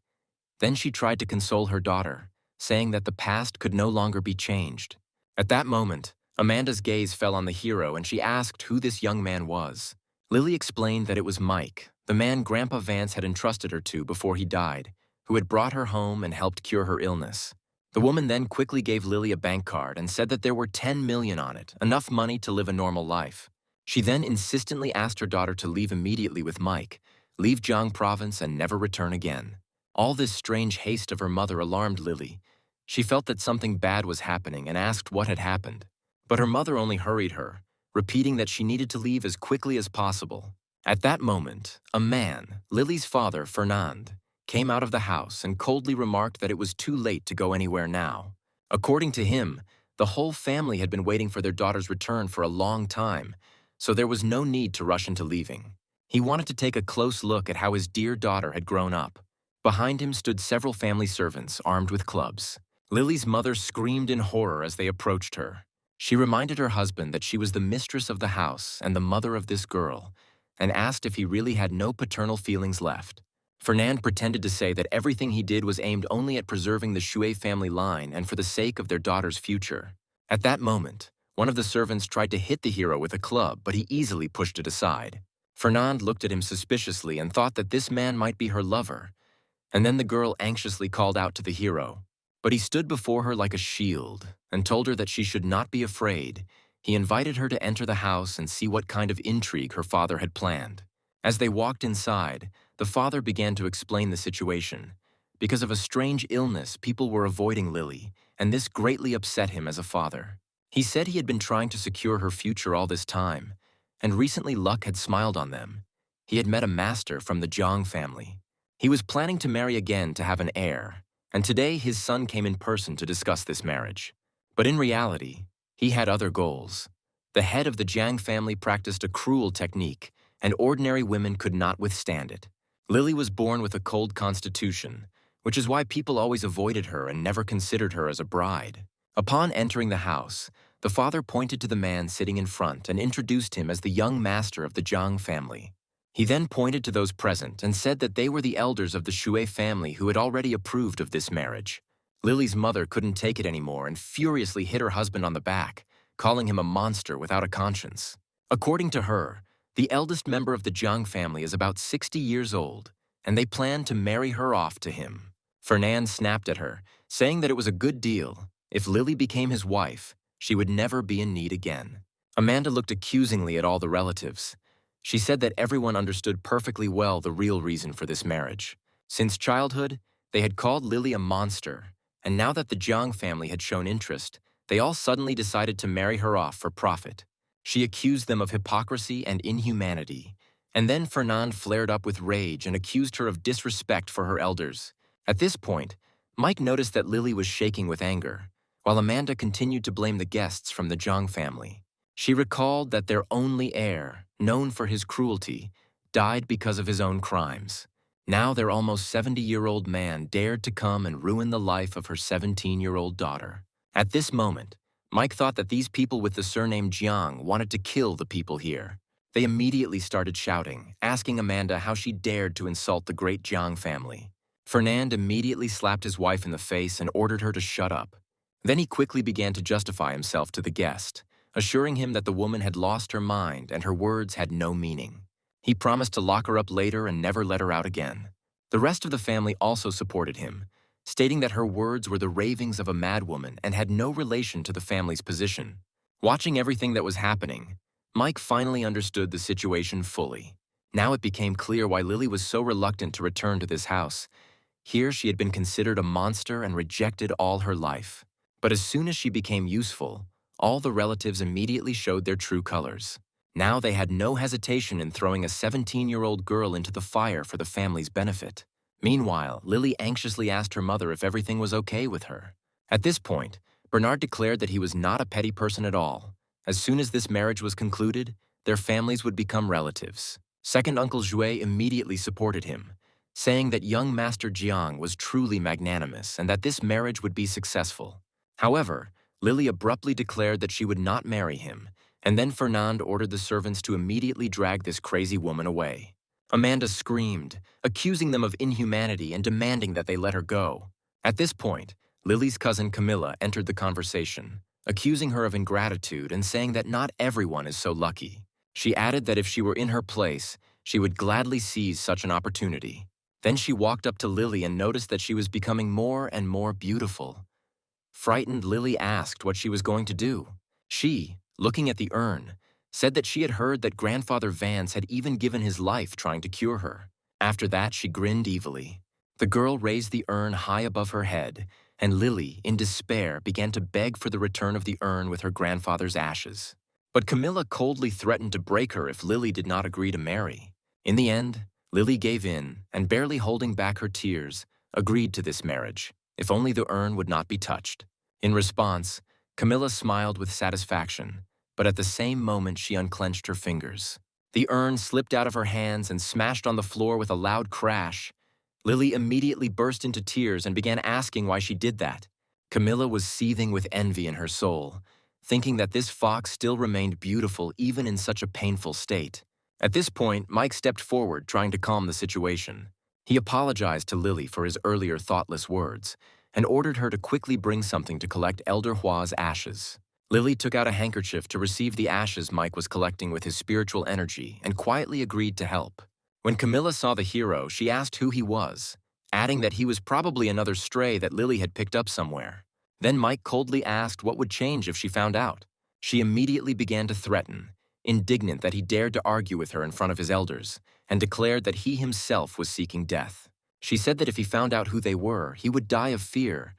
Then she tried to console her daughter, saying that the past could no longer be changed. At that moment, Amanda's gaze fell on the hero and she asked who this young man was. Lily explained that it was Mike, the man Grandpa Vance had entrusted her to before he died, who had brought her home and helped cure her illness. The woman then quickly gave Lily a bank card and said that there were 10 million on it, enough money to live a normal life. She then insistently asked her daughter to leave immediately with Mike, leave Jiang province and never return again. All this strange haste of her mother alarmed Lily. She felt that something bad was happening and asked what had happened. But her mother only hurried her, repeating that she needed to leave as quickly as possible. At that moment, a man, Lily's father, Fernand, came out of the house and coldly remarked that it was too late to go anywhere now. According to him, the whole family had been waiting for their daughter's return for a long time, so there was no need to rush into leaving. He wanted to take a close look at how his dear daughter had grown up. Behind him stood several family servants armed with clubs. Lily's mother screamed in horror as they approached her. She reminded her husband that she was the mistress of the house and the mother of this girl, and asked if he really had no paternal feelings left. Fernand pretended to say that everything he did was aimed only at preserving the Shuey family line and for the sake of their daughter's future. At that moment, one of the servants tried to hit the hero with a club, but he easily pushed it aside. Fernand looked at him suspiciously and thought that this man might be her lover, and then the girl anxiously called out to the hero. But he stood before her like a shield and told her that she should not be afraid. He invited her to enter the house and see what kind of intrigue her father had planned. As they walked inside, the father began to explain the situation. Because of a strange illness, people were avoiding Lily, and this greatly upset him as a father. He said he had been trying to secure her future all this time, and recently luck had smiled on them. He had met a master from the Jiang family. He was planning to marry again to have an heir, and today his son came in person to discuss this marriage. But in reality, he had other goals. The head of the Jiang family practiced a cruel technique, and ordinary women could not withstand it. Lily was born with a cold constitution, which is why people always avoided her and never considered her as a bride. Upon entering the house, the father pointed to the man sitting in front and introduced him as the young master of the Jiang family. He then pointed to those present and said that they were the elders of the Shuey family who had already approved of this marriage. Lily's mother couldn't take it anymore and furiously hit her husband on the back, calling him a monster without a conscience. According to her, the eldest member of the Jiang family is about 60 years old, and they planned to marry her off to him. Fernand snapped at her, saying that it was a good deal. If Lily became his wife, she would never be in need again. Amanda looked accusingly at all the relatives. She said that everyone understood perfectly well the real reason for this marriage. Since childhood, they had called Lily a monster, and now that the Jiang family had shown interest, they all suddenly decided to marry her off for profit. She accused them of hypocrisy and inhumanity, and then Fernand flared up with rage and accused her of disrespect for her elders. At this point, Mike noticed that Lily was shaking with anger, while Amanda continued to blame the guests from the Jiang family. She recalled that their only heir, known for his cruelty, died because of his own crimes. Now their almost 70-year-old man dared to come and ruin the life of her 17-year-old daughter. At this moment, Mike thought that these people with the surname Jiang wanted to kill the people here. They immediately started shouting, asking Amanda how she dared to insult the great Jiang family. Fernand immediately slapped his wife in the face and ordered her to shut up. Then he quickly began to justify himself to the guest, assuring him that the woman had lost her mind and her words had no meaning. He promised to lock her up later and never let her out again. The rest of the family also supported him, stating that her words were the ravings of a madwoman and had no relation to the family's position. Watching everything that was happening, Mike finally understood the situation fully. Now it became clear why Lily was so reluctant to return to this house. Here she had been considered a monster and rejected all her life. But as soon as she became useful, all the relatives immediately showed their true colors. Now they had no hesitation in throwing a 17-year-old girl into the fire for the family's benefit. Meanwhile, Lily anxiously asked her mother if everything was okay with her. At this point, Bernard declared that he was not a petty person at all. As soon as this marriage was concluded, their families would become relatives. Second Uncle Jue immediately supported him, saying that young Master Jiang was truly magnanimous and that this marriage would be successful. However, Lily abruptly declared that she would not marry him, and then Fernand ordered the servants to immediately drag this crazy woman away. Amanda screamed, accusing them of inhumanity and demanding that they let her go. At this point, Lily's cousin Camilla entered the conversation, accusing her of ingratitude and saying that not everyone is so lucky. She added that if she were in her place, she would gladly seize such an opportunity. Then she walked up to Lily and noticed that she was becoming more and more beautiful. Frightened, Lily asked what she was going to do. She, looking at the urn, said that she had heard that Grandfather Vance had even given his life trying to cure her. After that, she grinned evilly. The girl raised the urn high above her head, and Lily, in despair, began to beg for the return of the urn with her grandfather's ashes. But Camilla coldly threatened to break her if Lily did not agree to marry. In the end, Lily gave in, and barely holding back her tears, agreed to this marriage, if only the urn would not be touched. In response, Camilla smiled with satisfaction, but at the same moment she unclenched her fingers. The urn slipped out of her hands and smashed on the floor with a loud crash. Lily immediately burst into tears and began asking why she did that. Camilla was seething with envy in her soul, thinking that this fox still remained beautiful even in such a painful state. At this point, Mike stepped forward, trying to calm the situation. He apologized to Lily for his earlier thoughtless words and ordered her to quickly bring something to collect Elder Hua's ashes. Lily took out a handkerchief to receive the ashes Mike was collecting with his spiritual energy and quietly agreed to help. When Camilla saw the hero, she asked who he was, adding that he was probably another stray that Lily had picked up somewhere. Then Mike coldly asked what would change if she found out. She immediately began to threaten, indignant that he dared to argue with her in front of his elders, and declared that he himself was seeking death. She said that if he found out who they were, he would die of fear,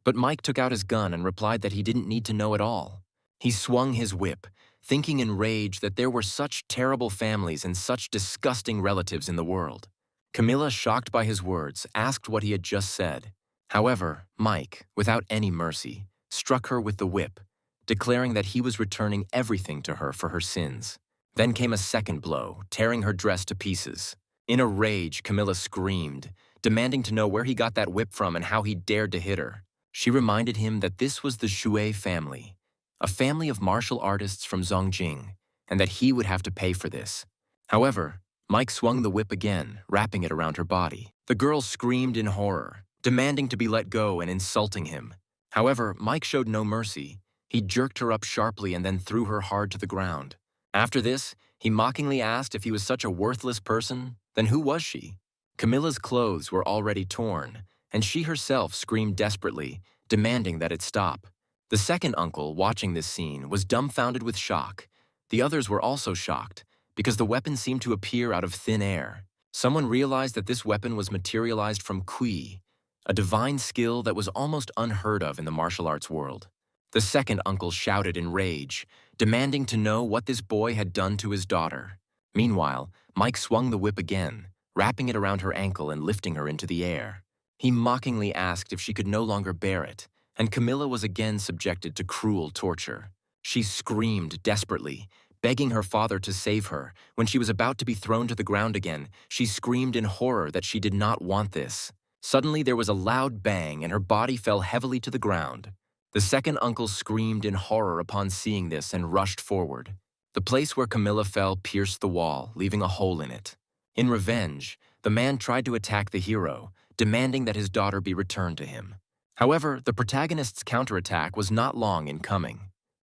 but Mike took out his gun and replied that he didn't need to know at all. He swung his whip, thinking in rage that there were such terrible families and such disgusting relatives in the world. Camilla, shocked by his words, asked what he had just said. However, Mike, without any mercy, struck her with the whip, declaring that he was returning everything to her for her sins. Then came a second blow, tearing her dress to pieces. In a rage, Camilla screamed, demanding to know where he got that whip from and how he dared to hit her. She reminded him that this was the Shui family, a family of martial artists from Zongjing, and that he would have to pay for this. However, Mike swung the whip again, wrapping it around her body. The girl screamed in horror, demanding to be let go and insulting him. However, Mike showed no mercy. He jerked her up sharply and then threw her hard to the ground. After this, he mockingly asked if he was such a worthless person, then who was she? Camilla's clothes were already torn, and she herself screamed desperately, demanding that it stop. The second uncle, watching this scene, was dumbfounded with shock. The others were also shocked, because the weapon seemed to appear out of thin air. Someone realized that this weapon was materialized from Kui, a divine skill that was almost unheard of in the martial arts world. The second uncle shouted in rage, demanding to know what this boy had done to his daughter. Meanwhile, Mike swung the whip again, wrapping it around her ankle and lifting her into the air. He mockingly asked if she could no longer bear it, and Camilla was again subjected to cruel torture. She screamed desperately, begging her father to save her. When she was about to be thrown to the ground again, she screamed in horror that she did not want this. Suddenly there was a loud bang and her body fell heavily to the ground. The second uncle screamed in horror upon seeing this and rushed forward. The place where Camilla fell pierced the wall, leaving a hole in it. In revenge, the man tried to attack the hero, demanding that his daughter be returned to him. However, the protagonist's counterattack was not long in coming.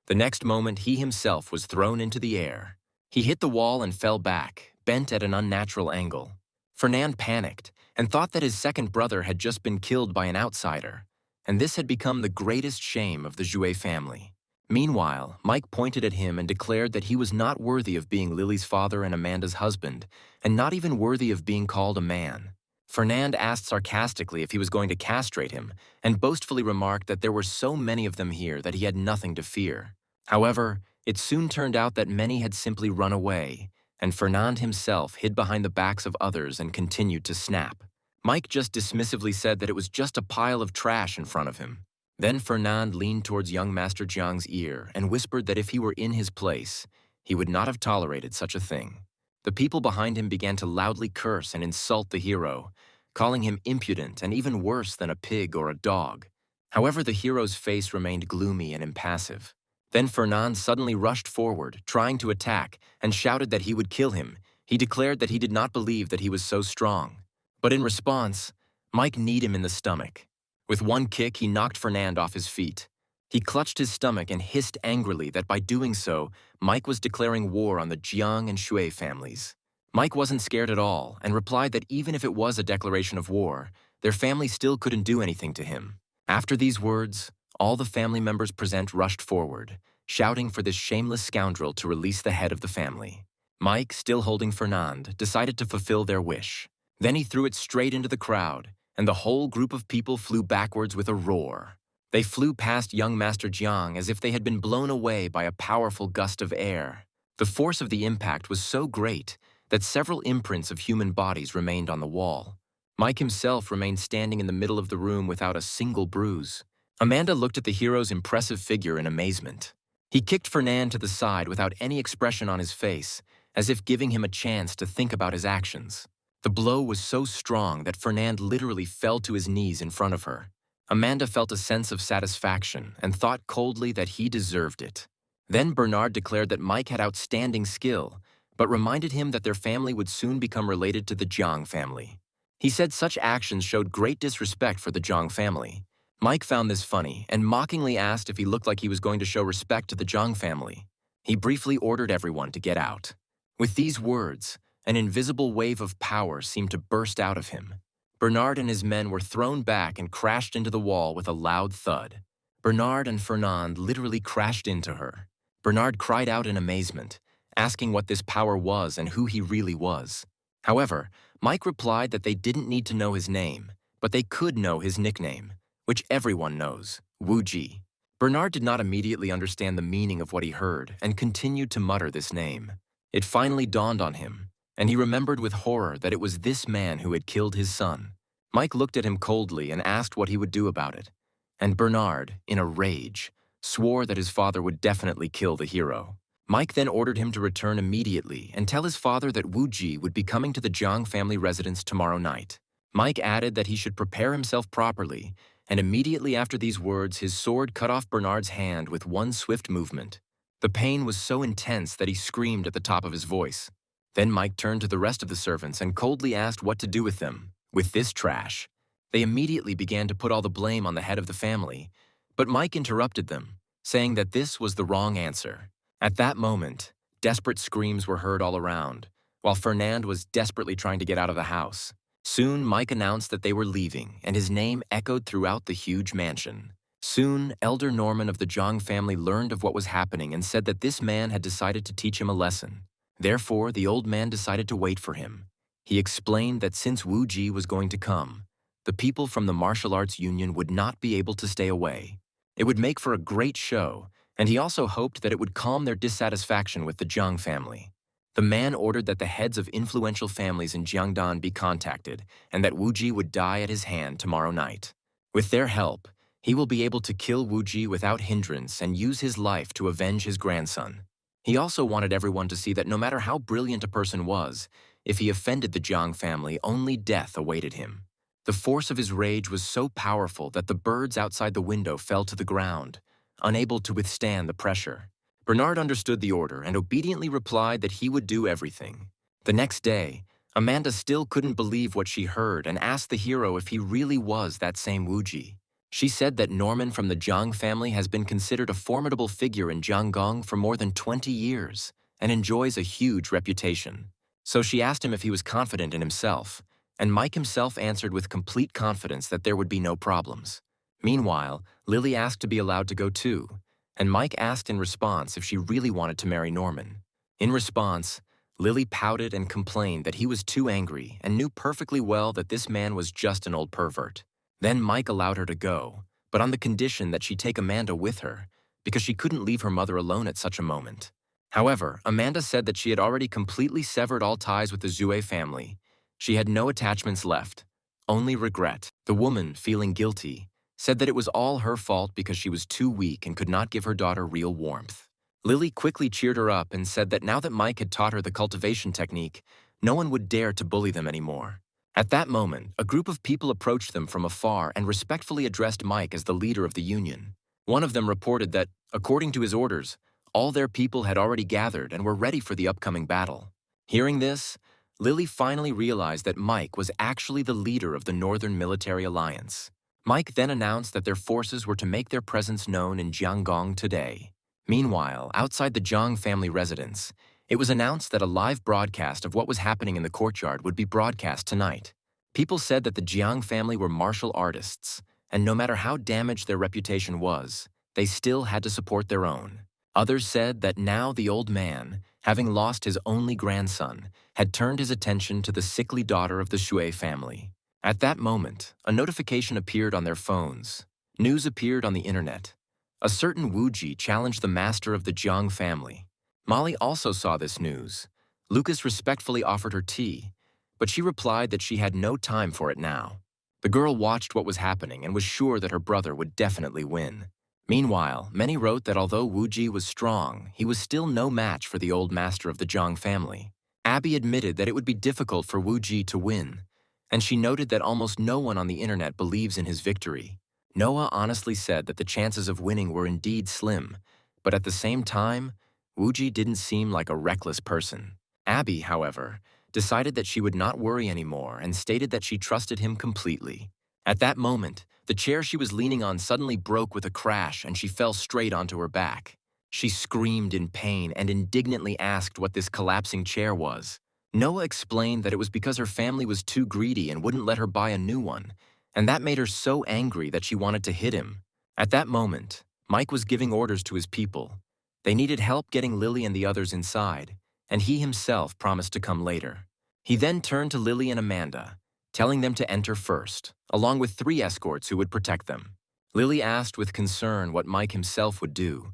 The next moment, he himself was thrown into the air. He hit the wall and fell back, bent at an unnatural angle. Fernand panicked and thought that his second brother had just been killed by an outsider, and this had become the greatest shame of the Jouet family. Meanwhile, Mike pointed at him and declared that he was not worthy of being Lily's father and Amanda's husband, and not even worthy of being called a man. Fernand asked sarcastically if he was going to castrate him, and boastfully remarked that there were so many of them here that he had nothing to fear. However, it soon turned out that many had simply run away, and Fernand himself hid behind the backs of others and continued to snap. Mike just dismissively said that it was just a pile of trash in front of him. Then Fernand leaned towards young Master Jiang's ear and whispered that if he were in his place, he would not have tolerated such a thing. The people behind him began to loudly curse and insult the hero, calling him impudent and even worse than a pig or a dog. However, the hero's face remained gloomy and impassive. Then Fernand suddenly rushed forward, trying to attack, and shouted that he would kill him. He declared that he did not believe that he was so strong. But in response, Mike kneed him in the stomach. With one kick, he knocked Fernand off his feet. He clutched his stomach and hissed angrily that by doing so, Mike was declaring war on the Jiang and Shui families. Mike wasn't scared at all and replied that even if it was a declaration of war, their family still couldn't do anything to him. After these words, all the family members present rushed forward, shouting for this shameless scoundrel to release the head of the family. Mike, still holding Fernand, decided to fulfill their wish. Then he threw it straight into the crowd, and the whole group of people flew backwards with a roar. They flew past young Master Jiang as if they had been blown away by a powerful gust of air. The force of the impact was so great that several imprints of human bodies remained on the wall. Mike himself remained standing in the middle of the room without a single bruise. Amanda looked at the hero's impressive figure in amazement. He kicked Fernand to the side without any expression on his face, as if giving him a chance to think about his actions. The blow was so strong that Fernand literally fell to his knees in front of her. Amanda felt a sense of satisfaction and thought coldly that he deserved it. Then Bernard declared that Mike had outstanding skill, but reminded him that their family would soon become related to the Jiang family. He said such actions showed great disrespect for the Jiang family. Mike found this funny and mockingly asked if he looked like he was going to show respect to the Jiang family. He briefly ordered everyone to get out. With these words, an invisible wave of power seemed to burst out of him. Bernard and his men were thrown back and crashed into the wall with a loud thud. Bernard and Fernand literally crashed into her. Bernard cried out in amazement, asking what this power was and who he really was. However, Mike replied that they didn't need to know his name, but they could know his nickname, which everyone knows, Wu Ji. Bernard did not immediately understand the meaning of what he heard and continued to mutter this name. It finally dawned on him, and he remembered with horror that it was this man who had killed his son. Mike looked at him coldly and asked what he would do about it. And Bernard, in a rage, swore that his father would definitely kill the hero. Mike then ordered him to return immediately and tell his father that Wu Ji would be coming to the Jiang family residence tomorrow night. Mike added that he should prepare himself properly, and immediately after these words, his sword cut off Bernard's hand with one swift movement. The pain was so intense that he screamed at the top of his voice. Then Mike turned to the rest of the servants and coldly asked what to do with them. With this trash, they immediately began to put all the blame on the head of the family, but Mike interrupted them, saying that this was the wrong answer. At that moment, desperate screams were heard all around, while Fernand was desperately trying to get out of the house. Soon, Mike announced that they were leaving, and his name echoed throughout the huge mansion. Soon, Elder Norman of the Jiang family learned of what was happening and said that this man had decided to teach him a lesson. Therefore, the old man decided to wait for him. He explained that since Wu Ji was going to come, the people from the martial arts union would not be able to stay away. It would make for a great show, and he also hoped that it would calm their dissatisfaction with the Jiang family. The man ordered that the heads of influential families in Jiangdan be contacted, and that Wu Ji would die at his hand tomorrow night. With their help, he will be able to kill Wu Ji without hindrance and use his life to avenge his grandson. He also wanted everyone to see that no matter how brilliant a person was, if he offended the Jiang family, only death awaited him. The force of his rage was so powerful that the birds outside the window fell to the ground, unable to withstand the pressure. Bernard understood the order and obediently replied that he would do everything. The next day, Amanda still couldn't believe what she heard and asked the hero if he really was that same Wu Ji. She said that Norman from the Jiang family has been considered a formidable figure in Jiangong for more than 20 years and enjoys a huge reputation. So she asked him if he was confident in himself, and Mike himself answered with complete confidence that there would be no problems. Meanwhile, Lily asked to be allowed to go too, and Mike asked in response if she really wanted to marry Norman. In response, Lily pouted and complained that he was too angry and knew perfectly well that this man was just an old pervert. Then Mike allowed her to go, but on the condition that she take Amanda with her, because she couldn't leave her mother alone at such a moment. However, Amanda said that she had already completely severed all ties with the Zue family. She had no attachments left, only regret. The woman, feeling guilty, said that it was all her fault because she was too weak and could not give her daughter real warmth. Lily quickly cheered her up and said that now that Mike had taught her the cultivation technique, no one would dare to bully them anymore. At that moment, a group of people approached them from afar and respectfully addressed Mike as the leader of the union. One of them reported that, according to his orders, all their people had already gathered and were ready for the upcoming battle. Hearing this, Lily finally realized that Mike was actually the leader of the Northern Military Alliance. Mike then announced that their forces were to make their presence known in Jiangong today. Meanwhile, outside the Jiang family residence, it was announced that a live broadcast of what was happening in the courtyard would be broadcast tonight. People said that the Jiang family were martial artists, and no matter how damaged their reputation was, they still had to support their own. Others said that now the old man, having lost his only grandson, had turned his attention to the sickly daughter of the Shui family. At that moment, a notification appeared on their phones. News appeared on the internet. A certain Wu Ji challenged the master of the Jiang family. Molly also saw this news. Lucas respectfully offered her tea, but she replied that she had no time for it now. The girl watched what was happening and was sure that her brother would definitely win. Meanwhile, many wrote that although Wu Ji was strong, he was still no match for the old master of the Jiang family. Abby admitted that it would be difficult for Wu Ji to win, and she noted that almost no one on the internet believes in his victory. Noah honestly said that the chances of winning were indeed slim, but at the same time, Wuji didn't seem like a reckless person. Abby, however, decided that she would not worry anymore and stated that she trusted him completely. At that moment, the chair she was leaning on suddenly broke with a crash and she fell straight onto her back. She screamed in pain and indignantly asked what this collapsing chair was. Noah explained that it was because her family was too greedy and wouldn't let her buy a new one, and that made her so angry that she wanted to hit him. At that moment, Mike was giving orders to his people. They needed help getting Lily and the others inside, and he himself promised to come later. He then turned to Lily and Amanda, telling them to enter first, along with 3 escorts who would protect them. Lily asked with concern what Mike himself would do.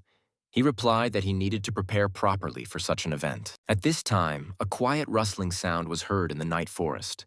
He replied that he needed to prepare properly for such an event. At this time, a quiet rustling sound was heard in the night forest.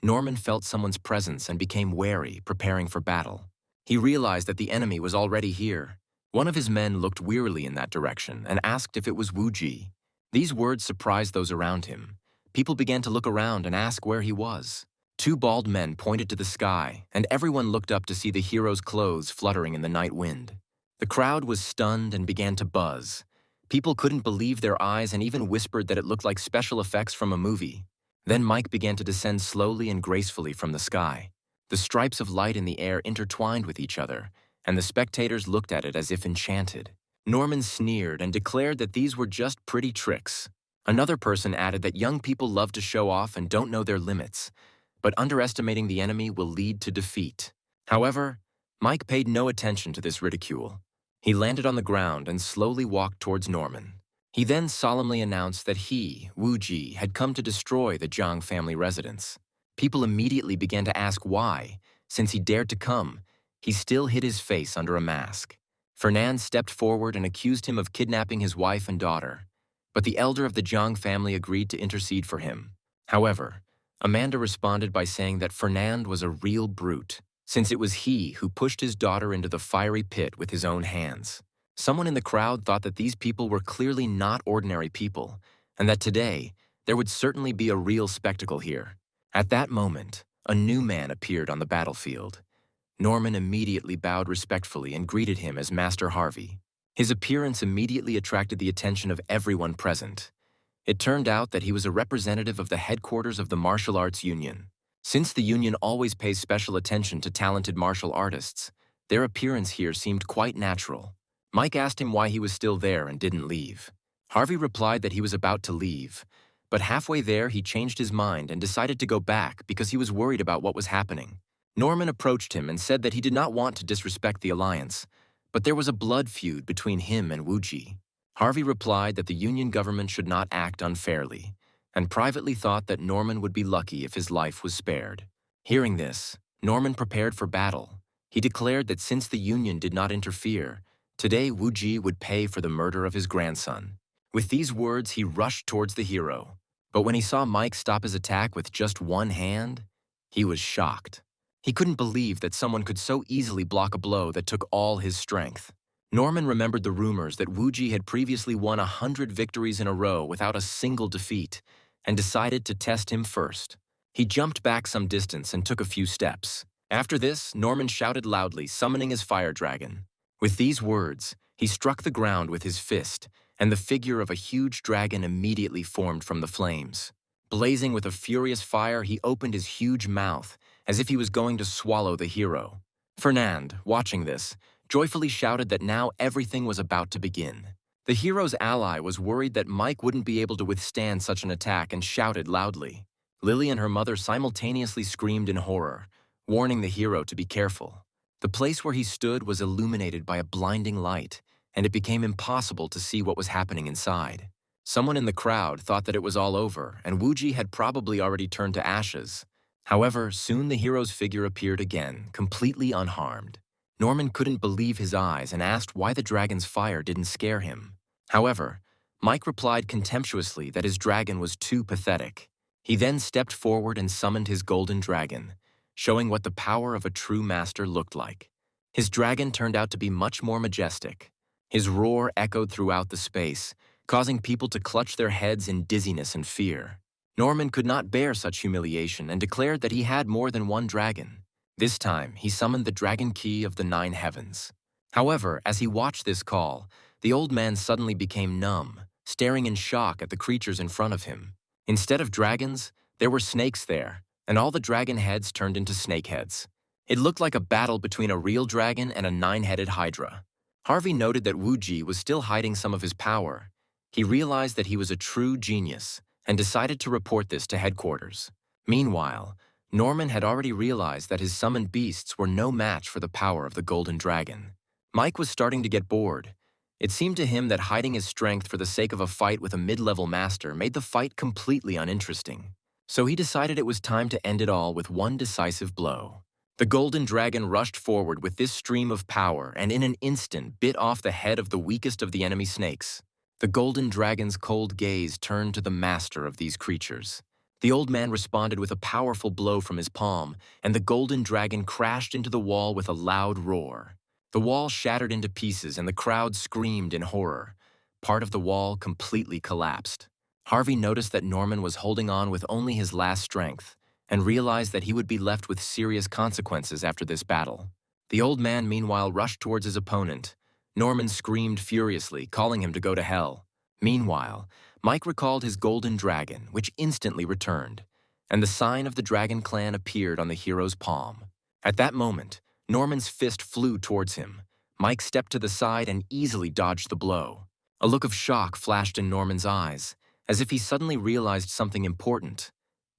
Norman felt someone's presence and became wary, preparing for battle. He realized that the enemy was already here. One of his men looked wearily in that direction and asked if it was Wu Ji. These words surprised those around him. People began to look around and ask where he was. 2 bald men pointed to the sky, and everyone looked up to see the hero's clothes fluttering in the night wind. The crowd was stunned and began to buzz. People couldn't believe their eyes and even whispered that it looked like special effects from a movie. Then Mike began to descend slowly and gracefully from the sky. The stripes of light in the air intertwined with each other, and the spectators looked at it as if enchanted. Norman sneered and declared that these were just pretty tricks. Another person added that young people love to show off and don't know their limits, but underestimating the enemy will lead to defeat. However, Mike paid no attention to this ridicule. He landed on the ground and slowly walked towards Norman. He then solemnly announced that he, Wu Ji, had come to destroy the Zhang family residence. People immediately began to ask why. Since he dared to come, he still hid his face under a mask. Fernand stepped forward and accused him of kidnapping his wife and daughter, but the elder of the Zhang family agreed to intercede for him. However, Amanda responded by saying that Fernand was a real brute, since it was he who pushed his daughter into the fiery pit with his own hands. Someone in the crowd thought that these people were clearly not ordinary people, and that today there would certainly be a real spectacle here. At that moment, a new man appeared on the battlefield. Norman immediately bowed respectfully and greeted him as Master Harvey. His appearance immediately attracted the attention of everyone present. It turned out that he was a representative of the headquarters of the Martial Arts Union. Since the union always pays special attention to talented martial artists, their appearance here seemed quite natural. Mike asked him why he was still there and didn't leave. Harvey replied that he was about to leave, but halfway there he changed his mind and decided to go back because he was worried about what was happening. Norman approached him and said that he did not want to disrespect the alliance, but there was a blood feud between him and Wu Ji. Harvey replied that the Union government should not act unfairly, and privately thought that Norman would be lucky if his life was spared. Hearing this, Norman prepared for battle. He declared that since the Union did not interfere, today Wu Ji would pay for the murder of his grandson. With these words, he rushed towards the hero. But when he saw Mike stop his attack with just one hand, he was shocked. He couldn't believe that someone could so easily block a blow that took all his strength. Norman remembered the rumors that Wu Ji had previously won 100 victories in a row without a single defeat, and decided to test him first. He jumped back some distance and took a few steps. After this, Norman shouted loudly, summoning his fire dragon. With these words, he struck the ground with his fist, and the figure of a huge dragon immediately formed from the flames. Blazing with a furious fire, he opened his huge mouth, as if he was going to swallow the hero. Fernand, watching this, joyfully shouted that now everything was about to begin. The hero's ally was worried that Mike wouldn't be able to withstand such an attack and shouted loudly. Lily and her mother simultaneously screamed in horror, warning the hero to be careful. The place where he stood was illuminated by a blinding light, and it became impossible to see what was happening inside. Someone in the crowd thought that it was all over, and Wu Ji had probably already turned to ashes. However, soon the hero's figure appeared again, completely unharmed. Norman couldn't believe his eyes and asked why the dragon's fire didn't scare him. However, Mike replied contemptuously that his dragon was too pathetic. He then stepped forward and summoned his golden dragon, showing what the power of a true master looked like. His dragon turned out to be much more majestic. His roar echoed throughout the space, causing people to clutch their heads in dizziness and fear. Norman could not bear such humiliation and declared that he had more than one dragon. This time, he summoned the dragon key of the 9 heavens. However, as he watched this call, the old man suddenly became numb, staring in shock at the creatures in front of him. Instead of dragons, there were snakes there, and all the dragon heads turned into snake heads. It looked like a battle between a real dragon and a 9-headed hydra. Harvey noted that Wuji was still hiding some of his power. He realized that he was a true genius and decided to report this to headquarters. Meanwhile, Norman had already realized that his summoned beasts were no match for the power of the golden dragon. Mike was starting to get bored. It seemed to him that hiding his strength for the sake of a fight with a mid-level master made the fight completely uninteresting. So he decided it was time to end it all with one decisive blow. The golden dragon rushed forward with this stream of power and in an instant bit off the head of the weakest of the enemy snakes. The golden dragon's cold gaze turned to the master of these creatures. The old man responded with a powerful blow from his palm, and the golden dragon crashed into the wall with a loud roar. The wall shattered into pieces and the crowd screamed in horror. Part of the wall completely collapsed. Harvey noticed that Norman was holding on with only his last strength, and realized that he would be left with serious consequences after this battle. The old man meanwhile rushed towards his opponent. Norman screamed furiously, calling him to go to hell. Meanwhile, Mike recalled his golden dragon, which instantly returned, and the sign of the dragon clan appeared on the hero's palm. At that moment, Norman's fist flew towards him. Mike stepped to the side and easily dodged the blow. A look of shock flashed in Norman's eyes, as if he suddenly realized something important.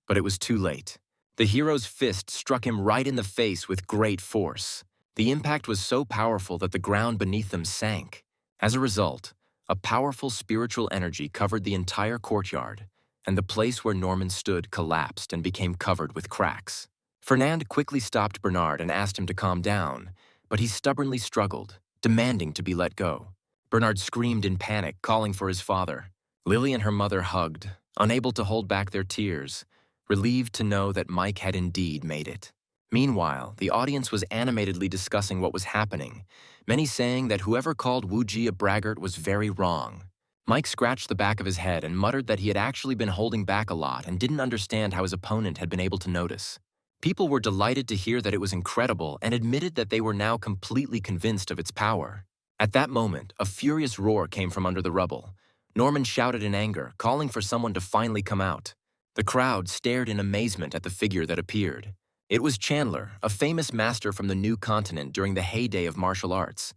But it was too late. The hero's fist struck him right in the face with great force. The impact was so powerful that the ground beneath them sank. As a result, a powerful spiritual energy covered the entire courtyard, and the place where Norman stood collapsed and became covered with cracks. Fernand quickly stopped Bernard and asked him to calm down, but he stubbornly struggled, demanding to be let go. Bernard screamed in panic, calling for his father. Lily and her mother hugged, unable to hold back their tears, relieved to know that Mike had indeed made it. Meanwhile, the audience was animatedly discussing what was happening, many saying that whoever called Wuji a braggart was very wrong. Mike scratched the back of his head and muttered that he had actually been holding back a lot and didn't understand how his opponent had been able to notice. People were delighted to hear that it was incredible and admitted that they were now completely convinced of its power. At that moment, a furious roar came from under the rubble. Norman shouted in anger, calling for someone to finally come out. The crowd stared in amazement at the figure that appeared. It was Chandler, a famous master from the New Continent during the heyday of martial arts.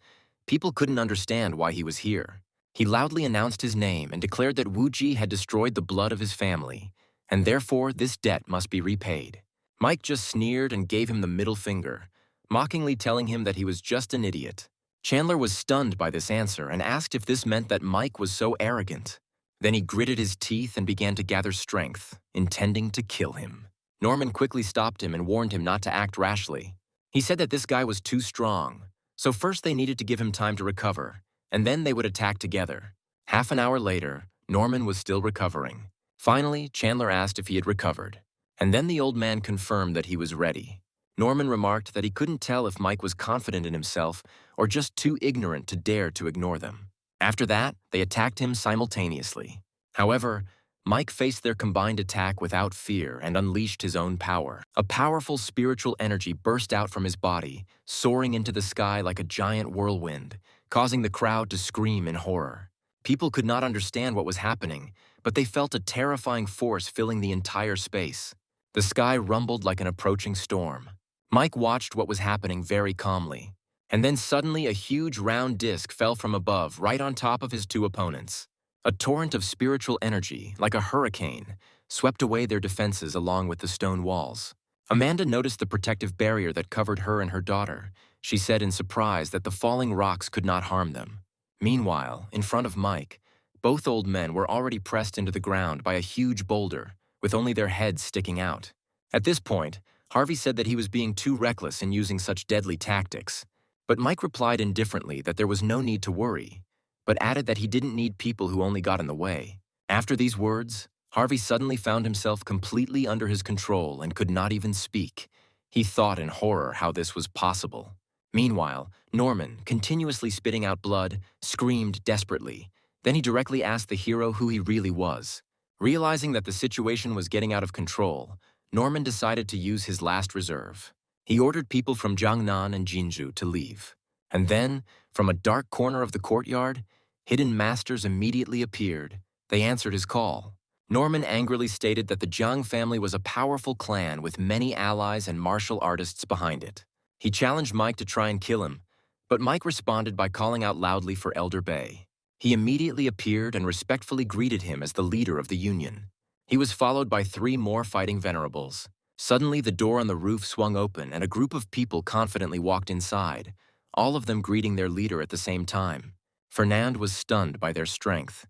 People couldn't understand why he was here. He loudly announced his name and declared that Wuji had destroyed the blood of his family, and therefore this debt must be repaid. Mike just sneered and gave him the middle finger, mockingly telling him that he was just an idiot. Chandler was stunned by this answer and asked if this meant that Mike was so arrogant. Then he gritted his teeth and began to gather strength, intending to kill him. Norman quickly stopped him and warned him not to act rashly. He said that this guy was too strong, so first they needed to give him time to recover, and then they would attack together. Half an hour later, Norman was still recovering. Finally, Chandler asked if he had recovered, and then the old man confirmed that he was ready. Norman remarked that he couldn't tell if Mike was confident in himself or just too ignorant to dare to ignore them. After that, they attacked him simultaneously. However, Mike faced their combined attack without fear and unleashed his own power. A powerful spiritual energy burst out from his body, soaring into the sky like a giant whirlwind, causing the crowd to scream in horror. People could not understand what was happening, but they felt a terrifying force filling the entire space. The sky rumbled like an approaching storm. Mike watched what was happening very calmly, and then suddenly a huge round disc fell from above right on top of his two opponents. A torrent of spiritual energy, like a hurricane, swept away their defenses along with the stone walls. Amanda noticed the protective barrier that covered her and her daughter. She said in surprise that the falling rocks could not harm them. Meanwhile, in front of Mike, both old men were already pressed into the ground by a huge boulder, with only their heads sticking out. At this point, Harvey said that he was being too reckless in using such deadly tactics, but Mike replied indifferently that there was no need to worry, but added that he didn't need people who only got in the way. After these words, Harvey suddenly found himself completely under his control and could not even speak. He thought in horror how this was possible. Meanwhile, Norman, continuously spitting out blood, screamed desperately. Then he directly asked the hero who he really was. Realizing that the situation was getting out of control, Norman decided to use his last reserve. He ordered people from Jiangnan and Jinzhou to leave. And then, from a dark corner of the courtyard, hidden masters immediately appeared. They answered his call. Norman angrily stated that the Jiang family was a powerful clan with many allies and martial artists behind it. He challenged Mike to try and kill him, but Mike responded by calling out loudly for Elder Bei. He immediately appeared and respectfully greeted him as the leader of the Union. He was followed by 3 more fighting venerables. Suddenly, the door on the roof swung open and a group of people confidently walked inside, all of them greeting their leader at the same time. Fernand was stunned by their strength.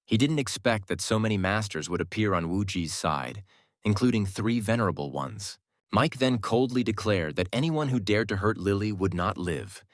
He didn't expect that so many masters would appear on Wu Ji's side, including 3 venerable ones. Mike then coldly declared that anyone who dared to hurt Lily would not live,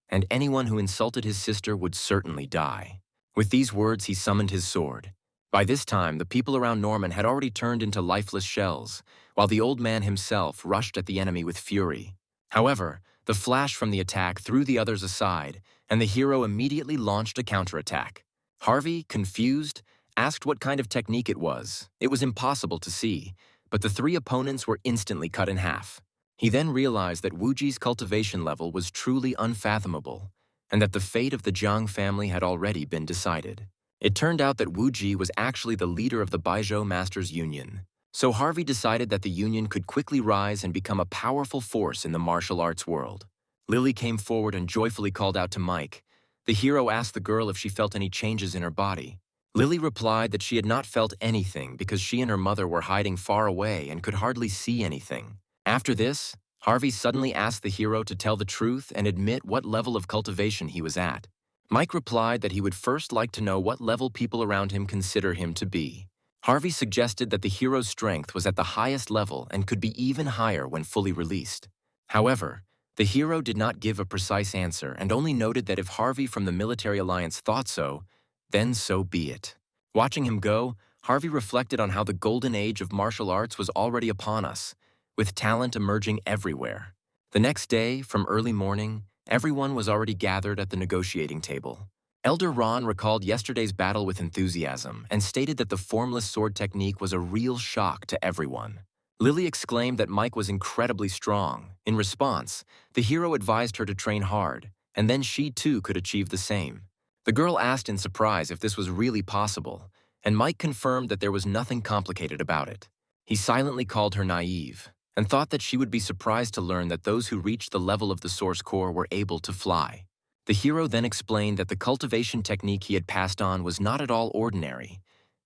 and anyone who insulted his sister would certainly die. With these words, he summoned his sword. By this time, the people around Norman had already turned into lifeless shells, while the old man himself rushed at the enemy with fury. However, the flash from the attack threw the others aside, and the hero immediately launched a counterattack. Harvey, confused, asked what kind of technique it was. It was impossible to see, but the 3 opponents were instantly cut in half. He then realized that Wu Ji's cultivation level was truly unfathomable, and that the fate of the Jiang family had already been decided. It turned out that Wu Ji was actually the leader of the Baizhou Masters Union. So Harvey decided that the Union could quickly rise and become a powerful force in the martial arts world. Lily came forward and joyfully called out to Mike. The hero asked the girl if she felt any changes in her body. Lily replied that she had not felt anything because she and her mother were hiding far away and could hardly see anything. After this, Harvey suddenly asked the hero to tell the truth and admit what level of cultivation he was at. Mike replied that he would first like to know what level people around him consider him to be. Harvey suggested that the hero's strength was at the highest level and could be even higher when fully released. However, the hero did not give a precise answer and only noted that if Harvey from the military alliance thought so, then so be it. Watching him go, Harvey reflected on how the golden age of martial arts was already upon us, with talent emerging everywhere. The next day, from early morning, everyone was already gathered at the negotiating table. Elder Ron recalled yesterday's battle with enthusiasm and stated that the formless sword technique was a real shock to everyone. Lily exclaimed that Mike was incredibly strong. In response, the hero advised her to train hard, and then she too could achieve the same. The girl asked in surprise if this was really possible, and Mike confirmed that there was nothing complicated about it. He silently called her naive, and thought that she would be surprised to learn that those who reached the level of the source core were able to fly. The hero then explained that the cultivation technique he had passed on was not at all ordinary,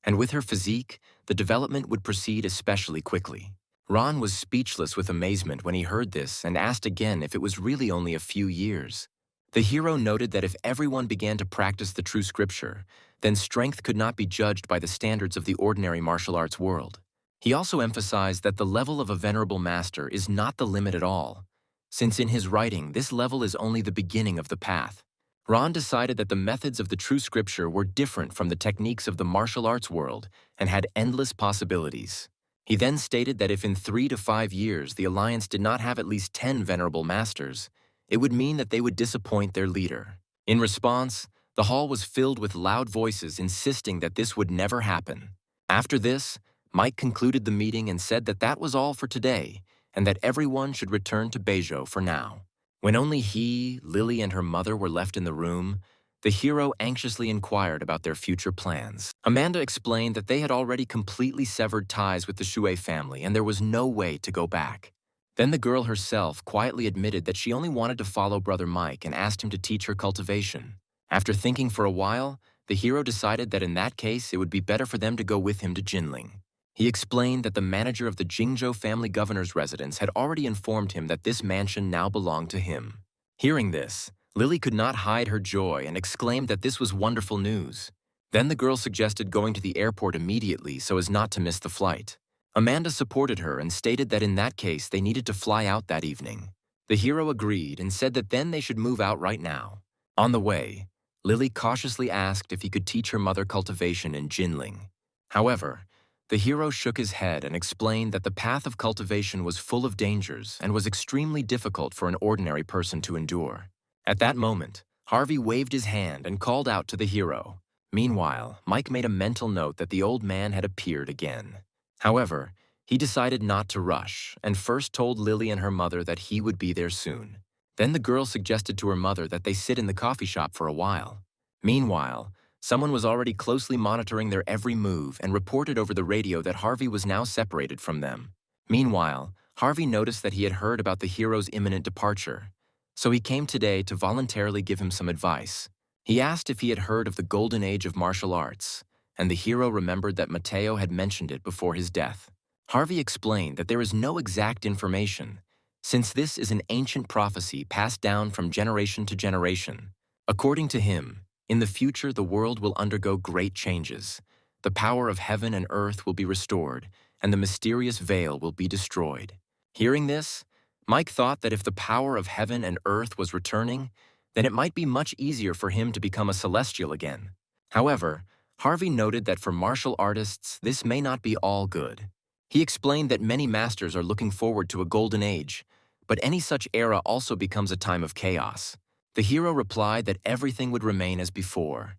and with her physique, the development would proceed especially quickly. Ron was speechless with amazement when he heard this and asked again if it was really only a few years. The hero noted that if everyone began to practice the true scripture, then strength could not be judged by the standards of the ordinary martial arts world. He also emphasized that the level of a venerable master is not the limit at all, since in his writing this level is only the beginning of the path. Ron decided that the methods of the true scripture were different from the techniques of the martial arts world and had endless possibilities. He then stated that if in 3 to 5 years the Alliance did not have at least 10 venerable masters, it would mean that they would disappoint their leader. In response, the hall was filled with loud voices insisting that this would never happen. After this, Mike concluded the meeting and said that that was all for today, and that everyone should return to Beizhou for now. When only he, Lily, and her mother were left in the room, the hero anxiously inquired about their future plans. Amanda explained that they had already completely severed ties with the Shui family and there was no way to go back. Then the girl herself quietly admitted that she only wanted to follow Brother Mike and asked him to teach her cultivation. After thinking for a while, the hero decided that in that case it would be better for them to go with him to Jinling. He explained that the manager of the Jingzhou family governor's residence had already informed him that this mansion now belonged to him. Hearing this, Lily could not hide her joy and exclaimed that this was wonderful news. Then the girl suggested going to the airport immediately so as not to miss the flight. Amanda supported her and stated that in that case they needed to fly out that evening. The hero agreed and said that then they should move out right now. On the way, Lily cautiously asked if he could teach her mother cultivation in Jinling. However, the hero shook his head and explained that the path of cultivation was full of dangers and was extremely difficult for an ordinary person to endure. At that moment, Harvey waved his hand and called out to the hero. Meanwhile, Mike made a mental note that the old man had appeared again. However, He decided not to rush and first told Lily and her mother that he would be there soon. Then the girl suggested to her mother that they sit in the coffee shop for a while. Meanwhile, someone was already closely monitoring their every move and reported over the radio that Harvey was now separated from them. Meanwhile, Harvey noticed that he had heard about the hero's imminent departure, so he came today to voluntarily give him some advice. He asked if he had heard of the golden age of martial arts, and the hero remembered that Mateo had mentioned it before his death. Harvey explained that there is no exact information, since this is an ancient prophecy passed down from generation to generation. According to him, in the future the world will undergo great changes. The power of heaven and earth will be restored, and the mysterious veil will be destroyed. Hearing this, Mike thought that if the power of heaven and earth was returning, then it might be much easier for him to become a celestial again. However, Harvey noted that for martial artists, this may not be all good. He explained that many masters are looking forward to a golden age, but any such era also becomes a time of chaos. The hero replied that everything would remain as before.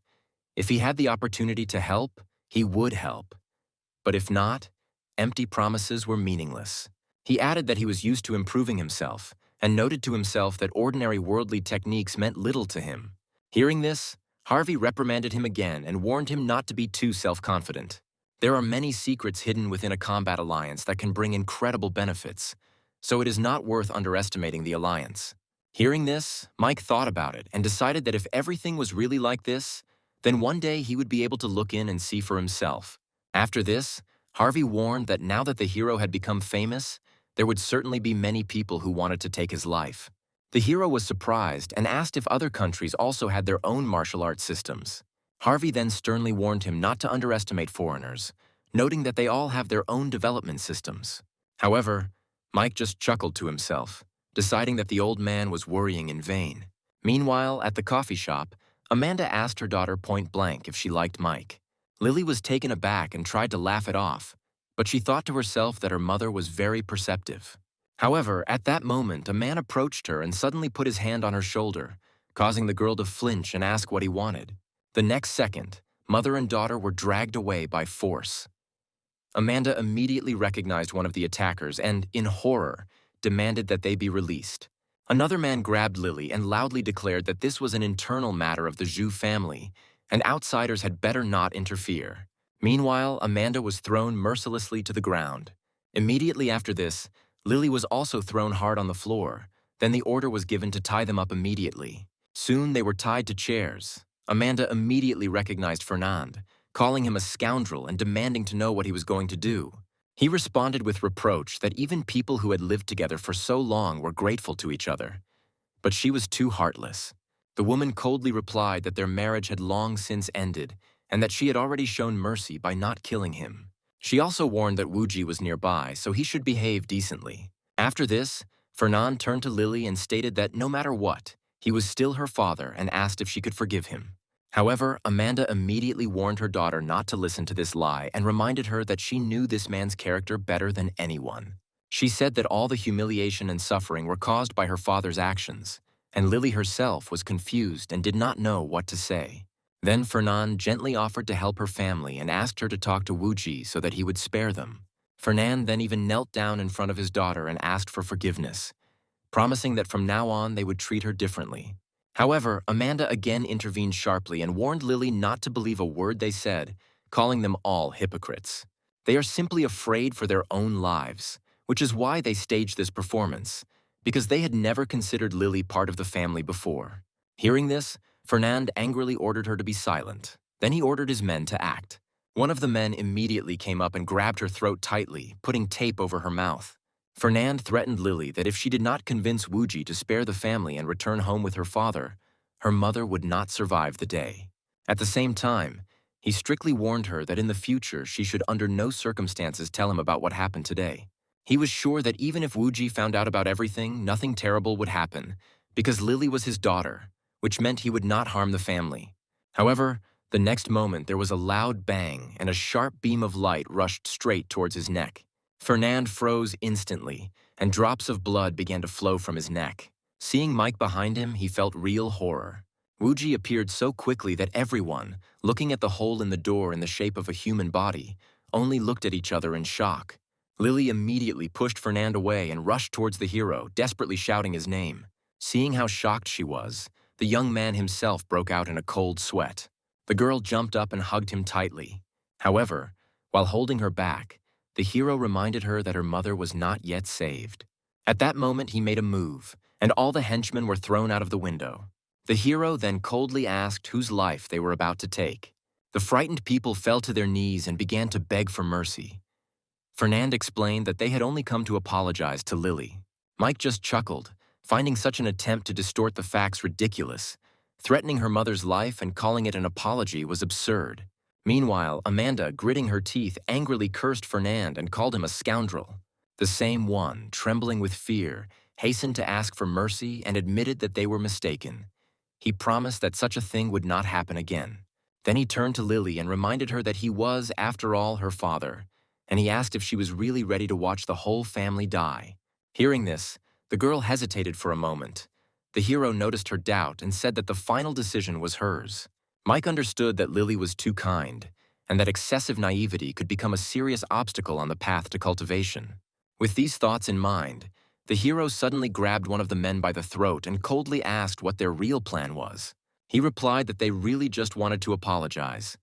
If he had the opportunity to help, he would help. But if not, empty promises were meaningless. He added that he was used to improving himself, and noted to himself that ordinary worldly techniques meant little to him. Hearing this, Harvey reprimanded him again and warned him not to be too self-confident. There are many secrets hidden within a combat alliance that can bring incredible benefits, so it is not worth underestimating the alliance. Hearing this, Mike thought about it and decided that if everything was really like this, then one day he would be able to look in and see for himself. After this, Harvey warned that now that the hero had become famous, there would certainly be many people who wanted to take his life. The hero was surprised and asked if other countries also had their own martial arts systems. Harvey then sternly warned him not to underestimate foreigners, noting that they all have their own development systems. However, Mike just chuckled to himself, deciding that the old man was worrying in vain. Meanwhile, at the coffee shop, Amanda asked her daughter point blank if she liked Mike. Lily was taken aback and tried to laugh it off, but she thought to herself that her mother was very perceptive. However, at that moment, a man approached her and suddenly put his hand on her shoulder, causing the girl to flinch and ask what he wanted. The next second, mother and daughter were dragged away by force. Amanda immediately recognized one of the attackers and, in horror, demanded that they be released. Another man grabbed Lily and loudly declared that this was an internal matter of the Zhu family, and outsiders had better not interfere. Meanwhile, Amanda was thrown mercilessly to the ground. Immediately after this, Lily was also thrown hard on the floor. Then the order was given to tie them up immediately. Soon they were tied to chairs. Amanda immediately recognized Fernand, calling him a scoundrel and demanding to know what he was going to do. He responded with reproach that even people who had lived together for so long were grateful to each other. But she was too heartless. The woman coldly replied that their marriage had long since ended and that she had already shown mercy by not killing him. She also warned that Wuji was nearby, so he should behave decently. After this, Fernand turned to Lily and stated that no matter what, he was still her father and asked if she could forgive him. However, Amanda immediately warned her daughter not to listen to this lie and reminded her that she knew this man's character better than anyone. She said that all the humiliation and suffering were caused by her father's actions, and Lily herself was confused and did not know what to say. Then Fernand gently offered to help her family and asked her to talk to Wuji so that he would spare them. Fernand then even knelt down in front of his daughter and asked for forgiveness, promising that from now on they would treat her differently. However, Amanda again intervened sharply and warned Lily not to believe a word they said, calling them all hypocrites. They are simply afraid for their own lives, which is why they staged this performance, because they had never considered Lily part of the family before. Hearing this, Fernand angrily ordered her to be silent. Then he ordered his men to act. One of the men immediately came up and grabbed her throat tightly, putting tape over her mouth. Fernand threatened Lily that if she did not convince Wuji to spare the family and return home with her father, her mother would not survive the day. At the same time, he strictly warned her that in the future she should under no circumstances tell him about what happened today. He was sure that even if Wuji found out about everything, nothing terrible would happen, because Lily was his daughter, which meant he would not harm the family. However, the next moment there was a loud bang and a sharp beam of light rushed straight towards his neck. Fernand froze instantly, and drops of blood began to flow from his neck. Seeing Mike behind him, he felt real horror. Wuji appeared so quickly that everyone, looking at the hole in the door in the shape of a human body, only looked at each other in shock. Lily immediately pushed Fernand away and rushed towards the hero, desperately shouting his name. Seeing how shocked she was, the young man himself broke out in a cold sweat. The girl jumped up and hugged him tightly. However, while holding her back, the hero reminded her that her mother was not yet saved. At that moment, he made a move, and all the henchmen were thrown out of the window. The hero then coldly asked whose life they were about to take. The frightened people fell to their knees and began to beg for mercy. Fernand explained that they had only come to apologize to Lily. Mike just chuckled, finding such an attempt to distort the facts ridiculous. Threatening her mother's life and calling it an apology was absurd. Meanwhile, Amanda, gritting her teeth, angrily cursed Fernand and called him a scoundrel. The same one, trembling with fear, hastened to ask for mercy and admitted that they were mistaken. He promised that such a thing would not happen again. Then he turned to Lily and reminded her that he was, after all, her father, and he asked if she was really ready to watch the whole family die. Hearing this, the girl hesitated for a moment. The hero noticed her doubt and said that the final decision was hers. Mike understood that Lily was too kind, and that excessive naivety could become a serious obstacle on the path to cultivation. With these thoughts in mind, the hero suddenly grabbed one of the men by the throat and coldly asked what their real plan was. He replied that they really just wanted to apologize.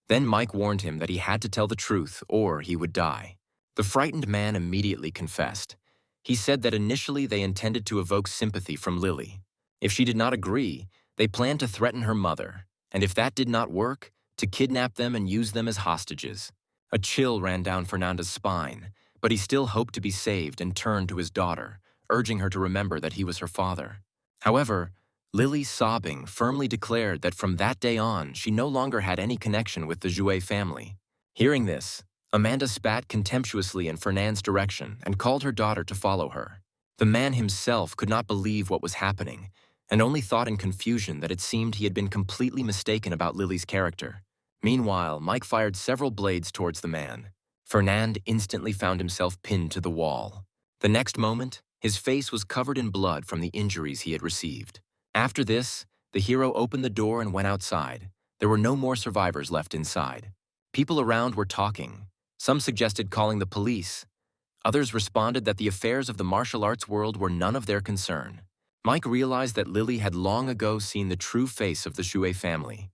Then Mike warned him that he had to tell the truth or he would die. The frightened man immediately confessed. He said that initially they intended to evoke sympathy from Lily. If she did not agree, they planned to threaten her mother, and if that did not work, to kidnap them and use them as hostages. A chill ran down Fernanda's spine, but he still hoped to be saved and turned to his daughter, urging her to remember that he was her father. However, Lily, sobbing, firmly declared that from that day on she no longer had any connection with the Jouet family. Hearing this, Amanda spat contemptuously in Fernand's direction and called her daughter to follow her. The man himself could not believe what was happening, and only thought in confusion that it seemed he had been completely mistaken about Lily's character. Meanwhile, Mike fired several blades towards the man. Fernand instantly found himself pinned to the wall. The next moment, his face was covered in blood from the injuries he had received. After this, the hero opened the door and went outside. There were no more survivors left inside. People around were talking. Some suggested calling the police. Others responded that the affairs of the martial arts world were none of their concern. Mike realized that Lily had long ago seen the true face of the Jouet family.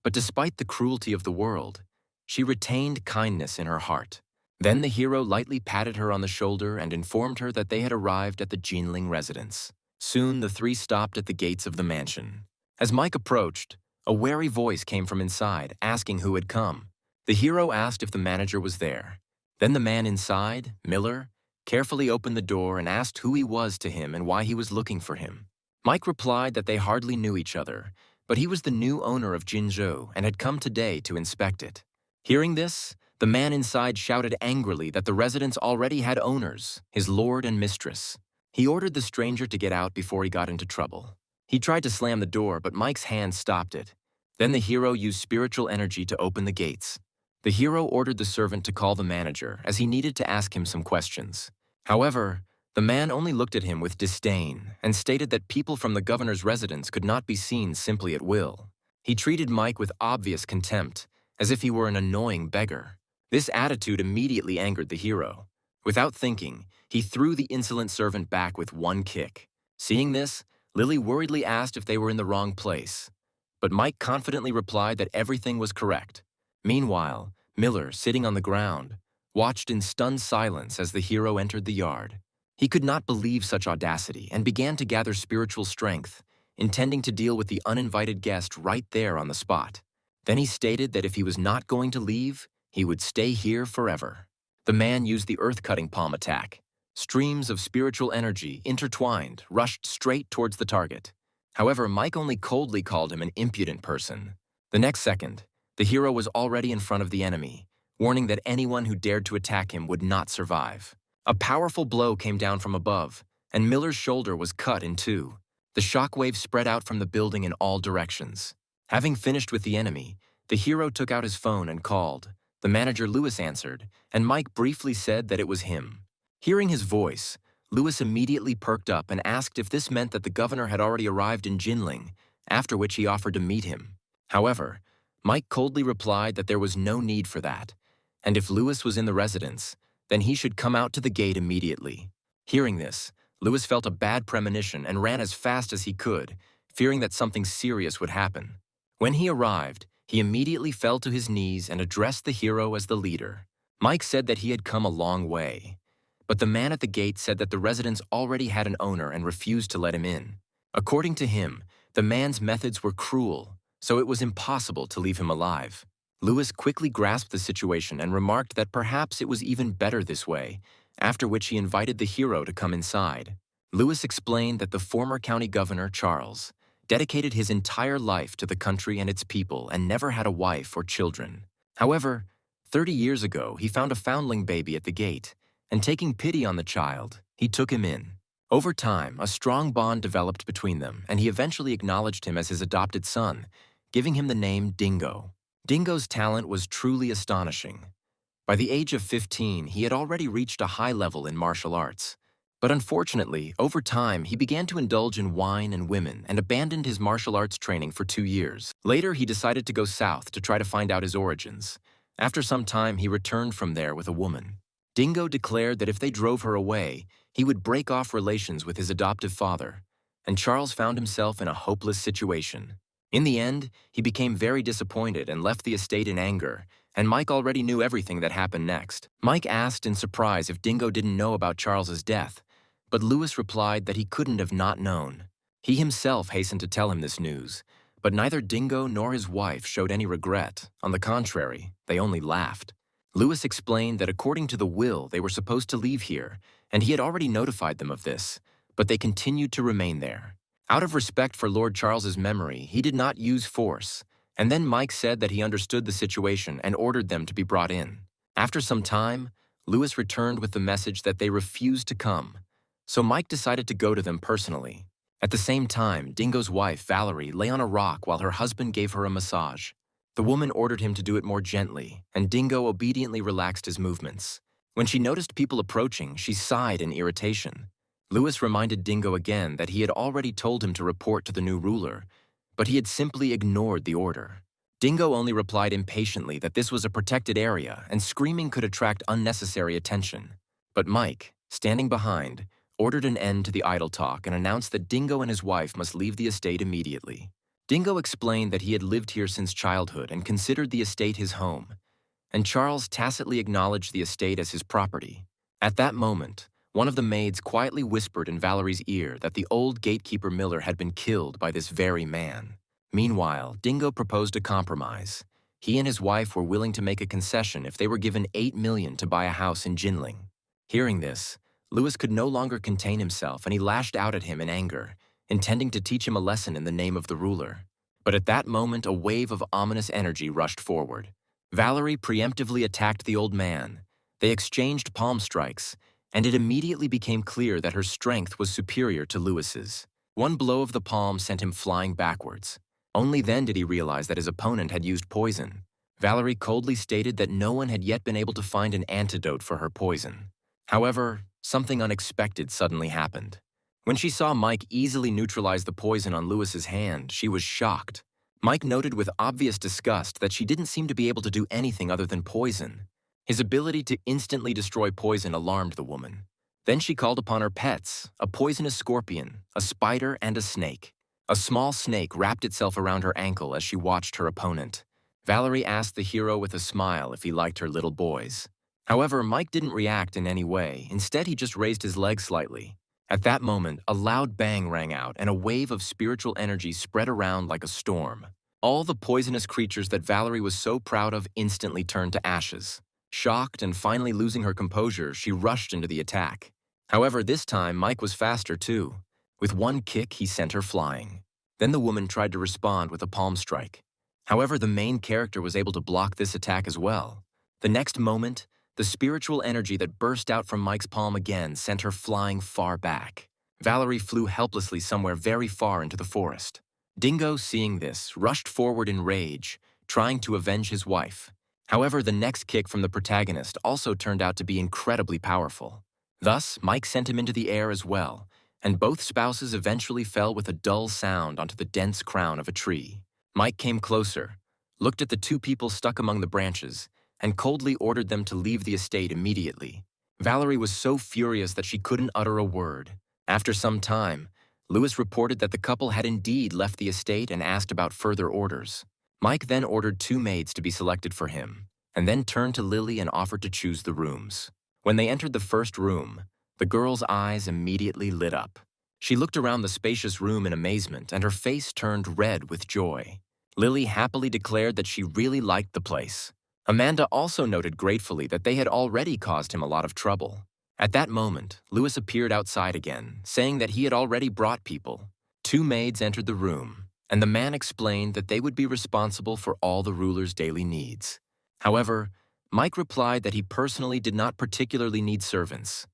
But despite the cruelty of the world, she retained kindness in her heart. Then the hero lightly patted her on the shoulder and informed her that they had arrived at the Jinling residence. Soon the three stopped at the gates of the mansion. As Mike approached, a wary voice came from inside, asking who had come. The hero asked if the manager was there. Then the man inside, Miller, carefully opened the door and asked who he was to him and why he was looking for him. Mike replied that they hardly knew each other, but he was the new owner of Jinzhou and had come today to inspect it. Hearing this, the man inside shouted angrily that the residence already had owners, his lord and mistress. He ordered the stranger to get out before he got into trouble. He tried to slam the door, but Mike's hand stopped it. Then the hero used spiritual energy to open the gates. The hero ordered the servant to call the manager, as he needed to ask him some questions. However, the man only looked at him with disdain and stated that people from the governor's residence could not be seen simply at will. He treated Mike with obvious contempt, as if he were an annoying beggar. This attitude immediately angered the hero. Without thinking, he threw the insolent servant back with one kick. Seeing this, Lily worriedly asked if they were in the wrong place. But Mike confidently replied that everything was correct. Meanwhile, Miller, sitting on the ground, watched in stunned silence as the hero entered the yard. He could not believe such audacity and began to gather spiritual strength, intending to deal with the uninvited guest right there on the spot. Then he stated that if he was not going to leave, he would stay here forever. The man used the earth-cutting palm attack. Streams of spiritual energy, intertwined, rushed straight towards the target. However, Mike only coldly called him an impudent person. The next second, the hero was already in front of the enemy, warning that anyone who dared to attack him would not survive. A powerful blow came down from above, and Miller's shoulder was cut in two. The shockwave spread out from the building in all directions. Having finished with the enemy, the hero took out his phone and called. The manager Lewis answered, and Mike briefly said that it was him. Hearing his voice, Lewis immediately perked up and asked if this meant that the governor had already arrived in Jinling, after which he offered to meet him. However, Mike coldly replied that there was no need for that, and if Lewis was in the residence, then he should come out to the gate immediately. Hearing this, Lewis felt a bad premonition and ran as fast as he could, fearing that something serious would happen. When he arrived, he immediately fell to his knees and addressed the hero as the leader. Mike said that he had come a long way, but the man at the gate said that the residence already had an owner and refused to let him in. According to him, the man's methods were cruel, so it was impossible to leave him alive. Lewis quickly grasped the situation and remarked that perhaps it was even better this way, after which he invited the hero to come inside. Lewis explained that the former county governor, Charles, dedicated his entire life to the country and its people and never had a wife or children. However, 30 years ago, he found a foundling baby at the gate, and taking pity on the child, he took him in. Over time, a strong bond developed between them, and he eventually acknowledged him as his adopted son, giving him the name Dingo. Dingo's talent was truly astonishing. By the age of 15, he had already reached a high level in martial arts. But unfortunately, over time, he began to indulge in wine and women and abandoned his martial arts training for 2 years. Later, he decided to go south to try to find out his origins. After some time, he returned from there with a woman. Dingo declared that if they drove her away, he would break off relations with his adoptive father, and Charles found himself in a hopeless situation. In the end, he became very disappointed and left the estate in anger, and Mike already knew everything that happened next. Mike asked in surprise if Dingo didn't know about Charles's death, but Lewis replied that he couldn't have not known. He himself hastened to tell him this news, but neither Dingo nor his wife showed any regret. On the contrary, they only laughed. Lewis explained that according to the will, they were supposed to leave here, and he had already notified them of this, but they continued to remain there. Out of respect for Lord Charles's memory, he did not use force, and then Mike said that he understood the situation and ordered them to be brought in. After some time, Lewis returned with the message that they refused to come, so Mike decided to go to them personally. At the same time, Dingo's wife, Valerie, lay on a rock while her husband gave her a massage. The woman ordered him to do it more gently, and Dingo obediently relaxed his movements. When she noticed people approaching, she sighed in irritation. Lewis reminded Dingo again that he had already told him to report to the new ruler, but he had simply ignored the order. Dingo only replied impatiently that this was a protected area and screaming could attract unnecessary attention. But Mike, standing behind, ordered an end to the idle talk and announced that Dingo and his wife must leave the estate immediately. Dingo explained that he had lived here since childhood and considered the estate his home, and Charles tacitly acknowledged the estate as his property. At that moment, one of the maids quietly whispered in Valerie's ear that the old gatekeeper Miller had been killed by this very man. Meanwhile, Dingo proposed a compromise. He and his wife were willing to make a concession if they were given $8 million to buy a house in Jinling. Hearing this, Lewis could no longer contain himself and he lashed out at him in anger, intending to teach him a lesson in the name of the ruler. But at that moment, a wave of ominous energy rushed forward. Valerie preemptively attacked the old man. They exchanged palm strikes, and it immediately became clear that her strength was superior to Lewis's. One blow of the palm sent him flying backwards. Only then did he realize that his opponent had used poison. Valerie coldly stated that no one had yet been able to find an antidote for her poison. However, something unexpected suddenly happened. When she saw Mike easily neutralize the poison on Lewis's hand, she was shocked. Mike noted with obvious disgust that she didn't seem to be able to do anything other than poison. His ability to instantly destroy poison alarmed the woman. Then she called upon her pets, a poisonous scorpion, a spider, and a snake. A small snake wrapped itself around her ankle as she watched her opponent. Valerie asked the hero with a smile if he liked her little boys. However, Mike didn't react in any way. Instead, he just raised his leg slightly. At that moment, a loud bang rang out and a wave of spiritual energy spread around like a storm. All the poisonous creatures that Valerie was so proud of instantly turned to ashes. Shocked and finally losing her composure, she rushed into the attack. However, this time, Mike was faster too. With one kick, he sent her flying. Then the woman tried to respond with a palm strike. However, the main character was able to block this attack as well. The next moment, the spiritual energy that burst out from Mike's palm again sent her flying far back. Valerie flew helplessly somewhere very far into the forest. Dingo, seeing this, rushed forward in rage, trying to avenge his wife. However, the next kick from the protagonist also turned out to be incredibly powerful. Thus, Mike sent him into the air as well, and both spouses eventually fell with a dull sound onto the dense crown of a tree. Mike came closer, looked at the two people stuck among the branches, and coldly ordered them to leave the estate immediately. Valerie was so furious that she couldn't utter a word. After some time, Lewis reported that the couple had indeed left the estate and asked about further orders. Mike then ordered two maids to be selected for him, and then turned to Lily and offered to choose the rooms. When they entered the first room, the girl's eyes immediately lit up. She looked around the spacious room in amazement, and her face turned red with joy. Lily happily declared that she really liked the place. Amanda also noted gratefully that they had already caused him a lot of trouble. At that moment, Lewis appeared outside again, saying that he had already brought people. Two maids entered the room, and the man explained that they would be responsible for all the ruler's daily needs. However, Mike replied that he personally did not particularly need servants.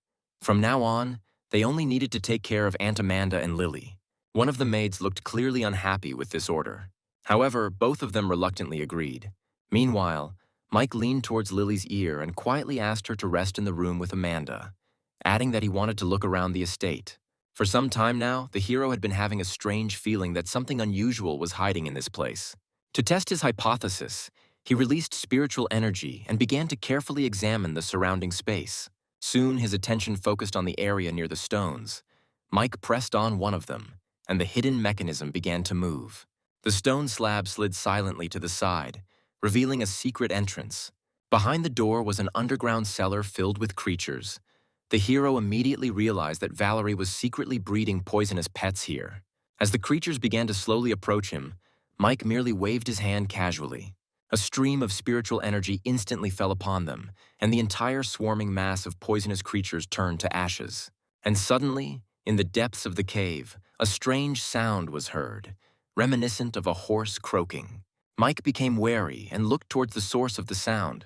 From now on, they only needed to take care of Aunt Amanda and Lily. One of the maids looked clearly unhappy with this order. However, both of them reluctantly agreed. Meanwhile, Mike leaned towards Lily's ear and quietly asked her to rest in the room with Amanda, adding that he wanted to look around the estate. For some time now, the hero had been having a strange feeling that something unusual was hiding in this place. To test his hypothesis, he released spiritual energy and began to carefully examine the surrounding space. Soon, his attention focused on the area near the stones. Mike pressed on one of them, and the hidden mechanism began to move. The stone slab slid silently to the side, revealing a secret entrance. Behind the door was an underground cellar filled with creatures. The hero immediately realized that Valerie was secretly breeding poisonous pets here. As the creatures began to slowly approach him, Mike merely waved his hand casually. A stream of spiritual energy instantly fell upon them, and the entire swarming mass of poisonous creatures turned to ashes. And suddenly, in the depths of the cave, a strange sound was heard, reminiscent of a horse croaking. Mike became wary and looked towards the source of the sound.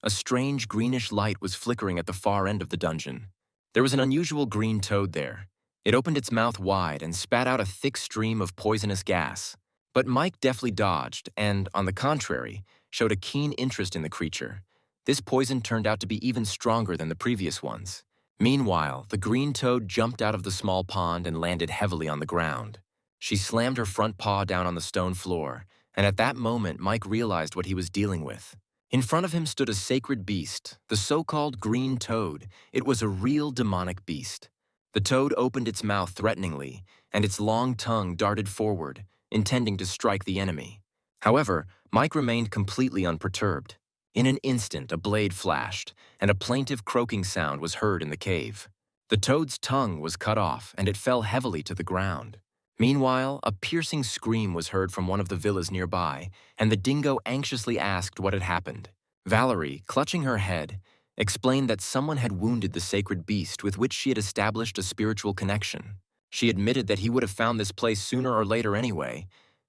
A strange greenish light was flickering at the far end of the dungeon. There was an unusual green toad there. It opened its mouth wide and spat out a thick stream of poisonous gas. But Mike deftly dodged and, on the contrary, showed a keen interest in the creature. This poison turned out to be even stronger than the previous ones. Meanwhile, the green toad jumped out of the small pond and landed heavily on the ground. She slammed her front paw down on the stone floor, and at that moment Mike realized what he was dealing with. In front of him stood a sacred beast, the so-called green toad. It was a real demonic beast. The toad opened its mouth threateningly, and its long tongue darted forward, intending to strike the enemy. However, Mike remained completely unperturbed. In an instant, a blade flashed, and a plaintive croaking sound was heard in the cave. The toad's tongue was cut off, and it fell heavily to the ground. Meanwhile, a piercing scream was heard from one of the villas nearby, and the dingo anxiously asked what had happened. Valerie, clutching her head, explained that someone had wounded the sacred beast with which she had established a spiritual connection. She admitted that he would have found this place sooner or later anyway,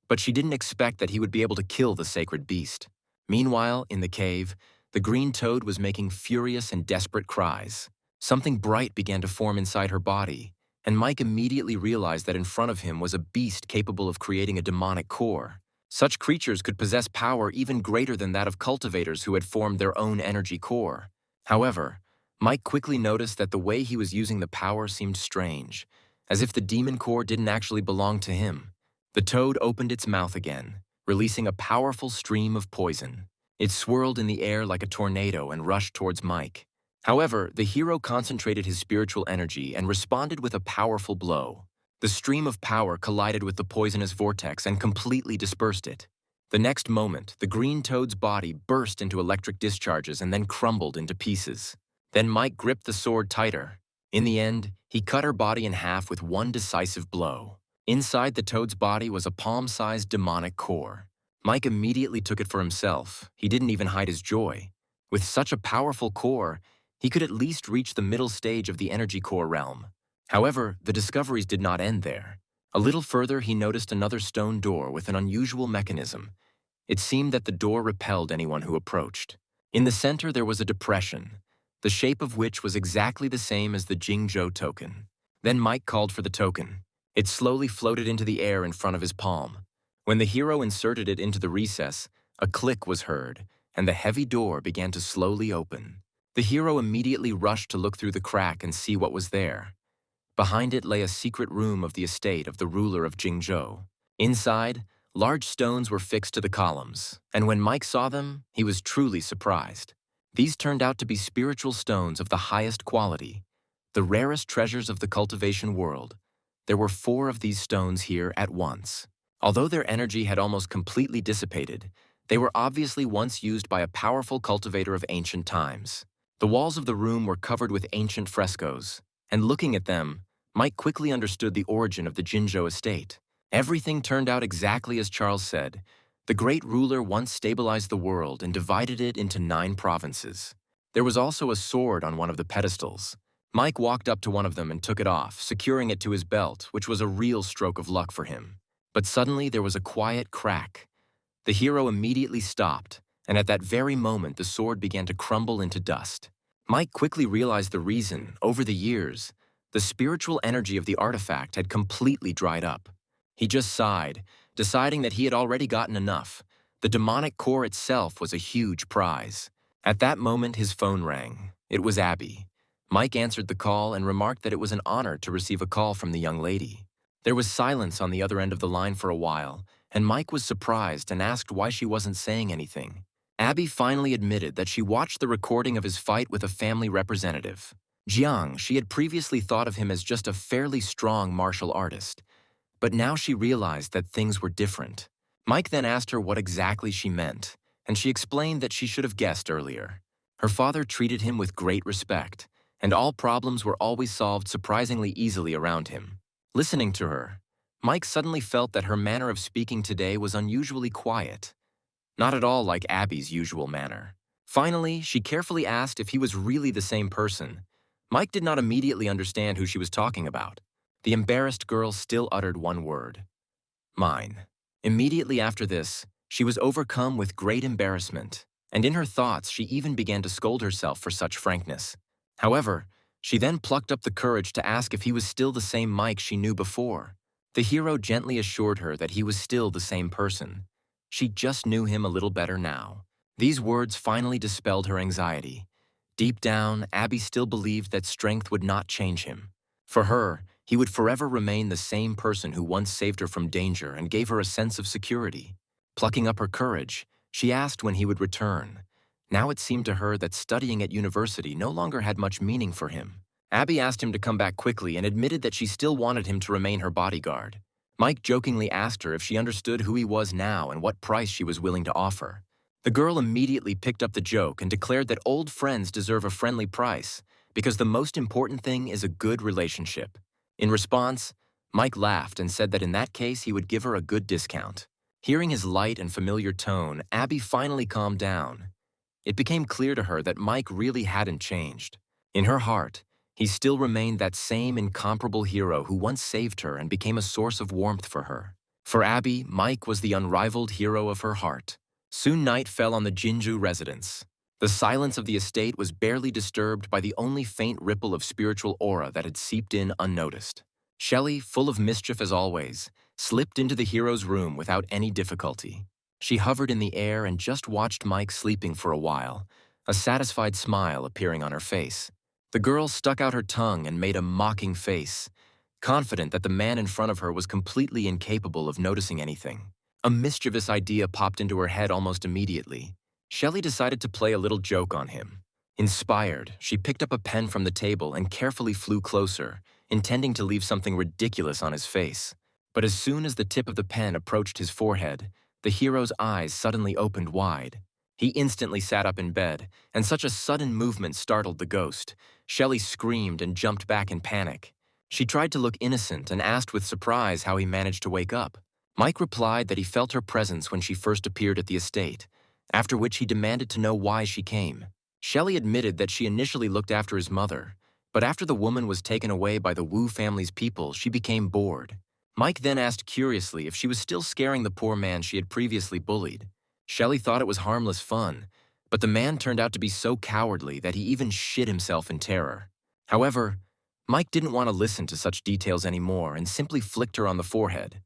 but she didn't expect that he would be able to kill the sacred beast. Meanwhile, in the cave, the green toad was making furious and desperate cries. Something bright began to form inside her body, and Mike immediately realized that in front of him was a beast capable of creating a demonic core. Such creatures could possess power even greater than that of cultivators who had formed their own energy core. However, Mike quickly noticed that the way he was using the power seemed strange, as if the demon core didn't actually belong to him. The toad opened its mouth again, releasing a powerful stream of poison. It swirled in the air like a tornado and rushed towards Mike. However, the hero concentrated his spiritual energy and responded with a powerful blow. The stream of power collided with the poisonous vortex and completely dispersed it. The next moment, the green toad's body burst into electric discharges and then crumbled into pieces. Then Mike gripped the sword tighter. In the end, he cut her body in half with one decisive blow. Inside the toad's body was a palm-sized demonic core. Mike immediately took it for himself. He didn't even hide his joy. With such a powerful core, he could at least reach the middle stage of the energy core realm. However, the discoveries did not end there. A little further, he noticed another stone door with an unusual mechanism. It seemed that the door repelled anyone who approached. In the center, there was a depression, the shape of which was exactly the same as the Jingzhou token. Then Mike called for the token. It slowly floated into the air in front of his palm. When the hero inserted it into the recess, a click was heard, and the heavy door began to slowly open. The hero immediately rushed to look through the crack and see what was there. Behind it lay a secret room of the estate of the ruler of Jingzhou. Inside, large stones were fixed to the columns, and when Mike saw them, he was truly surprised. These turned out to be spiritual stones of the highest quality, the rarest treasures of the cultivation world. There were 4 of these stones here at once. Although their energy had almost completely dissipated, they were obviously once used by a powerful cultivator of ancient times. The walls of the room were covered with ancient frescoes, and looking at them, Mike quickly understood the origin of the Jinzhou estate. Everything turned out exactly as Charles said. The great ruler once stabilized the world and divided it into 9 provinces. There was also a sword on one of the pedestals. Mike walked up to one of them and took it off, securing it to his belt, which was a real stroke of luck for him. But suddenly there was a quiet crack. The hero immediately stopped, and at that very moment the sword began to crumble into dust. Mike quickly realized the reason. Over the years, the spiritual energy of the artifact had completely dried up. He just sighed, deciding that he had already gotten enough. The demonic core itself was a huge prize. At that moment his phone rang. It was Abby. Mike answered the call and remarked that it was an honor to receive a call from the young lady. There was silence on the other end of the line for a while, and Mike was surprised and asked why she wasn't saying anything. Abby finally admitted that she watched the recording of his fight with a family representative. Jiang, she had previously thought of him as just a fairly strong martial artist, but now she realized that things were different. Mike then asked her what exactly she meant, and she explained that she should have guessed earlier. Her father treated him with great respect, and all problems were always solved surprisingly easily around him. Listening to her, Mike suddenly felt that her manner of speaking today was unusually quiet, not at all like Abby's usual manner. Finally, she carefully asked if he was really the same person. Mike did not immediately understand who she was talking about. The embarrassed girl still uttered one word: mine. Immediately after this, she was overcome with great embarrassment, and in her thoughts she even began to scold herself for such frankness. However, she then plucked up the courage to ask if he was still the same Mike she knew before. The hero gently assured her that he was still the same person. She just knew him a little better now. These words finally dispelled her anxiety. Deep down, Abby still believed that strength would not change him. For her, he would forever remain the same person who once saved her from danger and gave her a sense of security. Plucking up her courage, she asked when he would return. Now it seemed to her that studying at university no longer had much meaning for him. Abby asked him to come back quickly and admitted that she still wanted him to remain her bodyguard. Mike jokingly asked her if she understood who he was now and what price she was willing to offer. The girl immediately picked up the joke and declared that old friends deserve a friendly price, because the most important thing is a good relationship. In response, Mike laughed and said that in that case he would give her a good discount. Hearing his light and familiar tone, Abby finally calmed down. It became clear to her that Mike really hadn't changed. In her heart, he still remained that same incomparable hero who once saved her and became a source of warmth for her. For Abby, Mike was the unrivaled hero of her heart. Soon night fell on the Jinju residence. The silence of the estate was barely disturbed by the only faint ripple of spiritual aura that had seeped in unnoticed. Shelley, full of mischief as always, slipped into the hero's room without any difficulty. She hovered in the air and just watched Mike sleeping for a while, a satisfied smile appearing on her face. The girl stuck out her tongue and made a mocking face, confident that the man in front of her was completely incapable of noticing anything. A mischievous idea popped into her head almost immediately. Shelley decided to play a little joke on him. Inspired, she picked up a pen from the table and carefully flew closer, intending to leave something ridiculous on his face. But as soon as the tip of the pen approached his forehead, the hero's eyes suddenly opened wide. He instantly sat up in bed, and such a sudden movement startled the ghost. Shelley screamed and jumped back in panic. She tried to look innocent and asked with surprise how he managed to wake up. Mike replied that he felt her presence when she first appeared at the estate, after which he demanded to know why she came. Shelley admitted that she initially looked after his mother, but after the woman was taken away by the Wu family's people, she became bored. Mike then asked curiously if she was still scaring the poor man she had previously bullied. Shelley thought it was harmless fun, but the man turned out to be so cowardly that he even shit himself in terror. However, Mike didn't want to listen to such details anymore and simply flicked her on the forehead.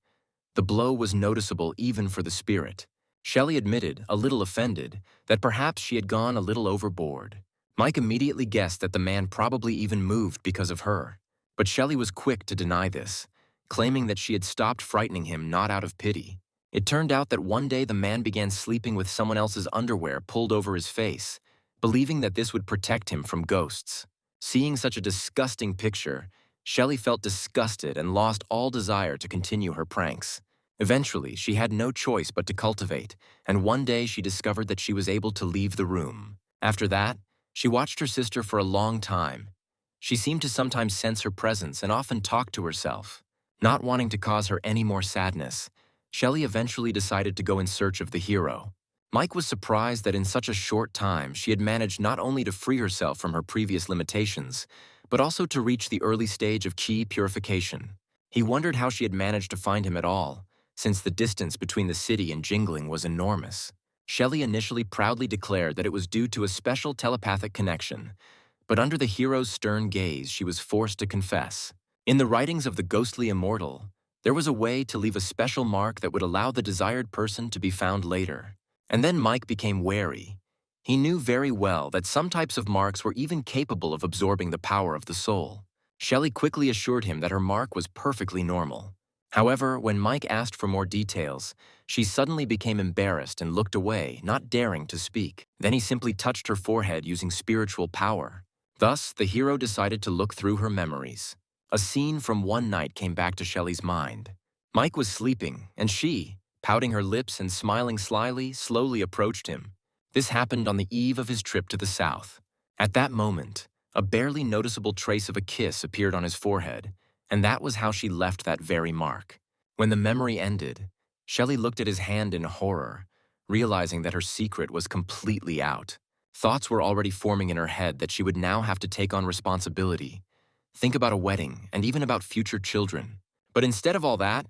The blow was noticeable even for the spirit. Shelley admitted, a little offended, that perhaps she had gone a little overboard. Mike immediately guessed that the man probably even moved because of her, but Shelley was quick to deny this, claiming that she had stopped frightening him not out of pity. It turned out that one day the man began sleeping with someone else's underwear pulled over his face, believing that this would protect him from ghosts. Seeing such a disgusting picture, Shelley felt disgusted and lost all desire to continue her pranks. Eventually, she had no choice but to cultivate, and one day she discovered that she was able to leave the room. After that, she watched her sister for a long time. She seemed to sometimes sense her presence and often talk to herself. Not wanting to cause her any more sadness, Shelley eventually decided to go in search of the hero. Mike was surprised that in such a short time she had managed not only to free herself from her previous limitations, but also to reach the early stage of chi purification. He wondered how she had managed to find him at all, since the distance between the city and Jingling was enormous. Shelley initially proudly declared that it was due to a special telepathic connection, but under the hero's stern gaze she was forced to confess. In the writings of the ghostly immortal, there was a way to leave a special mark that would allow the desired person to be found later. And then Mike became wary. He knew very well that some types of marks were even capable of absorbing the power of the soul. Shelley quickly assured him that her mark was perfectly normal. However, when Mike asked for more details, she suddenly became embarrassed and looked away, not daring to speak. Then he simply touched her forehead using spiritual power. Thus, the hero decided to look through her memories. A scene from one night came back to Shelley's mind. Mike was sleeping, and she, pouting her lips and smiling slyly, slowly approached him. This happened on the eve of his trip to the south. At that moment, a barely noticeable trace of a kiss appeared on his forehead, and that was how she left that very mark. When the memory ended, Shelley looked at his hand in horror, realizing that her secret was completely out. Thoughts were already forming in her head that she would now have to take on responsibility, think about a wedding, and even about future children. But instead of all that,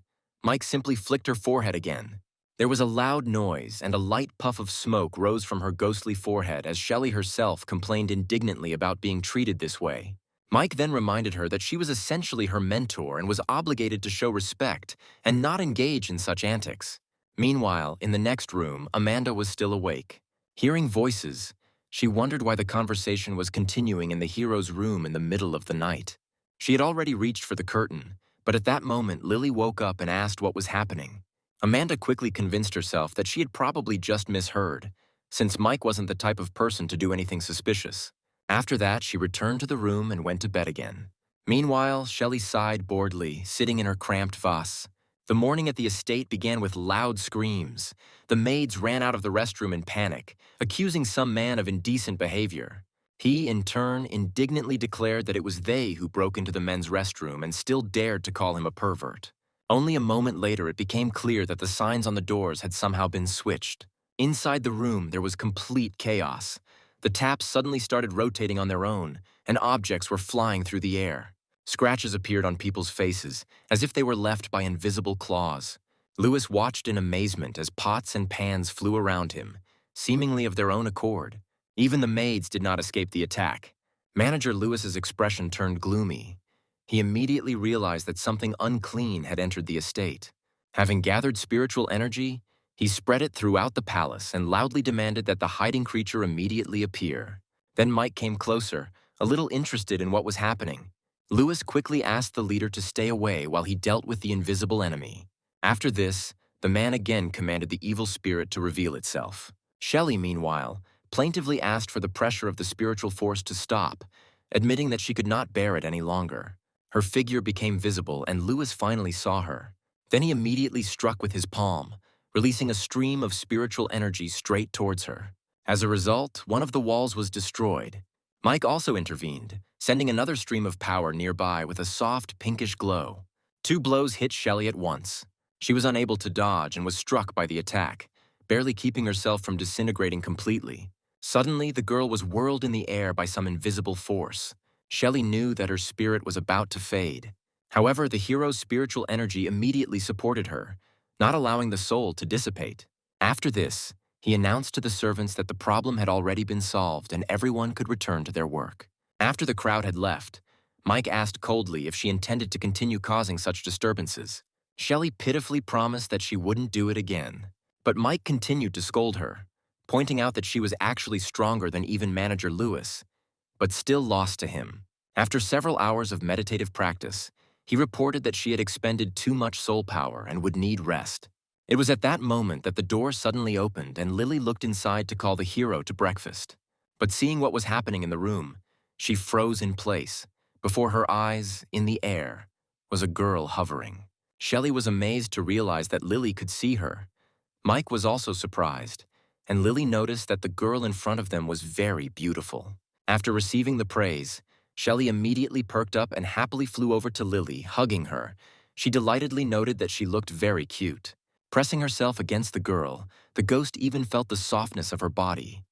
Mike simply flicked her forehead again. There was a loud noise, and a light puff of smoke rose from her ghostly forehead as Shelley herself complained indignantly about being treated this way. Mike then reminded her that she was essentially her mentor and was obligated to show respect and not engage in such antics. Meanwhile, in the next room, Amanda was still awake. Hearing voices, she wondered why the conversation was continuing in the hero's room in the middle of the night. She had already reached for the curtain, but at that moment Lily woke up and asked what was happening. Amanda quickly convinced herself that she had probably just misheard, since Mike wasn't the type of person to do anything suspicious. After that, she returned to the room and went to bed again. Meanwhile, Shelley sighed boredly, sitting in her cramped vase. The morning at the estate began with loud screams. The maids ran out of the restroom in panic, accusing some man of indecent behavior. He, in turn, indignantly declared that it was they who broke into the men's restroom and still dared to call him a pervert. Only a moment later, it became clear that the signs on the doors had somehow been switched. Inside the room, there was complete chaos. The taps suddenly started rotating on their own, and objects were flying through the air. Scratches appeared on people's faces, as if they were left by invisible claws. Lewis watched in amazement as pots and pans flew around him, seemingly of their own accord. Even the maids did not escape the attack. Manager Lewis's expression turned gloomy. He immediately realized that something unclean had entered the estate. Having gathered spiritual energy, he spread it throughout the palace and loudly demanded that the hiding creature immediately appear. Then Mike came closer, a little interested in what was happening. Lewis quickly asked the leader to stay away while he dealt with the invisible enemy. After this, the man again commanded the evil spirit to reveal itself. Shelley, meanwhile, plaintively asked for the pressure of the spiritual force to stop, admitting that she could not bear it any longer. Her figure became visible, and Lewis finally saw her. Then he immediately struck with his palm, releasing a stream of spiritual energy straight towards her. As a result, one of the walls was destroyed. Mike also intervened, sending another stream of power nearby with a soft, pinkish glow. 2 blows hit Shelley at once. She was unable to dodge and was struck by the attack, barely keeping herself from disintegrating completely. Suddenly, the girl was whirled in the air by some invisible force. Shelley knew that her spirit was about to fade. However, the hero's spiritual energy immediately supported her, not allowing the soul to dissipate. After this, he announced to the servants that the problem had already been solved and everyone could return to their work. After the crowd had left, Mike asked coldly if she intended to continue causing such disturbances. Shelley pitifully promised that she wouldn't do it again. But Mike continued to scold her, pointing out that she was actually stronger than even Manager Lewis, but still lost to him. After several hours of meditative practice, he reported that she had expended too much soul power and would need rest. It was at that moment that the door suddenly opened and Lily looked inside to call the hero to breakfast. But seeing what was happening in the room, she froze in place. Before her eyes, in the air, was a girl hovering. Shelley was amazed to realize that Lily could see her. Mike was also surprised, and Lily noticed that the girl in front of them was very beautiful. After receiving the praise, Shelley immediately perked up and happily flew over to Lily, hugging her. She delightedly noted that she looked very cute. Pressing herself against the girl, the ghost even felt the softness of her body,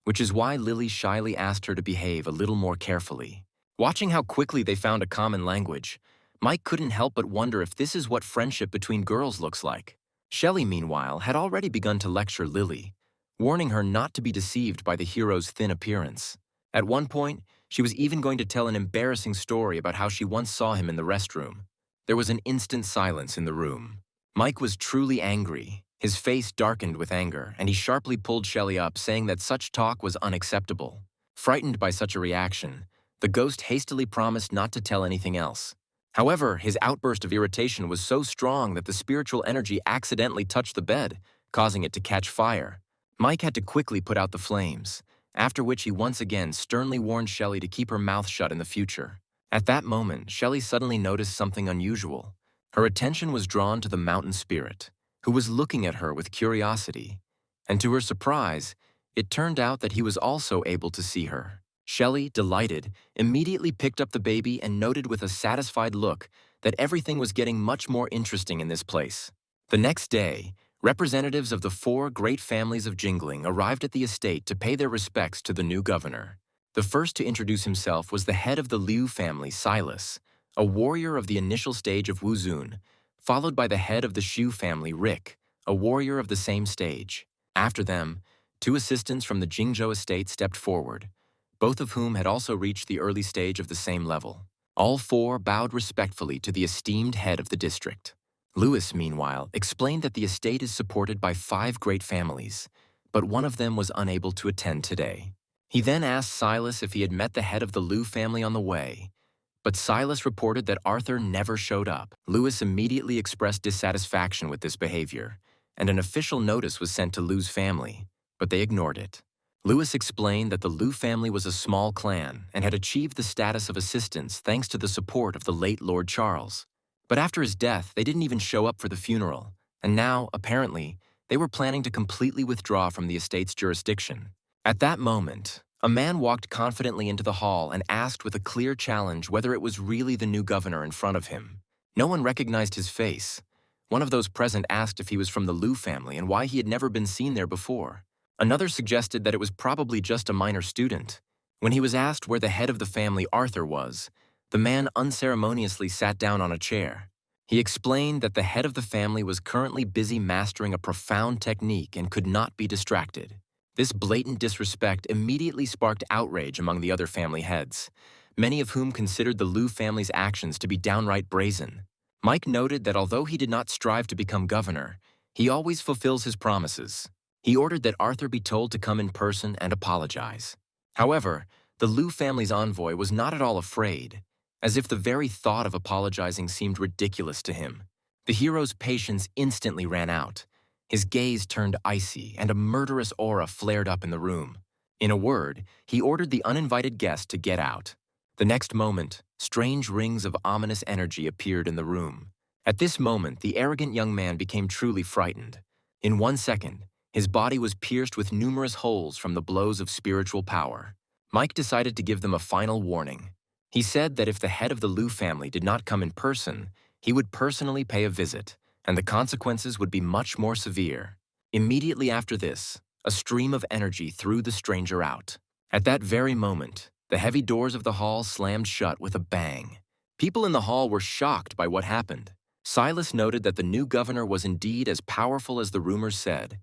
which is why Lily shyly asked her to behave a little more carefully. Watching how quickly they found a common language, Mike couldn't help but wonder if this is what friendship between girls looks like. Shelley, meanwhile, had already begun to lecture Lily, warning her not to be deceived by the hero's thin appearance. At one point, she was even going to tell an embarrassing story about how she once saw him in the restroom. There was an instant silence in the room. Mike was truly angry. His face darkened with anger, and he sharply pulled Shelley up, saying that such talk was unacceptable. Frightened by such a reaction, the ghost hastily promised not to tell anything else. However, his outburst of irritation was so strong that the spiritual energy accidentally touched the bed, causing it to catch fire. Mike had to quickly put out the flames, after which he once again sternly warned Shelley to keep her mouth shut in the future. At that moment, Shelley suddenly noticed something unusual. Her attention was drawn to the mountain spirit, who was looking at her with curiosity, and to her surprise, it turned out that he was also able to see her. Shelley, delighted, immediately picked up the baby and noted with a satisfied look that everything was getting much more interesting in this place. The next day, representatives of the 4 great families of Jingling arrived at the estate to pay their respects to the new governor. The first to introduce himself was the head of the Liu family, Silas, a warrior of the initial stage of Wuzun, followed by the head of the Shu family, Rick, a warrior of the same stage. After them, 2 assistants from the Jingzhou estate stepped forward, both of whom had also reached the early stage of the same level. All 4 bowed respectfully to the esteemed head of the district. Louis, meanwhile, explained that the estate is supported by 5 great families, but one of them was unable to attend today. He then asked Silas if he had met the head of the Liu family on the way, but Silas reported that Arthur never showed up. Louis immediately expressed dissatisfaction with this behavior, and an official notice was sent to Liu's family, but they ignored it. Louis explained that the Liu family was a small clan and had achieved the status of assistants thanks to the support of the late Lord Charles. But after his death, they didn't even show up for the funeral, and now, apparently, they were planning to completely withdraw from the estate's jurisdiction. At that moment, a man walked confidently into the hall and asked with a clear challenge whether it was really the new governor in front of him. No one recognized his face. One of those present asked if he was from the Liu family and why he had never been seen there before. Another suggested that it was probably just a minor student. When he was asked where the head of the family, Arthur, was, the man unceremoniously sat down on a chair. He explained that the head of the family was currently busy mastering a profound technique and could not be distracted. This blatant disrespect immediately sparked outrage among the other family heads, many of whom considered the Liu family's actions to be downright brazen. Mike noted that although he did not strive to become governor, he always fulfills his promises. He ordered that Arthur be told to come in person and apologize. However, the Liu family's envoy was not at all afraid, as if the very thought of apologizing seemed ridiculous to him. The hero's patience instantly ran out. His gaze turned icy, and a murderous aura flared up in the room. In a word, he ordered the uninvited guest to get out. The next moment, strange rings of ominous energy appeared in the room. At this moment, the arrogant young man became truly frightened. In 1 second, his body was pierced with numerous holes from the blows of spiritual power. Mike decided to give them a final warning. He said that if the head of the Liu family did not come in person, he would personally pay a visit, and the consequences would be much more severe. Immediately after this, a stream of energy threw the stranger out. At that very moment, the heavy doors of the hall slammed shut with a bang. People in the hall were shocked by what happened. Silas noted that the new governor was indeed as powerful as the rumors said,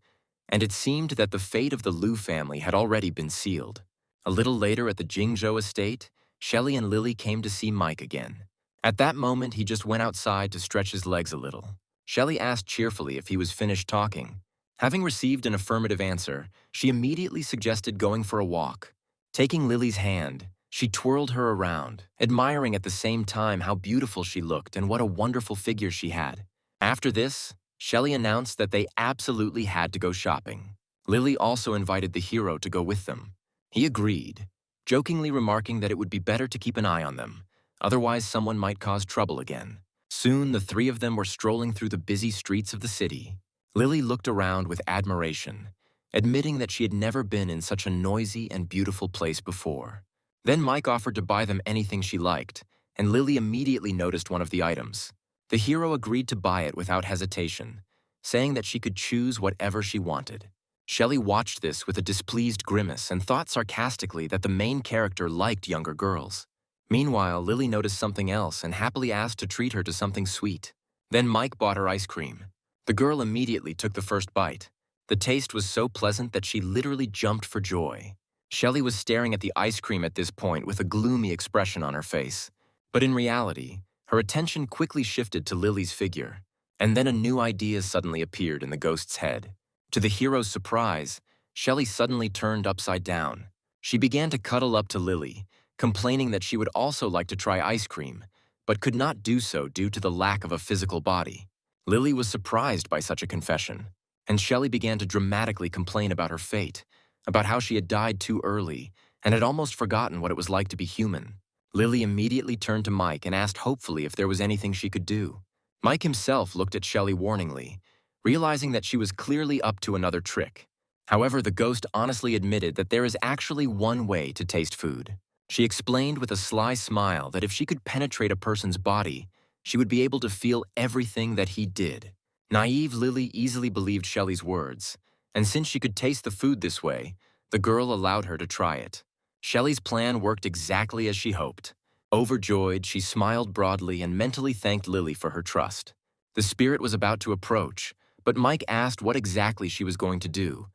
and it seemed that the fate of the Liu family had already been sealed. A little later at the Jingzhou estate, Shelley and Lily came to see Mike again. At that moment, he just went outside to stretch his legs a little. Shelley asked cheerfully if he was finished talking. Having received an affirmative answer, she immediately suggested going for a walk. Taking Lily's hand, she twirled her around, admiring at the same time how beautiful she looked and what a wonderful figure she had. After this, Shelley announced that they absolutely had to go shopping. Lily also invited the hero to go with them. He agreed, jokingly remarking that it would be better to keep an eye on them, otherwise someone might cause trouble again. Soon, the three of them were strolling through the busy streets of the city. Lily looked around with admiration, admitting that she had never been in such a noisy and beautiful place before. Then Mike offered to buy them anything she liked, and Lily immediately noticed one of the items. The hero agreed to buy it without hesitation, saying that she could choose whatever she wanted. Shelley watched this with a displeased grimace and thought sarcastically that the main character liked younger girls. Meanwhile, Lily noticed something else and happily asked to treat her to something sweet. Then Mike bought her ice cream. The girl immediately took the first bite. The taste was so pleasant that she literally jumped for joy. Shelley was staring at the ice cream at this point with a gloomy expression on her face. But in reality, her attention quickly shifted to Lily's figure. And then a new idea suddenly appeared in the ghost's head. To the hero's surprise, Shelley suddenly turned upside down. She began to cuddle up to Lily, complaining that she would also like to try ice cream, but could not do so due to the lack of a physical body. Lily was surprised by such a confession, and Shelley began to dramatically complain about her fate, about how she had died too early and had almost forgotten what it was like to be human. Lily immediately turned to Mike and asked hopefully if there was anything she could do. Mike himself looked at Shelley warningly, realizing that she was clearly up to another trick. However, the ghost honestly admitted that there is actually one way to taste food. She explained with a sly smile that if she could penetrate a person's body, she would be able to feel everything that he did. Naive Lily easily believed Shelley's words, and since she could taste the food this way, the girl allowed her to try it. Shelley's plan worked exactly as she hoped. Overjoyed, she smiled broadly and mentally thanked Lily for her trust. The spirit was about to approach, but Mike asked what exactly she was going to do.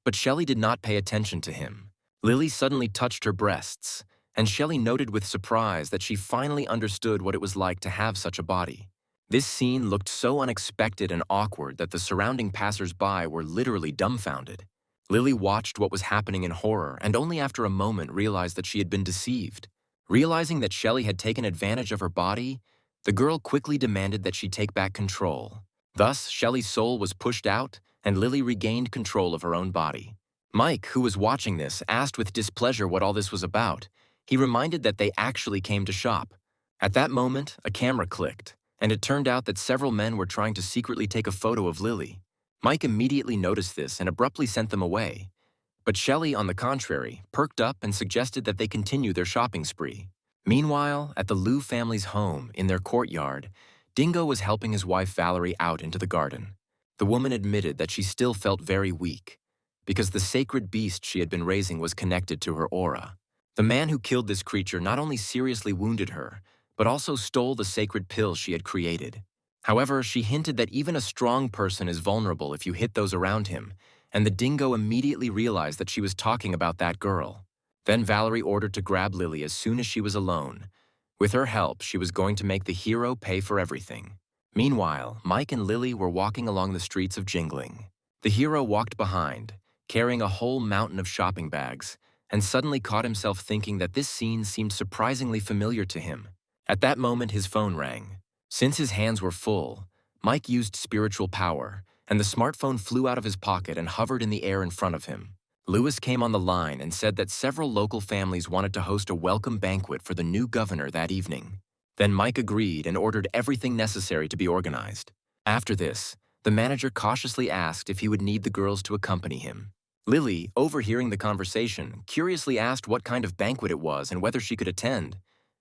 But Shelley did not pay attention to him. Lily suddenly touched her breasts, and Shelley noted with surprise that she finally understood what it was like to have such a body. This scene looked so unexpected and awkward that the surrounding passers-by were literally dumbfounded. Lily watched what was happening in horror and only after a moment realized that she had been deceived. Realizing that Shelley had taken advantage of her body, the girl quickly demanded that she take back control. Thus, Shelley's soul was pushed out, and Lily regained control of her own body. Mike, who was watching this, asked with displeasure what all this was about. He reminded that they actually came to shop. At that moment, a camera clicked, and it turned out that several men were trying to secretly take a photo of Lily. Mike immediately noticed this and abruptly sent them away. But Shelley, on the contrary, perked up and suggested that they continue their shopping spree. Meanwhile, at the Liu family's home, in their courtyard, Dingo was helping his wife Valerie out into the garden. The woman admitted that she still felt very weak, because the sacred beast she had been raising was connected to her aura. The man who killed this creature not only seriously wounded her, but also stole the sacred pill she had created. However, she hinted that even a strong person is vulnerable if you hit those around him, and the dingo immediately realized that she was talking about that girl. Then Valerie ordered to grab Lily as soon as she was alone. With her help, she was going to make the hero pay for everything. Meanwhile, Mike and Lily were walking along the streets of Jingling. The hero walked behind, carrying a whole mountain of shopping bags, and suddenly caught himself thinking that this scene seemed surprisingly familiar to him. At that moment, his phone rang. Since his hands were full, Mike used spiritual power, and the smartphone flew out of his pocket and hovered in the air in front of him. Lewis came on the line and said that several local families wanted to host a welcome banquet for the new governor that evening. Then Mike agreed and ordered everything necessary to be organized. After this, the manager cautiously asked if he would need the girls to accompany him. Lily, overhearing the conversation, curiously asked what kind of banquet it was and whether she could attend.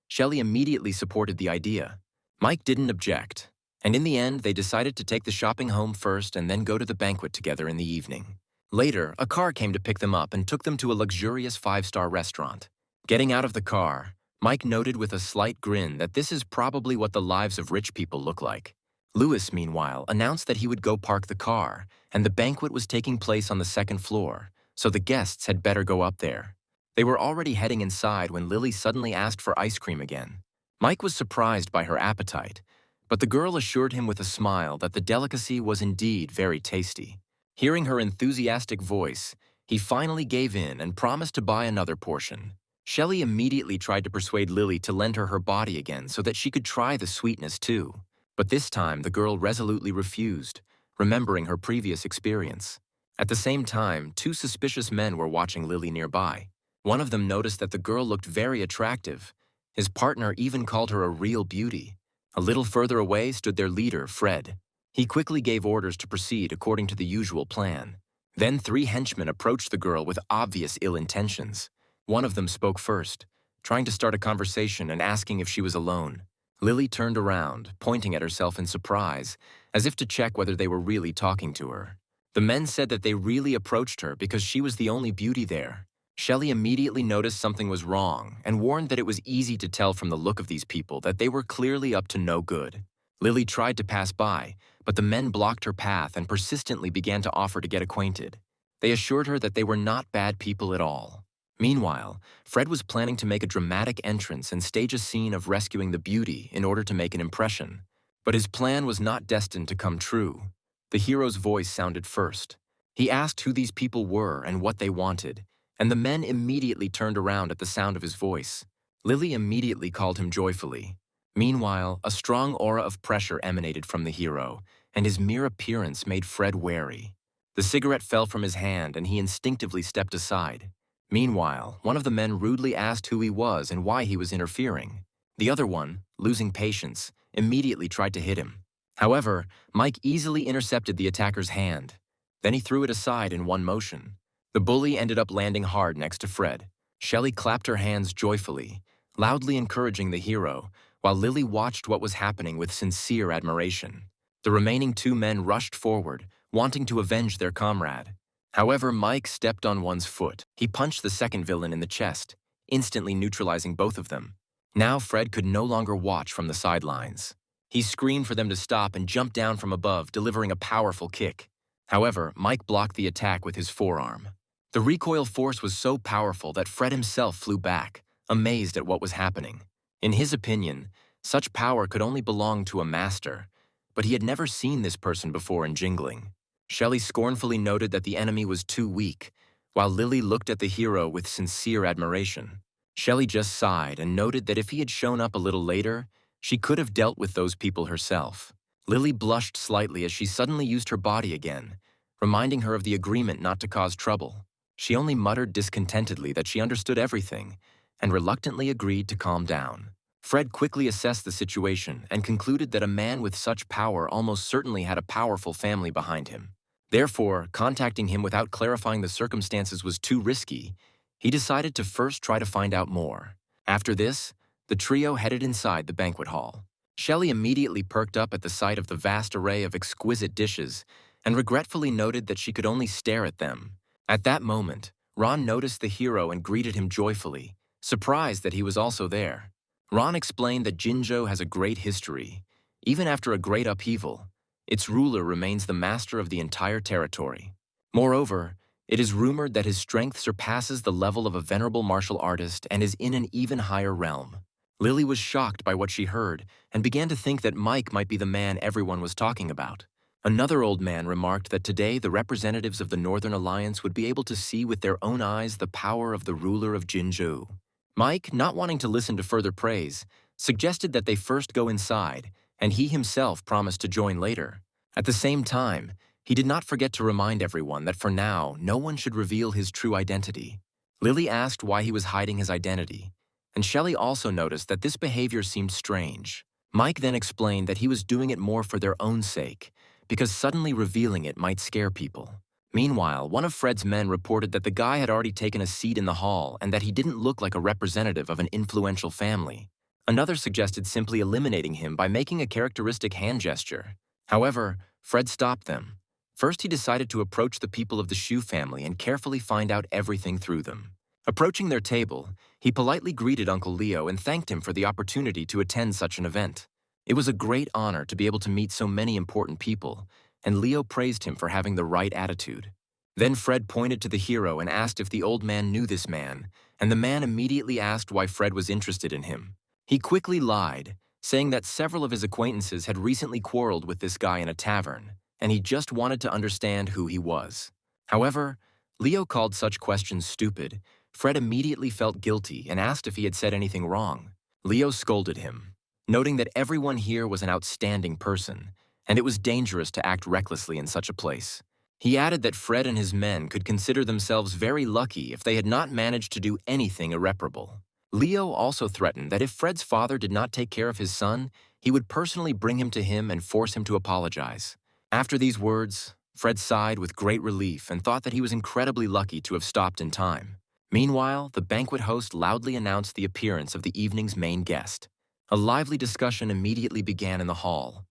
Shelley immediately supported the idea. Mike didn't object, and in the end, they decided to take the shopping home first and then go to the banquet together in the evening. Later, a car came to pick them up and took them to a luxurious 5-star restaurant. Getting out of the car, Mike noted with a slight grin that this is probably what the lives of rich people look like. Lewis, meanwhile, announced that he would go park the car, and the banquet was taking place on the second floor, so the guests had better go up there. They were already heading inside when Lily suddenly asked for ice cream again. Mike was surprised by her appetite, but the girl assured him with a smile that the delicacy was indeed very tasty. Hearing her enthusiastic voice, he finally gave in and promised to buy another portion. Shelley immediately tried to persuade Lily to lend her body again so that she could try the sweetness too. But this time, the girl resolutely refused, remembering her previous experience. At the same time, 2 suspicious men were watching Lily nearby. One of them noticed that the girl looked very attractive. His partner even called her a real beauty. A little further away stood their leader, Fred. He quickly gave orders to proceed according to the usual plan. Then 3 henchmen approached the girl with obvious ill intentions. One of them spoke first, trying to start a conversation and asking if she was alone. Lily turned around, pointing at herself in surprise, as if to check whether they were really talking to her. The men said that they really approached her because she was the only beauty there. Shelley immediately noticed something was wrong and warned that it was easy to tell from the look of these people that they were clearly up to no good. Lily tried to pass by, but the men blocked her path and persistently began to offer to get acquainted. They assured her that they were not bad people at all. Meanwhile, Fred was planning to make a dramatic entrance and stage a scene of rescuing the beauty in order to make an impression. But his plan was not destined to come true. The hero's voice sounded first. He asked who these people were and what they wanted, and the men immediately turned around at the sound of his voice. Lily immediately called him joyfully. Meanwhile, a strong aura of pressure emanated from the hero, and his mere appearance made Fred wary. The cigarette fell from his hand and he instinctively stepped aside. Meanwhile, one of the men rudely asked who he was and why he was interfering. The other one, losing patience, immediately tried to hit him. However, Mike easily intercepted the attacker's hand. Then he threw it aside in one motion. The bully ended up landing hard next to Fred. Shelley clapped her hands joyfully, loudly encouraging the hero, while Lily watched what was happening with sincere admiration. The remaining 2 men rushed forward, wanting to avenge their comrade. However, Mike stepped on one's foot. He punched the second villain in the chest, instantly neutralizing both of them. Now Fred could no longer watch from the sidelines. He screamed for them to stop and jumped down from above, delivering a powerful kick. However, Mike blocked the attack with his forearm. The recoil force was so powerful that Fred himself flew back, amazed at what was happening. In his opinion, such power could only belong to a master, but he had never seen this person before in Jingling. Shelley scornfully noted that the enemy was too weak, while Lily looked at the hero with sincere admiration. Shelley just sighed and noted that if he had shown up a little later, she could have dealt with those people herself. Lily blushed slightly as she suddenly used her body again, reminding her of the agreement not to cause trouble. She only muttered discontentedly that she understood everything and reluctantly agreed to calm down. Fred quickly assessed the situation and concluded that a man with such power almost certainly had a powerful family behind him. Therefore, contacting him without clarifying the circumstances was too risky. He decided to first try to find out more. After this, the trio headed inside the banquet hall. Shelley immediately perked up at the sight of the vast array of exquisite dishes and regretfully noted that she could only stare at them. At that moment, Ron noticed the hero and greeted him joyfully, surprised that he was also there. Ron explained that Jinzhou has a great history. Even after a great upheaval, its ruler remains the master of the entire territory. Moreover, it is rumored that his strength surpasses the level of a venerable martial artist and is in an even higher realm. Lily was shocked by what she heard and began to think that Mike might be the man everyone was talking about. Another old man remarked that today the representatives of the Northern Alliance would be able to see with their own eyes the power of the ruler of Jinzhou. Mike, not wanting to listen to further praise, suggested that they first go inside, and he himself promised to join later. At the same time, he did not forget to remind everyone that for now, no one should reveal his true identity. Lily asked why he was hiding his identity, and Shelley also noticed that this behavior seemed strange. Mike then explained that he was doing it more for their own sake, because suddenly revealing it might scare people. Meanwhile, one of Fred's men reported that the guy had already taken a seat in the hall and that he didn't look like a representative of an influential family. Another suggested simply eliminating him by making a characteristic hand gesture. However, Fred stopped them. First, he decided to approach the people of the Shu family and carefully find out everything through them. Approaching their table, he politely greeted Uncle Leo and thanked him for the opportunity to attend such an event. It was a great honor to be able to meet so many important people, and Leo praised him for having the right attitude. Then Fred pointed to the hero and asked if the old man knew this man, and the man immediately asked why Fred was interested in him. He quickly lied, saying that several of his acquaintances had recently quarreled with this guy in a tavern, and he just wanted to understand who he was. However, Leo called such questions stupid. Fred immediately felt guilty and asked if he had said anything wrong. Leo scolded him, noting that everyone here was an outstanding person, and it was dangerous to act recklessly in such a place. He added that Fred and his men could consider themselves very lucky if they had not managed to do anything irreparable. Leo also threatened that if Fred's father did not take care of his son, he would personally bring him to him and force him to apologize. After these words, Fred sighed with great relief and thought that he was incredibly lucky to have stopped in time. Meanwhile, the banquet host loudly announced the appearance of the evening's main guest. A lively discussion immediately began in the hall.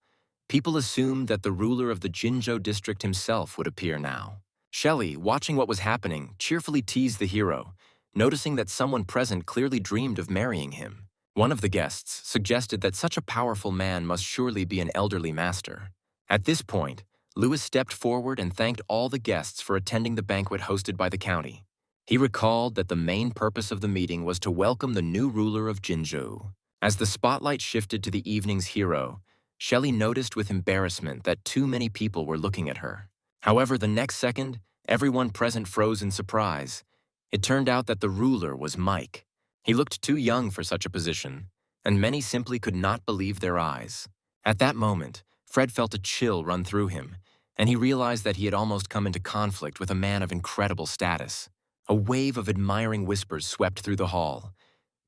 People assumed that the ruler of the Jinzhou district himself would appear now. Shelley, watching what was happening, cheerfully teased the hero, noticing that someone present clearly dreamed of marrying him. One of the guests suggested that such a powerful man must surely be an elderly master. At this point, Lewis stepped forward and thanked all the guests for attending the banquet hosted by the county. He recalled that the main purpose of the meeting was to welcome the new ruler of Jinzhou. As the spotlight shifted to the evening's hero, Shelley noticed with embarrassment that too many people were looking at her. However, the next second, everyone present froze in surprise. It turned out that the ruler was Mike. He looked too young for such a position, and many simply could not believe their eyes. At that moment, Fred felt a chill run through him, and he realized that he had almost come into conflict with a man of incredible status. A wave of admiring whispers swept through the hall.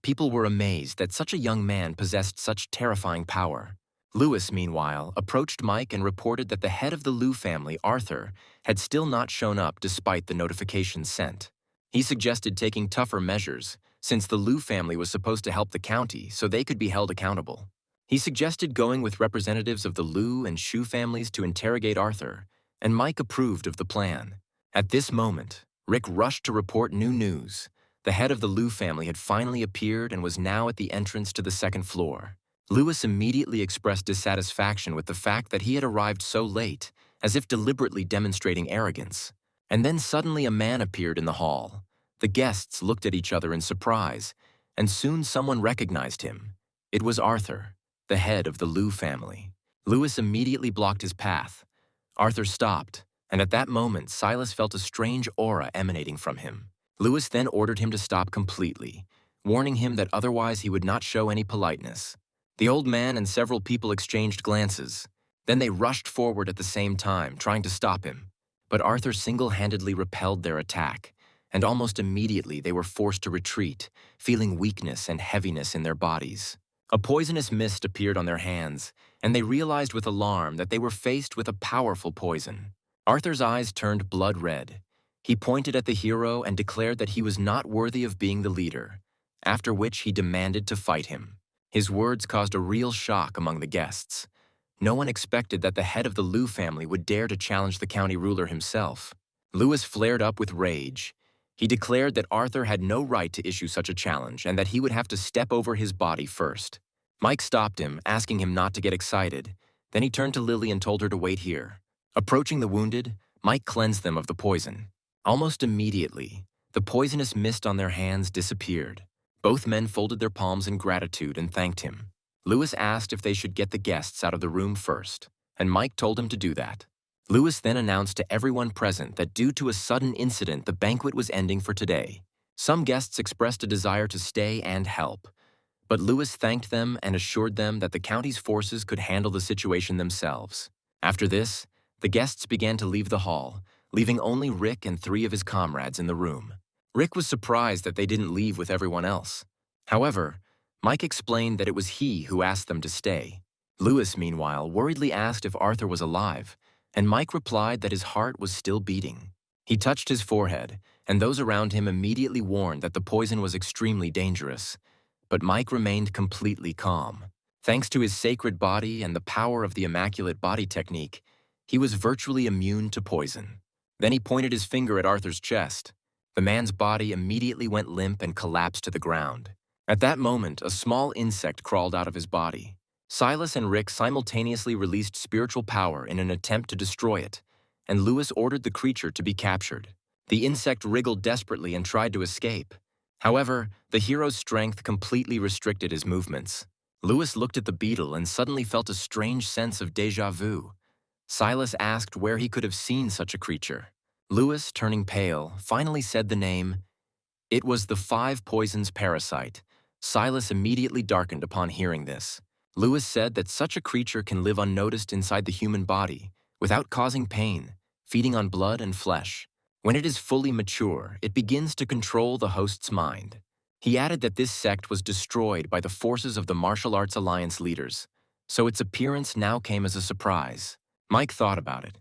People were amazed that such a young man possessed such terrifying power. Lewis, meanwhile, approached Mike and reported that the head of the Liu family, Arthur, had still not shown up despite the notifications sent. He suggested taking tougher measures, since the Liu family was supposed to help the county so they could be held accountable. He suggested going with representatives of the Liu and Shu families to interrogate Arthur, and Mike approved of the plan. At this moment, Rick rushed to report new news. The head of the Liu family had finally appeared and was now at the entrance to the second floor. Lewis immediately expressed dissatisfaction with the fact that he had arrived so late, as if deliberately demonstrating arrogance. And then suddenly a man appeared in the hall. The guests looked at each other in surprise, and soon someone recognized him. It was Arthur, the head of the Liu family. Lewis immediately blocked his path. Arthur stopped, and at that moment Silas felt a strange aura emanating from him. Lewis then ordered him to stop completely, warning him that otherwise he would not show any politeness. The old man and several people exchanged glances. Then they rushed forward at the same time, trying to stop him. But Arthur single-handedly repelled their attack, and almost immediately they were forced to retreat, feeling weakness and heaviness in their bodies. A poisonous mist appeared on their hands, and they realized with alarm that they were faced with a powerful poison. Arthur's eyes turned blood red. He pointed at the hero and declared that he was not worthy of being the leader, after which he demanded to fight him. His words caused a real shock among the guests. No one expected that the head of the Liu family would dare to challenge the county ruler himself. Lewis flared up with rage. He declared that Arthur had no right to issue such a challenge and that he would have to step over his body first. Mike stopped him, asking him not to get excited. Then he turned to Lily and told her to wait here. Approaching the wounded, Mike cleansed them of the poison. Almost immediately, the poisonous mist on their hands disappeared. Both men folded their palms in gratitude and thanked him. Lewis asked if they should get the guests out of the room first, and Mike told him to do that. Lewis then announced to everyone present that due to a sudden incident, the banquet was ending for today. Some guests expressed a desire to stay and help, but Lewis thanked them and assured them that the county's forces could handle the situation themselves. After this, the guests began to leave the hall, leaving only Rick and 3 of his comrades in the room. Rick was surprised that they didn't leave with everyone else. However, Mike explained that it was he who asked them to stay. Lewis, meanwhile, worriedly asked if Arthur was alive, and Mike replied that his heart was still beating. He touched his forehead, and those around him immediately warned that the poison was extremely dangerous. But Mike remained completely calm. Thanks to his sacred body and the power of the Immaculate Body Technique, he was virtually immune to poison. Then he pointed his finger at Arthur's chest. The man's body immediately went limp and collapsed to the ground. At that moment, a small insect crawled out of his body. Silas and Rick simultaneously released spiritual power in an attempt to destroy it, and Lewis ordered the creature to be captured. The insect wriggled desperately and tried to escape. However, the hero's strength completely restricted his movements. Lewis looked at the beetle and suddenly felt a strange sense of déjà vu. Silas asked where he could have seen such a creature. Lewis, turning pale, finally said the name. It was the 5 poisons parasite. Silas immediately darkened upon hearing this. Lewis said that such a creature can live unnoticed inside the human body, without causing pain, feeding on blood and flesh. When it is fully mature, it begins to control the host's mind. He added that this sect was destroyed by the forces of the Martial Arts Alliance leaders, so its appearance now came as a surprise. Mike thought about it.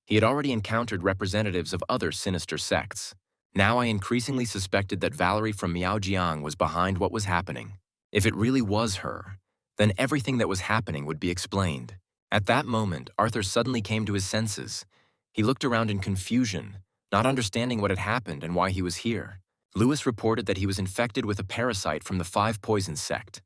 He had already encountered representatives of other sinister sects. Now I increasingly suspected that Valerie from Miaojiang was behind what was happening. If it really was her, then everything that was happening would be explained. At that moment, Arthur suddenly came to his senses. He looked around in confusion, not understanding what had happened and why he was here. Lewis reported that he was infected with a parasite from the Five Poisons sect.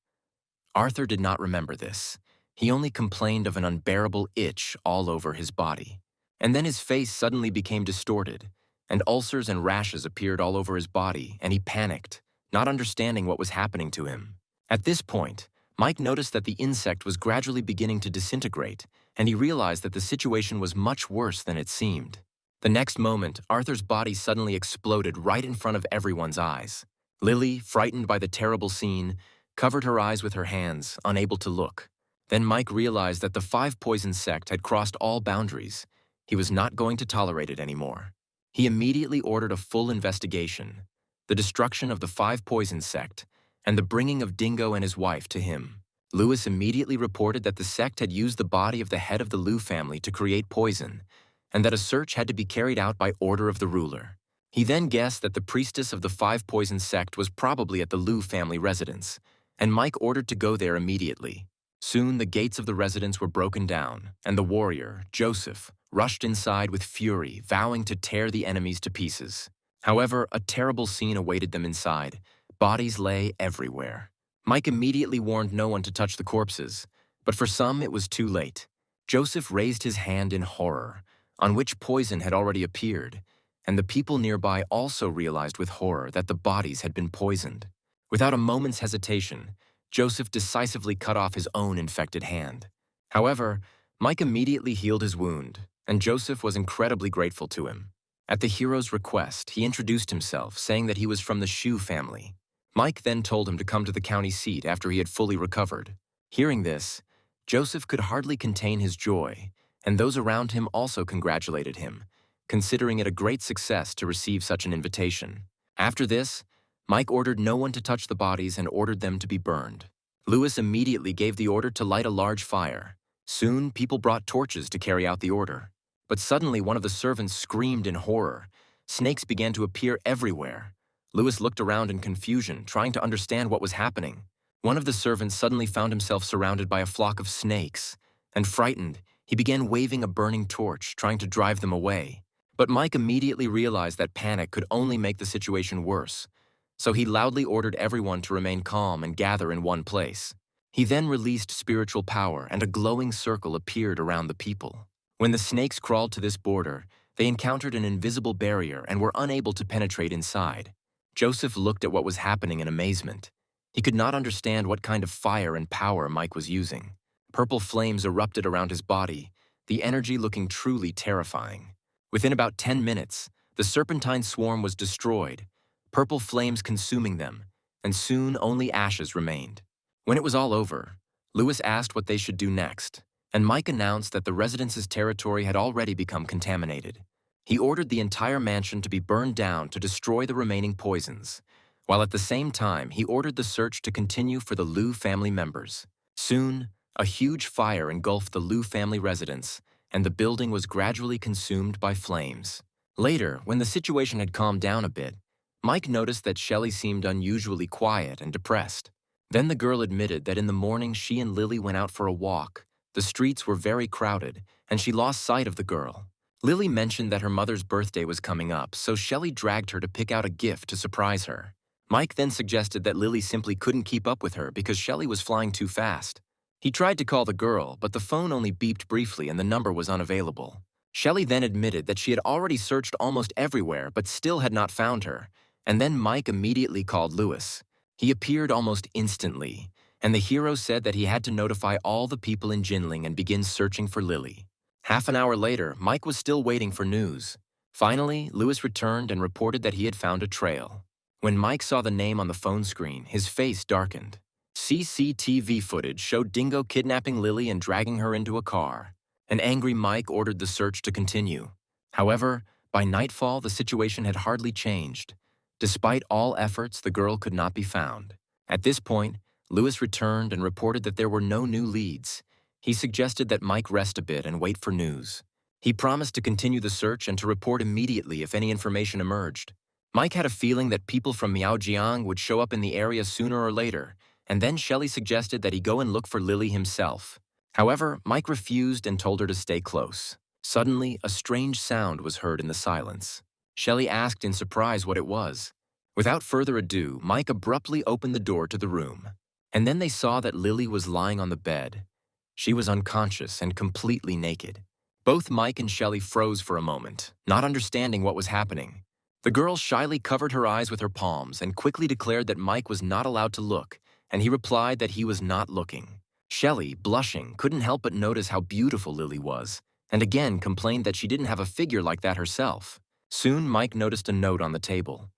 Arthur did not remember this. He only complained of an unbearable itch all over his body. And then his face suddenly became distorted, and ulcers and rashes appeared all over his body, and he panicked, not understanding what was happening to him. At this point, Mike noticed that the insect was gradually beginning to disintegrate, and he realized that the situation was much worse than it seemed. The next moment, Arthur's body suddenly exploded right in front of everyone's eyes. Lily, frightened by the terrible scene, covered her eyes with her hands, unable to look. Then Mike realized that the Five Poisons sect had crossed all boundaries. He was not going to tolerate it anymore. He immediately ordered a full investigation, the destruction of the Five Poisons sect, and the bringing of Dingo and his wife to him. Lewis immediately reported that the sect had used the body of the head of the Liu family to create poison, and that a search had to be carried out by order of the ruler. He then guessed that the priestess of the Five Poisons sect was probably at the Liu family residence, and Mike ordered to go there immediately. Soon the gates of the residence were broken down, and the warrior, Joseph, rushed inside with fury, vowing to tear the enemies to pieces. However, a terrible scene awaited them inside. Bodies lay everywhere. Mike immediately warned no one to touch the corpses, but for some it was too late. Joseph raised his hand in horror, on which poison had already appeared, and the people nearby also realized with horror that the bodies had been poisoned. Without a moment's hesitation, Joseph decisively cut off his own infected hand. However, Mike immediately healed his wound, and Joseph was incredibly grateful to him. At the hero's request, he introduced himself, saying that he was from the Shu family. Mike then told him to come to the county seat after he had fully recovered. Hearing this, Joseph could hardly contain his joy, and those around him also congratulated him, considering it a great success to receive such an invitation. After this, Mike ordered no one to touch the bodies and ordered them to be burned. Lewis immediately gave the order to light a large fire. Soon, people brought torches to carry out the order. But suddenly, one of the servants screamed in horror. Snakes began to appear everywhere. Lewis looked around in confusion, trying to understand what was happening. One of the servants suddenly found himself surrounded by a flock of snakes, and frightened, he began waving a burning torch, trying to drive them away. But Mike immediately realized that panic could only make the situation worse, so he loudly ordered everyone to remain calm and gather in one place. He then released spiritual power, and a glowing circle appeared around the people. When the snakes crawled to this border, they encountered an invisible barrier and were unable to penetrate inside. Joseph looked at what was happening in amazement. He could not understand what kind of fire and power Mike was using. Purple flames erupted around his body, the energy looking truly terrifying. Within about 10 minutes, the serpentine swarm was destroyed, purple flames consuming them, and soon only ashes remained. When it was all over, Lewis asked what they should do next, and Mike announced that the residence's territory had already become contaminated. He ordered the entire mansion to be burned down to destroy the remaining poisons, while at the same time he ordered the search to continue for the Liu family members. Soon, a huge fire engulfed the Liu family residence, and the building was gradually consumed by flames. Later, when the situation had calmed down a bit, Mike noticed that Shelley seemed unusually quiet and depressed. Then the girl admitted that in the morning she and Lily went out for a walk. The streets were very crowded, and she lost sight of the girl. Lily mentioned that her mother's birthday was coming up, so Shelley dragged her to pick out a gift to surprise her. Mike then suggested that Lily simply couldn't keep up with her because Shelley was flying too fast. He tried to call the girl, but the phone only beeped briefly and the number was unavailable. Shelley then admitted that she had already searched almost everywhere but still had not found her, and then Mike immediately called Lewis. He appeared almost instantly, and the hero said that he had to notify all the people in Jinling and begin searching for Lily. Half an hour later, Mike was still waiting for news. Finally, Lewis returned and reported that he had found a trail. When Mike saw the name on the phone screen, his face darkened. CCTV footage showed Dingo kidnapping Lily and dragging her into a car. An angry Mike ordered the search to continue. However, by nightfall, the situation had hardly changed. Despite all efforts, the girl could not be found. At this point, Lewis returned and reported that there were no new leads. He suggested that Mike rest a bit and wait for news. He promised to continue the search and to report immediately if any information emerged. Mike had a feeling that people from Miaojiang would show up in the area sooner or later, and then Shelley suggested that he go and look for Lily himself. However, Mike refused and told her to stay close. Suddenly, a strange sound was heard in the silence. Shelley asked in surprise what it was. Without further ado, Mike abruptly opened the door to the room. And then they saw that Lily was lying on the bed. She was unconscious and completely naked. Both Mike and Shelley froze for a moment, not understanding what was happening. The girl shyly covered her eyes with her palms and quickly declared that Mike was not allowed to look, and he replied that he was not looking. Shelley, blushing, couldn't help but notice how beautiful Lily was, and again complained that she didn't have a figure like that herself. Soon, Mike noticed a note on the table.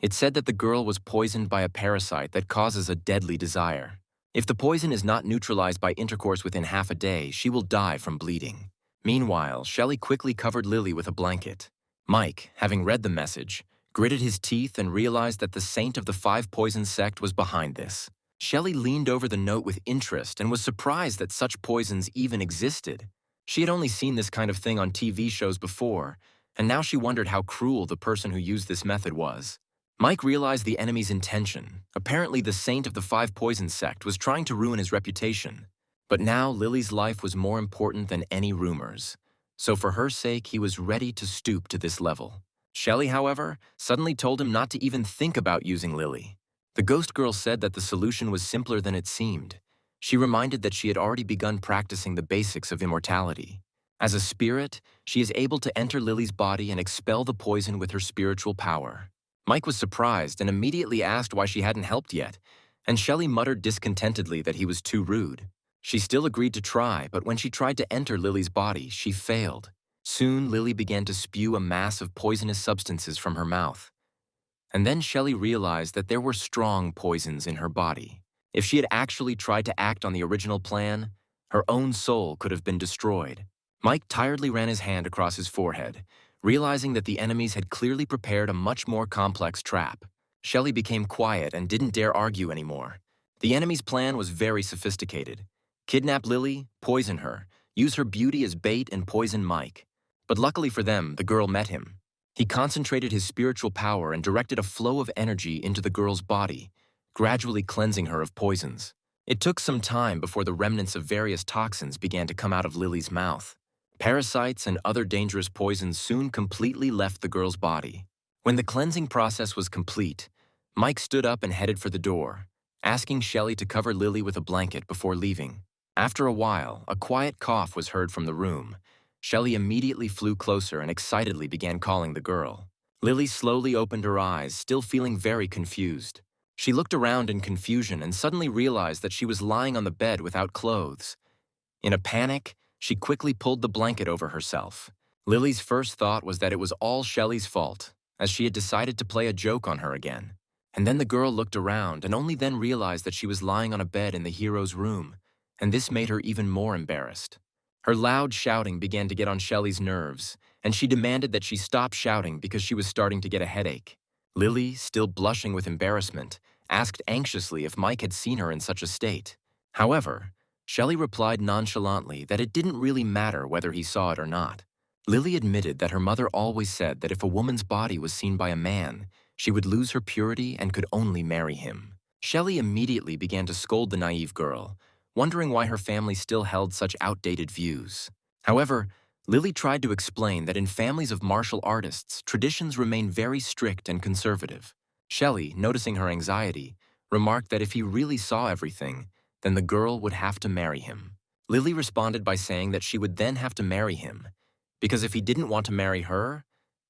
It said that the girl was poisoned by a parasite that causes a deadly desire. If the poison is not neutralized by intercourse within half a day, she will die from bleeding. Meanwhile, Shelley quickly covered Lily with a blanket. Mike, having read the message, gritted his teeth and realized that the saint of the five poison sect was behind this. Shelley leaned over the note with interest and was surprised that such poisons even existed. She had only seen this kind of thing on TV shows before, and now she wondered how cruel the person who used this method was. Mike realized the enemy's intention. Apparently, the saint of the five poison sect was trying to ruin his reputation. But now Lily's life was more important than any rumors. So for her sake, he was ready to stoop to this level. Shelley, however, suddenly told him not to even think about using Lily. The ghost girl said that the solution was simpler than it seemed. She reminded that she had already begun practicing the basics of immortality. As a spirit, she is able to enter Lily's body and expel the poison with her spiritual power. Mike was surprised and immediately asked why she hadn't helped yet, and Shelley muttered discontentedly that he was too rude. She still agreed to try, but when she tried to enter Lily's body, she failed. Soon, Lily began to spew a mass of poisonous substances from her mouth. And then Shelley realized that there were strong poisons in her body. If she had actually tried to act on the original plan, her own soul could have been destroyed. Mike tiredly ran his hand across his forehead, realizing that the enemies had clearly prepared a much more complex trap. Shelley became quiet and didn't dare argue anymore. The enemy's plan was very sophisticated. Kidnap Lily, poison her, use her beauty as bait and poison Mike. But luckily for them, the girl met him. He concentrated his spiritual power and directed a flow of energy into the girl's body, gradually cleansing her of poisons. It took some time before the remnants of various toxins began to come out of Lily's mouth. Parasites and other dangerous poisons soon completely left the girl's body. When the cleansing process was complete, Mike stood up and headed for the door, asking Shelley to cover Lily with a blanket before leaving. After a while, a quiet cough was heard from the room. Shelley immediately flew closer and excitedly began calling the girl. Lily slowly opened her eyes, still feeling very confused. She looked around in confusion and suddenly realized that she was lying on the bed without clothes. In a panic, she quickly pulled the blanket over herself. Lily's first thought was that it was all Shelley's fault, as she had decided to play a joke on her again. And then the girl looked around and only then realized that she was lying on a bed in the hero's room, and this made her even more embarrassed. Her loud shouting began to get on Shelley's nerves, and she demanded that she stop shouting because she was starting to get a headache. Lily, still blushing with embarrassment, asked anxiously if Mike had seen her in such a state. However, Shelley replied nonchalantly that it didn't really matter whether he saw it or not. Lily admitted that her mother always said that if a woman's body was seen by a man, she would lose her purity and could only marry him. Shelley immediately began to scold the naive girl, wondering why her family still held such outdated views. However, Lily tried to explain that in families of martial artists, traditions remain very strict and conservative. Shelley, noticing her anxiety, remarked that if he really saw everything, then the girl would have to marry him. Lily responded by saying that she would then have to marry him, because if he didn't want to marry her,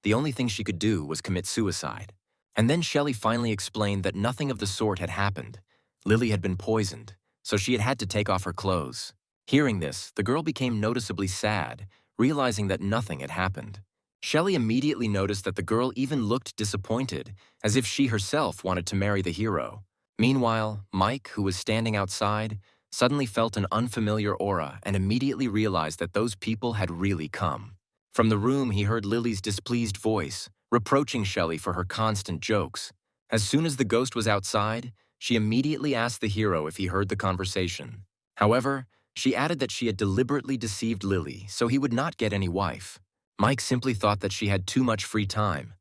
the only thing she could do was commit suicide. And then Shelley finally explained that nothing of the sort had happened. Lily had been poisoned, so she had had to take off her clothes. Hearing this, the girl became noticeably sad, realizing that nothing had happened. Shelley immediately noticed that the girl even looked disappointed, as if she herself wanted to marry the hero. Meanwhile, Mike, who was standing outside, suddenly felt an unfamiliar aura and immediately realized that those people had really come. From the room, he heard Lily's displeased voice, reproaching Shelley for her constant jokes. As soon as the ghost was outside, she immediately asked the hero if he heard the conversation. However, she added that she had deliberately deceived Lily so he would not get any wife. Mike simply thought that she had too much free time,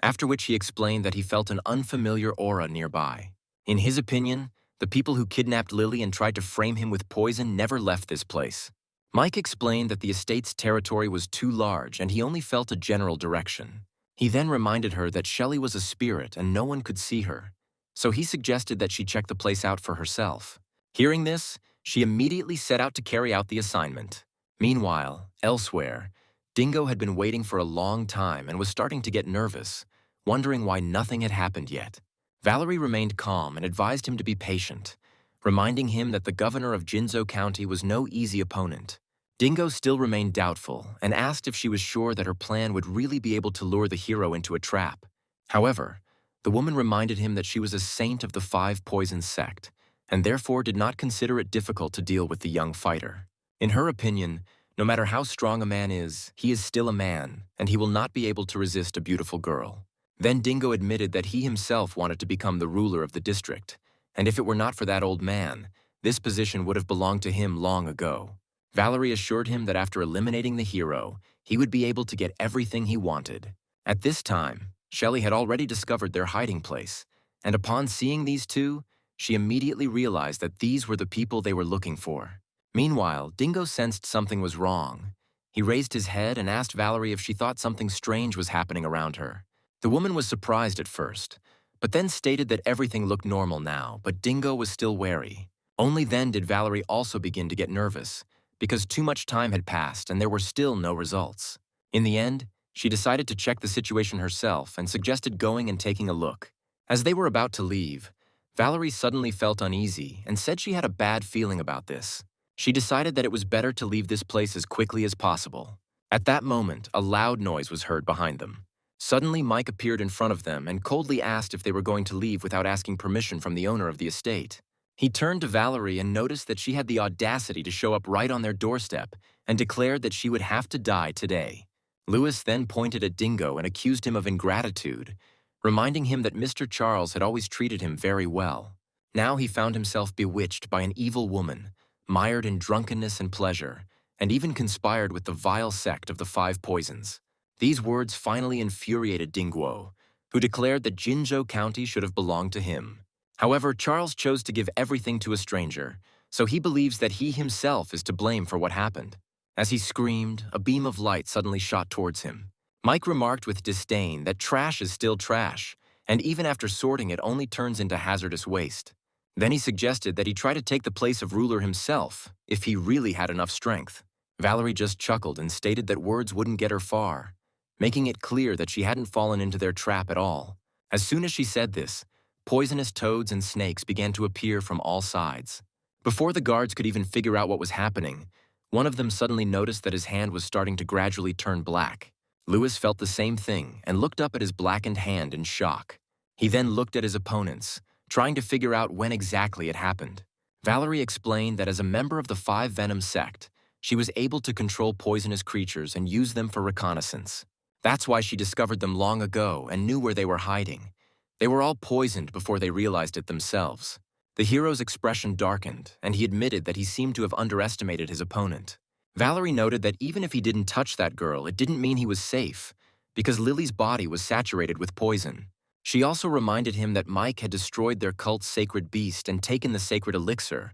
after which he explained that he felt an unfamiliar aura nearby. In his opinion, the people who kidnapped Lily and tried to frame him with poison never left this place. Mike explained that the estate's territory was too large and he only felt a general direction. He then reminded her that Shelley was a spirit and no one could see her, so he suggested that she check the place out for herself. Hearing this, she immediately set out to carry out the assignment. Meanwhile, elsewhere, Dingo had been waiting for a long time and was starting to get nervous, wondering why nothing had happened yet. Valerie remained calm and advised him to be patient, reminding him that the governor of Jinzhou County was no easy opponent. Dingo still remained doubtful and asked if she was sure that her plan would really be able to lure the hero into a trap. However, the woman reminded him that she was a saint of the Five Poisons sect, and therefore did not consider it difficult to deal with the young fighter. In her opinion, no matter how strong a man is, he is still a man, and he will not be able to resist a beautiful girl. Then Dingo admitted that he himself wanted to become the ruler of the district, and if it were not for that old man, this position would have belonged to him long ago. Valerie assured him that after eliminating the hero, he would be able to get everything he wanted. At this time, Shelley had already discovered their hiding place, and upon seeing these two, she immediately realized that these were the people they were looking for. Meanwhile, Dingo sensed something was wrong. He raised his head and asked Valerie if she thought something strange was happening around her. The woman was surprised at first, but then stated that everything looked normal now, but Dingo was still wary. Only then did Valerie also begin to get nervous, because too much time had passed and there were still no results. In the end, she decided to check the situation herself and suggested going and taking a look. As they were about to leave, Valerie suddenly felt uneasy and said she had a bad feeling about this. She decided that it was better to leave this place as quickly as possible. At that moment, a loud noise was heard behind them. Suddenly, Mike appeared in front of them and coldly asked if they were going to leave without asking permission from the owner of the estate. He turned to Valerie and noticed that she had the audacity to show up right on their doorstep and declared that she would have to die today. Lewis then pointed at Dingo and accused him of ingratitude, reminding him that Mr. Charles had always treated him very well. Now he found himself bewitched by an evil woman, mired in drunkenness and pleasure, and even conspired with the vile sect of the Five Poisons. These words finally infuriated Dingo, who declared that Jinzhou County should have belonged to him. However, Charles chose to give everything to a stranger, so he believes that he himself is to blame for what happened. As he screamed, a beam of light suddenly shot towards him. Mike remarked with disdain that trash is still trash, and even after sorting it only turns into hazardous waste. Then he suggested that he try to take the place of ruler himself, if he really had enough strength. Valerie just chuckled and stated that words wouldn't get her far, making it clear that she hadn't fallen into their trap at all. As soon as she said this, poisonous toads and snakes began to appear from all sides. Before the guards could even figure out what was happening, one of them suddenly noticed that his hand was starting to gradually turn black. Lewis felt the same thing and looked up at his blackened hand in shock. He then looked at his opponents, trying to figure out when exactly it happened. Valerie explained that as a member of the Five Venom sect, she was able to control poisonous creatures and use them for reconnaissance. That's why she discovered them long ago and knew where they were hiding. They were all poisoned before they realized it themselves. The hero's expression darkened, and he admitted that he seemed to have underestimated his opponent. Valerie noted that even if he didn't touch that girl, it didn't mean he was safe, because Lily's body was saturated with poison. She also reminded him that Mike had destroyed their cult's sacred beast and taken the sacred elixir,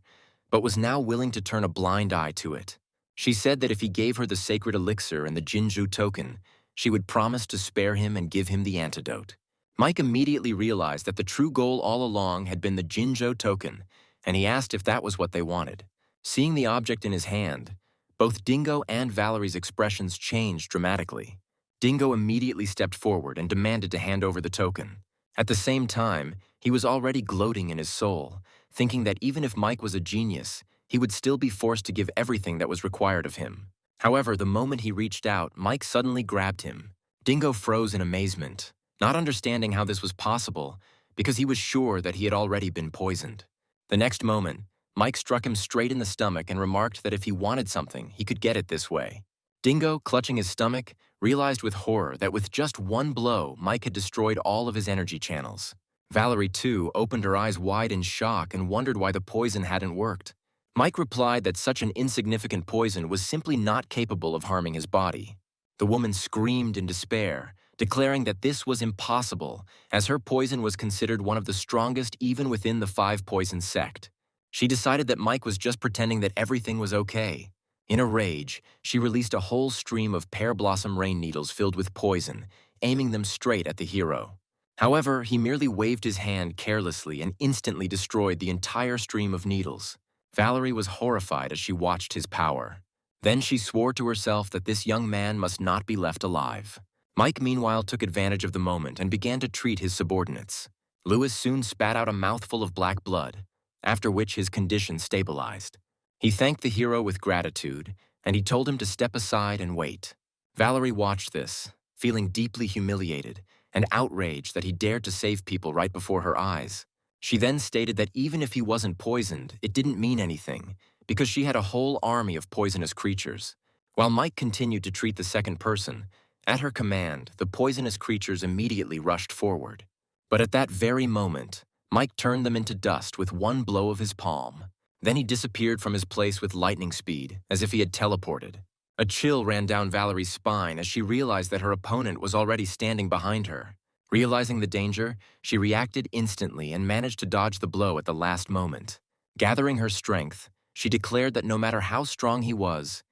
but was now willing to turn a blind eye to it. She said that if he gave her the sacred elixir and the Jinzhou token, she would promise to spare him and give him the antidote. Mike immediately realized that the true goal all along had been the Jinzhou token, and he asked if that was what they wanted. Seeing the object in his hand, both Dingo and Valerie's expressions changed dramatically. Dingo immediately stepped forward and demanded to hand over the token. At the same time, he was already gloating in his soul, thinking that even if Mike was a genius, he would still be forced to give everything that was required of him. However, the moment he reached out, Mike suddenly grabbed him. Dingo froze in amazement, not understanding how this was possible, because he was sure that he had already been poisoned. The next moment, Mike struck him straight in the stomach and remarked that if he wanted something, he could get it this way. Dingo, clutching his stomach, realized with horror that with just one blow, Mike had destroyed all of his energy channels. Valerie, too, opened her eyes wide in shock and wondered why the poison hadn't worked. Mike replied that such an insignificant poison was simply not capable of harming his body. The woman screamed in despair, declaring that this was impossible, as her poison was considered one of the strongest even within the five poison sect. She decided that Mike was just pretending that everything was okay. In a rage, she released a whole stream of pear blossom rain needles filled with poison, aiming them straight at the hero. However, he merely waved his hand carelessly and instantly destroyed the entire stream of needles. Valerie was horrified as she watched his power. Then she swore to herself that this young man must not be left alive. Mike, meanwhile, took advantage of the moment and began to treat his subordinates. Lewis soon spat out a mouthful of black blood, after which his condition stabilized. He thanked the hero with gratitude, and he told him to step aside and wait. Valerie watched this, feeling deeply humiliated and outraged that he dared to save people right before her eyes. She then stated that even if he wasn't poisoned, it didn't mean anything, because she had a whole army of poisonous creatures. While Mike continued to treat the second person, at her command, the poisonous creatures immediately rushed forward. But at that very moment, Mike turned them into dust with one blow of his palm. Then he disappeared from his place with lightning speed, as if he had teleported. A chill ran down Valerie's spine as she realized that her opponent was already standing behind her. Realizing the danger, she reacted instantly and managed to dodge the blow at the last moment. Gathering her strength, she declared that no matter how strong he was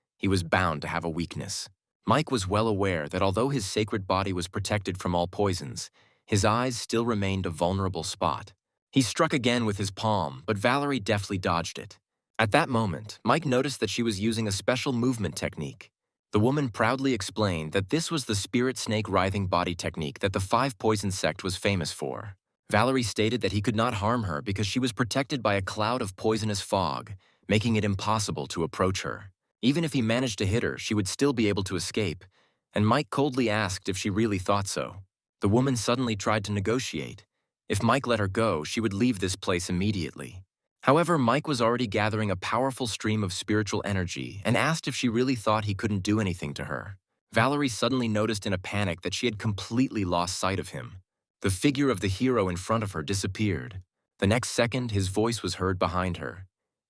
bound to have a weakness. Mike was well aware that although his sacred body was protected from all poisons, his eyes still remained a vulnerable spot. He struck again with his palm, but Valerie deftly dodged it. At that moment, Mike noticed that she was using a special movement technique. The woman proudly explained that this was the spirit snake writhing body technique that the five poison sect was famous for. Valerie stated that he could not harm her because she was protected by a cloud of poisonous fog, making it impossible to approach her. Even if he managed to hit her, she would still be able to escape, and Mike coldly asked if she really thought so. The woman suddenly tried to negotiate. If Mike let her go, she would leave this place immediately. However, Mike was already gathering a powerful stream of spiritual energy and asked if she really thought he couldn't do anything to her. Valerie suddenly noticed in a panic that she had completely lost sight of him. The figure of the hero in front of her disappeared. The next second, his voice was heard behind her.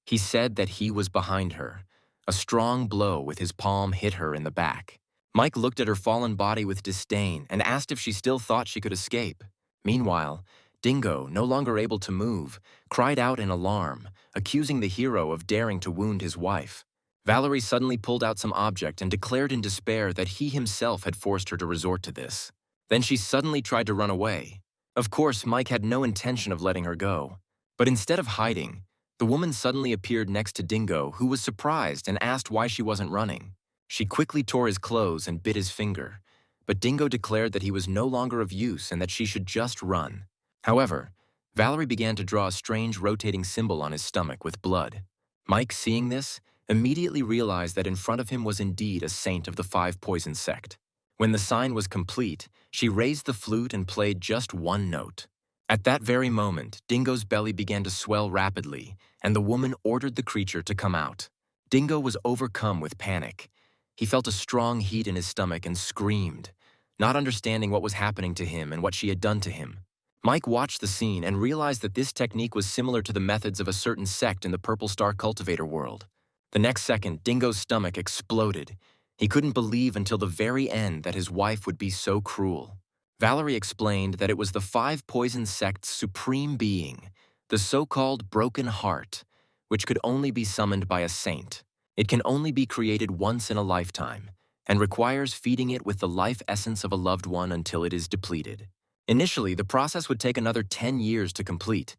He said that he was behind her. A strong blow with his palm hit her in the back. Mike looked at her fallen body with disdain and asked if she still thought she could escape. Meanwhile, Dingo, no longer able to move, cried out in alarm, accusing the hero of daring to wound his wife. Valerie suddenly pulled out some object and declared in despair that he himself had forced her to resort to this. Then she suddenly tried to run away. Of course, Mike had no intention of letting her go. But instead of hiding, the woman suddenly appeared next to Dingo, who was surprised and asked why she wasn't running. She quickly tore his clothes and bit his finger, but Dingo declared that he was no longer of use and that she should just run. However, Valerie began to draw a strange rotating symbol on his stomach with blood. Mike, seeing this, immediately realized that in front of him was indeed a saint of the five poison sect. When the sign was complete, she raised the flute and played just one note. At that very moment, Dingo's belly began to swell rapidly, and the woman ordered the creature to come out. Dingo was overcome with panic. He felt a strong heat in his stomach and screamed, not understanding what was happening to him and what she had done to him. Mike watched the scene and realized that this technique was similar to the methods of a certain sect in the Purple Star Cultivator world. The next second, Dingo's stomach exploded. He couldn't believe until the very end that his wife would be so cruel. Valerie explained that it was the five poison sect's supreme being, the so-called broken heart, which could only be summoned by a saint. It can only be created once in a lifetime, and requires feeding it with the life essence of a loved one until it is depleted. Initially, the process would take another 10 years to complete,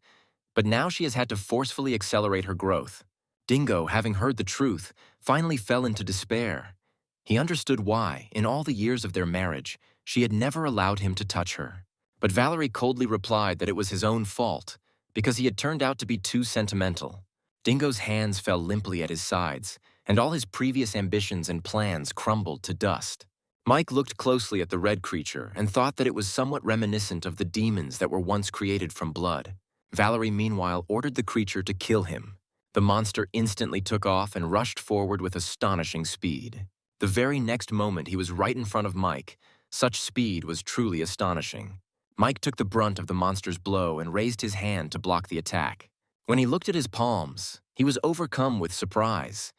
but now she has had to forcefully accelerate her growth. Dingo, having heard the truth, finally fell into despair. He understood why, in all the years of their marriage, she had never allowed him to touch her. But Valerie coldly replied that it was his own fault, because he had turned out to be too sentimental. Dingo's hands fell limply at his sides, and all his previous ambitions and plans crumbled to dust. Mike looked closely at the red creature and thought that it was somewhat reminiscent of the demons that were once created from blood. Valerie, meanwhile, ordered the creature to kill him. The monster instantly took off and rushed forward with astonishing speed. The very next moment he was right in front of Mike. Such speed was truly astonishing. Mike took the brunt of the monster's blow and raised his hand to block the attack. When he looked at his palms, he was overcome with surprise.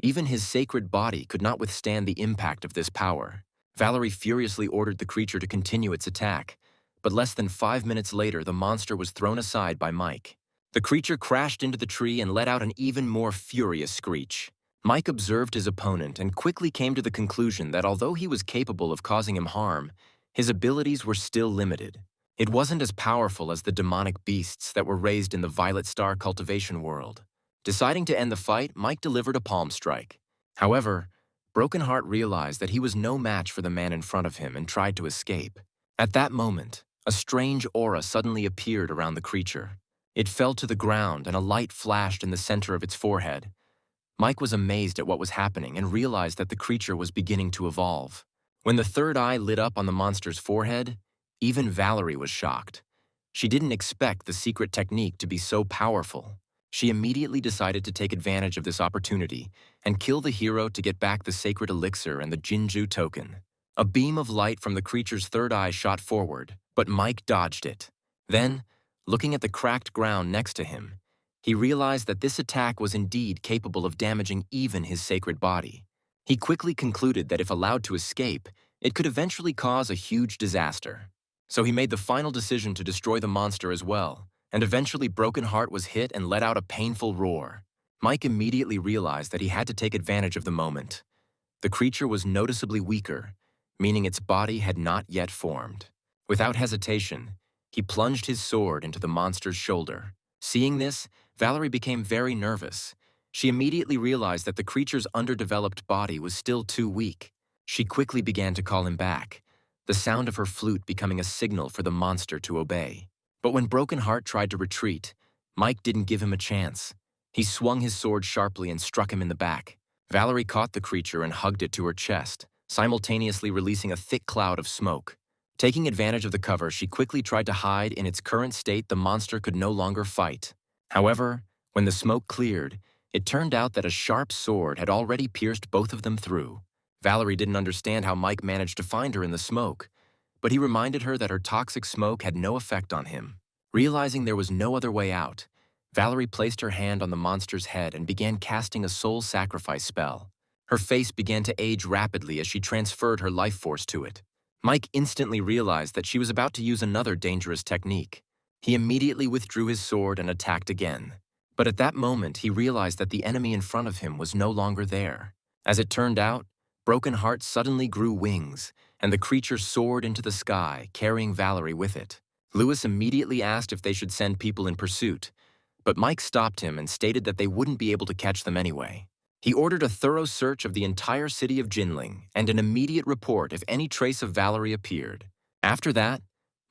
Even his sacred body could not withstand the impact of this power. Valerie furiously ordered the creature to continue its attack, but less than 5 minutes later, the monster was thrown aside by Mike. The creature crashed into the tree and let out an even more furious screech. Mike observed his opponent and quickly came to the conclusion that although he was capable of causing him harm, his abilities were still limited. It wasn't as powerful as the demonic beasts that were raised in the Violet Star cultivation world. Deciding to end the fight, Mike delivered a palm strike. However, Brokenheart realized that he was no match for the man in front of him and tried to escape. At that moment, a strange aura suddenly appeared around the creature. It fell to the ground and a light flashed in the center of its forehead. Mike was amazed at what was happening and realized that the creature was beginning to evolve. When the third eye lit up on the monster's forehead, even Valerie was shocked. She didn't expect the secret technique to be so powerful. She immediately decided to take advantage of this opportunity and kill the hero to get back the sacred elixir and the Jinju token. A beam of light from the creature's third eye shot forward, but Mike dodged it. Then, looking at the cracked ground next to him, he realized that this attack was indeed capable of damaging even his sacred body. He quickly concluded that if allowed to escape, it could eventually cause a huge disaster. So he made the final decision to destroy the monster as well, and eventually Brokenheart was hit and let out a painful roar. Mike immediately realized that he had to take advantage of the moment. The creature was noticeably weaker, meaning its body had not yet formed. Without hesitation, he plunged his sword into the monster's shoulder. Seeing this, Valerie became very nervous. She immediately realized that the creature's underdeveloped body was still too weak. She quickly began to call him back, the sound of her flute becoming a signal for the monster to obey. But when Brokenheart tried to retreat, Mike didn't give him a chance. He swung his sword sharply and struck him in the back. Valerie caught the creature and hugged it to her chest, simultaneously releasing a thick cloud of smoke. Taking advantage of the cover, she quickly tried to hide. In its current state, the monster could no longer fight. However, when the smoke cleared, it turned out that a sharp sword had already pierced both of them through. Valerie didn't understand how Mike managed to find her in the smoke, but he reminded her that her toxic smoke had no effect on him. Realizing there was no other way out, Valerie placed her hand on the monster's head and began casting a soul sacrifice spell. Her face began to age rapidly as she transferred her life force to it. Mike instantly realized that she was about to use another dangerous technique. He immediately withdrew his sword and attacked again. But at that moment, he realized that the enemy in front of him was no longer there. As it turned out, Brokenheart suddenly grew wings, and the creature soared into the sky, carrying Valerie with it. Lewis immediately asked if they should send people in pursuit, but Mike stopped him and stated that they wouldn't be able to catch them anyway. He ordered a thorough search of the entire city of Jinling and an immediate report if any trace of Valerie appeared. After that,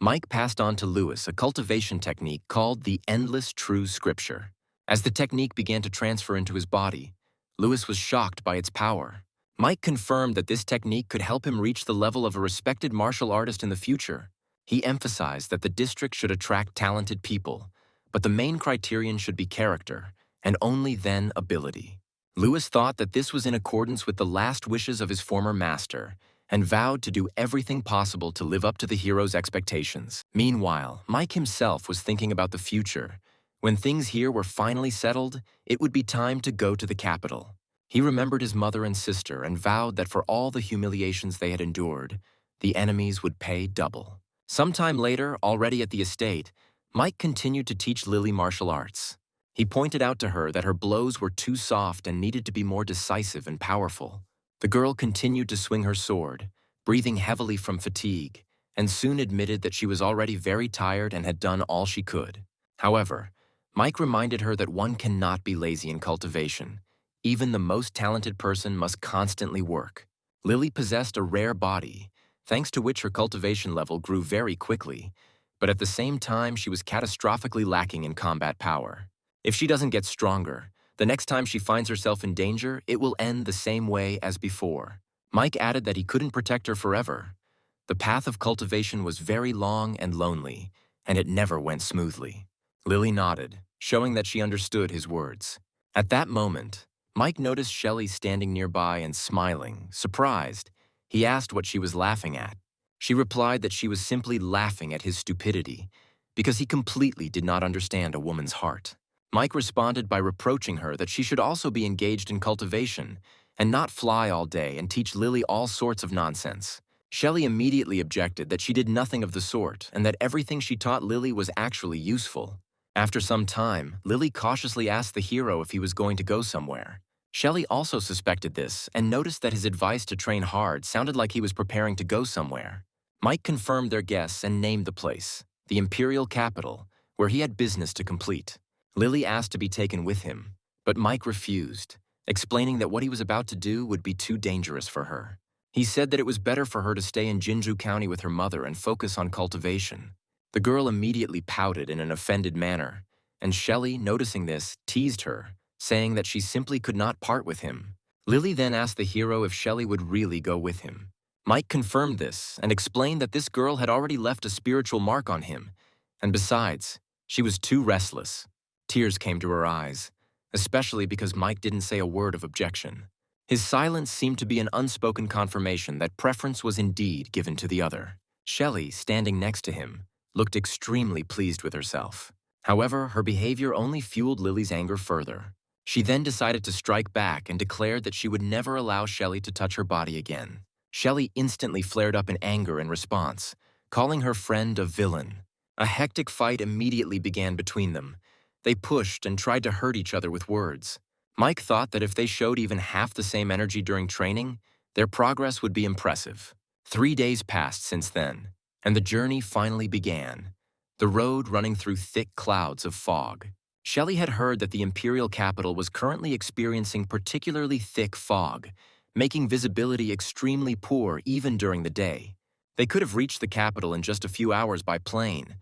Mike passed on to Lewis a cultivation technique called the Endless True Scripture. As the technique began to transfer into his body, Lewis was shocked by its power. Mike confirmed that this technique could help him reach the level of a respected martial artist in the future. He emphasized that the district should attract talented people, but the main criterion should be character, and only then ability. Lewis thought that this was in accordance with the last wishes of his former master, and vowed to do everything possible to live up to the hero's expectations. Meanwhile, Mike himself was thinking about the future. When things here were finally settled, it would be time to go to the capital. He remembered his mother and sister and vowed that for all the humiliations they had endured, the enemies would pay double. Sometime later, already at the estate, Mike continued to teach Lily martial arts. He pointed out to her that her blows were too soft and needed to be more decisive and powerful. The girl continued to swing her sword, breathing heavily from fatigue, and soon admitted that she was already very tired and had done all she could. However, Mike reminded her that one cannot be lazy in cultivation. Even the most talented person must constantly work. Lily possessed a rare body, thanks to which her cultivation level grew very quickly, but at the same time she was catastrophically lacking in combat power. If she doesn't get stronger, the next time she finds herself in danger, it will end the same way as before. Mike added that he couldn't protect her forever. The path of cultivation was very long and lonely, and it never went smoothly. Lily nodded, showing that she understood his words. At that moment, Mike noticed Shelley standing nearby and smiling, surprised. He asked what she was laughing at. She replied that she was simply laughing at his stupidity, because he completely did not understand a woman's heart. Mike responded by reproaching her that she should also be engaged in cultivation and not fly all day and teach Lily all sorts of nonsense. Shelley immediately objected that she did nothing of the sort and that everything she taught Lily was actually useful. After some time, Lily cautiously asked the hero if he was going to go somewhere. Shelley also suspected this and noticed that his advice to train hard sounded like he was preparing to go somewhere. Mike confirmed their guess and named the place, the Imperial Capital, where he had business to complete. Lily asked to be taken with him, but Mike refused, explaining that what he was about to do would be too dangerous for her. He said that it was better for her to stay in Jinju County with her mother and focus on cultivation. The girl immediately pouted in an offended manner, and Shelley, noticing this, teased her, saying that she simply could not part with him. Lily then asked the hero if Shelley would really go with him. Mike confirmed this and explained that this girl had already left a spiritual mark on him, and besides, she was too restless. Tears came to her eyes, especially because Mike didn't say a word of objection. His silence seemed to be an unspoken confirmation that preference was indeed given to the other. Shelley, standing next to him, looked extremely pleased with herself. However, her behavior only fueled Lily's anger further. She then decided to strike back and declared that she would never allow Shelley to touch her body again. Shelley instantly flared up in anger in response, calling her friend a villain. A hectic fight immediately began between them. They pushed and tried to hurt each other with words. Mike thought that if they showed even half the same energy during training, their progress would be impressive. 3 days passed since then, and the journey finally began, the road running through thick clouds of fog. Shelley had heard that the Imperial Capital was currently experiencing particularly thick fog, making visibility extremely poor even during the day. They could have reached the capital in just a few hours by plane,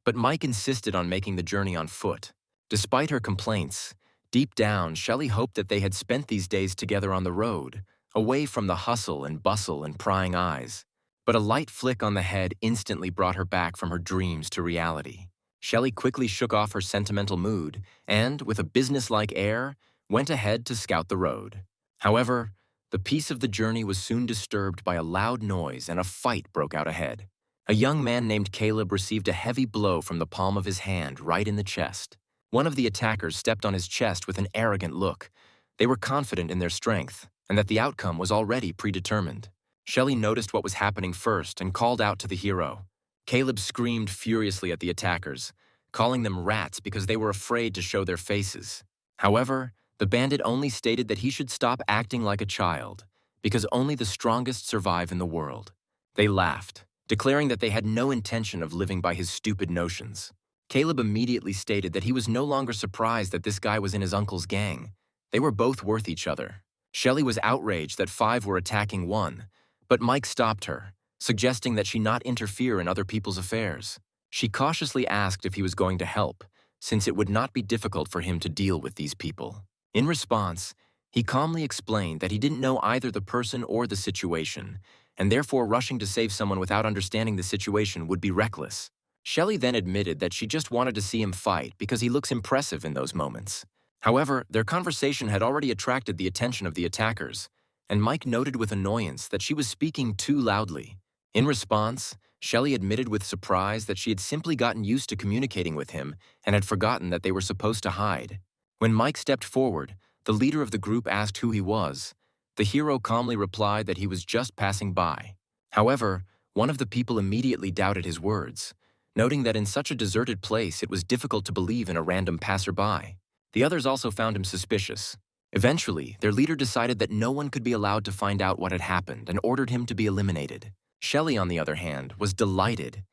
but Mike insisted on making the journey on foot. Despite her complaints, deep down, Shelley hoped that they had spent these days together on the road, away from the hustle and bustle and prying eyes. But a light flick on the head instantly brought her back from her dreams to reality. Shelley quickly shook off her sentimental mood and, with a businesslike air, went ahead to scout the road. However, the peace of the journey was soon disturbed by a loud noise and a fight broke out ahead. A young man named Caleb received a heavy blow from the palm of his hand right in the chest. One of the attackers stepped on his chest with an arrogant look. They were confident in their strength and that the outcome was already predetermined. Shelley noticed what was happening first and called out to the hero. Caleb screamed furiously at the attackers, calling them rats because they were afraid to show their faces. However, the bandit only stated that he should stop acting like a child, because only the strongest survive in the world. They laughed, declaring that they had no intention of living by his stupid notions. Caleb immediately stated that he was no longer surprised that this guy was in his uncle's gang. They were both worth each other. Shelley was outraged that 5 were attacking 1, but Mike stopped her, suggesting that she not interfere in other people's affairs. She cautiously asked if he was going to help, since it would not be difficult for him to deal with these people. In response, he calmly explained that he didn't know either the person or the situation, and therefore rushing to save someone without understanding the situation would be reckless. Shelley then admitted that she just wanted to see him fight because he looks impressive in those moments. However, their conversation had already attracted the attention of the attackers, and Mike noted with annoyance that she was speaking too loudly. In response, Shelley admitted with surprise that she had simply gotten used to communicating with him and had forgotten that they were supposed to hide. When Mike stepped forward, the leader of the group asked who he was. The hero calmly replied that he was just passing by. However, one of the people immediately doubted his words, noting that in such a deserted place it was difficult to believe in a random passerby. The others also found him suspicious. Eventually, their leader decided that no one could be allowed to find out what had happened and ordered him to be eliminated. Shelley, on the other hand, was delighted,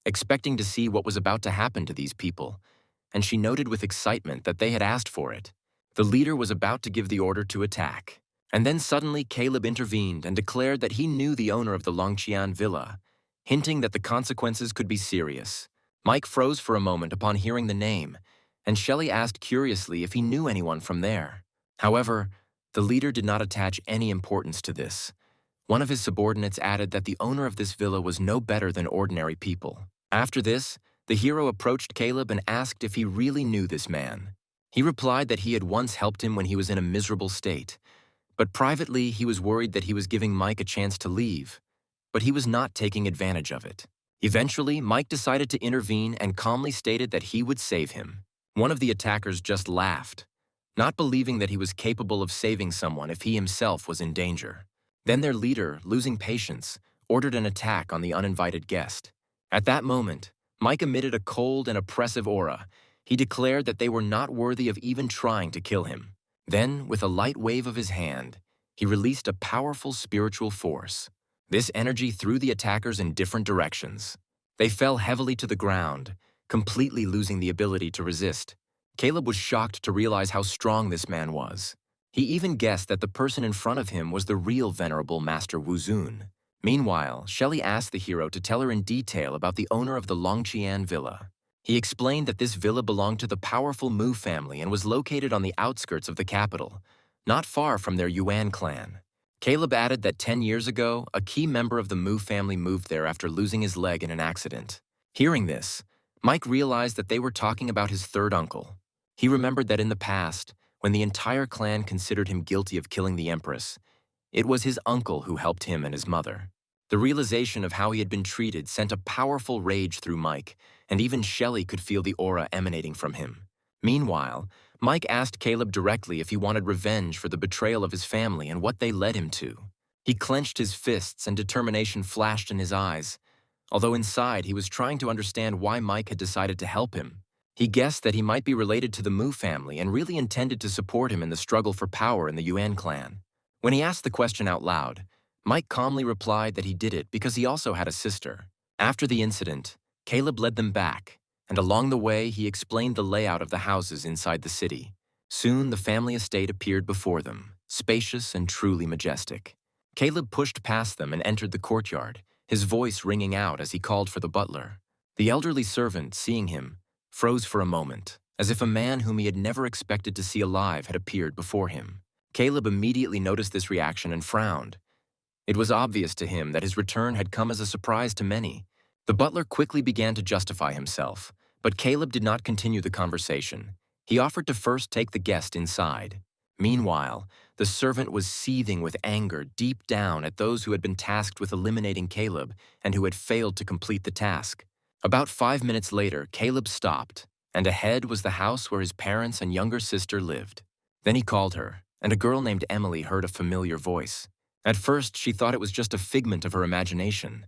expecting to see what was about to happen to these people, and she noted with excitement that they had asked for it. The leader was about to give the order to attack, and then suddenly Caleb intervened and declared that he knew the owner of the Longqian villa, hinting that the consequences could be serious. Mike froze for a moment upon hearing the name, and Shelley asked curiously if he knew anyone from there. However, the leader did not attach any importance to this. One of his subordinates added that the owner of this villa was no better than ordinary people. After this, the hero approached Caleb and asked if he really knew this man. He replied that he had once helped him when he was in a miserable state, but privately he was worried that he was giving Mike a chance to leave, but he was not taking advantage of it. Eventually, Mike decided to intervene and calmly stated that he would save him. One of the attackers just laughed, not believing that he was capable of saving someone if he himself was in danger. Then their leader, losing patience, ordered an attack on the uninvited guest. At that moment, Mike emitted a cold and oppressive aura. He declared that they were not worthy of even trying to kill him. Then, with a light wave of his hand, he released a powerful spiritual force. This energy threw the attackers in different directions. They fell heavily to the ground, completely losing the ability to resist. Caleb was shocked to realize how strong this man was. He even guessed that the person in front of him was the real venerable Master Wuzun. Meanwhile, Shelley asked the hero to tell her in detail about the owner of the Longqian villa. He explained that this villa belonged to the powerful Mu family and was located on the outskirts of the capital, not far from their Yuan clan. Caleb added that 10 years ago, a key member of the Mu family moved there after losing his leg in an accident. Hearing this, Mike realized that they were talking about his third uncle. He remembered that in the past, when the entire clan considered him guilty of killing the Empress, it was his uncle who helped him and his mother. The realization of how he had been treated sent a powerful rage through Mike, and even Shelley could feel the aura emanating from him. Meanwhile, Mike asked Caleb directly if he wanted revenge for the betrayal of his family and what they led him to. He clenched his fists and determination flashed in his eyes. Although inside he was trying to understand why Mike had decided to help him. He guessed that he might be related to the Mu family and really intended to support him in the struggle for power in the Yuan clan. When he asked the question out loud, Mike calmly replied that he did it because he also had a sister. After the incident, Caleb led them back, and along the way he explained the layout of the houses inside the city. Soon the family estate appeared before them, spacious and truly majestic. Caleb pushed past them and entered the courtyard, his voice ringing out as he called for the butler. The elderly servant, seeing him, froze for a moment, as if a man whom he had never expected to see alive had appeared before him. Caleb immediately noticed this reaction and frowned. It was obvious to him that his return had come as a surprise to many. The butler quickly began to justify himself, but Caleb did not continue the conversation. He offered to first take the guest inside. Meanwhile, the servant was seething with anger deep down at those who had been tasked with eliminating Caleb and who had failed to complete the task. About 5 minutes later, Caleb stopped, and ahead was the house where his parents and younger sister lived. Then he called her, and a girl named Emily heard a familiar voice. At first, she thought it was just a figment of her imagination,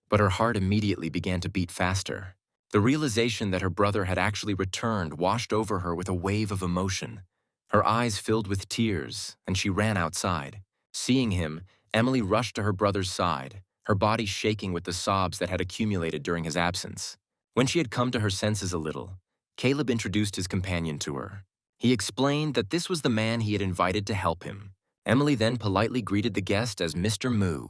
but her heart immediately began to beat faster. The realization that her brother had actually returned washed over her with a wave of emotion. Her eyes filled with tears, and she ran outside. Seeing him, Emily rushed to her brother's side, her body shaking with the sobs that had accumulated during his absence. When she had come to her senses a little, Caleb introduced his companion to her. He explained that this was the man he had invited to help him. Emily then politely greeted the guest as Mr. Mu.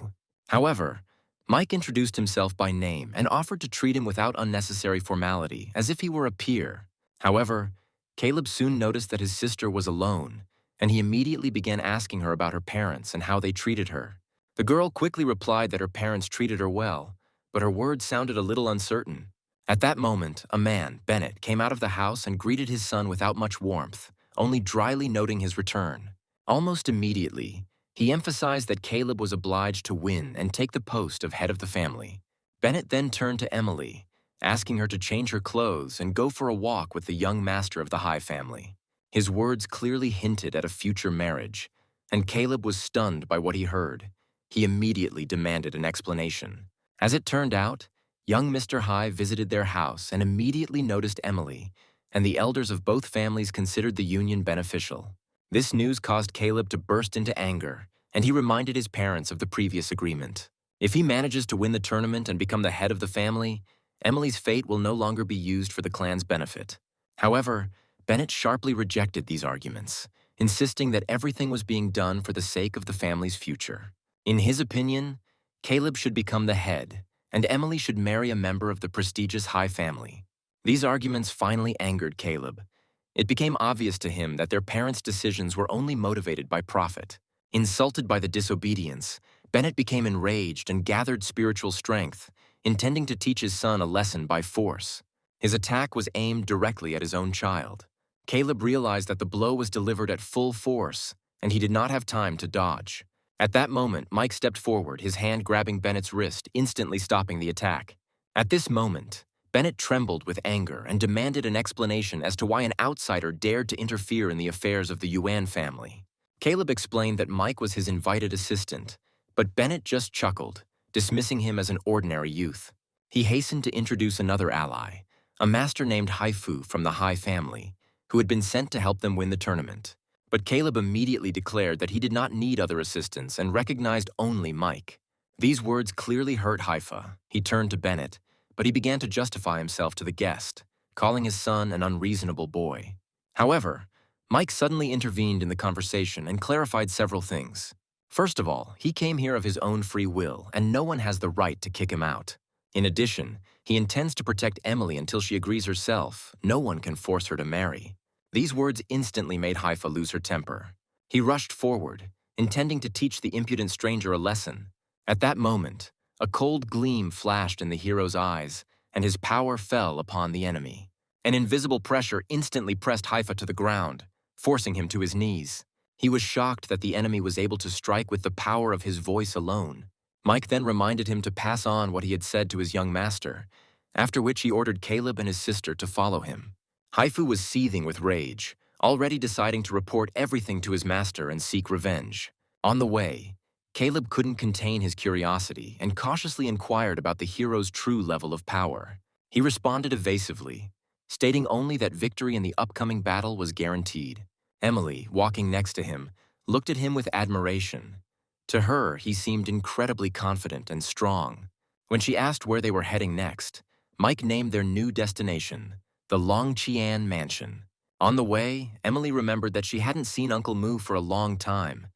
However, Mike introduced himself by name and offered to treat him without unnecessary formality, as if he were a peer. However, Caleb soon noticed that his sister was alone, and he immediately began asking her about her parents and how they treated her. The girl quickly replied that her parents treated her well, but her words sounded a little uncertain. At that moment, a man, Bennett, came out of the house and greeted his son without much warmth, only dryly noting his return. Almost immediately, he emphasized that Caleb was obliged to win and take the post of head of the family. Bennett then turned to Emily, asking her to change her clothes and go for a walk with the young master of the High family. His words clearly hinted at a future marriage, and Caleb was stunned by what he heard. He immediately demanded an explanation. As it turned out, young Mr. High visited their house and immediately noticed Emily, and the elders of both families considered the union beneficial. This news caused Caleb to burst into anger, and he reminded his parents of the previous agreement. If he manages to win the tournament and become the head of the family, Emily's fate will no longer be used for the clan's benefit. However, Bennett sharply rejected these arguments, insisting that everything was being done for the sake of the family's future. In his opinion, Caleb should become the head, and Emily should marry a member of the prestigious High family. These arguments finally angered Caleb. It became obvious to him that their parents' decisions were only motivated by profit. Insulted by the disobedience, Bennett became enraged and gathered spiritual strength, intending to teach his son a lesson by force. His attack was aimed directly at his own child. Caleb realized that the blow was delivered at full force, and he did not have time to dodge. At that moment, Mike stepped forward, his hand grabbing Bennett's wrist, instantly stopping the attack. At this moment, Bennett trembled with anger and demanded an explanation as to why an outsider dared to interfere in the affairs of the Yuan family. Caleb explained that Mike was his invited assistant, but Bennett just chuckled, dismissing him as an ordinary youth. He hastened to introduce another ally, a master named Haifu from the Hai family, who had been sent to help them win the tournament. But Caleb immediately declared that he did not need other assistants and recognized only Mike. These words clearly hurt Haifa. He turned to Bennett, but he began to justify himself to the guest, calling his son an unreasonable boy. However, Mike suddenly intervened in the conversation and clarified several things. First of all, he came here of his own free will, and no one has the right to kick him out. In addition, he intends to protect Emily until she agrees herself. No one can force her to marry. These words instantly made Haifa lose her temper. He rushed forward, intending to teach the impudent stranger a lesson. At that moment, a cold gleam flashed in the hero's eyes, and his power fell upon the enemy. An invisible pressure instantly pressed Haifa to the ground, forcing him to his knees. He was shocked that the enemy was able to strike with the power of his voice alone. Mike then reminded him to pass on what he had said to his young master, after which he ordered Caleb and his sister to follow him. Haifu was seething with rage, already deciding to report everything to his master and seek revenge. On the way, Caleb couldn't contain his curiosity and cautiously inquired about the hero's true level of power. He responded evasively, stating only that victory in the upcoming battle was guaranteed. Emily, walking next to him, looked at him with admiration. To her, he seemed incredibly confident and strong. When she asked where they were heading next, Mike named their new destination, the Longqian Mansion. On the way, Emily remembered that she hadn't seen Uncle Mu for a long time.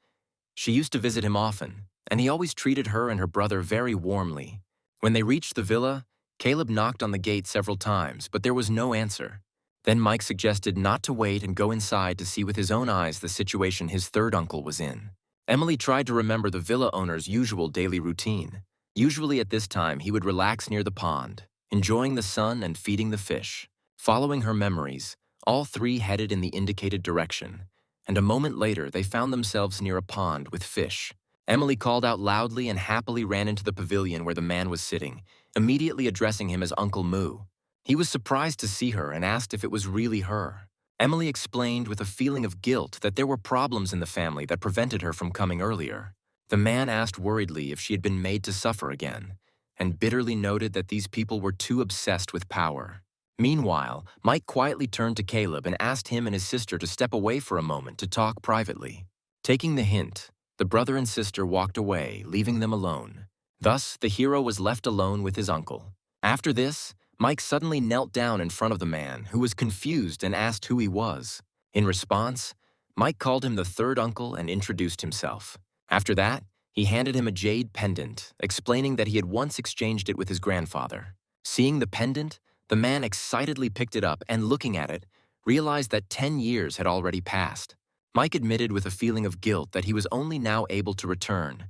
She used to visit him often, and he always treated her and her brother very warmly. When they reached the villa, Caleb knocked on the gate several times, but there was no answer. Then Mike suggested not to wait and go inside to see with his own eyes the situation his third uncle was in. Emily tried to remember the villa owner's usual daily routine. Usually at this time, he would relax near the pond, enjoying the sun and feeding the fish. Following her memories, all three headed in the indicated direction, and a moment later they found themselves near a pond with fish. Emily called out loudly and happily ran into the pavilion where the man was sitting, immediately addressing him as Uncle Mu. He was surprised to see her and asked if it was really her. Emily explained with a feeling of guilt that there were problems in the family that prevented her from coming earlier. The man asked worriedly if she had been made to suffer again, and bitterly noted that these people were too obsessed with power. Meanwhile, Mike quietly turned to Caleb and asked him and his sister to step away for a moment to talk privately. Taking the hint, the brother and sister walked away, leaving them alone. Thus, the hero was left alone with his uncle. After this, Mike suddenly knelt down in front of the man, who was confused and asked who he was. In response, Mike called him the third uncle and introduced himself. After that, he handed him a jade pendant, explaining that he had once exchanged it with his grandfather. Seeing the pendant, the man excitedly picked it up and, looking at it, realized that 10 years had already passed. Mike admitted with a feeling of guilt that he was only now able to return.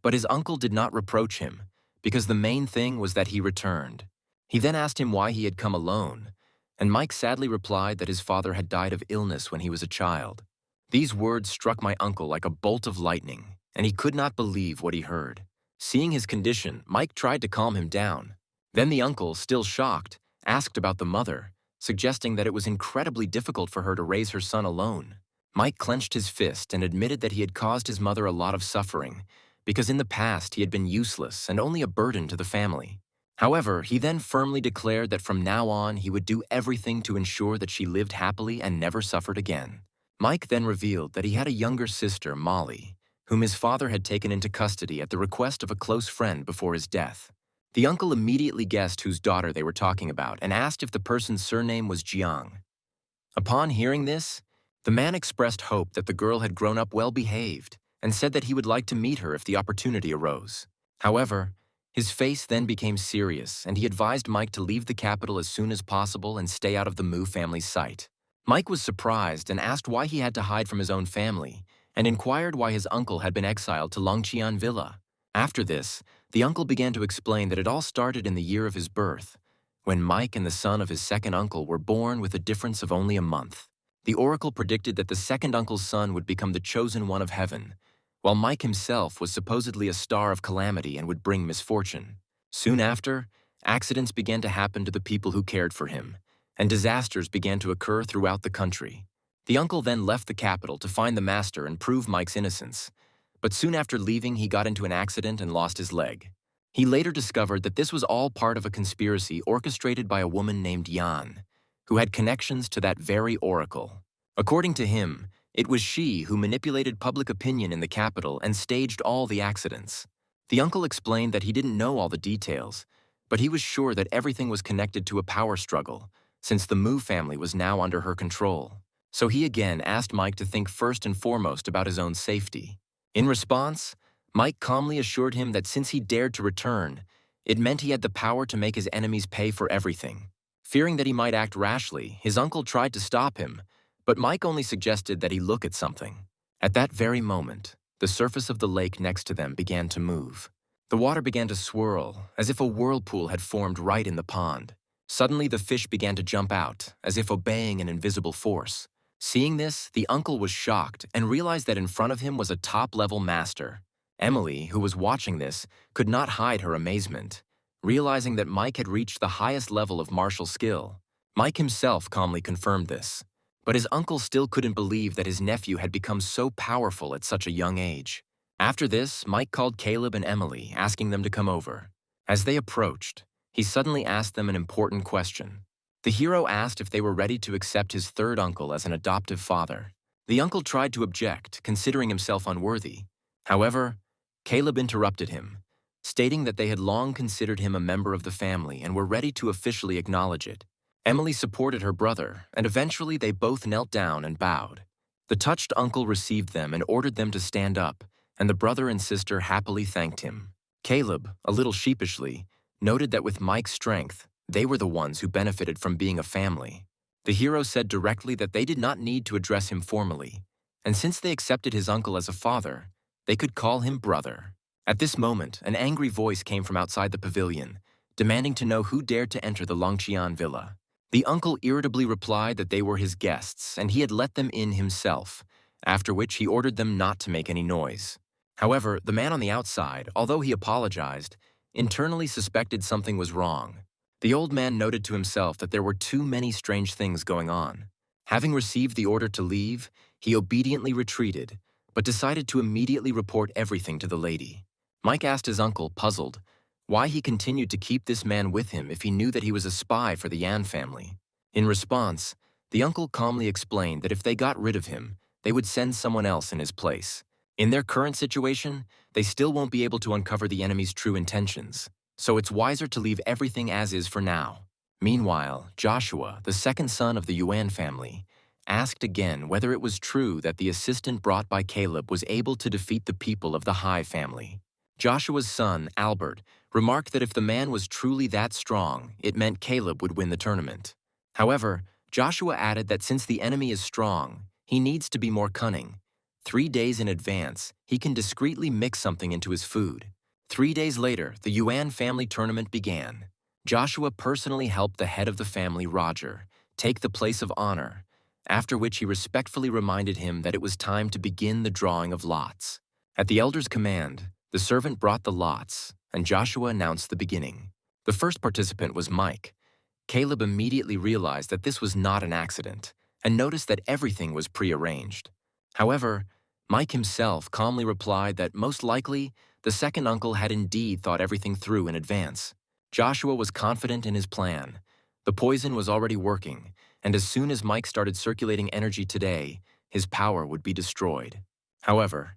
But his uncle did not reproach him, because the main thing was that he returned. He then asked him why he had come alone, and Mike sadly replied that his father had died of illness when he was a child. These words struck my uncle like a bolt of lightning, and he could not believe what he heard. Seeing his condition, Mike tried to calm him down. Then the uncle, still shocked, asked about the mother, suggesting that it was incredibly difficult for her to raise her son alone. Mike clenched his fist and admitted that he had caused his mother a lot of suffering, because in the past he had been useless and only a burden to the family. However, he then firmly declared that from now on he would do everything to ensure that she lived happily and never suffered again. Mike then revealed that he had a younger sister, Molly, whom his father had taken into custody at the request of a close friend before his death. The uncle immediately guessed whose daughter they were talking about and asked if the person's surname was Jiang. Upon hearing this, the man expressed hope that the girl had grown up well-behaved and said that he would like to meet her if the opportunity arose. However, his face then became serious and he advised Mike to leave the capital as soon as possible and stay out of the Mu family's sight. Mike was surprised and asked why he had to hide from his own family and inquired why his uncle had been exiled to Longqian Villa. After this, the uncle began to explain that it all started in the year of his birth, when Mike and the son of his second uncle were born with a difference of only a month. The oracle predicted that the second uncle's son would become the chosen one of heaven, while Mike himself was supposedly a star of calamity and would bring misfortune. Soon after, accidents began to happen to the people who cared for him, and disasters began to occur throughout the country. The uncle then left the capital to find the master and prove Mike's innocence, but soon after leaving he got into an accident and lost his leg. He later discovered that this was all part of a conspiracy orchestrated by a woman named Yan, who had connections to that very oracle. According to him, it was she who manipulated public opinion in the capital and staged all the accidents. The uncle explained that he didn't know all the details, but he was sure that everything was connected to a power struggle, since the Mu family was now under her control. So he again asked Mike to think first and foremost about his own safety. In response, Mike calmly assured him that since he dared to return, it meant he had the power to make his enemies pay for everything. Fearing that he might act rashly, his uncle tried to stop him, but Mike only suggested that he look at something. At that very moment, the surface of the lake next to them began to move. The water began to swirl, as if a whirlpool had formed right in the pond. Suddenly, the fish began to jump out, as if obeying an invisible force. Seeing this, the uncle was shocked and realized that in front of him was a top-level master. Emily, who was watching this, could not hide her amazement, realizing that Mike had reached the highest level of martial skill. Mike himself calmly confirmed this, but his uncle still couldn't believe that his nephew had become so powerful at such a young age. After this, Mike called Caleb and Emily, asking them to come over. As they approached, he suddenly asked them an important question. The hero asked if they were ready to accept his third uncle as an adoptive father. The uncle tried to object, considering himself unworthy. However, Caleb interrupted him, stating that they had long considered him a member of the family and were ready to officially acknowledge it. Emily supported her brother, and eventually they both knelt down and bowed. The touched uncle received them and ordered them to stand up, and the brother and sister happily thanked him. Caleb, a little sheepishly, noted that with Mike's strength, they were the ones who benefited from being a family. The hero said directly that they did not need to address him formally, and since they accepted his uncle as a father, they could call him brother. At this moment, an angry voice came from outside the pavilion, demanding to know who dared to enter the Longqian villa. The uncle irritably replied that they were his guests and he had let them in himself, after which he ordered them not to make any noise. However, the man on the outside, although he apologized, internally suspected something was wrong. The old man noted to himself that there were too many strange things going on. Having received the order to leave, he obediently retreated, but decided to immediately report everything to the lady. Mike asked his uncle, puzzled, why he continued to keep this man with him if he knew that he was a spy for the Yan family. In response, the uncle calmly explained that if they got rid of him, they would send someone else in his place. In their current situation, they still won't be able to uncover the enemy's true intentions, so it's wiser to leave everything as is for now. Meanwhile, Joshua, the second son of the Yuan family, asked again whether it was true that the assistant brought by Caleb was able to defeat the people of the Hai family. Joshua's son, Albert, remarked that if the man was truly that strong, it meant Caleb would win the tournament. However, Joshua added that since the enemy is strong, he needs to be more cunning. 3 days in advance, he can discreetly mix something into his food. 3 days later, the Yuan family tournament began. Joshua personally helped the head of the family, Roger, take the place of honor, after which he respectfully reminded him that it was time to begin the drawing of lots. At the elder's command, the servant brought the lots, and Joshua announced the beginning. The first participant was Mike. Caleb immediately realized that this was not an accident, and noticed that everything was prearranged. However, Mike himself calmly replied that most likely, the second uncle had indeed thought everything through in advance. Joshua was confident in his plan. The poison was already working, and as soon as Mike started circulating energy today, his power would be destroyed. However,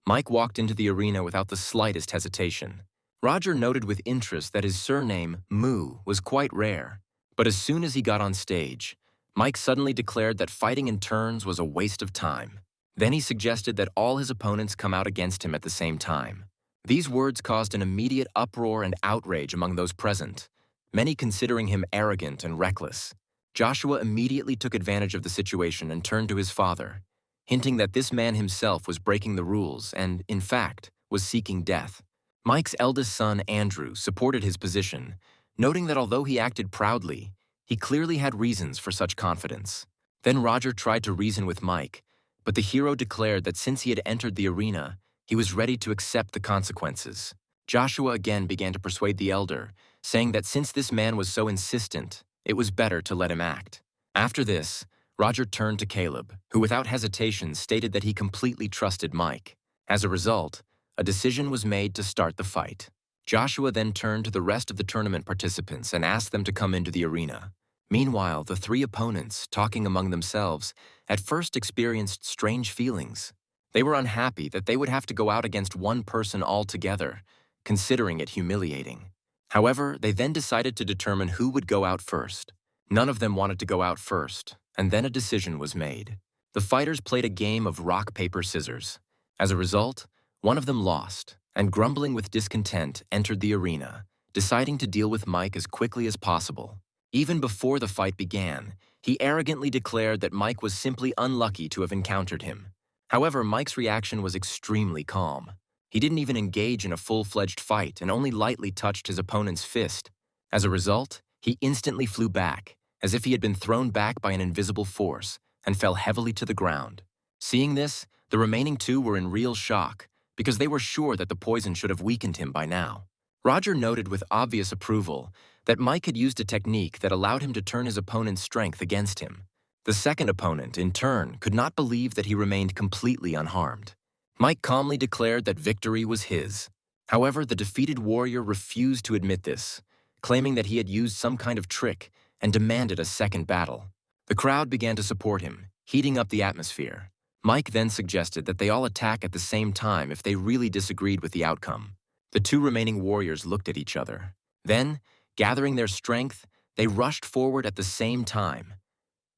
Mike walked into the arena without the slightest hesitation. Roger noted with interest that his surname, Mu, was quite rare. But as soon as he got on stage, Mike suddenly declared that fighting in turns was a waste of time. Then he suggested that all his opponents come out against him at the same time. These words caused an immediate uproar and outrage among those present, many considering him arrogant and reckless. Joshua immediately took advantage of the situation and turned to his father, hinting that this man himself was breaking the rules and, in fact, was seeking death. Mike's eldest son, Andrew, supported his position, noting that although he acted proudly, he clearly had reasons for such confidence. Then Roger tried to reason with Mike, but the hero declared that since he had entered the arena, he was ready to accept the consequences. Joshua again began to persuade the elder, saying that since this man was so insistent, it was better to let him act. After this, Roger turned to Caleb, who without hesitation stated that he completely trusted Mike. As a result, a decision was made to start the fight. Joshua then turned to the rest of the tournament participants and asked them to come into the arena. Meanwhile, the three opponents, talking among themselves, at first experienced strange feelings. They were unhappy that they would have to go out against one person altogether, considering it humiliating. However, they then decided to determine who would go out first. None of them wanted to go out first, and then a decision was made. The fighters played a game of rock, paper, scissors. As a result, one of them lost, and grumbling with discontent entered the arena, deciding to deal with Mike as quickly as possible. Even before the fight began, he arrogantly declared that Mike was simply unlucky to have encountered him. However, Mike's reaction was extremely calm. He didn't even engage in a full-fledged fight and only lightly touched his opponent's fist. As a result, he instantly flew back, as if he had been thrown back by an invisible force, and fell heavily to the ground. Seeing this, the remaining two were in real shock, because they were sure that the poison should have weakened him by now. Roger noted with obvious approval that Mike had used a technique that allowed him to turn his opponent's strength against him. The second opponent, in turn, could not believe that he remained completely unharmed. Mike calmly declared that victory was his. However, the defeated warrior refused to admit this, claiming that he had used some kind of trick and demanded a second battle. The crowd began to support him, heating up the atmosphere. Mike then suggested that they all attack at the same time if they really disagreed with the outcome. The two remaining warriors looked at each other. Then, gathering their strength, they rushed forward at the same time.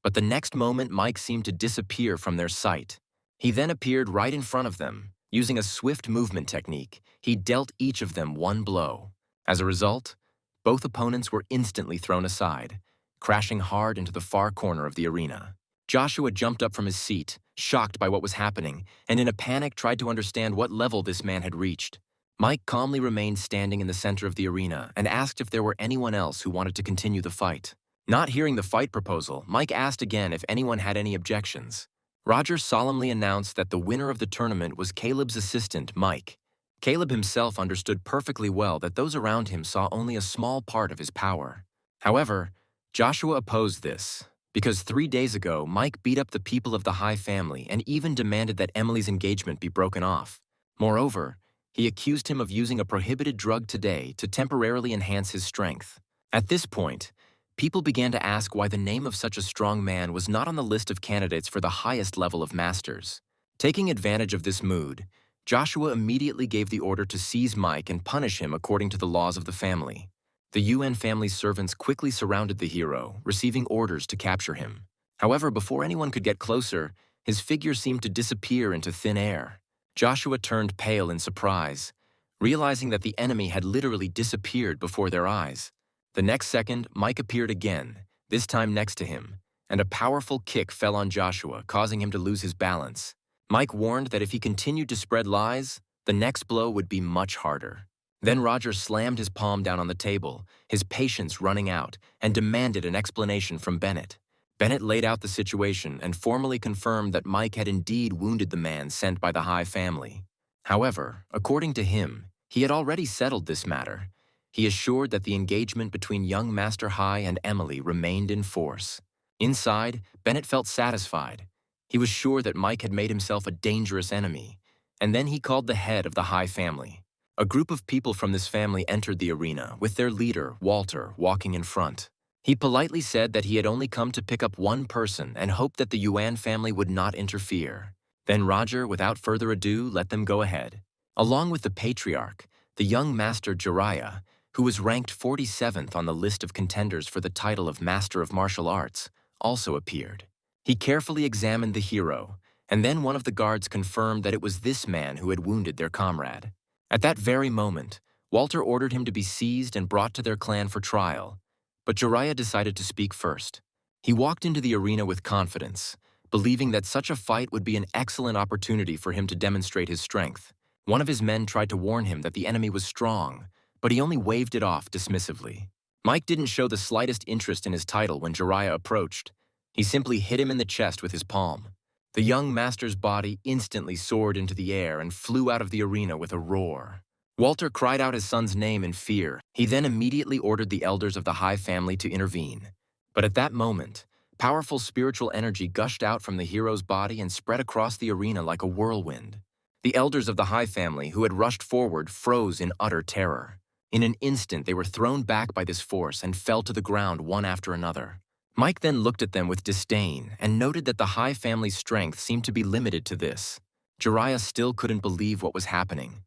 But the next moment, Mike seemed to disappear from their sight. He then appeared right in front of them. Using a swift movement technique, he dealt each of them one blow. As a result, both opponents were instantly thrown aside, crashing hard into the far corner of the arena. Joshua jumped up from his seat, shocked by what was happening, and in a panic tried to understand what level this man had reached. Mike calmly remained standing in the center of the arena and asked if there were anyone else who wanted to continue the fight. Not hearing the fight proposal, Mike asked again if anyone had any objections. Roger solemnly announced that the winner of the tournament was Caleb's assistant, Mike. Caleb himself understood perfectly well that those around him saw only a small part of his power. However, Joshua opposed this, because 3 days ago, Mike beat up the people of the High family and even demanded that Emily's engagement be broken off. Moreover, he accused him of using a prohibited drug today to temporarily enhance his strength. At this point, people began to ask why the name of such a strong man was not on the list of candidates for the highest level of masters. Taking advantage of this mood, Joshua immediately gave the order to seize Mike and punish him according to the laws of the family. The UN family's servants quickly surrounded the hero, receiving orders to capture him. However, before anyone could get closer, his figure seemed to disappear into thin air. Joshua turned pale in surprise, realizing that the enemy had literally disappeared before their eyes. The next second, Mike appeared again, this time next to him, and a powerful kick fell on Joshua, causing him to lose his balance. Mike warned that if he continued to spread lies, the next blow would be much harder. Then Roger slammed his palm down on the table, his patience running out, and demanded an explanation from Bennett. Bennett laid out the situation and formally confirmed that Mike had indeed wounded the man sent by the High family. However, according to him, he had already settled this matter. He assured that the engagement between young Master High and Emily remained in force. Inside, Bennett felt satisfied. He was sure that Mike had made himself a dangerous enemy, and then he called the head of the High family. A group of people from this family entered the arena, with their leader, Walter, walking in front. He politely said that he had only come to pick up one person and hoped that the Yuan family would not interfere. Then Roger, without further ado, let them go ahead. Along with the patriarch, the young Master Jiraiya, who was ranked 47th on the list of contenders for the title of Master of Martial Arts, also appeared. He carefully examined the hero, and then one of the guards confirmed that it was this man who had wounded their comrade. At that very moment, Walter ordered him to be seized and brought to their clan for trial, but Jiraiya decided to speak first. He walked into the arena with confidence, believing that such a fight would be an excellent opportunity for him to demonstrate his strength. One of his men tried to warn him that the enemy was strong, but he only waved it off dismissively. Mike didn't show the slightest interest in his title when Jiraiya approached. He simply hit him in the chest with his palm. The young master's body instantly soared into the air and flew out of the arena with a roar. Walter cried out his son's name in fear. He then immediately ordered the elders of the High family to intervene. But at that moment, powerful spiritual energy gushed out from the hero's body and spread across the arena like a whirlwind. The elders of the High family, who had rushed forward, froze in utter terror. In an instant, they were thrown back by this force and fell to the ground one after another. Mike then looked at them with disdain and noted that the High family's strength seemed to be limited to this. Jiraiya still couldn't believe what was happening.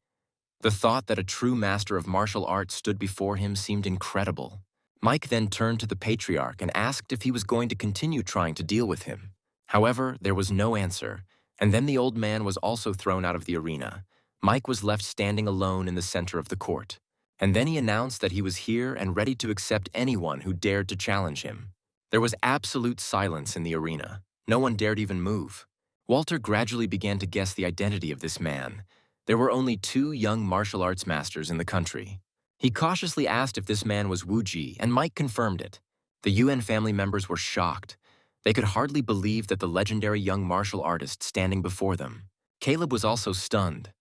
The thought that a true master of martial arts stood before him seemed incredible. Mike then turned to the patriarch and asked if he was going to continue trying to deal with him. However, there was no answer, and then the old man was also thrown out of the arena. Mike was left standing alone in the center of the court. And then he announced that he was here and ready to accept anyone who dared to challenge him. There was absolute silence in the arena. No one dared even move. Walter gradually began to guess the identity of this man. There were only 2 young martial arts masters in the country. He cautiously asked if this man was Wu Ji, and Mike confirmed it. The Yuan family members were shocked. They could hardly believe that the legendary young martial artist standing before them. Caleb was also stunned.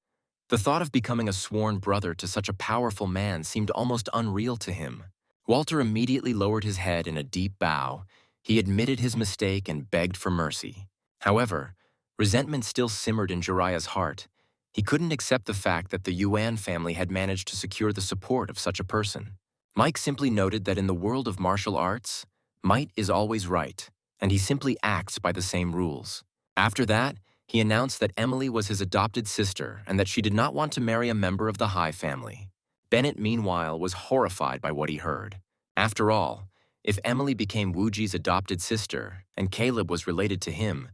The thought of becoming a sworn brother to such a powerful man seemed almost unreal to him. Walter immediately lowered his head in a deep bow. He admitted his mistake and begged for mercy. However, resentment still simmered in Jiraiya's heart. He couldn't accept the fact that the Yuan family had managed to secure the support of such a person. Mike simply noted that in the world of martial arts, might is always right, and he simply acts by the same rules. After that, he announced that Emily was his adopted sister and that she did not want to marry a member of the High family. Bennett, meanwhile, was horrified by what he heard. After all, if Emily became Wuji's adopted sister and Caleb was related to him,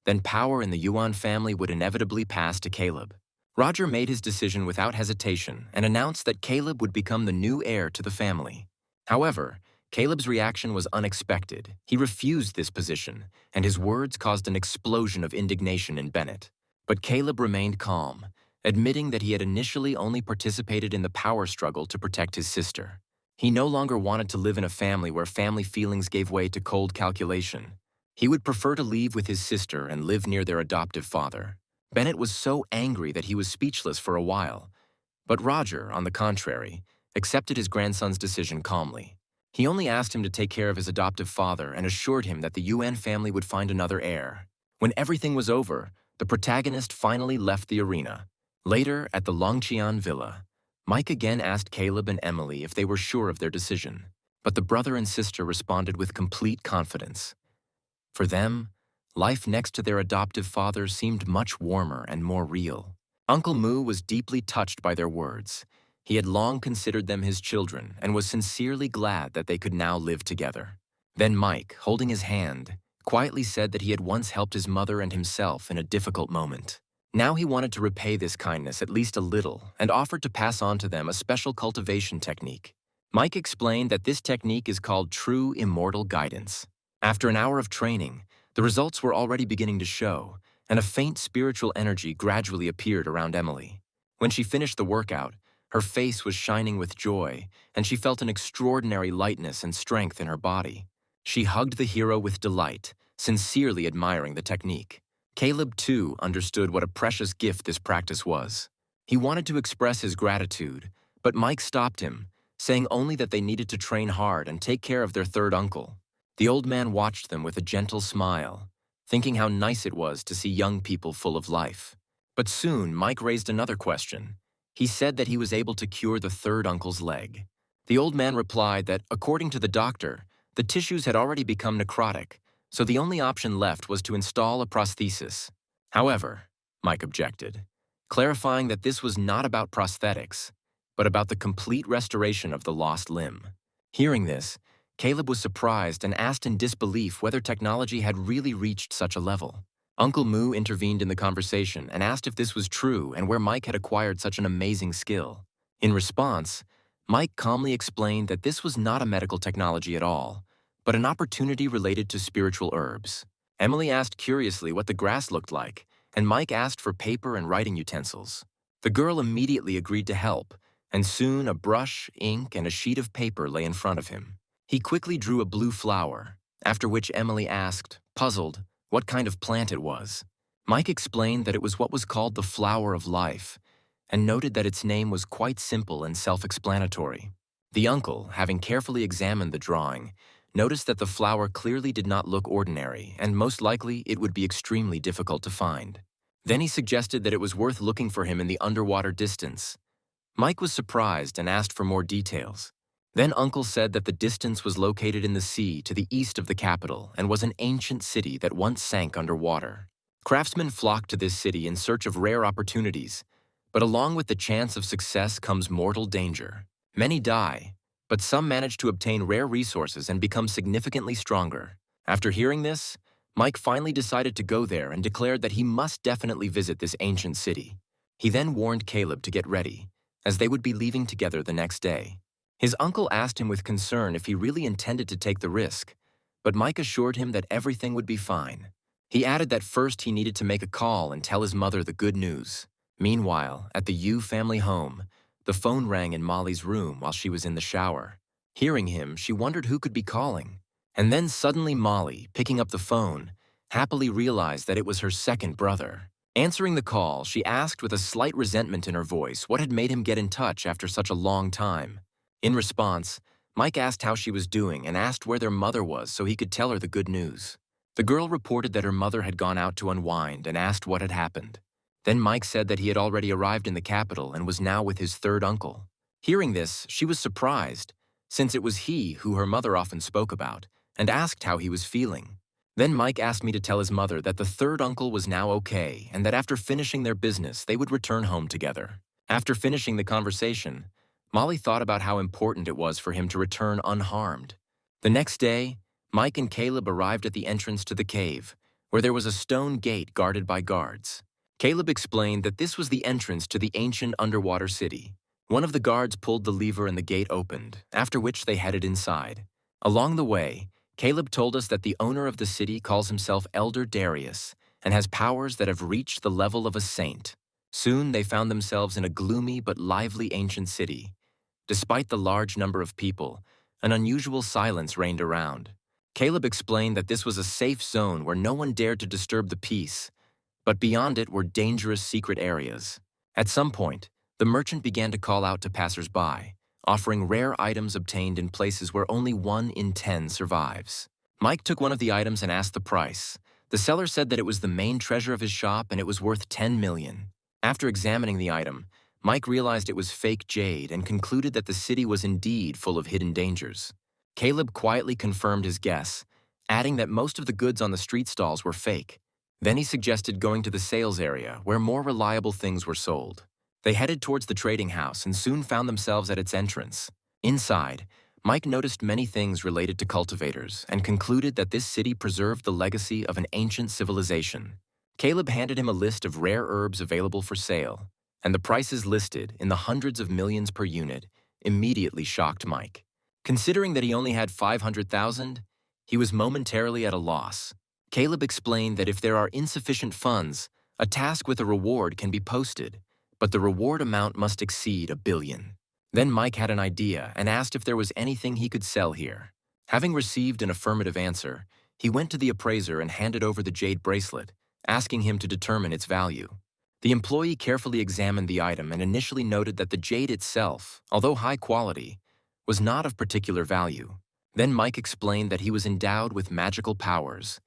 then power in the Yuan family would inevitably pass to Caleb. Roger made his decision without hesitation and announced that Caleb would become the new heir to the family. However, Caleb's reaction was unexpected. He refused this position, and his words caused an explosion of indignation in Bennett. But Caleb remained calm, admitting that he had initially only participated in the power struggle to protect his sister. He no longer wanted to live in a family where family feelings gave way to cold calculation. He would prefer to leave with his sister and live near their adoptive father. Bennett was so angry that he was speechless for a while. But Roger, on the contrary, accepted his grandson's decision calmly. He only asked him to take care of his adoptive father and assured him that the Yuan family would find another heir. When everything was over, the protagonist finally left the arena. Later, at the Longqian villa, Mike again asked Caleb and Emily if they were sure of their decision. But the brother and sister responded with complete confidence. For them, life next to their adoptive father seemed much warmer and more real. Uncle Mu was deeply touched by their words. He had long considered them his children and was sincerely glad that they could now live together. Then Mike, holding his hand, quietly said that he had once helped his mother and himself in a difficult moment. Now he wanted to repay this kindness at least a little and offered to pass on to them a special cultivation technique. Mike explained that this technique is called true immortal guidance. After an hour of training, the results were already beginning to show, and a faint spiritual energy gradually appeared around Emily. When she finished the workout, her face was shining with joy, and she felt an extraordinary lightness and strength in her body. She hugged the hero with delight, sincerely admiring the technique. Caleb, too, understood what a precious gift this practice was. He wanted to express his gratitude, but Mike stopped him, saying only that they needed to train hard and take care of their third uncle. The old man watched them with a gentle smile, thinking how nice it was to see young people full of life. But soon, Mike raised another question. He said that he was able to cure the third uncle's leg. The old man replied that, according to the doctor, the tissues had already become necrotic, so the only option left was to install a prosthesis. However, Mike objected, clarifying that this was not about prosthetics, but about the complete restoration of the lost limb. Hearing this, Caleb was surprised and asked in disbelief whether technology had really reached such a level. Uncle Mu intervened in the conversation and asked if this was true and where Mike had acquired such an amazing skill. In response, Mike calmly explained that this was not a medical technology at all, but an opportunity related to spiritual herbs. Emily asked curiously what the grass looked like, and Mike asked for paper and writing utensils. The girl immediately agreed to help, and soon a brush, ink, and a sheet of paper lay in front of him. He quickly drew a blue flower, after which Emily asked, puzzled, what kind of plant it was. Mike explained that it was what was called the flower of life, and noted that its name was quite simple and self-explanatory. The uncle, having carefully examined the drawing, noticed that the flower clearly did not look ordinary, and most likely it would be extremely difficult to find. Then he suggested that it was worth looking for him in the underwater distance. Mike was surprised and asked for more details. Then Uncle said that the distance was located in the sea to the east of the capital and was an ancient city that once sank underwater. Craftsmen flocked to this city in search of rare opportunities, but along with the chance of success comes mortal danger. Many die, but some manage to obtain rare resources and become significantly stronger. After hearing this, Mike finally decided to go there and declared that he must definitely visit this ancient city. He then warned Caleb to get ready, as they would be leaving together the next day. His uncle asked him with concern if he really intended to take the risk, but Mike assured him that everything would be fine. He added that first he needed to make a call and tell his mother the good news. Meanwhile, at the Yu family home, the phone rang in Molly's room while she was in the shower. Hearing him, she wondered who could be calling. And then suddenly Molly, picking up the phone, happily realized that it was her second brother. Answering the call, she asked with a slight resentment in her voice what had made him get in touch after such a long time. In response, Mike asked how she was doing and asked where their mother was so he could tell her the good news. The girl reported that her mother had gone out to unwind and asked what had happened. Then Mike said that he had already arrived in the capital and was now with his third uncle. Hearing this, she was surprised, since it was he who her mother often spoke about, and asked how he was feeling. Then Mike asked me to tell his mother that the third uncle was now okay and that after finishing their business, they would return home together. After finishing the conversation, Molly thought about how important it was for him to return unharmed. The next day, Mike and Caleb arrived at the entrance to the cave, where there was a stone gate guarded by guards. Caleb explained that this was the entrance to the ancient underwater city. One of the guards pulled the lever and the gate opened, after which they headed inside. Along the way, Caleb told us that the owner of the city calls himself Elder Darius and has powers that have reached the level of a saint. Soon they found themselves in a gloomy but lively ancient city. Despite the large number of people, an unusual silence reigned around. Caleb explained that this was a safe zone where no one dared to disturb the peace, but beyond it were dangerous secret areas. At some point, the merchant began to call out to passers-by, offering rare items obtained in places where only 1 in 10 survives. Mike took one of the items and asked the price. The seller said that it was the main treasure of his shop and it was worth 10 million. After examining the item, Mike realized it was fake jade and concluded that the city was indeed full of hidden dangers. Caleb quietly confirmed his guess, adding that most of the goods on the street stalls were fake. Then he suggested going to the sales area where more reliable things were sold. They headed towards the trading house and soon found themselves at its entrance. Inside, Mike noticed many things related to cultivators and concluded that this city preserved the legacy of an ancient civilization. Caleb handed him a list of rare herbs available for sale, and the prices listed, in the hundreds of millions per unit, immediately shocked Mike. Considering that he only had 500,000, he was momentarily at a loss. Caleb explained that if there are insufficient funds, a task with a reward can be posted, but the reward amount must exceed 1 billion. Then Mike had an idea and asked if there was anything he could sell here. Having received an affirmative answer, he went to the appraiser and handed over the jade bracelet, asking him to determine its value. The employee carefully examined the item and initially noted that the jade itself, although high quality, was not of particular value. Then Mike explained that he was endowed with magical powers.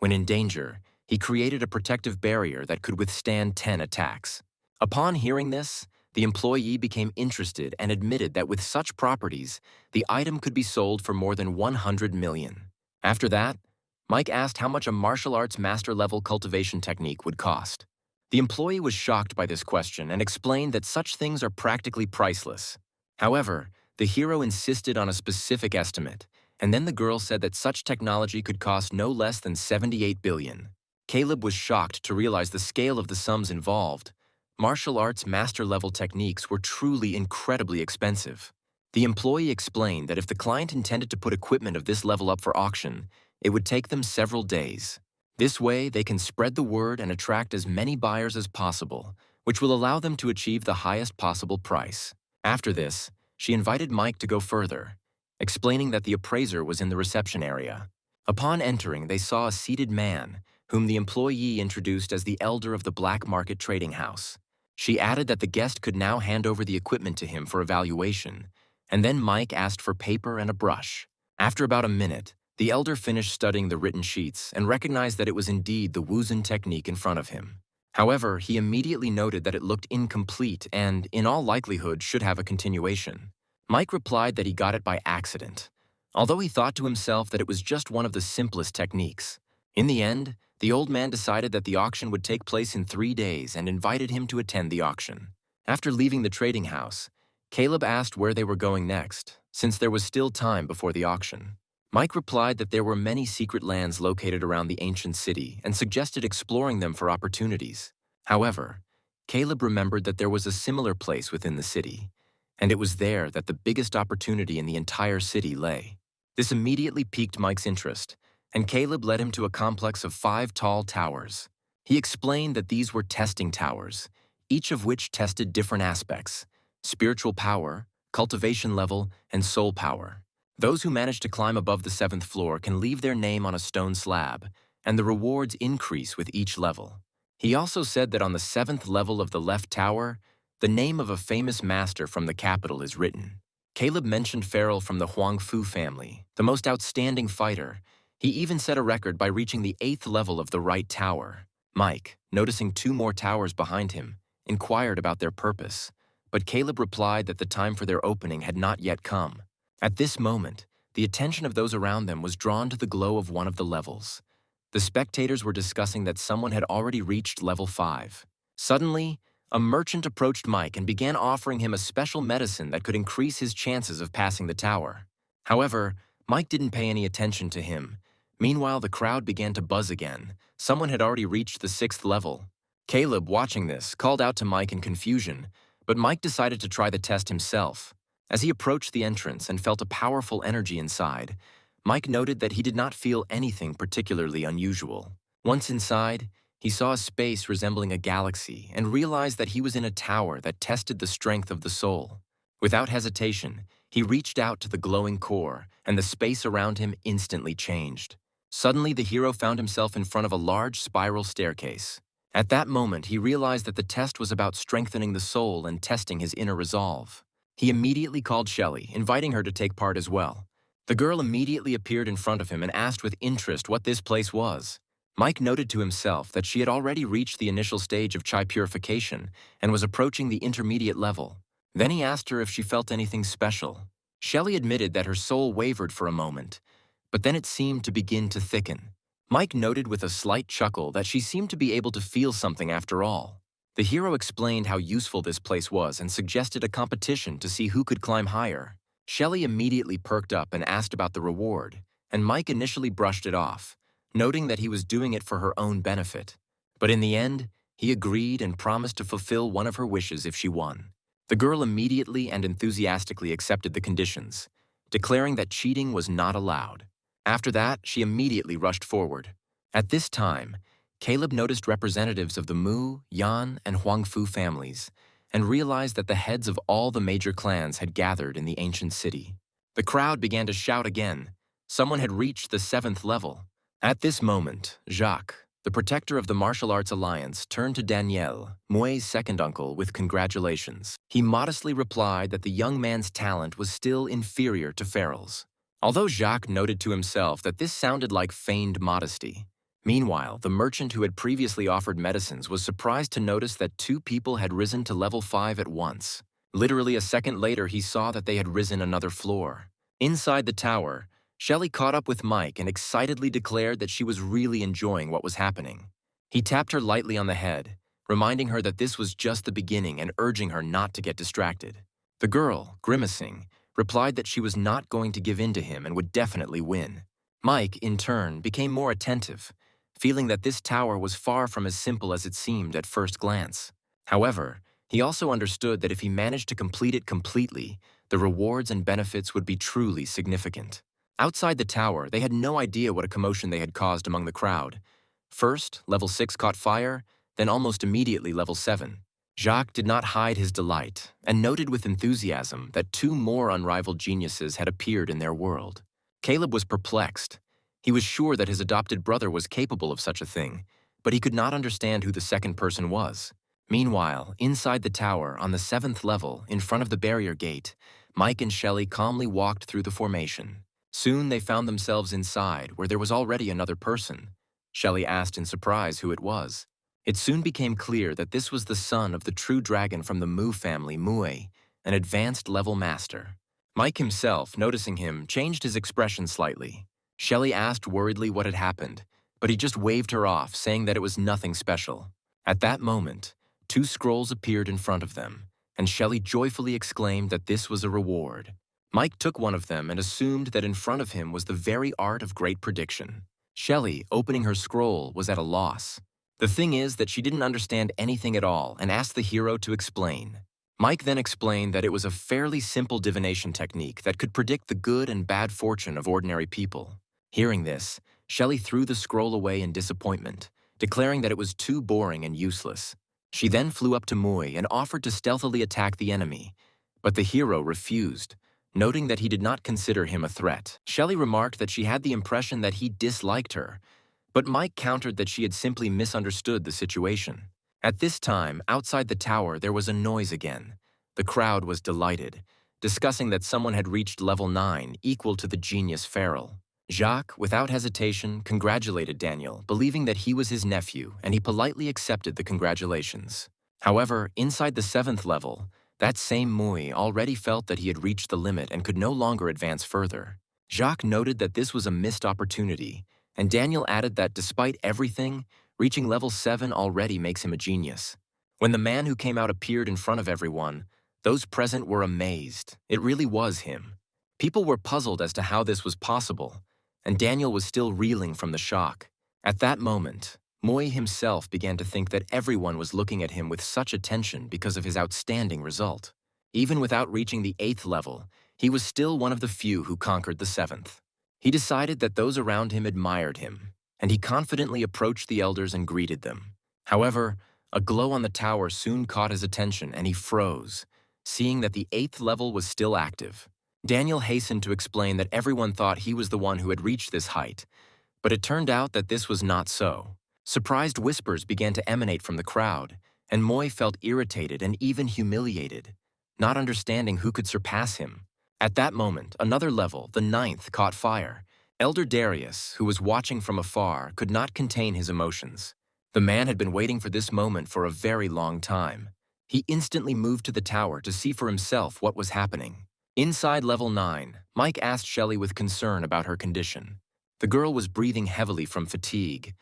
When in danger, he created a protective barrier that could withstand 10 attacks. Upon hearing this, the employee became interested and admitted that with such properties, the item could be sold for more than 100 million. After that, Mike asked how much a martial arts master-level cultivation technique would cost. The employee was shocked by this question and explained that such things are practically priceless. However, the hero insisted on a specific estimate, and then the girl said that such technology could cost no less than 78 billion. Caleb was shocked to realize the scale of the sums involved. Martial arts master-level techniques were truly incredibly expensive. The employee explained that if the client intended to put equipment of this level up for auction, it would take them several days. This way, they can spread the word and attract as many buyers as possible, which will allow them to achieve the highest possible price. After this, she invited Mike to go further, explaining that the appraiser was in the reception area. Upon entering, they saw a seated man, whom the employee introduced as the elder of the black market trading house. She added that the guest could now hand over the equipment to him for evaluation, and then Mike asked for paper and a brush. After about a minute, the elder finished studying the written sheets and recognized that it was indeed the Wuzhen technique in front of him. However, he immediately noted that it looked incomplete and, in all likelihood, should have a continuation. Mike replied that he got it by accident, although he thought to himself that it was just one of the simplest techniques. In the end, the old man decided that the auction would take place in 3 days and invited him to attend the auction. After leaving the trading house, Caleb asked where they were going next, since there was still time before the auction. Mike replied that there were many secret lands located around the ancient city and suggested exploring them for opportunities. However, Caleb remembered that there was a similar place within the city, and it was there that the biggest opportunity in the entire city lay. This immediately piqued Mike's interest, and Caleb led him to a complex of 5 tall towers. He explained that these were testing towers, each of which tested different aspects: spiritual power, cultivation level, and soul power. Those who manage to climb above the 7th floor can leave their name on a stone slab, and the rewards increase with each level. He also said that on the 7th level of the left tower, the name of a famous master from the capital is written. Caleb mentioned Farrell from the Huangfu family, the most outstanding fighter. He even set a record by reaching the 8th level of the right tower. Mike, noticing 2 more towers behind him, inquired about their purpose, but Caleb replied that the time for their opening had not yet come. At this moment, the attention of those around them was drawn to the glow of one of the levels. The spectators were discussing that someone had already reached level 5. Suddenly, a merchant approached Mike and began offering him a special medicine that could increase his chances of passing the tower. However, Mike didn't pay any attention to him. Meanwhile, the crowd began to buzz again. Someone had already reached the 6th level. Caleb, watching this, called out to Mike in confusion, but Mike decided to try the test himself. As he approached the entrance and felt a powerful energy inside, Mike noted that he did not feel anything particularly unusual. Once inside, he saw a space resembling a galaxy and realized that he was in a tower that tested the strength of the soul. Without hesitation, he reached out to the glowing core, and the space around him instantly changed. Suddenly, the hero found himself in front of a large spiral staircase. At that moment, he realized that the test was about strengthening the soul and testing his inner resolve. He immediately called Shelley, inviting her to take part as well. The girl immediately appeared in front of him and asked with interest what this place was. Mike noted to himself that she had already reached the initial stage of chai purification and was approaching the intermediate level. Then he asked her if she felt anything special. Shelley admitted that her soul wavered for a moment, but then it seemed to begin to thicken. Mike noted with a slight chuckle that she seemed to be able to feel something after all. The hero explained how useful this place was and suggested a competition to see who could climb higher. Shelley immediately perked up and asked about the reward, and Mike initially brushed it off, noting that he was doing it for her own benefit. But in the end, he agreed and promised to fulfill one of her wishes if she won. The girl immediately and enthusiastically accepted the conditions, declaring that cheating was not allowed. After that, she immediately rushed forward. At this time, Caleb noticed representatives of the Mu, Yan, and Huangfu families, and realized that the heads of all the major clans had gathered in the ancient city. The crowd began to shout again. Someone had reached the 7th level. At this moment, Jacques, the protector of the Martial Arts Alliance, turned to Daniel, Mue's second uncle, with congratulations. He modestly replied that the young man's talent was still inferior to Farrell's, although Jacques noted to himself that this sounded like feigned modesty. Meanwhile, the merchant who had previously offered medicines was surprised to notice that 2 people had risen to level 5 at once. Literally a second later, he saw that they had risen another floor. Inside the tower, Shelley caught up with Mike and excitedly declared that she was really enjoying what was happening. He tapped her lightly on the head, reminding her that this was just the beginning and urging her not to get distracted. The girl, grimacing, replied that she was not going to give in to him and would definitely win. Mike, in turn, became more attentive, feeling that this tower was far from as simple as it seemed at first glance. However, he also understood that if he managed to complete it completely, the rewards and benefits would be truly significant. Outside the tower, they had no idea what a commotion they had caused among the crowd. First, level 6 caught fire, then almost immediately level 7. Jacques did not hide his delight and noted with enthusiasm that 2 more unrivaled geniuses had appeared in their world. Caleb was perplexed. He was sure that his adopted brother was capable of such a thing, but he could not understand who the second person was. Meanwhile, inside the tower, on the 7th level, in front of the barrier gate, Mike and Shelley calmly walked through the formation. Soon they found themselves inside, where there was already another person. Shelley asked in surprise who it was. It soon became clear that this was the son of the true dragon from the Mu family, Mue, an advanced level master. Mike himself, noticing him, changed his expression slightly. Shelley asked worriedly what had happened, but he just waved her off, saying that it was nothing special. At that moment, 2 scrolls appeared in front of them, and Shelley joyfully exclaimed that this was a reward. Mike took one of them and assumed that in front of him was the very art of great prediction. Shelley, opening her scroll, was at a loss. The thing is that she didn't understand anything at all and asked the hero to explain. Mike then explained that it was a fairly simple divination technique that could predict the good and bad fortune of ordinary people. Hearing this, Shelley threw the scroll away in disappointment, declaring that it was too boring and useless. She then flew up to Mui and offered to stealthily attack the enemy, but the hero refused, noting that he did not consider him a threat. Shelley remarked that she had the impression that he disliked her, but Mike countered that she had simply misunderstood the situation. At this time, outside the tower, there was a noise again. The crowd was delighted, discussing that someone had reached level 9, equal to the genius Feral. Jacques, without hesitation, congratulated Daniel, believing that he was his nephew, and he politely accepted the congratulations. However, inside the 7th level, that same Mui already felt that he had reached the limit and could no longer advance further. Jacques noted that this was a missed opportunity, and Daniel added that despite everything, reaching level 7 already makes him a genius. When the man who came out appeared in front of everyone, those present were amazed. It really was him. People were puzzled as to how this was possible, and Daniel was still reeling from the shock. At that moment, Moi himself began to think that everyone was looking at him with such attention because of his outstanding result. Even without reaching the 8th level, he was still one of the few who conquered the 7th. He decided that those around him admired him, and he confidently approached the elders and greeted them. However, a glow on the tower soon caught his attention and he froze, seeing that the 8th level was still active. Daniel hastened to explain that everyone thought he was the one who had reached this height, but it turned out that this was not so. Surprised whispers began to emanate from the crowd, and Moi felt irritated and even humiliated, not understanding who could surpass him. At that moment, another level, the 9th, caught fire. Elder Darius, who was watching from afar, could not contain his emotions. The man had been waiting for this moment for a very long time. He instantly moved to the tower to see for himself what was happening. Inside level 9, Mike asked Shelley with concern about her condition. The girl was breathing heavily from fatigue,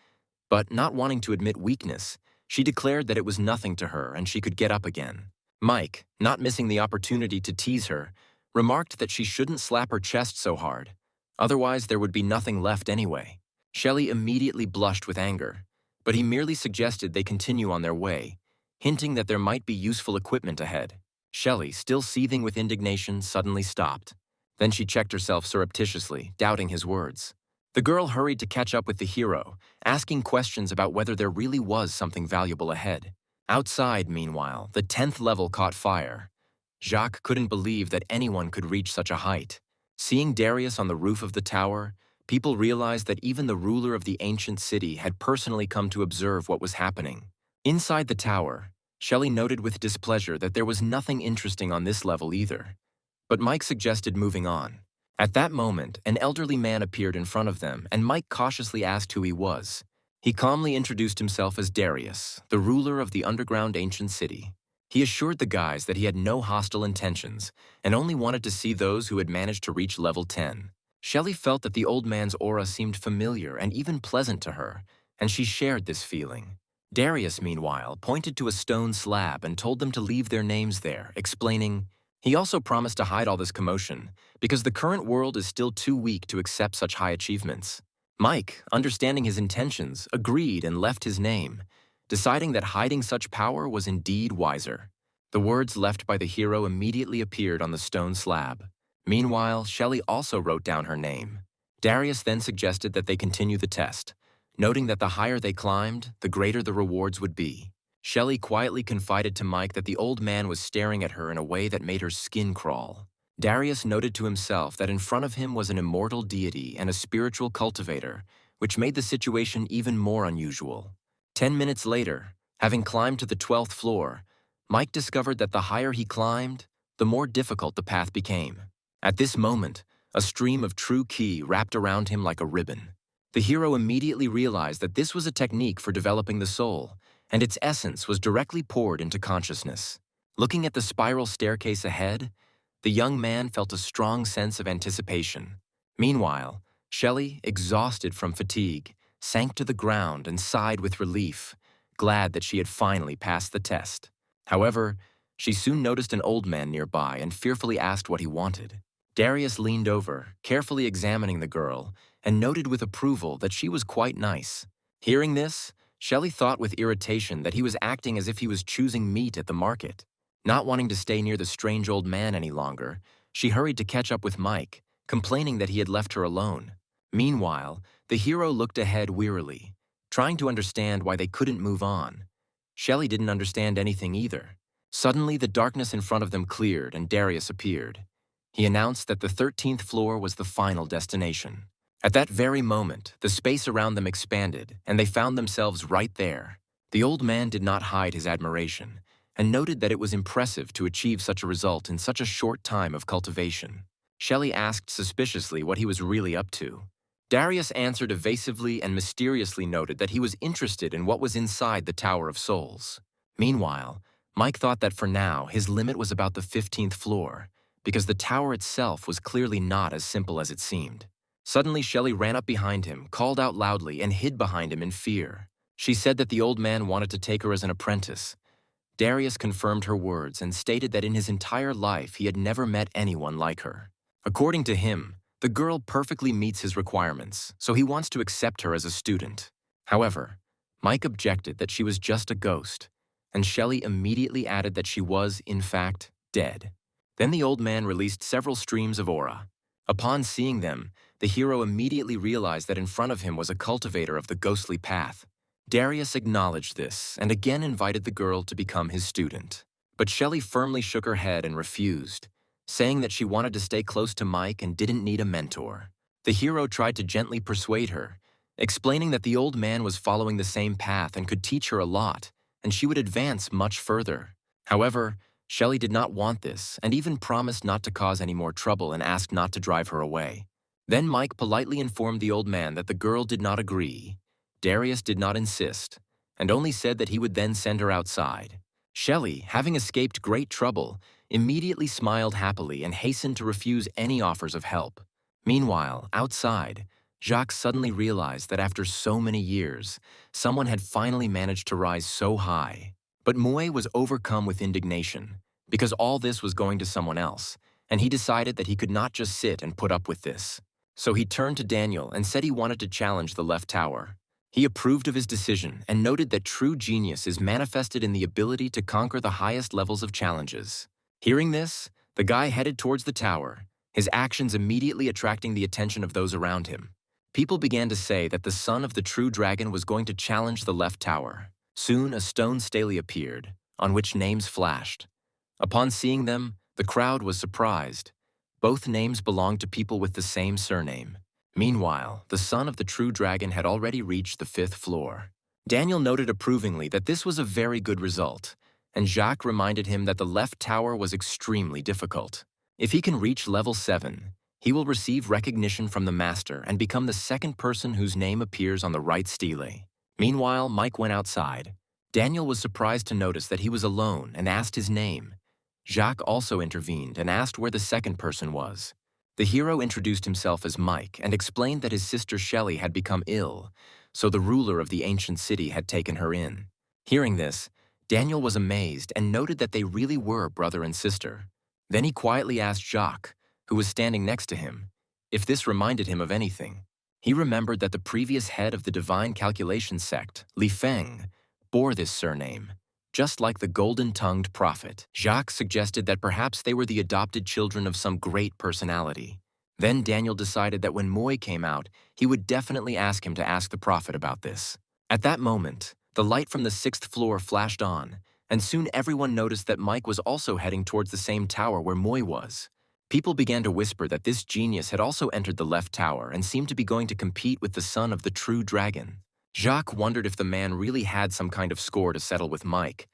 but not wanting to admit weakness, she declared that it was nothing to her and she could get up again. Mike, not missing the opportunity to tease her, remarked that she shouldn't slap her chest so hard, otherwise there would be nothing left anyway. Shelley immediately blushed with anger, but he merely suggested they continue on their way, hinting that there might be useful equipment ahead. Shelley, still seething with indignation, suddenly stopped. Then she checked herself surreptitiously, doubting his words. The girl hurried to catch up with the hero, asking questions about whether there really was something valuable ahead. Outside, meanwhile, the 10th level caught fire. Jacques couldn't believe that anyone could reach such a height. Seeing Darius on the roof of the tower, people realized that even the ruler of the ancient city had personally come to observe what was happening. Inside the tower, Shelley noted with displeasure that there was nothing interesting on this level either. But Mike suggested moving on. At that moment, an elderly man appeared in front of them, and Mike cautiously asked who he was. He calmly introduced himself as Darius, the ruler of the underground ancient city. He assured the guys that he had no hostile intentions and only wanted to see those who had managed to reach level 10. Shelley felt that the old man's aura seemed familiar and even pleasant to her, and she shared this feeling. Darius, meanwhile, pointed to a stone slab and told them to leave their names there, explaining, he also promised to hide all this commotion because the current world is still too weak to accept such high achievements. Mike, understanding his intentions, agreed and left his name, deciding that hiding such power was indeed wiser. The words left by the hero immediately appeared on the stone slab. Meanwhile, Shelley also wrote down her name. Darius then suggested that they continue the test, noting that the higher they climbed, the greater the rewards would be. Shelley quietly confided to Mike that the old man was staring at her in a way that made her skin crawl. Darius noted to himself that in front of him was an immortal deity and a spiritual cultivator, which made the situation even more unusual. 10 minutes later, having climbed to the 12th floor, Mike discovered that the higher he climbed, the more difficult the path became. At this moment, a stream of true ki wrapped around him like a ribbon. The hero immediately realized that this was a technique for developing the soul, and its essence was directly poured into consciousness. Looking at the spiral staircase ahead, the young man felt a strong sense of anticipation. Meanwhile, Shelley, exhausted from fatigue, sank to the ground and sighed with relief, glad that she had finally passed the test. However, she soon noticed an old man nearby and fearfully asked what he wanted. Darius leaned over, carefully examining the girl, and noted with approval that she was quite nice. Hearing this, Shelley thought with irritation that he was acting as if he was choosing meat at the market. Not wanting to stay near the strange old man any longer, she hurried to catch up with Mike, complaining that he had left her alone. Meanwhile, the hero looked ahead wearily, trying to understand why they couldn't move on. Shelley didn't understand anything either. Suddenly, the darkness in front of them cleared and Darius appeared. He announced that the 13th floor was the final destination. At that very moment, the space around them expanded, and they found themselves right there. The old man did not hide his admiration, and noted that it was impressive to achieve such a result in such a short time of cultivation. Shelley asked suspiciously what he was really up to. Darius answered evasively and mysteriously noted that he was interested in what was inside the Tower of Souls. Meanwhile, Mike thought that for now his limit was about the 15th floor, because the tower itself was clearly not as simple as it seemed. Suddenly, Shelley ran up behind him, called out loudly, and hid behind him in fear. She said that the old man wanted to take her as an apprentice. Darius confirmed her words and stated that in his entire life he had never met anyone like her. According to him, the girl perfectly meets his requirements, so he wants to accept her as a student. However, Mike objected that she was just a ghost, and Shelley immediately added that she was, in fact, dead. Then the old man released several streams of aura. Upon seeing them, the hero immediately realized that in front of him was a cultivator of the ghostly path. Darius acknowledged this and again invited the girl to become his student. But Shelley firmly shook her head and refused, saying that she wanted to stay close to Mike and didn't need a mentor. The hero tried to gently persuade her, explaining that the old man was following the same path and could teach her a lot, and she would advance much further. However, Shelley did not want this and even promised not to cause any more trouble and asked not to drive her away. Then Mike politely informed the old man that the girl did not agree. Darius did not insist, and only said that he would then send her outside. Shelley, having escaped great trouble, immediately smiled happily and hastened to refuse any offers of help. Meanwhile, outside, Jacques suddenly realized that after so many years, someone had finally managed to rise so high. But Mouet was overcome with indignation, because all this was going to someone else, and he decided that he could not just sit and put up with this. So he turned to Daniel and said he wanted to challenge the left tower. He approved of his decision and noted that true genius is manifested in the ability to conquer the highest levels of challenges. Hearing this, the guy headed towards the tower, his actions immediately attracting the attention of those around him. People began to say that the son of the true dragon was going to challenge the left tower. Soon a stone stele appeared, on which names flashed. Upon seeing them, the crowd was surprised. Both names belonged to people with the same surname. Meanwhile, the son of the true dragon had already reached the 5th floor. Daniel noted approvingly that this was a very good result, and Jacques reminded him that the left tower was extremely difficult. If he can reach level 7, he will receive recognition from the master and become the second person whose name appears on the right stele. Meanwhile, Mike went outside. Daniel was surprised to notice that he was alone and asked his name. Jacques also intervened and asked where the second person was. The hero introduced himself as Mike and explained that his sister Shelley had become ill, so the ruler of the ancient city had taken her in. Hearing this, Daniel was amazed and noted that they really were brother and sister. Then he quietly asked Jacques, who was standing next to him, if this reminded him of anything. He remembered that the previous head of the divine calculation sect, Li Feng, bore this surname, just like the golden-tongued prophet. Jacques suggested that perhaps they were the adopted children of some great personality. Then Daniel decided that when Moy came out, he would definitely ask him to ask the prophet about this. At that moment, the light from the 6th floor flashed on, and soon everyone noticed that Mike was also heading towards the same tower where Moy was. People began to whisper that this genius had also entered the left tower and seemed to be going to compete with the son of the true dragon. Jacques wondered if the man really had some kind of score to settle with Mike,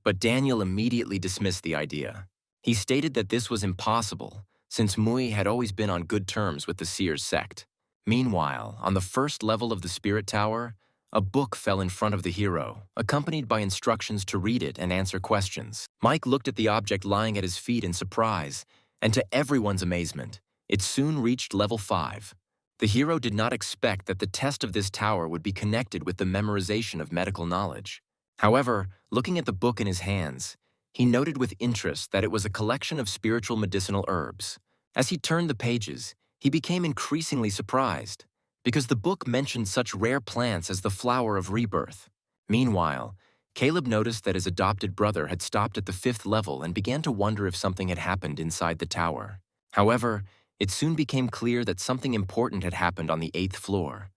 but Daniel immediately dismissed the idea. He stated that this was impossible, since Mui had always been on good terms with the Seers sect. Meanwhile, on the first level of the Spirit Tower, a book fell in front of the hero, accompanied by instructions to read it and answer questions. Mike looked at the object lying at his feet in surprise, and to everyone's amazement, it soon reached level 5. The hero did not expect that the test of this tower would be connected with the memorization of medical knowledge. However, looking at the book in his hands, he noted with interest that it was a collection of spiritual medicinal herbs. As he turned the pages, he became increasingly surprised, because the book mentioned such rare plants as the flower of rebirth. Meanwhile, Caleb noticed that his adopted brother had stopped at the 5th level and began to wonder if something had happened inside the tower. However, it soon became clear that something important had happened on the 8th floor.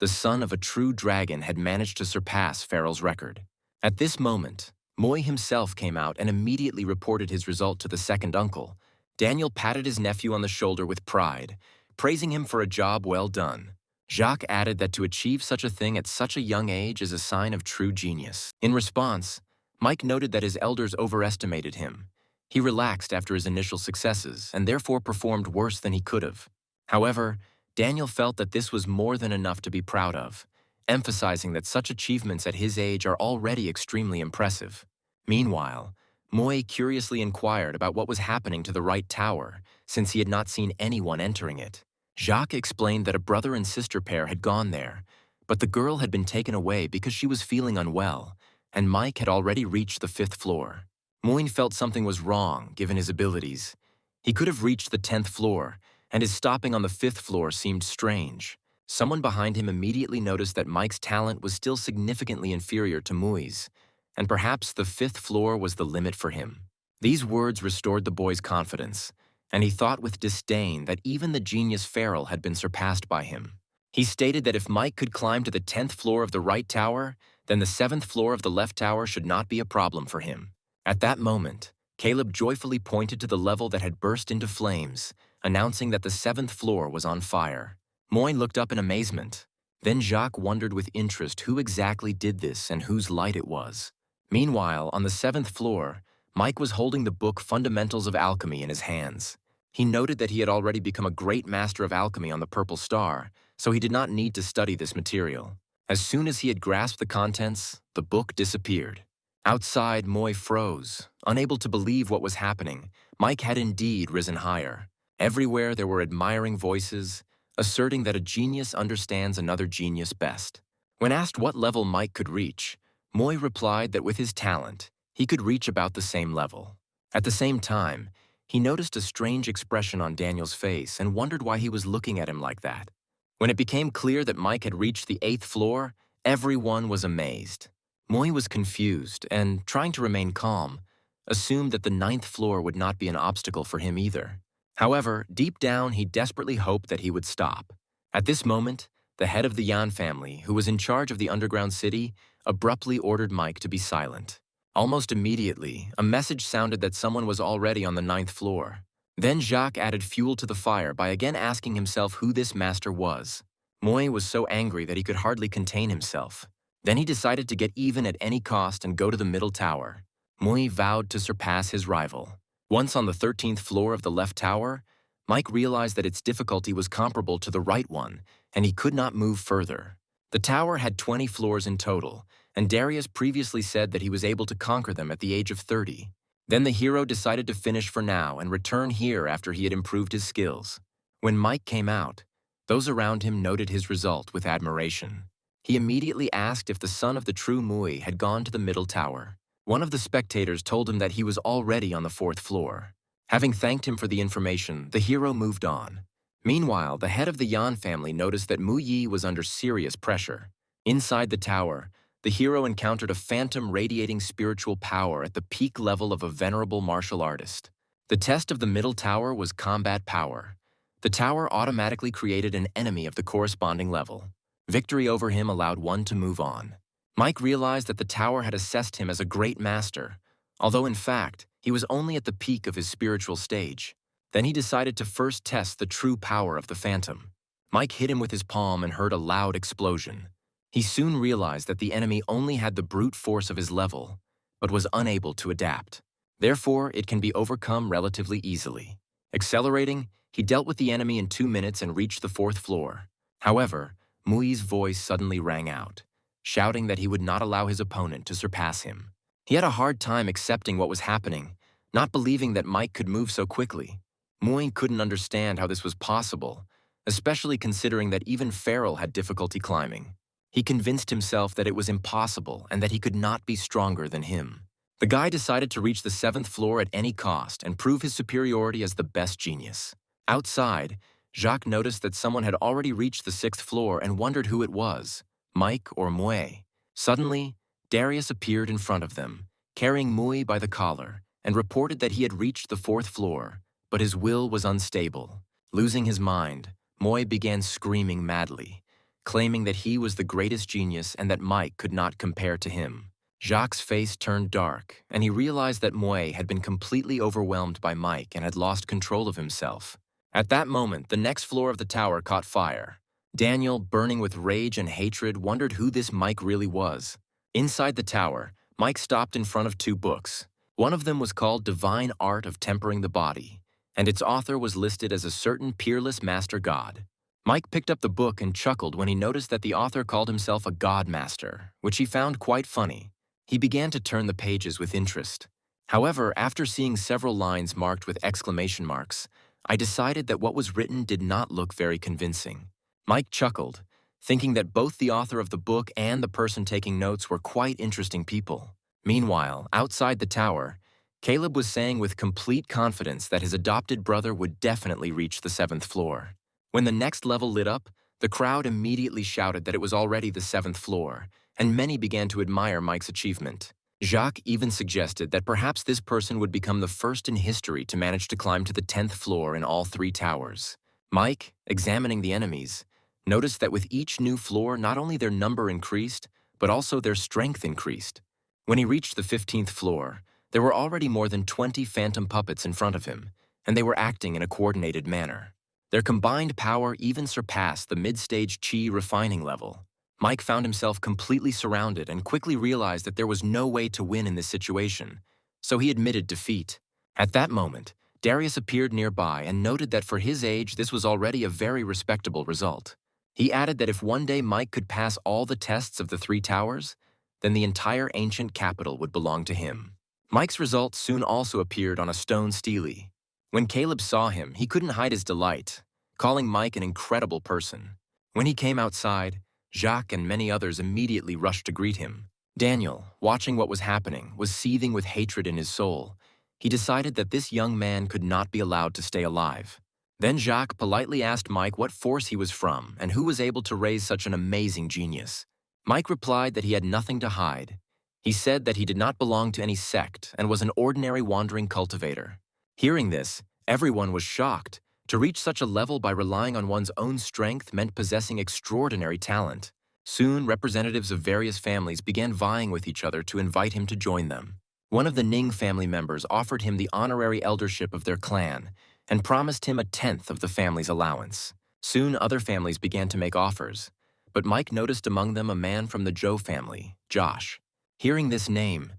The son of a true dragon had managed to surpass Farrell's record. At this moment, Moy himself came out and immediately reported his result to the second uncle. Daniel patted his nephew on the shoulder with pride, praising him for a job well done. Jacques added that to achieve such a thing at such a young age is a sign of true genius. In response, Mike noted that his elders overestimated him. He relaxed after his initial successes and therefore performed worse than he could have. However, Daniel felt that this was more than enough to be proud of, emphasizing that such achievements at his age are already extremely impressive. Meanwhile, Moy curiously inquired about what was happening to the right tower, since he had not seen anyone entering it. Jacques explained that a brother and sister pair had gone there, but the girl had been taken away because she was feeling unwell, and Mike had already reached the 5th floor. Moyne felt something was wrong, given his abilities. He could have reached the 10th floor, and his stopping on the 5th floor seemed strange. Someone behind him immediately noticed that Mike's talent was still significantly inferior to Mui's, and perhaps the 5th floor was the limit for him. These words restored the boy's confidence, and he thought with disdain that even the genius Farrell had been surpassed by him. He stated that if Mike could climb to the 10th floor of the right tower, then the 7th floor of the left tower should not be a problem for him. At that moment, Caleb joyfully pointed to the level that had burst into flames, announcing that the 7th floor was on fire. Moyne looked up in amazement. Then Jacques wondered with interest who exactly did this and whose light it was. Meanwhile, on the 7th floor, Mike was holding the book Fundamentals of Alchemy in his hands. He noted that he had already become a great master of alchemy on the Purple Star, so he did not need to study this material. As soon as he had grasped the contents, the book disappeared. Outside, Moy froze, unable to believe what was happening. Mike had indeed risen higher. Everywhere there were admiring voices, asserting that a genius understands another genius best. When asked what level Mike could reach, Moy replied that with his talent, he could reach about the same level. At the same time, he noticed a strange expression on Daniel's face and wondered why he was looking at him like that. When it became clear that Mike had reached the 8th floor, everyone was amazed. Moy was confused and, trying to remain calm, assumed that the 9th floor would not be an obstacle for him either. However, deep down, he desperately hoped that he would stop. At this moment, the head of the Yan family, who was in charge of the underground city, abruptly ordered Mike to be silent. Almost immediately, a message sounded that someone was already on the 9th floor. Then Jacques added fuel to the fire by again asking himself who this master was. Moy was so angry that he could hardly contain himself. Then he decided to get even at any cost and go to the middle tower. Moy vowed to surpass his rival. Once on the 13th floor of the left tower, Mike realized that its difficulty was comparable to the right one, and he could not move further. The tower had 20 floors in total, and Darius previously said that he was able to conquer them at the age of 30. Then the hero decided to finish for now and return here after he had improved his skills. When Mike came out, those around him noted his result with admiration. He immediately asked if the son of the true Mui had gone to the middle tower. One of the spectators told him that he was already on the 4th floor. Having thanked him for the information, the hero moved on. Meanwhile, the head of the Yan family noticed that Mu Yi was under serious pressure. Inside the tower, the hero encountered a phantom radiating spiritual power at the peak level of a venerable martial artist. The test of the middle tower was combat power. The tower automatically created an enemy of the corresponding level. Victory over him allowed one to move on. Mike realized that the tower had assessed him as a great master, although in fact, he was only at the peak of his spiritual stage. Then he decided to first test the true power of the Phantom. Mike hit him with his palm and heard a loud explosion. He soon realized that the enemy only had the brute force of his level, but was unable to adapt. Therefore, it can be overcome relatively easily. Accelerating, he dealt with the enemy in 2 minutes and reached the 4th floor. However, Mui's voice suddenly rang out, shouting that he would not allow his opponent to surpass him. He had a hard time accepting what was happening, not believing that Mike could move so quickly. Mui couldn't understand how this was possible, especially considering that even Farrell had difficulty climbing. He convinced himself that it was impossible and that he could not be stronger than him. The guy decided to reach the 7th floor at any cost and prove his superiority as the best genius. Outside, Jacques noticed that someone had already reached the 6th floor and wondered who it was, Mike or Mui. Suddenly, Darius appeared in front of them, carrying Mui by the collar, and reported that he had reached the 4th floor, but his will was unstable. Losing his mind, Mui began screaming madly, claiming that he was the greatest genius and that Mike could not compare to him. Jacques' face turned dark, and he realized that Mui had been completely overwhelmed by Mike and had lost control of himself. At that moment, the next floor of the tower caught fire. Daniel, burning with rage and hatred, wondered who this Mike really was. Inside the tower, Mike stopped in front of 2 books. One of them was called Divine Art of Tempering the Body, and its author was listed as a certain peerless master god. Mike picked up the book and chuckled when he noticed that the author called himself a god master, which he found quite funny. He began to turn the pages with interest. However, after seeing several lines marked with exclamation marks, I decided that what was written did not look very convincing. Mike chuckled, thinking that both the author of the book and the person taking notes were quite interesting people. Meanwhile, outside the tower, Caleb was saying with complete confidence that his adopted brother would definitely reach the 7th floor. When the next level lit up, the crowd immediately shouted that it was already the 7th floor, and many began to admire Mike's achievement. Jacques even suggested that perhaps this person would become the first in history to manage to climb to the 10th floor in all 3 towers. Mike, examining the enemies, noticed that with each new floor not only their number increased, but also their strength increased. When he reached the 15th floor, there were already more than 20 phantom puppets in front of him, and they were acting in a coordinated manner. Their combined power even surpassed the mid-stage chi refining level. Mike found himself completely surrounded and quickly realized that there was no way to win in this situation, so he admitted defeat. At that moment, Darius appeared nearby and noted that for his age this was already a very respectable result. He added that if one day Mike could pass all the tests of the 3 towers, then the entire ancient capital would belong to him. Mike's result soon also appeared on a stone stele. When Caleb saw him, he couldn't hide his delight, calling Mike an incredible person. When he came outside, Jacques and many others immediately rushed to greet him. Daniel, watching what was happening, was seething with hatred in his soul. He decided that this young man could not be allowed to stay alive. Then Jacques politely asked Mike what force he was from and who was able to raise such an amazing genius. Mike replied that he had nothing to hide. He said that he did not belong to any sect and was an ordinary wandering cultivator. Hearing this, everyone was shocked. To reach such a level by relying on one's own strength meant possessing extraordinary talent. Soon, representatives of various families began vying with each other to invite him to join them. One of the Ning family members offered him the honorary eldership of their clan and promised him 1/10 of the family's allowance. Soon, other families began to make offers, but Mike noticed among them a man from the Zhou family, Josh. Hearing this name,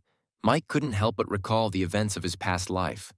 Mike couldn't help but recall the events of his past life,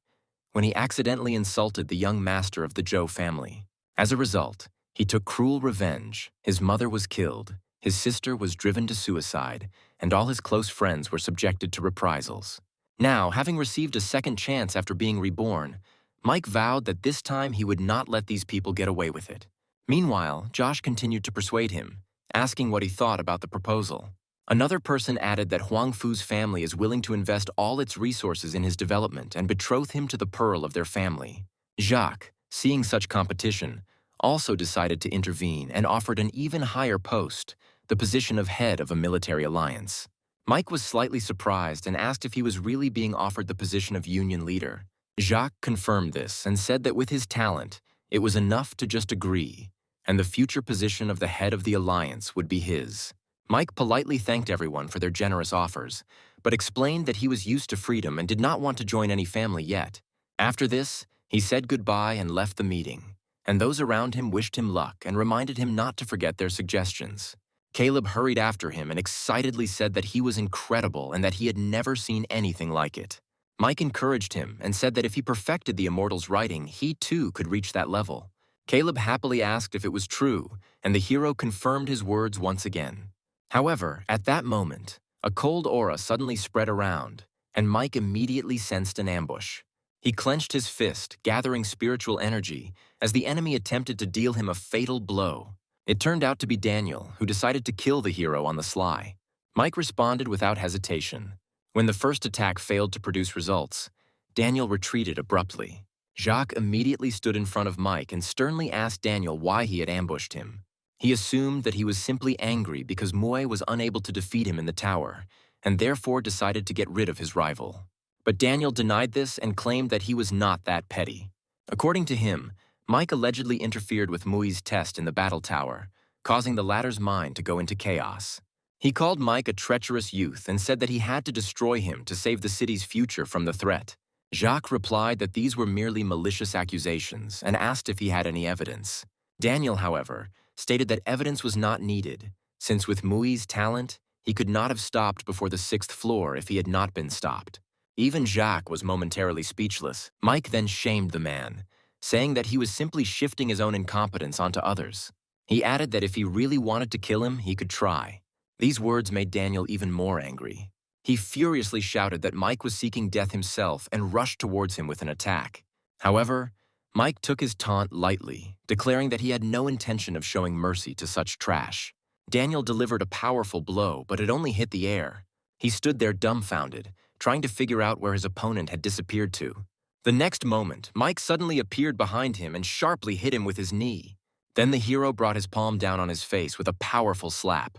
when he accidentally insulted the young master of the Zhou family. As a result, he took cruel revenge. His mother was killed, his sister was driven to suicide, and all his close friends were subjected to reprisals. Now, having received a second chance after being reborn, Mike vowed that this time he would not let these people get away with it. Meanwhile, Josh continued to persuade him, asking what he thought about the proposal. Another person added that Huang Fu's family is willing to invest all its resources in his development and betroth him to the pearl of their family. Jacques, seeing such competition, also decided to intervene and offered an even higher post, the position of head of a military alliance. Mike was slightly surprised and asked if he was really being offered the position of union leader. Jacques confirmed this and said that with his talent, it was enough to just agree, and the future position of the head of the alliance would be his. Mike politely thanked everyone for their generous offers, but explained that he was used to freedom and did not want to join any family yet. After this, He said goodbye and left the meeting, and those around him wished him luck and reminded him not to forget their suggestions. Caleb hurried after him and excitedly said that he was incredible and that he had never seen anything like it. Mike encouraged him and said that if he perfected the immortal's writing, he too could reach that level. Caleb happily asked if it was true, and the hero confirmed his words once again. However, at that moment, a cold aura suddenly spread around, and Mike immediately sensed an ambush. He clenched his fist, gathering spiritual energy, as the enemy attempted to deal him a fatal blow. It turned out to be Daniel, who decided to kill the hero on the sly. Mike responded without hesitation. When the first attack failed to produce results, Daniel retreated abruptly. Jacques immediately stood in front of Mike and sternly asked Daniel why he had ambushed him. He assumed that he was simply angry because Mue was unable to defeat him in the tower, and therefore decided to get rid of his rival. But Daniel denied this and claimed that he was not that petty. According to him, Mike allegedly interfered with Mui's test in the battle tower, causing the latter's mind to go into chaos. He called Mike a treacherous youth and said that he had to destroy him to save the city's future from the threat. Jacques replied that these were merely malicious accusations and asked if he had any evidence. Daniel, however, stated that evidence was not needed, since with Mui's talent, he could not have stopped before the 6th floor if he had not been stopped. Even Jacques was momentarily speechless. Mike then shamed the man, saying that he was simply shifting his own incompetence onto others. He added that if he really wanted to kill him, he could try. These words made Daniel even more angry. He furiously shouted that Mike was seeking death himself and rushed towards him with an attack. However, Mike took his taunt lightly, declaring that he had no intention of showing mercy to such trash. Daniel delivered a powerful blow, but it only hit the air. He stood there dumbfounded, trying to figure out where his opponent had disappeared to. The next moment, Mike suddenly appeared behind him and sharply hit him with his knee. Then the hero brought his palm down on his face with a powerful slap.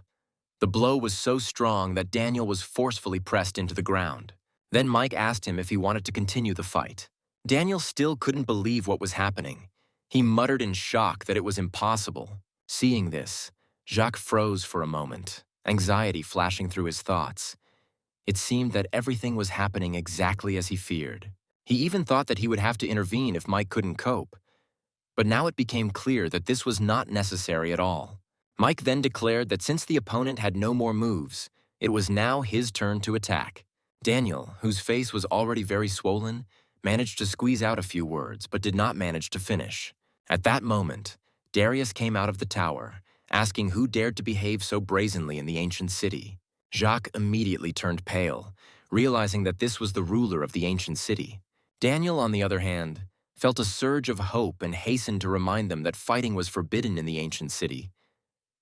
The blow was so strong that Daniel was forcefully pressed into the ground. Then Mike asked him if he wanted to continue the fight. Daniel still couldn't believe what was happening. He muttered in shock that it was impossible. Seeing this, Jacques froze for a moment, anxiety flashing through his thoughts. It seemed that everything was happening exactly as he feared. He even thought that he would have to intervene if Mike couldn't cope. But now it became clear that this was not necessary at all. Mike then declared that since the opponent had no more moves, it was now his turn to attack. Daniel, whose face was already very swollen, managed to squeeze out a few words, but did not manage to finish. At that moment, Darius came out of the tower, asking who dared to behave so brazenly in the ancient city. Jacques immediately turned pale, realizing that this was the ruler of the ancient city. Daniel, on the other hand, felt a surge of hope and hastened to remind them that fighting was forbidden in the ancient city.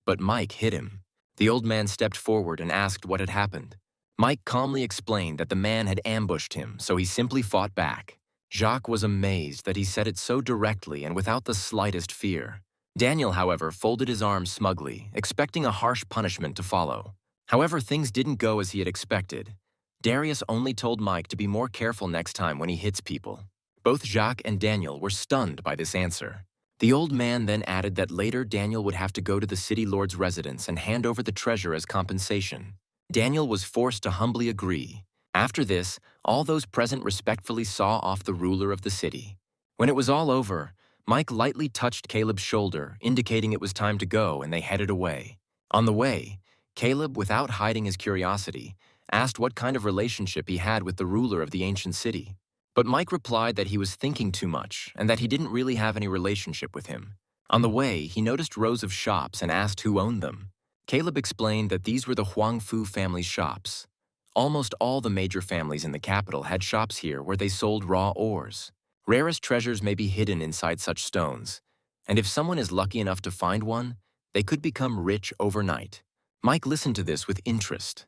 But Mike hit him. The old man stepped forward and asked what had happened. Mike calmly explained that the man had ambushed him, so he simply fought back. Jacques was amazed that he said it so directly and without the slightest fear. Daniel, however, folded his arms smugly, expecting a harsh punishment to follow. However, things didn't go as he had expected. Darius only told Mike to be more careful next time when he hits people. Both Jacques and Daniel were stunned by this answer. The old man then added that later Daniel would have to go to the city lord's residence and hand over the treasure as compensation. Daniel was forced to humbly agree. After this, all those present respectfully saw off the ruler of the city. When it was all over, Mike lightly touched Caleb's shoulder, indicating it was time to go, and they headed away. On the way, Caleb, without hiding his curiosity, asked what kind of relationship he had with the ruler of the ancient city. But Mike replied that he was thinking too much and that he didn't really have any relationship with him. On the way, he noticed rows of shops and asked who owned them. Caleb explained that these were the Huangfu family's shops. Almost all the major families in the capital had shops here where they sold raw ores. Rarest treasures may be hidden inside such stones, and if someone is lucky enough to find one, they could become rich overnight. Mike listened to this with interest.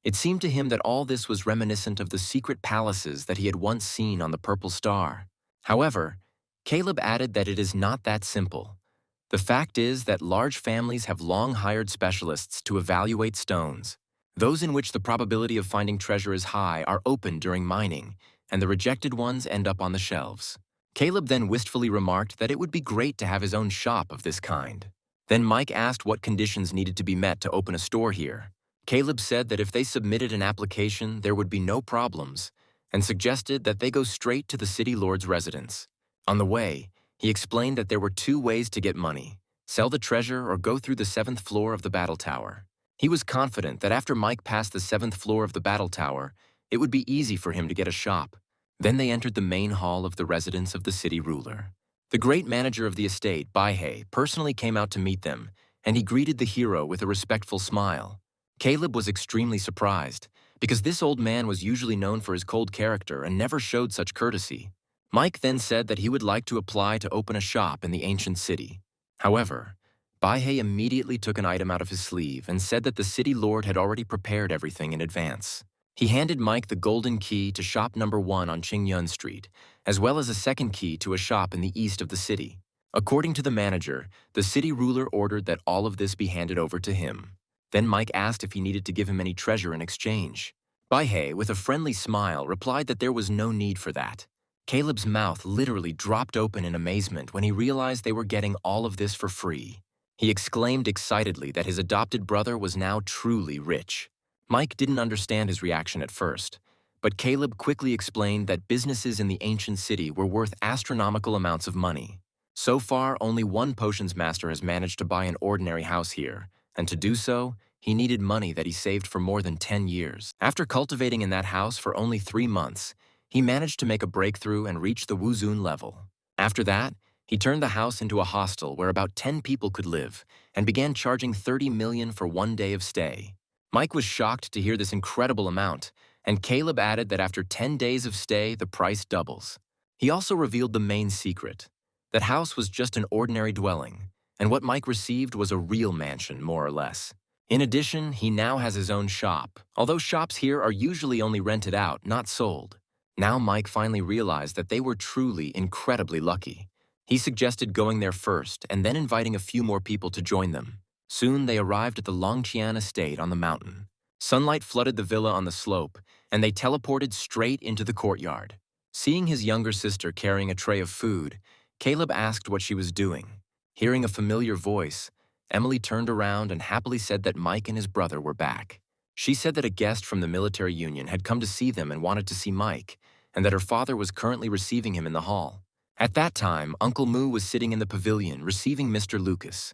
It seemed to him that all this was reminiscent of the secret palaces that he had once seen on the Purple Star. However, Caleb added that it is not that simple. The fact is that large families have long hired specialists to evaluate stones. Those in which the probability of finding treasure is high are opened during mining, and the rejected ones end up on the shelves. Caleb then wistfully remarked that it would be great to have his own shop of this kind. Then Mike asked what conditions needed to be met to open a store here. Caleb said that if they submitted an application, there would be no problems, and suggested that they go straight to the city lord's residence. On the way, he explained that there were two ways to get money: sell the treasure or go through the seventh floor of the battle tower. He was confident that after Mike passed the seventh floor of the battle tower, it would be easy for him to get a shop. Then they entered the main hall of the residence of the city ruler. The great manager of the estate, Baihei, personally came out to meet them, and he greeted the hero with a respectful smile. Caleb was extremely surprised, because this old man was usually known for his cold character and never showed such courtesy. Mike then said that he would like to apply to open a shop in the ancient city. However, Baihei immediately took an item out of his sleeve and said that the city lord had already prepared everything in advance. He handed Mike the golden key to shop number 1 on Qingyun Street, as well as a second key to a shop in the east of the city. According to the manager, the city ruler ordered that all of this be handed over to him. Then Mike asked if he needed to give him any treasure in exchange. Baihei, with a friendly smile, replied that there was no need for that. Caleb's mouth literally dropped open in amazement when he realized they were getting all of this for free. He exclaimed excitedly that his adopted brother was now truly rich. Mike didn't understand his reaction at first, but Caleb quickly explained that businesses in the ancient city were worth astronomical amounts of money. So far, only one potions master has managed to buy an ordinary house here, and to do so, he needed money that he saved for more than 10 years. After cultivating in that house for only 3 months, he managed to make a breakthrough and reach the Wuzun level. After that, he turned the house into a hostel where about 10 people could live and began charging 30 million for 1 day of stay. Mike was shocked to hear this incredible amount, and Caleb added that after 10 days of stay, the price doubles. He also revealed the main secret. That house was just an ordinary dwelling, and what Mike received was a real mansion, more or less. In addition, he now has his own shop, although shops here are usually only rented out, not sold. Now Mike finally realized that they were truly incredibly lucky. He suggested going there first and then inviting a few more people to join them. Soon they arrived at the Longqian estate on the mountain. Sunlight flooded the villa on the slope, and they teleported straight into the courtyard. Seeing his younger sister carrying a tray of food, Caleb asked what she was doing. Hearing a familiar voice, Emily turned around and happily said that Mike and his brother were back. She said that a guest from the military union had come to see them and wanted to see Mike, and that her father was currently receiving him in the hall. At that time, Uncle Moo was sitting in the pavilion receiving Mr. Lucas.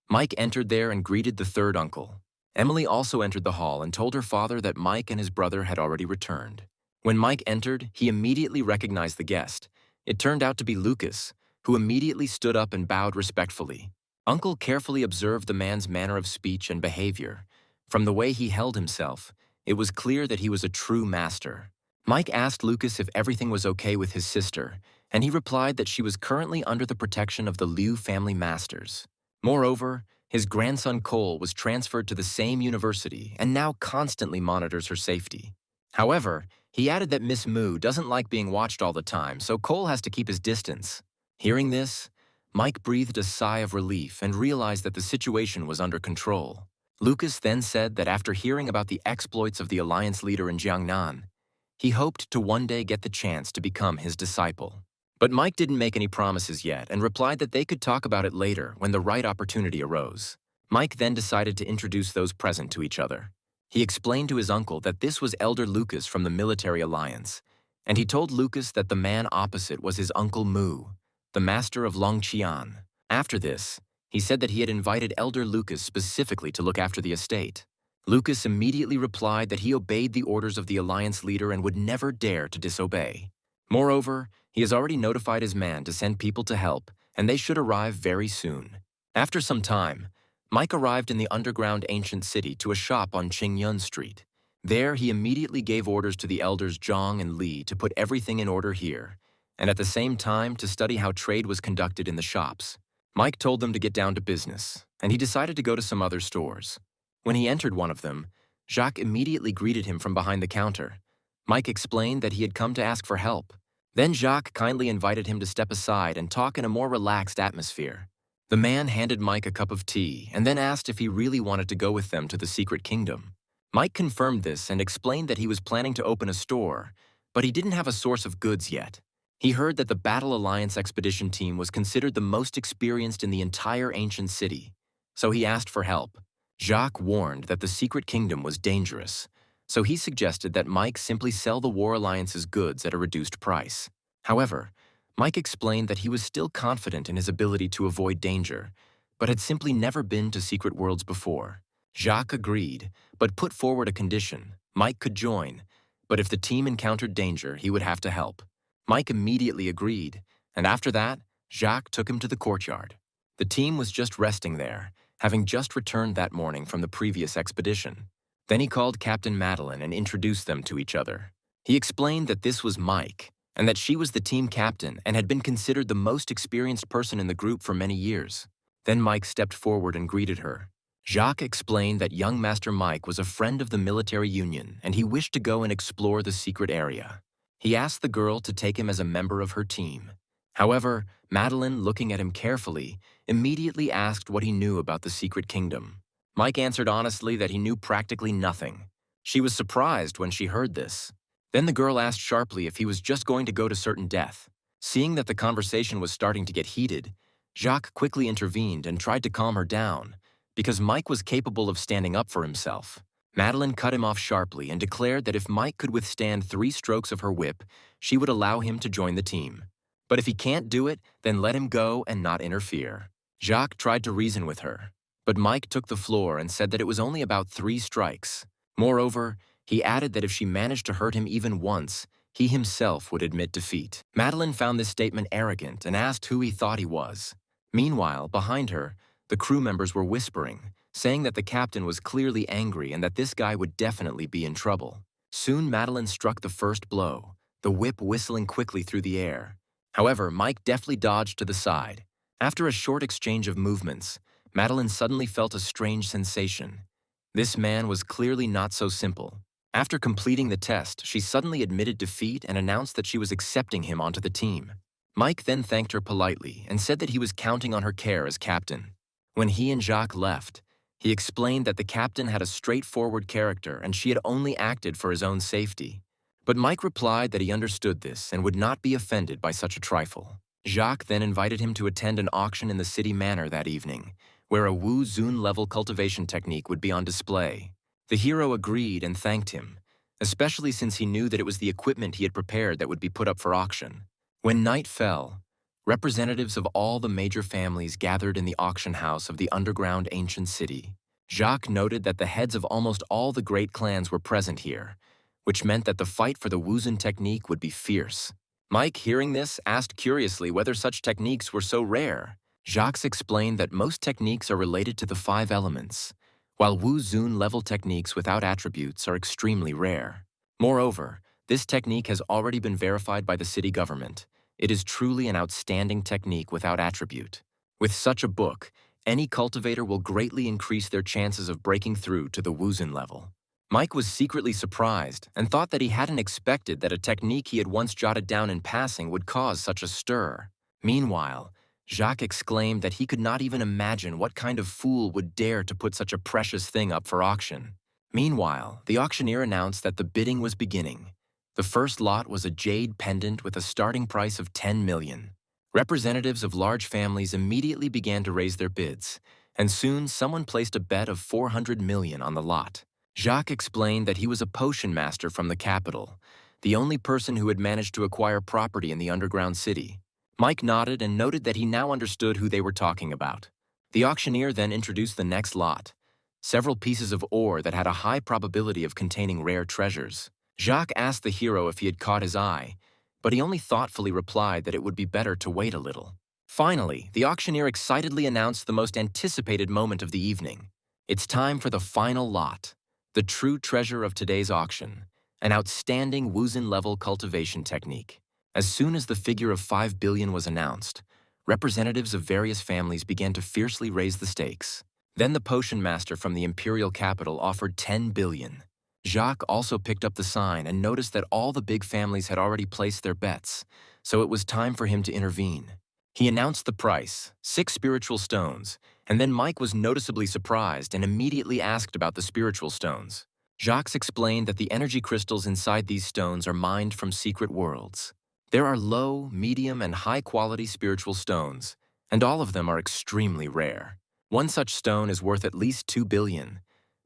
Mike entered there and greeted the third uncle. Emily also entered the hall and told her father that Mike and his brother had already returned. When Mike entered, he immediately recognized the guest. It turned out to be Lucas, who immediately stood up and bowed respectfully. Uncle carefully observed the man's manner of speech and behavior. From the way he held himself, it was clear that he was a true master. Mike asked Lucas if everything was okay with his sister, and he replied that she was currently under the protection of the Liu family masters. Moreover, his grandson Cole was transferred to the same university and now constantly monitors her safety. However, he added that Miss Moo doesn't like being watched all the time, so Cole has to keep his distance. Hearing this, Mike breathed a sigh of relief and realized that the situation was under control. Lucas then said that after hearing about the exploits of the alliance leader in Jiangnan, he hoped to one day get the chance to become his disciple. But Mike didn't make any promises yet and replied that they could talk about it later when the right opportunity arose. Mike then decided to introduce those present to each other. He explained to his uncle that this was Elder Lucas from the military alliance, and he told Lucas that the man opposite was his Uncle Moo, the master of Longqian. After this, he said that he had invited Elder Lucas specifically to look after the estate. Lucas immediately replied that he obeyed the orders of the alliance leader and would never dare to disobey. Moreover, he has already notified his man to send people to help, and they should arrive very soon. After some time, Mike arrived in the underground ancient city to a shop on Qingyun Street. There, he immediately gave orders to the elders Zhang and Li to put everything in order here, and at the same time to study how trade was conducted in the shops. Mike told them to get down to business, and he decided to go to some other stores. When he entered one of them, Jacques immediately greeted him from behind the counter. Mike explained that he had come to ask for help. Then Jacques kindly invited him to step aside and talk in a more relaxed atmosphere. The man handed Mike a cup of tea and then asked if he really wanted to go with them to the secret kingdom. Mike confirmed this and explained that he was planning to open a store, but he didn't have a source of goods yet. He heard that the Battle Alliance expedition team was considered the most experienced in the entire ancient city, so he asked for help. Jacques warned that the secret kingdom was dangerous, so he suggested that Mike simply sell the War Alliance's goods at a reduced price. However, Mike explained that he was still confident in his ability to avoid danger, but had simply never been to secret worlds before. Jacques agreed, but put forward a condition. Mike could join, but if the team encountered danger, he would have to help. Mike immediately agreed, and after that, Jacques took him to the courtyard. The team was just resting there, having just returned that morning from the previous expedition. Then he called Captain Madeline and introduced them to each other. He explained that this was Mike, and that she was the team captain and had been considered the most experienced person in the group for many years. Then Mike stepped forward and greeted her. Jacques explained that young Master Mike was a friend of the military union and he wished to go and explore the secret area. He asked the girl to take him as a member of her team. However, Madeline, looking at him carefully, immediately asked what he knew about the secret kingdom. Mike answered honestly that he knew practically nothing. She was surprised when she heard this. Then the girl asked sharply if he was just going to go to certain death. Seeing that the conversation was starting to get heated, Jacques quickly intervened and tried to calm her down, because Mike was capable of standing up for himself. Madeline cut him off sharply and declared that if Mike could withstand 3 strokes of her whip, she would allow him to join the team. But if he can't do it, then let him go and not interfere. Jacques tried to reason with her, but Mike took the floor and said that it was only about 3 strikes. Moreover, he added that if she managed to hurt him even once, he himself would admit defeat. Madeline found this statement arrogant and asked who he thought he was. Meanwhile, behind her, the crew members were whispering, saying that the captain was clearly angry and that this guy would definitely be in trouble. Soon Madeline struck the first blow, the whip whistling quickly through the air. However, Mike deftly dodged to the side. After a short exchange of movements, Madeline suddenly felt a strange sensation. This man was clearly not so simple. After completing the test, she suddenly admitted defeat and announced that she was accepting him onto the team. Mike then thanked her politely and said that he was counting on her care as captain. When he and Jacques left, he explained that the captain had a straightforward character and she had only acted for his own safety. But Mike replied that he understood this and would not be offended by such a trifle. Jacques then invited him to attend an auction in the city manor that evening, where a Wu Zun-level cultivation technique would be on display. The hero agreed and thanked him, especially since he knew that it was the equipment he had prepared that would be put up for auction. When night fell, representatives of all the major families gathered in the auction house of the underground ancient city. Jacques noted that the heads of almost all the great clans were present here, which meant that the fight for the Wuzhen technique would be fierce. Mike, hearing this, asked curiously whether such techniques were so rare. Jacques explained that most techniques are related to the 5 elements, while Wu Zun-level techniques without attributes are extremely rare. Moreover, this technique has already been verified by the city government. It is truly an outstanding technique without attribute. With such a book, any cultivator will greatly increase their chances of breaking through to the Wuzhen level. Mike was secretly surprised and thought that he hadn't expected that a technique he had once jotted down in passing would cause such a stir. Meanwhile, Jacques exclaimed that he could not even imagine what kind of fool would dare to put such a precious thing up for auction. Meanwhile, the auctioneer announced that the bidding was beginning. The first lot was a jade pendant with a starting price of 10 million. Representatives of large families immediately began to raise their bids, and soon someone placed a bet of 400 million on the lot. Jacques explained that he was a potion master from the capital, the only person who had managed to acquire property in the underground city. Mike nodded and noted that he now understood who they were talking about. The auctioneer then introduced the next lot, several pieces of ore that had a high probability of containing rare treasures. Jacques asked the hero if he had caught his eye, but he only thoughtfully replied that it would be better to wait a little. Finally, the auctioneer excitedly announced the most anticipated moment of the evening. It's time for the final lot, the true treasure of today's auction, an outstanding Wuzhen-level cultivation technique. As soon as the figure of 5 billion was announced, representatives of various families began to fiercely raise the stakes. Then the potion master from the imperial capital offered 10 billion. Jacques also picked up the sign and noticed that all the big families had already placed their bets, so it was time for him to intervene. He announced the price, 6 spiritual stones, and then Mike was noticeably surprised and immediately asked about the spiritual stones. Jacques explained that the energy crystals inside these stones are mined from secret worlds. There are low, medium, and high-quality spiritual stones, and all of them are extremely rare. One such stone is worth at least 2 billion,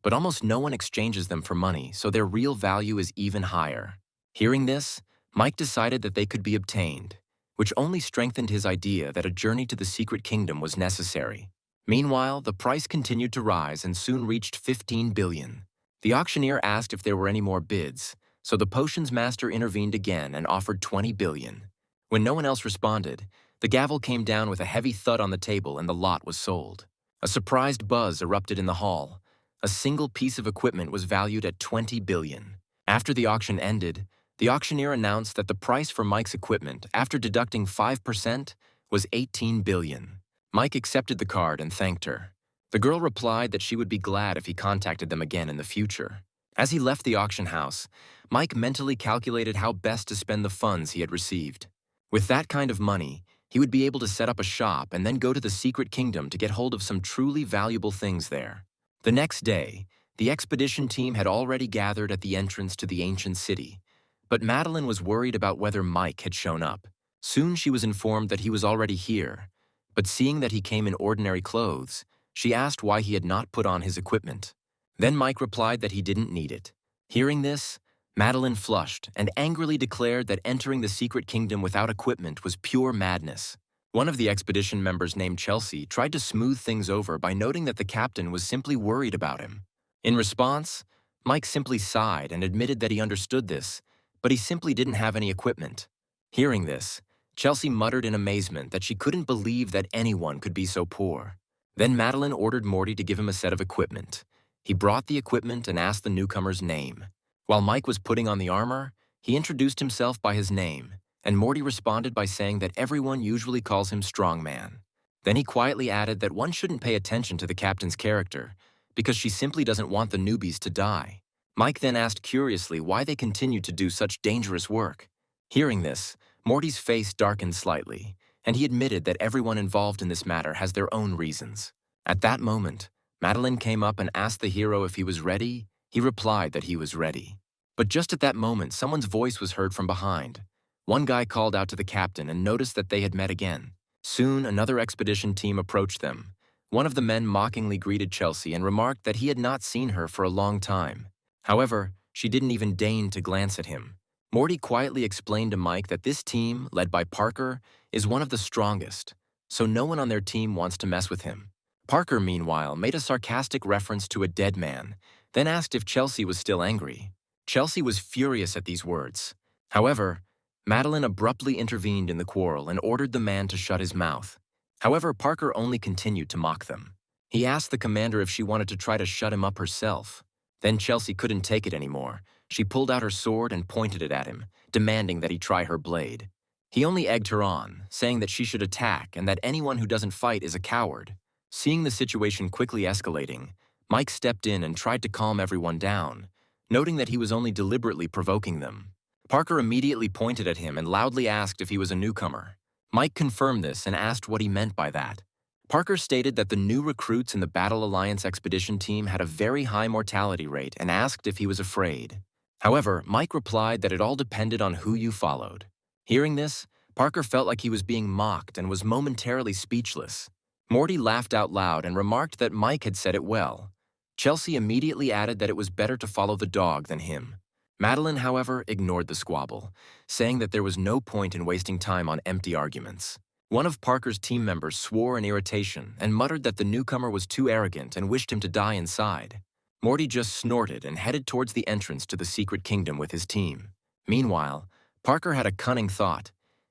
but almost no one exchanges them for money, so their real value is even higher. Hearing this, Mike decided that they could be obtained. which only strengthened his idea that a journey to the secret kingdom was necessary. Meanwhile, the price continued to rise and soon reached 15 billion. The auctioneer asked if there were any more bids, so the potions master intervened again and offered 20 billion. When no one else responded, the gavel came down with a heavy thud on the table and the lot was sold. A surprised buzz erupted in the hall. A single piece of equipment was valued at 20 billion. After the auction ended, the auctioneer announced that the price for Mike's equipment, after deducting 5%, was 18 billion. Mike accepted the card and thanked her. The girl replied that she would be glad if he contacted them again in the future. As he left the auction house, Mike mentally calculated how best to spend the funds he had received. With that kind of money, he would be able to set up a shop and then go to the secret kingdom to get hold of some truly valuable things there. The next day, the expedition team had already gathered at the entrance to the ancient city. But Madeline was worried about whether Mike had shown up. Soon she was informed that he was already here, but seeing that he came in ordinary clothes, she asked why he had not put on his equipment. Then Mike replied that he didn't need it. Hearing this, Madeline flushed and angrily declared that entering the secret kingdom without equipment was pure madness. One of the expedition members named Chelsea tried to smooth things over by noting that the captain was simply worried about him. In response, Mike simply sighed and admitted that he understood this, but he simply didn't have any equipment. Hearing this, Chelsea muttered in amazement that she couldn't believe that anyone could be so poor. Then Madeline ordered Morty to give him a set of equipment. He brought the equipment and asked the newcomer's name. While Mike was putting on the armor, he introduced himself by his name, and Morty responded by saying that everyone usually calls him Strongman. Then he quietly added that one shouldn't pay attention to the captain's character, because she simply doesn't want the newbies to die. Mike then asked curiously why they continued to do such dangerous work. Hearing this, Morty's face darkened slightly, and he admitted that everyone involved in this matter has their own reasons. At that moment, Madeline came up and asked the hero if he was ready. He replied that he was ready. But just at that moment, someone's voice was heard from behind. One guy called out to the captain and noticed that they had met again. Soon, another expedition team approached them. One of the men mockingly greeted Chelsea and remarked that he had not seen her for a long time. However, she didn't even deign to glance at him. Morty quietly explained to Mike that this team, led by Parker, is one of the strongest, so no one on their team wants to mess with him. Parker, meanwhile, made a sarcastic reference to a dead man, then asked if Chelsea was still angry. Chelsea was furious at these words. However, Madeline abruptly intervened in the quarrel and ordered the man to shut his mouth. However, Parker only continued to mock them. He asked the commander if she wanted to try to shut him up herself. Then Chelsea couldn't take it anymore. She pulled out her sword and pointed it at him, demanding that he try her blade. He only egged her on, saying that she should attack and that anyone who doesn't fight is a coward. Seeing the situation quickly escalating, Mike stepped in and tried to calm everyone down, noting that he was only deliberately provoking them. Parker immediately pointed at him and loudly asked if he was a newcomer. Mike confirmed this and asked what he meant by that. Parker stated that the new recruits in the Battle Alliance expedition team had a very high mortality rate and asked if he was afraid. However, Mike replied that it all depended on who you followed. Hearing this, Parker felt like he was being mocked and was momentarily speechless. Morty laughed out loud and remarked that Mike had said it well. Chelsea immediately added that it was better to follow the dog than him. Madeline, however, ignored the squabble, saying that there was no point in wasting time on empty arguments. One of Parker's team members swore in irritation and muttered that the newcomer was too arrogant and wished him to die inside. Morty just snorted and headed towards the entrance to the secret kingdom with his team. Meanwhile, Parker had a cunning thought.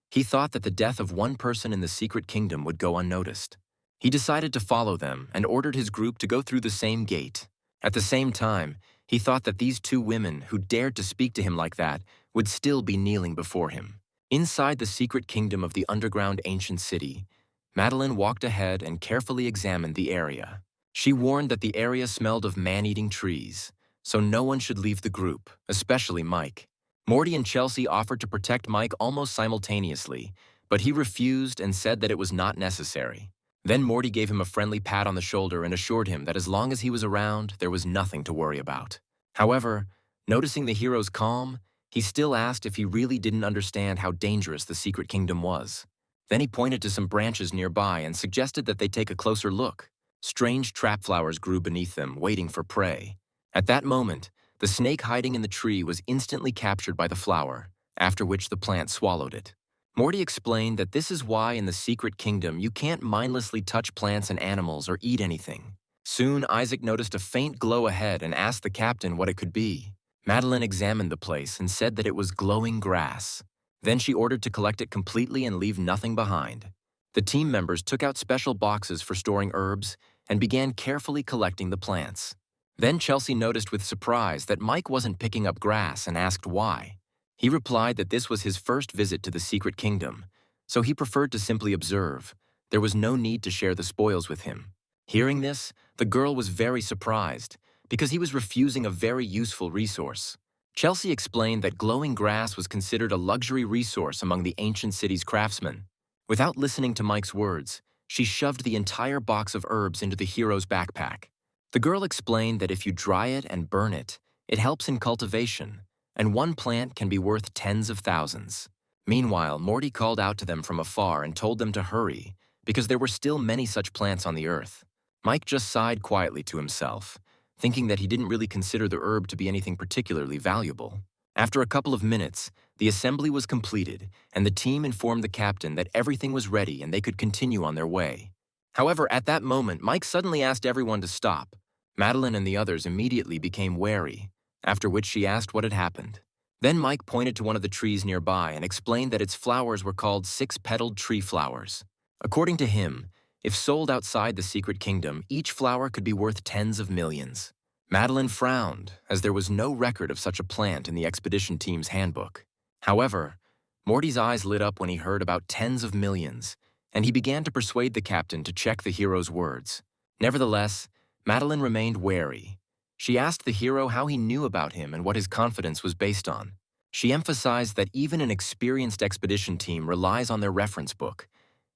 He thought that the death of one person in the secret kingdom would go unnoticed. He decided to follow them and ordered his group to go through the same gate. At the same time, he thought that these two women who dared to speak to him like that would still be kneeling before him. Inside the secret kingdom of the underground ancient city, Madeline walked ahead and carefully examined the area. She warned that the area smelled of man-eating trees, so no one should leave the group, especially Mike. Morty and Chelsea offered to protect Mike almost simultaneously, but he refused and said that it was not necessary. Then Morty gave him a friendly pat on the shoulder and assured him that as long as he was around, there was nothing to worry about. However, noticing the hero's calm, he still asked if he really didn't understand how dangerous the secret kingdom was. Then he pointed to some branches nearby and suggested that they take a closer look. Strange trap flowers grew beneath them, waiting for prey. At that moment, the snake hiding in the tree was instantly captured by the flower, after which the plant swallowed it. Morty explained that this is why in the Secret Kingdom you can't mindlessly touch plants and animals or eat anything. Soon, Isaac noticed a faint glow ahead and asked the captain what it could be. Madeline examined the place and said that it was glowing grass. Then she ordered to collect it completely and leave nothing behind. The team members took out special boxes for storing herbs and began carefully collecting the plants. Then Chelsea noticed with surprise that Mike wasn't picking up grass and asked why. He replied that this was his first visit to the Secret Kingdom, so he preferred to simply observe. There was no need to share the spoils with him. Hearing this, the girl was very surprised, because he was refusing a very useful resource. Chelsea explained that glowing grass was considered a luxury resource among the ancient city's craftsmen. Without listening to Mike's words, she shoved the entire box of herbs into the hero's backpack. The girl explained that if you dry it and burn it, it helps in cultivation, and one plant can be worth tens of thousands. Meanwhile, Morty called out to them from afar and told them to hurry, because there were still many such plants on the earth. Mike just sighed quietly to himself, thinking that he didn't really consider the herb to be anything particularly valuable. After a couple of minutes, the assembly was completed, and the team informed the captain that everything was ready and they could continue on their way. However, at that moment, Mike suddenly asked everyone to stop. Madeline and the others immediately became wary, after which she asked what had happened. Then Mike pointed to one of the trees nearby and explained that its flowers were called six-petaled tree flowers. According to him, if sold outside the Secret Kingdom, each flower could be worth tens of millions. Madeline frowned, as there was no record of such a plant in the expedition team's handbook. However, Morty's eyes lit up when he heard about tens of millions, and he began to persuade the captain to check the hero's words. Nevertheless, Madeline remained wary. She asked the hero how he knew about him and what his confidence was based on. She emphasized that even an experienced expedition team relies on their reference book,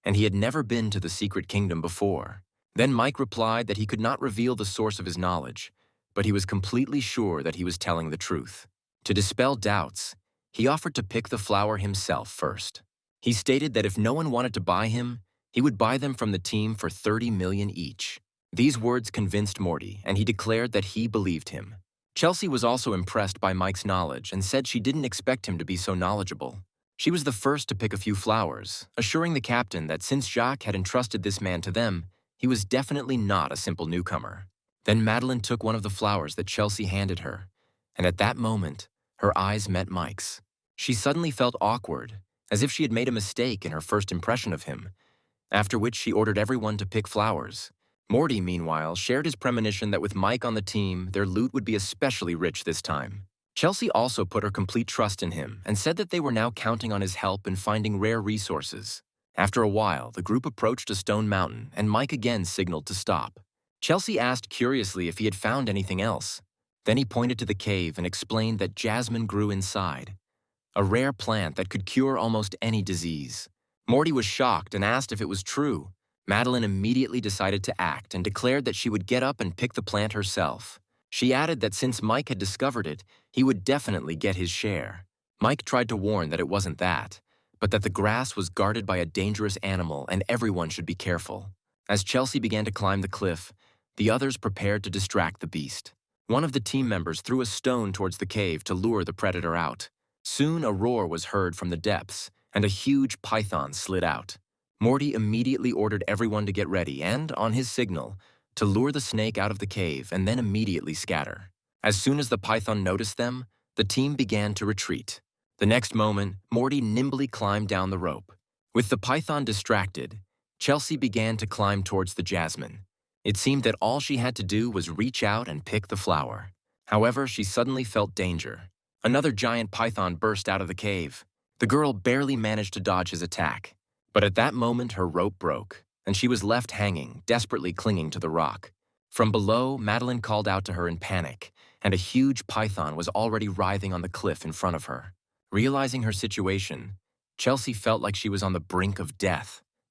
and he had never been to the Secret Kingdom before. Then Mike replied that he could not reveal the source of his knowledge, but he was completely sure that he was telling the truth. To dispel doubts, he offered to pick the flower himself first. He stated that if no one wanted to buy him, he would buy them from the team for 30 million each. These words convinced Morty, and he declared that he believed him. Chelsea was also impressed by Mike's knowledge and said she didn't expect him to be so knowledgeable. She was the first to pick a few flowers, assuring the captain that since Jacques had entrusted this man to them, he was definitely not a simple newcomer. Then Madeline took one of the flowers that Chelsea handed her, and at that moment, her eyes met Mike's. She suddenly felt awkward, as if she had made a mistake in her first impression of him, after which she ordered everyone to pick flowers. Morty, meanwhile, shared his premonition that with Mike on the team, their loot would be especially rich this time. Chelsea also put her complete trust in him and said that they were now counting on his help in finding rare resources. After a while, the group approached a stone mountain and Mike again signaled to stop. Chelsea asked curiously if he had found anything else. Then he pointed to the cave and explained that jasmine grew inside, a rare plant that could cure almost any disease. Morty was shocked and asked if it was true. Madeline immediately decided to act and declared that she would get up and pick the plant herself. She added that since Mike had discovered it, he would definitely get his share. Mike tried to warn that it wasn't that, but that the grass was guarded by a dangerous animal and everyone should be careful. As Chelsea began to climb the cliff, the others prepared to distract the beast. One of the team members threw a stone towards the cave to lure the predator out. Soon a roar was heard from the depths, and a huge python slid out. Morty immediately ordered everyone to get ready and, on his signal, to lure the snake out of the cave and then immediately scatter. As soon as the python noticed them, the team began to retreat. The next moment, Morty nimbly climbed down the rope. With the python distracted, Chelsea began to climb towards the jasmine. It seemed that all she had to do was reach out and pick the flower. However, she suddenly felt danger. Another giant python burst out of the cave. The girl barely managed to dodge his attack. But at that moment, her rope broke, and she was left hanging, desperately clinging to the rock. From below, Madeline called out to her in panic, and a huge python was already writhing on the cliff in front of her. Realizing her situation, Chelsea felt like she was on the brink of death.